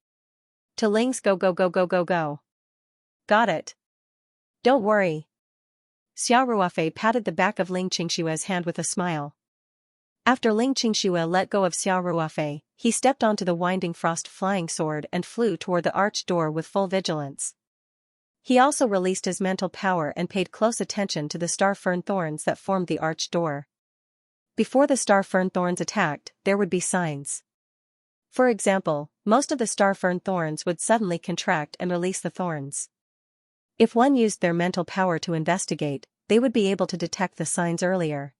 To Ling's go. Got it. Don't worry. Xiao Ruofei patted the back of Ling Qingshui's hand with a smile. After Ling Qingshui let go of Xiao Ruofei, he stepped onto the winding frost flying sword and flew toward the arched door with full vigilance. He also released his mental power and paid close attention to the star fern thorns that formed the arched door. Before the star fern thorns attacked, there would be signs. For example, most of the star fern thorns would suddenly contract and release the thorns. If one used their mental power to investigate, they would be able to detect the signs earlier.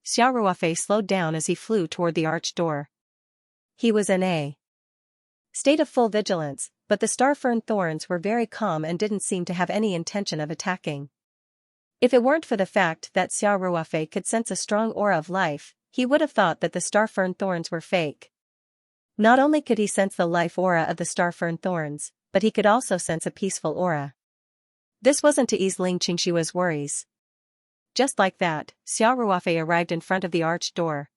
Xiao Ruofei slowed down as he flew toward the arched door. He was in a state of full vigilance, but the star fern thorns were very calm and didn't seem to have any intention of attacking. If it weren't for the fact that Xiao Ruofei could sense a strong aura of life, he would have thought that the star fern thorns were fake. Not only could he sense the life aura of the star fern thorns, but he could also sense a peaceful aura. This wasn't to ease Ling Qingshui's worries. Just like that, Xiao Ruofei arrived in front of the arched door.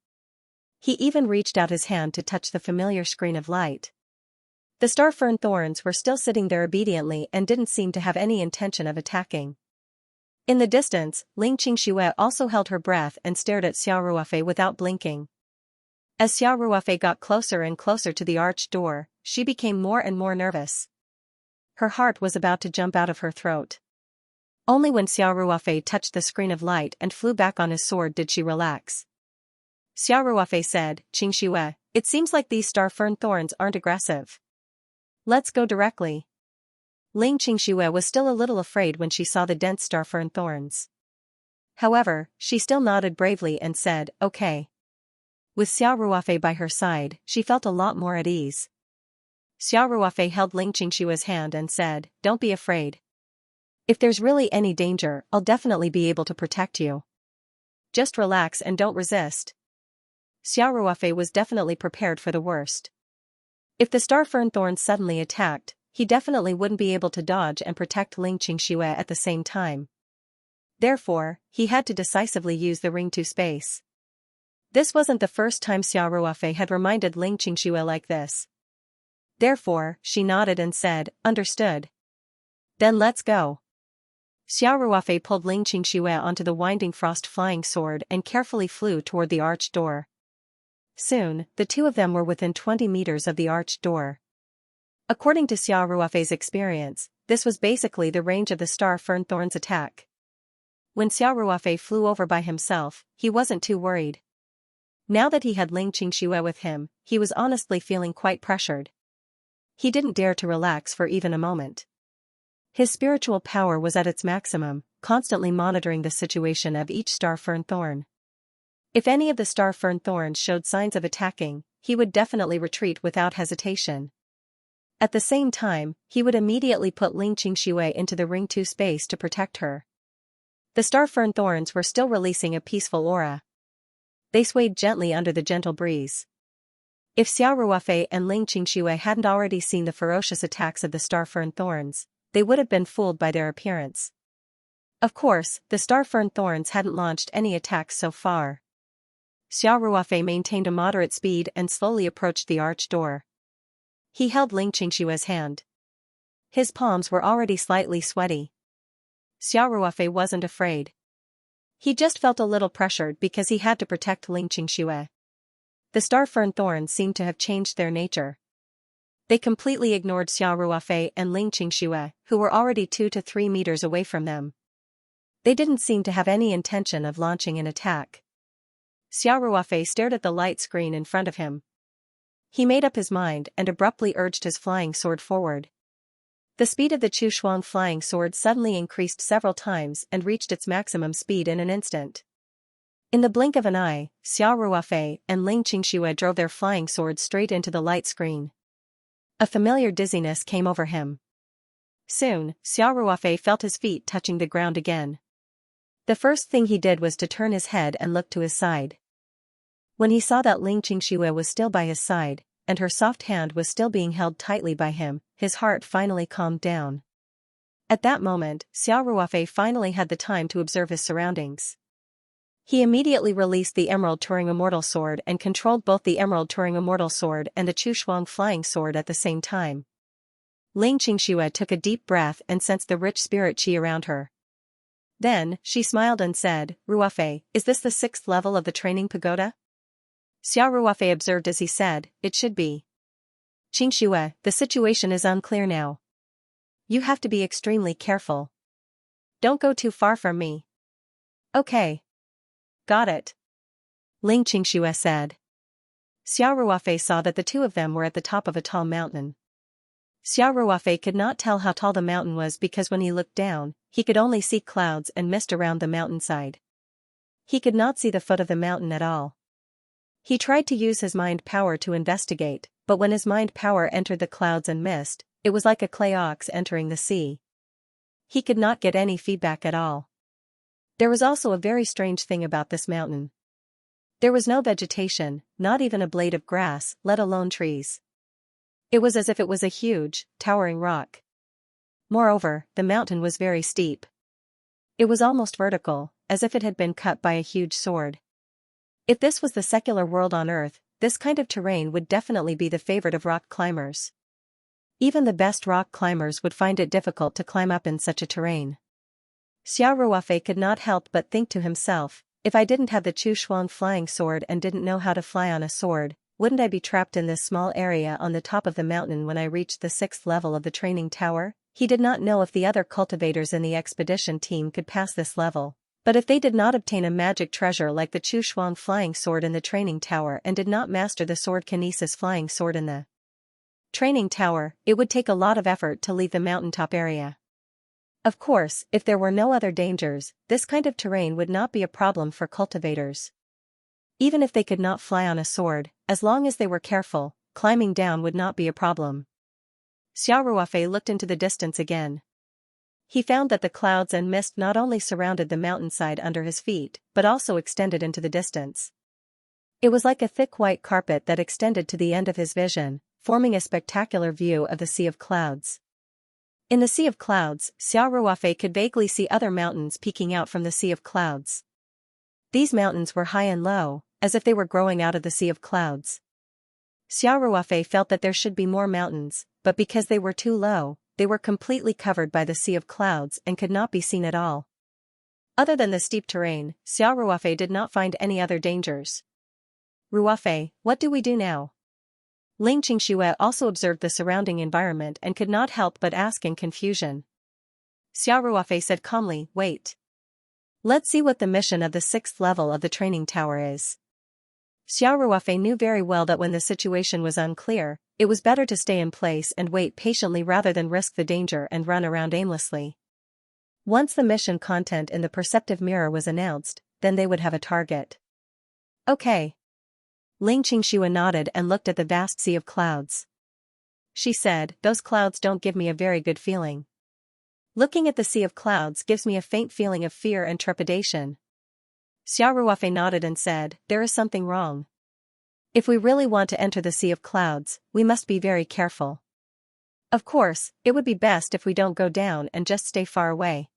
He even reached out his hand to touch the familiar screen of light. The star fern thorns were still sitting there obediently and didn't seem to have any intention of attacking. In the distance, Ling Qingshui also held her breath and stared at Xiao Ruofei without blinking. As Xiao Ruofei got closer and closer to the arched door, she became more and more nervous. Her heart was about to jump out of her throat. Only when Xiao Ruofei touched the screen of light and flew back on his sword did she relax. Xiao Ruofei said, Qingshui, it seems like these star fern thorns aren't aggressive. Let's go directly. Ling Qingshui was still a little afraid when she saw the dense star fern thorns. However, she still nodded bravely and said, okay. With Xiao Ruofei by her side, she felt a lot more at ease. Xiao Ruofei held Ling Qingshui's hand and said, don't be afraid. If there's really any danger, I'll definitely be able to protect you. Just relax and don't resist. Xiao Ruofei was definitely prepared for the worst. If the star fern thorns suddenly attacked, he definitely wouldn't be able to dodge and protect Ling Qingshui at the same time. Therefore, he had to decisively use the ring to space. This wasn't the first time Xiao Ruofei had reminded Ling Qingshui like this. Therefore, she nodded and said, understood. Then let's go. Xiao Ruofei pulled Ling Qingshui onto the winding frost flying sword and carefully flew toward the arched door. Soon, the two of them were within 20 meters of the arched door. According to Xiao Ruofei's experience, this was basically the range of the star fern thorn's attack. When Xiao Ruofei flew over by himself, he wasn't too worried. Now that he had Ling Qingxue with him, he was honestly feeling quite pressured. He didn't dare to relax for even a moment. His spiritual power was at its maximum, constantly monitoring the situation of each star fern thorn. If any of the star fern thorns showed signs of attacking, he would definitely retreat without hesitation. At the same time, he would immediately put Ling Qingxue into the Ring 2 space to protect her. The star fern thorns were still releasing a peaceful aura. They swayed gently under the gentle breeze. If Xiao Ruofei and Ling Qingxue hadn't already seen the ferocious attacks of the star fern thorns, they would have been fooled by their appearance. Of course, the star fern thorns hadn't launched any attacks so far. Xiao Ruofei maintained a moderate speed and slowly approached the arch door. He held Ling Qingxue's hand. His palms were already slightly sweaty. Xiao Ruofei wasn't afraid. He just felt a little pressured because he had to protect Ling Qingxue. The star fern thorns seemed to have changed their nature. They completely ignored Xiao Ruofei and Ling Qingxue, who were already 2 to 3 meters away from them. They didn't seem to have any intention of launching an attack. Xiao Ruofei stared at the light screen in front of him. He made up his mind and abruptly urged his flying sword forward. The speed of the Chushuang flying sword suddenly increased several times and reached its maximum speed in an instant. In the blink of an eye, Xiao Ruofei and Ling Qingxue drove their flying swords straight into the light screen. A familiar dizziness came over him. Soon, Xiao Ruofei felt his feet touching the ground again. The first thing he did was to turn his head and look to his side. When he saw that Ling Qingxue was still by his side, and her soft hand was still being held tightly by him, his heart finally calmed down. At that moment, Xiao Ruofei finally had the time to observe his surroundings. He immediately released the Emerald Turing Immortal Sword and controlled both the Emerald Turing Immortal Sword and the Chushuang Flying Sword at the same time. Ling Qingxue took a deep breath and sensed the rich spirit qi around her. Then, she smiled and said, "Ruofei, is this the 6th level of the training pagoda?" Xiao Ruofei observed as he said, "It should be." "Qingxue, the situation is unclear now. You have to be extremely careful. Don't go too far from me." "Okay. Got it," Ling Qingxue said. Xiao Ruofei saw that the two of them were at the top of a tall mountain. Xiao Ruofei could not tell how tall the mountain was because when he looked down, he could only see clouds and mist around the mountainside. He could not see the foot of the mountain at all. He tried to use his mind power to investigate, but when his mind power entered the clouds and mist, it was like a clay ox entering the sea. He could not get any feedback at all. There was also a very strange thing about this mountain. There was no vegetation, not even a blade of grass, let alone trees. It was as if it was a huge, towering rock. Moreover, the mountain was very steep. It was almost vertical, as if it had been cut by a huge sword. If this was the secular world on Earth, this kind of terrain would definitely be the favorite of rock climbers. Even the best rock climbers would find it difficult to climb up in such a terrain. Xiao Ruofei could not help but think to himself, if I didn't have the Chushuang flying sword and didn't know how to fly on a sword, wouldn't I be trapped in this small area on the top of the mountain when I reached the 6th level of the training tower? He did not know if the other cultivators in the expedition team could pass this level. But if they did not obtain a magic treasure like the Chushuang flying sword in the training tower and did not master the sword kinesis flying sword in the training tower, it would take a lot of effort to leave the mountaintop area. Of course, if there were no other dangers, this kind of terrain would not be a problem for cultivators. Even if they could not fly on a sword, as long as they were careful, climbing down would not be a problem. Xiao Ruofei looked into the distance again. He found that the clouds and mist not only surrounded the mountainside under his feet, but also extended into the distance. It was like a thick white carpet that extended to the end of his vision, forming a spectacular view of the sea of clouds. In the sea of clouds, Xiao Ruofei could vaguely see other mountains peeking out from the sea of clouds. These mountains were high and low, as if they were growing out of the sea of clouds. Xiao Ruofei felt that there should be more mountains, but because they were too low, they were completely covered by the sea of clouds and could not be seen at all. Other than the steep terrain, Xiao Ruofei did not find any other dangers. "Ruofei, what do we do now?" Ling Qingxue also observed the surrounding environment and could not help but ask in confusion. Xiao Ruofei said calmly, "Wait. Let's see what the mission of the 6th level of the training tower is." Xiao Ruofei knew very well that when the situation was unclear, it was better to stay in place and wait patiently rather than risk the danger and run around aimlessly. Once the mission content in the perceptive mirror was announced, then they would have a target. Okay. Ling Qingxue nodded and looked at the vast sea of clouds. She said, those clouds don't give me a very good feeling. Looking at the sea of clouds gives me a faint feeling of fear and trepidation. Xiao Ruofei nodded and said, there is something wrong. If we really want to enter the sea of clouds, we must be very careful. Of course, it would be best if we don't go down and just stay far away.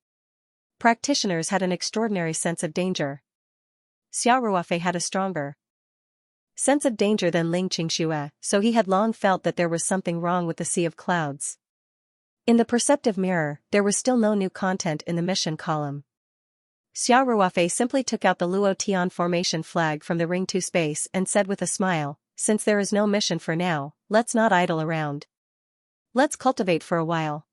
Practitioners had an extraordinary sense of danger. Xiao Ruofei had a stronger sense of danger than Ling Qingxue, so he had long felt that there was something wrong with the sea of clouds. In the perceptive mirror, there was still no new content in the mission column. Xiao Ruofei simply took out the Luo Tian formation flag from the Ring 2 space and said with a smile, since there is no mission for now, let's not idle around. Let's cultivate for a while.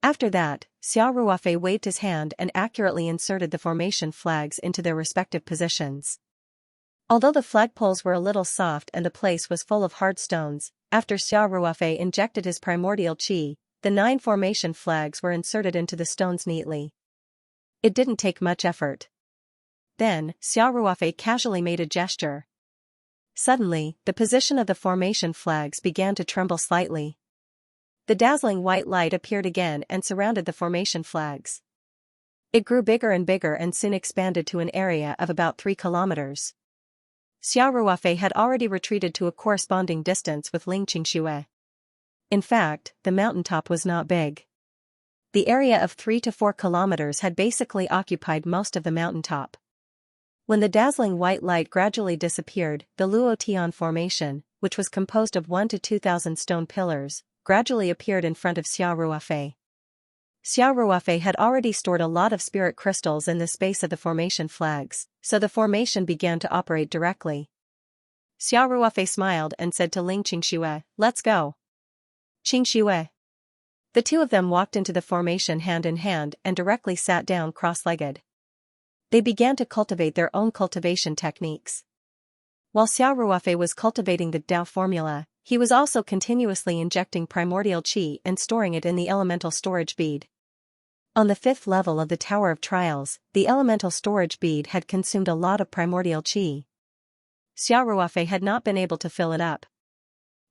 After that, Xiao Ruofei waved his hand and accurately inserted the formation flags into their respective positions. Although the flagpoles were a little soft and the place was full of hard stones, after Xiao Ruofei injected his primordial qi, the 9 formation flags were inserted into the stones neatly. It didn't take much effort. Then, Xiao Ruofei casually made a gesture. Suddenly, the position of the formation flags began to tremble slightly. The dazzling white light appeared again and surrounded the formation flags. It grew bigger and soon expanded to an area of about 3 kilometers. Xiao Ruofei had already retreated to a corresponding distance with Ling Qingxue. In fact, the mountaintop was not big. The area of 3 to 4 kilometers had basically occupied most of the mountaintop. When the dazzling white light gradually disappeared, the Luo Tian formation, which was composed of 1 to 2,000 stone pillars, gradually appeared in front of Xiao Ruofei. Xiao Ruofei had already stored a lot of spirit crystals in the space of the formation flags, so the formation began to operate directly. Xiao Ruofei smiled and said to Ling Qingxue, let's go. Qingxue. The two of them walked into the formation hand in hand and directly sat down cross-legged. They began to cultivate their own cultivation techniques. While Xiao Ruofei was cultivating the Dao formula, he was also continuously injecting primordial qi and storing it in the elemental storage bead. On the 5th level of the Tower of Trials, the elemental storage bead had consumed a lot of primordial qi. Xiao Ruofei had not been able to fill it up.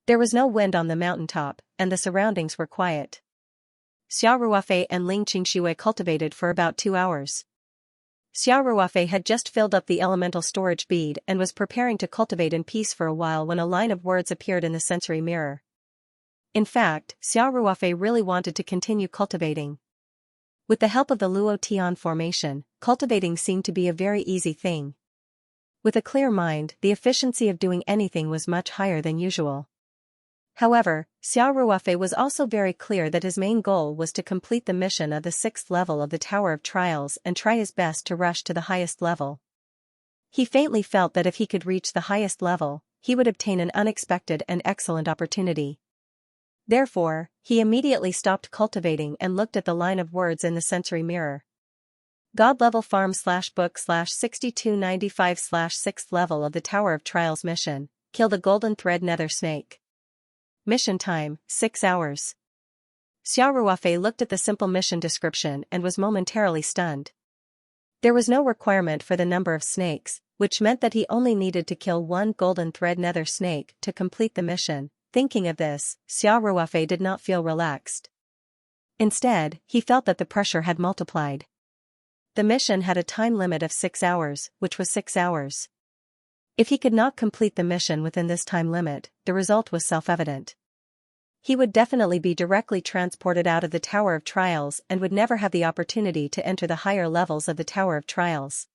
There was no wind on the mountaintop, and the surroundings were quiet. Xiao Ruofei and Ling Qingxue cultivated for about 2 hours. Xiao Ruofei had just filled up the elemental storage bead and was preparing to cultivate in peace for a while when a line of words appeared in the sensory mirror. In fact, Xiao Ruofei really wanted to continue cultivating. With the help of the Luo Tian formation, cultivating seemed to be a very easy thing. With a clear mind, the efficiency of doing anything was much higher than usual. However, Xiao Ruofei was also very clear that his main goal was to complete the mission of the 6th level of the Tower of Trials and try his best to rush to the highest level. He faintly felt that if he could reach the highest level, he would obtain an unexpected and excellent opportunity. Therefore, he immediately stopped cultivating and looked at the line of words in the sensory mirror. God level farm /book /6295 /6th level of the Tower of Trials mission, kill the golden thread nether snake. Mission time, 6 hours. Xiao Ruofei looked at the simple mission description and was momentarily stunned. There was no requirement for the number of snakes, which meant that he only needed to kill 1 golden thread nether snake to complete the mission. Thinking of this, Xiao Ruofei did not feel relaxed. Instead, he felt that the pressure had multiplied. The mission had a time limit of 6 hours, which was 6 hours. If he could not complete the mission within this time limit, the result was self-evident. He would definitely be directly transported out of the Tower of Trials and would never have the opportunity to enter the higher levels of the Tower of Trials.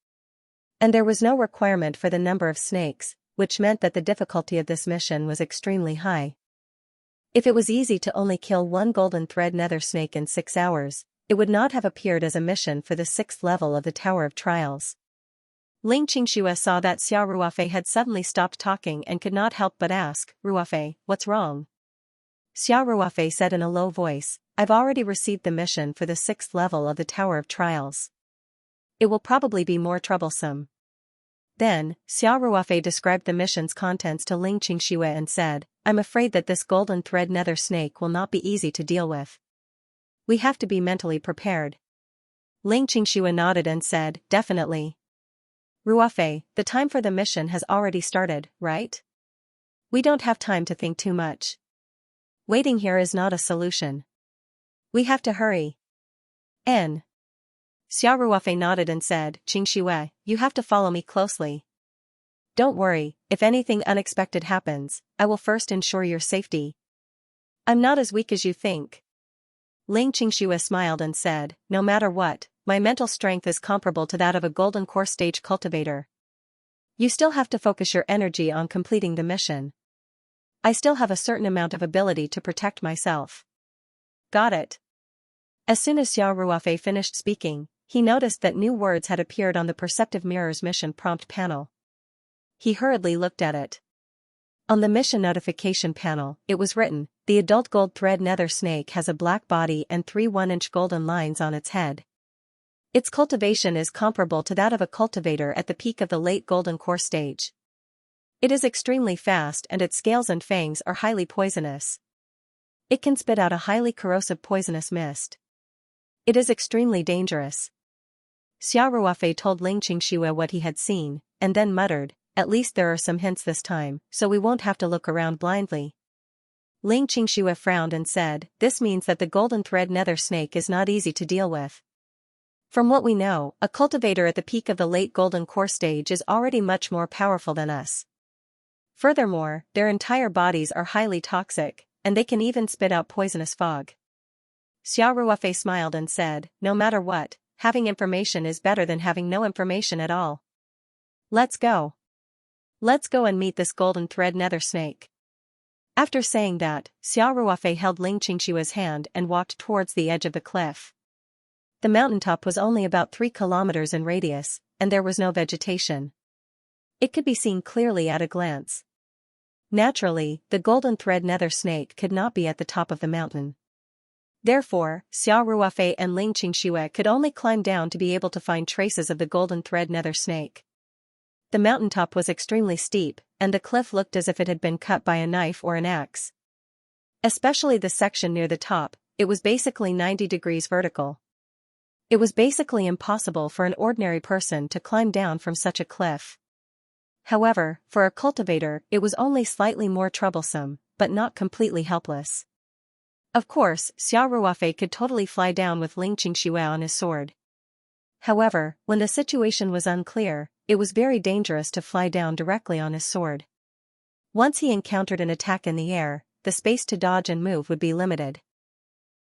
And there was no requirement for the number of snakes, which meant that the difficulty of this mission was extremely high. If it was easy to only kill 1 golden thread nether snake in 6 hours, it would not have appeared as a mission for the 6th level of the Tower of Trials. Ling Qingxue saw that Xiao Ruofei had suddenly stopped talking and could not help but ask, Ruofei, what's wrong? Xiao Ruofei said in a low voice, I've already received the mission for the 6th level of the Tower of Trials. It will probably be more troublesome. Then, Xiao Ruofei described the mission's contents to Ling Xianxia and said, I'm afraid that this golden thread nether snake will not be easy to deal with. We have to be mentally prepared. Ling Xianxia nodded and said, definitely. Ruofei, the time for the mission has already started, right? We don't have time to think too much. Waiting here is not a solution. We have to hurry. Xiao Ruofei nodded and said, Xianxia, you have to follow me closely. Don't worry, if anything unexpected happens, I will first ensure your safety. I'm not as weak as you think. Ling Xianxia smiled and said, no matter what, my mental strength is comparable to that of a golden core stage cultivator. You still have to focus your energy on completing the mission. I still have a certain amount of ability to protect myself. Got it. As soon as Xiao Ruofei finished speaking, he noticed that new words had appeared on the Perceptive Mirror's mission prompt panel. He hurriedly looked at it. On the mission notification panel, it was written, the adult gold thread nether snake has a black body and 3 1-inch golden lines on its head. Its cultivation is comparable to that of a cultivator at the peak of the late golden core stage. It is extremely fast and its scales and fangs are highly poisonous. It can spit out a highly corrosive poisonous mist. It is extremely dangerous. Xiao Ruofei told Ling Xianxia what he had seen, and then muttered, at least there are some hints this time, so we won't have to look around blindly. Ling Xianxia frowned and said, this means that the golden thread nether snake is not easy to deal with. From what we know, a cultivator at the peak of the late golden core stage is already much more powerful than us. Furthermore, their entire bodies are highly toxic, and they can even spit out poisonous fog. Xiao Ruofei smiled and said, no matter what, having information is better than having no information at all. Let's go. Let's go and meet this golden thread nether snake. After saying that, Xiao Ruofei held Ling Xianxia's hand and walked towards the edge of the cliff. The mountaintop was only about 3 kilometers in radius, and there was no vegetation. It could be seen clearly at a glance. Naturally, the golden thread nether snake could not be at the top of the mountain. Therefore, Xiao Ruofei and Ling Xianxia could only climb down to be able to find traces of the golden thread nether snake. The mountaintop was extremely steep, and the cliff looked as if it had been cut by a knife or an axe. Especially the section near the top, it was basically 90 degrees vertical. It was basically impossible for an ordinary person to climb down from such a cliff. However, for a cultivator, it was only slightly more troublesome, but not completely helpless. Of course, Xiao Ruofei could totally fly down with Ling Xianxia on his sword. However, when the situation was unclear, it was very dangerous to fly down directly on his sword. Once he encountered an attack in the air, the space to dodge and move would be limited.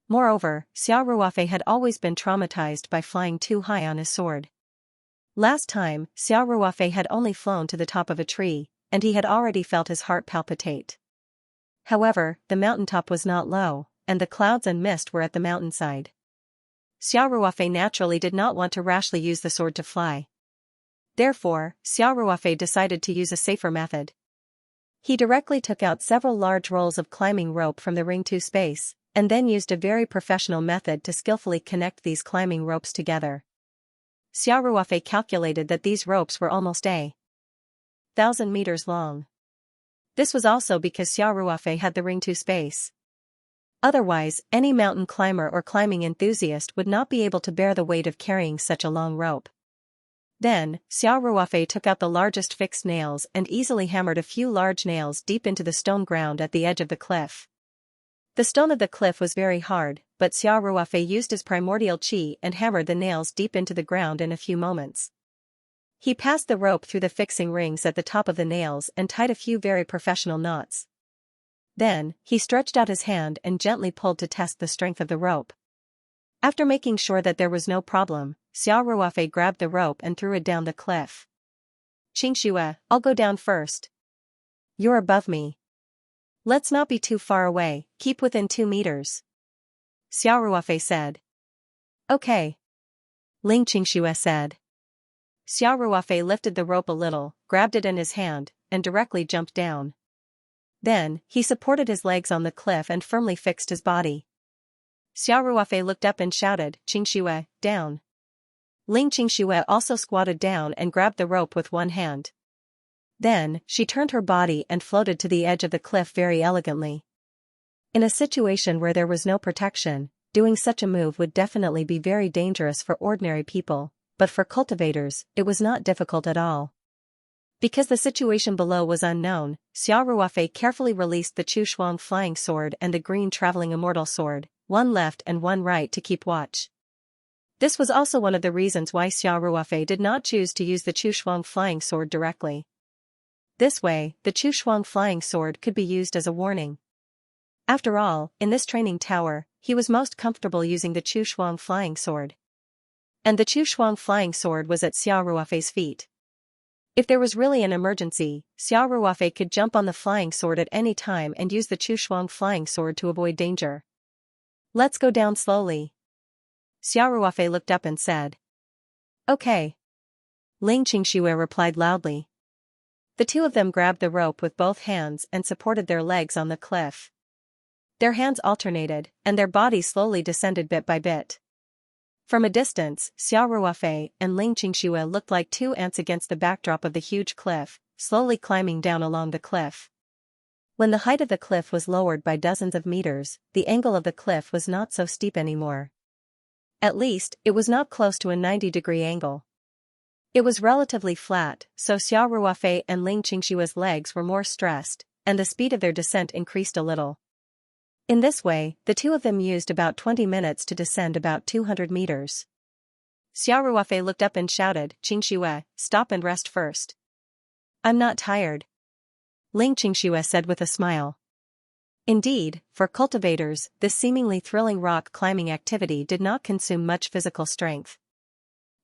Moreover, Xiao Ruofei had always been traumatized by flying too high on his sword. Last time, Xiao Ruofei had only flown to the top of a tree, and he had already felt his heart palpitate. However, the mountaintop was not low, and the clouds and mist were at the mountainside. Xiao Ruofei naturally did not want to rashly use the sword to fly. Therefore, Xiao Ruofei decided to use a safer method. He directly took out several large rolls of climbing rope from the Ring 2 space, and then used a very professional method to skillfully connect these climbing ropes together. Xiao Ruofei calculated that these ropes were almost 1,000 meters long. This was also because Xiao Ruofei had the Ring 2 space. Otherwise, any mountain climber or climbing enthusiast would not be able to bear the weight of carrying such a long rope. Then, Xiao Ruofei took out the largest fixed nails and easily hammered a few large nails deep into the stone ground at the edge of the cliff. The stone of the cliff was very hard, but Xiao Ruofei used his primordial qi and hammered the nails deep into the ground in a few moments. He passed the rope through the fixing rings at the top of the nails and tied a few very professional knots. Then, he stretched out his hand and gently pulled to test the strength of the rope. After making sure that there was no problem, Xiao Ruofei grabbed the rope and threw it down the cliff. Xianxia, I'll go down first. You're above me. Let's not be too far away, keep within 2 meters. Xiao Ruofei said. Okay. Ling Xianxia said. Xiao Ruofei lifted the rope a little, grabbed it in his hand, and directly jumped down. Then, he supported his legs on the cliff and firmly fixed his body. Xiao Ruofei looked up and shouted, Xianxia, down. Ling Qingxue also squatted down and grabbed the rope with one hand. Then, she turned her body and floated to the edge of the cliff very elegantly. In a situation where there was no protection, doing such a move would definitely be very dangerous for ordinary people, but for cultivators, it was not difficult at all. Because the situation below was unknown, Xiao Ruofei carefully released the Chu Shuang flying sword and the green traveling immortal sword, one left and one right to keep watch. This was also one of the reasons why Xiao Ruofei did not choose to use the Chu Shuang flying sword directly. This way, the Chu Shuang flying sword could be used as a warning. After all, in this training tower, he was most comfortable using the Chu Shuang flying sword. And the Chu Shuang flying sword was at Xiao Ruofei's feet. If there was really an emergency, Xiao Ruofei could jump on the flying sword at any time and use the Chu Shuang flying sword to avoid danger. Let's go down slowly. Xiao Ruofei looked up and said. Okay. Ling Qingxue replied loudly. The two of them grabbed the rope with both hands and supported their legs on the cliff. Their hands alternated, and their bodies slowly descended bit by bit. From a distance, Xiao Ruofei and Ling Qingxue looked like two ants against the backdrop of the huge cliff, slowly climbing down along the cliff. When the height of the cliff was lowered by dozens of meters, the angle of the cliff was not so steep anymore. At least, it was not close to a 90-degree angle. It was relatively flat, so Xiao Ruofei and Ling Qingxue's legs were more stressed, and the speed of their descent increased a little. In this way, the two of them used about 20 minutes to descend about 200 meters. Xiao Ruofei looked up and shouted, "Qingxue, stop and rest first." "I'm not tired," Ling Qingxue said with a smile. Indeed, for cultivators, this seemingly thrilling rock climbing activity did not consume much physical strength.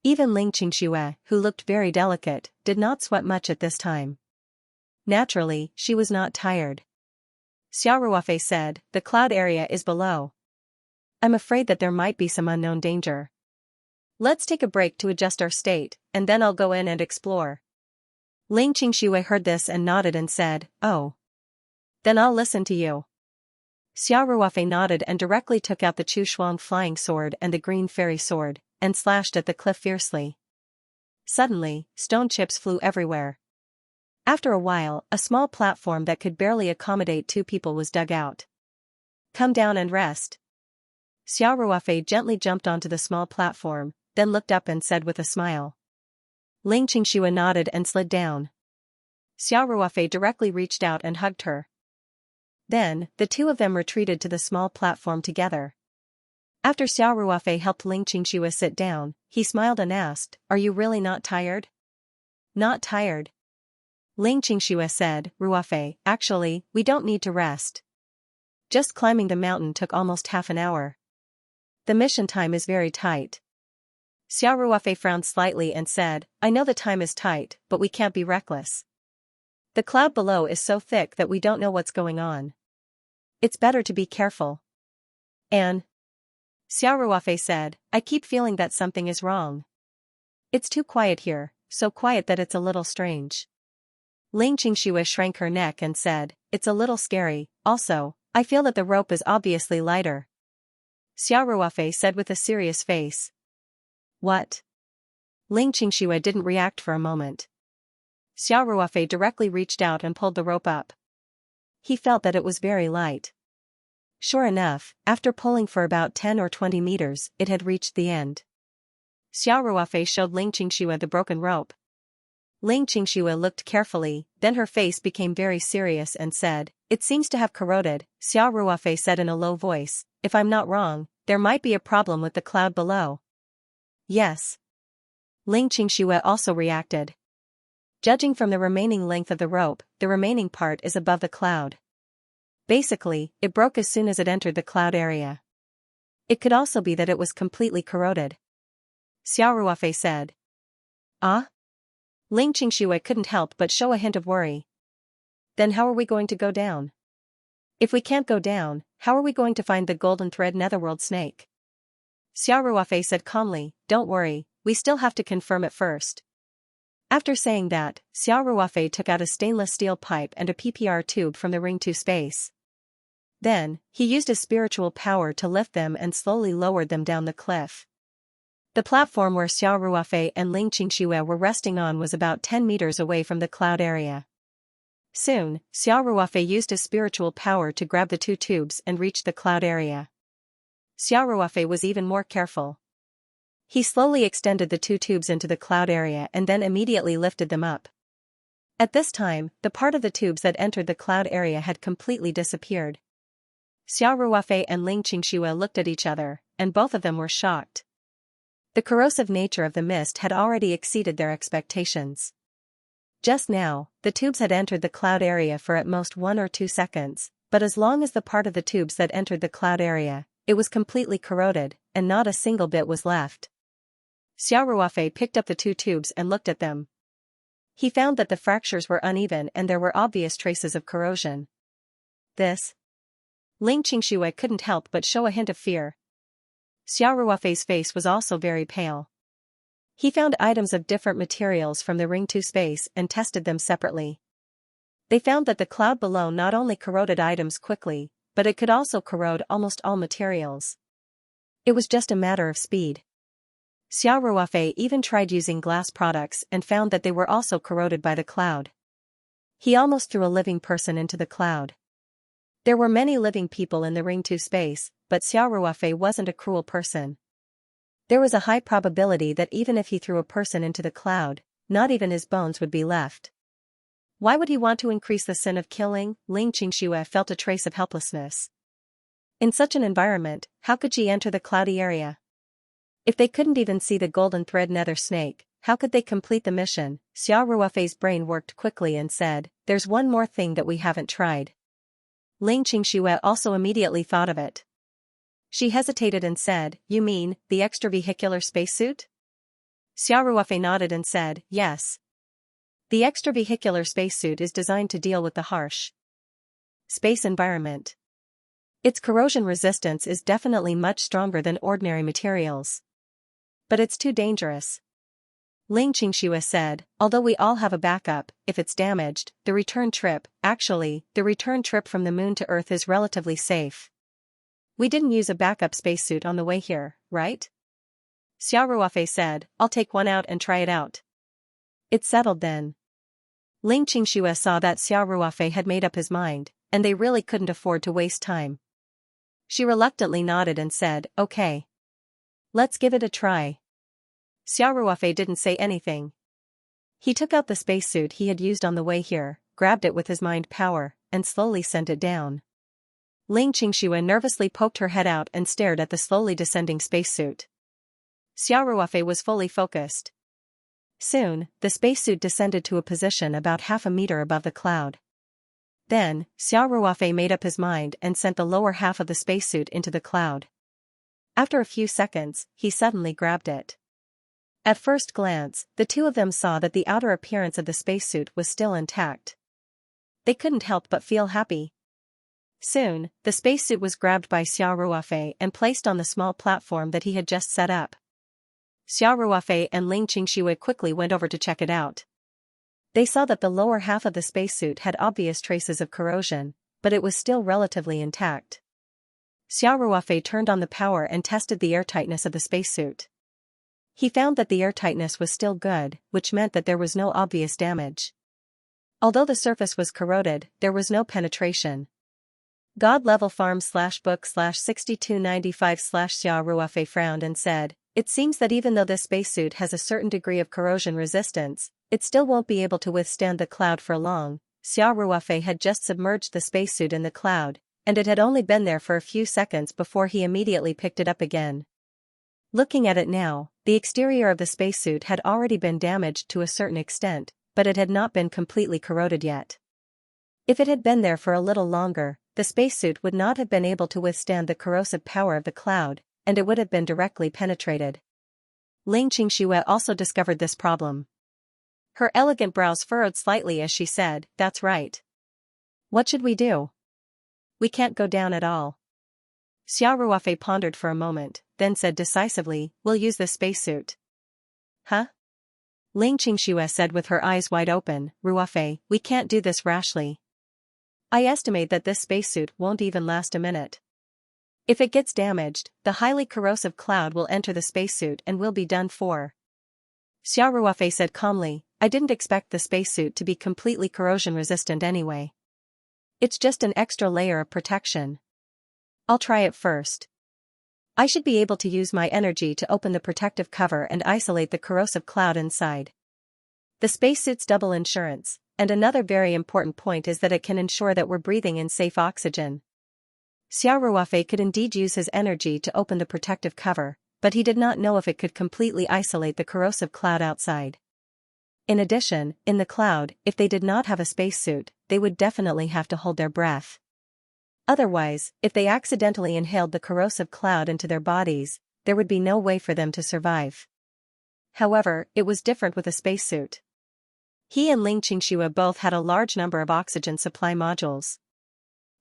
Even Ling Qingxue, who looked very delicate, did not sweat much at this time. Naturally, she was not tired. Xiao Ruofei said, "The cloud area is below. I'm afraid that there might be some unknown danger. Let's take a break to adjust our state, and then I'll go in and explore." Ling Qingxue heard this and nodded and said, "Oh. Then I'll listen to you." Xiao Ruofei nodded and directly took out the Chu Shuang flying sword and the green fairy sword, and slashed at the cliff fiercely. Suddenly, stone chips flew everywhere. After a while, a small platform that could barely accommodate two people was dug out. "Come down and rest." Xiao Ruofei gently jumped onto the small platform, then looked up and said with a smile. Ling Qingxue nodded and slid down. Xiao Ruofei directly reached out and hugged her. Then, the two of them retreated to the small platform together. After Xiao Ruofei helped Ling Qingxue sit down, he smiled and asked, "Are you really not tired?" "Not tired," Ling Qingxue said. "Ruofei, actually, we don't need to rest. Just climbing the mountain took almost half an hour. The mission time is very tight." Xiao Ruofei frowned slightly and said, "I know the time is tight, but we can't be reckless. The cloud below is so thick that we don't know what's going on. It's better to be careful." "And?" Xiao Ruofei said, "I keep feeling that something is wrong. It's too quiet here, so quiet that it's a little strange." Ling Qingxue shrank her neck and said, "It's a little scary, also, I feel that the rope is obviously lighter." Xiao Ruofei said with a serious face. "What?" Ling Qingxue didn't react for a moment. Xiao Ruofei directly reached out and pulled the rope up. He felt that it was very light. Sure enough, after pulling for about 10 or 20 meters, it had reached the end. Xiao Ruofei showed Ling Qingxue the broken rope. Ling Qingxue looked carefully, then her face became very serious and said, "It seems to have corroded." Xiao Ruofei said in a low voice, "If I'm not wrong, there might be a problem with the cloud below." "Yes." Ling Qingxue also reacted. "Judging from the remaining length of the rope, the remaining part is above the cloud. Basically, it broke as soon as it entered the cloud area. It could also be that it was completely corroded." Xiao Ruofei said. "Ah?" Ling Qingxue couldn't help but show a hint of worry. "Then how are we going to go down? If we can't go down, how are we going to find the golden thread netherworld snake?" Xiao Ruofei said calmly, "Don't worry, we still have to confirm it first." After saying that, Xiao Ruofei took out a stainless steel pipe and a PPR tube from the ring to space. Then, he used his spiritual power to lift them and slowly lowered them down the cliff. The platform where Xiao Ruofei and Ling Qingxue were resting on was about 10 meters away from the cloud area. Soon, Xiao Ruofei used his spiritual power to grab the two tubes and reach the cloud area. Xiao Ruofei was even more careful. He slowly extended the two tubes into the cloud area and then immediately lifted them up. At this time, the part of the tubes that entered the cloud area had completely disappeared. Xiao Ruofei and Ling Qingxue looked at each other, and both of them were shocked. The corrosive nature of the mist had already exceeded their expectations. Just now, the tubes had entered the cloud area for at most 1 or 2 seconds, but as long as the part of the tubes that entered the cloud area, it was completely corroded, and not a single bit was left. Xiao Ruofei picked up the two tubes and looked at them. He found that the fractures were uneven and there were obvious traces of corrosion. This? Ling Qingxue couldn't help but show a hint of fear. Xiao Ruofei's face was also very pale. He found items of different materials from the Ring 2 space and tested them separately. They found that the cloud below not only corroded items quickly, but it could also corrode almost all materials. It was just a matter of speed. Xiao Ruofei even tried using glass products and found that they were also corroded by the cloud. He almost threw a living person into the cloud. There were many living people in the Ring 2 space, but Xiao Ruofei wasn't a cruel person. There was a high probability that even if he threw a person into the cloud, not even his bones would be left. Why would he want to increase the sin of killing? Ling Qingxue felt a trace of helplessness. In such an environment, how could she enter the cloudy area? If they couldn't even see the golden thread nether snake, how could they complete the mission? Xiao Ruofei's brain worked quickly and said, "There's one more thing that we haven't tried." Ling Qingxue also immediately thought of it. She hesitated and said, "You mean, the extravehicular spacesuit?" Xiao Ruofei nodded and said, "Yes. The extravehicular spacesuit is designed to deal with the harsh space environment. Its corrosion resistance is definitely much stronger than ordinary materials. But it's too dangerous." Ling Qingxue said, "Although we all have a backup, if it's damaged, the return trip from the moon to Earth is relatively safe. We didn't use a backup spacesuit on the way here, right?" Xiao Ruofei said, "I'll take one out and try it out." "It's settled then." Ling Qingxue saw that Xiao Ruofei had made up his mind, and they really couldn't afford to waste time. She reluctantly nodded and said, "Okay. Let's give it a try." Xiao Ruofei didn't say anything. He took out the spacesuit he had used on the way here, grabbed it with his mind power, and slowly sent it down. Ling Qingxue nervously poked her head out and stared at the slowly descending spacesuit. Xiao Ruofei was fully focused. Soon, the spacesuit descended to a position about half a meter above the cloud. Then, Xiao Ruofei made up his mind and sent the lower half of the spacesuit into the cloud. After a few seconds, he suddenly grabbed it. At first glance, the two of them saw that the outer appearance of the spacesuit was still intact. They couldn't help but feel happy. Soon, the spacesuit was grabbed by Xiao Ruofei and placed on the small platform that he had just set up. Xiao Ruofei and Ling Qingxue quickly went over to check it out. They saw that the lower half of the spacesuit had obvious traces of corrosion, but it was still relatively intact. Xiao Ruofei turned on the power and tested the airtightness of the spacesuit. He found that the airtightness was still good, which meant that there was no obvious damage. Although the surface was corroded, there was no penetration. God level farm /book /6295 Xiao Ruofei frowned and said, "It seems that even though this spacesuit has a certain degree of corrosion resistance, it still won't be able to withstand the cloud for long." Xiao Ruofei had just submerged the spacesuit in the cloud, and it had only been there for a few seconds before he immediately picked it up again. Looking at it now, the exterior of the spacesuit had already been damaged to a certain extent, but it had not been completely corroded yet. If it had been there for a little longer, the spacesuit would not have been able to withstand the corrosive power of the cloud, and it would have been directly penetrated. Ling Qingxue also discovered this problem. Her elegant brows furrowed slightly as she said, "That's right. What should we do? We can't go down at all." Xiao Ruofei pondered for a moment, then said decisively, "We'll use this spacesuit." "Huh?" Ling Qingxue said with her eyes wide open, "Ruofei, we can't do this rashly. I estimate that this spacesuit won't even last a minute. If it gets damaged, the highly corrosive cloud will enter the spacesuit and we'll be done for. Xiao Ruofei said calmly, I didn't expect the spacesuit to be completely corrosion-resistant anyway. It's just an extra layer of protection. I'll try it first. I should be able to use my energy to open the protective cover and isolate the corrosive cloud inside. The spacesuit's double insurance, and another very important point is that it can ensure that we're breathing in safe oxygen. Xiao Ruofei could indeed use his energy to open the protective cover, but he did not know if it could completely isolate the corrosive cloud outside. In addition, in the cloud, if they did not have a spacesuit, they would definitely have to hold their breath. Otherwise, if they accidentally inhaled the corrosive cloud into their bodies, there would be no way for them to survive. However, it was different with a spacesuit. He and Ling Xianxia both had a large number of oxygen supply modules.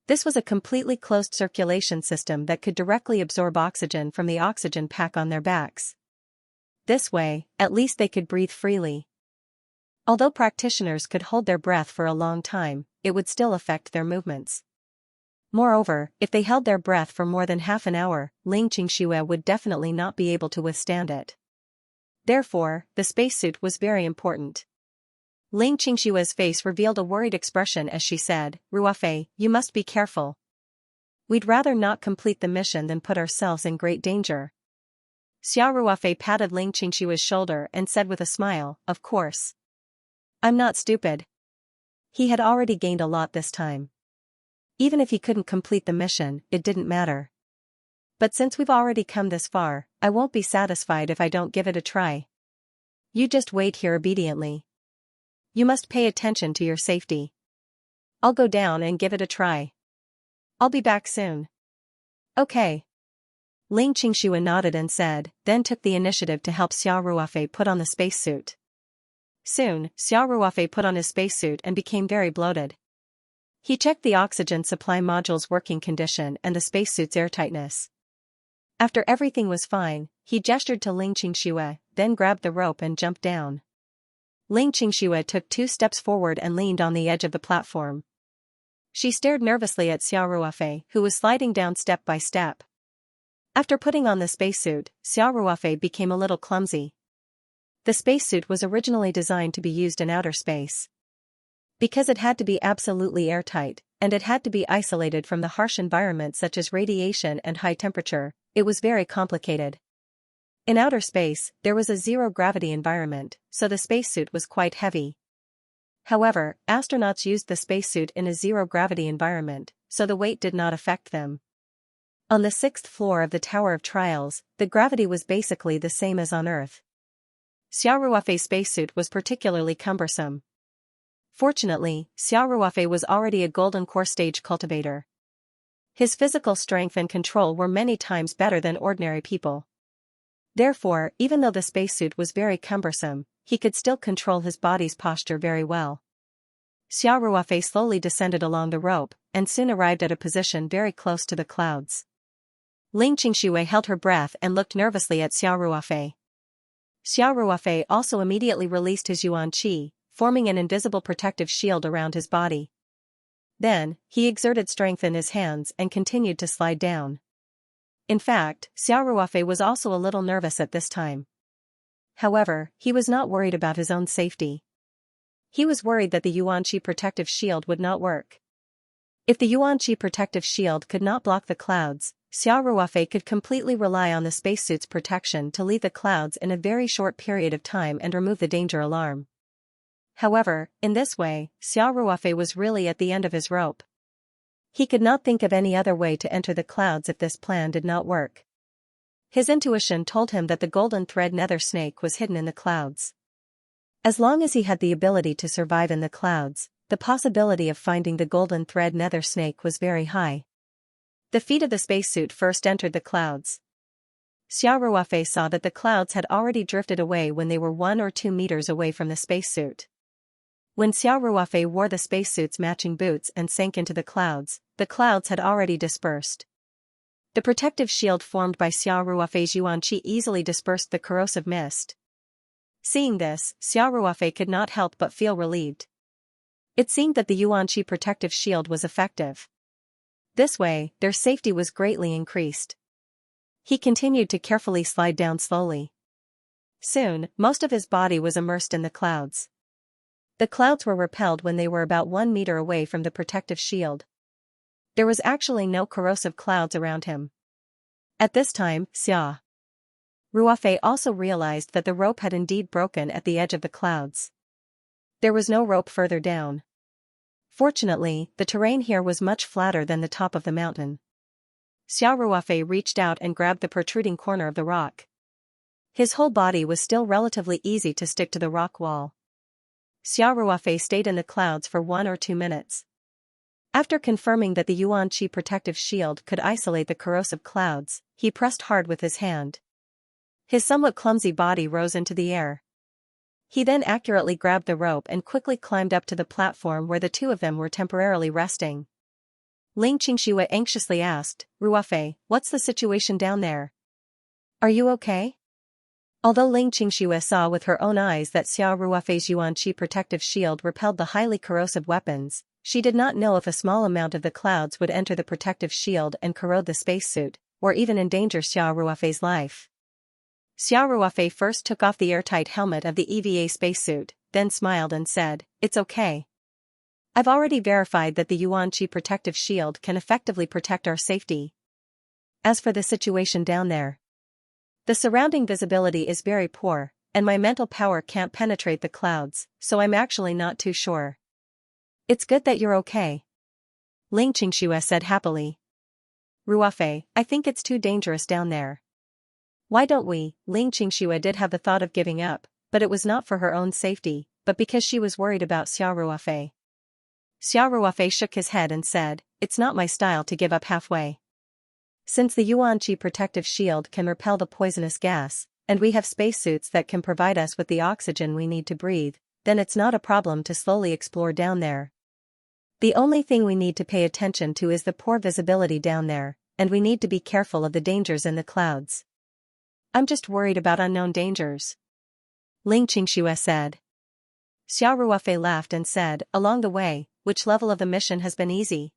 This was a completely closed circulation system that could directly absorb oxygen from the oxygen pack on their backs. This way, at least they could breathe freely. Although practitioners could hold their breath for a long time, it would still affect their movements. Moreover, if they held their breath for more than half an hour, Ling Xianxia would definitely not be able to withstand it. Therefore, the spacesuit was very important. Ling Xianxia's face revealed a worried expression as she said, Ruofei, you must be careful. We'd rather not complete the mission than put ourselves in great danger. Xiao Ruofei patted Ling Xianxia's shoulder and said with a smile, of course. I'm not stupid. He had already gained a lot this time. Even if he couldn't complete the mission, it didn't matter. But since we've already come this far, I won't be satisfied if I don't give it a try. You just wait here obediently. You must pay attention to your safety. I'll go down and give it a try. I'll be back soon. Okay. Ling Xianxia nodded and said, then took the initiative to help Xiao Ruofei put on the spacesuit. Soon, Xiao Ruofei put on his spacesuit and became very bloated. He checked the oxygen supply module's working condition and the spacesuit's airtightness. After everything was fine, he gestured to Ling Xianxia, then grabbed the rope and jumped down. Ling Xianxia took 2 steps forward and leaned on the edge of the platform. She stared nervously at Xiao Ruofei, who was sliding down step by step. After putting on the spacesuit, Xiao Ruofei became a little clumsy. The spacesuit was originally designed to be used in outer space. Because it had to be absolutely airtight, and it had to be isolated from the harsh environment such as radiation and high temperature, it was very complicated. In outer space, there was a zero-gravity environment, so the spacesuit was quite heavy. However, astronauts used the spacesuit in a zero-gravity environment, so the weight did not affect them. On the 6th floor of the Tower of Trials, the gravity was basically the same as on Earth. Xiao Ruofei's spacesuit was particularly cumbersome. Fortunately, Xiao Ruofei was already a golden core stage cultivator. His physical strength and control were many times better than ordinary people. Therefore, even though the spacesuit was very cumbersome, he could still control his body's posture very well. Xiao Ruofei slowly descended along the rope, and soon arrived at a position very close to the clouds. Ling Xianxia held her breath and looked nervously at Xiao Ruofei. Xiao Ruofei also immediately released his yuan qi, forming an invisible protective shield around his body. Then, he exerted strength in his hands and continued to slide down. In fact, Xiao Ruofei was also a little nervous at this time. However, he was not worried about his own safety. He was worried that the yuan qi protective shield would not work. If the yuan qi protective shield could not block the clouds, Xiao Ruofei could completely rely on the spacesuit's protection to leave the clouds in a very short period of time and remove the danger alarm. However, in this way, Xiao Ruofei was really at the end of his rope. He could not think of any other way to enter the clouds if this plan did not work. His intuition told him that the golden thread nether snake was hidden in the clouds. As long as he had the ability to survive in the clouds, the possibility of finding the golden thread nether snake was very high. The feet of the spacesuit first entered the clouds. Xiao Ruofei saw that the clouds had already drifted away when they were 1 or 2 meters away from the spacesuit. When Xiao Ruofei wore the spacesuit's matching boots and sank into the clouds had already dispersed. The protective shield formed by Xiao Ruofei's yuan qi easily dispersed the corrosive mist. Seeing this, Xiao Ruofei could not help but feel relieved. It seemed that the yuan qi protective shield was effective. This way, their safety was greatly increased. He continued to carefully slide down slowly. Soon, most of his body was immersed in the clouds. The clouds were repelled when they were about 1 meter away from the protective shield. There was actually no corrosive clouds around him. At this time, Xia Ruofei also realized that the rope had indeed broken at the edge of the clouds. There was no rope further down. Fortunately, the terrain here was much flatter than the top of the mountain. Xia Ruofei reached out and grabbed the protruding corner of the rock. His whole body was still relatively easy to stick to the rock wall. Xia Ruofei stayed in the clouds for 1 or 2 minutes. After confirming that the Yuan Qi protective shield could isolate the corrosive clouds, he pressed hard with his hand. His somewhat clumsy body rose into the air. He then accurately grabbed the rope and quickly climbed up to the platform where the two of them were temporarily resting. Ling Xianxia anxiously asked, "Ruofei, what's the situation down there? Are you okay?" Although Ling Xianxia saw with her own eyes that Xia Ruofei's Yuan Qi protective shield repelled the highly corrosive weapons, she did not know if a small amount of the clouds would enter the protective shield and corrode the spacesuit, or even endanger Xia Ruofei's life. Xia Ruofei first took off the airtight helmet of the EVA spacesuit, then smiled and said, "It's okay. I've already verified that the Yuan Qi protective shield can effectively protect our safety. As for the situation down there, the surrounding visibility is very poor, and my mental power can't penetrate the clouds, so I'm actually not too sure." "It's good that you're okay," Ling Xianxia said happily. "Ruofei, I think it's too dangerous down there. Why don't we?" Ling Xianxia did have the thought of giving up, but it was not for her own safety, but because she was worried about Xia Ruofei. Xia Ruofei shook his head and said, "It's not my style to give up halfway. Since the Yuan Qi protective shield can repel the poisonous gas, and we have spacesuits that can provide us with the oxygen we need to breathe, then it's not a problem to slowly explore down there. The only thing we need to pay attention to is the poor visibility down there, and we need to be careful of the dangers in the clouds." "I'm just worried about unknown dangers," Ling Xianxia said. Xia Ruofei laughed and said, "Along the way, which level of the mission has been easy?"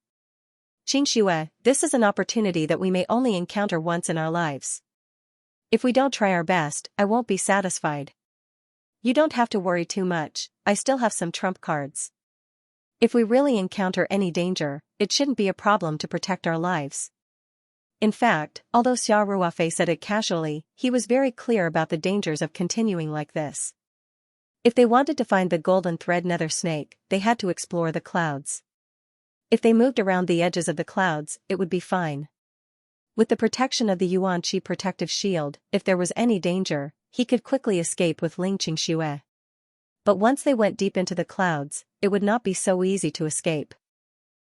"Xianxia, this is an opportunity that we may only encounter once in our lives. If we don't try our best, I won't be satisfied. You don't have to worry too much, I still have some trump cards. If we really encounter any danger, it shouldn't be a problem to protect our lives." In fact, although Xia Ruofei said it casually, he was very clear about the dangers of continuing like this. If they wanted to find the golden thread nether snake, they had to explore the clouds. If they moved around the edges of the clouds, it would be fine. With the protection of the Yuan Qi protective shield, if there was any danger, he could quickly escape with Ling Xianxia. But once they went deep into the clouds, it would not be so easy to escape.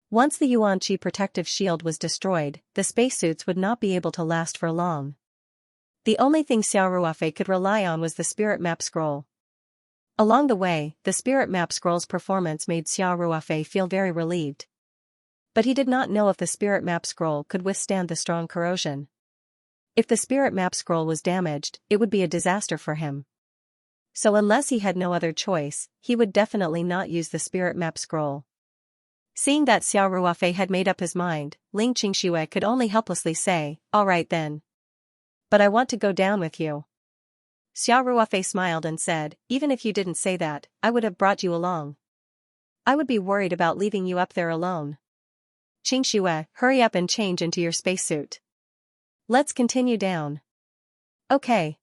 Once the Yuan Qi protective shield was destroyed, the spacesuits would not be able to last for long. The only thing Xia Ruofei could rely on was the spirit map scroll. Along the way, the spirit map scroll's performance made Xia Ruofei feel very relieved. But he did not know if the spirit map scroll could withstand the strong corrosion. If the spirit map scroll was damaged, it would be a disaster for him. So unless he had no other choice, he would definitely not use the spirit map scroll. Seeing that Xia Ruofei had made up his mind, Ling Xianxia could only helplessly say, "All right then. But I want to go down with you." Xia Ruofei smiled and said, "Even if you didn't say that, I would have brought you along. I would be worried about leaving you up there alone. Xianxia, hurry up and change into your spacesuit. Let's continue down." "Okay."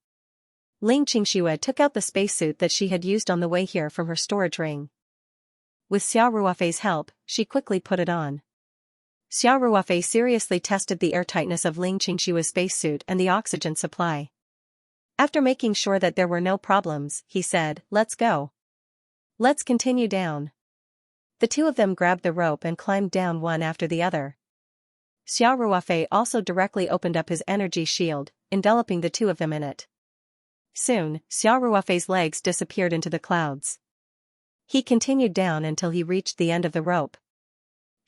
Ling Xianxia took out the spacesuit that she had used on the way here from her storage ring. With Xia Ruofei's help, she quickly put it on. Xia Ruofei seriously tested the airtightness of Ling Xianxia's spacesuit and the oxygen supply. After making sure that there were no problems, he said, "Let's go. Let's continue down." The two of them grabbed the rope and climbed down one after the other. Xia Ruofei also directly opened up his energy shield, enveloping the two of them in it. Soon, Xia Ruofei's legs disappeared into the clouds. He continued down until he reached the end of the rope.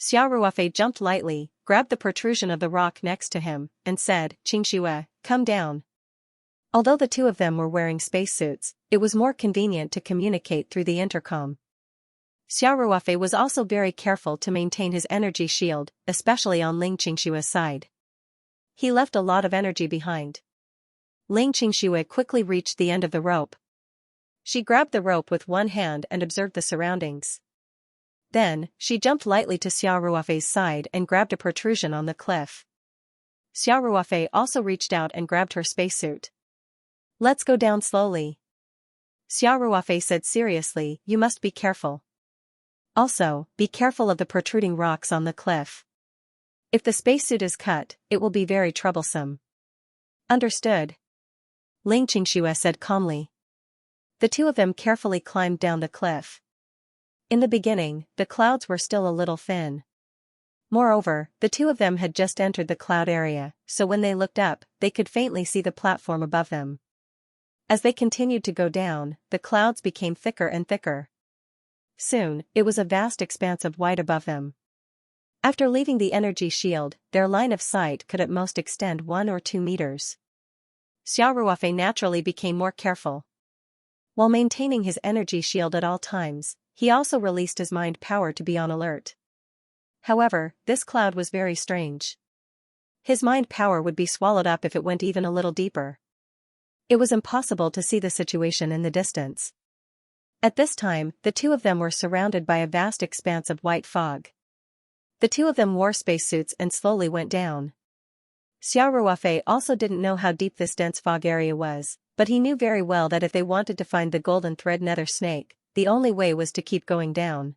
Xia Ruofei jumped lightly, grabbed the protrusion of the rock next to him, and said, "Xianxia, come down." Although the two of them were wearing spacesuits, it was more convenient to communicate through the intercom. Xiao Ruofei was also very careful to maintain his energy shield, especially on Ling Qingshua's side. He left a lot of energy behind. Ling Qingxue quickly reached the end of the rope. She grabbed the rope with one hand and observed the surroundings. Then, she jumped lightly to Xiao Ruofei's side and grabbed a protrusion on the cliff. Xiao Ruofei also reached out and grabbed her spacesuit. "Let's go down slowly." Xiao Ruofei said seriously, "You must be careful. Also, be careful of the protruding rocks on the cliff. If the spacesuit is cut, it will be very troublesome." "Understood," Ling Qingxue said calmly. The two of them carefully climbed down the cliff. In the beginning, the clouds were still a little thin. Moreover, the two of them had just entered the cloud area, so when they looked up, they could faintly see the platform above them. As they continued to go down, the clouds became thicker and thicker. Soon, it was a vast expanse of white above them. After leaving the energy shield, their line of sight could at most extend 1 or 2 meters. Xiao Ruofei naturally became more careful. While maintaining his energy shield at all times, he also released his mind power to be on alert. However, this cloud was very strange. His mind power would be swallowed up if it went even a little deeper. It was impossible to see the situation in the distance. At this time, the two of them were surrounded by a vast expanse of white fog. The two of them wore spacesuits and slowly went down. Xiao Ruofei also didn't know how deep this dense fog area was, but he knew very well that if they wanted to find the golden thread nether snake, the only way was to keep going down.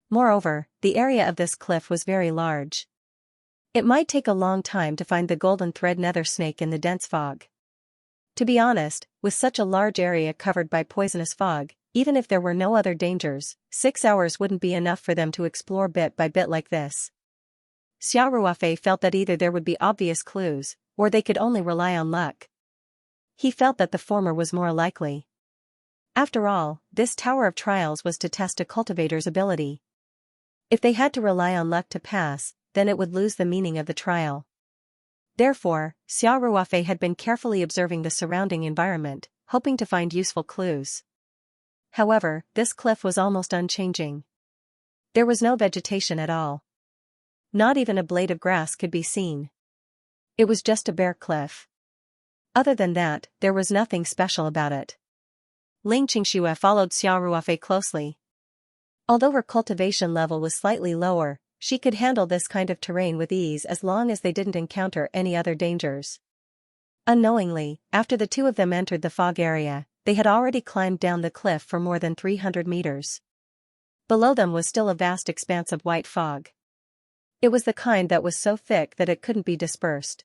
Moreover, the area of this cliff was very large. It might take a long time to find the golden thread nether snake in the dense fog. To be honest, with such a large area covered by poisonous fog, even if there were no other dangers, 6 hours wouldn't be enough for them to explore bit by bit like this. Xiao Ruofei felt that either there would be obvious clues, or they could only rely on luck. He felt that the former was more likely. After all, this Tower of Trials was to test a cultivator's ability. If they had to rely on luck to pass, then it would lose the meaning of the trial. Therefore, Xiao Ruofei had been carefully observing the surrounding environment, hoping to find useful clues. However, this cliff was almost unchanging. There was no vegetation at all. Not even a blade of grass could be seen. It was just a bare cliff. Other than that, there was nothing special about it. Ling Qingxue followed Xiao Ruofei closely. Although her cultivation level was slightly lower, she could handle this kind of terrain with ease as long as they didn't encounter any other dangers. Unknowingly, after the two of them entered the fog area, they had already climbed down the cliff for more than 300 meters. Below them was still a vast expanse of white fog. It was the kind that was so thick that it couldn't be dispersed.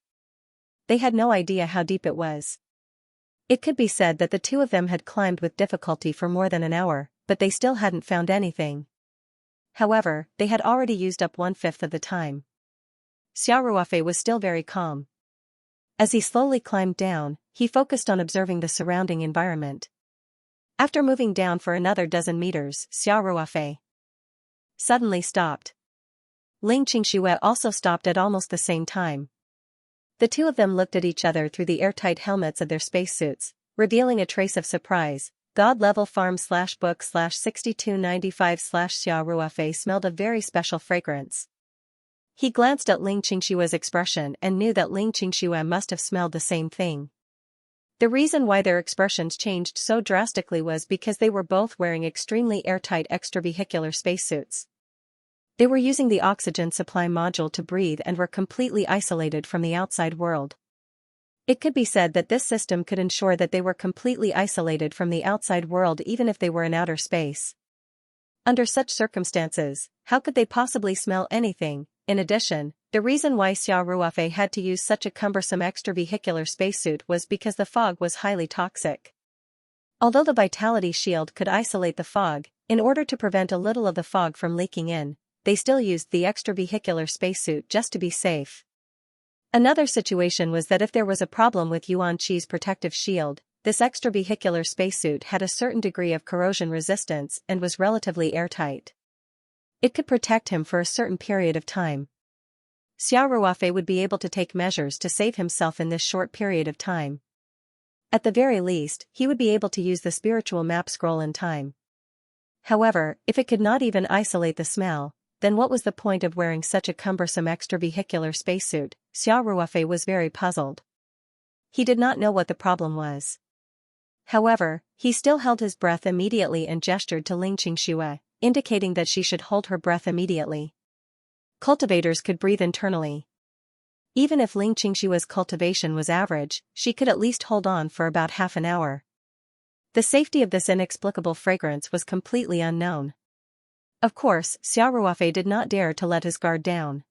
They had no idea how deep it was. It could be said that the two of them had climbed with difficulty for more than an hour, but they still hadn't found anything. However, they had already used up 1/5 of the time. Xiao Ruofei was still very calm. As he slowly climbed down, he focused on observing the surrounding environment. After moving down for another dozen meters, Xiao Ruofei suddenly stopped. Ling Qingxue also stopped at almost the same time. The two of them looked at each other through the airtight helmets of their spacesuits, revealing a trace of surprise. God level farm/book/6295/Xiao Ruofei smelled a very special fragrance. He glanced at Ling Qingshue's expression and knew that Ling Qingxue must have smelled the same thing. The reason why their expressions changed so drastically was because they were both wearing extremely airtight extravehicular spacesuits. They were using the oxygen supply module to breathe and were completely isolated from the outside world. It could be said that this system could ensure that they were completely isolated from the outside world even if they were in outer space. Under such circumstances, how could they possibly smell anything? In addition, the reason why Xiao Ruofei had to use such a cumbersome extravehicular spacesuit was because the fog was highly toxic. Although the vitality shield could isolate the fog, in order to prevent a little of the fog from leaking in, they still used the extravehicular spacesuit just to be safe. Another situation was that if there was a problem with Yuan Qi's protective shield, this extravehicular spacesuit had a certain degree of corrosion resistance and was relatively airtight. It could protect him for a certain period of time. Xiao Ruofei would be able to take measures to save himself in this short period of time. At the very least, he would be able to use the spiritual map scroll in time. However, if it could not even isolate the smell, then what was the point of wearing such a cumbersome extravehicular spacesuit? Xiao Ruofei was very puzzled. He did not know what the problem was. However, he still held his breath immediately and gestured to Ling Qingxue, indicating that she should hold her breath immediately. Cultivators could breathe internally. Even if Ling Qingshue's cultivation was average, she could at least hold on for about half an hour. The safety of this inexplicable fragrance was completely unknown. Of course, Xiao Ruofei did not dare to let his guard down.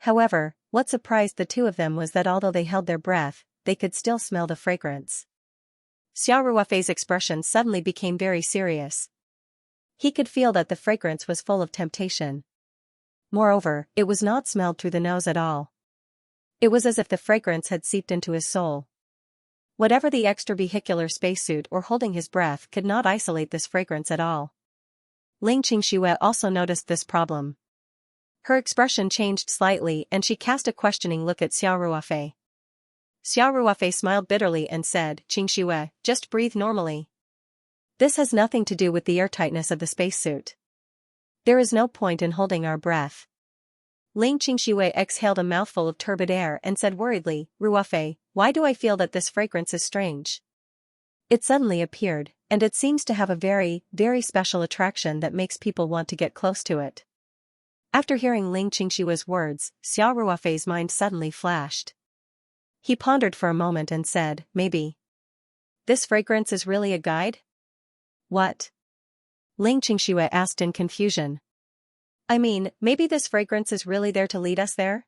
However, what surprised the two of them was that although they held their breath, they could still smell the fragrance. Xiao Ruofei's expression suddenly became very serious. He could feel that the fragrance was full of temptation. Moreover, it was not smelled through the nose at all. It was as if the fragrance had seeped into his soul. Whatever the extravehicular spacesuit or holding his breath could not isolate this fragrance at all. Ling Qingxue also noticed this problem. Her expression changed slightly and she cast a questioning look at Xiao Ruofei. Xiao Ruofei smiled bitterly and said, "Qingxue, just breathe normally. This has nothing to do with the airtightness of the spacesuit. There is no point in holding our breath." Ling Qingxue exhaled a mouthful of turbid air and said worriedly, "Ruofei, why do I feel that this fragrance is strange? It suddenly appeared, and it seems to have a very, very special attraction that makes people want to get close to it." After hearing Ling Qingshue's words, Xiao Ruofei's mind suddenly flashed. He pondered for a moment and said, "Maybe this fragrance is really a guide?" "What?" Ling Qingxue asked in confusion. "I mean, maybe this fragrance is really there to lead us there?"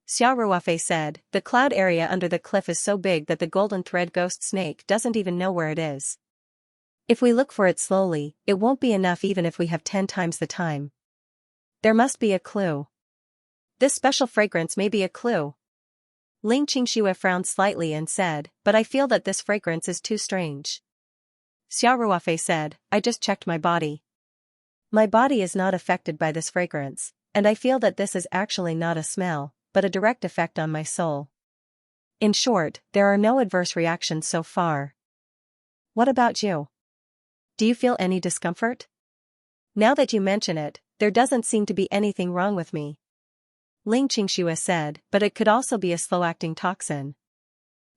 Xiao Ruofei said, "The cloud area under the cliff is so big that the golden thread ghost snake doesn't even know where it is. If we look for it slowly, it won't be enough even if we have 10 times the time. There must be a clue. This special fragrance may be a clue." Ling Qingxue frowned slightly and said, "But I feel that this fragrance is too strange." Xiao Ruofei said, "I just checked my body. My body is not affected by this fragrance, and I feel that this is actually not a smell, but a direct effect on my soul. In short, there are no adverse reactions so far. What about you? Do you feel any discomfort?" "Now that you mention it, there doesn't seem to be anything wrong with me," Ling Qingxue said, "but it could also be a slow-acting toxin.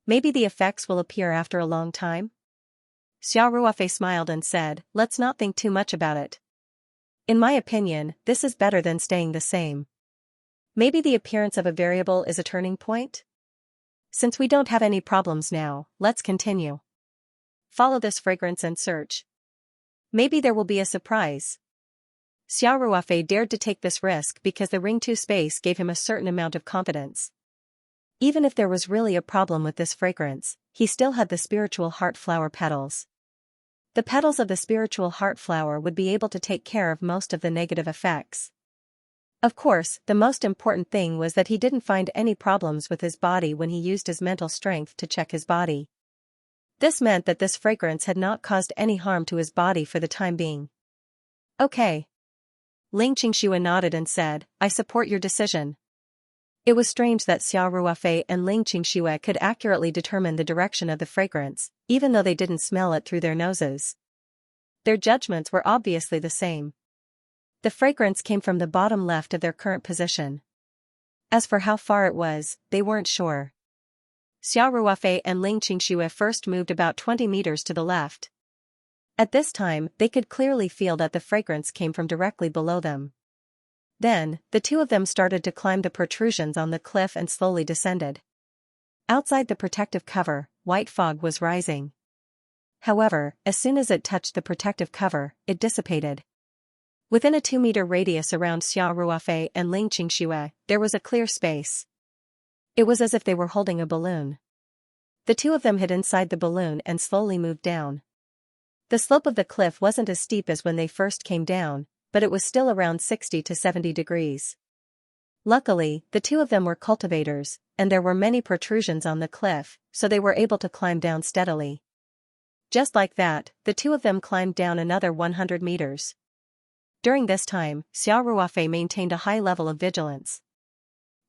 Maybe the effects will appear after a long time?" Xiao Ruofei smiled and said, "Let's not think too much about it. In my opinion, this is better than staying the same. Maybe the appearance of a variable is a turning point? Since we don't have any problems now, let's continue. Follow this fragrance and search. Maybe there will be a surprise." Xiao Ruofei dared to take this risk because the Ring 2 space gave him a certain amount of confidence. Even if there was really a problem with this fragrance, he still had the spiritual heart flower petals. The petals of the spiritual heart flower would be able to take care of most of the negative effects. Of course, the most important thing was that he didn't find any problems with his body when he used his mental strength to check his body. This meant that this fragrance had not caused any harm to his body for the time being. "Okay." Ling Qingxue nodded and said, "I support your decision." It was strange that Xiao Ruofei and Ling Qingxue could accurately determine the direction of the fragrance, even though they didn't smell it through their noses. Their judgments were obviously the same. The fragrance came from the bottom left of their current position. As for how far it was, they weren't sure. Xiao Ruofei and Ling Qingxue first moved about 20 meters to the left. At this time, they could clearly feel that the fragrance came from directly below them. Then, the two of them started to climb the protrusions on the cliff and slowly descended. Outside the protective cover, white fog was rising. However, as soon as it touched the protective cover, it dissipated. Within a 2-meter radius around Xiao Ruofei and Ling Qingxue, there was a clear space. It was as if they were holding a balloon. The two of them hid inside the balloon and slowly moved down. The slope of the cliff wasn't as steep as when they first came down, but it was still around 60 to 70 degrees. Luckily, the two of them were cultivators, and there were many protrusions on the cliff, so they were able to climb down steadily. Just like that, the two of them climbed down another 100 meters. During this time, Xiao Ruofei maintained a high level of vigilance.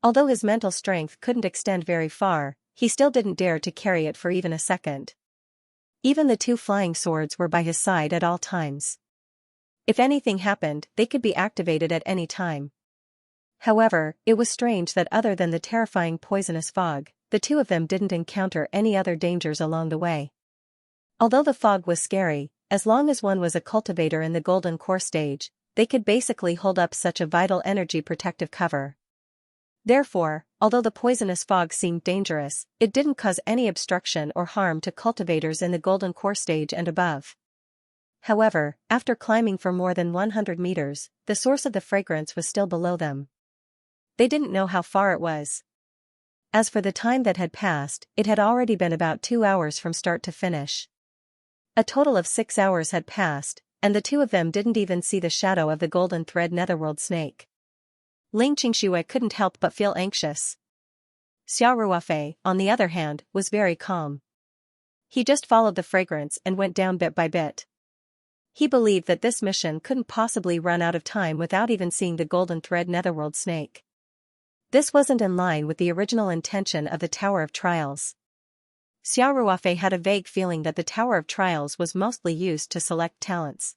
Although his mental strength couldn't extend very far, he still didn't dare to carry it for even a second. Even the two flying swords were by his side at all times. If anything happened, they could be activated at any time. However, it was strange that other than the terrifying poisonous fog, the two of them didn't encounter any other dangers along the way. Although the fog was scary, as long as one was a cultivator in the golden core stage, they could basically hold up such a vital energy protective cover. Therefore, although the poisonous fog seemed dangerous, it didn't cause any obstruction or harm to cultivators in the golden core stage and above. However, after climbing for more than 100 meters, the source of the fragrance was still below them. They didn't know how far it was. As for the time that had passed, it had already been about 2 hours from start to finish. A total of 6 hours had passed, and the two of them didn't even see the shadow of the golden thread netherworld snake. Xianxia couldn't help but feel anxious. Xiao Ruofei, on the other hand, was very calm. He just followed the fragrance and went down bit by bit. He believed that this mission couldn't possibly run out of time without even seeing the golden thread netherworld snake. This wasn't in line with the original intention of the Tower of Trials. Xiao Ruofei had a vague feeling that the Tower of Trials was mostly used to select talents.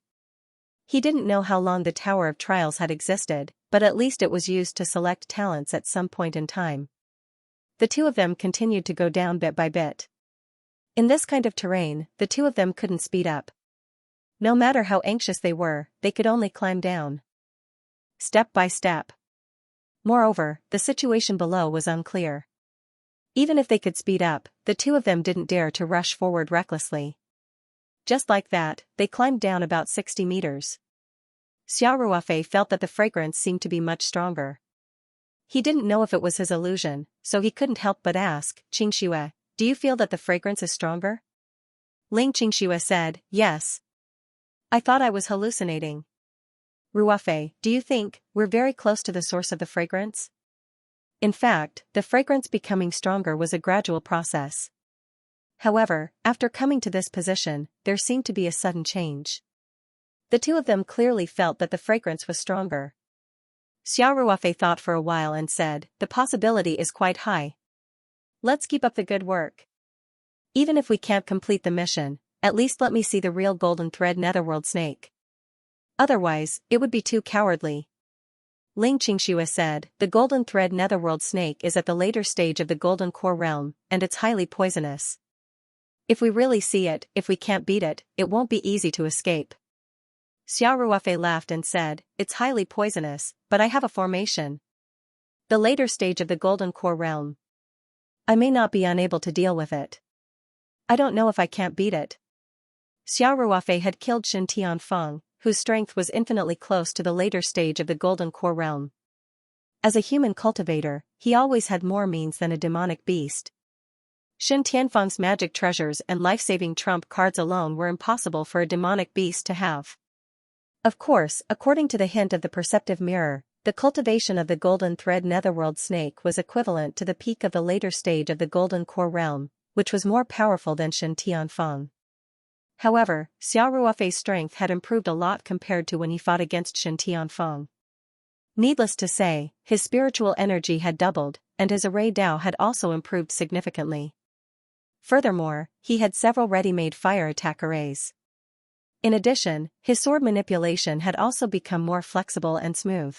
He didn't know how long the Tower of Trials had existed, but at least it was used to select talents at some point in time. The two of them continued to go down bit by bit. In this kind of terrain, the two of them couldn't speed up. No matter how anxious they were, they could only climb down, step by step. Moreover, the situation below was unclear. Even if they could speed up, the two of them didn't dare to rush forward recklessly. Just like that, they climbed down about 60 meters. Xiao Ruofei felt that the fragrance seemed to be much stronger. He didn't know if it was his illusion, so he couldn't help but ask, "Xianxia, do you feel that the fragrance is stronger?" Xianxia said, "Yes. I thought I was hallucinating." "Ruofei, do you think we're very close to the source of the fragrance?" In fact, the fragrance becoming stronger was a gradual process. However, after coming to this position, there seemed to be a sudden change. The two of them clearly felt that the fragrance was stronger. Xiao Ruofei thought for a while and said, "The possibility is quite high. Let's keep up the good work. Even if we can't complete the mission, at least let me see the real golden thread netherworld snake. Otherwise, it would be too cowardly." Xianxia said, "The golden thread netherworld snake is at the later stage of the golden core realm, and it's highly poisonous. If we really see it, if we can't beat it, it won't be easy to escape." Xiao Ruofei laughed and said, "It's highly poisonous, but I have a formation. The later stage of the golden core realm. I may not be unable to deal with it. I don't know if I can't beat it." Xiao Ruofei had killed Shen Tianfeng, whose strength was infinitely close to the later stage of the golden core realm. As a human cultivator, he always had more means than a demonic beast. Shen Tianfeng's magic treasures and life-saving trump cards alone were impossible for a demonic beast to have. Of course, according to the hint of the perceptive mirror, the cultivation of the golden thread netherworld snake was equivalent to the peak of the later stage of the golden core realm, which was more powerful than Shen Tianfeng. However, Xiao Ruofei's strength had improved a lot compared to when he fought against Shen Tianfeng. Needless to say, his spiritual energy had doubled, and his array Dao had also improved significantly. Furthermore, he had several ready-made fire attack arrays. In addition, his sword manipulation had also become more flexible and smooth.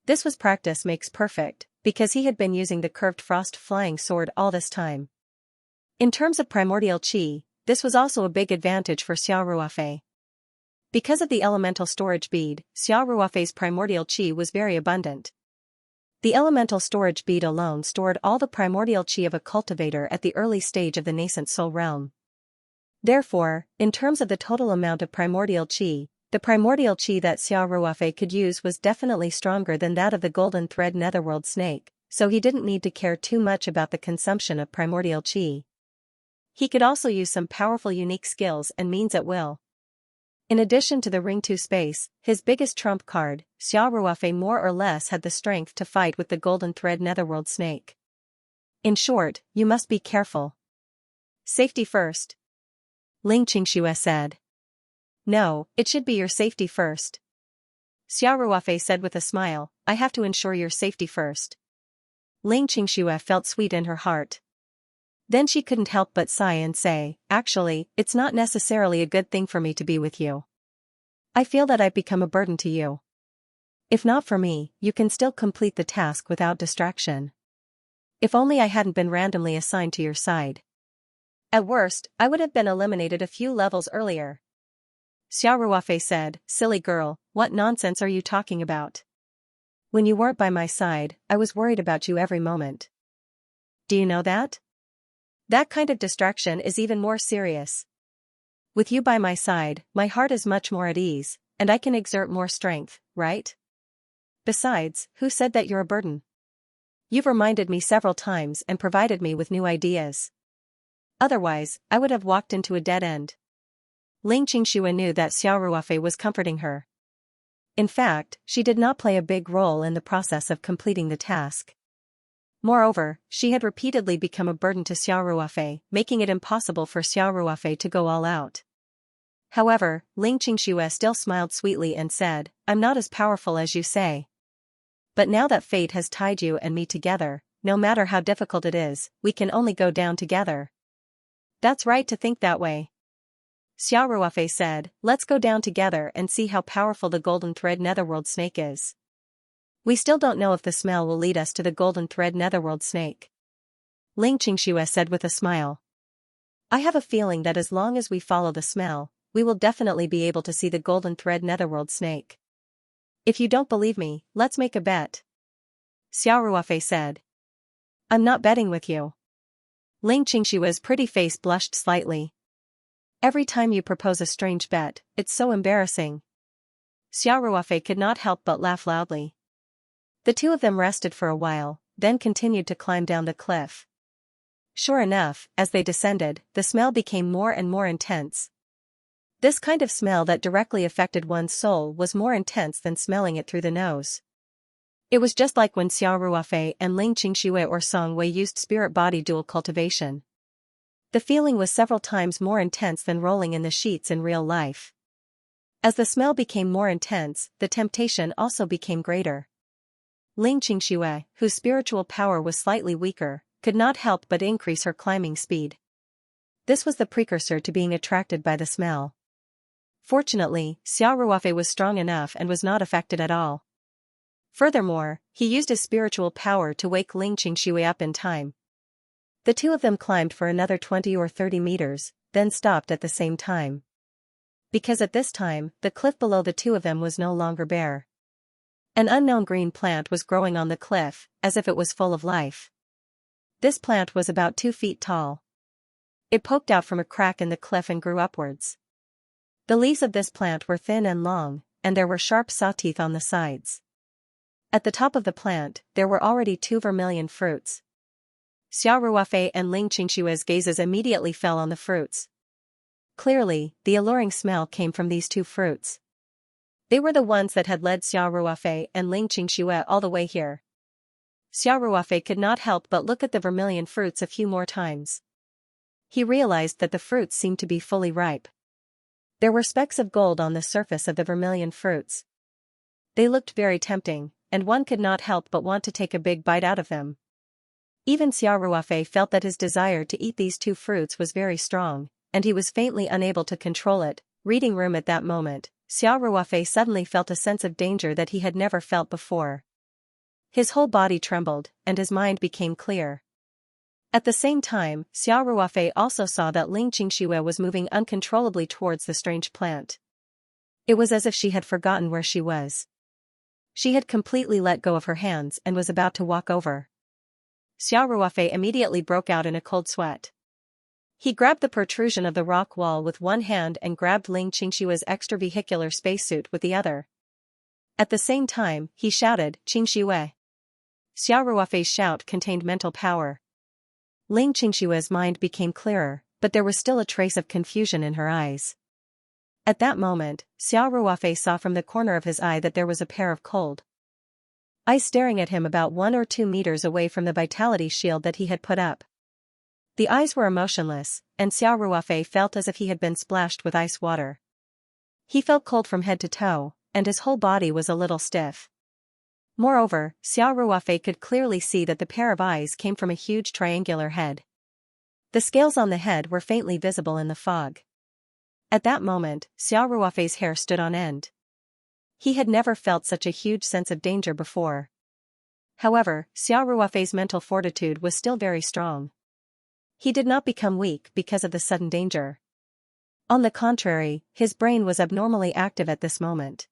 This was practice makes perfect, because he had been using the curved frost flying sword all this time. In terms of primordial qi, this was also a big advantage for Xiao Ruofei. Because of the elemental storage bead, Xiao Ruofei's primordial qi was very abundant. The elemental storage bead alone stored all the primordial qi of a cultivator at the early stage of the nascent soul realm. Therefore, in terms of the total amount of primordial qi, the primordial qi that Xiao Ruofei could use was definitely stronger than that of the golden thread netherworld snake, so he didn't need to care too much about the consumption of primordial qi. He could also use some powerful unique skills and means at will. In addition to the Ring 2 space, his biggest trump card, Xiao Ruofei more or less had the strength to fight with the golden thread netherworld snake. In short, you must be careful. Safety first. Xianxia said. "No, it should be your safety first." Xiao Ruofei said with a smile, "I have to ensure your safety first." Xianxia felt sweet in her heart. Then she couldn't help but sigh and say, "Actually, it's not necessarily a good thing for me to be with you. I feel that I've become a burden to you. If not for me, you can still complete the task without distraction. If only I hadn't been randomly assigned to your side. At worst, I would have been eliminated a few levels earlier. Xiaoruofei said, silly girl, what nonsense are you talking about? When you weren't by my side, I was worried about you every moment. Do you know that? That kind of distraction is even more serious. With you by my side, my heart is much more at ease, and I can exert more strength, right? Besides, who said that you're a burden? You've reminded me several times and provided me with new ideas. Otherwise, I would have walked into a dead end. Ling Qingxue knew that Xiaoruofei was comforting her. In fact, she did not play a big role in the process of completing the task. Moreover, she had repeatedly become a burden to Xiaoruofei, making it impossible for Xiaoruofei to go all out. However, Ling Qingxue still smiled sweetly and said, I'm not as powerful as you say. But now that fate has tied you and me together, no matter how difficult it is, we can only go down together. That's right to think that way. Xiaoruofei said, let's go down together and see how powerful the golden thread netherworld snake is. We still don't know if the smell will lead us to the golden thread netherworld snake. Ling Qingxue said with a smile. I have a feeling that as long as we follow the smell, we will definitely be able to see the golden thread netherworld snake. If you don't believe me, let's make a bet. Xiaoruofei said. I'm not betting with you. Ling Qingshue's pretty face blushed slightly. Every time you propose a strange bet, it's so embarrassing. Xiaoruofei could not help but laugh loudly. The two of them rested for a while, then continued to climb down the cliff. Sure enough, as they descended, the smell became more and more intense. This kind of smell that directly affected one's soul was more intense than smelling it through the nose. It was just like when Xiaoruofei and Ling Qingxue or Song Wei used spirit body dual cultivation. The feeling was several times more intense than rolling in the sheets in real life. As the smell became more intense, the temptation also became greater. Ling Qingxue, whose spiritual power was slightly weaker, could not help but increase her climbing speed. This was the precursor to being attracted by the smell. Fortunately, Xiaoruofei was strong enough and was not affected at all. Furthermore, he used his spiritual power to wake Ling Qingxue up in time. The two of them climbed for another 20 or 30 meters, then stopped at the same time. Because at this time, the cliff below the two of them was no longer bare. An unknown green plant was growing on the cliff, as if it was full of life. This plant was about 2 feet tall. It poked out from a crack in the cliff and grew upwards. The leaves of this plant were thin and long, and there were sharp saw teeth on the sides. At the top of the plant, there were already 2 vermilion fruits. Xiaoruofei and Ling Qingshue's gazes immediately fell on the fruits. Clearly, the alluring smell came from these 2 fruits. They were the ones that had led Xiaoruofei and Ling Qingxue all the way here. Xiaoruofei could not help but look at the vermilion fruits a few more times. He realized that the fruits seemed to be fully ripe. There were specks of gold on the surface of the vermilion fruits. They looked very tempting, and one could not help but want to take a big bite out of them. Even Xiaoruofei felt that his desire to eat these 2 fruits was very strong, and he was faintly unable to control it. Reading room at that moment, Xiaoruofei suddenly felt a sense of danger that he had never felt before. His whole body trembled, and his mind became clear. At the same time, Xiaoruofei also saw that Ling Qingxue was moving uncontrollably towards the strange plant. It was as if she had forgotten where she was. She had completely let go of her hands and was about to walk over. Xiaoruofei immediately broke out in a cold sweat. He grabbed the protrusion of the rock wall with one hand and grabbed Ling Qingshue's extravehicular spacesuit with the other. At the same time, he shouted, Qingxue. Xiaoruofei's shout contained mental power. Ling Qingshue's mind became clearer, but there was still a trace of confusion in her eyes. At that moment, Xiaoruofei saw from the corner of his eye that there was a pair of cold eyes staring at him about 1 or 2 meters away from the vitality shield that he had put up. The eyes were emotionless, and Xiaoruofei felt as if he had been splashed with ice water. He felt cold from head to toe, and his whole body was a little stiff. Moreover, Xiaoruofei could clearly see that the pair of eyes came from a huge triangular head. The scales on the head were faintly visible in the fog. At that moment, Xiao Ruofei's hair stood on end. He had never felt such a huge sense of danger before. However, Xiao Ruofei's mental fortitude was still very strong. He did not become weak because of the sudden danger. On the contrary, his brain was abnormally active at this moment.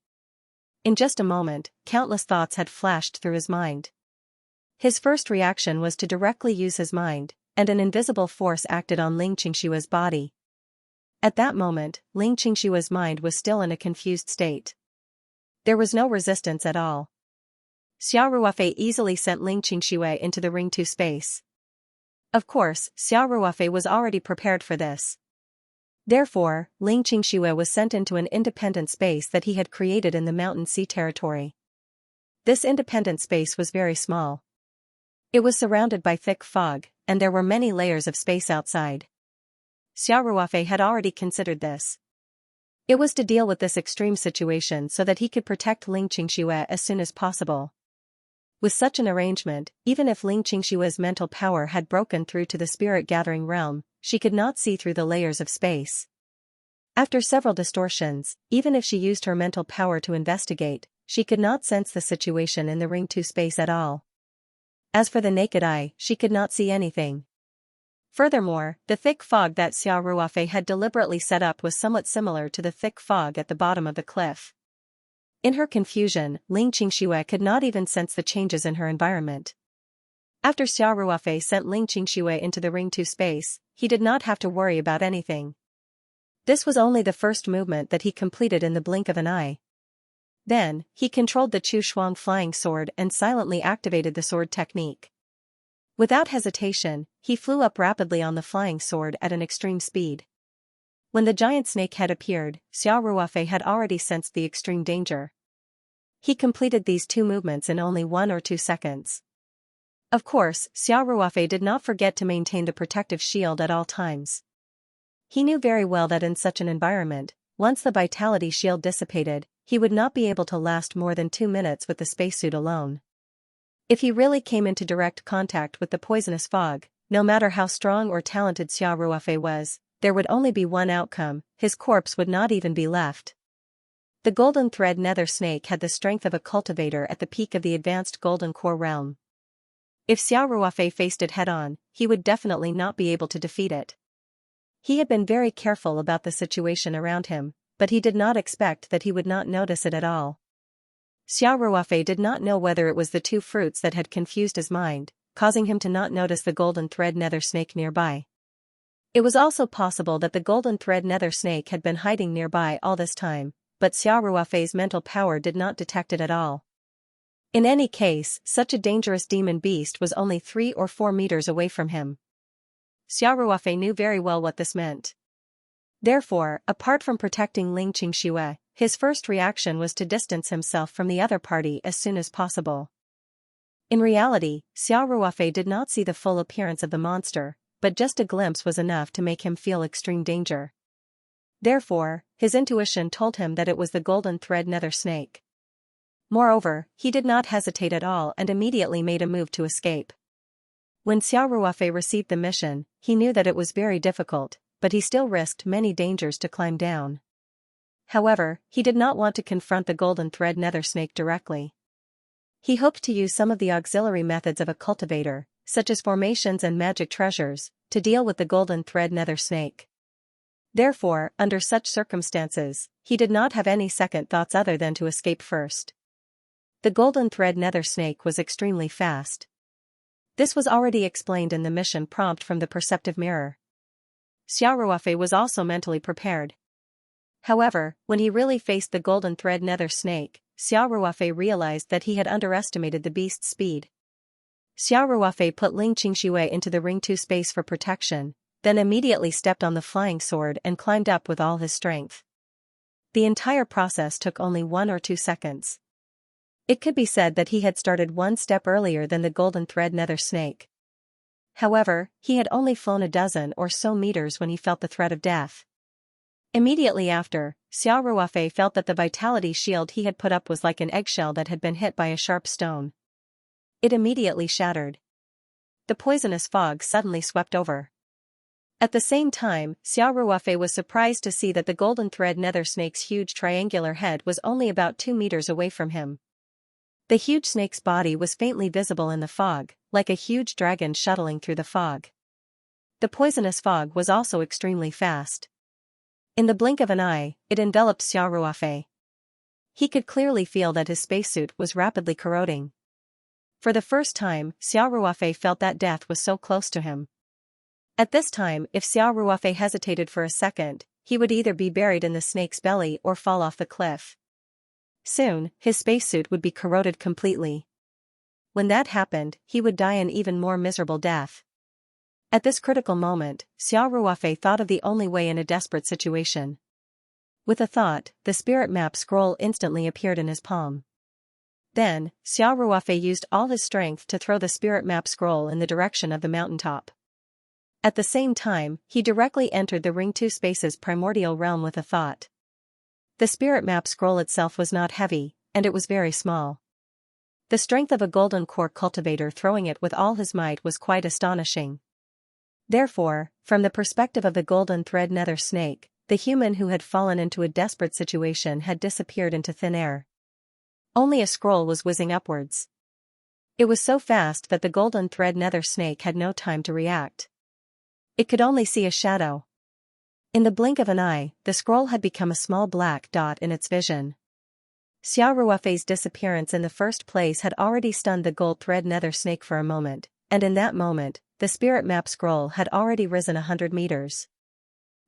In just a moment, countless thoughts had flashed through his mind. His first reaction was to directly use his mind, and an invisible force acted on Ling Qingshua's body. At that moment, Ling Qingshua's mind was still in a confused state. There was no resistance at all. Xiao Ruofei easily sent Ling Qingxue into the Ring 2 space. Of course, Xiao Ruofei was already prepared for this. Therefore, Ling Qingxue was sent into an independent space that he had created in the Mountain Sea territory. This independent space was very small. It was surrounded by thick fog, and there were many layers of space outside. Xiao Ruofei had already considered this. It was to deal with this extreme situation so that he could protect Ling Qingxue as soon as possible. With such an arrangement, even if Ling Qingshua's mental power had broken through to the spirit-gathering realm, she could not see through the layers of space. After several distortions, even if she used her mental power to investigate, she could not sense the situation in the Ring 2 space at all. As for the naked eye, she could not see anything. Furthermore, the thick fog that Xiao Ruofei had deliberately set up was somewhat similar to the thick fog at the bottom of the cliff. In her confusion, Ling Qingxue could not even sense the changes in her environment. After Xiao Ruofei sent Ling Qingxue into the Ring 2 space, he did not have to worry about anything. This was only the first movement that he completed in the blink of an eye. Then, he controlled the Chu Shuang flying sword and silently activated the sword technique. Without hesitation, he flew up rapidly on the flying sword at an extreme speed. When the giant snake head appeared, Xiao Ruofei had already sensed the extreme danger. He completed these two movements in only 1 or 2 seconds. Of course, Xiao Ruofei did not forget to maintain the protective shield at all times. He knew very well that in such an environment, once the vitality shield dissipated, he would not be able to last more than 2 minutes with the spacesuit alone. If he really came into direct contact with the poisonous fog, no matter how strong or talented Xiao Ruofei was, there would only be one outcome: his corpse would not even be left. The golden thread nether snake had the strength of a cultivator at the peak of the advanced golden core realm. If Xiao Ruofei faced it head-on, he would definitely not be able to defeat it. He had been very careful about the situation around him, but he did not expect that he would not notice it at all. Xiao Ruofei did not know whether it was the 2 fruits that had confused his mind, causing him to not notice the golden thread nether snake nearby. It was also possible that the golden thread nether snake had been hiding nearby all this time, but Xiao Ruofei's mental power did not detect it at all. In any case, such a dangerous demon beast was only 3 or 4 meters away from him. Xiao Ruofei knew very well what this meant. Therefore, apart from protecting Ling Qingxue, his first reaction was to distance himself from the other party as soon as possible. In reality, Xiao Ruofei did not see the full appearance of the monster, but just a glimpse was enough to make him feel extreme danger. Therefore, his intuition told him that it was the golden thread nether snake. Moreover, he did not hesitate at all and immediately made a move to escape. When Xiao Ruofei received the mission, he knew that it was very difficult, but he still risked many dangers to climb down. However, he did not want to confront the golden thread nether snake directly. He hoped to use some of the auxiliary methods of a cultivator, such as formations and magic treasures, to deal with the golden thread nether snake. Therefore, under such circumstances, he did not have any second thoughts other than to escape first. The golden thread nether snake was extremely fast. This was already explained in the mission prompt from the perceptive mirror. Xiao Ruofei was also mentally prepared. However, when he really faced the golden thread nether snake, Xiao Ruofei realized that he had underestimated the beast's speed. Xiao Ruofei put Ling Qingxue into the Ring 2 space for protection, then immediately stepped on the flying sword and climbed up with all his strength. The entire process took only 1 or 2 seconds. It could be said that he had started 1 step earlier than the golden thread nether snake. However, he had only flown a dozen or so meters when he felt the threat of death. Immediately after, Xiao Ruofei felt that the vitality shield he had put up was like an eggshell that had been hit by a sharp stone. It immediately shattered. The poisonous fog suddenly swept over. At the same time, Xiao Ruofei was surprised to see that the golden thread nether snake's huge triangular head was only about 2 meters away from him. The huge snake's body was faintly visible in the fog, like a huge dragon shuttling through the fog. The poisonous fog was also extremely fast. In the blink of an eye, it enveloped Xiao Ruofei. He could clearly feel that his spacesuit was rapidly corroding. For the first time, Xiao Ruofei felt that death was so close to him. At this time, if Xiao Ruofei hesitated for a second, he would either be buried in the snake's belly or fall off the cliff. Soon, his spacesuit would be corroded completely. When that happened, he would die an even more miserable death. At this critical moment, Xiao Ruofei thought of the only way in a desperate situation. With a thought, the spirit map scroll instantly appeared in his palm. Then, Xiao Ruofei used all his strength to throw the spirit map scroll in the direction of the mountaintop. At the same time, he directly entered the Ring 2 Space's primordial realm with a thought. The spirit map scroll itself was not heavy, and it was very small. The strength of a golden core cultivator throwing it with all his might was quite astonishing. Therefore, from the perspective of the golden thread nether snake, the human who had fallen into a desperate situation had disappeared into thin air. Only a scroll was whizzing upwards. It was so fast that the golden thread nether snake had no time to react. It could only see a shadow. In the blink of an eye, the scroll had become a small black dot in its vision. Xiao Ruofei's disappearance in the first place had already stunned the gold thread nether snake for a moment, and in that moment, the spirit map scroll had already risen 100 meters.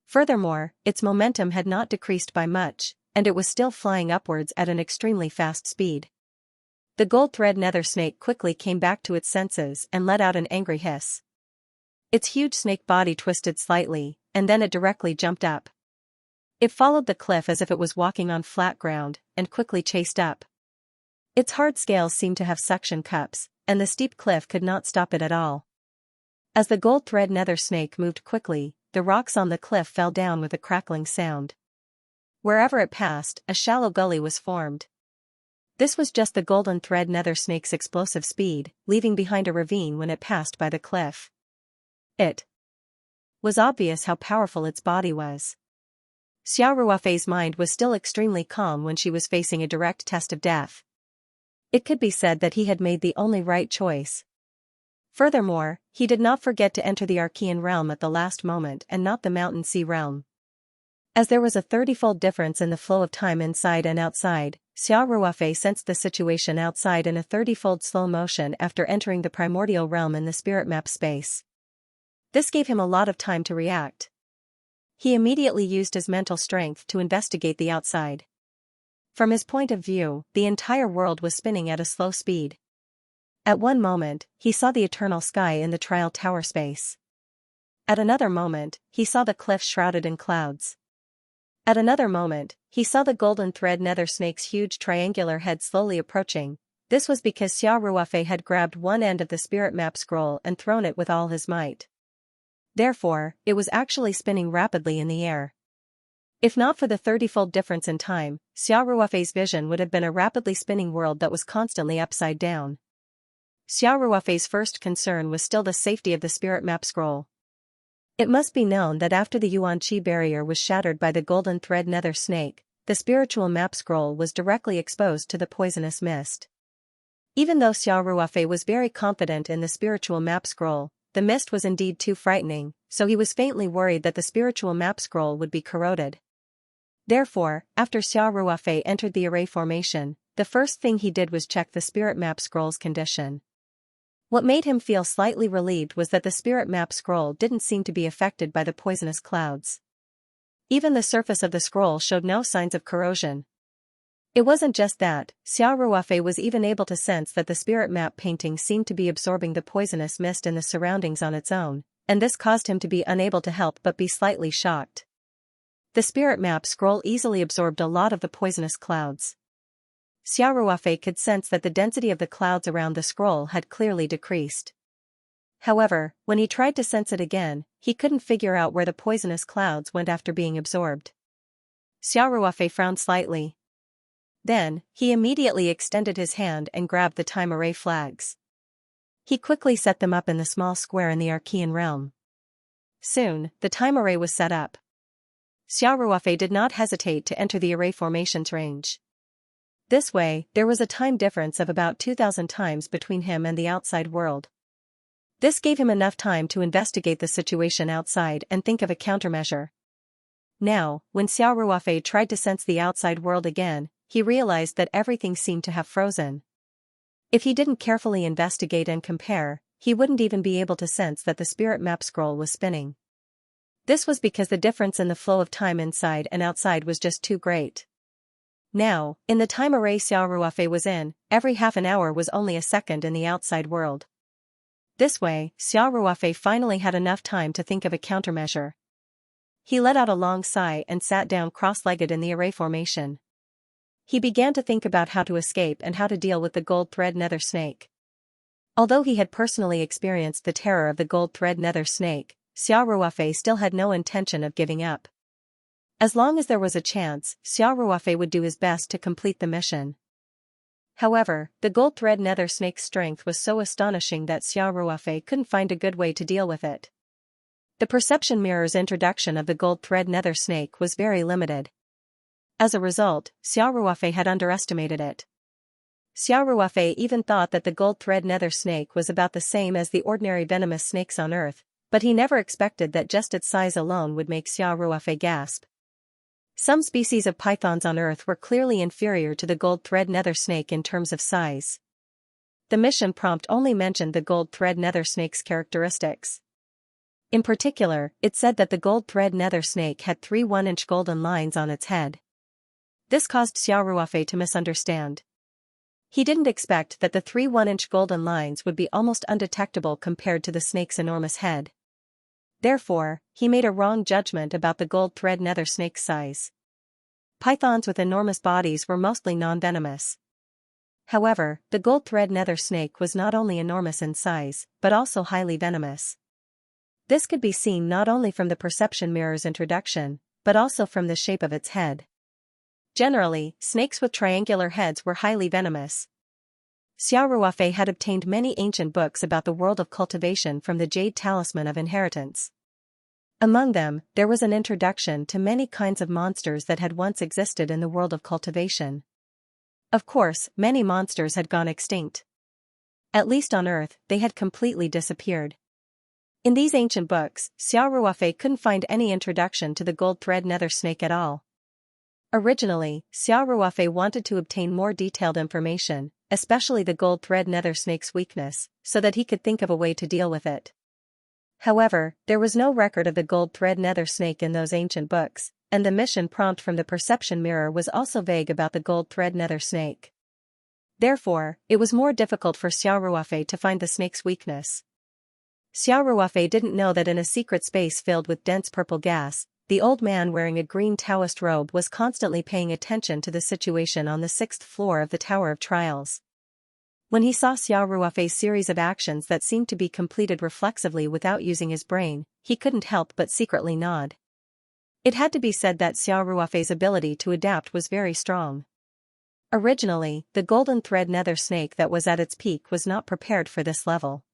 Furthermore, its momentum had not decreased by much, and it was still flying upwards at an extremely fast speed. The gold thread nether snake quickly came back to its senses and let out an angry hiss. Its huge snake body twisted slightly, and then it directly jumped up. It followed the cliff as if it was walking on flat ground, and quickly chased up. Its hard scales seemed to have suction cups, and the steep cliff could not stop it at all. As the gold thread nether snake moved quickly, the rocks on the cliff fell down with a crackling sound. Wherever it passed, a shallow gully was formed. This was just the golden thread nether snake's explosive speed, leaving behind a ravine when it passed by the cliff. It was obvious how powerful its body was. Xiao Ruofei's mind was still extremely calm when she was facing a direct test of death. It could be said that he had made the only right choice. Furthermore, he did not forget to enter the Archean realm at the last moment and not the Mountain Sea realm. As there was a 30-fold difference in the flow of time inside and outside, Xiao Ruofei sensed the situation outside in a 30-fold slow motion after entering the primordial realm in the spirit map space. This gave him a lot of time to react. He immediately used his mental strength to investigate the outside. From his point of view, the entire world was spinning at a slow speed. At one moment, he saw the eternal sky in the trial tower space. At another moment, he saw the cliff shrouded in clouds. At another moment, he saw the golden thread nether snake's huge triangular head slowly approaching. This was because Xiao Ruofei had grabbed one end of the spirit map scroll and thrown it with all his might. Therefore, it was actually spinning rapidly in the air. If not for the 30-fold difference in time, Xiao Ruofei's vision would have been a rapidly spinning world that was constantly upside down. Xiao Ruofei's first concern was still the safety of the spirit map scroll. It must be known that after the Yuan Qi barrier was shattered by the golden thread nether snake, the spiritual map scroll was directly exposed to the poisonous mist. Even though Xiao Ruofei was very confident in the spiritual map scroll, the mist was indeed too frightening, so he was faintly worried that the spiritual map scroll would be corroded. Therefore, after Xiao Ruofei entered the array formation, the first thing he did was check the spirit map scroll's condition. What made him feel slightly relieved was that the spirit map scroll didn't seem to be affected by the poisonous clouds. Even the surface of the scroll showed no signs of corrosion. It wasn't just that, Xiao Ruofei was even able to sense that the spirit map painting seemed to be absorbing the poisonous mist in the surroundings on its own, and this caused him to be unable to help but be slightly shocked. The spirit map scroll easily absorbed a lot of the poisonous clouds. Xiao Ruofei could sense that the density of the clouds around the scroll had clearly decreased. However, when he tried to sense it again, he couldn't figure out where the poisonous clouds went after being absorbed. Xiao Ruofei frowned slightly. Then, he immediately extended his hand and grabbed the time array flags. He quickly set them up in the small square in the Archean realm. Soon, the time array was set up. Xiao Ruofei did not hesitate to enter the array formation's range. This way, there was a time difference of about 2,000 times between him and the outside world. This gave him enough time to investigate the situation outside and think of a countermeasure. Now, when Xiao Ruofei tried to sense the outside world again, he realized that everything seemed to have frozen. If he didn't carefully investigate and compare, he wouldn't even be able to sense that the spirit map scroll was spinning. This was because the difference in the flow of time inside and outside was just too great. Now, in the time array Xiao Ruofei was in, every half an hour was only a second in the outside world. This way, Xiao Ruofei finally had enough time to think of a countermeasure. He let out a long sigh and sat down cross-legged in the array formation. He began to think about how to escape and how to deal with the gold thread nether snake. Although he had personally experienced the terror of the gold thread nether snake, Xiao Ruofei still had no intention of giving up. As long as there was a chance, Xiao Ruofei would do his best to complete the mission. However, the gold thread nether snake's strength was so astonishing that Xiao Ruofei couldn't find a good way to deal with it. The perception mirror's introduction of the gold thread nether snake was very limited. As a result, Xiao Ruofei had underestimated it. Xiao Ruofei even thought that the gold thread nether snake was about the same as the ordinary venomous snakes on Earth, but he never expected that just its size alone would make Xiao Ruofei gasp. Some species of pythons on Earth were clearly inferior to the gold thread nether snake in terms of size. The mission prompt only mentioned the gold thread nether snake's characteristics. In particular, it said that the gold thread nether snake had 3 1-inch golden lines on its head. This caused Xiao Ruofei to misunderstand. He didn't expect that the 3 1-inch golden lines would be almost undetectable compared to the snake's enormous head. Therefore, he made a wrong judgment about the gold thread nether snake's size. Pythons with enormous bodies were mostly non-venomous. However, the gold thread nether snake was not only enormous in size, but also highly venomous. This could be seen not only from the perception mirror's introduction, but also from the shape of its head. Generally, snakes with triangular heads were highly venomous. Xiao Ruofei had obtained many ancient books about the world of cultivation from the Jade Talisman of Inheritance. Among them, there was an introduction to many kinds of monsters that had once existed in the world of cultivation. Of course, many monsters had gone extinct. At least on Earth, they had completely disappeared. In these ancient books, Xiao Ruofei couldn't find any introduction to the gold thread nether snake at all. Originally, Xiao Ruofei wanted to obtain more detailed information, especially the gold thread nether snake's weakness, so that he could think of a way to deal with it. However, there was no record of the gold thread nether snake in those ancient books, and the mission prompt from the perception mirror was also vague about the gold thread nether snake. Therefore, it was more difficult for Xiao Ruofei to find the snake's weakness. Xiao Ruofei didn't know that in a secret space filled with dense purple gas, the old man wearing a green Taoist robe was constantly paying attention to the situation on the 6th floor of the Tower of Trials. When he saw Xiao Ruofei's series of actions that seemed to be completed reflexively without using his brain, he couldn't help but secretly nod. It had to be said that Xiao Ruofei's ability to adapt was very strong. Originally, the golden thread nether snake that was at its peak was not prepared for this level.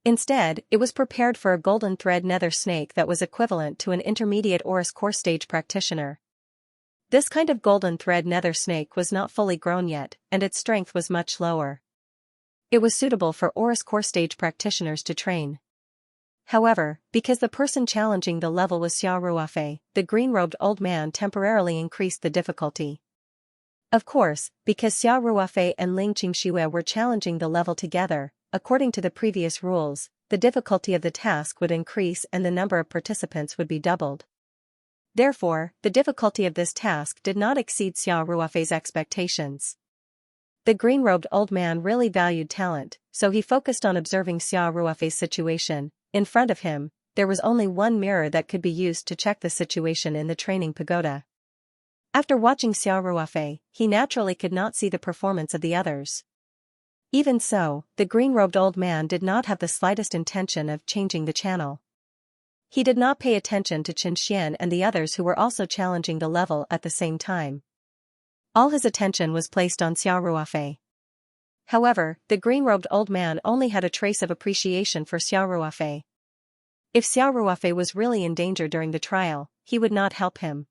Instead, it was prepared for a golden thread nether snake that was equivalent to an intermediate Oris core stage practitioner. This kind of golden thread nether snake was not fully grown yet, and its strength was much lower. It was suitable for Oris core stage practitioners to train. However, because the person challenging the level was Xiao Ruofei, the green-robed old man temporarily increased the difficulty. Of course, because Xiao Ruofei and Ling Qingxue were challenging the level together, according to the previous rules, the difficulty of the task would increase and the number of participants would be doubled. Therefore, the difficulty of this task did not exceed Xiao Ruofei's expectations. The green-robed old man really valued talent, so he focused on observing Xiao Ruofei's situation. In front of him, there was only one mirror that could be used to check the situation in the training pagoda. After watching Xiao Ruofei, he naturally could not see the performance of the others. Even so, the green-robed old man did not have the slightest intention of changing the channel. He did not pay attention to Xianxia and the others who were also challenging the level at the same time. All his attention was placed on Xiao Ruofei. However, the green-robed old man only had a trace of appreciation for Xiao Ruofei. If Xiao Ruofei was really in danger during the trial, he would not help him.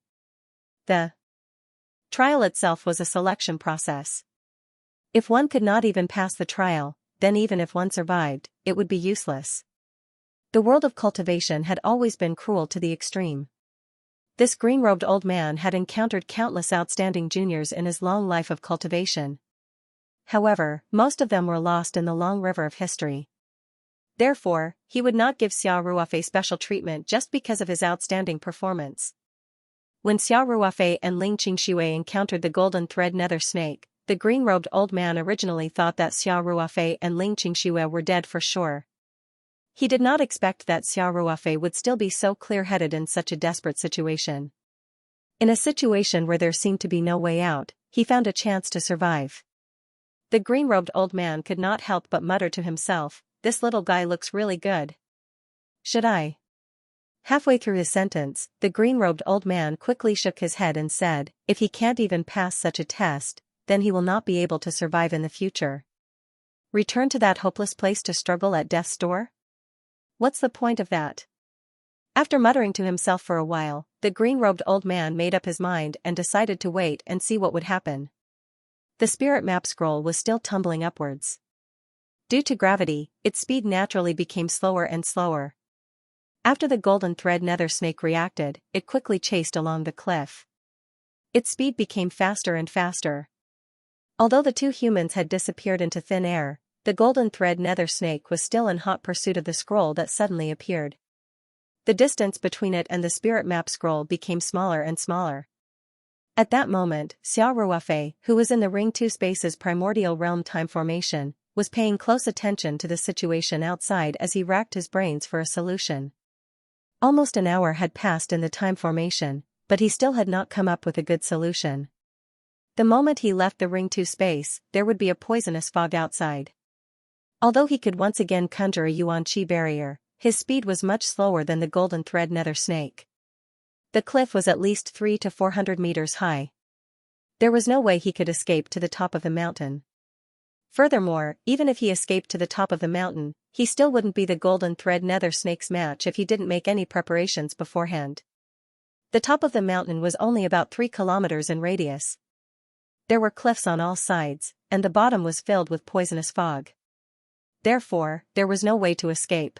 The trial itself was a selection process. If one could not even pass the trial, then even if one survived, it would be useless. The world of cultivation had always been cruel to the extreme. This green-robed old man had encountered countless outstanding juniors in his long life of cultivation. However, most of them were lost in the long river of history. Therefore, he would not give Xiao Ruofei special treatment just because of his outstanding performance. When Xiao Ruofei and Ling Qingshui encountered the golden thread nether snake, the green-robed old man originally thought that Xiao Ruofei and Ling Qingshui were dead for sure. He did not expect that Xiao Ruofei would still be so clear-headed in such a desperate situation. In a situation where there seemed to be no way out, he found a chance to survive. The green-robed old man could not help but mutter to himself, "This little guy looks really good. Should I?" Halfway through his sentence, the green-robed old man quickly shook his head and said, "If he can't even pass such a test, then he will not be able to survive in the future. Return to that hopeless place to struggle at death's door? What's the point of that?" After muttering to himself for a while, the green-robed old man made up his mind and decided to wait and see what would happen. The spirit map scroll was still tumbling upwards. Due to gravity, its speed naturally became slower and slower. After the golden thread nether snake reacted, it quickly chased along the cliff. Its speed became faster and faster. Although the two humans had disappeared into thin air, the golden thread nether snake was still in hot pursuit of the scroll that suddenly appeared. The distance between it and the spirit map scroll became smaller and smaller. At that moment, Xiao Ruofei, who was in the Ring 2 Space's primordial realm time formation, was paying close attention to the situation outside as he racked his brains for a solution. Almost an hour had passed in the time formation, but he still had not come up with a good solution. The moment he left the Ring 2 Space, there would be a poisonous fog outside. Although he could once again conjure a Yuan Qi barrier, his speed was much slower than the golden thread nether snake. The cliff was at least 300 to 400 meters high. There was no way he could escape to the top of the mountain. Furthermore, even if he escaped to the top of the mountain, he still wouldn't be the golden thread nether snake's match if he didn't make any preparations beforehand. The top of the mountain was only about 3 kilometers in radius. There were cliffs on all sides, and the bottom was filled with poisonous fog. Therefore, there was no way to escape.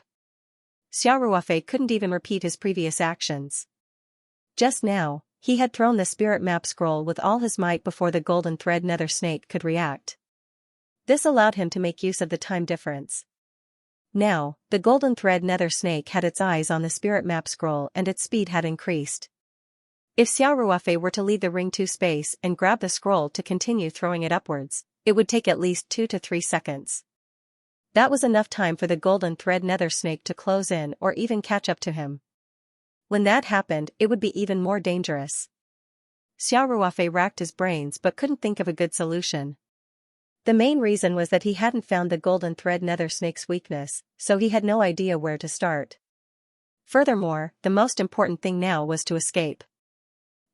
Xiao Ruofei couldn't even repeat his previous actions. Just now, he had thrown the spirit map scroll with all his might before the golden thread nether snake could react. This allowed him to make use of the time difference. Now, the golden thread nether snake had its eyes on the spirit map scroll and its speed had increased. If Xiao Ruofei were to leave the Ring 2 Space and grab the scroll to continue throwing it upwards, it would take at least 2 to 3 seconds. That was enough time for the golden thread nether snake to close in or even catch up to him. When that happened, it would be even more dangerous. Xiao Ruofei racked his brains but couldn't think of a good solution. The main reason was that he hadn't found the golden thread nether snake's weakness, so he had no idea where to start. Furthermore, the most important thing now was to escape.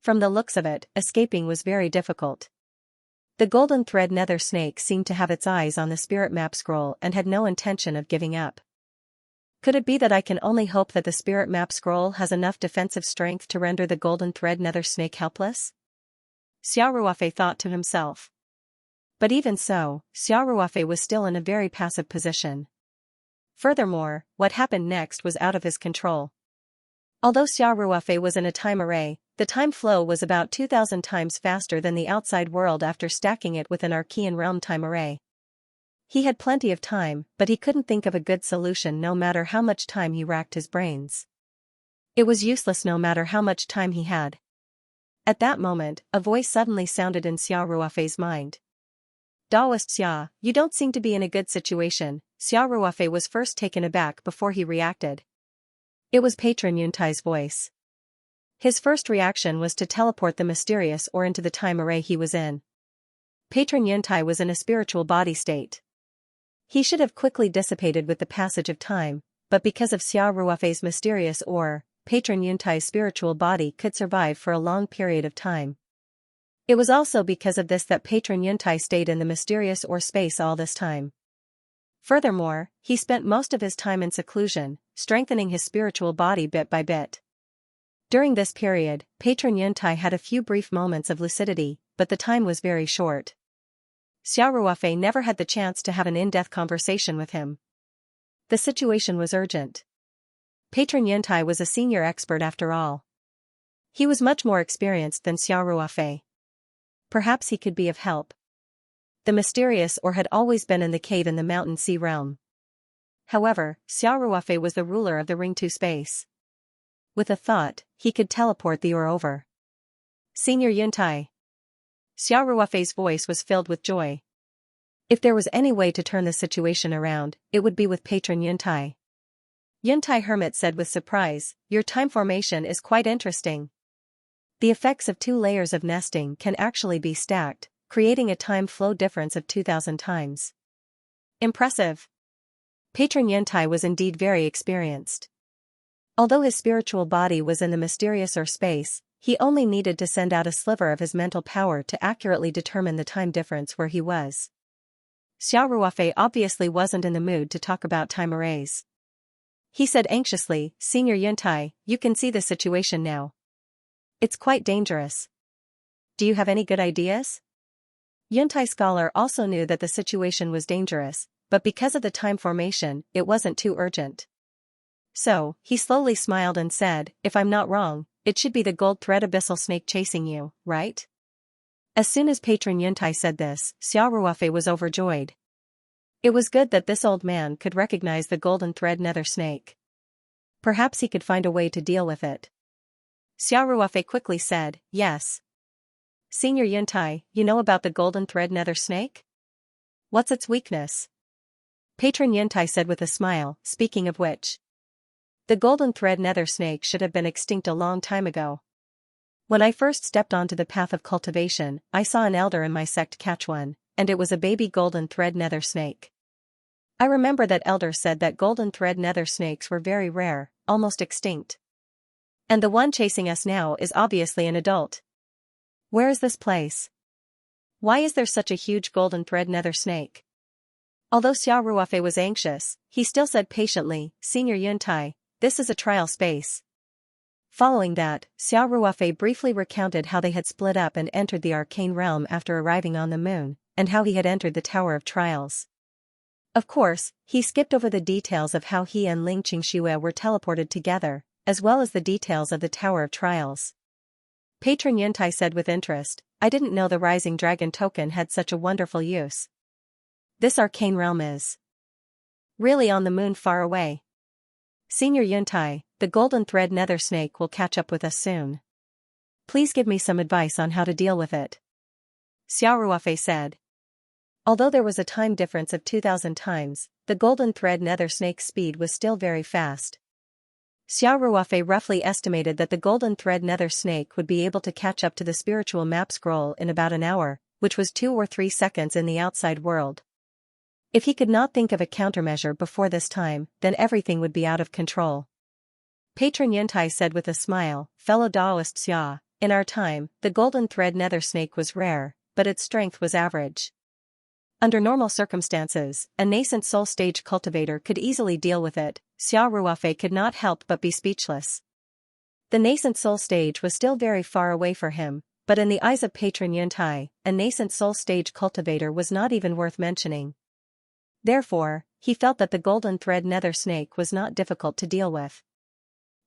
From the looks of it, escaping was very difficult. The golden thread nether snake seemed to have its eyes on the spirit map scroll and had no intention of giving up. Could it be that I can only hope that the spirit map scroll has enough defensive strength to render the golden thread nether snake helpless? Xiao Ruofei thought to himself. But even so, Xiao Ruofei was still in a very passive position. Furthermore, what happened next was out of his control. Although Xiao Ruofei was in a time array, the time flow was about 2,000 times faster than the outside world after stacking it with an Archean realm time array. He had plenty of time, but he couldn't think of a good solution no matter how much time he racked his brains. It was useless no matter how much time he had. At that moment, a voice suddenly sounded in Xiao Ruofei's mind. "Daoist Xia, you don't seem to be in a good situation." Xiao Ruofei was first taken aback before he reacted. It was Patron Yuntai's voice. His first reaction was to teleport the mysterious or into the time array he was in. Patron Yuntai was in a spiritual body state. He should have quickly dissipated with the passage of time, but because of Xiao Ruofei's mysterious ore, Patron Yuntai's spiritual body could survive for a long period of time. It was also because of this that Patron Yuntai stayed in the mysterious ore space all this time. Furthermore, he spent most of his time in seclusion, strengthening his spiritual body bit by bit. During this period, Patron Yuntai had a few brief moments of lucidity, but the time was very short. Xiao Ruofei never had the chance to have an in-depth conversation with him. The situation was urgent. Patron Yuntai was a senior expert after all. He was much more experienced than Xiao Ruofei. Perhaps he could be of help. The mysterious or had always been in the cave in the Mountain Sea realm. However, Xiao Ruofei was the ruler of the Ring 2 space. With a thought, he could teleport the ore over. Senior Yuntai. Xiao Ruofei's voice was filled with joy. If there was any way to turn the situation around, it would be with Patron Yuntai. Yuntai Hermit said with surprise, "Your time formation is quite interesting. The effects of 2 layers of nesting can actually be stacked, creating a time flow difference of 2,000 times. Impressive." Patron Yuntai was indeed very experienced. Although his spiritual body was in the mysterious or space, he only needed to send out a sliver of his mental power to accurately determine the time difference where he was. Xiao Ruofei obviously wasn't in the mood to talk about time arrays. He said anxiously, "Senior Yuntai, you can see the situation now. It's quite dangerous. Do you have any good ideas?" Yuntai Scholar also knew that the situation was dangerous, but because of the time formation, it wasn't too urgent. So, he slowly smiled and said, "If I'm not wrong, it should be the gold thread abyssal snake chasing you, right?" As soon as Patron Yuntai said this, Xiao Ruofei was overjoyed. It was good that this old man could recognize the golden thread nether snake. Perhaps he could find a way to deal with it. Xiao Ruofei quickly said, "Yes. Senior Yuntai, you know about the golden thread nether snake? What's its weakness?" Patron Yuntai said with a smile, "Speaking of which, the golden thread nether snake should have been extinct a long time ago. When I first stepped onto the path of cultivation, I saw an elder in my sect catch one, and it was a baby golden thread nether snake. I remember that elder said that golden thread nether snakes were very rare, almost extinct. And the one chasing us now is obviously an adult. Where is this place? Why is there such a huge golden thread nether snake?" Although Xiao Ruofei was anxious, he still said patiently, "Senior Yuntai, this is a trial space." Following that, Xiao Ruofei briefly recounted how they had split up and entered the arcane realm after arriving on the moon, and how he had entered the Tower of Trials. Of course, he skipped over the details of how he and Ling Qingxue were teleported together, as well as the details of the Tower of Trials. Patron Yuntai said with interest, "I didn't know the Rising Dragon token had such a wonderful use. This arcane realm is really on the moon far away. Senior Yuntai, the golden thread nether snake will catch up with us soon. Please give me some advice on how to deal with it." Xiao Ruofei said. Although there was a time difference of 2,000 times, the golden thread nether snake's speed was still very fast. Xiao Ruofei roughly estimated that the golden thread nether snake would be able to catch up to the spiritual map scroll in about an hour, which was 2 or 3 seconds in the outside world. If he could not think of a countermeasure before this time, then everything would be out of control. Patron Yuntai said with a smile, "Fellow Taoist Xia, in our time, the golden thread nether snake was rare, but its strength was average. Under normal circumstances, a nascent soul stage cultivator could easily deal with it." Xiao Ruofei could not help but be speechless. The nascent soul stage was still very far away for him, but in the eyes of Patron Yuntai, a nascent soul stage cultivator was not even worth mentioning. Therefore, he felt that the golden thread nether snake was not difficult to deal with.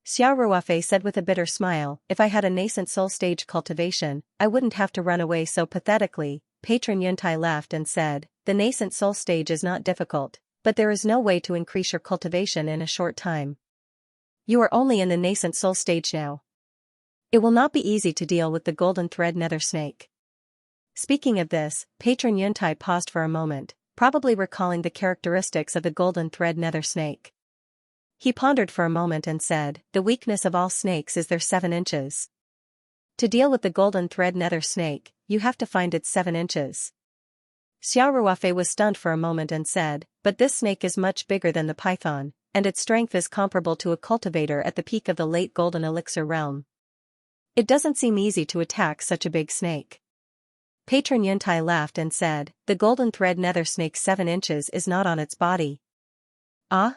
Xiao Ruofei said with a bitter smile, "If I had a nascent soul stage cultivation, I wouldn't have to run away so pathetically." Patron Yuntai laughed and said, "The nascent soul stage is not difficult, but there is no way to increase your cultivation in a short time. You are only in the nascent soul stage now. It will not be easy to deal with the golden thread nether snake." Speaking of this, Patron Yuntai paused for a moment, probably recalling the characteristics of the golden thread nether snake. He pondered for a moment and said, "The weakness of all snakes is their 7 inches. To deal with the golden thread nether snake, you have to find its 7 inches. Xiao Ruofei was stunned for a moment and said, "But this snake is much bigger than the python, and its strength is comparable to a cultivator at the peak of the late golden elixir realm. It doesn't seem easy to attack such a big snake." Patron Yuntai laughed and said, "The golden thread nether snake's 7 inches is not on its body." "Ah?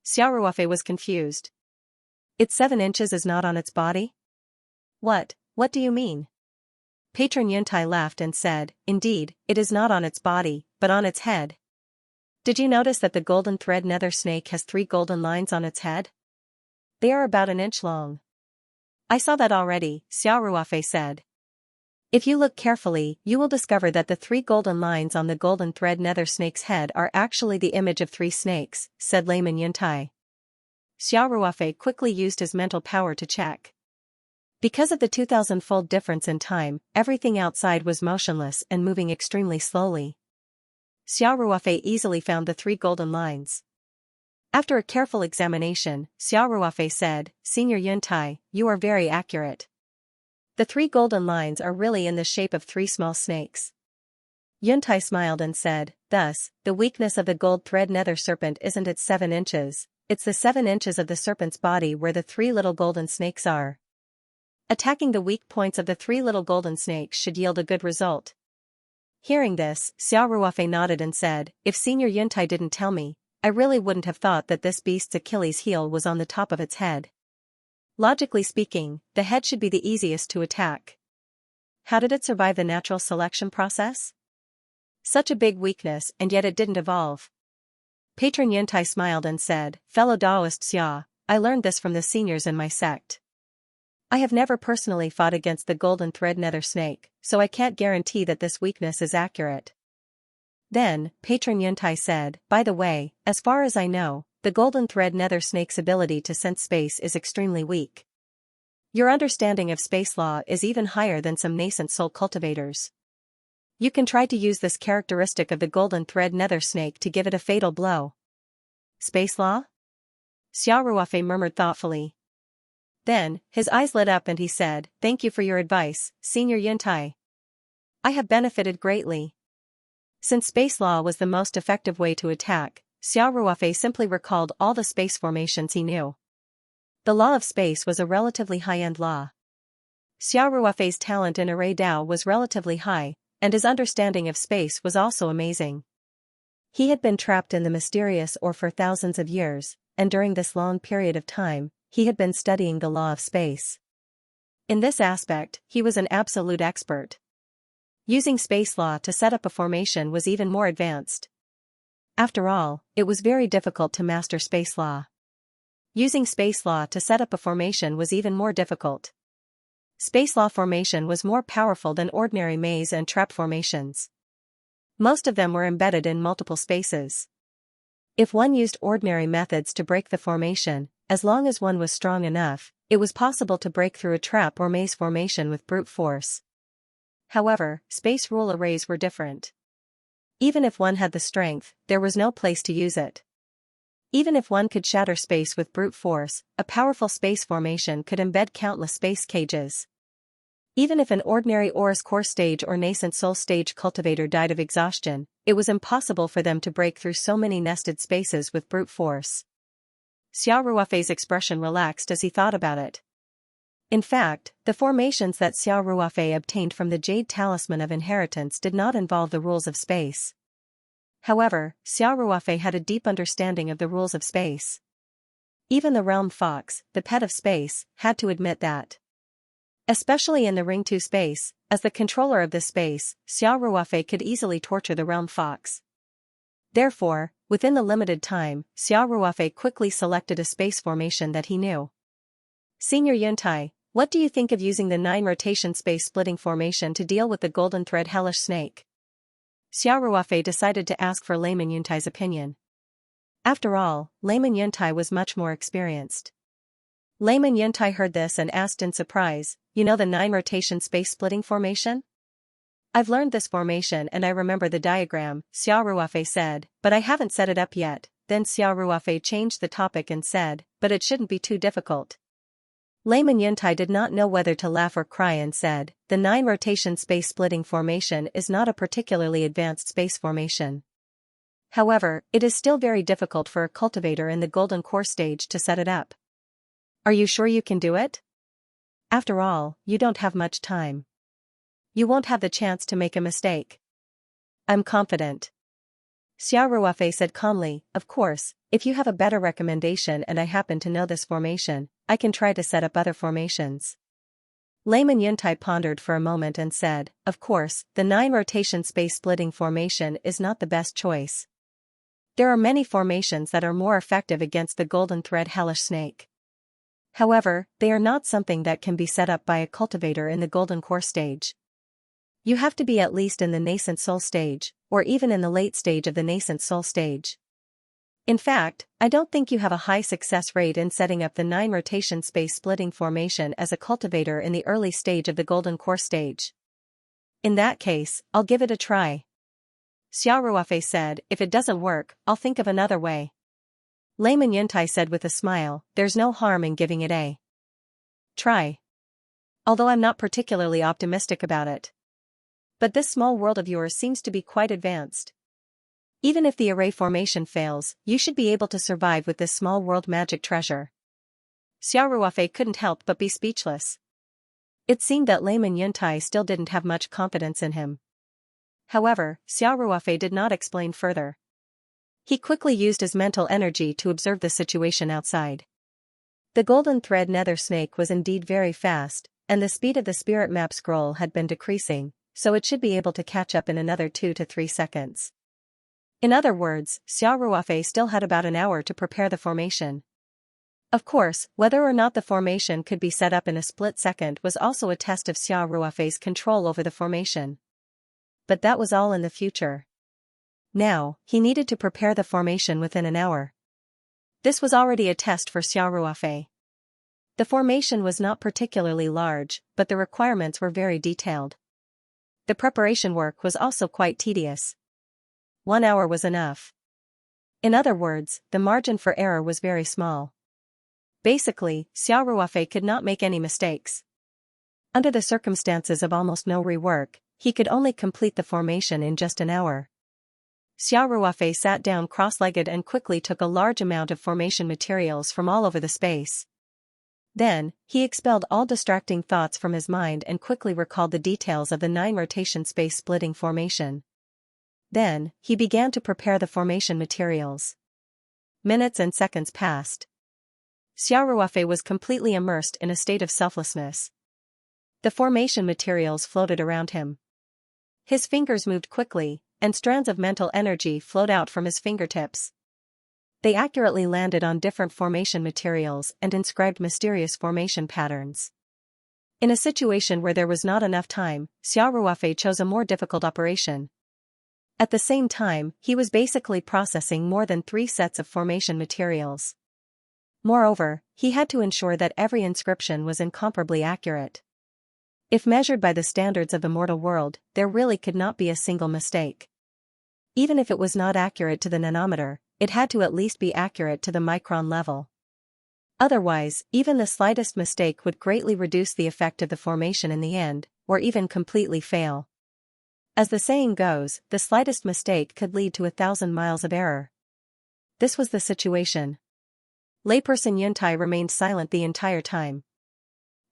Xiaoruofei was confused. Its 7 inches is not on its body? What do you mean? Patron Yuntai laughed and said, indeed, it is not on its body, but on its head. Did you notice that the golden thread nether snake has 3 golden lines on its head? They are about an inch long. I saw that already, Xiaoruofei said. If you look carefully, you will discover that the 3 golden lines on the golden thread nether snake's head are actually the image of 3 snakes, said Layman Yuntai. Xiaoruofei quickly used his mental power to check. Because of the 2,000-fold difference in time, everything outside was motionless and moving extremely slowly. Xiaoruofei easily found the 3 golden lines. After a careful examination, Xiaoruofei said, Senior Yuntai, you are very accurate. The 3 golden lines are really in the shape of 3 small snakes. Yuntai smiled and said, thus, the weakness of the gold thread nether serpent isn't its 7 inches, it's the 7 inches of the serpent's body where the 3 little golden snakes are. Attacking the weak points of the 3 little golden snakes should yield a good result. Hearing this, Xiaoruofei nodded and said, if Senior Yuntai didn't tell me, I really wouldn't have thought that this beast's Achilles heel was on the top of its head. Logically speaking, the head should be the easiest to attack. How did it survive the natural selection process? Such a big weakness, and yet it didn't evolve. Patron Yuntai smiled and said, fellow Taoist Xia, I learned this from the seniors in my sect. I have never personally fought against the golden thread nether snake, so I can't guarantee that this weakness is accurate. Then, Patron Yuntai said, by the way, as far as I know, the golden thread nether snake's ability to sense space is extremely weak. Your understanding of space law is even higher than some nascent soul cultivators. You can try to use this characteristic of the golden thread nether snake to give it a fatal blow. Space law? Xiaoruofei murmured thoughtfully. Then, his eyes lit up and he said, thank you for your advice, Senior Yuntai. I have benefited greatly. Since space law was the most effective way to attack, Xiaoruofei simply recalled all the space formations he knew. The law of space was a relatively high-end law. Xiaoruofei's talent in array Dao was relatively high, and his understanding of space was also amazing. He had been trapped in the mysterious Or for thousands of years, and during this long period of time, he had been studying the law of space. In this aspect, he was an absolute expert. Using space law to set up a formation was even more advanced. After all, it was very difficult to master space law. Using space law to set up a formation was even more difficult. Space law formation was more powerful than ordinary maze and trap formations. Most of them were embedded in multiple spaces. If one used ordinary methods to break the formation, as long as one was strong enough, it was possible to break through a trap or maze formation with brute force. However, space rule arrays were different. Even if one had the strength, there was no place to use it. Even if one could shatter space with brute force, a powerful space formation could embed countless space cages. Even if an ordinary Aurus core stage or nascent soul stage cultivator died of exhaustion, it was impossible for them to break through so many nested spaces with brute force. Xiaoruofei's expression relaxed as he thought about it. In fact, the formations that Xiaoruofei obtained from the Jade Talisman of Inheritance did not involve the rules of space. However, Xiaoruofei had a deep understanding of the rules of space. Even the realm fox, the pet of space, had to admit that. Especially in the Ring 2 space, as the controller of this space, Xiaoruofei could easily torture the realm fox. Therefore, within the limited time, Xiaoruofei quickly selected a space formation that he knew. Senior Yuntai, what do you think of using the 9 rotation space splitting formation to deal with the golden thread hellish snake? Xiaoruofei decided to ask for Layman Yuntai's opinion. After all, Layman Yuntai was much more experienced. Layman Yuntai heard this and asked in surprise, you know the 9 rotation space splitting formation? I've learned this formation and I remember the diagram, Xiaoruofei said, but I haven't set it up yet. Then Xiaoruofei changed the topic and said, but it shouldn't be too difficult. Layman Yuntai did not know whether to laugh or cry and said, the 9 rotation space splitting formation is not a particularly advanced space formation. However, it is still very difficult for a cultivator in the golden core stage to set it up. Are you sure you can do it? After all, you don't have much time. You won't have the chance to make a mistake. I'm confident. Xiao Ruofei said calmly, of course, if you have a better recommendation and I happen to know this formation, I can try to set up other formations. Layman Yuntai pondered for a moment and said, of course, the 9-rotation space-splitting formation is not the best choice. There are many formations that are more effective against the golden thread hellish snake. However, they are not something that can be set up by a cultivator in the golden core stage. You have to be at least in the nascent soul stage, or even in the late stage of the nascent soul stage. In fact, I don't think you have a high success rate in setting up the 9-rotation space-splitting formation as a cultivator in the early stage of the golden core stage. In that case, I'll give it a try. Xiao Ruofei said, if it doesn't work, I'll think of another way. Layman Yuntai said with a smile, there's no harm in giving it a try. Although I'm not particularly optimistic about it. But this small world of yours seems to be quite advanced. Even if the array formation fails, you should be able to survive with this small world magic treasure. Xiao Ruofei couldn't help but be speechless. It seemed that Layman Yuntai still didn't have much confidence in him. However, Xiao Ruofei did not explain further. He quickly used his mental energy to observe the situation outside. The golden thread nether snake was indeed very fast, and the speed of the spirit map scroll had been decreasing, so it should be able to catch up in another 2 to 3 seconds. In other words, Xiao Ruofei still had about an hour to prepare the formation. Of course, whether or not the formation could be set up in a split second was also a test of Xiao Ruofei's control over the formation. But that was all in the future. Now, he needed to prepare the formation within an hour. This was already a test for Xiao Ruofei. The formation was not particularly large, but the requirements were very detailed. The preparation work was also quite tedious. 1 hour was enough. In other words, the margin for error was very small. Basically, Xiao Ruofei could not make any mistakes. Under the circumstances of almost no rework, he could only complete the formation in just an hour. Xiao Ruofei sat down cross-legged and quickly took a large amount of formation materials from all over the space. Then, he expelled all distracting thoughts from his mind and quickly recalled the details of the 9-rotation space-splitting formation. Then, he began to prepare the formation materials. Minutes and seconds passed. Xiao Ruofei was completely immersed in a state of selflessness. The formation materials floated around him. His fingers moved quickly, and strands of mental energy flowed out from his fingertips. They accurately landed on different formation materials and inscribed mysterious formation patterns. In a situation where there was not enough time, Xiao Ruofei chose a more difficult operation. At the same time, he was basically processing more than 3 sets of formation materials. Moreover, he had to ensure that every inscription was incomparably accurate. If measured by the standards of the mortal world, there really could not be a single mistake. Even if it was not accurate to the nanometer, it had to at least be accurate to the micron level. Otherwise, even the slightest mistake would greatly reduce the effect of the formation in the end, or even completely fail. As the saying goes, the slightest mistake could lead to 1,000 miles of error. This was the situation. Layperson Yuntai remained silent the entire time.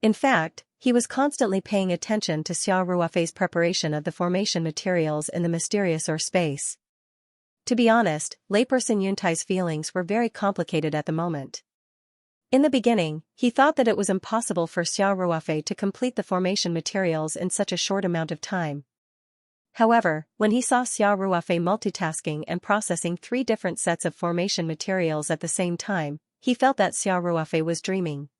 In fact, he was constantly paying attention to Xiao Ruofei's preparation of the formation materials in the mysterious or space. To be honest, layperson Yuntai's feelings were very complicated at the moment. In the beginning, he thought that it was impossible for Xiao Ruofei to complete the formation materials in such a short amount of time. However, when he saw Xiao Ruofei multitasking and processing 3 different sets of formation materials at the same time, he felt that Xiao Ruofei was dreaming.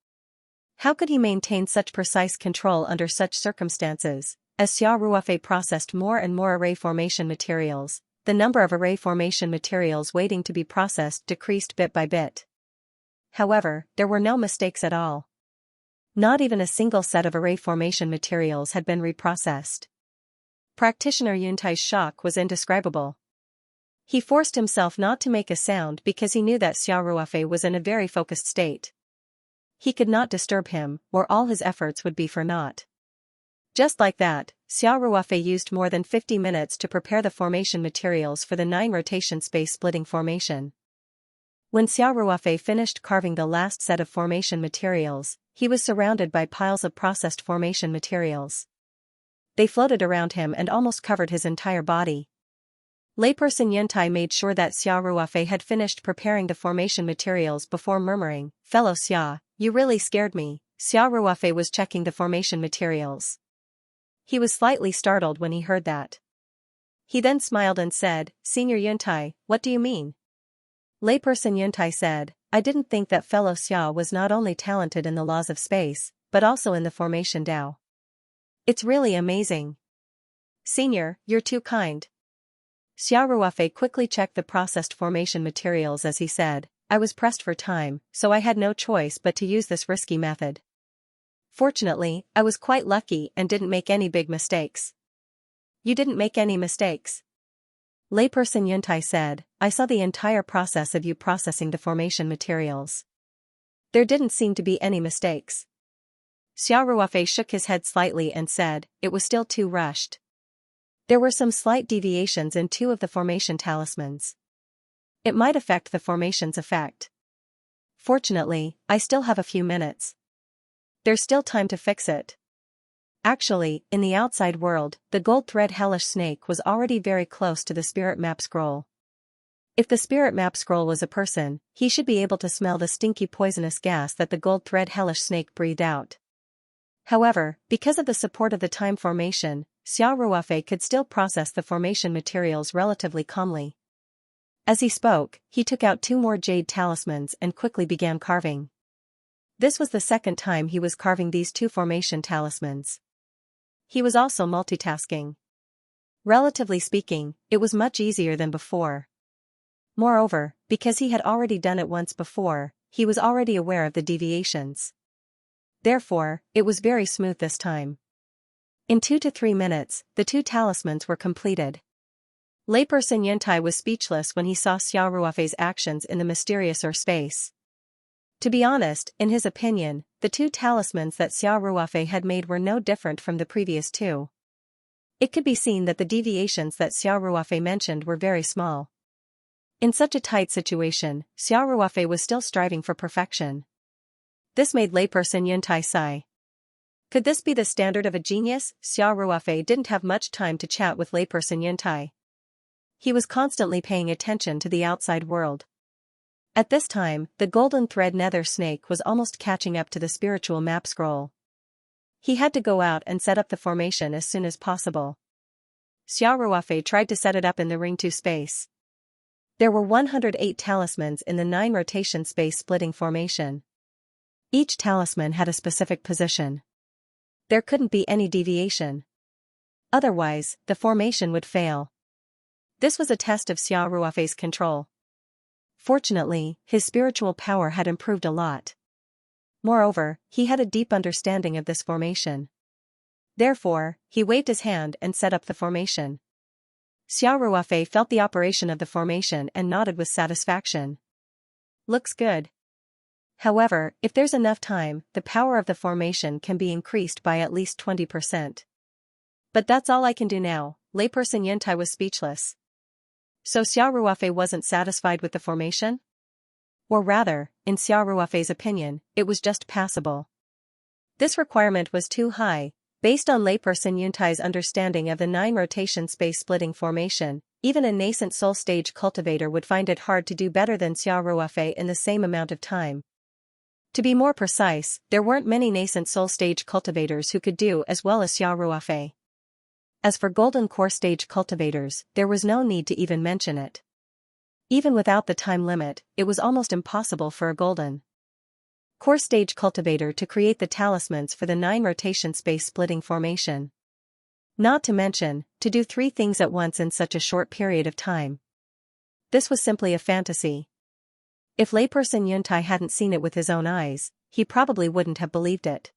How could he maintain such precise control under such circumstances? As Xiao Ruofei processed more and more array formation materials, the number of array formation materials waiting to be processed decreased bit by bit. However, there were no mistakes at all. Not even a single set of array formation materials had been reprocessed. Practitioner Yuntai's shock was indescribable. He forced himself not to make a sound because he knew that Xiao Ruofei was in a very focused state. He could not disturb him, or all his efforts would be for naught. Just like that, Xiao Ruofei used more than 50 minutes to prepare the formation materials for the 9-rotation space-splitting formation. When Xiao Ruofei finished carving the last set of formation materials, he was surrounded by piles of processed formation materials. They floated around him and almost covered his entire body. Layperson Yuntai made sure that Xia Ruofei had finished preparing the formation materials before murmuring, "Fellow Xia, you really scared me." Xia Ruofei was checking the formation materials. He was slightly startled when he heard that. He then smiled and said, "Senior Yuntai, what do you mean?" Layperson Yuntai said, "I didn't think that fellow Xia was not only talented in the laws of space, but also in the formation Dao. It's really amazing. Senior, you're too kind." Xia Ruofei quickly checked the processed formation materials as he said, "I was pressed for time, so I had no choice but to use this risky method. Fortunately, I was quite lucky and didn't make any big mistakes." "You didn't make any mistakes?" Layperson Yuntai said, "I saw the entire process of you processing the formation materials. There didn't seem to be any mistakes." Xia Ruofei shook his head slightly and said, "It was still too rushed. There were some slight deviations in two of the formation talismans. It might affect the formation's effect. Fortunately, I still have a few minutes. There's still time to fix it." Actually, in the outside world, the gold thread hellish snake was already very close to the spirit map scroll. If the spirit map scroll was a person, he should be able to smell the stinky poisonous gas that the gold thread hellish snake breathed out. However, because of the support of the time formation, Xia Ruofei could still process the formation materials relatively calmly. As he spoke, he took out 2 more jade talismans and quickly began carving. This was the second time he was carving these 2 formation talismans. He was also multitasking. Relatively speaking, it was much easier than before. Moreover, because he had already done it once before, he was already aware of the deviations. Therefore, it was very smooth this time. In 2 to 3 minutes, the 2 talismans were completed. Layperson Yuntai was speechless when he saw Xia Ruofei's actions in the mysterious space. To be honest, in his opinion, the 2 talismans that Xia Ruofei had made were no different from the previous 2. It could be seen that the deviations that Xia Ruofei mentioned were very small. In such a tight situation, Xia Ruofei was still striving for perfection. This made Layperson Yuntai sigh. Could this be the standard of a genius? Xia Ruofei didn't have much time to chat with Layperson Yuntai. He was constantly paying attention to the outside world. At this time, the golden thread nether snake was almost catching up to the spiritual map scroll. He had to go out and set up the formation as soon as possible. Xia Ruofei tried to set it up in the Ring 2 space. There were 108 talismans in the 9 rotation space splitting formation. Each talisman had a specific position. There couldn't be any deviation. Otherwise, the formation would fail. This was a test of Xia Ruofei's control. Fortunately, his spiritual power had improved a lot. Moreover, he had a deep understanding of this formation. Therefore, he waved his hand and set up the formation. Xia Ruofei felt the operation of the formation and nodded with satisfaction. "Looks good. However, if there's enough time, the power of the formation can be increased by at least 20%. But that's all I can do now." Layperson Yuntai was speechless. So Xia Ruofei wasn't satisfied with the formation? Or rather, in Xia Ruofei's opinion, it was just passable. This requirement was too high. Based on Layperson Yuntai's understanding of the 9 rotation space splitting formation, even a nascent soul stage cultivator would find it hard to do better than Xia Ruofei in the same amount of time. To be more precise, there weren't many nascent soul stage cultivators who could do as well as Xia Ruofei. As for golden core stage cultivators, there was no need to even mention it. Even without the time limit, it was almost impossible for a golden core stage cultivator to create the talismans for the 9 rotation space splitting formation. Not to mention, to do 3 things at once in such a short period of time. This was simply a fantasy. If Layperson Yuntai hadn't seen it with his own eyes, he probably wouldn't have believed it.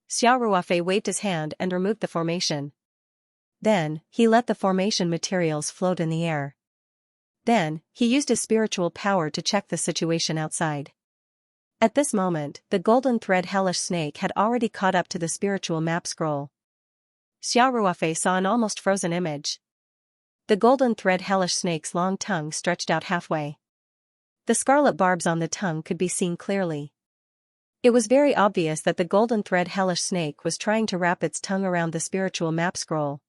Xia Ruofei waved his hand and removed the formation. Then, he let the formation materials float in the air. Then, he used his spiritual power to check the situation outside. At this moment, the golden thread hellish snake had already caught up to the spiritual map scroll. Xia Ruofei saw an almost frozen image. The golden thread hellish snake's long tongue stretched out halfway. The scarlet barbs on the tongue could be seen clearly. It was very obvious that the golden thread hellish snake was trying to wrap its tongue around the spiritual map scroll.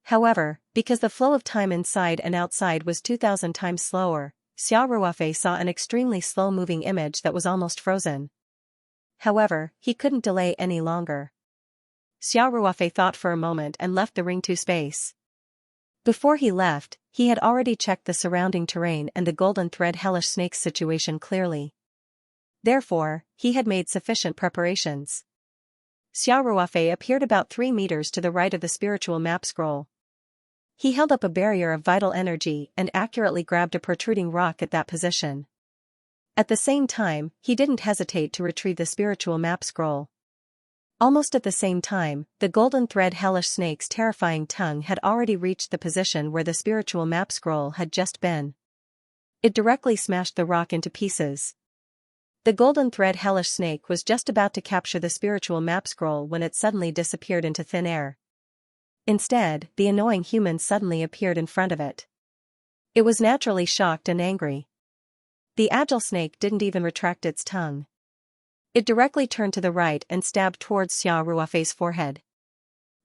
However, because the flow of time inside and outside was 2,000 times slower, Xiao Ruofei saw an extremely slow-moving image that was almost frozen. However, he couldn't delay any longer. Xiao Ruofei thought for a moment and left the ring to space. Before he left, he had already checked the surrounding terrain and the golden thread hellish snake's situation clearly. Therefore, he had made sufficient preparations. Xiao Ruofei appeared about 3 meters to the right of the spiritual map scroll. He held up a barrier of vital energy and accurately grabbed a protruding rock at that position. At the same time, he didn't hesitate to retrieve the spiritual map scroll. Almost at the same time, the golden thread hellish snake's terrifying tongue had already reached the position where the spiritual map scroll had just been. It directly smashed the rock into pieces. The golden thread hellish snake was just about to capture the spiritual map scroll when it suddenly disappeared into thin air. Instead, the annoying human suddenly appeared in front of it. It was naturally shocked and angry. The agile snake didn't even retract its tongue. It directly turned to the right and stabbed towards Xiao Ruofei's forehead.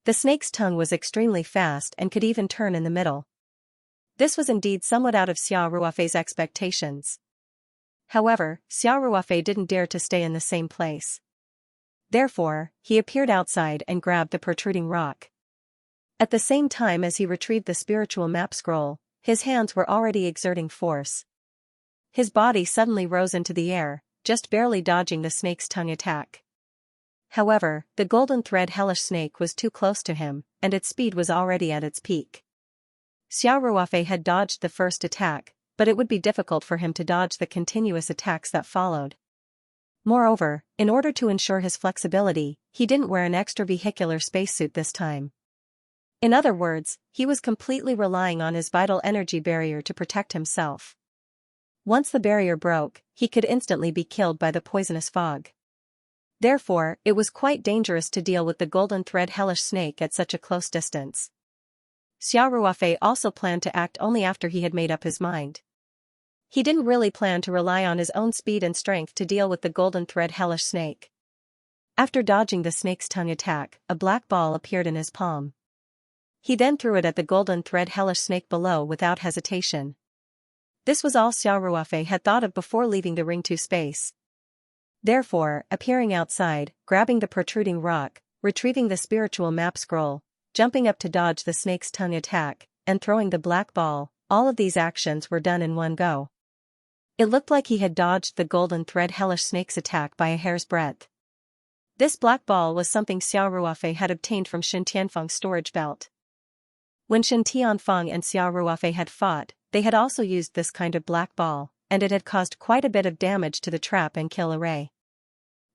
The snake's tongue was extremely fast and could even turn in the middle. This was indeed somewhat out of Xiao Ruofei's expectations. However, Xiao Ruofei didn't dare to stay in the same place. Therefore, he appeared outside and grabbed the protruding rock. At the same time as he retrieved the spiritual map scroll, his hands were already exerting force. His body suddenly rose into the air, just barely dodging the snake's tongue attack. However, the golden thread hellish snake was too close to him, and its speed was already at its peak. Xiao Ruofei had dodged the first attack, but it would be difficult for him to dodge the continuous attacks that followed. Moreover, in order to ensure his flexibility, he didn't wear an extravehicular spacesuit this time. In other words, he was completely relying on his vital energy barrier to protect himself. Once the barrier broke, he could instantly be killed by the poisonous fog. Therefore, it was quite dangerous to deal with the golden thread hellish snake at such a close distance. Xiao Ruofei also planned to act only after he had made up his mind. He didn't really plan to rely on his own speed and strength to deal with the golden thread hellish snake. After dodging the snake's tongue attack, a black ball appeared in his palm. He then threw it at the golden thread hellish snake below without hesitation. This was all Xiao Ruofei had thought of before leaving the ring to space. Therefore, appearing outside, grabbing the protruding rock, retrieving the spiritual map scroll, jumping up to dodge the snake's tongue attack, and throwing the black ball, all of these actions were done in one go. It looked like he had dodged the golden thread hellish snake's attack by a hair's breadth. This black ball was something Xiao Ruofei had obtained from Shen Tianfeng's storage belt. When Shen Tianfeng and Xiao Ruofei had fought, they had also used this kind of black ball, and it had caused quite a bit of damage to the trap and kill array.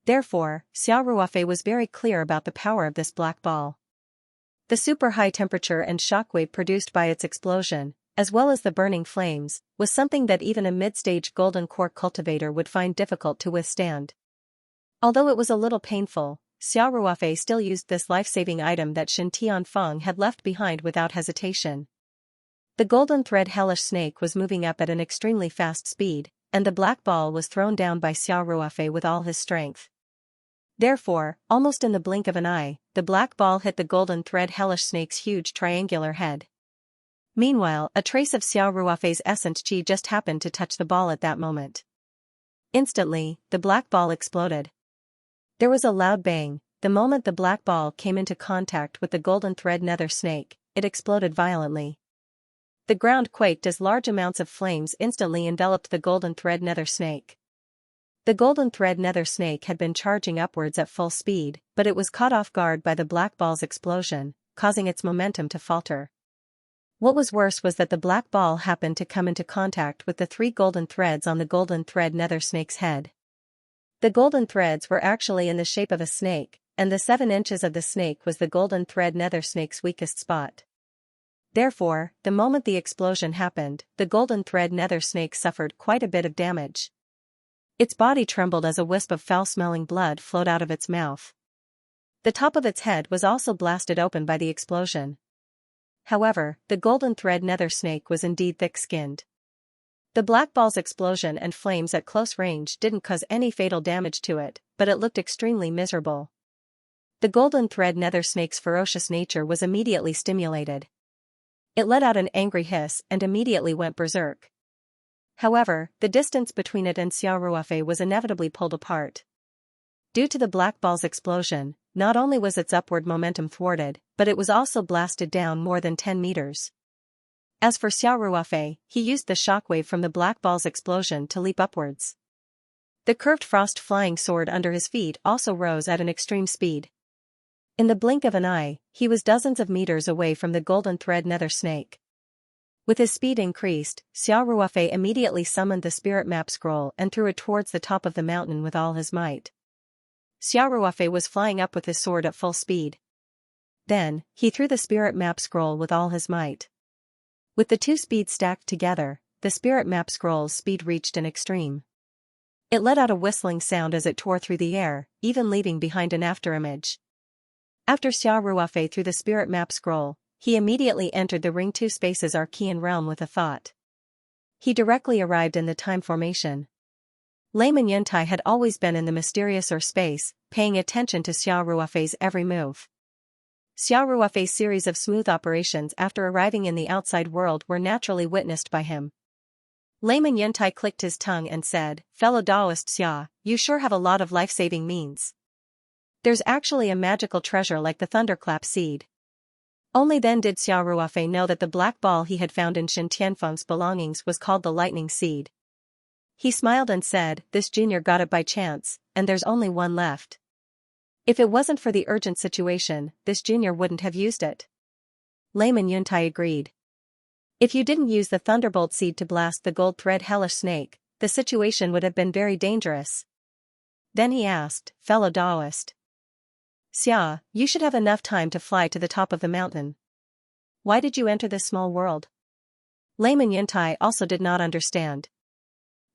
Therefore, Xiao Ruofei was very clear about the power of this black ball. The super high temperature and shockwave produced by its explosion, as well as the burning flames, was something that even a mid-stage golden core cultivator would find difficult to withstand. Although it was a little painful, Xiao Ruofei still used this life-saving item that Shen Tianfeng had left behind without hesitation. The golden thread hellish snake was moving up at an extremely fast speed, and the black ball was thrown down by Xiao Ruofei with all his strength. Therefore, almost in the blink of an eye, the black ball hit the golden thread hellish snake's huge triangular head. Meanwhile, a trace of Xiao Ruofei's essence chi just happened to touch the ball at that moment. Instantly, the black ball exploded. There was a loud bang. The moment the black ball came into contact with the golden thread nether snake, it exploded violently. The ground quaked as large amounts of flames instantly enveloped the golden thread nether snake. The golden thread nether snake had been charging upwards at full speed, but it was caught off guard by the black ball's explosion, causing its momentum to falter. What was worse was that the black ball happened to come into contact with the 3 golden threads on the golden thread nether snake's head. The golden threads were actually in the shape of a snake, and the 7 inches of the snake was the golden thread nether snake's weakest spot. Therefore, the moment the explosion happened, the golden thread nether snake suffered quite a bit of damage. Its body trembled as a wisp of foul-smelling blood flowed out of its mouth. The top of its head was also blasted open by the explosion. However, the golden thread nether snake was indeed thick-skinned. The black ball's explosion and flames at close range didn't cause any fatal damage to it, but it looked extremely miserable. The golden thread nether snake's ferocious nature was immediately stimulated. It let out an angry hiss and immediately went berserk. However, the distance between it and Xiao Ruofei was inevitably pulled apart. Due to the black ball's explosion, not only was its upward momentum thwarted, but it was also blasted down more than 10 meters. As for Xiao Ruofei, he used the shockwave from the black ball's explosion to leap upwards. The curved frost flying sword under his feet also rose at an extreme speed. In the blink of an eye, he was dozens of meters away from the golden thread nether snake. With his speed increased, Xiao Ruofei immediately summoned the spirit map scroll and threw it towards the top of the mountain with all his might. Xiao Ruofei was flying up with his sword at full speed. Then, he threw the spirit map scroll with all his might. With the two speeds stacked together, the spirit map scroll's speed reached an extreme. It let out a whistling sound as it tore through the air, even leaving behind an afterimage. After Xiao Ruofei threw the spirit map scroll, he immediately entered the Ring 2 Space's Archean realm with a thought. He directly arrived in the time formation. Layman Yuntai had always been in the mysterious space, paying attention to Xiao Ruofei's every move. Xiao Ruofei's series of smooth operations after arriving in the outside world were naturally witnessed by him. Layman Yuntai clicked his tongue and said, "Fellow Daoist Xia, you sure have a lot of life-saving means. There's actually a magical treasure like the thunderclap seed." Only then did Xiao Ruofei know that the black ball he had found in Shen Tianfeng's belongings was called the lightning seed. He smiled and said, "This junior got it by chance, and there's only one left. If it wasn't for the urgent situation, this junior wouldn't have used it." Layman Yuntai agreed. "If you didn't use the thunderbolt seed to blast the gold thread hellish snake, the situation would have been very dangerous." Then he asked, "Fellow Daoist Xia, you should have enough time to fly to the top of the mountain. Why did you enter this small world?" Layman Yuntai also did not understand.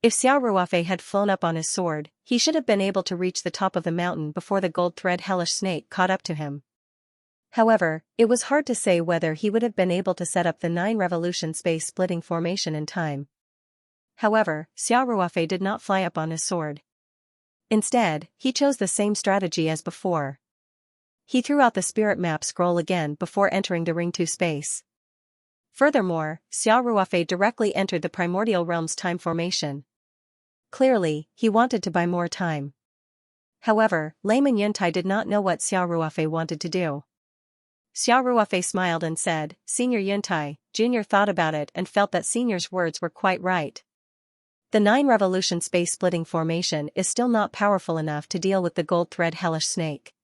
If Xiao Ruofei had flown up on his sword, he should have been able to reach the top of the mountain before the gold thread hellish snake caught up to him. However, it was hard to say whether he would have been able to set up the 9-revolution space-splitting formation in time. However, Xiao Ruofei did not fly up on his sword. Instead, he chose the same strategy as before. He threw out the spirit map scroll again before entering the Ring 2 space. Furthermore, Xiao Ruofei directly entered the primordial realm's time formation. Clearly, he wanted to buy more time. However, Layman Yuntai did not know what Xiao Ruofei wanted to do. Xiao Ruofei smiled and said, "Senior Yuntai, Junior thought about it and felt that Senior's words were quite right. The 9-revolution space-splitting formation is still not powerful enough to deal with the gold thread hellish snake.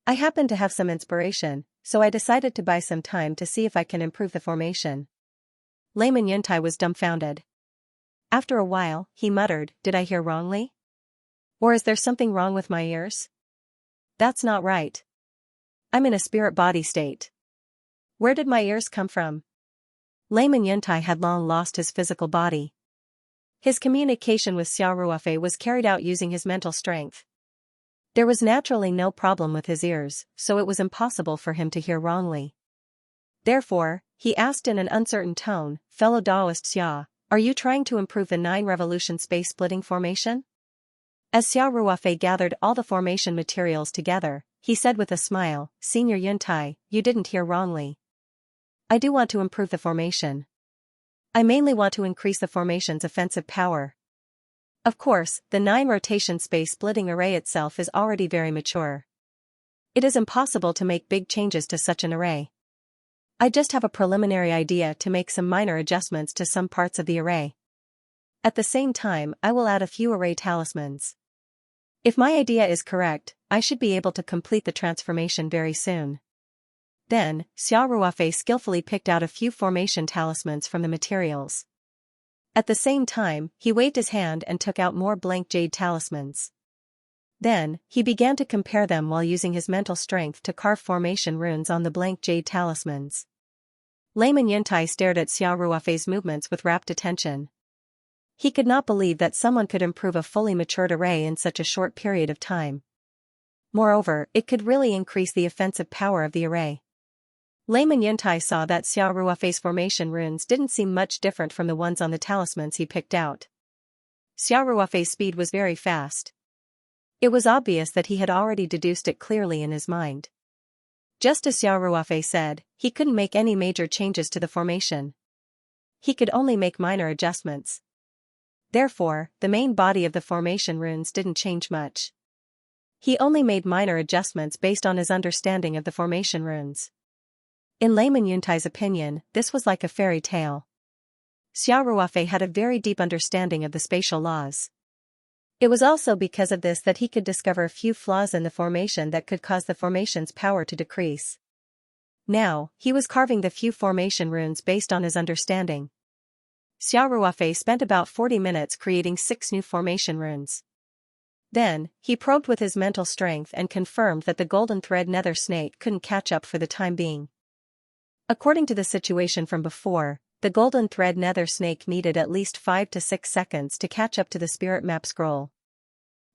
I happen to have some inspiration, so I decided to buy some time to see if I can improve the formation." Layman Yuntai was dumbfounded. After a while, he muttered, "Did I hear wrongly? Or is there something wrong with my ears? That's not right. I'm in a spirit body state. Where did my ears come from?" Layman Yuntai had long lost his physical body. His communication with Xiao Ruofei was carried out using his mental strength. There was naturally no problem with his ears, so it was impossible for him to hear wrongly. Therefore, he asked in an uncertain tone, "Fellow Daoist Xia, are you trying to improve the 9-revolution space-splitting formation?" As Xiao Ruofei gathered all the formation materials together, he said with a smile, "Senior Yuntai, you didn't hear wrongly. I do want to improve the formation. I mainly want to increase the formation's offensive power. Of course, the 9-rotation space-splitting array itself is already very mature. It is impossible to make big changes to such an array. I just have a preliminary idea to make some minor adjustments to some parts of the array. At the same time, I will add a few array talismans. If my idea is correct, I should be able to complete the transformation very soon." Then, Xiao Ruofei skillfully picked out a few formation talismans from the materials. At the same time, he waved his hand and took out more blank jade talismans. Then, he began to compare them while using his mental strength to carve formation runes on the blank jade talismans. Layman Yuntai stared at Xiao Ruofei's movements with rapt attention. He could not believe that someone could improve a fully matured array in such a short period of time. Moreover, it could really increase the offensive power of the array. Layman Yuntai saw that Xiao Ruofei's formation runes didn't seem much different from the ones on the talismans he picked out. Xiao Ruofei's speed was very fast. It was obvious that he had already deduced it clearly in his mind. Just as Xiao Ruofei said, he couldn't make any major changes to the formation. He could only make minor adjustments. Therefore, the main body of the formation runes didn't change much. He only made minor adjustments based on his understanding of the formation runes. In layman Yuntai's opinion, this was like a fairy tale. Xiao Ruofei had a very deep understanding of the spatial laws. It was also because of this that he could discover few flaws in the formation that could cause the formation's power to decrease. Now, he was carving the few formation runes based on his understanding. Xiao Ruofei spent about 40 minutes creating 6 new formation runes. Then, he probed with his mental strength and confirmed that the golden thread nether snake couldn't catch up for the time being. According to the situation from before, the golden thread nether snake needed at least 5 to 6 seconds to catch up to the spirit map scroll.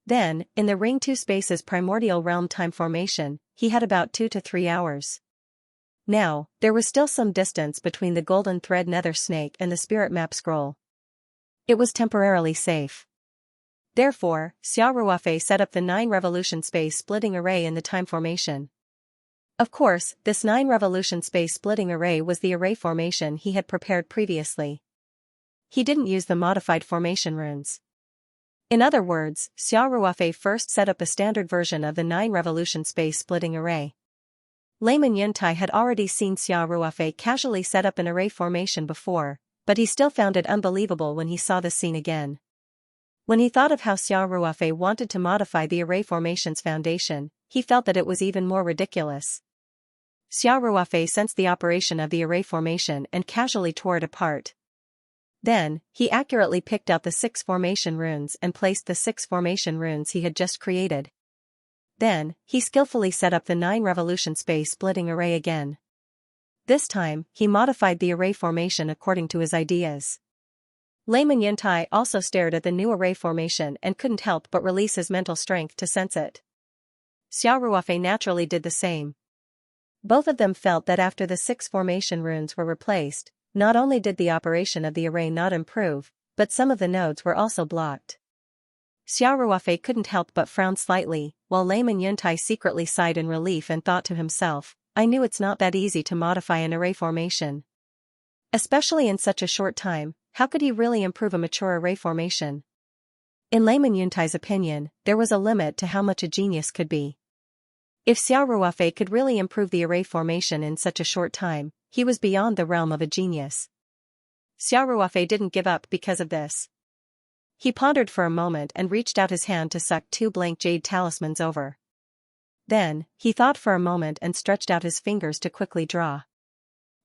Then, in the Ring 2 Space's primordial realm time formation, he had about 2 to 3 hours. Now, there was still some distance between the golden thread nether snake and the spirit map scroll. It was temporarily safe. Therefore, Xiao Ruofei set up the 9 revolution space splitting array in the time formation. Of course, this 9 revolution space splitting array was the array formation he had prepared previously. He didn't use the modified formation runes. In other words, Xiao Ruofei first set up a standard version of the 9 revolution space splitting array. Layman Yuntai had already seen Xiao Ruofei casually set up an array formation before, but he still found it unbelievable when he saw this scene again. When he thought of how Xiao Ruofei wanted to modify the array formation's foundation, he felt that it was even more ridiculous. Xiao Ruofei sensed the operation of the array formation and casually tore it apart. Then, he accurately picked out the 6 formation runes and placed the 6 formation runes he had just created. Then, he skillfully set up the 9 revolution space splitting array again. This time, he modified the array formation according to his ideas. Layman Yuntai also stared at the new array formation and couldn't help but release his mental strength to sense it. Xiao Ruofei naturally did the same. Both of them felt that after the 6 formation runes were replaced, not only did the operation of the array not improve, but some of the nodes were also blocked. Xiao Ruofei couldn't help but frown slightly, while Layman Yuntai secretly sighed in relief and thought to himself, I knew it's not that easy to modify an array formation. Especially in such a short time, how could he really improve a mature array formation? In Layman Yuntai's opinion, there was a limit to how much a genius could be. If Xiao Ruofei could really improve the array formation in such a short time, he was beyond the realm of a genius. Xiao Ruofei didn't give up because of this. He pondered for a moment and reached out his hand to suck 2 blank jade talismans over. Then, he thought for a moment and stretched out his fingers to quickly draw.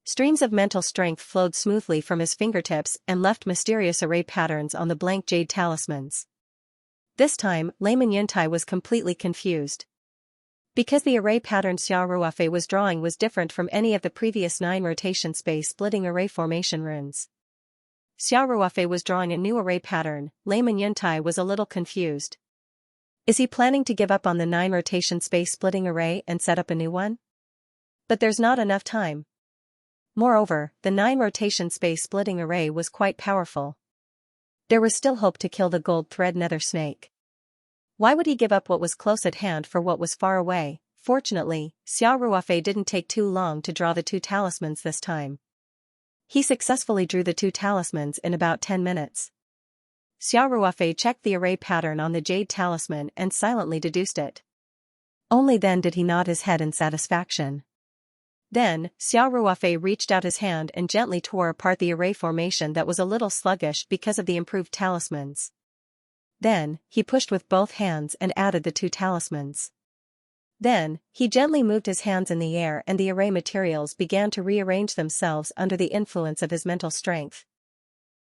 Streams of mental strength flowed smoothly from his fingertips and left mysterious array patterns on the blank jade talismans. This time, Layman Yuntai was completely confused. Because the array pattern Xiao Ruofei was drawing was different from any of the previous 9 rotation space splitting array formation runes. Xiao Ruofei was drawing a new array pattern. Layman Yuntai was a little confused. Is he planning to give up on the 9 rotation space splitting array and set up a new one? But there's not enough time. Moreover, the 9 rotation space splitting array was quite powerful. There was still hope to kill the gold thread nether snake. Why would he give up what was close at hand for what was far away? Fortunately, Xiao Ruofei didn't take too long to draw the 2 talismans this time. He successfully drew the 2 talismans in about 10 minutes. Xiao Ruofei checked the array pattern on the jade talisman and silently deduced it. Only then did he nod his head in satisfaction. Then, Xiao Ruofei reached out his hand and gently tore apart the array formation that was a little sluggish because of the improved talismans. Then, he pushed with both hands and added the 2 talismans. Then, he gently moved his hands in the air and the array materials began to rearrange themselves under the influence of his mental strength.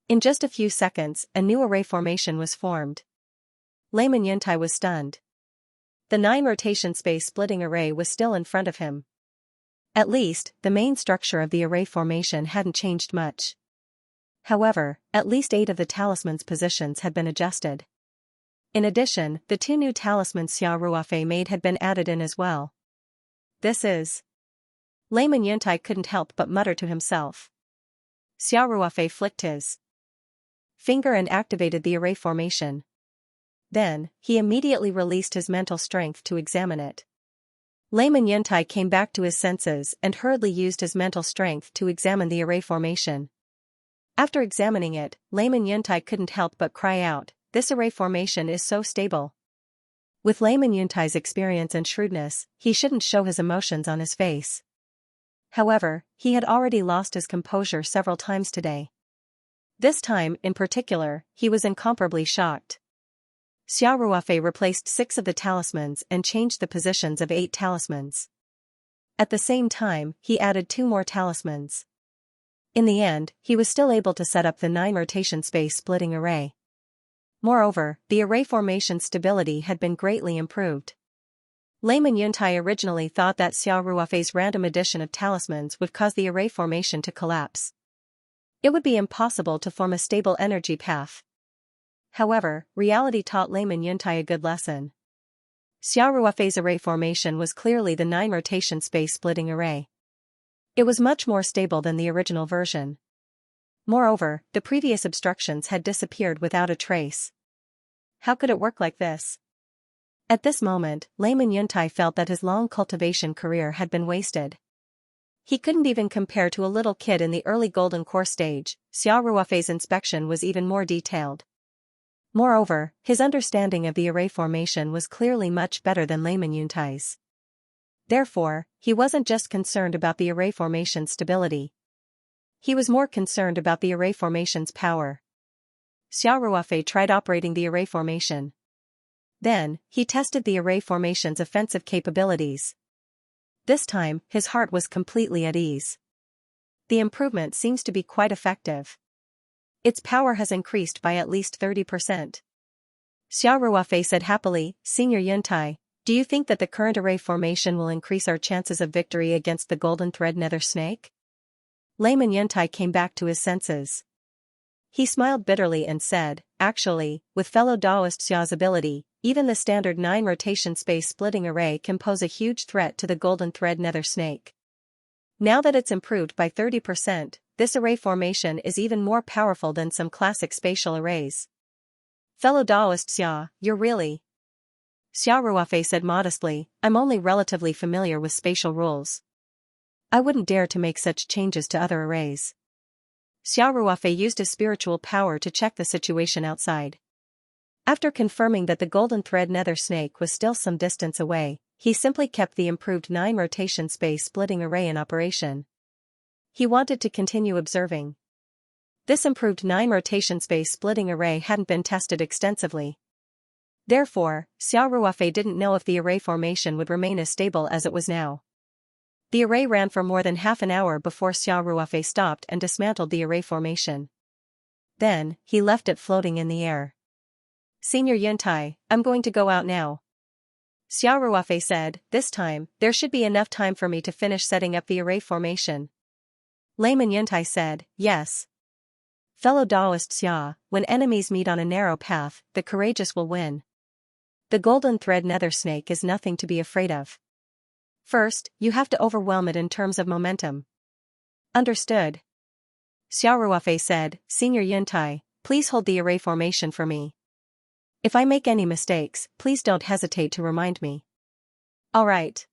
In just a few seconds, a new array formation was formed. Layman Yuntai was stunned. The 9 rotation space splitting array was still in front of him. At least, the main structure of the array formation hadn't changed much. However, at least 8 of the talismans' positions had been adjusted. In addition, the 2 new talismans Xiao Ruofei made had been added in as well. This is... Layman Yuntai couldn't help but mutter to himself. Xiao Ruofei flicked his finger and activated the array formation. Then, he immediately released his mental strength to examine it. Layman Yuntai came back to his senses and hurriedly used his mental strength to examine the array formation. After examining it, Layman Yuntai couldn't help but cry out, "This array formation is so stable." With Layman Yuntai's experience and shrewdness, he shouldn't show his emotions on his face. However, he had already lost his composure several times today. This time, in particular, he was incomparably shocked. Xiao Ruofei replaced 6 of the talismans and changed the positions of 8 talismans. At the same time, he added 2 more talismans. In the end, he was still able to set up the 9 rotation space splitting array. Moreover, the array formation stability had been greatly improved. Layman Yuntai originally thought that Xiao Ruofei's random addition of talismans would cause the array formation to collapse. It would be impossible to form a stable energy path. However, reality taught Layman Yuntai a good lesson. Xiao Ruofei's array formation was clearly the 9 rotation space splitting array. It was much more stable than the original version. Moreover, the previous obstructions had disappeared without a trace. How could it work like this? At this moment, Layman Yuntai felt that his long cultivation career had been wasted. He couldn't even compare to a little kid in the early golden core stage. Xiao Ruofei's inspection was even more detailed. Moreover, his understanding of the array formation was clearly much better than Layman Yuntai's. Therefore, he wasn't just concerned about the array formation stability. He was more concerned about the array formation's power. Xiao Ruofei tried operating the array formation. Then, he tested the array formation's offensive capabilities. This time, his heart was completely at ease. The improvement seems to be quite effective. Its power has increased by at least 30%. Xiao Ruofei said happily, "Senior Yuntai, do you think that the current array formation will increase our chances of victory against the golden thread nether snake?" Layman Yuntai came back to his senses. He smiled bitterly and said, "Actually, with fellow Daoist Xiao's ability, even the standard 9 rotation space splitting array can pose a huge threat to the golden thread nether snake. Now that it's improved by 30%, this array formation is even more powerful than some classic spatial arrays." "Fellow Daoist Xia, you're really..." Xiao Ruofei said modestly, "I'm only relatively familiar with spatial rules. I wouldn't dare to make such changes to other arrays." Xiao Ruofei used his spiritual power to check the situation outside. After confirming that the golden thread nether snake was still some distance away, he simply kept the improved 9 rotation space splitting array in operation. He wanted to continue observing. This improved 9 rotation space splitting array hadn't been tested extensively. Therefore, Xiao Ruofei didn't know if the array formation would remain as stable as it was now. The array ran for more than half an hour before Xiao Ruofei stopped and dismantled the array formation. Then, he left it floating in the air. "Senior Yuntai, I'm going to go out now." Xiao Ruofei said, "This time, there should be enough time for me to finish setting up the array formation." Layman Yuntai said, "Yes. Fellow Daoist Xia, when enemies meet on a narrow path, the courageous will win. The golden thread nether snake is nothing to be afraid of. First, you have to overwhelm it in terms of momentum." "Understood." Xiao Ruofei said, "Senior Yuntai, please hold the array formation for me. If I make any mistakes, please don't hesitate to remind me." "All right."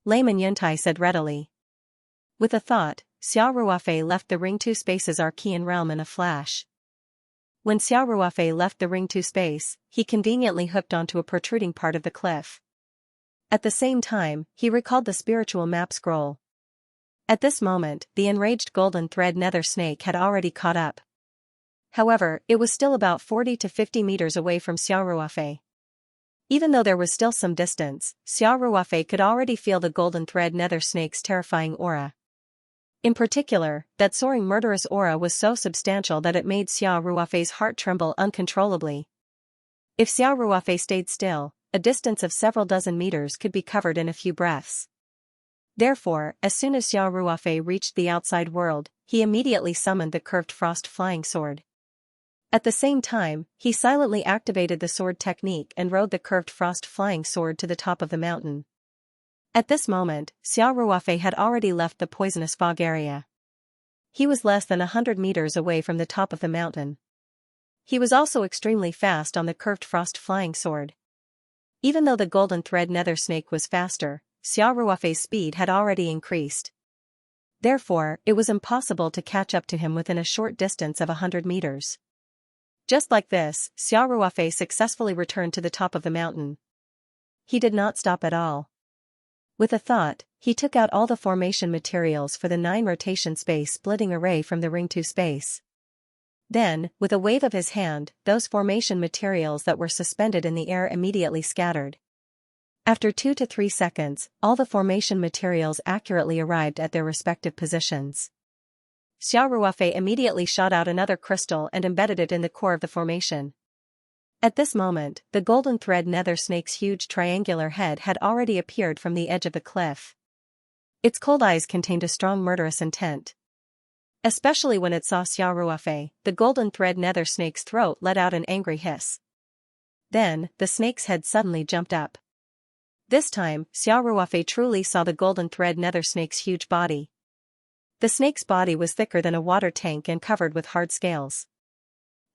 Layman Yuntai said readily. With a thought, Xiao Ruofei left the Ring 2 Space's Archean realm in a flash. When Xiao Ruofei left the Ring 2 Space, he conveniently hooked onto a protruding part of the cliff. At the same time, he recalled the spiritual map scroll. At this moment, the enraged golden thread nether snake had already caught up. However, it was still about 40 to 50 meters away from Xiao Ruofei. Even though there was still some distance, Xiao Ruofei could already feel the golden thread nether snake's terrifying aura. In particular, that soaring murderous aura was so substantial that it made Xiao Ruofei's heart tremble uncontrollably. If Xiao Ruofei stayed still, a distance of several dozen meters could be covered in a few breaths. Therefore, as soon as Xiao Ruofei reached the outside world, he immediately summoned the curved frost flying sword. At the same time, he silently activated the sword technique and rode the curved frost flying sword to the top of the mountain. At this moment, Xiao Ruofei had already left the poisonous fog area. He was less than 100 meters away from the top of the mountain. He was also extremely fast on the curved frost flying sword. Even though the golden thread nether snake was faster, Xiao Ruofei's speed had already increased. Therefore, it was impossible to catch up to him within a short distance of 100 meters. Just like this, Xiao Ruofei successfully returned to the top of the mountain. He did not stop at all. With a thought, he took out all the formation materials for the 9 rotation space splitting array from the Ring 2 space. Then, with a wave of his hand, those formation materials that were suspended in the air immediately scattered. After 2 to 3 seconds, all the formation materials accurately arrived at their respective positions. Xiao Ruofei immediately shot out another crystal and embedded it in the core of the formation. At this moment, the golden thread nether snake's huge triangular head had already appeared from the edge of the cliff. Its cold eyes contained a strong murderous intent. Especially when it saw Xiao Ruofei, the golden thread nether snake's throat let out an angry hiss. Then, the snake's head suddenly jumped up. This time, Xiao Ruofei truly saw the golden thread nether snake's huge body. The snake's body was thicker than a water tank and covered with hard scales.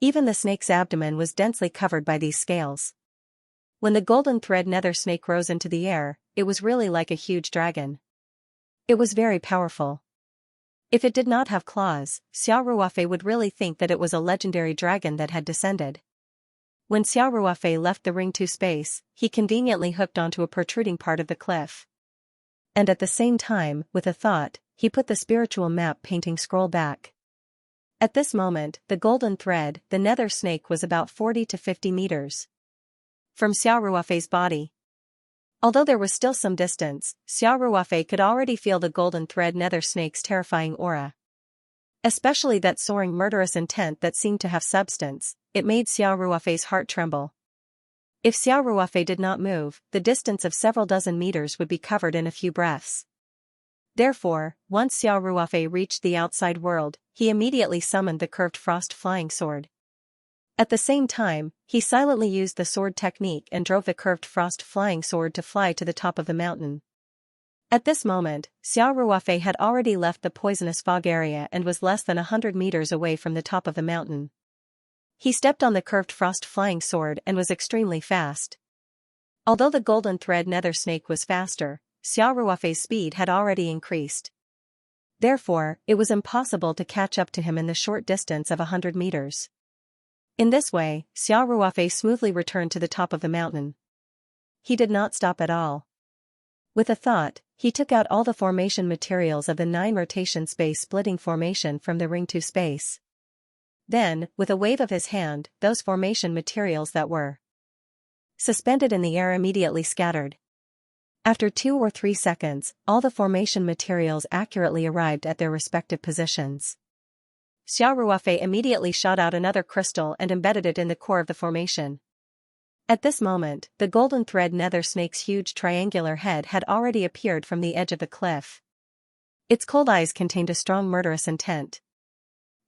Even the snake's abdomen was densely covered by these scales. When the golden thread nether snake rose into the air, it was really like a huge dragon. It was very powerful. If it did not have claws, Xiao Ruofei would really think that it was a legendary dragon that had descended. When Xiao Ruofei left the Ring 2 space, he conveniently hooked onto a protruding part of the cliff. And at the same time, with a thought, he put the spiritual map painting scroll back. At this moment, the golden thread, the nether snake, was about 40 to 50 meters from Xiao Ruofei's body. Although there was still some distance, Xiao Ruofei could already feel the golden thread nether snake's terrifying aura. Especially that soaring murderous intent that seemed to have substance, it made Xiao Ruofei's heart tremble. If Xiao Ruofei did not move, the distance of several dozen meters would be covered in a few breaths. Therefore, once Xiao Ruofei reached the outside world, he immediately summoned the curved frost flying sword. At the same time, he silently used the sword technique and drove the curved frost flying sword to fly to the top of the mountain. At this moment, Xiao Ruofei had already left the poisonous fog area and was less than 100 meters away from the top of the mountain. He stepped on the curved frost flying sword and was extremely fast. Although the golden thread nether snake was faster, Xiao Ruofei's speed had already increased. Therefore, it was impossible to catch up to him in the short distance of 100 meters. In this way, Xiao Ruofei smoothly returned to the top of the mountain. He did not stop at all. With a thought, he took out all the formation materials of the 9 rotation space splitting formation from the Ring 2 space. Then, with a wave of his hand, those formation materials that were suspended in the air immediately scattered. After 2 or 3 seconds, all the formation materials accurately arrived at their respective positions. Xiao Ruofei immediately shot out another crystal and embedded it in the core of the formation. At this moment, the golden thread nether snake's huge triangular head had already appeared from the edge of the cliff. Its cold eyes contained a strong murderous intent.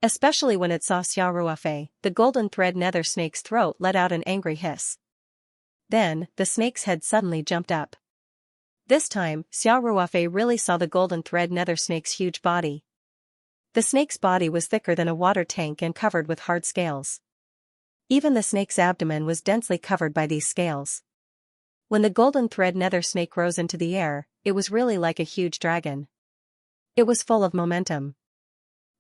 Especially when it saw Xiao Ruofei, the golden thread nether snake's throat let out an angry hiss. Then, the snake's head suddenly jumped up. This time, Xiao Ruofei really saw the golden thread nether snake's huge body. The snake's body was thicker than a water tank and covered with hard scales. Even the snake's abdomen was densely covered by these scales. When the golden thread nether snake rose into the air, it was really like a huge dragon. It was full of momentum.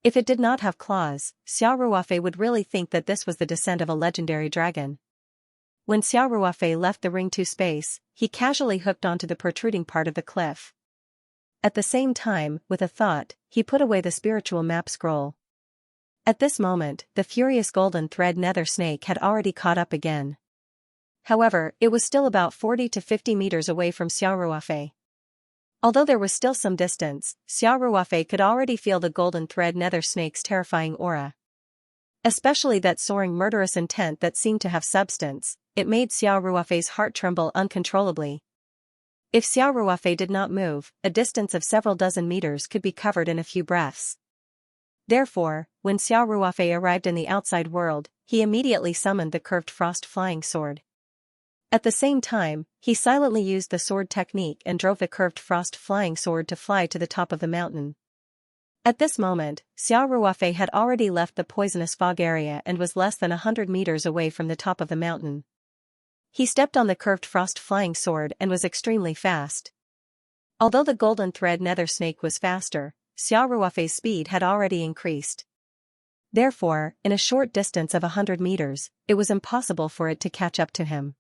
If it did not have claws, Xiao Ruofei would really think that this was the descent of a legendary dragon. When Xiao Ruofei left the Ring 2 space, he casually hooked onto the protruding part of the cliff. At the same time, with a thought, he put away the spiritual map scroll. At this moment, the furious golden thread nether snake had already caught up again. However, it was still about 40 to 50 meters away from Xiao Ruofei. Although there was still some distance, Xiao Ruofei could already feel the golden thread nether snake's terrifying aura. Especially that soaring murderous intent that seemed to have substance, it made Xiao Ruofei's heart tremble uncontrollably. If Xiao Ruofei did not move, a distance of several dozen meters could be covered in a few breaths. Therefore, when Xiao Ruofei arrived in the outside world, he immediately summoned the curved frost flying sword. At the same time, he silently used the sword technique and drove the curved frost flying sword to fly to the top of the mountain. At this moment, Xiao Ruofei had already left the poisonous fog area and was less than 100 meters away from the top of the mountain. He stepped on the curved frost flying sword and was extremely fast. Although the golden thread nether snake was faster, Xiao Ruofei's speed had already increased. Therefore, in a short distance of 100 meters, it was impossible for it to catch up to him.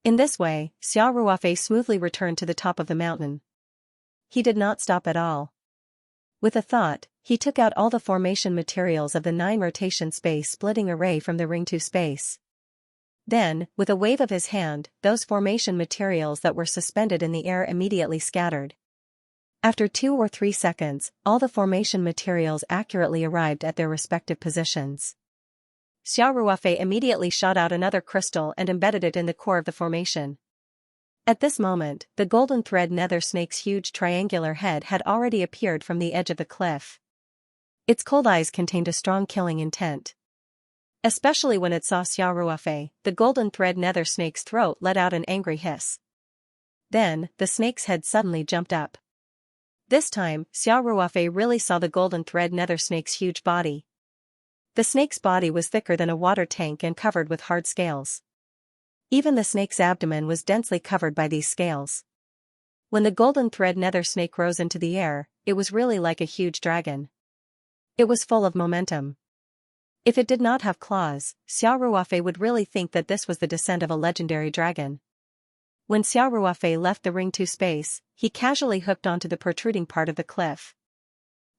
In this way, Xiao Ruofei smoothly returned to the top of the mountain. He did not stop at all. With a thought, he took out all the formation materials of the 9 rotation space splitting array from the ring 2 space. Then, with a wave of his hand, those formation materials that were suspended in the air immediately scattered. After 2 or 3 seconds, all the formation materials accurately arrived at their respective positions. Xiao Ruofei immediately shot out another crystal and embedded it in the core of the formation. At this moment, the golden thread nether snake's huge triangular head had already appeared from the edge of the cliff. Its cold eyes contained a strong killing intent. Especially when it saw Xiao Ruofei, the golden thread nether snake's throat let out an angry hiss. Then, the snake's head suddenly jumped up. This time, Xiao Ruofei really saw the golden thread nether snake's huge body. The snake's body was thicker than a water tank and covered with hard scales. Even the snake's abdomen was densely covered by these scales. When the golden thread nether snake rose into the air, it was really like a huge dragon. It was full of momentum. If it did not have claws, Xiao Ruofei would really think that this was the descent of a legendary dragon. When Xiao Ruofei left the ring 2 space, he casually hooked onto the protruding part of the cliff.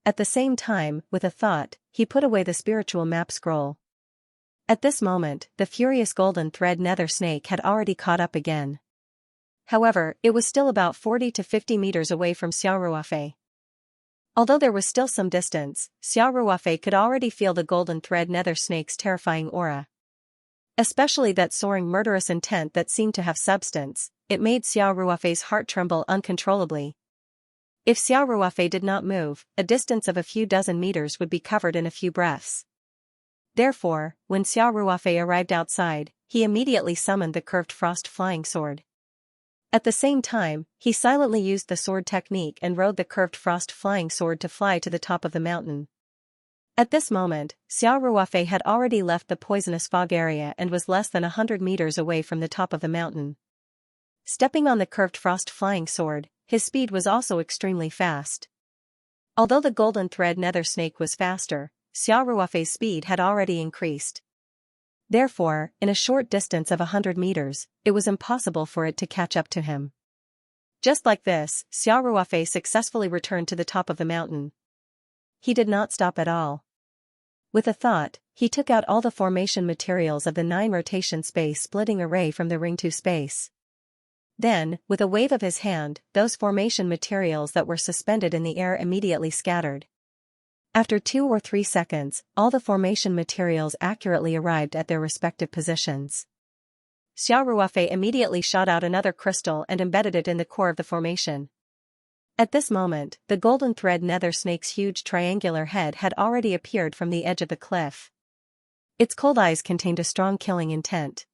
At the same time, with a thought, he put away the spiritual map scroll. At this moment, the furious golden thread nether snake had already caught up again. However, it was still about 40 to 50 meters away from Xiao Ruofei. Although there was still some distance, Xiao Ruofei could already feel the golden thread nether snake's terrifying aura. Especially that soaring murderous intent that seemed to have substance, it made Xiao Ruofei's heart tremble uncontrollably. If Xiao Ruofei did not move, a distance of a few dozen meters would be covered in a few breaths. Therefore, when Xiao Ruofei arrived outside, he immediately summoned the curved frost flying sword. At the same time, he silently used the sword technique and rode the curved frost flying sword to fly to the top of the mountain. At this moment, Xiao Ruofei had already left the poisonous fog area and was less than 100 meters away from the top of the mountain. Stepping on the curved frost flying sword, his speed was also extremely fast. Although the golden thread nether snake was faster, Xiao Ruofei's speed had already increased. Therefore, in a short distance of 100 meters, it was impossible for it to catch up to him. Just like this, Xiao Ruofei successfully returned to the top of the mountain. He did not stop at all. With a thought, he took out all the formation materials of the 9 rotation space splitting array from the ring 2 space. Then, with a wave of his hand, those formation materials that were suspended in the air immediately scattered. After 2 or 3 seconds, all the formation materials accurately arrived at their respective positions. Xiao Ruofei immediately shot out another crystal and embedded it in the core of the formation. At this moment, the golden thread nether snake's huge triangular head had already appeared from the edge of the cliff. Its cold eyes contained a strong killing intent.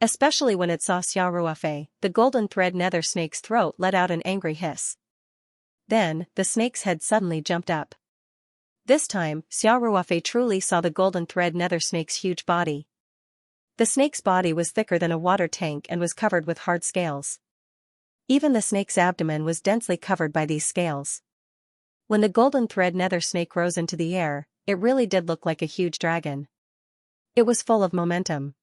Especially when it saw Xiao Ruofei, the golden thread nether snake's throat let out an angry hiss. Then, the snake's head suddenly jumped up. This time, Xiao Ruofei truly saw the golden thread nether snake's huge body. The snake's body was thicker than a water tank and was covered with hard scales. Even the snake's abdomen was densely covered by these scales. When the golden thread nether snake rose into the air, it really did look like a huge dragon. It was full of momentum.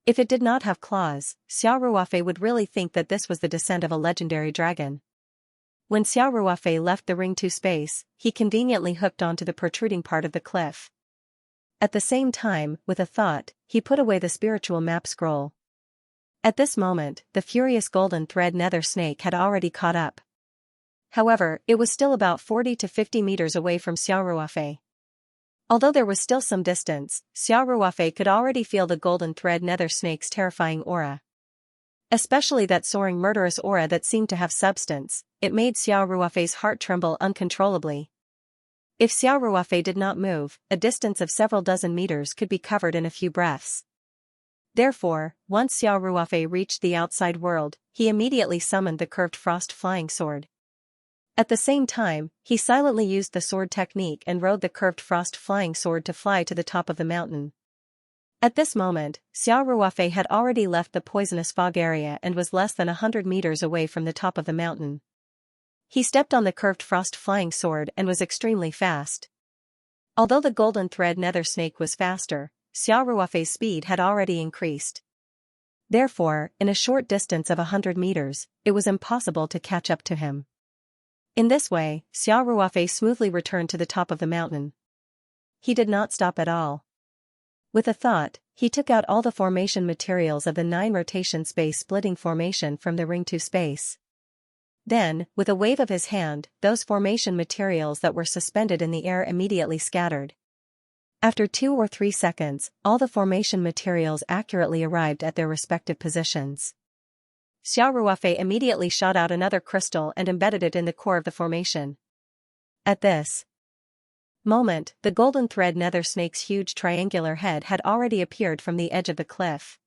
If it did not have claws, Xiao Ruofei would really think that this was the descent of a legendary dragon. When Xiao Ruofei left the ring 2 space, he conveniently hooked onto the protruding part of the cliff. At the same time, with a thought, he put away the spiritual map scroll. At this moment, the furious golden thread nether snake had already caught up. However, it was still about 40 to 50 meters away from Xiao Ruofei. Although there was still some distance, Xiao Ruofei could already feel the golden thread nether snake's terrifying aura. Especially that soaring murderous aura that seemed to have substance, it made Xiao Ruofei's heart tremble uncontrollably. If Xiao Ruofei did not move, a distance of several dozen meters could be covered in a few breaths. Therefore, once Xiao Ruofei reached the outside world, he immediately summoned the curved frost flying sword. At the same time, he silently used the sword technique and rode the curved frost flying sword to fly to the top of the mountain. At this moment, Xiao Ruofei had already left the poisonous fog area and was less than 100 meters away from the top of the mountain. He stepped on the curved frost flying sword and was extremely fast. Although the golden thread nether snake was faster, Xiao Ruofei's speed had already increased. Therefore, in a short distance of 100 meters, it was impossible to catch up to him. In this way, Xiao Ruofei smoothly returned to the top of the mountain. He did not stop at all. With a thought, he took out all the formation materials of the 9 rotation space splitting formation from the ring 2 space. Then, with a wave of his hand, those formation materials that were suspended in the air immediately scattered. After 2 or 3 seconds, all the formation materials accurately arrived at their respective positions. Xiao Ruofei immediately shot out another crystal and embedded it in the core of the formation. At this moment, the golden thread nether snake's huge triangular head had already appeared from the edge of the cliff.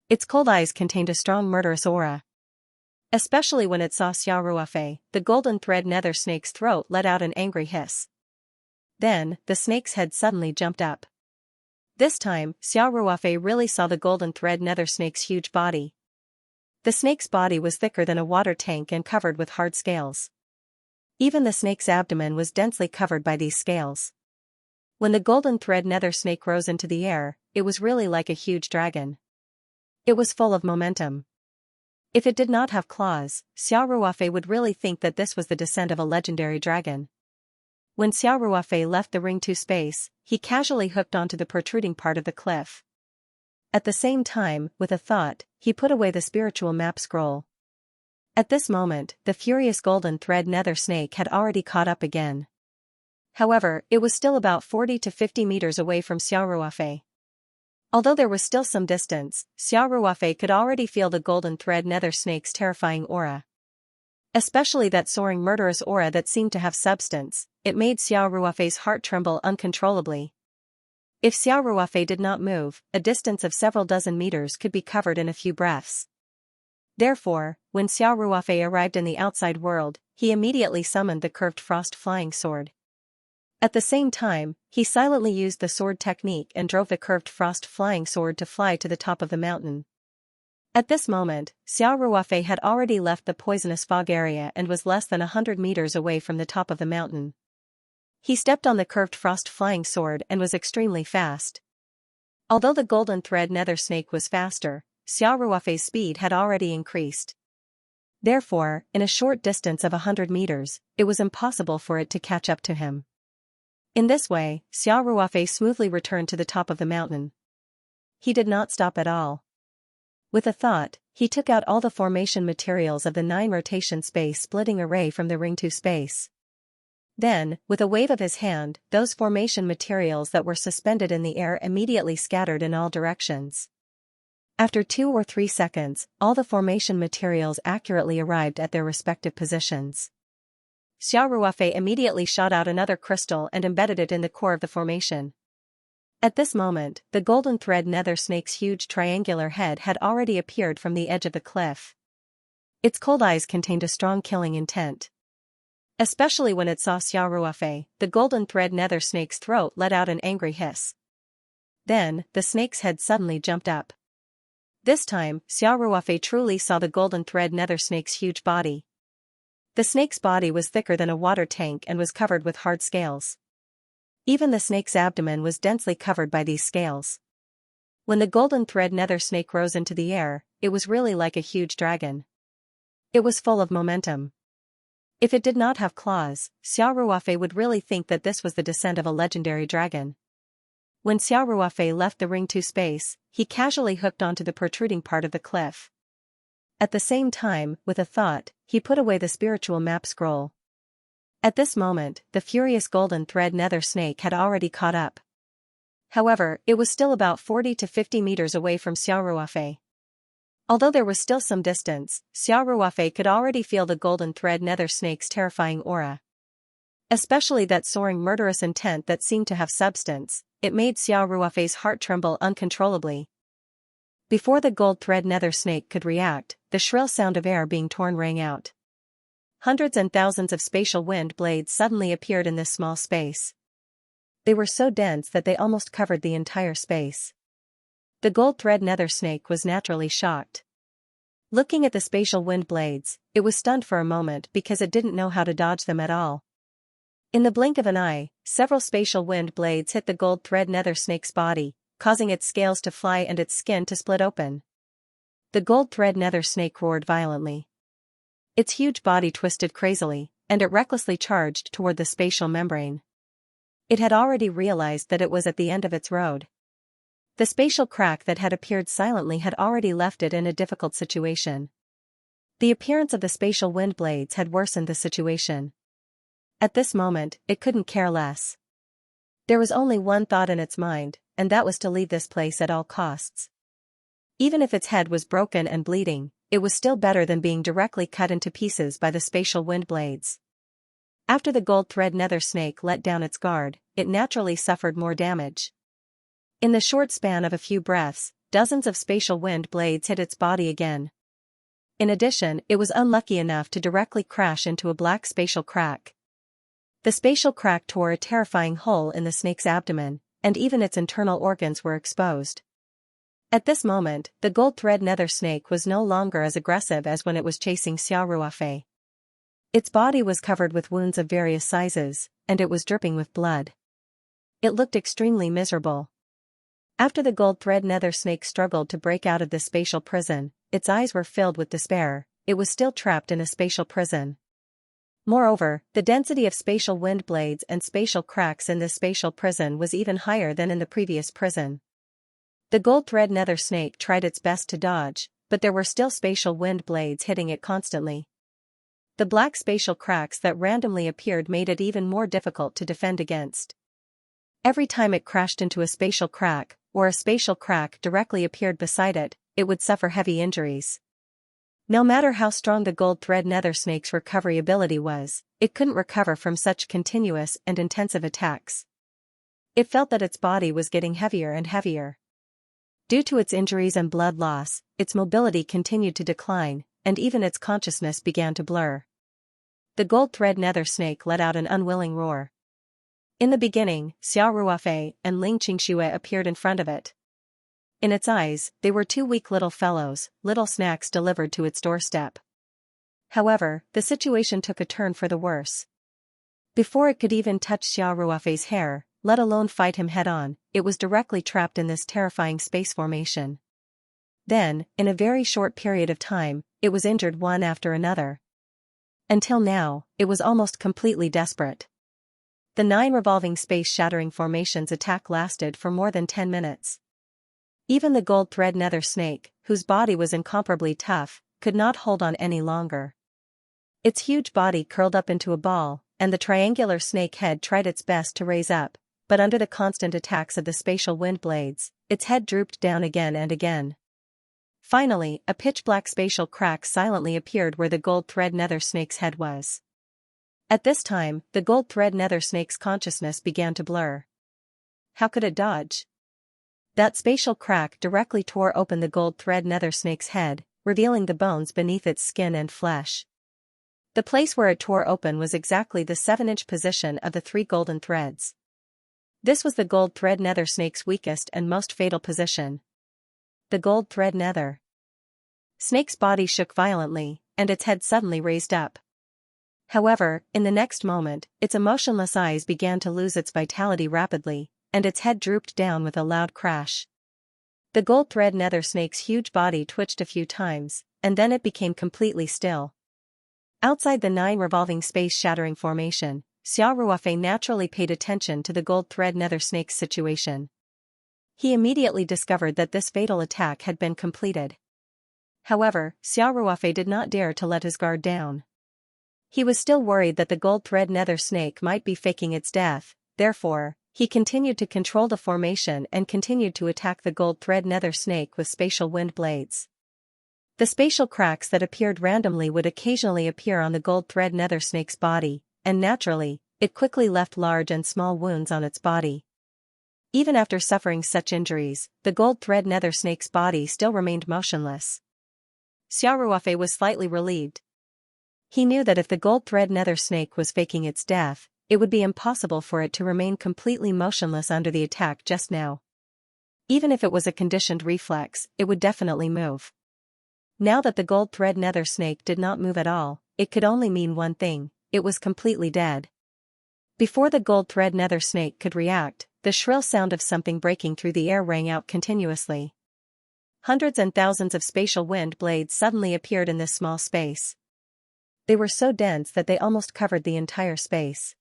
Its cold eyes contained a strong murderous aura. Especially when it saw Xiao Ruofei, the golden thread nether snake's throat let out an angry hiss. Then, the snake's head suddenly jumped up. This time, Xiao Ruofei really saw the golden thread nether snake's huge body. The snake's body was thicker than a water tank and covered with hard scales. Even the snake's abdomen was densely covered by these scales. When the golden thread nether snake rose into the air, it was really like a huge dragon. It was full of momentum. If it did not have claws, Xiao Ruofei would really think that this was the descent of a legendary dragon. When Xiao Ruofei left the ring 2 space, he casually hooked onto the protruding part of the cliff. At the same time, with a thought, he put away the spiritual map scroll. At this moment, the furious golden thread nether snake had already caught up again. However, it was still about 40 to 50 meters away from Xiao Ruofei. Although there was still some distance, Xiao Ruofei could already feel the golden thread nether snake's terrifying aura. Especially that soaring murderous aura that seemed to have substance, it made Xiao Ruofei's heart tremble uncontrollably. If Xiao Ruofei did not move, a distance of several dozen meters could be covered in a few breaths. Therefore, when Xiao Ruofei arrived in the outside world, he immediately summoned the curved frost flying sword. At the same time, he silently used the sword technique and drove the curved frost flying sword to fly to the top of the mountain. At this moment, Xiao Ruofei had already left the poisonous fog area and was less than 100 meters away from the top of the mountain. He stepped on the curved frost flying sword and was extremely fast. Although the golden thread nether snake was faster, Xiao Ruofei's speed had already increased. Therefore, in a short distance of 100 meters, it was impossible for it to catch up to him. In this way, Xiao Ruofei smoothly returned to the top of the mountain. He did not stop at all. With a thought, he took out all the formation materials of the 9 rotation space splitting array from the ring 2 space. Then, with a wave of his hand, those formation materials that were suspended in the air immediately scattered in all directions. After 2 or 3 seconds, all the formation materials accurately arrived at their respective positions. Xiao Ruofei immediately shot out another crystal and embedded it in the core of the formation. At this moment, the golden thread nether snake's huge triangular head had already appeared from the edge of the cliff. Its cold eyes contained a strong killing intent. Especially when it saw Xiao Ruofei, the golden thread nether snake's throat let out an angry hiss. Then, the snake's head suddenly jumped up. This time, Xiao Ruofei truly saw the golden thread nether snake's huge body. The snake's body was thicker than a water tank and was covered with hard scales. Even the snake's abdomen was densely covered by these scales. When the golden thread nether snake rose into the air, it was really like a huge dragon. It was full of momentum. If it did not have claws, Xiao Ruofei would really think that this was the descent of a legendary dragon. When Xiao Ruofei left the ring 2 space, he casually hooked onto the protruding part of the cliff. At the same time, with a thought, he put away the spiritual map scroll. At this moment, the furious golden thread nether snake had already caught up. However, it was still about 40 to 50 meters away from Xiao Ruofei. Although there was still some distance, Xiao Ruofei could already feel the golden thread nether snake's terrifying aura. Especially that soaring murderous intent that seemed to have substance, it made Xiao Ruofei's heart tremble uncontrollably. Before the gold thread nether snake could react, the shrill sound of air being torn rang out. Hundreds and thousands of spatial wind blades suddenly appeared in this small space. They were so dense that they almost covered the entire space. The gold thread nether snake was naturally shocked. Looking at the spatial wind blades, it was stunned for a moment because it didn't know how to dodge them at all. In the blink of an eye, several spatial wind blades hit the gold thread nether snake's body, causing its scales to fly and its skin to split open. The gold thread nether snake roared violently. Its huge body twisted crazily, and it recklessly charged toward the spatial membrane. It had already realized that it was at the end of its road. The spatial crack that had appeared silently had already left it in a difficult situation. The appearance of the spatial wind blades had worsened the situation. At this moment, it couldn't care less. There was only one thought in its mind, and that was to leave this place at all costs. Even if its head was broken and bleeding, it was still better than being directly cut into pieces by the spatial wind blades. After the gold thread nether snake let down its guard, it naturally suffered more damage. In the short span of a few breaths, dozens of spatial wind blades hit its body again. In addition, it was unlucky enough to directly crash into a black spatial crack. The spatial crack tore a terrifying hole in the snake's abdomen, and even its internal organs were exposed. At this moment, the gold thread nether snake was no longer as aggressive as when it was chasing Xiaoruofei. Its body was covered with wounds of various sizes, and it was dripping with blood. It looked extremely miserable. After the gold thread nether snake struggled to break out of this spatial prison, its eyes were filled with despair. It was still trapped in a spatial prison. Moreover, the density of spatial wind blades and spatial cracks in this spatial prison was even higher than in the previous prison. The gold thread nether snake tried its best to dodge, but there were still spatial wind blades hitting it constantly. The black spatial cracks that randomly appeared made it even more difficult to defend against. Every time it crashed into a spatial crack, or a spatial crack directly appeared beside it, it would suffer heavy injuries. No matter how strong the gold thread nether snake's recovery ability was, it couldn't recover from such continuous and intensive attacks. It felt that its body was getting heavier and heavier. Due to its injuries and blood loss, its mobility continued to decline, and even its consciousness began to blur. The gold thread nether snake let out an unwilling roar. In the beginning, Xiaoruofei and Xianxia appeared in front of it. In its eyes, they were two weak little fellows, little snacks delivered to its doorstep. However, the situation took a turn for the worse. Before it could even touch Xiaoruofei's hair, let alone fight him head-on, it was directly trapped in this terrifying space formation. Then, in a very short period of time, it was injured one after another. Until now, it was almost completely desperate. The 9 revolving space-shattering formations attack lasted for more than 10 minutes. Even the gold thread nether snake, whose body was incomparably tough, could not hold on any longer. Its huge body curled up into a ball, and the triangular snake head tried its best to raise up, but under the constant attacks of the spatial wind blades, its head drooped down again and again. Finally, a pitch-black spatial crack silently appeared where the gold thread nether snake's head was. At this time, the gold thread nether snake's consciousness began to blur. How could it dodge? That spatial crack directly tore open the gold thread nether snake's head, revealing the bones beneath its skin and flesh. The place where it tore open was exactly the 7-inch position of the 3 golden threads. This was the gold thread nether snake's weakest and most fatal position. The gold thread nether snake's body shook violently, and its head suddenly raised up. However, in the next moment, its emotionless eyes began to lose its vitality rapidly, and its head drooped down with a loud crash. The gold thread nether snake's huge body twitched a few times, and then it became completely still. Outside the 9 revolving space-shattering formation, Xiaoruofei naturally paid attention to the gold thread nether snake's situation. He immediately discovered that this fatal attack had been completed. However, Xiaoruofei did not dare to let his guard down. He was still worried that the gold thread nether snake might be faking its death, therefore, he continued to control the formation and continued to attack the gold thread nether snake with spatial wind blades. The spatial cracks that appeared randomly would occasionally appear on the gold thread nether snake's body, and naturally, it quickly left large and small wounds on its body. Even after suffering such injuries, the gold thread nether snake's body still remained motionless. Xiaoruofei was slightly relieved. He knew that if the gold thread nether snake was faking its death, it would be impossible for it to remain completely motionless under the attack just now. Even if it was a conditioned reflex, it would definitely move. Now that the gold thread nether snake did not move at all, it could only mean one thing: it was completely dead. Before the gold thread nether snake could react, the shrill sound of something breaking through the air rang out continuously. Hundreds and thousands of spatial wind blades suddenly appeared in this small space. They were so dense that they almost covered the entire space.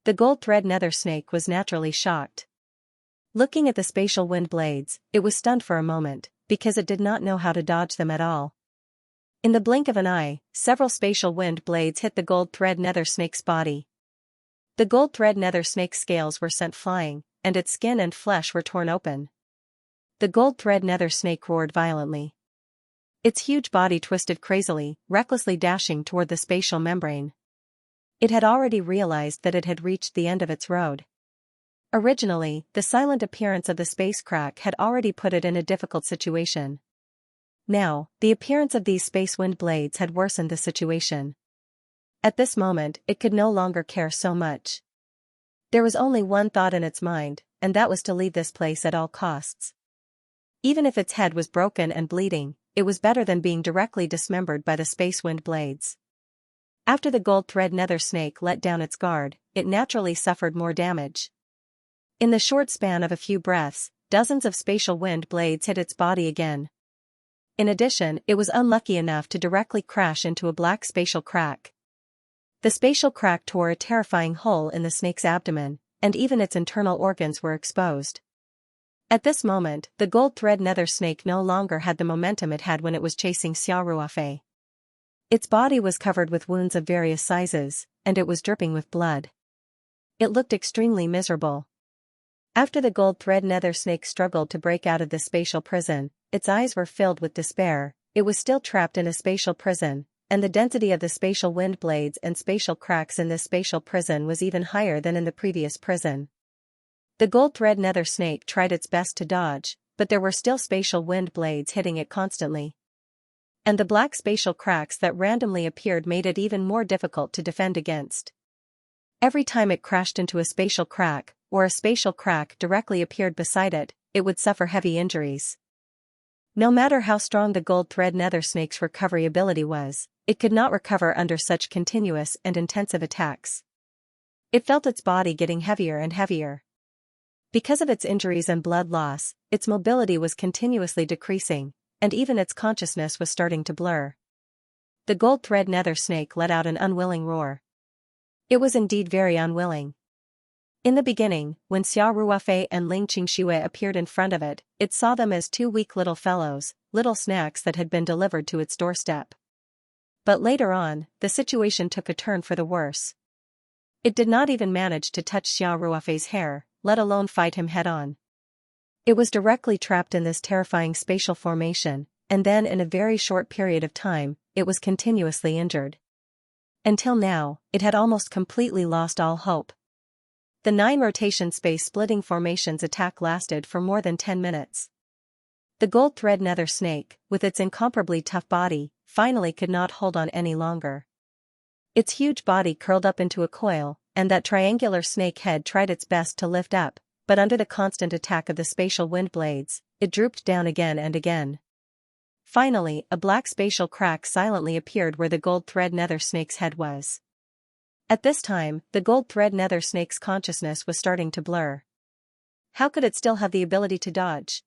The gold thread nether snake was naturally shocked. Looking at the spatial wind blades, it was stunned for a moment, because it did not know how to dodge them at all. In the blink of an eye, several spatial wind blades hit the gold thread nether snake's body. The gold thread nether snake's scales were sent flying, and its skin and flesh were torn open. The gold thread nether snake roared violently. Its huge body twisted crazily, recklessly dashing toward the spatial membrane. It had already realized that it had reached the end of its road. Originally, the silent appearance of the space crack had already put it in a difficult situation. Now, the appearance of these space wind blades had worsened the situation. At this moment, it could no longer care so much. There was only one thought in its mind, and that was to leave this place at all costs. Even if its head was broken and bleeding, it was better than being directly dismembered by the space wind blades. After the gold thread nether snake let down its guard, it naturally suffered more damage. In the short span of a few breaths, dozens of spatial wind blades hit its body again. In addition, it was unlucky enough to directly crash into a black spatial crack. The spatial crack tore a terrifying hole in the snake's abdomen, and even its internal organs were exposed. At this moment, the gold thread nether snake no longer had the momentum it had when it was chasing Xianxia. Its body was covered with wounds of various sizes, and it was dripping with blood. It looked extremely miserable. After the gold thread nether snake struggled to break out of the spatial prison, its eyes were filled with despair. It was still trapped in a spatial prison, and the density of the spatial wind blades and spatial cracks in this spatial prison was even higher than in the previous prison. The gold thread nether snake tried its best to dodge, but there were still spatial wind blades hitting it constantly. And the black spatial cracks that randomly appeared made it even more difficult to defend against. Every time it crashed into a spatial crack, or a spatial crack directly appeared beside it, it would suffer heavy injuries. No matter how strong the gold thread nether snake's recovery ability was, it could not recover under such continuous and intensive attacks. It felt its body getting heavier and heavier. Because of its injuries and blood loss, its mobility was continuously decreasing, and even its consciousness was starting to blur. The gold thread nether snake let out an unwilling roar. It was indeed very unwilling. In the beginning, when Xia Ruofei and Ling Qingshui appeared in front of it, it saw them as two weak little fellows, little snacks that had been delivered to its doorstep. But later on, the situation took a turn for the worse. It did not even manage to touch Xia Ruofei's hair, let alone fight him head-on. It was directly trapped in this terrifying spatial formation, and then in a very short period of time, it was continuously injured. Until now, it had almost completely lost all hope. The 9 rotation space-splitting formations attack lasted for more than 10 minutes. The gold thread nether snake, with its incomparably tough body, finally could not hold on any longer. Its huge body curled up into a coil, and that triangular snake head tried its best to lift up, but under the constant attack of the spatial wind blades, it drooped down again and again. Finally, a black spatial crack silently appeared where the gold thread nether snake's head was. At this time, the gold thread nether snake's consciousness was starting to blur. How could it still have the ability to dodge?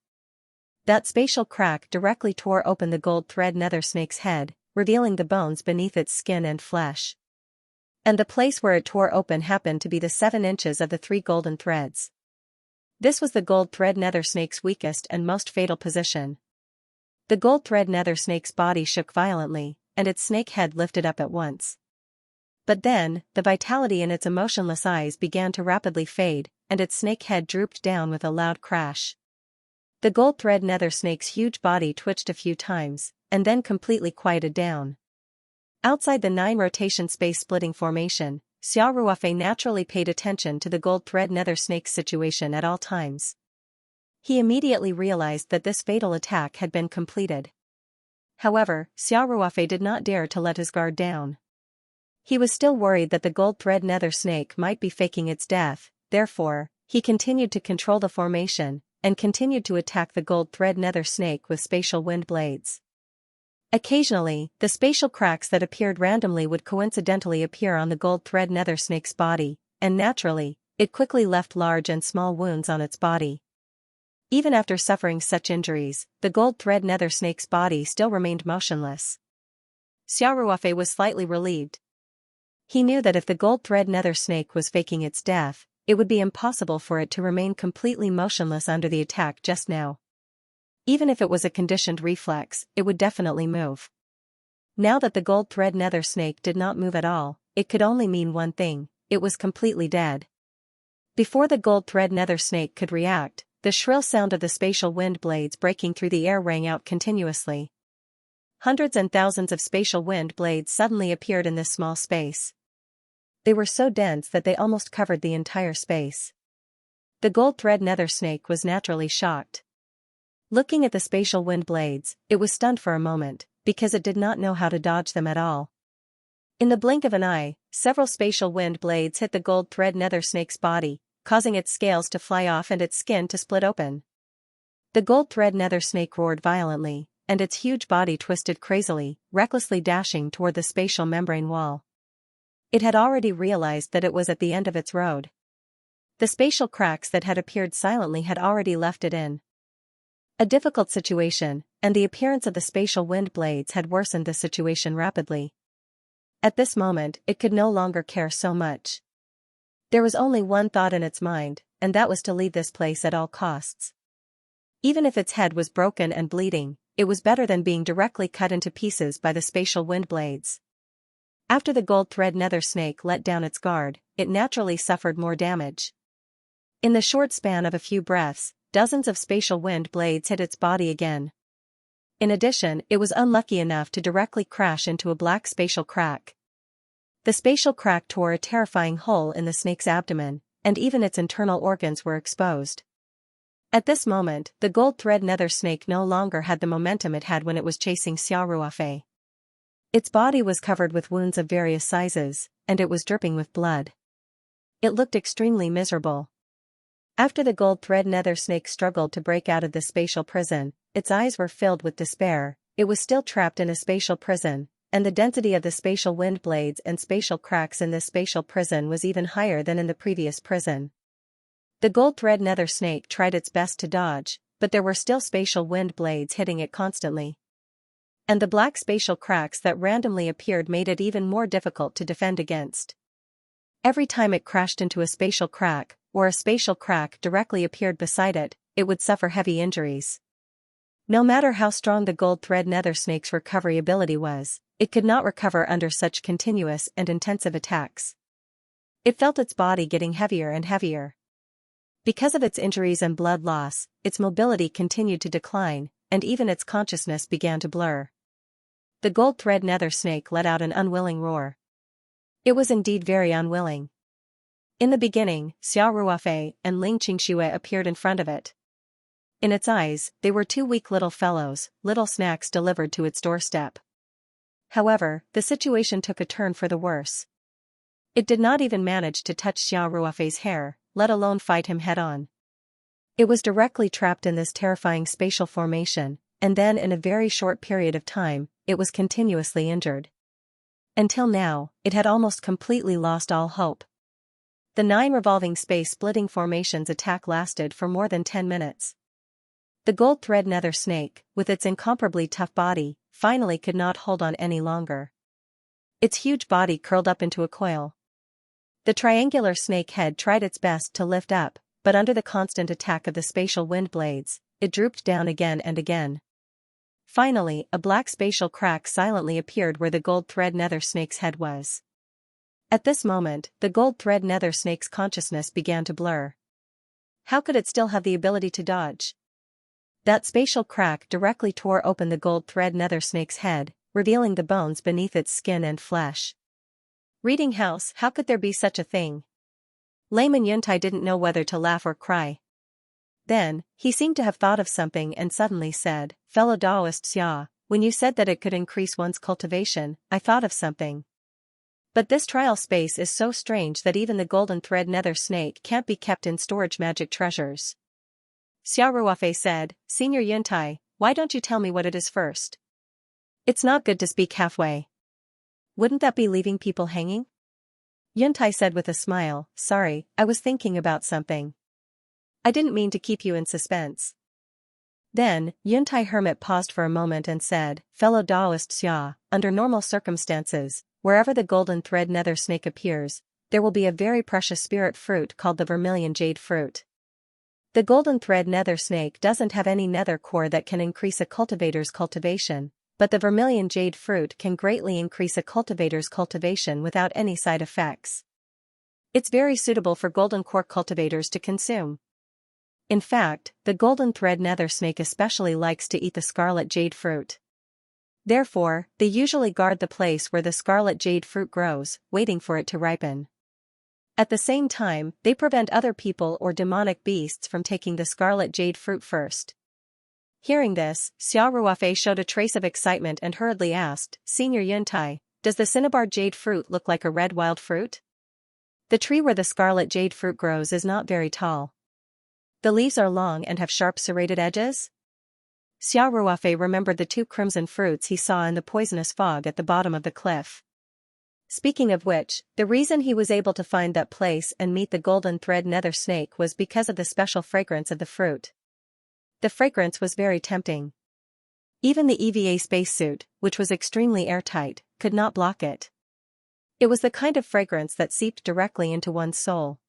That spatial crack directly tore open the gold thread nether snake's head, revealing the bones beneath its skin and flesh. And the place where it tore open happened to be the 7 inches of the 3 golden threads. This was the gold thread nether snake's weakest and most fatal position. The gold thread nether snake's body shook violently, and its snake head lifted up at once. But then, the vitality in its emotionless eyes began to rapidly fade, and its snake head drooped down with a loud crash. The gold thread nether snake's huge body twitched a few times, and then completely quieted down. Outside the 9 rotation space-splitting formation, Xia Ruofei naturally paid attention to the gold thread nether snake's situation at all times. He immediately realized that this fatal attack had been completed. However, Xia Ruofei did not dare to let his guard down. He was still worried that the gold thread nether snake might be faking its death, therefore, he continued to control the formation, and continued to attack the gold thread nether snake with spatial wind blades. Occasionally, the spatial cracks that appeared randomly would coincidentally appear on the gold thread nether snake's body, and naturally, it quickly left large and small wounds on its body. Even after suffering such injuries, the gold thread nether snake's body still remained motionless. Xiaoruofei was slightly relieved. He knew that if the gold thread nether snake was faking its death, it would be impossible for it to remain completely motionless under the attack just now. Even if it was a conditioned reflex, it would definitely move. Now that the gold thread nether snake did not move at all, it could only mean one thing: it was completely dead. Before the gold thread nether snake could react, the shrill sound of the spatial wind blades breaking through the air rang out continuously. Hundreds and thousands of spatial wind blades suddenly appeared in this small space. They were so dense that they almost covered the entire space. The gold thread nether snake was naturally shocked. Looking at the spatial wind blades, it was stunned for a moment, because it did not know how to dodge them at all. In the blink of an eye, several spatial wind blades hit the gold thread nether snake's body, causing its scales to fly off and its skin to split open. The gold thread nether snake roared violently, and its huge body twisted crazily, recklessly dashing toward the spatial membrane wall. It had already realized that it was at the end of its road. The spatial cracks that had appeared silently had already left it in. A difficult situation, and the appearance of the spatial wind blades had worsened the situation rapidly. At this moment, it could no longer care so much. There was only one thought in its mind, and that was to leave this place at all costs. Even if its head was broken and bleeding, it was better than being directly cut into pieces by the spatial wind blades. After the gold thread nether snake let down its guard, it naturally suffered more damage. In the short span of a few breaths, dozens of spatial wind blades hit its body again. In addition, it was unlucky enough to directly crash into a black spatial crack. The spatial crack tore a terrifying hole in the snake's abdomen, and even its internal organs were exposed. At this moment, the gold thread nether snake no longer had the momentum it had when it was chasing Xiaoruofei. Its body was covered with wounds of various sizes, and it was dripping with blood. It looked extremely miserable. After the gold thread nether snake struggled to break out of the spatial prison, its eyes were filled with despair. It was still trapped in a spatial prison, and the density of the spatial wind blades and spatial cracks in this spatial prison was even higher than in the previous prison. The gold thread nether snake tried its best to dodge, but there were still spatial wind blades hitting it constantly. And the black spatial cracks that randomly appeared made it even more difficult to defend against. Every time it crashed into a spatial crack, or a spatial crack directly appeared beside it, it would suffer heavy injuries. No matter how strong the gold thread nether snake's recovery ability was, it could not recover under such continuous and intensive attacks. It felt its body getting heavier and heavier. Because of its injuries and blood loss, its mobility continued to decline, and even its consciousness began to blur. The gold thread nether snake let out an unwilling roar. It was indeed very unwilling. In the beginning, Xiaoruofei and Ling Qingxue appeared in front of it. In its eyes, they were two weak little fellows, little snacks delivered to its doorstep. However, the situation took a turn for the worse. It did not even manage to touch Xiaoruofei's hair, let alone fight him head-on. It was directly trapped in this terrifying spatial formation, and then in a very short period of time, it was continuously injured. Until now, it had almost completely lost all hope. The 9 revolving space-splitting formations attack lasted for more than 10 minutes. The gold thread nether snake, with its incomparably tough body, finally could not hold on any longer. Its huge body curled up into a coil. The triangular snake head tried its best to lift up, but under the constant attack of the spatial wind blades, it drooped down again and again. Finally, a black spatial crack silently appeared where the gold thread nether snake's head was. At this moment, the gold thread nether snake's consciousness began to blur. How could it still have the ability to dodge? That spatial crack directly tore open the gold thread nether snake's head, revealing the bones beneath its skin and flesh. Reading house, how could there be such a thing? Layman Yuntai didn't know whether to laugh or cry. Then, he seemed to have thought of something and suddenly said, "Fellow Taoist Xia, when you said that it could increase one's cultivation, I thought of something. But this trial space is so strange that even the golden thread nether snake can't be kept in storage magic treasures." Xiaoruofei said, "Senior Yuntai, why don't you tell me what it is first?" It's not good to speak halfway. Wouldn't that be leaving people hanging? Yuntai said with a smile, sorry, I was thinking about something. I didn't mean to keep you in suspense. Then, Yuntai Hermit paused for a moment and said, fellow Taoist Xia, under normal circumstances, wherever the golden thread nether snake appears, there will be a very precious spirit fruit called the vermilion jade fruit. The golden thread nether snake doesn't have any nether core that can increase a cultivator's cultivation, but the vermilion jade fruit can greatly increase a cultivator's cultivation without any side effects. It's very suitable for golden core cultivators to consume. In fact, the golden thread nether snake especially likes to eat the scarlet jade fruit. Therefore, they usually guard the place where the scarlet jade fruit grows, waiting for it to ripen. At the same time, they prevent other people or demonic beasts from taking the scarlet jade fruit first. Hearing this, Xia Ruofei showed a trace of excitement and hurriedly asked, Senior Yuntai, does the cinnabar jade fruit look like a red wild fruit? The tree where the scarlet jade fruit grows is not very tall. The leaves are long and have sharp serrated edges? Xia Ruofei remembered the 2 crimson fruits he saw in the poisonous fog at the bottom of the cliff. Speaking of which, the reason he was able to find that place and meet the golden thread nether snake was because of the special fragrance of the fruit. The fragrance was very tempting. Even the EVA spacesuit, which was extremely airtight, could not block it. It was the kind of fragrance that seeped directly into one's soul.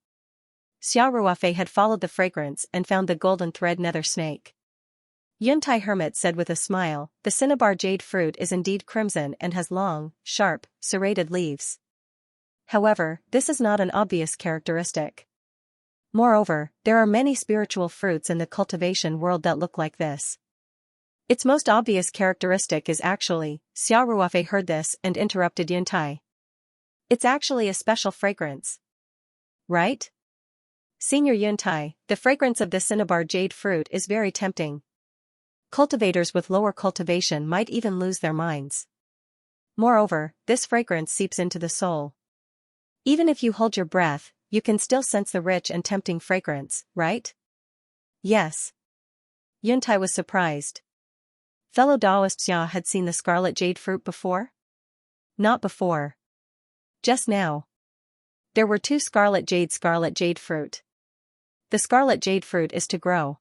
Xia Ruofei had followed the fragrance and found the golden thread nether snake. Yuntai Hermit said with a smile, the cinnabar jade fruit is indeed crimson and has long, sharp, serrated leaves. However, this is not an obvious characteristic. Moreover, there are many spiritual fruits in the cultivation world that look like this. Its most obvious characteristic is actually, Xia Ruofei heard this and interrupted Yuntai. It's actually a special fragrance. Right? Senior Yuntai, the fragrance of the cinnabar jade fruit is very tempting. Cultivators with lower cultivation might even lose their minds. Moreover, this fragrance seeps into the soul. Even if you hold your breath, you can still sense the rich and tempting fragrance, right? Yes. Yuntai was surprised. Fellow Taoist Xia had seen the scarlet jade fruit before? Not before. Just now. There were 2 scarlet jade fruit. The scarlet jade fruit is to grow.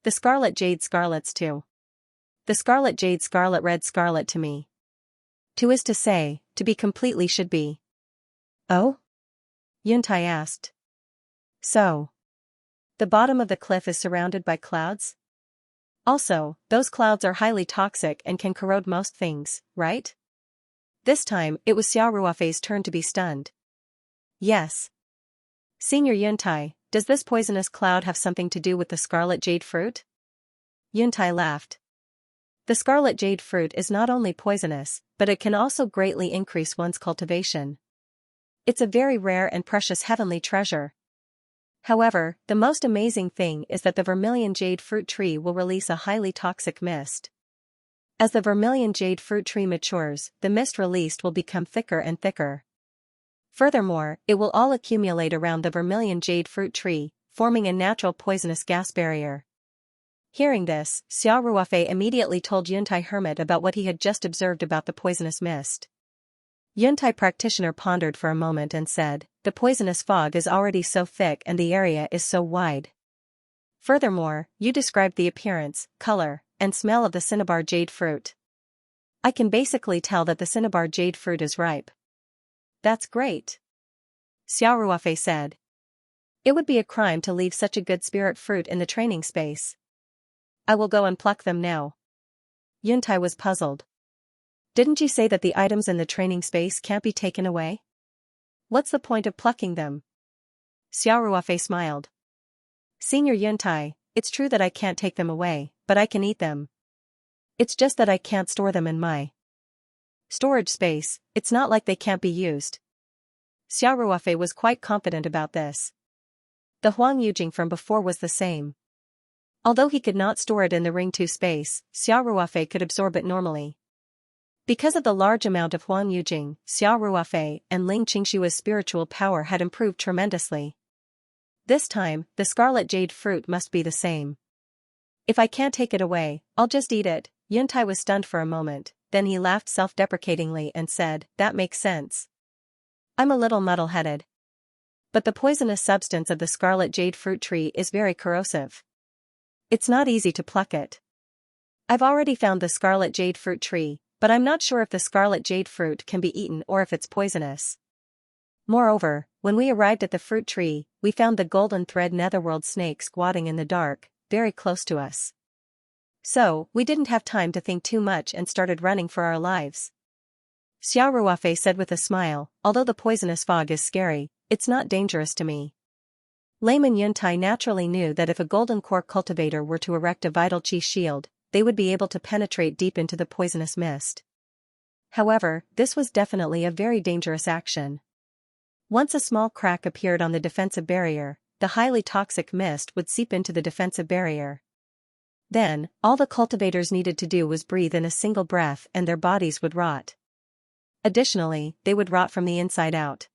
The scarlet jade scarlets too. The scarlet jade scarlet red scarlet to me. To is to say, to be completely should be. Oh? Yuntai asked. So. The bottom of the cliff is surrounded by clouds? Also, those clouds are highly toxic and can corrode most things, right? This time, it was Xia Ruofei's turn to be stunned. Yes. Senior Yuntai, does this poisonous cloud have something to do with the scarlet jade fruit? Yuntai laughed. The scarlet jade fruit is not only poisonous, but it can also greatly increase one's cultivation. It's a very rare and precious heavenly treasure. However, the most amazing thing is that the vermilion jade fruit tree will release a highly toxic mist. As the vermilion jade fruit tree matures, the mist released will become thicker and thicker. Furthermore, it will all accumulate around the vermilion jade fruit tree, forming a natural poisonous gas barrier. Hearing this, Xia Ruofei immediately told Yuntai Hermit about what he had just observed about the poisonous mist. Yuntai practitioner pondered for a moment and said, the poisonous fog is already so thick and the area is so wide. Furthermore, you described the appearance, color, and smell of the cinnabar jade fruit. I can basically tell that the cinnabar jade fruit is ripe. That's great. Xia Ruofei said. It would be a crime to leave such a good spirit fruit in the training space. I will go and pluck them now. Yuntai was puzzled. Didn't you say that the items in the training space can't be taken away? What's the point of plucking them? Xia Ruofei smiled. Senior Yuntai, it's true that I can't take them away, but I can eat them. It's just that I can't store them in my storage space. It's not like they can't be used. Xia Ruofei was quite confident about this. The Huang Yujing from before was the same. Although he could not store it in the Ring 2 space, Xia Ruofei could absorb it normally. Because of the large amount of Huang Yujing, Xia Ruofei and Ling Qingshua's spiritual power had improved tremendously. This time, the scarlet jade fruit must be the same. If I can't take it away, I'll just eat it. Yuntai was stunned for a moment, then he laughed self-deprecatingly and said, "That makes sense. I'm a little muddle-headed. But the poisonous substance of the scarlet jade fruit tree is very corrosive. It's not easy to pluck it. I've already found the scarlet jade fruit tree, but I'm not sure if the scarlet jade fruit can be eaten or if it's poisonous. Moreover, when we arrived at the fruit tree, we found the golden thread netherworld snake squatting in the dark, very close to us. So, we didn't have time to think too much and started running for our lives." Xiao Ruofei said with a smile, "Although the poisonous fog is scary, it's not dangerous to me." Layman Yuntai naturally knew that if a golden core cultivator were to erect a vital qi shield, they would be able to penetrate deep into the poisonous mist. However, this was definitely a very dangerous action. Once a small crack appeared on the defensive barrier, the highly toxic mist would seep into the defensive barrier. Then, all the cultivators needed to do was breathe in a single breath and their bodies would rot. Additionally, they would rot from the inside out.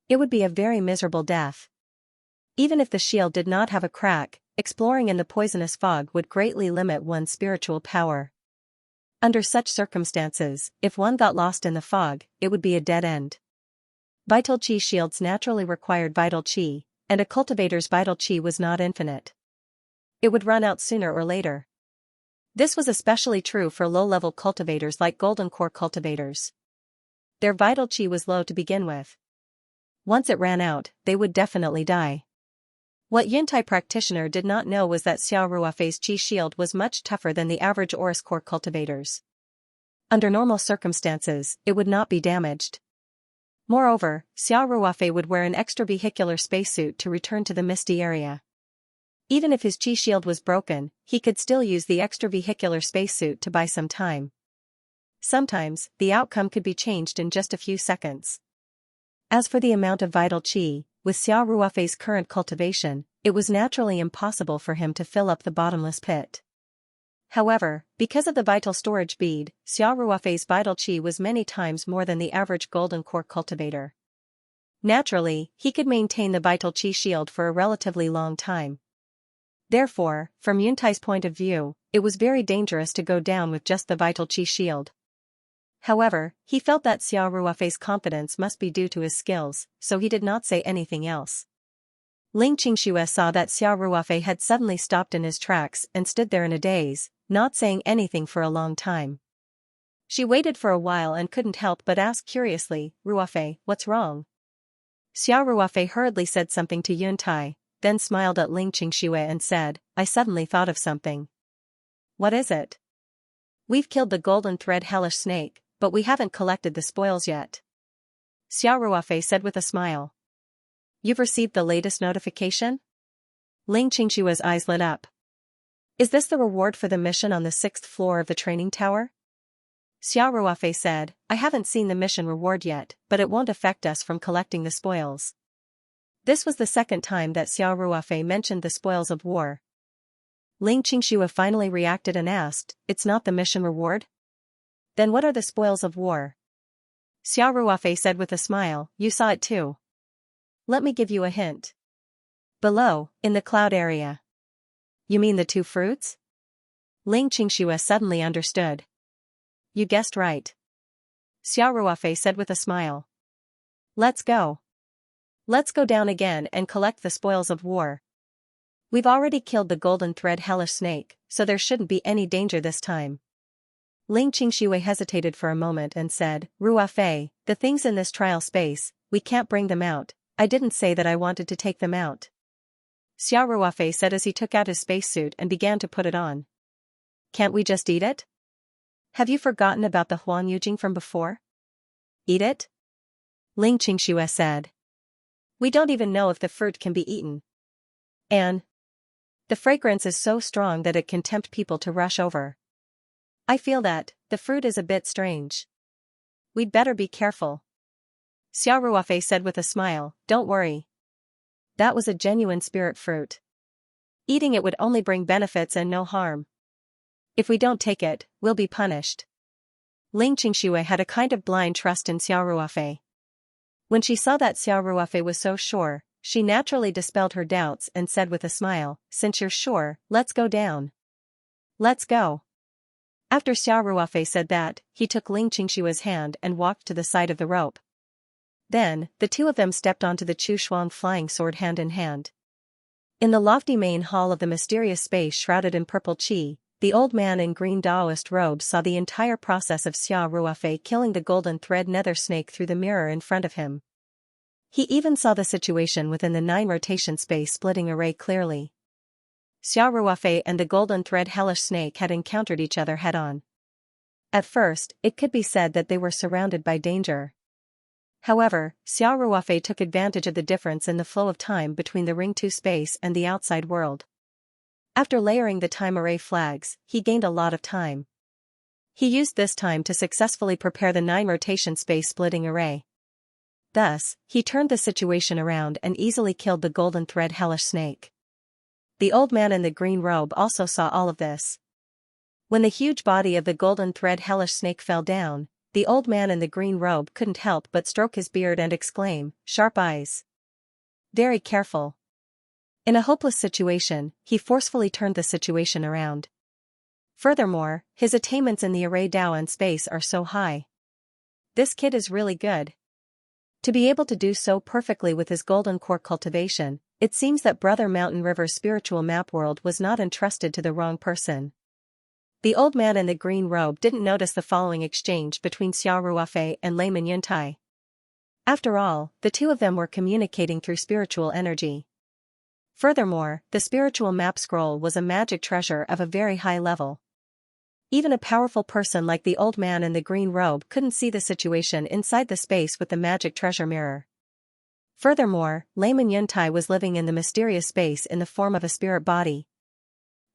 It would be a very miserable death. Even if the shield did not have a crack, exploring in the poisonous fog would greatly limit one's spiritual power. Under such circumstances, if one got lost in the fog, it would be a dead end. Vital qi shields naturally required vital qi, and a cultivator's vital qi was not infinite. It would run out sooner or later. This was especially true for low-level cultivators like golden core cultivators. Their vital qi was low to begin with. Once it ran out, they would definitely die. What Yuntai practitioner did not know was that Xiao Ruofei's qi shield was much tougher than the average Aurus core cultivators. Under normal circumstances, it would not be damaged. Moreover, Xiao Ruofei would wear an extravehicular spacesuit to return to the misty area. Even if his qi shield was broken, he could still use the extravehicular spacesuit to buy some time. Sometimes, the outcome could be changed in just a few seconds. As for the amount of vital qi, with Xiao Ruofei's current cultivation, it was naturally impossible for him to fill up the bottomless pit. However, because of the vital storage bead, Xiao Ruofei's vital qi was many times more than the average golden core cultivator. Naturally, he could maintain the vital qi shield for a relatively long time. Therefore, from Yuntai's point of view, it was very dangerous to go down with just the vital qi shield. However, he felt that Xiao Ruofei's confidence must be due to his skills, so he did not say anything else. Ling Qingxue saw that Xiao Ruofei had suddenly stopped in his tracks and stood there in a daze, not saying anything for a long time. She waited for a while and couldn't help but ask curiously, "Ruofei, what's wrong?" Xiao Ruofei hurriedly said something to Yuntai, then smiled at Ling Qingxue and said, "I suddenly thought of something." "What is it?" "We've killed the golden thread hellish snake, but we haven't collected the spoils yet." Xiao Ruofei said with a smile. "You've received the latest notification?" Ling Qingxue's eyes lit up. "Is this the reward for the mission on the 6th floor of the training tower?" Xiao Ruofei said, "I haven't seen the mission reward yet, but it won't affect us from collecting the spoils." This was the second time that Xiao Ruofei mentioned the spoils of war. Ling Qingxue finally reacted and asked, "It's not the mission reward? Then what are the spoils of war?" Xiao Ruofei said with a smile, "You saw it too. Let me give you a hint. Below, in the cloud area." "You mean the 2 fruits?" Ling Qingxue suddenly understood. "You guessed right." Xiao Ruofei said with a smile. "Let's go. Let's go down again and collect the spoils of war. We've already killed the golden thread hellish snake, so there shouldn't be any danger this time." Ling Qingxue hesitated for a moment and said, "Ruofei, the things in this trial space, we can't bring them out. I didn't say that I wanted to take them out." Xiao Ruofei said as he took out his spacesuit and began to put it on. "Can't we just eat it? Have you forgotten about the Huan Yujing from before?" "Eat it?" Ling Qingxue said. "We don't even know if the fruit can be eaten. And the fragrance is so strong that it can tempt people to rush over. I feel that the fruit is a bit strange. We'd better be careful." Xiao Ruofei said with a smile, "Don't worry. That was a genuine spirit fruit. Eating it would only bring benefits and no harm. If we don't take it, we'll be punished." Ling Qingxue had a kind of blind trust in Xiao Ruofei. When she saw that Xiao Ruofei was so sure, she naturally dispelled her doubts and said with a smile, "Since you're sure, let's go down." "Let's go." After Xiao Ruofei said that, he took Ling Qingshua's hand and walked to the side of the rope. Then, the two of them stepped onto the Chu Shuang flying sword hand in hand. In the lofty main hall of the mysterious space shrouded in purple qi, the old man in green Daoist robes saw the entire process of Xiao Ruofei killing the golden thread nether snake through the mirror in front of him. He even saw the situation within the 9 rotation space splitting array clearly. Xiao Ruofei and the golden thread hellish snake had encountered each other head-on. At first, it could be said that they were surrounded by danger. However, Xiao Ruofei took advantage of the difference in the flow of time between the Ring 2 space and the outside world. After layering the time array flags, he gained a lot of time. He used this time to successfully prepare the 9 rotation space splitting array. Thus, he turned the situation around and easily killed the golden thread hellish snake. The old man in the green robe also saw all of this. When the huge body of the golden thread hellish snake fell down, the old man in the green robe couldn't help but stroke his beard and exclaim, "Sharp eyes. Very careful." In a hopeless situation, he forcefully turned the situation around. Furthermore, his attainments in the array Dao and space are so high. This kid is really good. To be able to do so perfectly with his golden core cultivation, it seems that Brother Mountain River's spiritual map world was not entrusted to the wrong person. The old man in the green robe didn't notice the following exchange between Xiao Ruofei and Layman Yuntai. After all, the two of them were communicating through spiritual energy. Furthermore, the spiritual map scroll was a magic treasure of a very high level. Even a powerful person like the old man in the green robe couldn't see the situation inside the space with the magic treasure mirror. Furthermore, Layman Yuntai was living in the mysterious space in the form of a spirit body.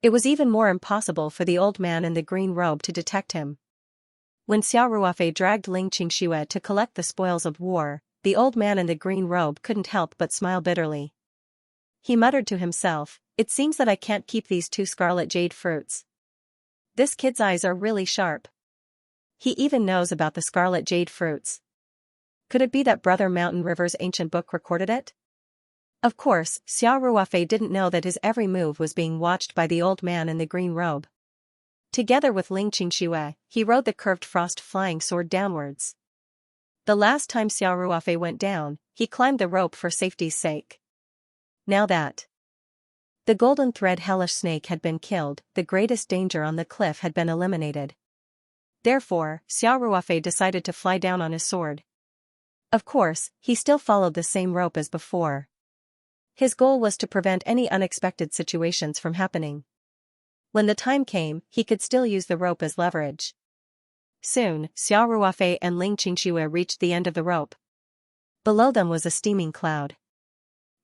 It was even more impossible for the old man in the green robe to detect him. When Xiao Ruofei dragged Ling Qingshuo to collect the spoils of war, the old man in the green robe couldn't help but smile bitterly. He muttered to himself, "It seems that I can't keep these 2 scarlet jade fruits. This kid's eyes are really sharp. He even knows about the scarlet jade fruits. Could it be that Brother Mountain River's ancient book recorded it?" Of course, Xiao Ruofei didn't know that his every move was being watched by the old man in the green robe. Together with Ling Qingshuo, he rode the curved frost flying sword downwards. The last time Xiao Ruofei went down, he climbed the rope for safety's sake. Now that the golden thread hellish snake had been killed, the greatest danger on the cliff had been eliminated. Therefore, Xiao Ruofei decided to fly down on his sword. Of course, he still followed the same rope as before. His goal was to prevent any unexpected situations from happening. When the time came, he could still use the rope as leverage. Soon, Xiao Ruofei and Ling Qingshuo reached the end of the rope. Below them was a steaming cloud.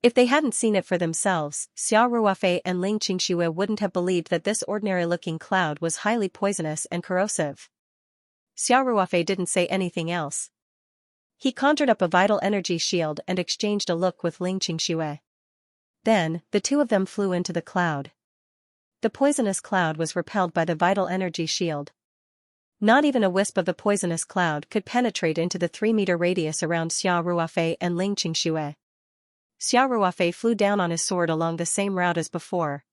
If they hadn't seen it for themselves, Xiao Ruofei and Ling Qingshuo wouldn't have believed that this ordinary-looking cloud was highly poisonous and corrosive. Xiao Ruofei didn't say anything else. He conjured up a vital energy shield and exchanged a look with Ling Qingshuo. Then, the two of them flew into the cloud. The poisonous cloud was repelled by the vital energy shield. Not even a wisp of the poisonous cloud could penetrate into the 3-meter radius around Xiao Ruofei and Ling Qingshuo. Xiao Ruofei flew down on his sword along the same route as before.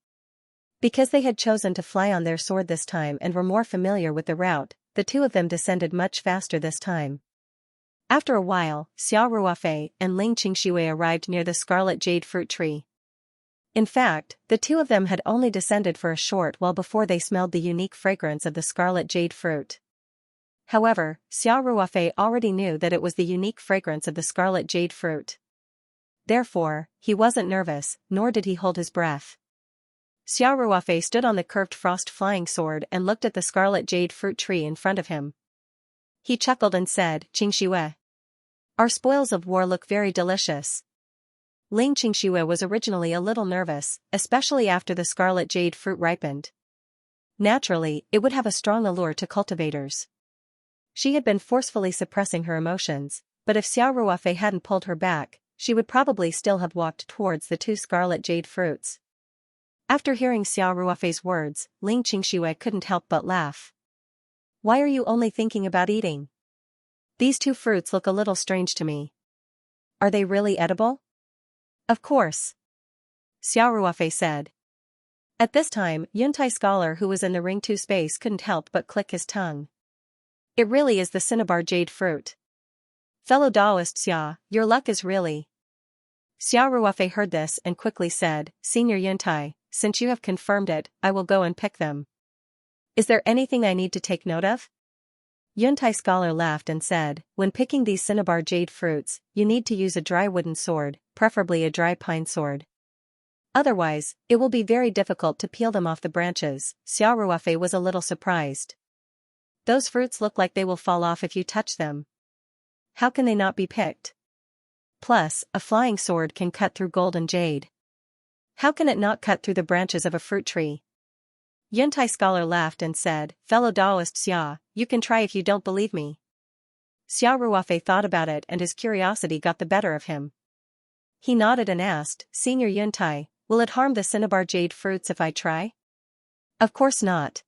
Because they had chosen to fly on their sword this time and were more familiar with the route, the two of them descended much faster this time. After a while, Xiao Ruofei and Ling Qingshuo arrived near the scarlet jade fruit tree. In fact, the two of them had only descended for a short while before they smelled the unique fragrance of the scarlet jade fruit. However, Xiao Ruofei already knew that it was the unique fragrance of the scarlet jade fruit. Therefore, he wasn't nervous, nor did he hold his breath. Xiao Ruofei stood on the curved frost flying sword and looked at the scarlet jade fruit tree in front of him. He chuckled and said, "Qingshuo, our spoils of war look very delicious." Ling Qingshuo was originally a little nervous, especially after the scarlet jade fruit ripened. Naturally, it would have a strong allure to cultivators. She had been forcefully suppressing her emotions, but if Xiao Ruofei hadn't pulled her back, she would probably still have walked towards the 2 scarlet jade fruits. After hearing Xiao Ruofei's words, Ling Qingshuo couldn't help but laugh. "Why are you only thinking about eating? These 2 fruits look a little strange to me. Are they really edible?" "Of course," Xiao Ruofei said. At this time, Yuntai scholar who was in the ring 2 space couldn't help but click his tongue. It really is the cinnabar jade fruit. Fellow Taoist Xia, your luck is really. Xia Ruofei heard this and quickly said, Senior Yuntai, since you have confirmed it, I will go and pick them. Is there anything I need to take note of? Yuntai scholar laughed and said, when picking these cinnabar jade fruits, you need to use a dry wooden sword, preferably a dry pine sword. Otherwise, it will be very difficult to peel them off the branches. Xia Ruofei was a little surprised. Those fruits look like they will fall off if you touch them. How can they not be picked? Plus, a flying sword can cut through gold and jade. How can it not cut through the branches of a fruit tree? Yuntai scholar laughed and said, Fellow Taoist Xia, you can try if you don't believe me. Xia Ruofei thought about it and his curiosity got the better of him. He nodded and asked, Senior Yuntai, will it harm the cinnabar jade fruits if I try? Of course not.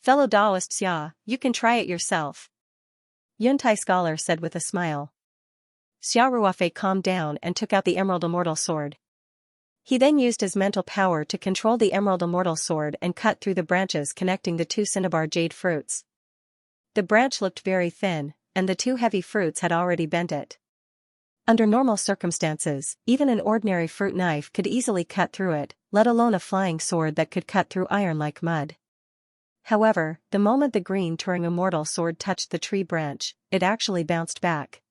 Fellow Taoist Xia, you can try it yourself. Yuntai scholar said with a smile. Xia Ruofei calmed down and took out the Emerald Immortal Sword. He then used his mental power to control the Emerald Immortal Sword and cut through the branches connecting the 2 cinnabar jade fruits. The branch looked very thin, and the 2 heavy fruits had already bent it. Under normal circumstances, even an ordinary fruit knife could easily cut through it, let alone a flying sword that could cut through iron like mud. However, the moment the green Turing Immortal Sword touched the tree branch, it actually bounced back.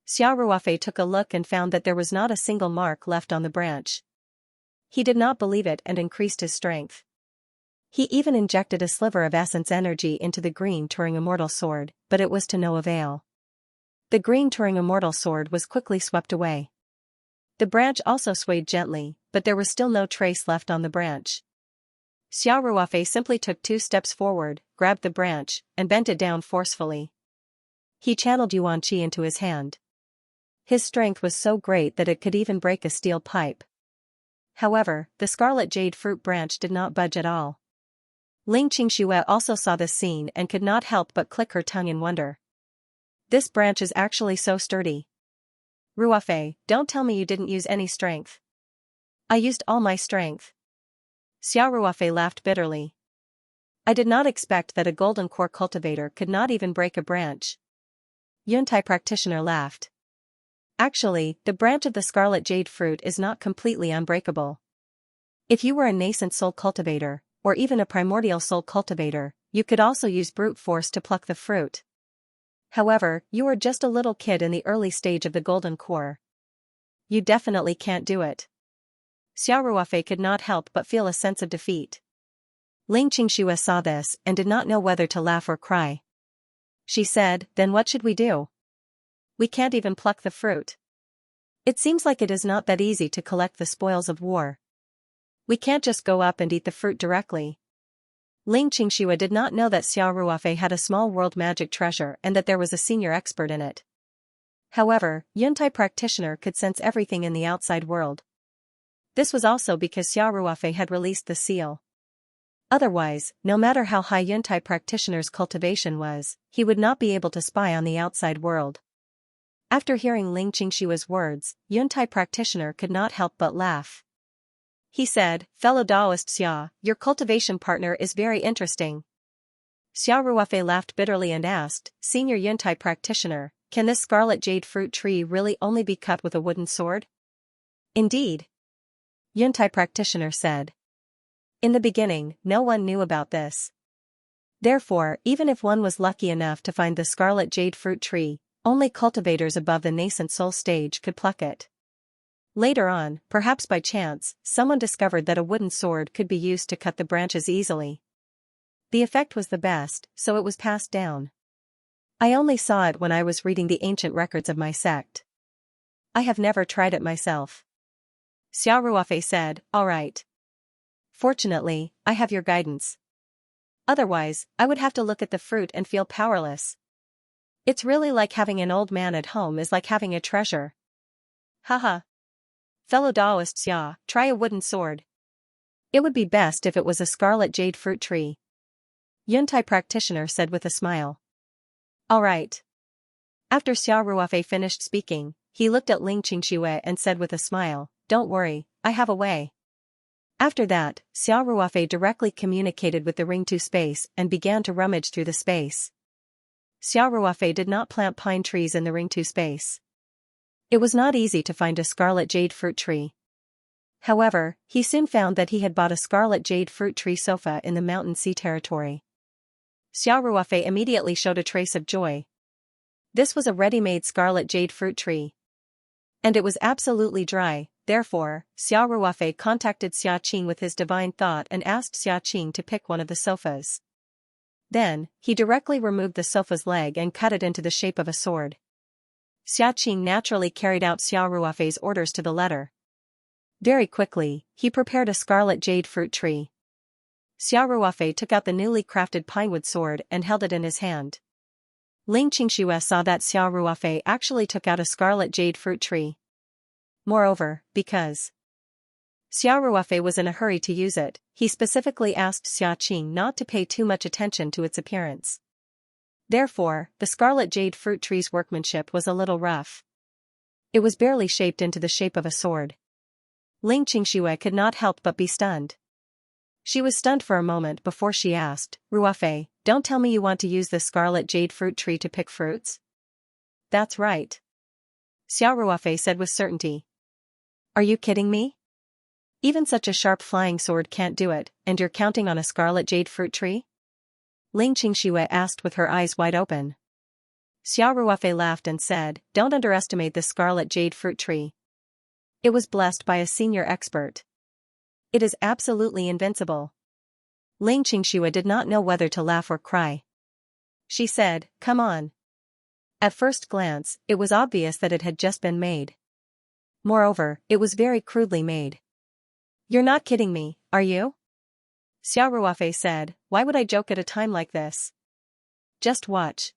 Xia Ruofei took a look and found that there was not a single mark left on the branch. He did not believe it and increased his strength. He even injected a sliver of essence energy into the green Turing Immortal Sword, but it was to no avail. The green Turing Immortal Sword was quickly swept away. The branch also swayed gently, but there was still no trace left on the branch. Xia Ruofei simply took 2 steps forward, grabbed the branch, and bent it down forcefully. He channeled Yuan Qi into his hand. His strength was so great that it could even break a steel pipe. However, the scarlet jade fruit branch did not budge at all. Ling Qingxue also saw this scene and could not help but click her tongue in wonder. This branch is actually so sturdy. Ruofei, don't tell me you didn't use any strength. I used all my strength. Xia Ruofei laughed bitterly. I did not expect that a golden core cultivator could not even break a branch. Yuntai practitioner laughed. Actually, the branch of the scarlet jade fruit is not completely unbreakable. If you were a nascent soul cultivator, or even a primordial soul cultivator, you could also use brute force to pluck the fruit. However, you are just a little kid in the early stage of the golden core. You definitely can't do it. Xia Ruofei could not help but feel a sense of defeat. Ling Qingxue saw this and did not know whether to laugh or cry. She said, then what should we do? We can't even pluck the fruit. It seems like it is not that easy to collect the spoils of war. We can't just go up and eat the fruit directly. Ling Qingxue did not know that Xia Ruofei had a small world magic treasure and that there was a senior expert in it. However, Yuntai practitioner could sense everything in the outside world. This was also because Xia Ruofei had released the seal. Otherwise, no matter how high Yuntai practitioner's cultivation was, he would not be able to spy on the outside world. After hearing Ling Qingxue's words, Yuntai practitioner could not help but laugh. He said, Fellow Taoist Xia, your cultivation partner is very interesting. Xia Ruofei laughed bitterly and asked, Senior Yuntai practitioner, can this scarlet jade fruit tree really only be cut with a wooden sword? Indeed. Yuntai practitioner said. In the beginning, no one knew about this. Therefore, even if one was lucky enough to find the scarlet jade fruit tree, only cultivators above the nascent soul stage could pluck it. Later on, perhaps by chance, someone discovered that a wooden sword could be used to cut the branches easily. The effect was the best, so it was passed down. I only saw it when I was reading the ancient records of my sect. I have never tried it myself. Xia Ruofei said, all right. Fortunately, I have your guidance. Otherwise, I would have to look at the fruit and feel powerless. It's really like having an old man at home is like having a treasure. Haha. Fellow Taoist Xia, try a wooden sword. It would be best if it was a scarlet jade fruit tree. Yuntai practitioner said with a smile. All right. After Xia Ruofei finished speaking, he looked at Ling Qingxue and said with a smile, don't worry, I have a way. After that, Xiao Ruofei directly communicated with the ring to space and began to rummage through the space. Xiao Ruofei did not plant pine trees in the ring to space. It was not easy to find a scarlet jade fruit tree. However, he soon found that he had bought a scarlet jade fruit tree sofa in the Mountain Sea territory. Xiao Ruofei immediately showed a trace of joy. This was a ready-made scarlet jade fruit tree. And it was absolutely dry. Therefore, Xiao Ruofei contacted Xia Qing with his divine thought and asked Xia Qing to pick one of the sofas. Then, he directly removed the sofa's leg and cut it into the shape of a sword. Xia Qing naturally carried out Xiao Ruofei's orders to the letter. Very quickly, he prepared a scarlet jade fruit tree. Xiao Ruofei took out the newly crafted pinewood sword and held it in his hand. Ling Xianxia saw that Xiao Ruofei actually took out a scarlet jade fruit tree. Moreover, because Xiao Ruofei was in a hurry to use it, he specifically asked Xia Qing not to pay too much attention to its appearance. Therefore, the scarlet jade fruit tree's workmanship was a little rough. It was barely shaped into the shape of a sword. Ling Xianxia could not help but be stunned. She was stunned for a moment before she asked, "Ruofei, don't tell me you want to use this scarlet jade fruit tree to pick fruits?" "That's right," Xiao Ruofei said with certainty. "Are you kidding me? Even such a sharp flying sword can't do it, and you're counting on a scarlet jade fruit tree?" Ling Xianxia asked with her eyes wide open. Xiao Ruofei laughed and said, "Don't underestimate this scarlet jade fruit tree. It was blessed by a senior expert. It is absolutely invincible." Ling Xianxia did not know whether to laugh or cry. She said, "Come on." At first glance, it was obvious that it had just been made. Moreover, it was very crudely made. "You're not kidding me, are you?" Xiao Ruofei said, "Why would I joke at a time like this? Just watch.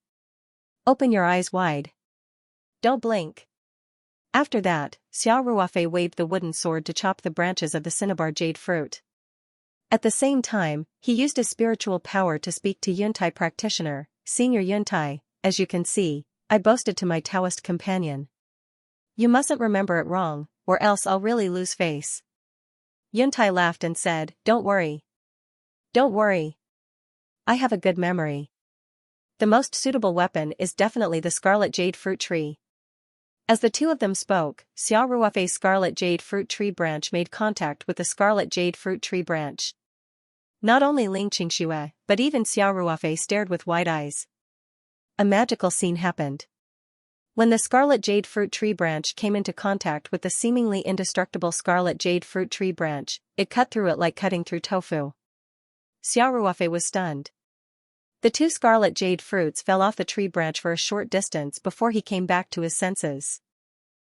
Open your eyes wide. Don't blink." After that, Xiao Ruofei waved the wooden sword to chop the branches of the cinnabar jade fruit. At the same time, he used his spiritual power to speak to Yuntai practitioner, "Senior Yuntai, as you can see, I boasted to my Taoist companion. You mustn't remember it wrong, or else I'll really lose face." Yuntai laughed and said, "Don't worry. Don't worry. I have a good memory. The most suitable weapon is definitely the scarlet jade fruit tree." As the two of them spoke, Xiao Ruofei's scarlet jade fruit tree branch made contact with the scarlet jade fruit tree branch. Not only Ling Xianxia, but even Xiao Ruofei stared with wide eyes. A magical scene happened. When the scarlet jade fruit tree branch came into contact with the seemingly indestructible scarlet jade fruit tree branch, it cut through it like cutting through tofu. Xiao Ruofei was stunned. The two scarlet jade fruits fell off the tree branch for a short distance before he came back to his senses.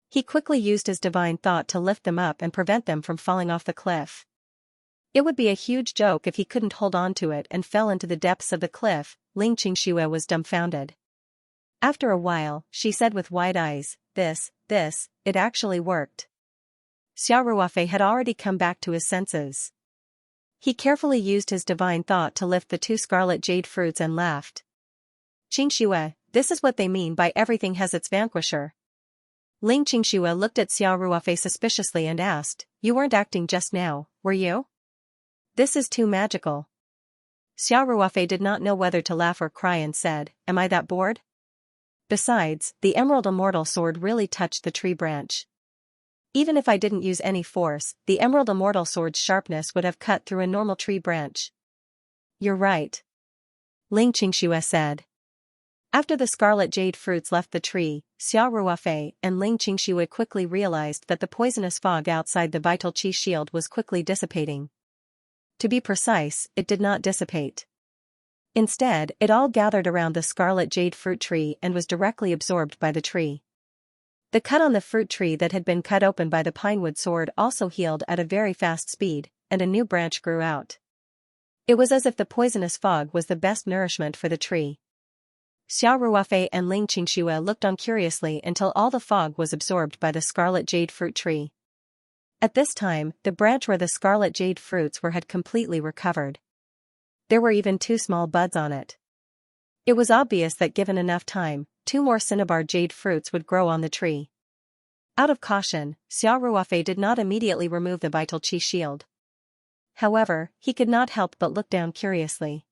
He quickly used his divine thought to lift them up and prevent them from falling off the cliff. It would be a huge joke if he couldn't hold on to it and fell into the depths of the cliff. Ling Xianxia was dumbfounded. After a while, she said with wide eyes, it actually worked." Xiao Ruofei had already come back to his senses. He carefully used his divine thought to lift the two scarlet jade fruits and laughed. "Xianxia, this is what they mean by everything has its vanquisher." Ling Xianxia looked at Xiao Ruofei suspiciously and asked, "You weren't acting just now, were you? This is too magical." Xiao Ruofei did not know whether to laugh or cry and said, "Am I that bored? Besides, the Emerald Immortal sword really touched the tree branch. Even if I didn't use any force, the Emerald Immortal sword's sharpness would have cut through a normal tree branch." "You're right," Ling Xianxia said. After the scarlet jade fruits left the tree, Xiao Ruofei and Ling Xianxia quickly realized that the poisonous fog outside the vital qi shield was quickly dissipating. To be precise, it did not dissipate. Instead, it all gathered around the scarlet jade fruit tree and was directly absorbed by the tree. The cut on the fruit tree that had been cut open by the pinewood sword also healed at a very fast speed, and a new branch grew out. It was as if the poisonous fog was the best nourishment for the tree. Xiao Ruofei and Ling Xianxia looked on curiously until all the fog was absorbed by the scarlet jade fruit tree. At this time, the branch where the scarlet jade fruits were had completely recovered. There were even two small buds on it. It was obvious that given enough time, 2 more cinnabar jade fruits would grow on the tree. Out of caution, Xiao Ruofei did not immediately remove the vital qi shield. However, he could not help but look down curiously.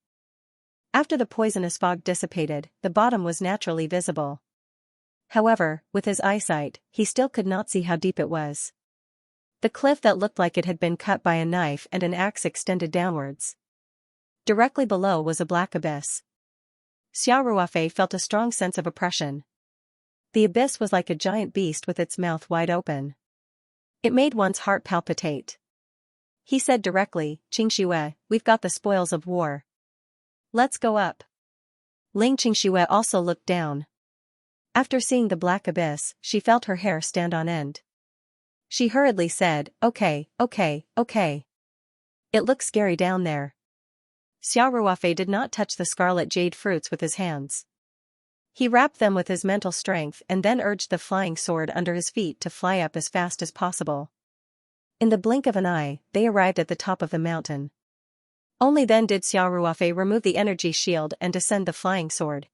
After the poisonous fog dissipated, the bottom was naturally visible. However, with his eyesight, he still could not see how deep it was. The cliff that looked like it had been cut by a knife and an axe extended downwards. Directly below was a black abyss. Xiao Ruofei felt a strong sense of oppression. The abyss was like a giant beast with its mouth wide open. It made one's heart palpitate. He said directly, "Xianxia, we've got the spoils of war. Let's go up." Xianxia also looked down. After seeing the black abyss, she felt her hair stand on end. She hurriedly said, "Okay, okay, okay. It looks scary down there." Xiao Ruofei did not touch the scarlet jade fruits with his hands. He wrapped them with his mental strength and then urged the flying sword under his feet to fly up as fast as possible. In the blink of an eye, they arrived at the top of the mountain. Only then did Xiao Ruofei remove the energy shield and descend the flying sword.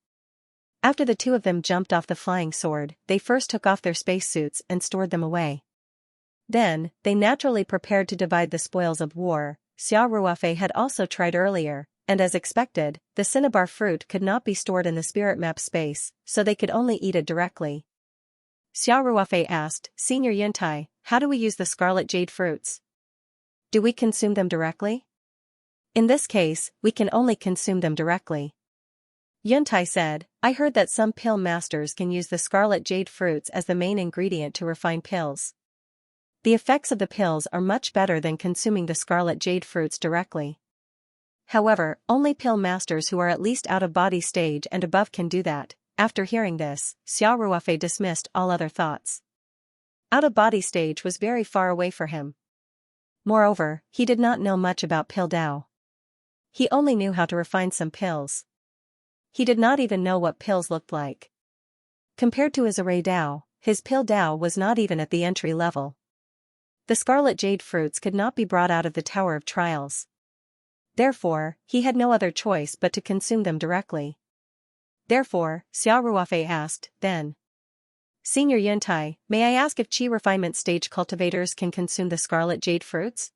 After the two of them jumped off the flying sword, they first took off their spacesuits and stored them away. Then, they naturally prepared to divide the spoils of war. Xiao Ruofei had also tried earlier, and as expected, the cinnabar fruit could not be stored in the spirit map space, so they could only eat it directly. Xiao Ruofei asked, "Senior Yuntai, how do we use the scarlet jade fruits? Do we consume them directly?" "In this case, we can only consume them directly." Yuntai said, "I heard that some pill masters can use the scarlet jade fruits as the main ingredient to refine pills. The effects of the pills are much better than consuming the scarlet jade fruits directly. However, only pill masters who are at least out-of-body stage and above can do that." After hearing this, Xiao Ruofei dismissed all other thoughts. Out-of-body stage was very far away for him. Moreover, he did not know much about pill Dao. He only knew how to refine some pills. He did not even know what pills looked like. Compared to his array Dao, his pill Dao was not even at the entry level. The scarlet jade fruits could not be brought out of the Tower of Trials. Therefore, he had no other choice but to consume them directly. Therefore, Xiao Ruofei asked, then, "Senior Yuntai, may I ask if Qi refinement stage cultivators can consume the scarlet jade fruits?"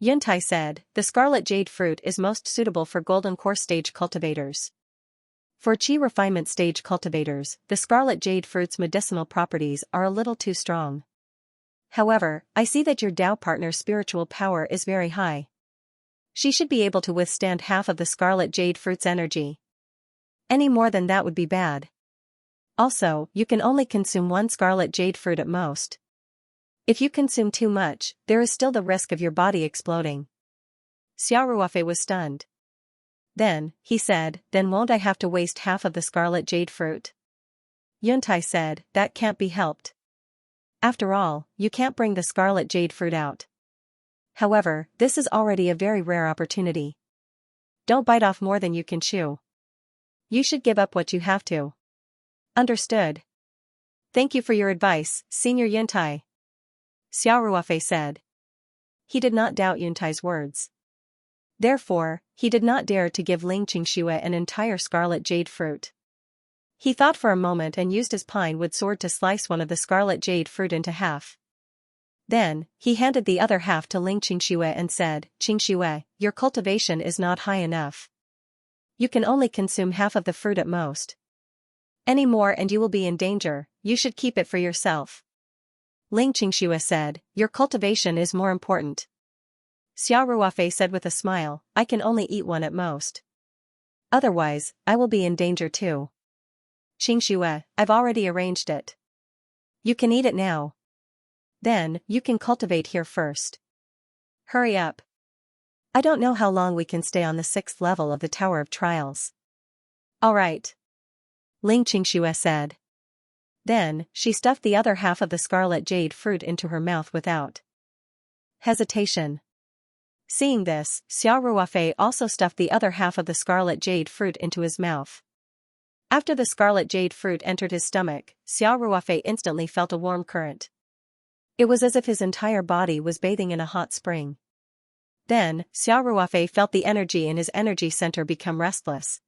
Yuntai said, "The scarlet jade fruit is most suitable for golden core stage cultivators. For Qi refinement stage cultivators, the scarlet jade fruit's medicinal properties are a little too strong. However, I see that your Dao partner's spiritual power is very high. She should be able to withstand half of the scarlet jade fruit's energy. Any more than that would be bad. Also, you can only consume one scarlet jade fruit at most. If you consume too much, there is still the risk of your body exploding." Xiao Ruofei was stunned. Then, he said, "Then won't I have to waste half of the scarlet jade fruit?" Yuntai said, "That can't be helped. After all, you can't bring the scarlet jade fruit out. However, this is already a very rare opportunity. Don't bite off more than you can chew. You should give up what you have to." "Understood. Thank you for your advice, Senior Yuntai," Xiao Ruofei said. He did not doubt Yuntai's words. Therefore, he did not dare to give Xianxia an entire scarlet jade fruit. He thought for a moment and used his pine wood sword to slice one of the scarlet jade fruit into half. Then, he handed the other half to Xianxia and said, "Xianxia, your cultivation is not high enough. You can only consume half of the fruit at most. Any more and you will be in danger, you should keep it for yourself." Xianxia said, "Your cultivation is more important." Xiao Ruofei said with a smile, "I can only eat one at most. Otherwise, I will be in danger too." "Xianxia, I've already arranged it. You can eat it now. Then, you can cultivate here first. Hurry up. I don't know how long we can stay on the 6th level of the Tower of Trials." "All right," Xianxia said. Then, she stuffed the other half of the scarlet jade fruit into her mouth without hesitation. Seeing this, Xiao Ruofei also stuffed the other half of the scarlet jade fruit into his mouth. After the scarlet jade fruit entered his stomach, Xiao Ruofei instantly felt a warm current. It was as if his entire body was bathing in a hot spring. Then, Xiao Ruofei felt the energy in his energy center become restless.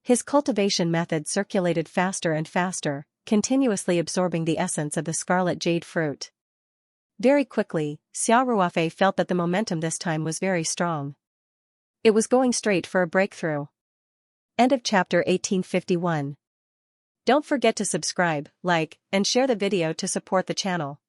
His cultivation method circulated faster and faster, continuously absorbing the essence of the scarlet jade fruit. Very quickly, Xiao Ruofei felt that the momentum this time was very strong. It was going straight for a breakthrough. End of chapter 1851. Don't forget to subscribe, like, and share the video to support the channel.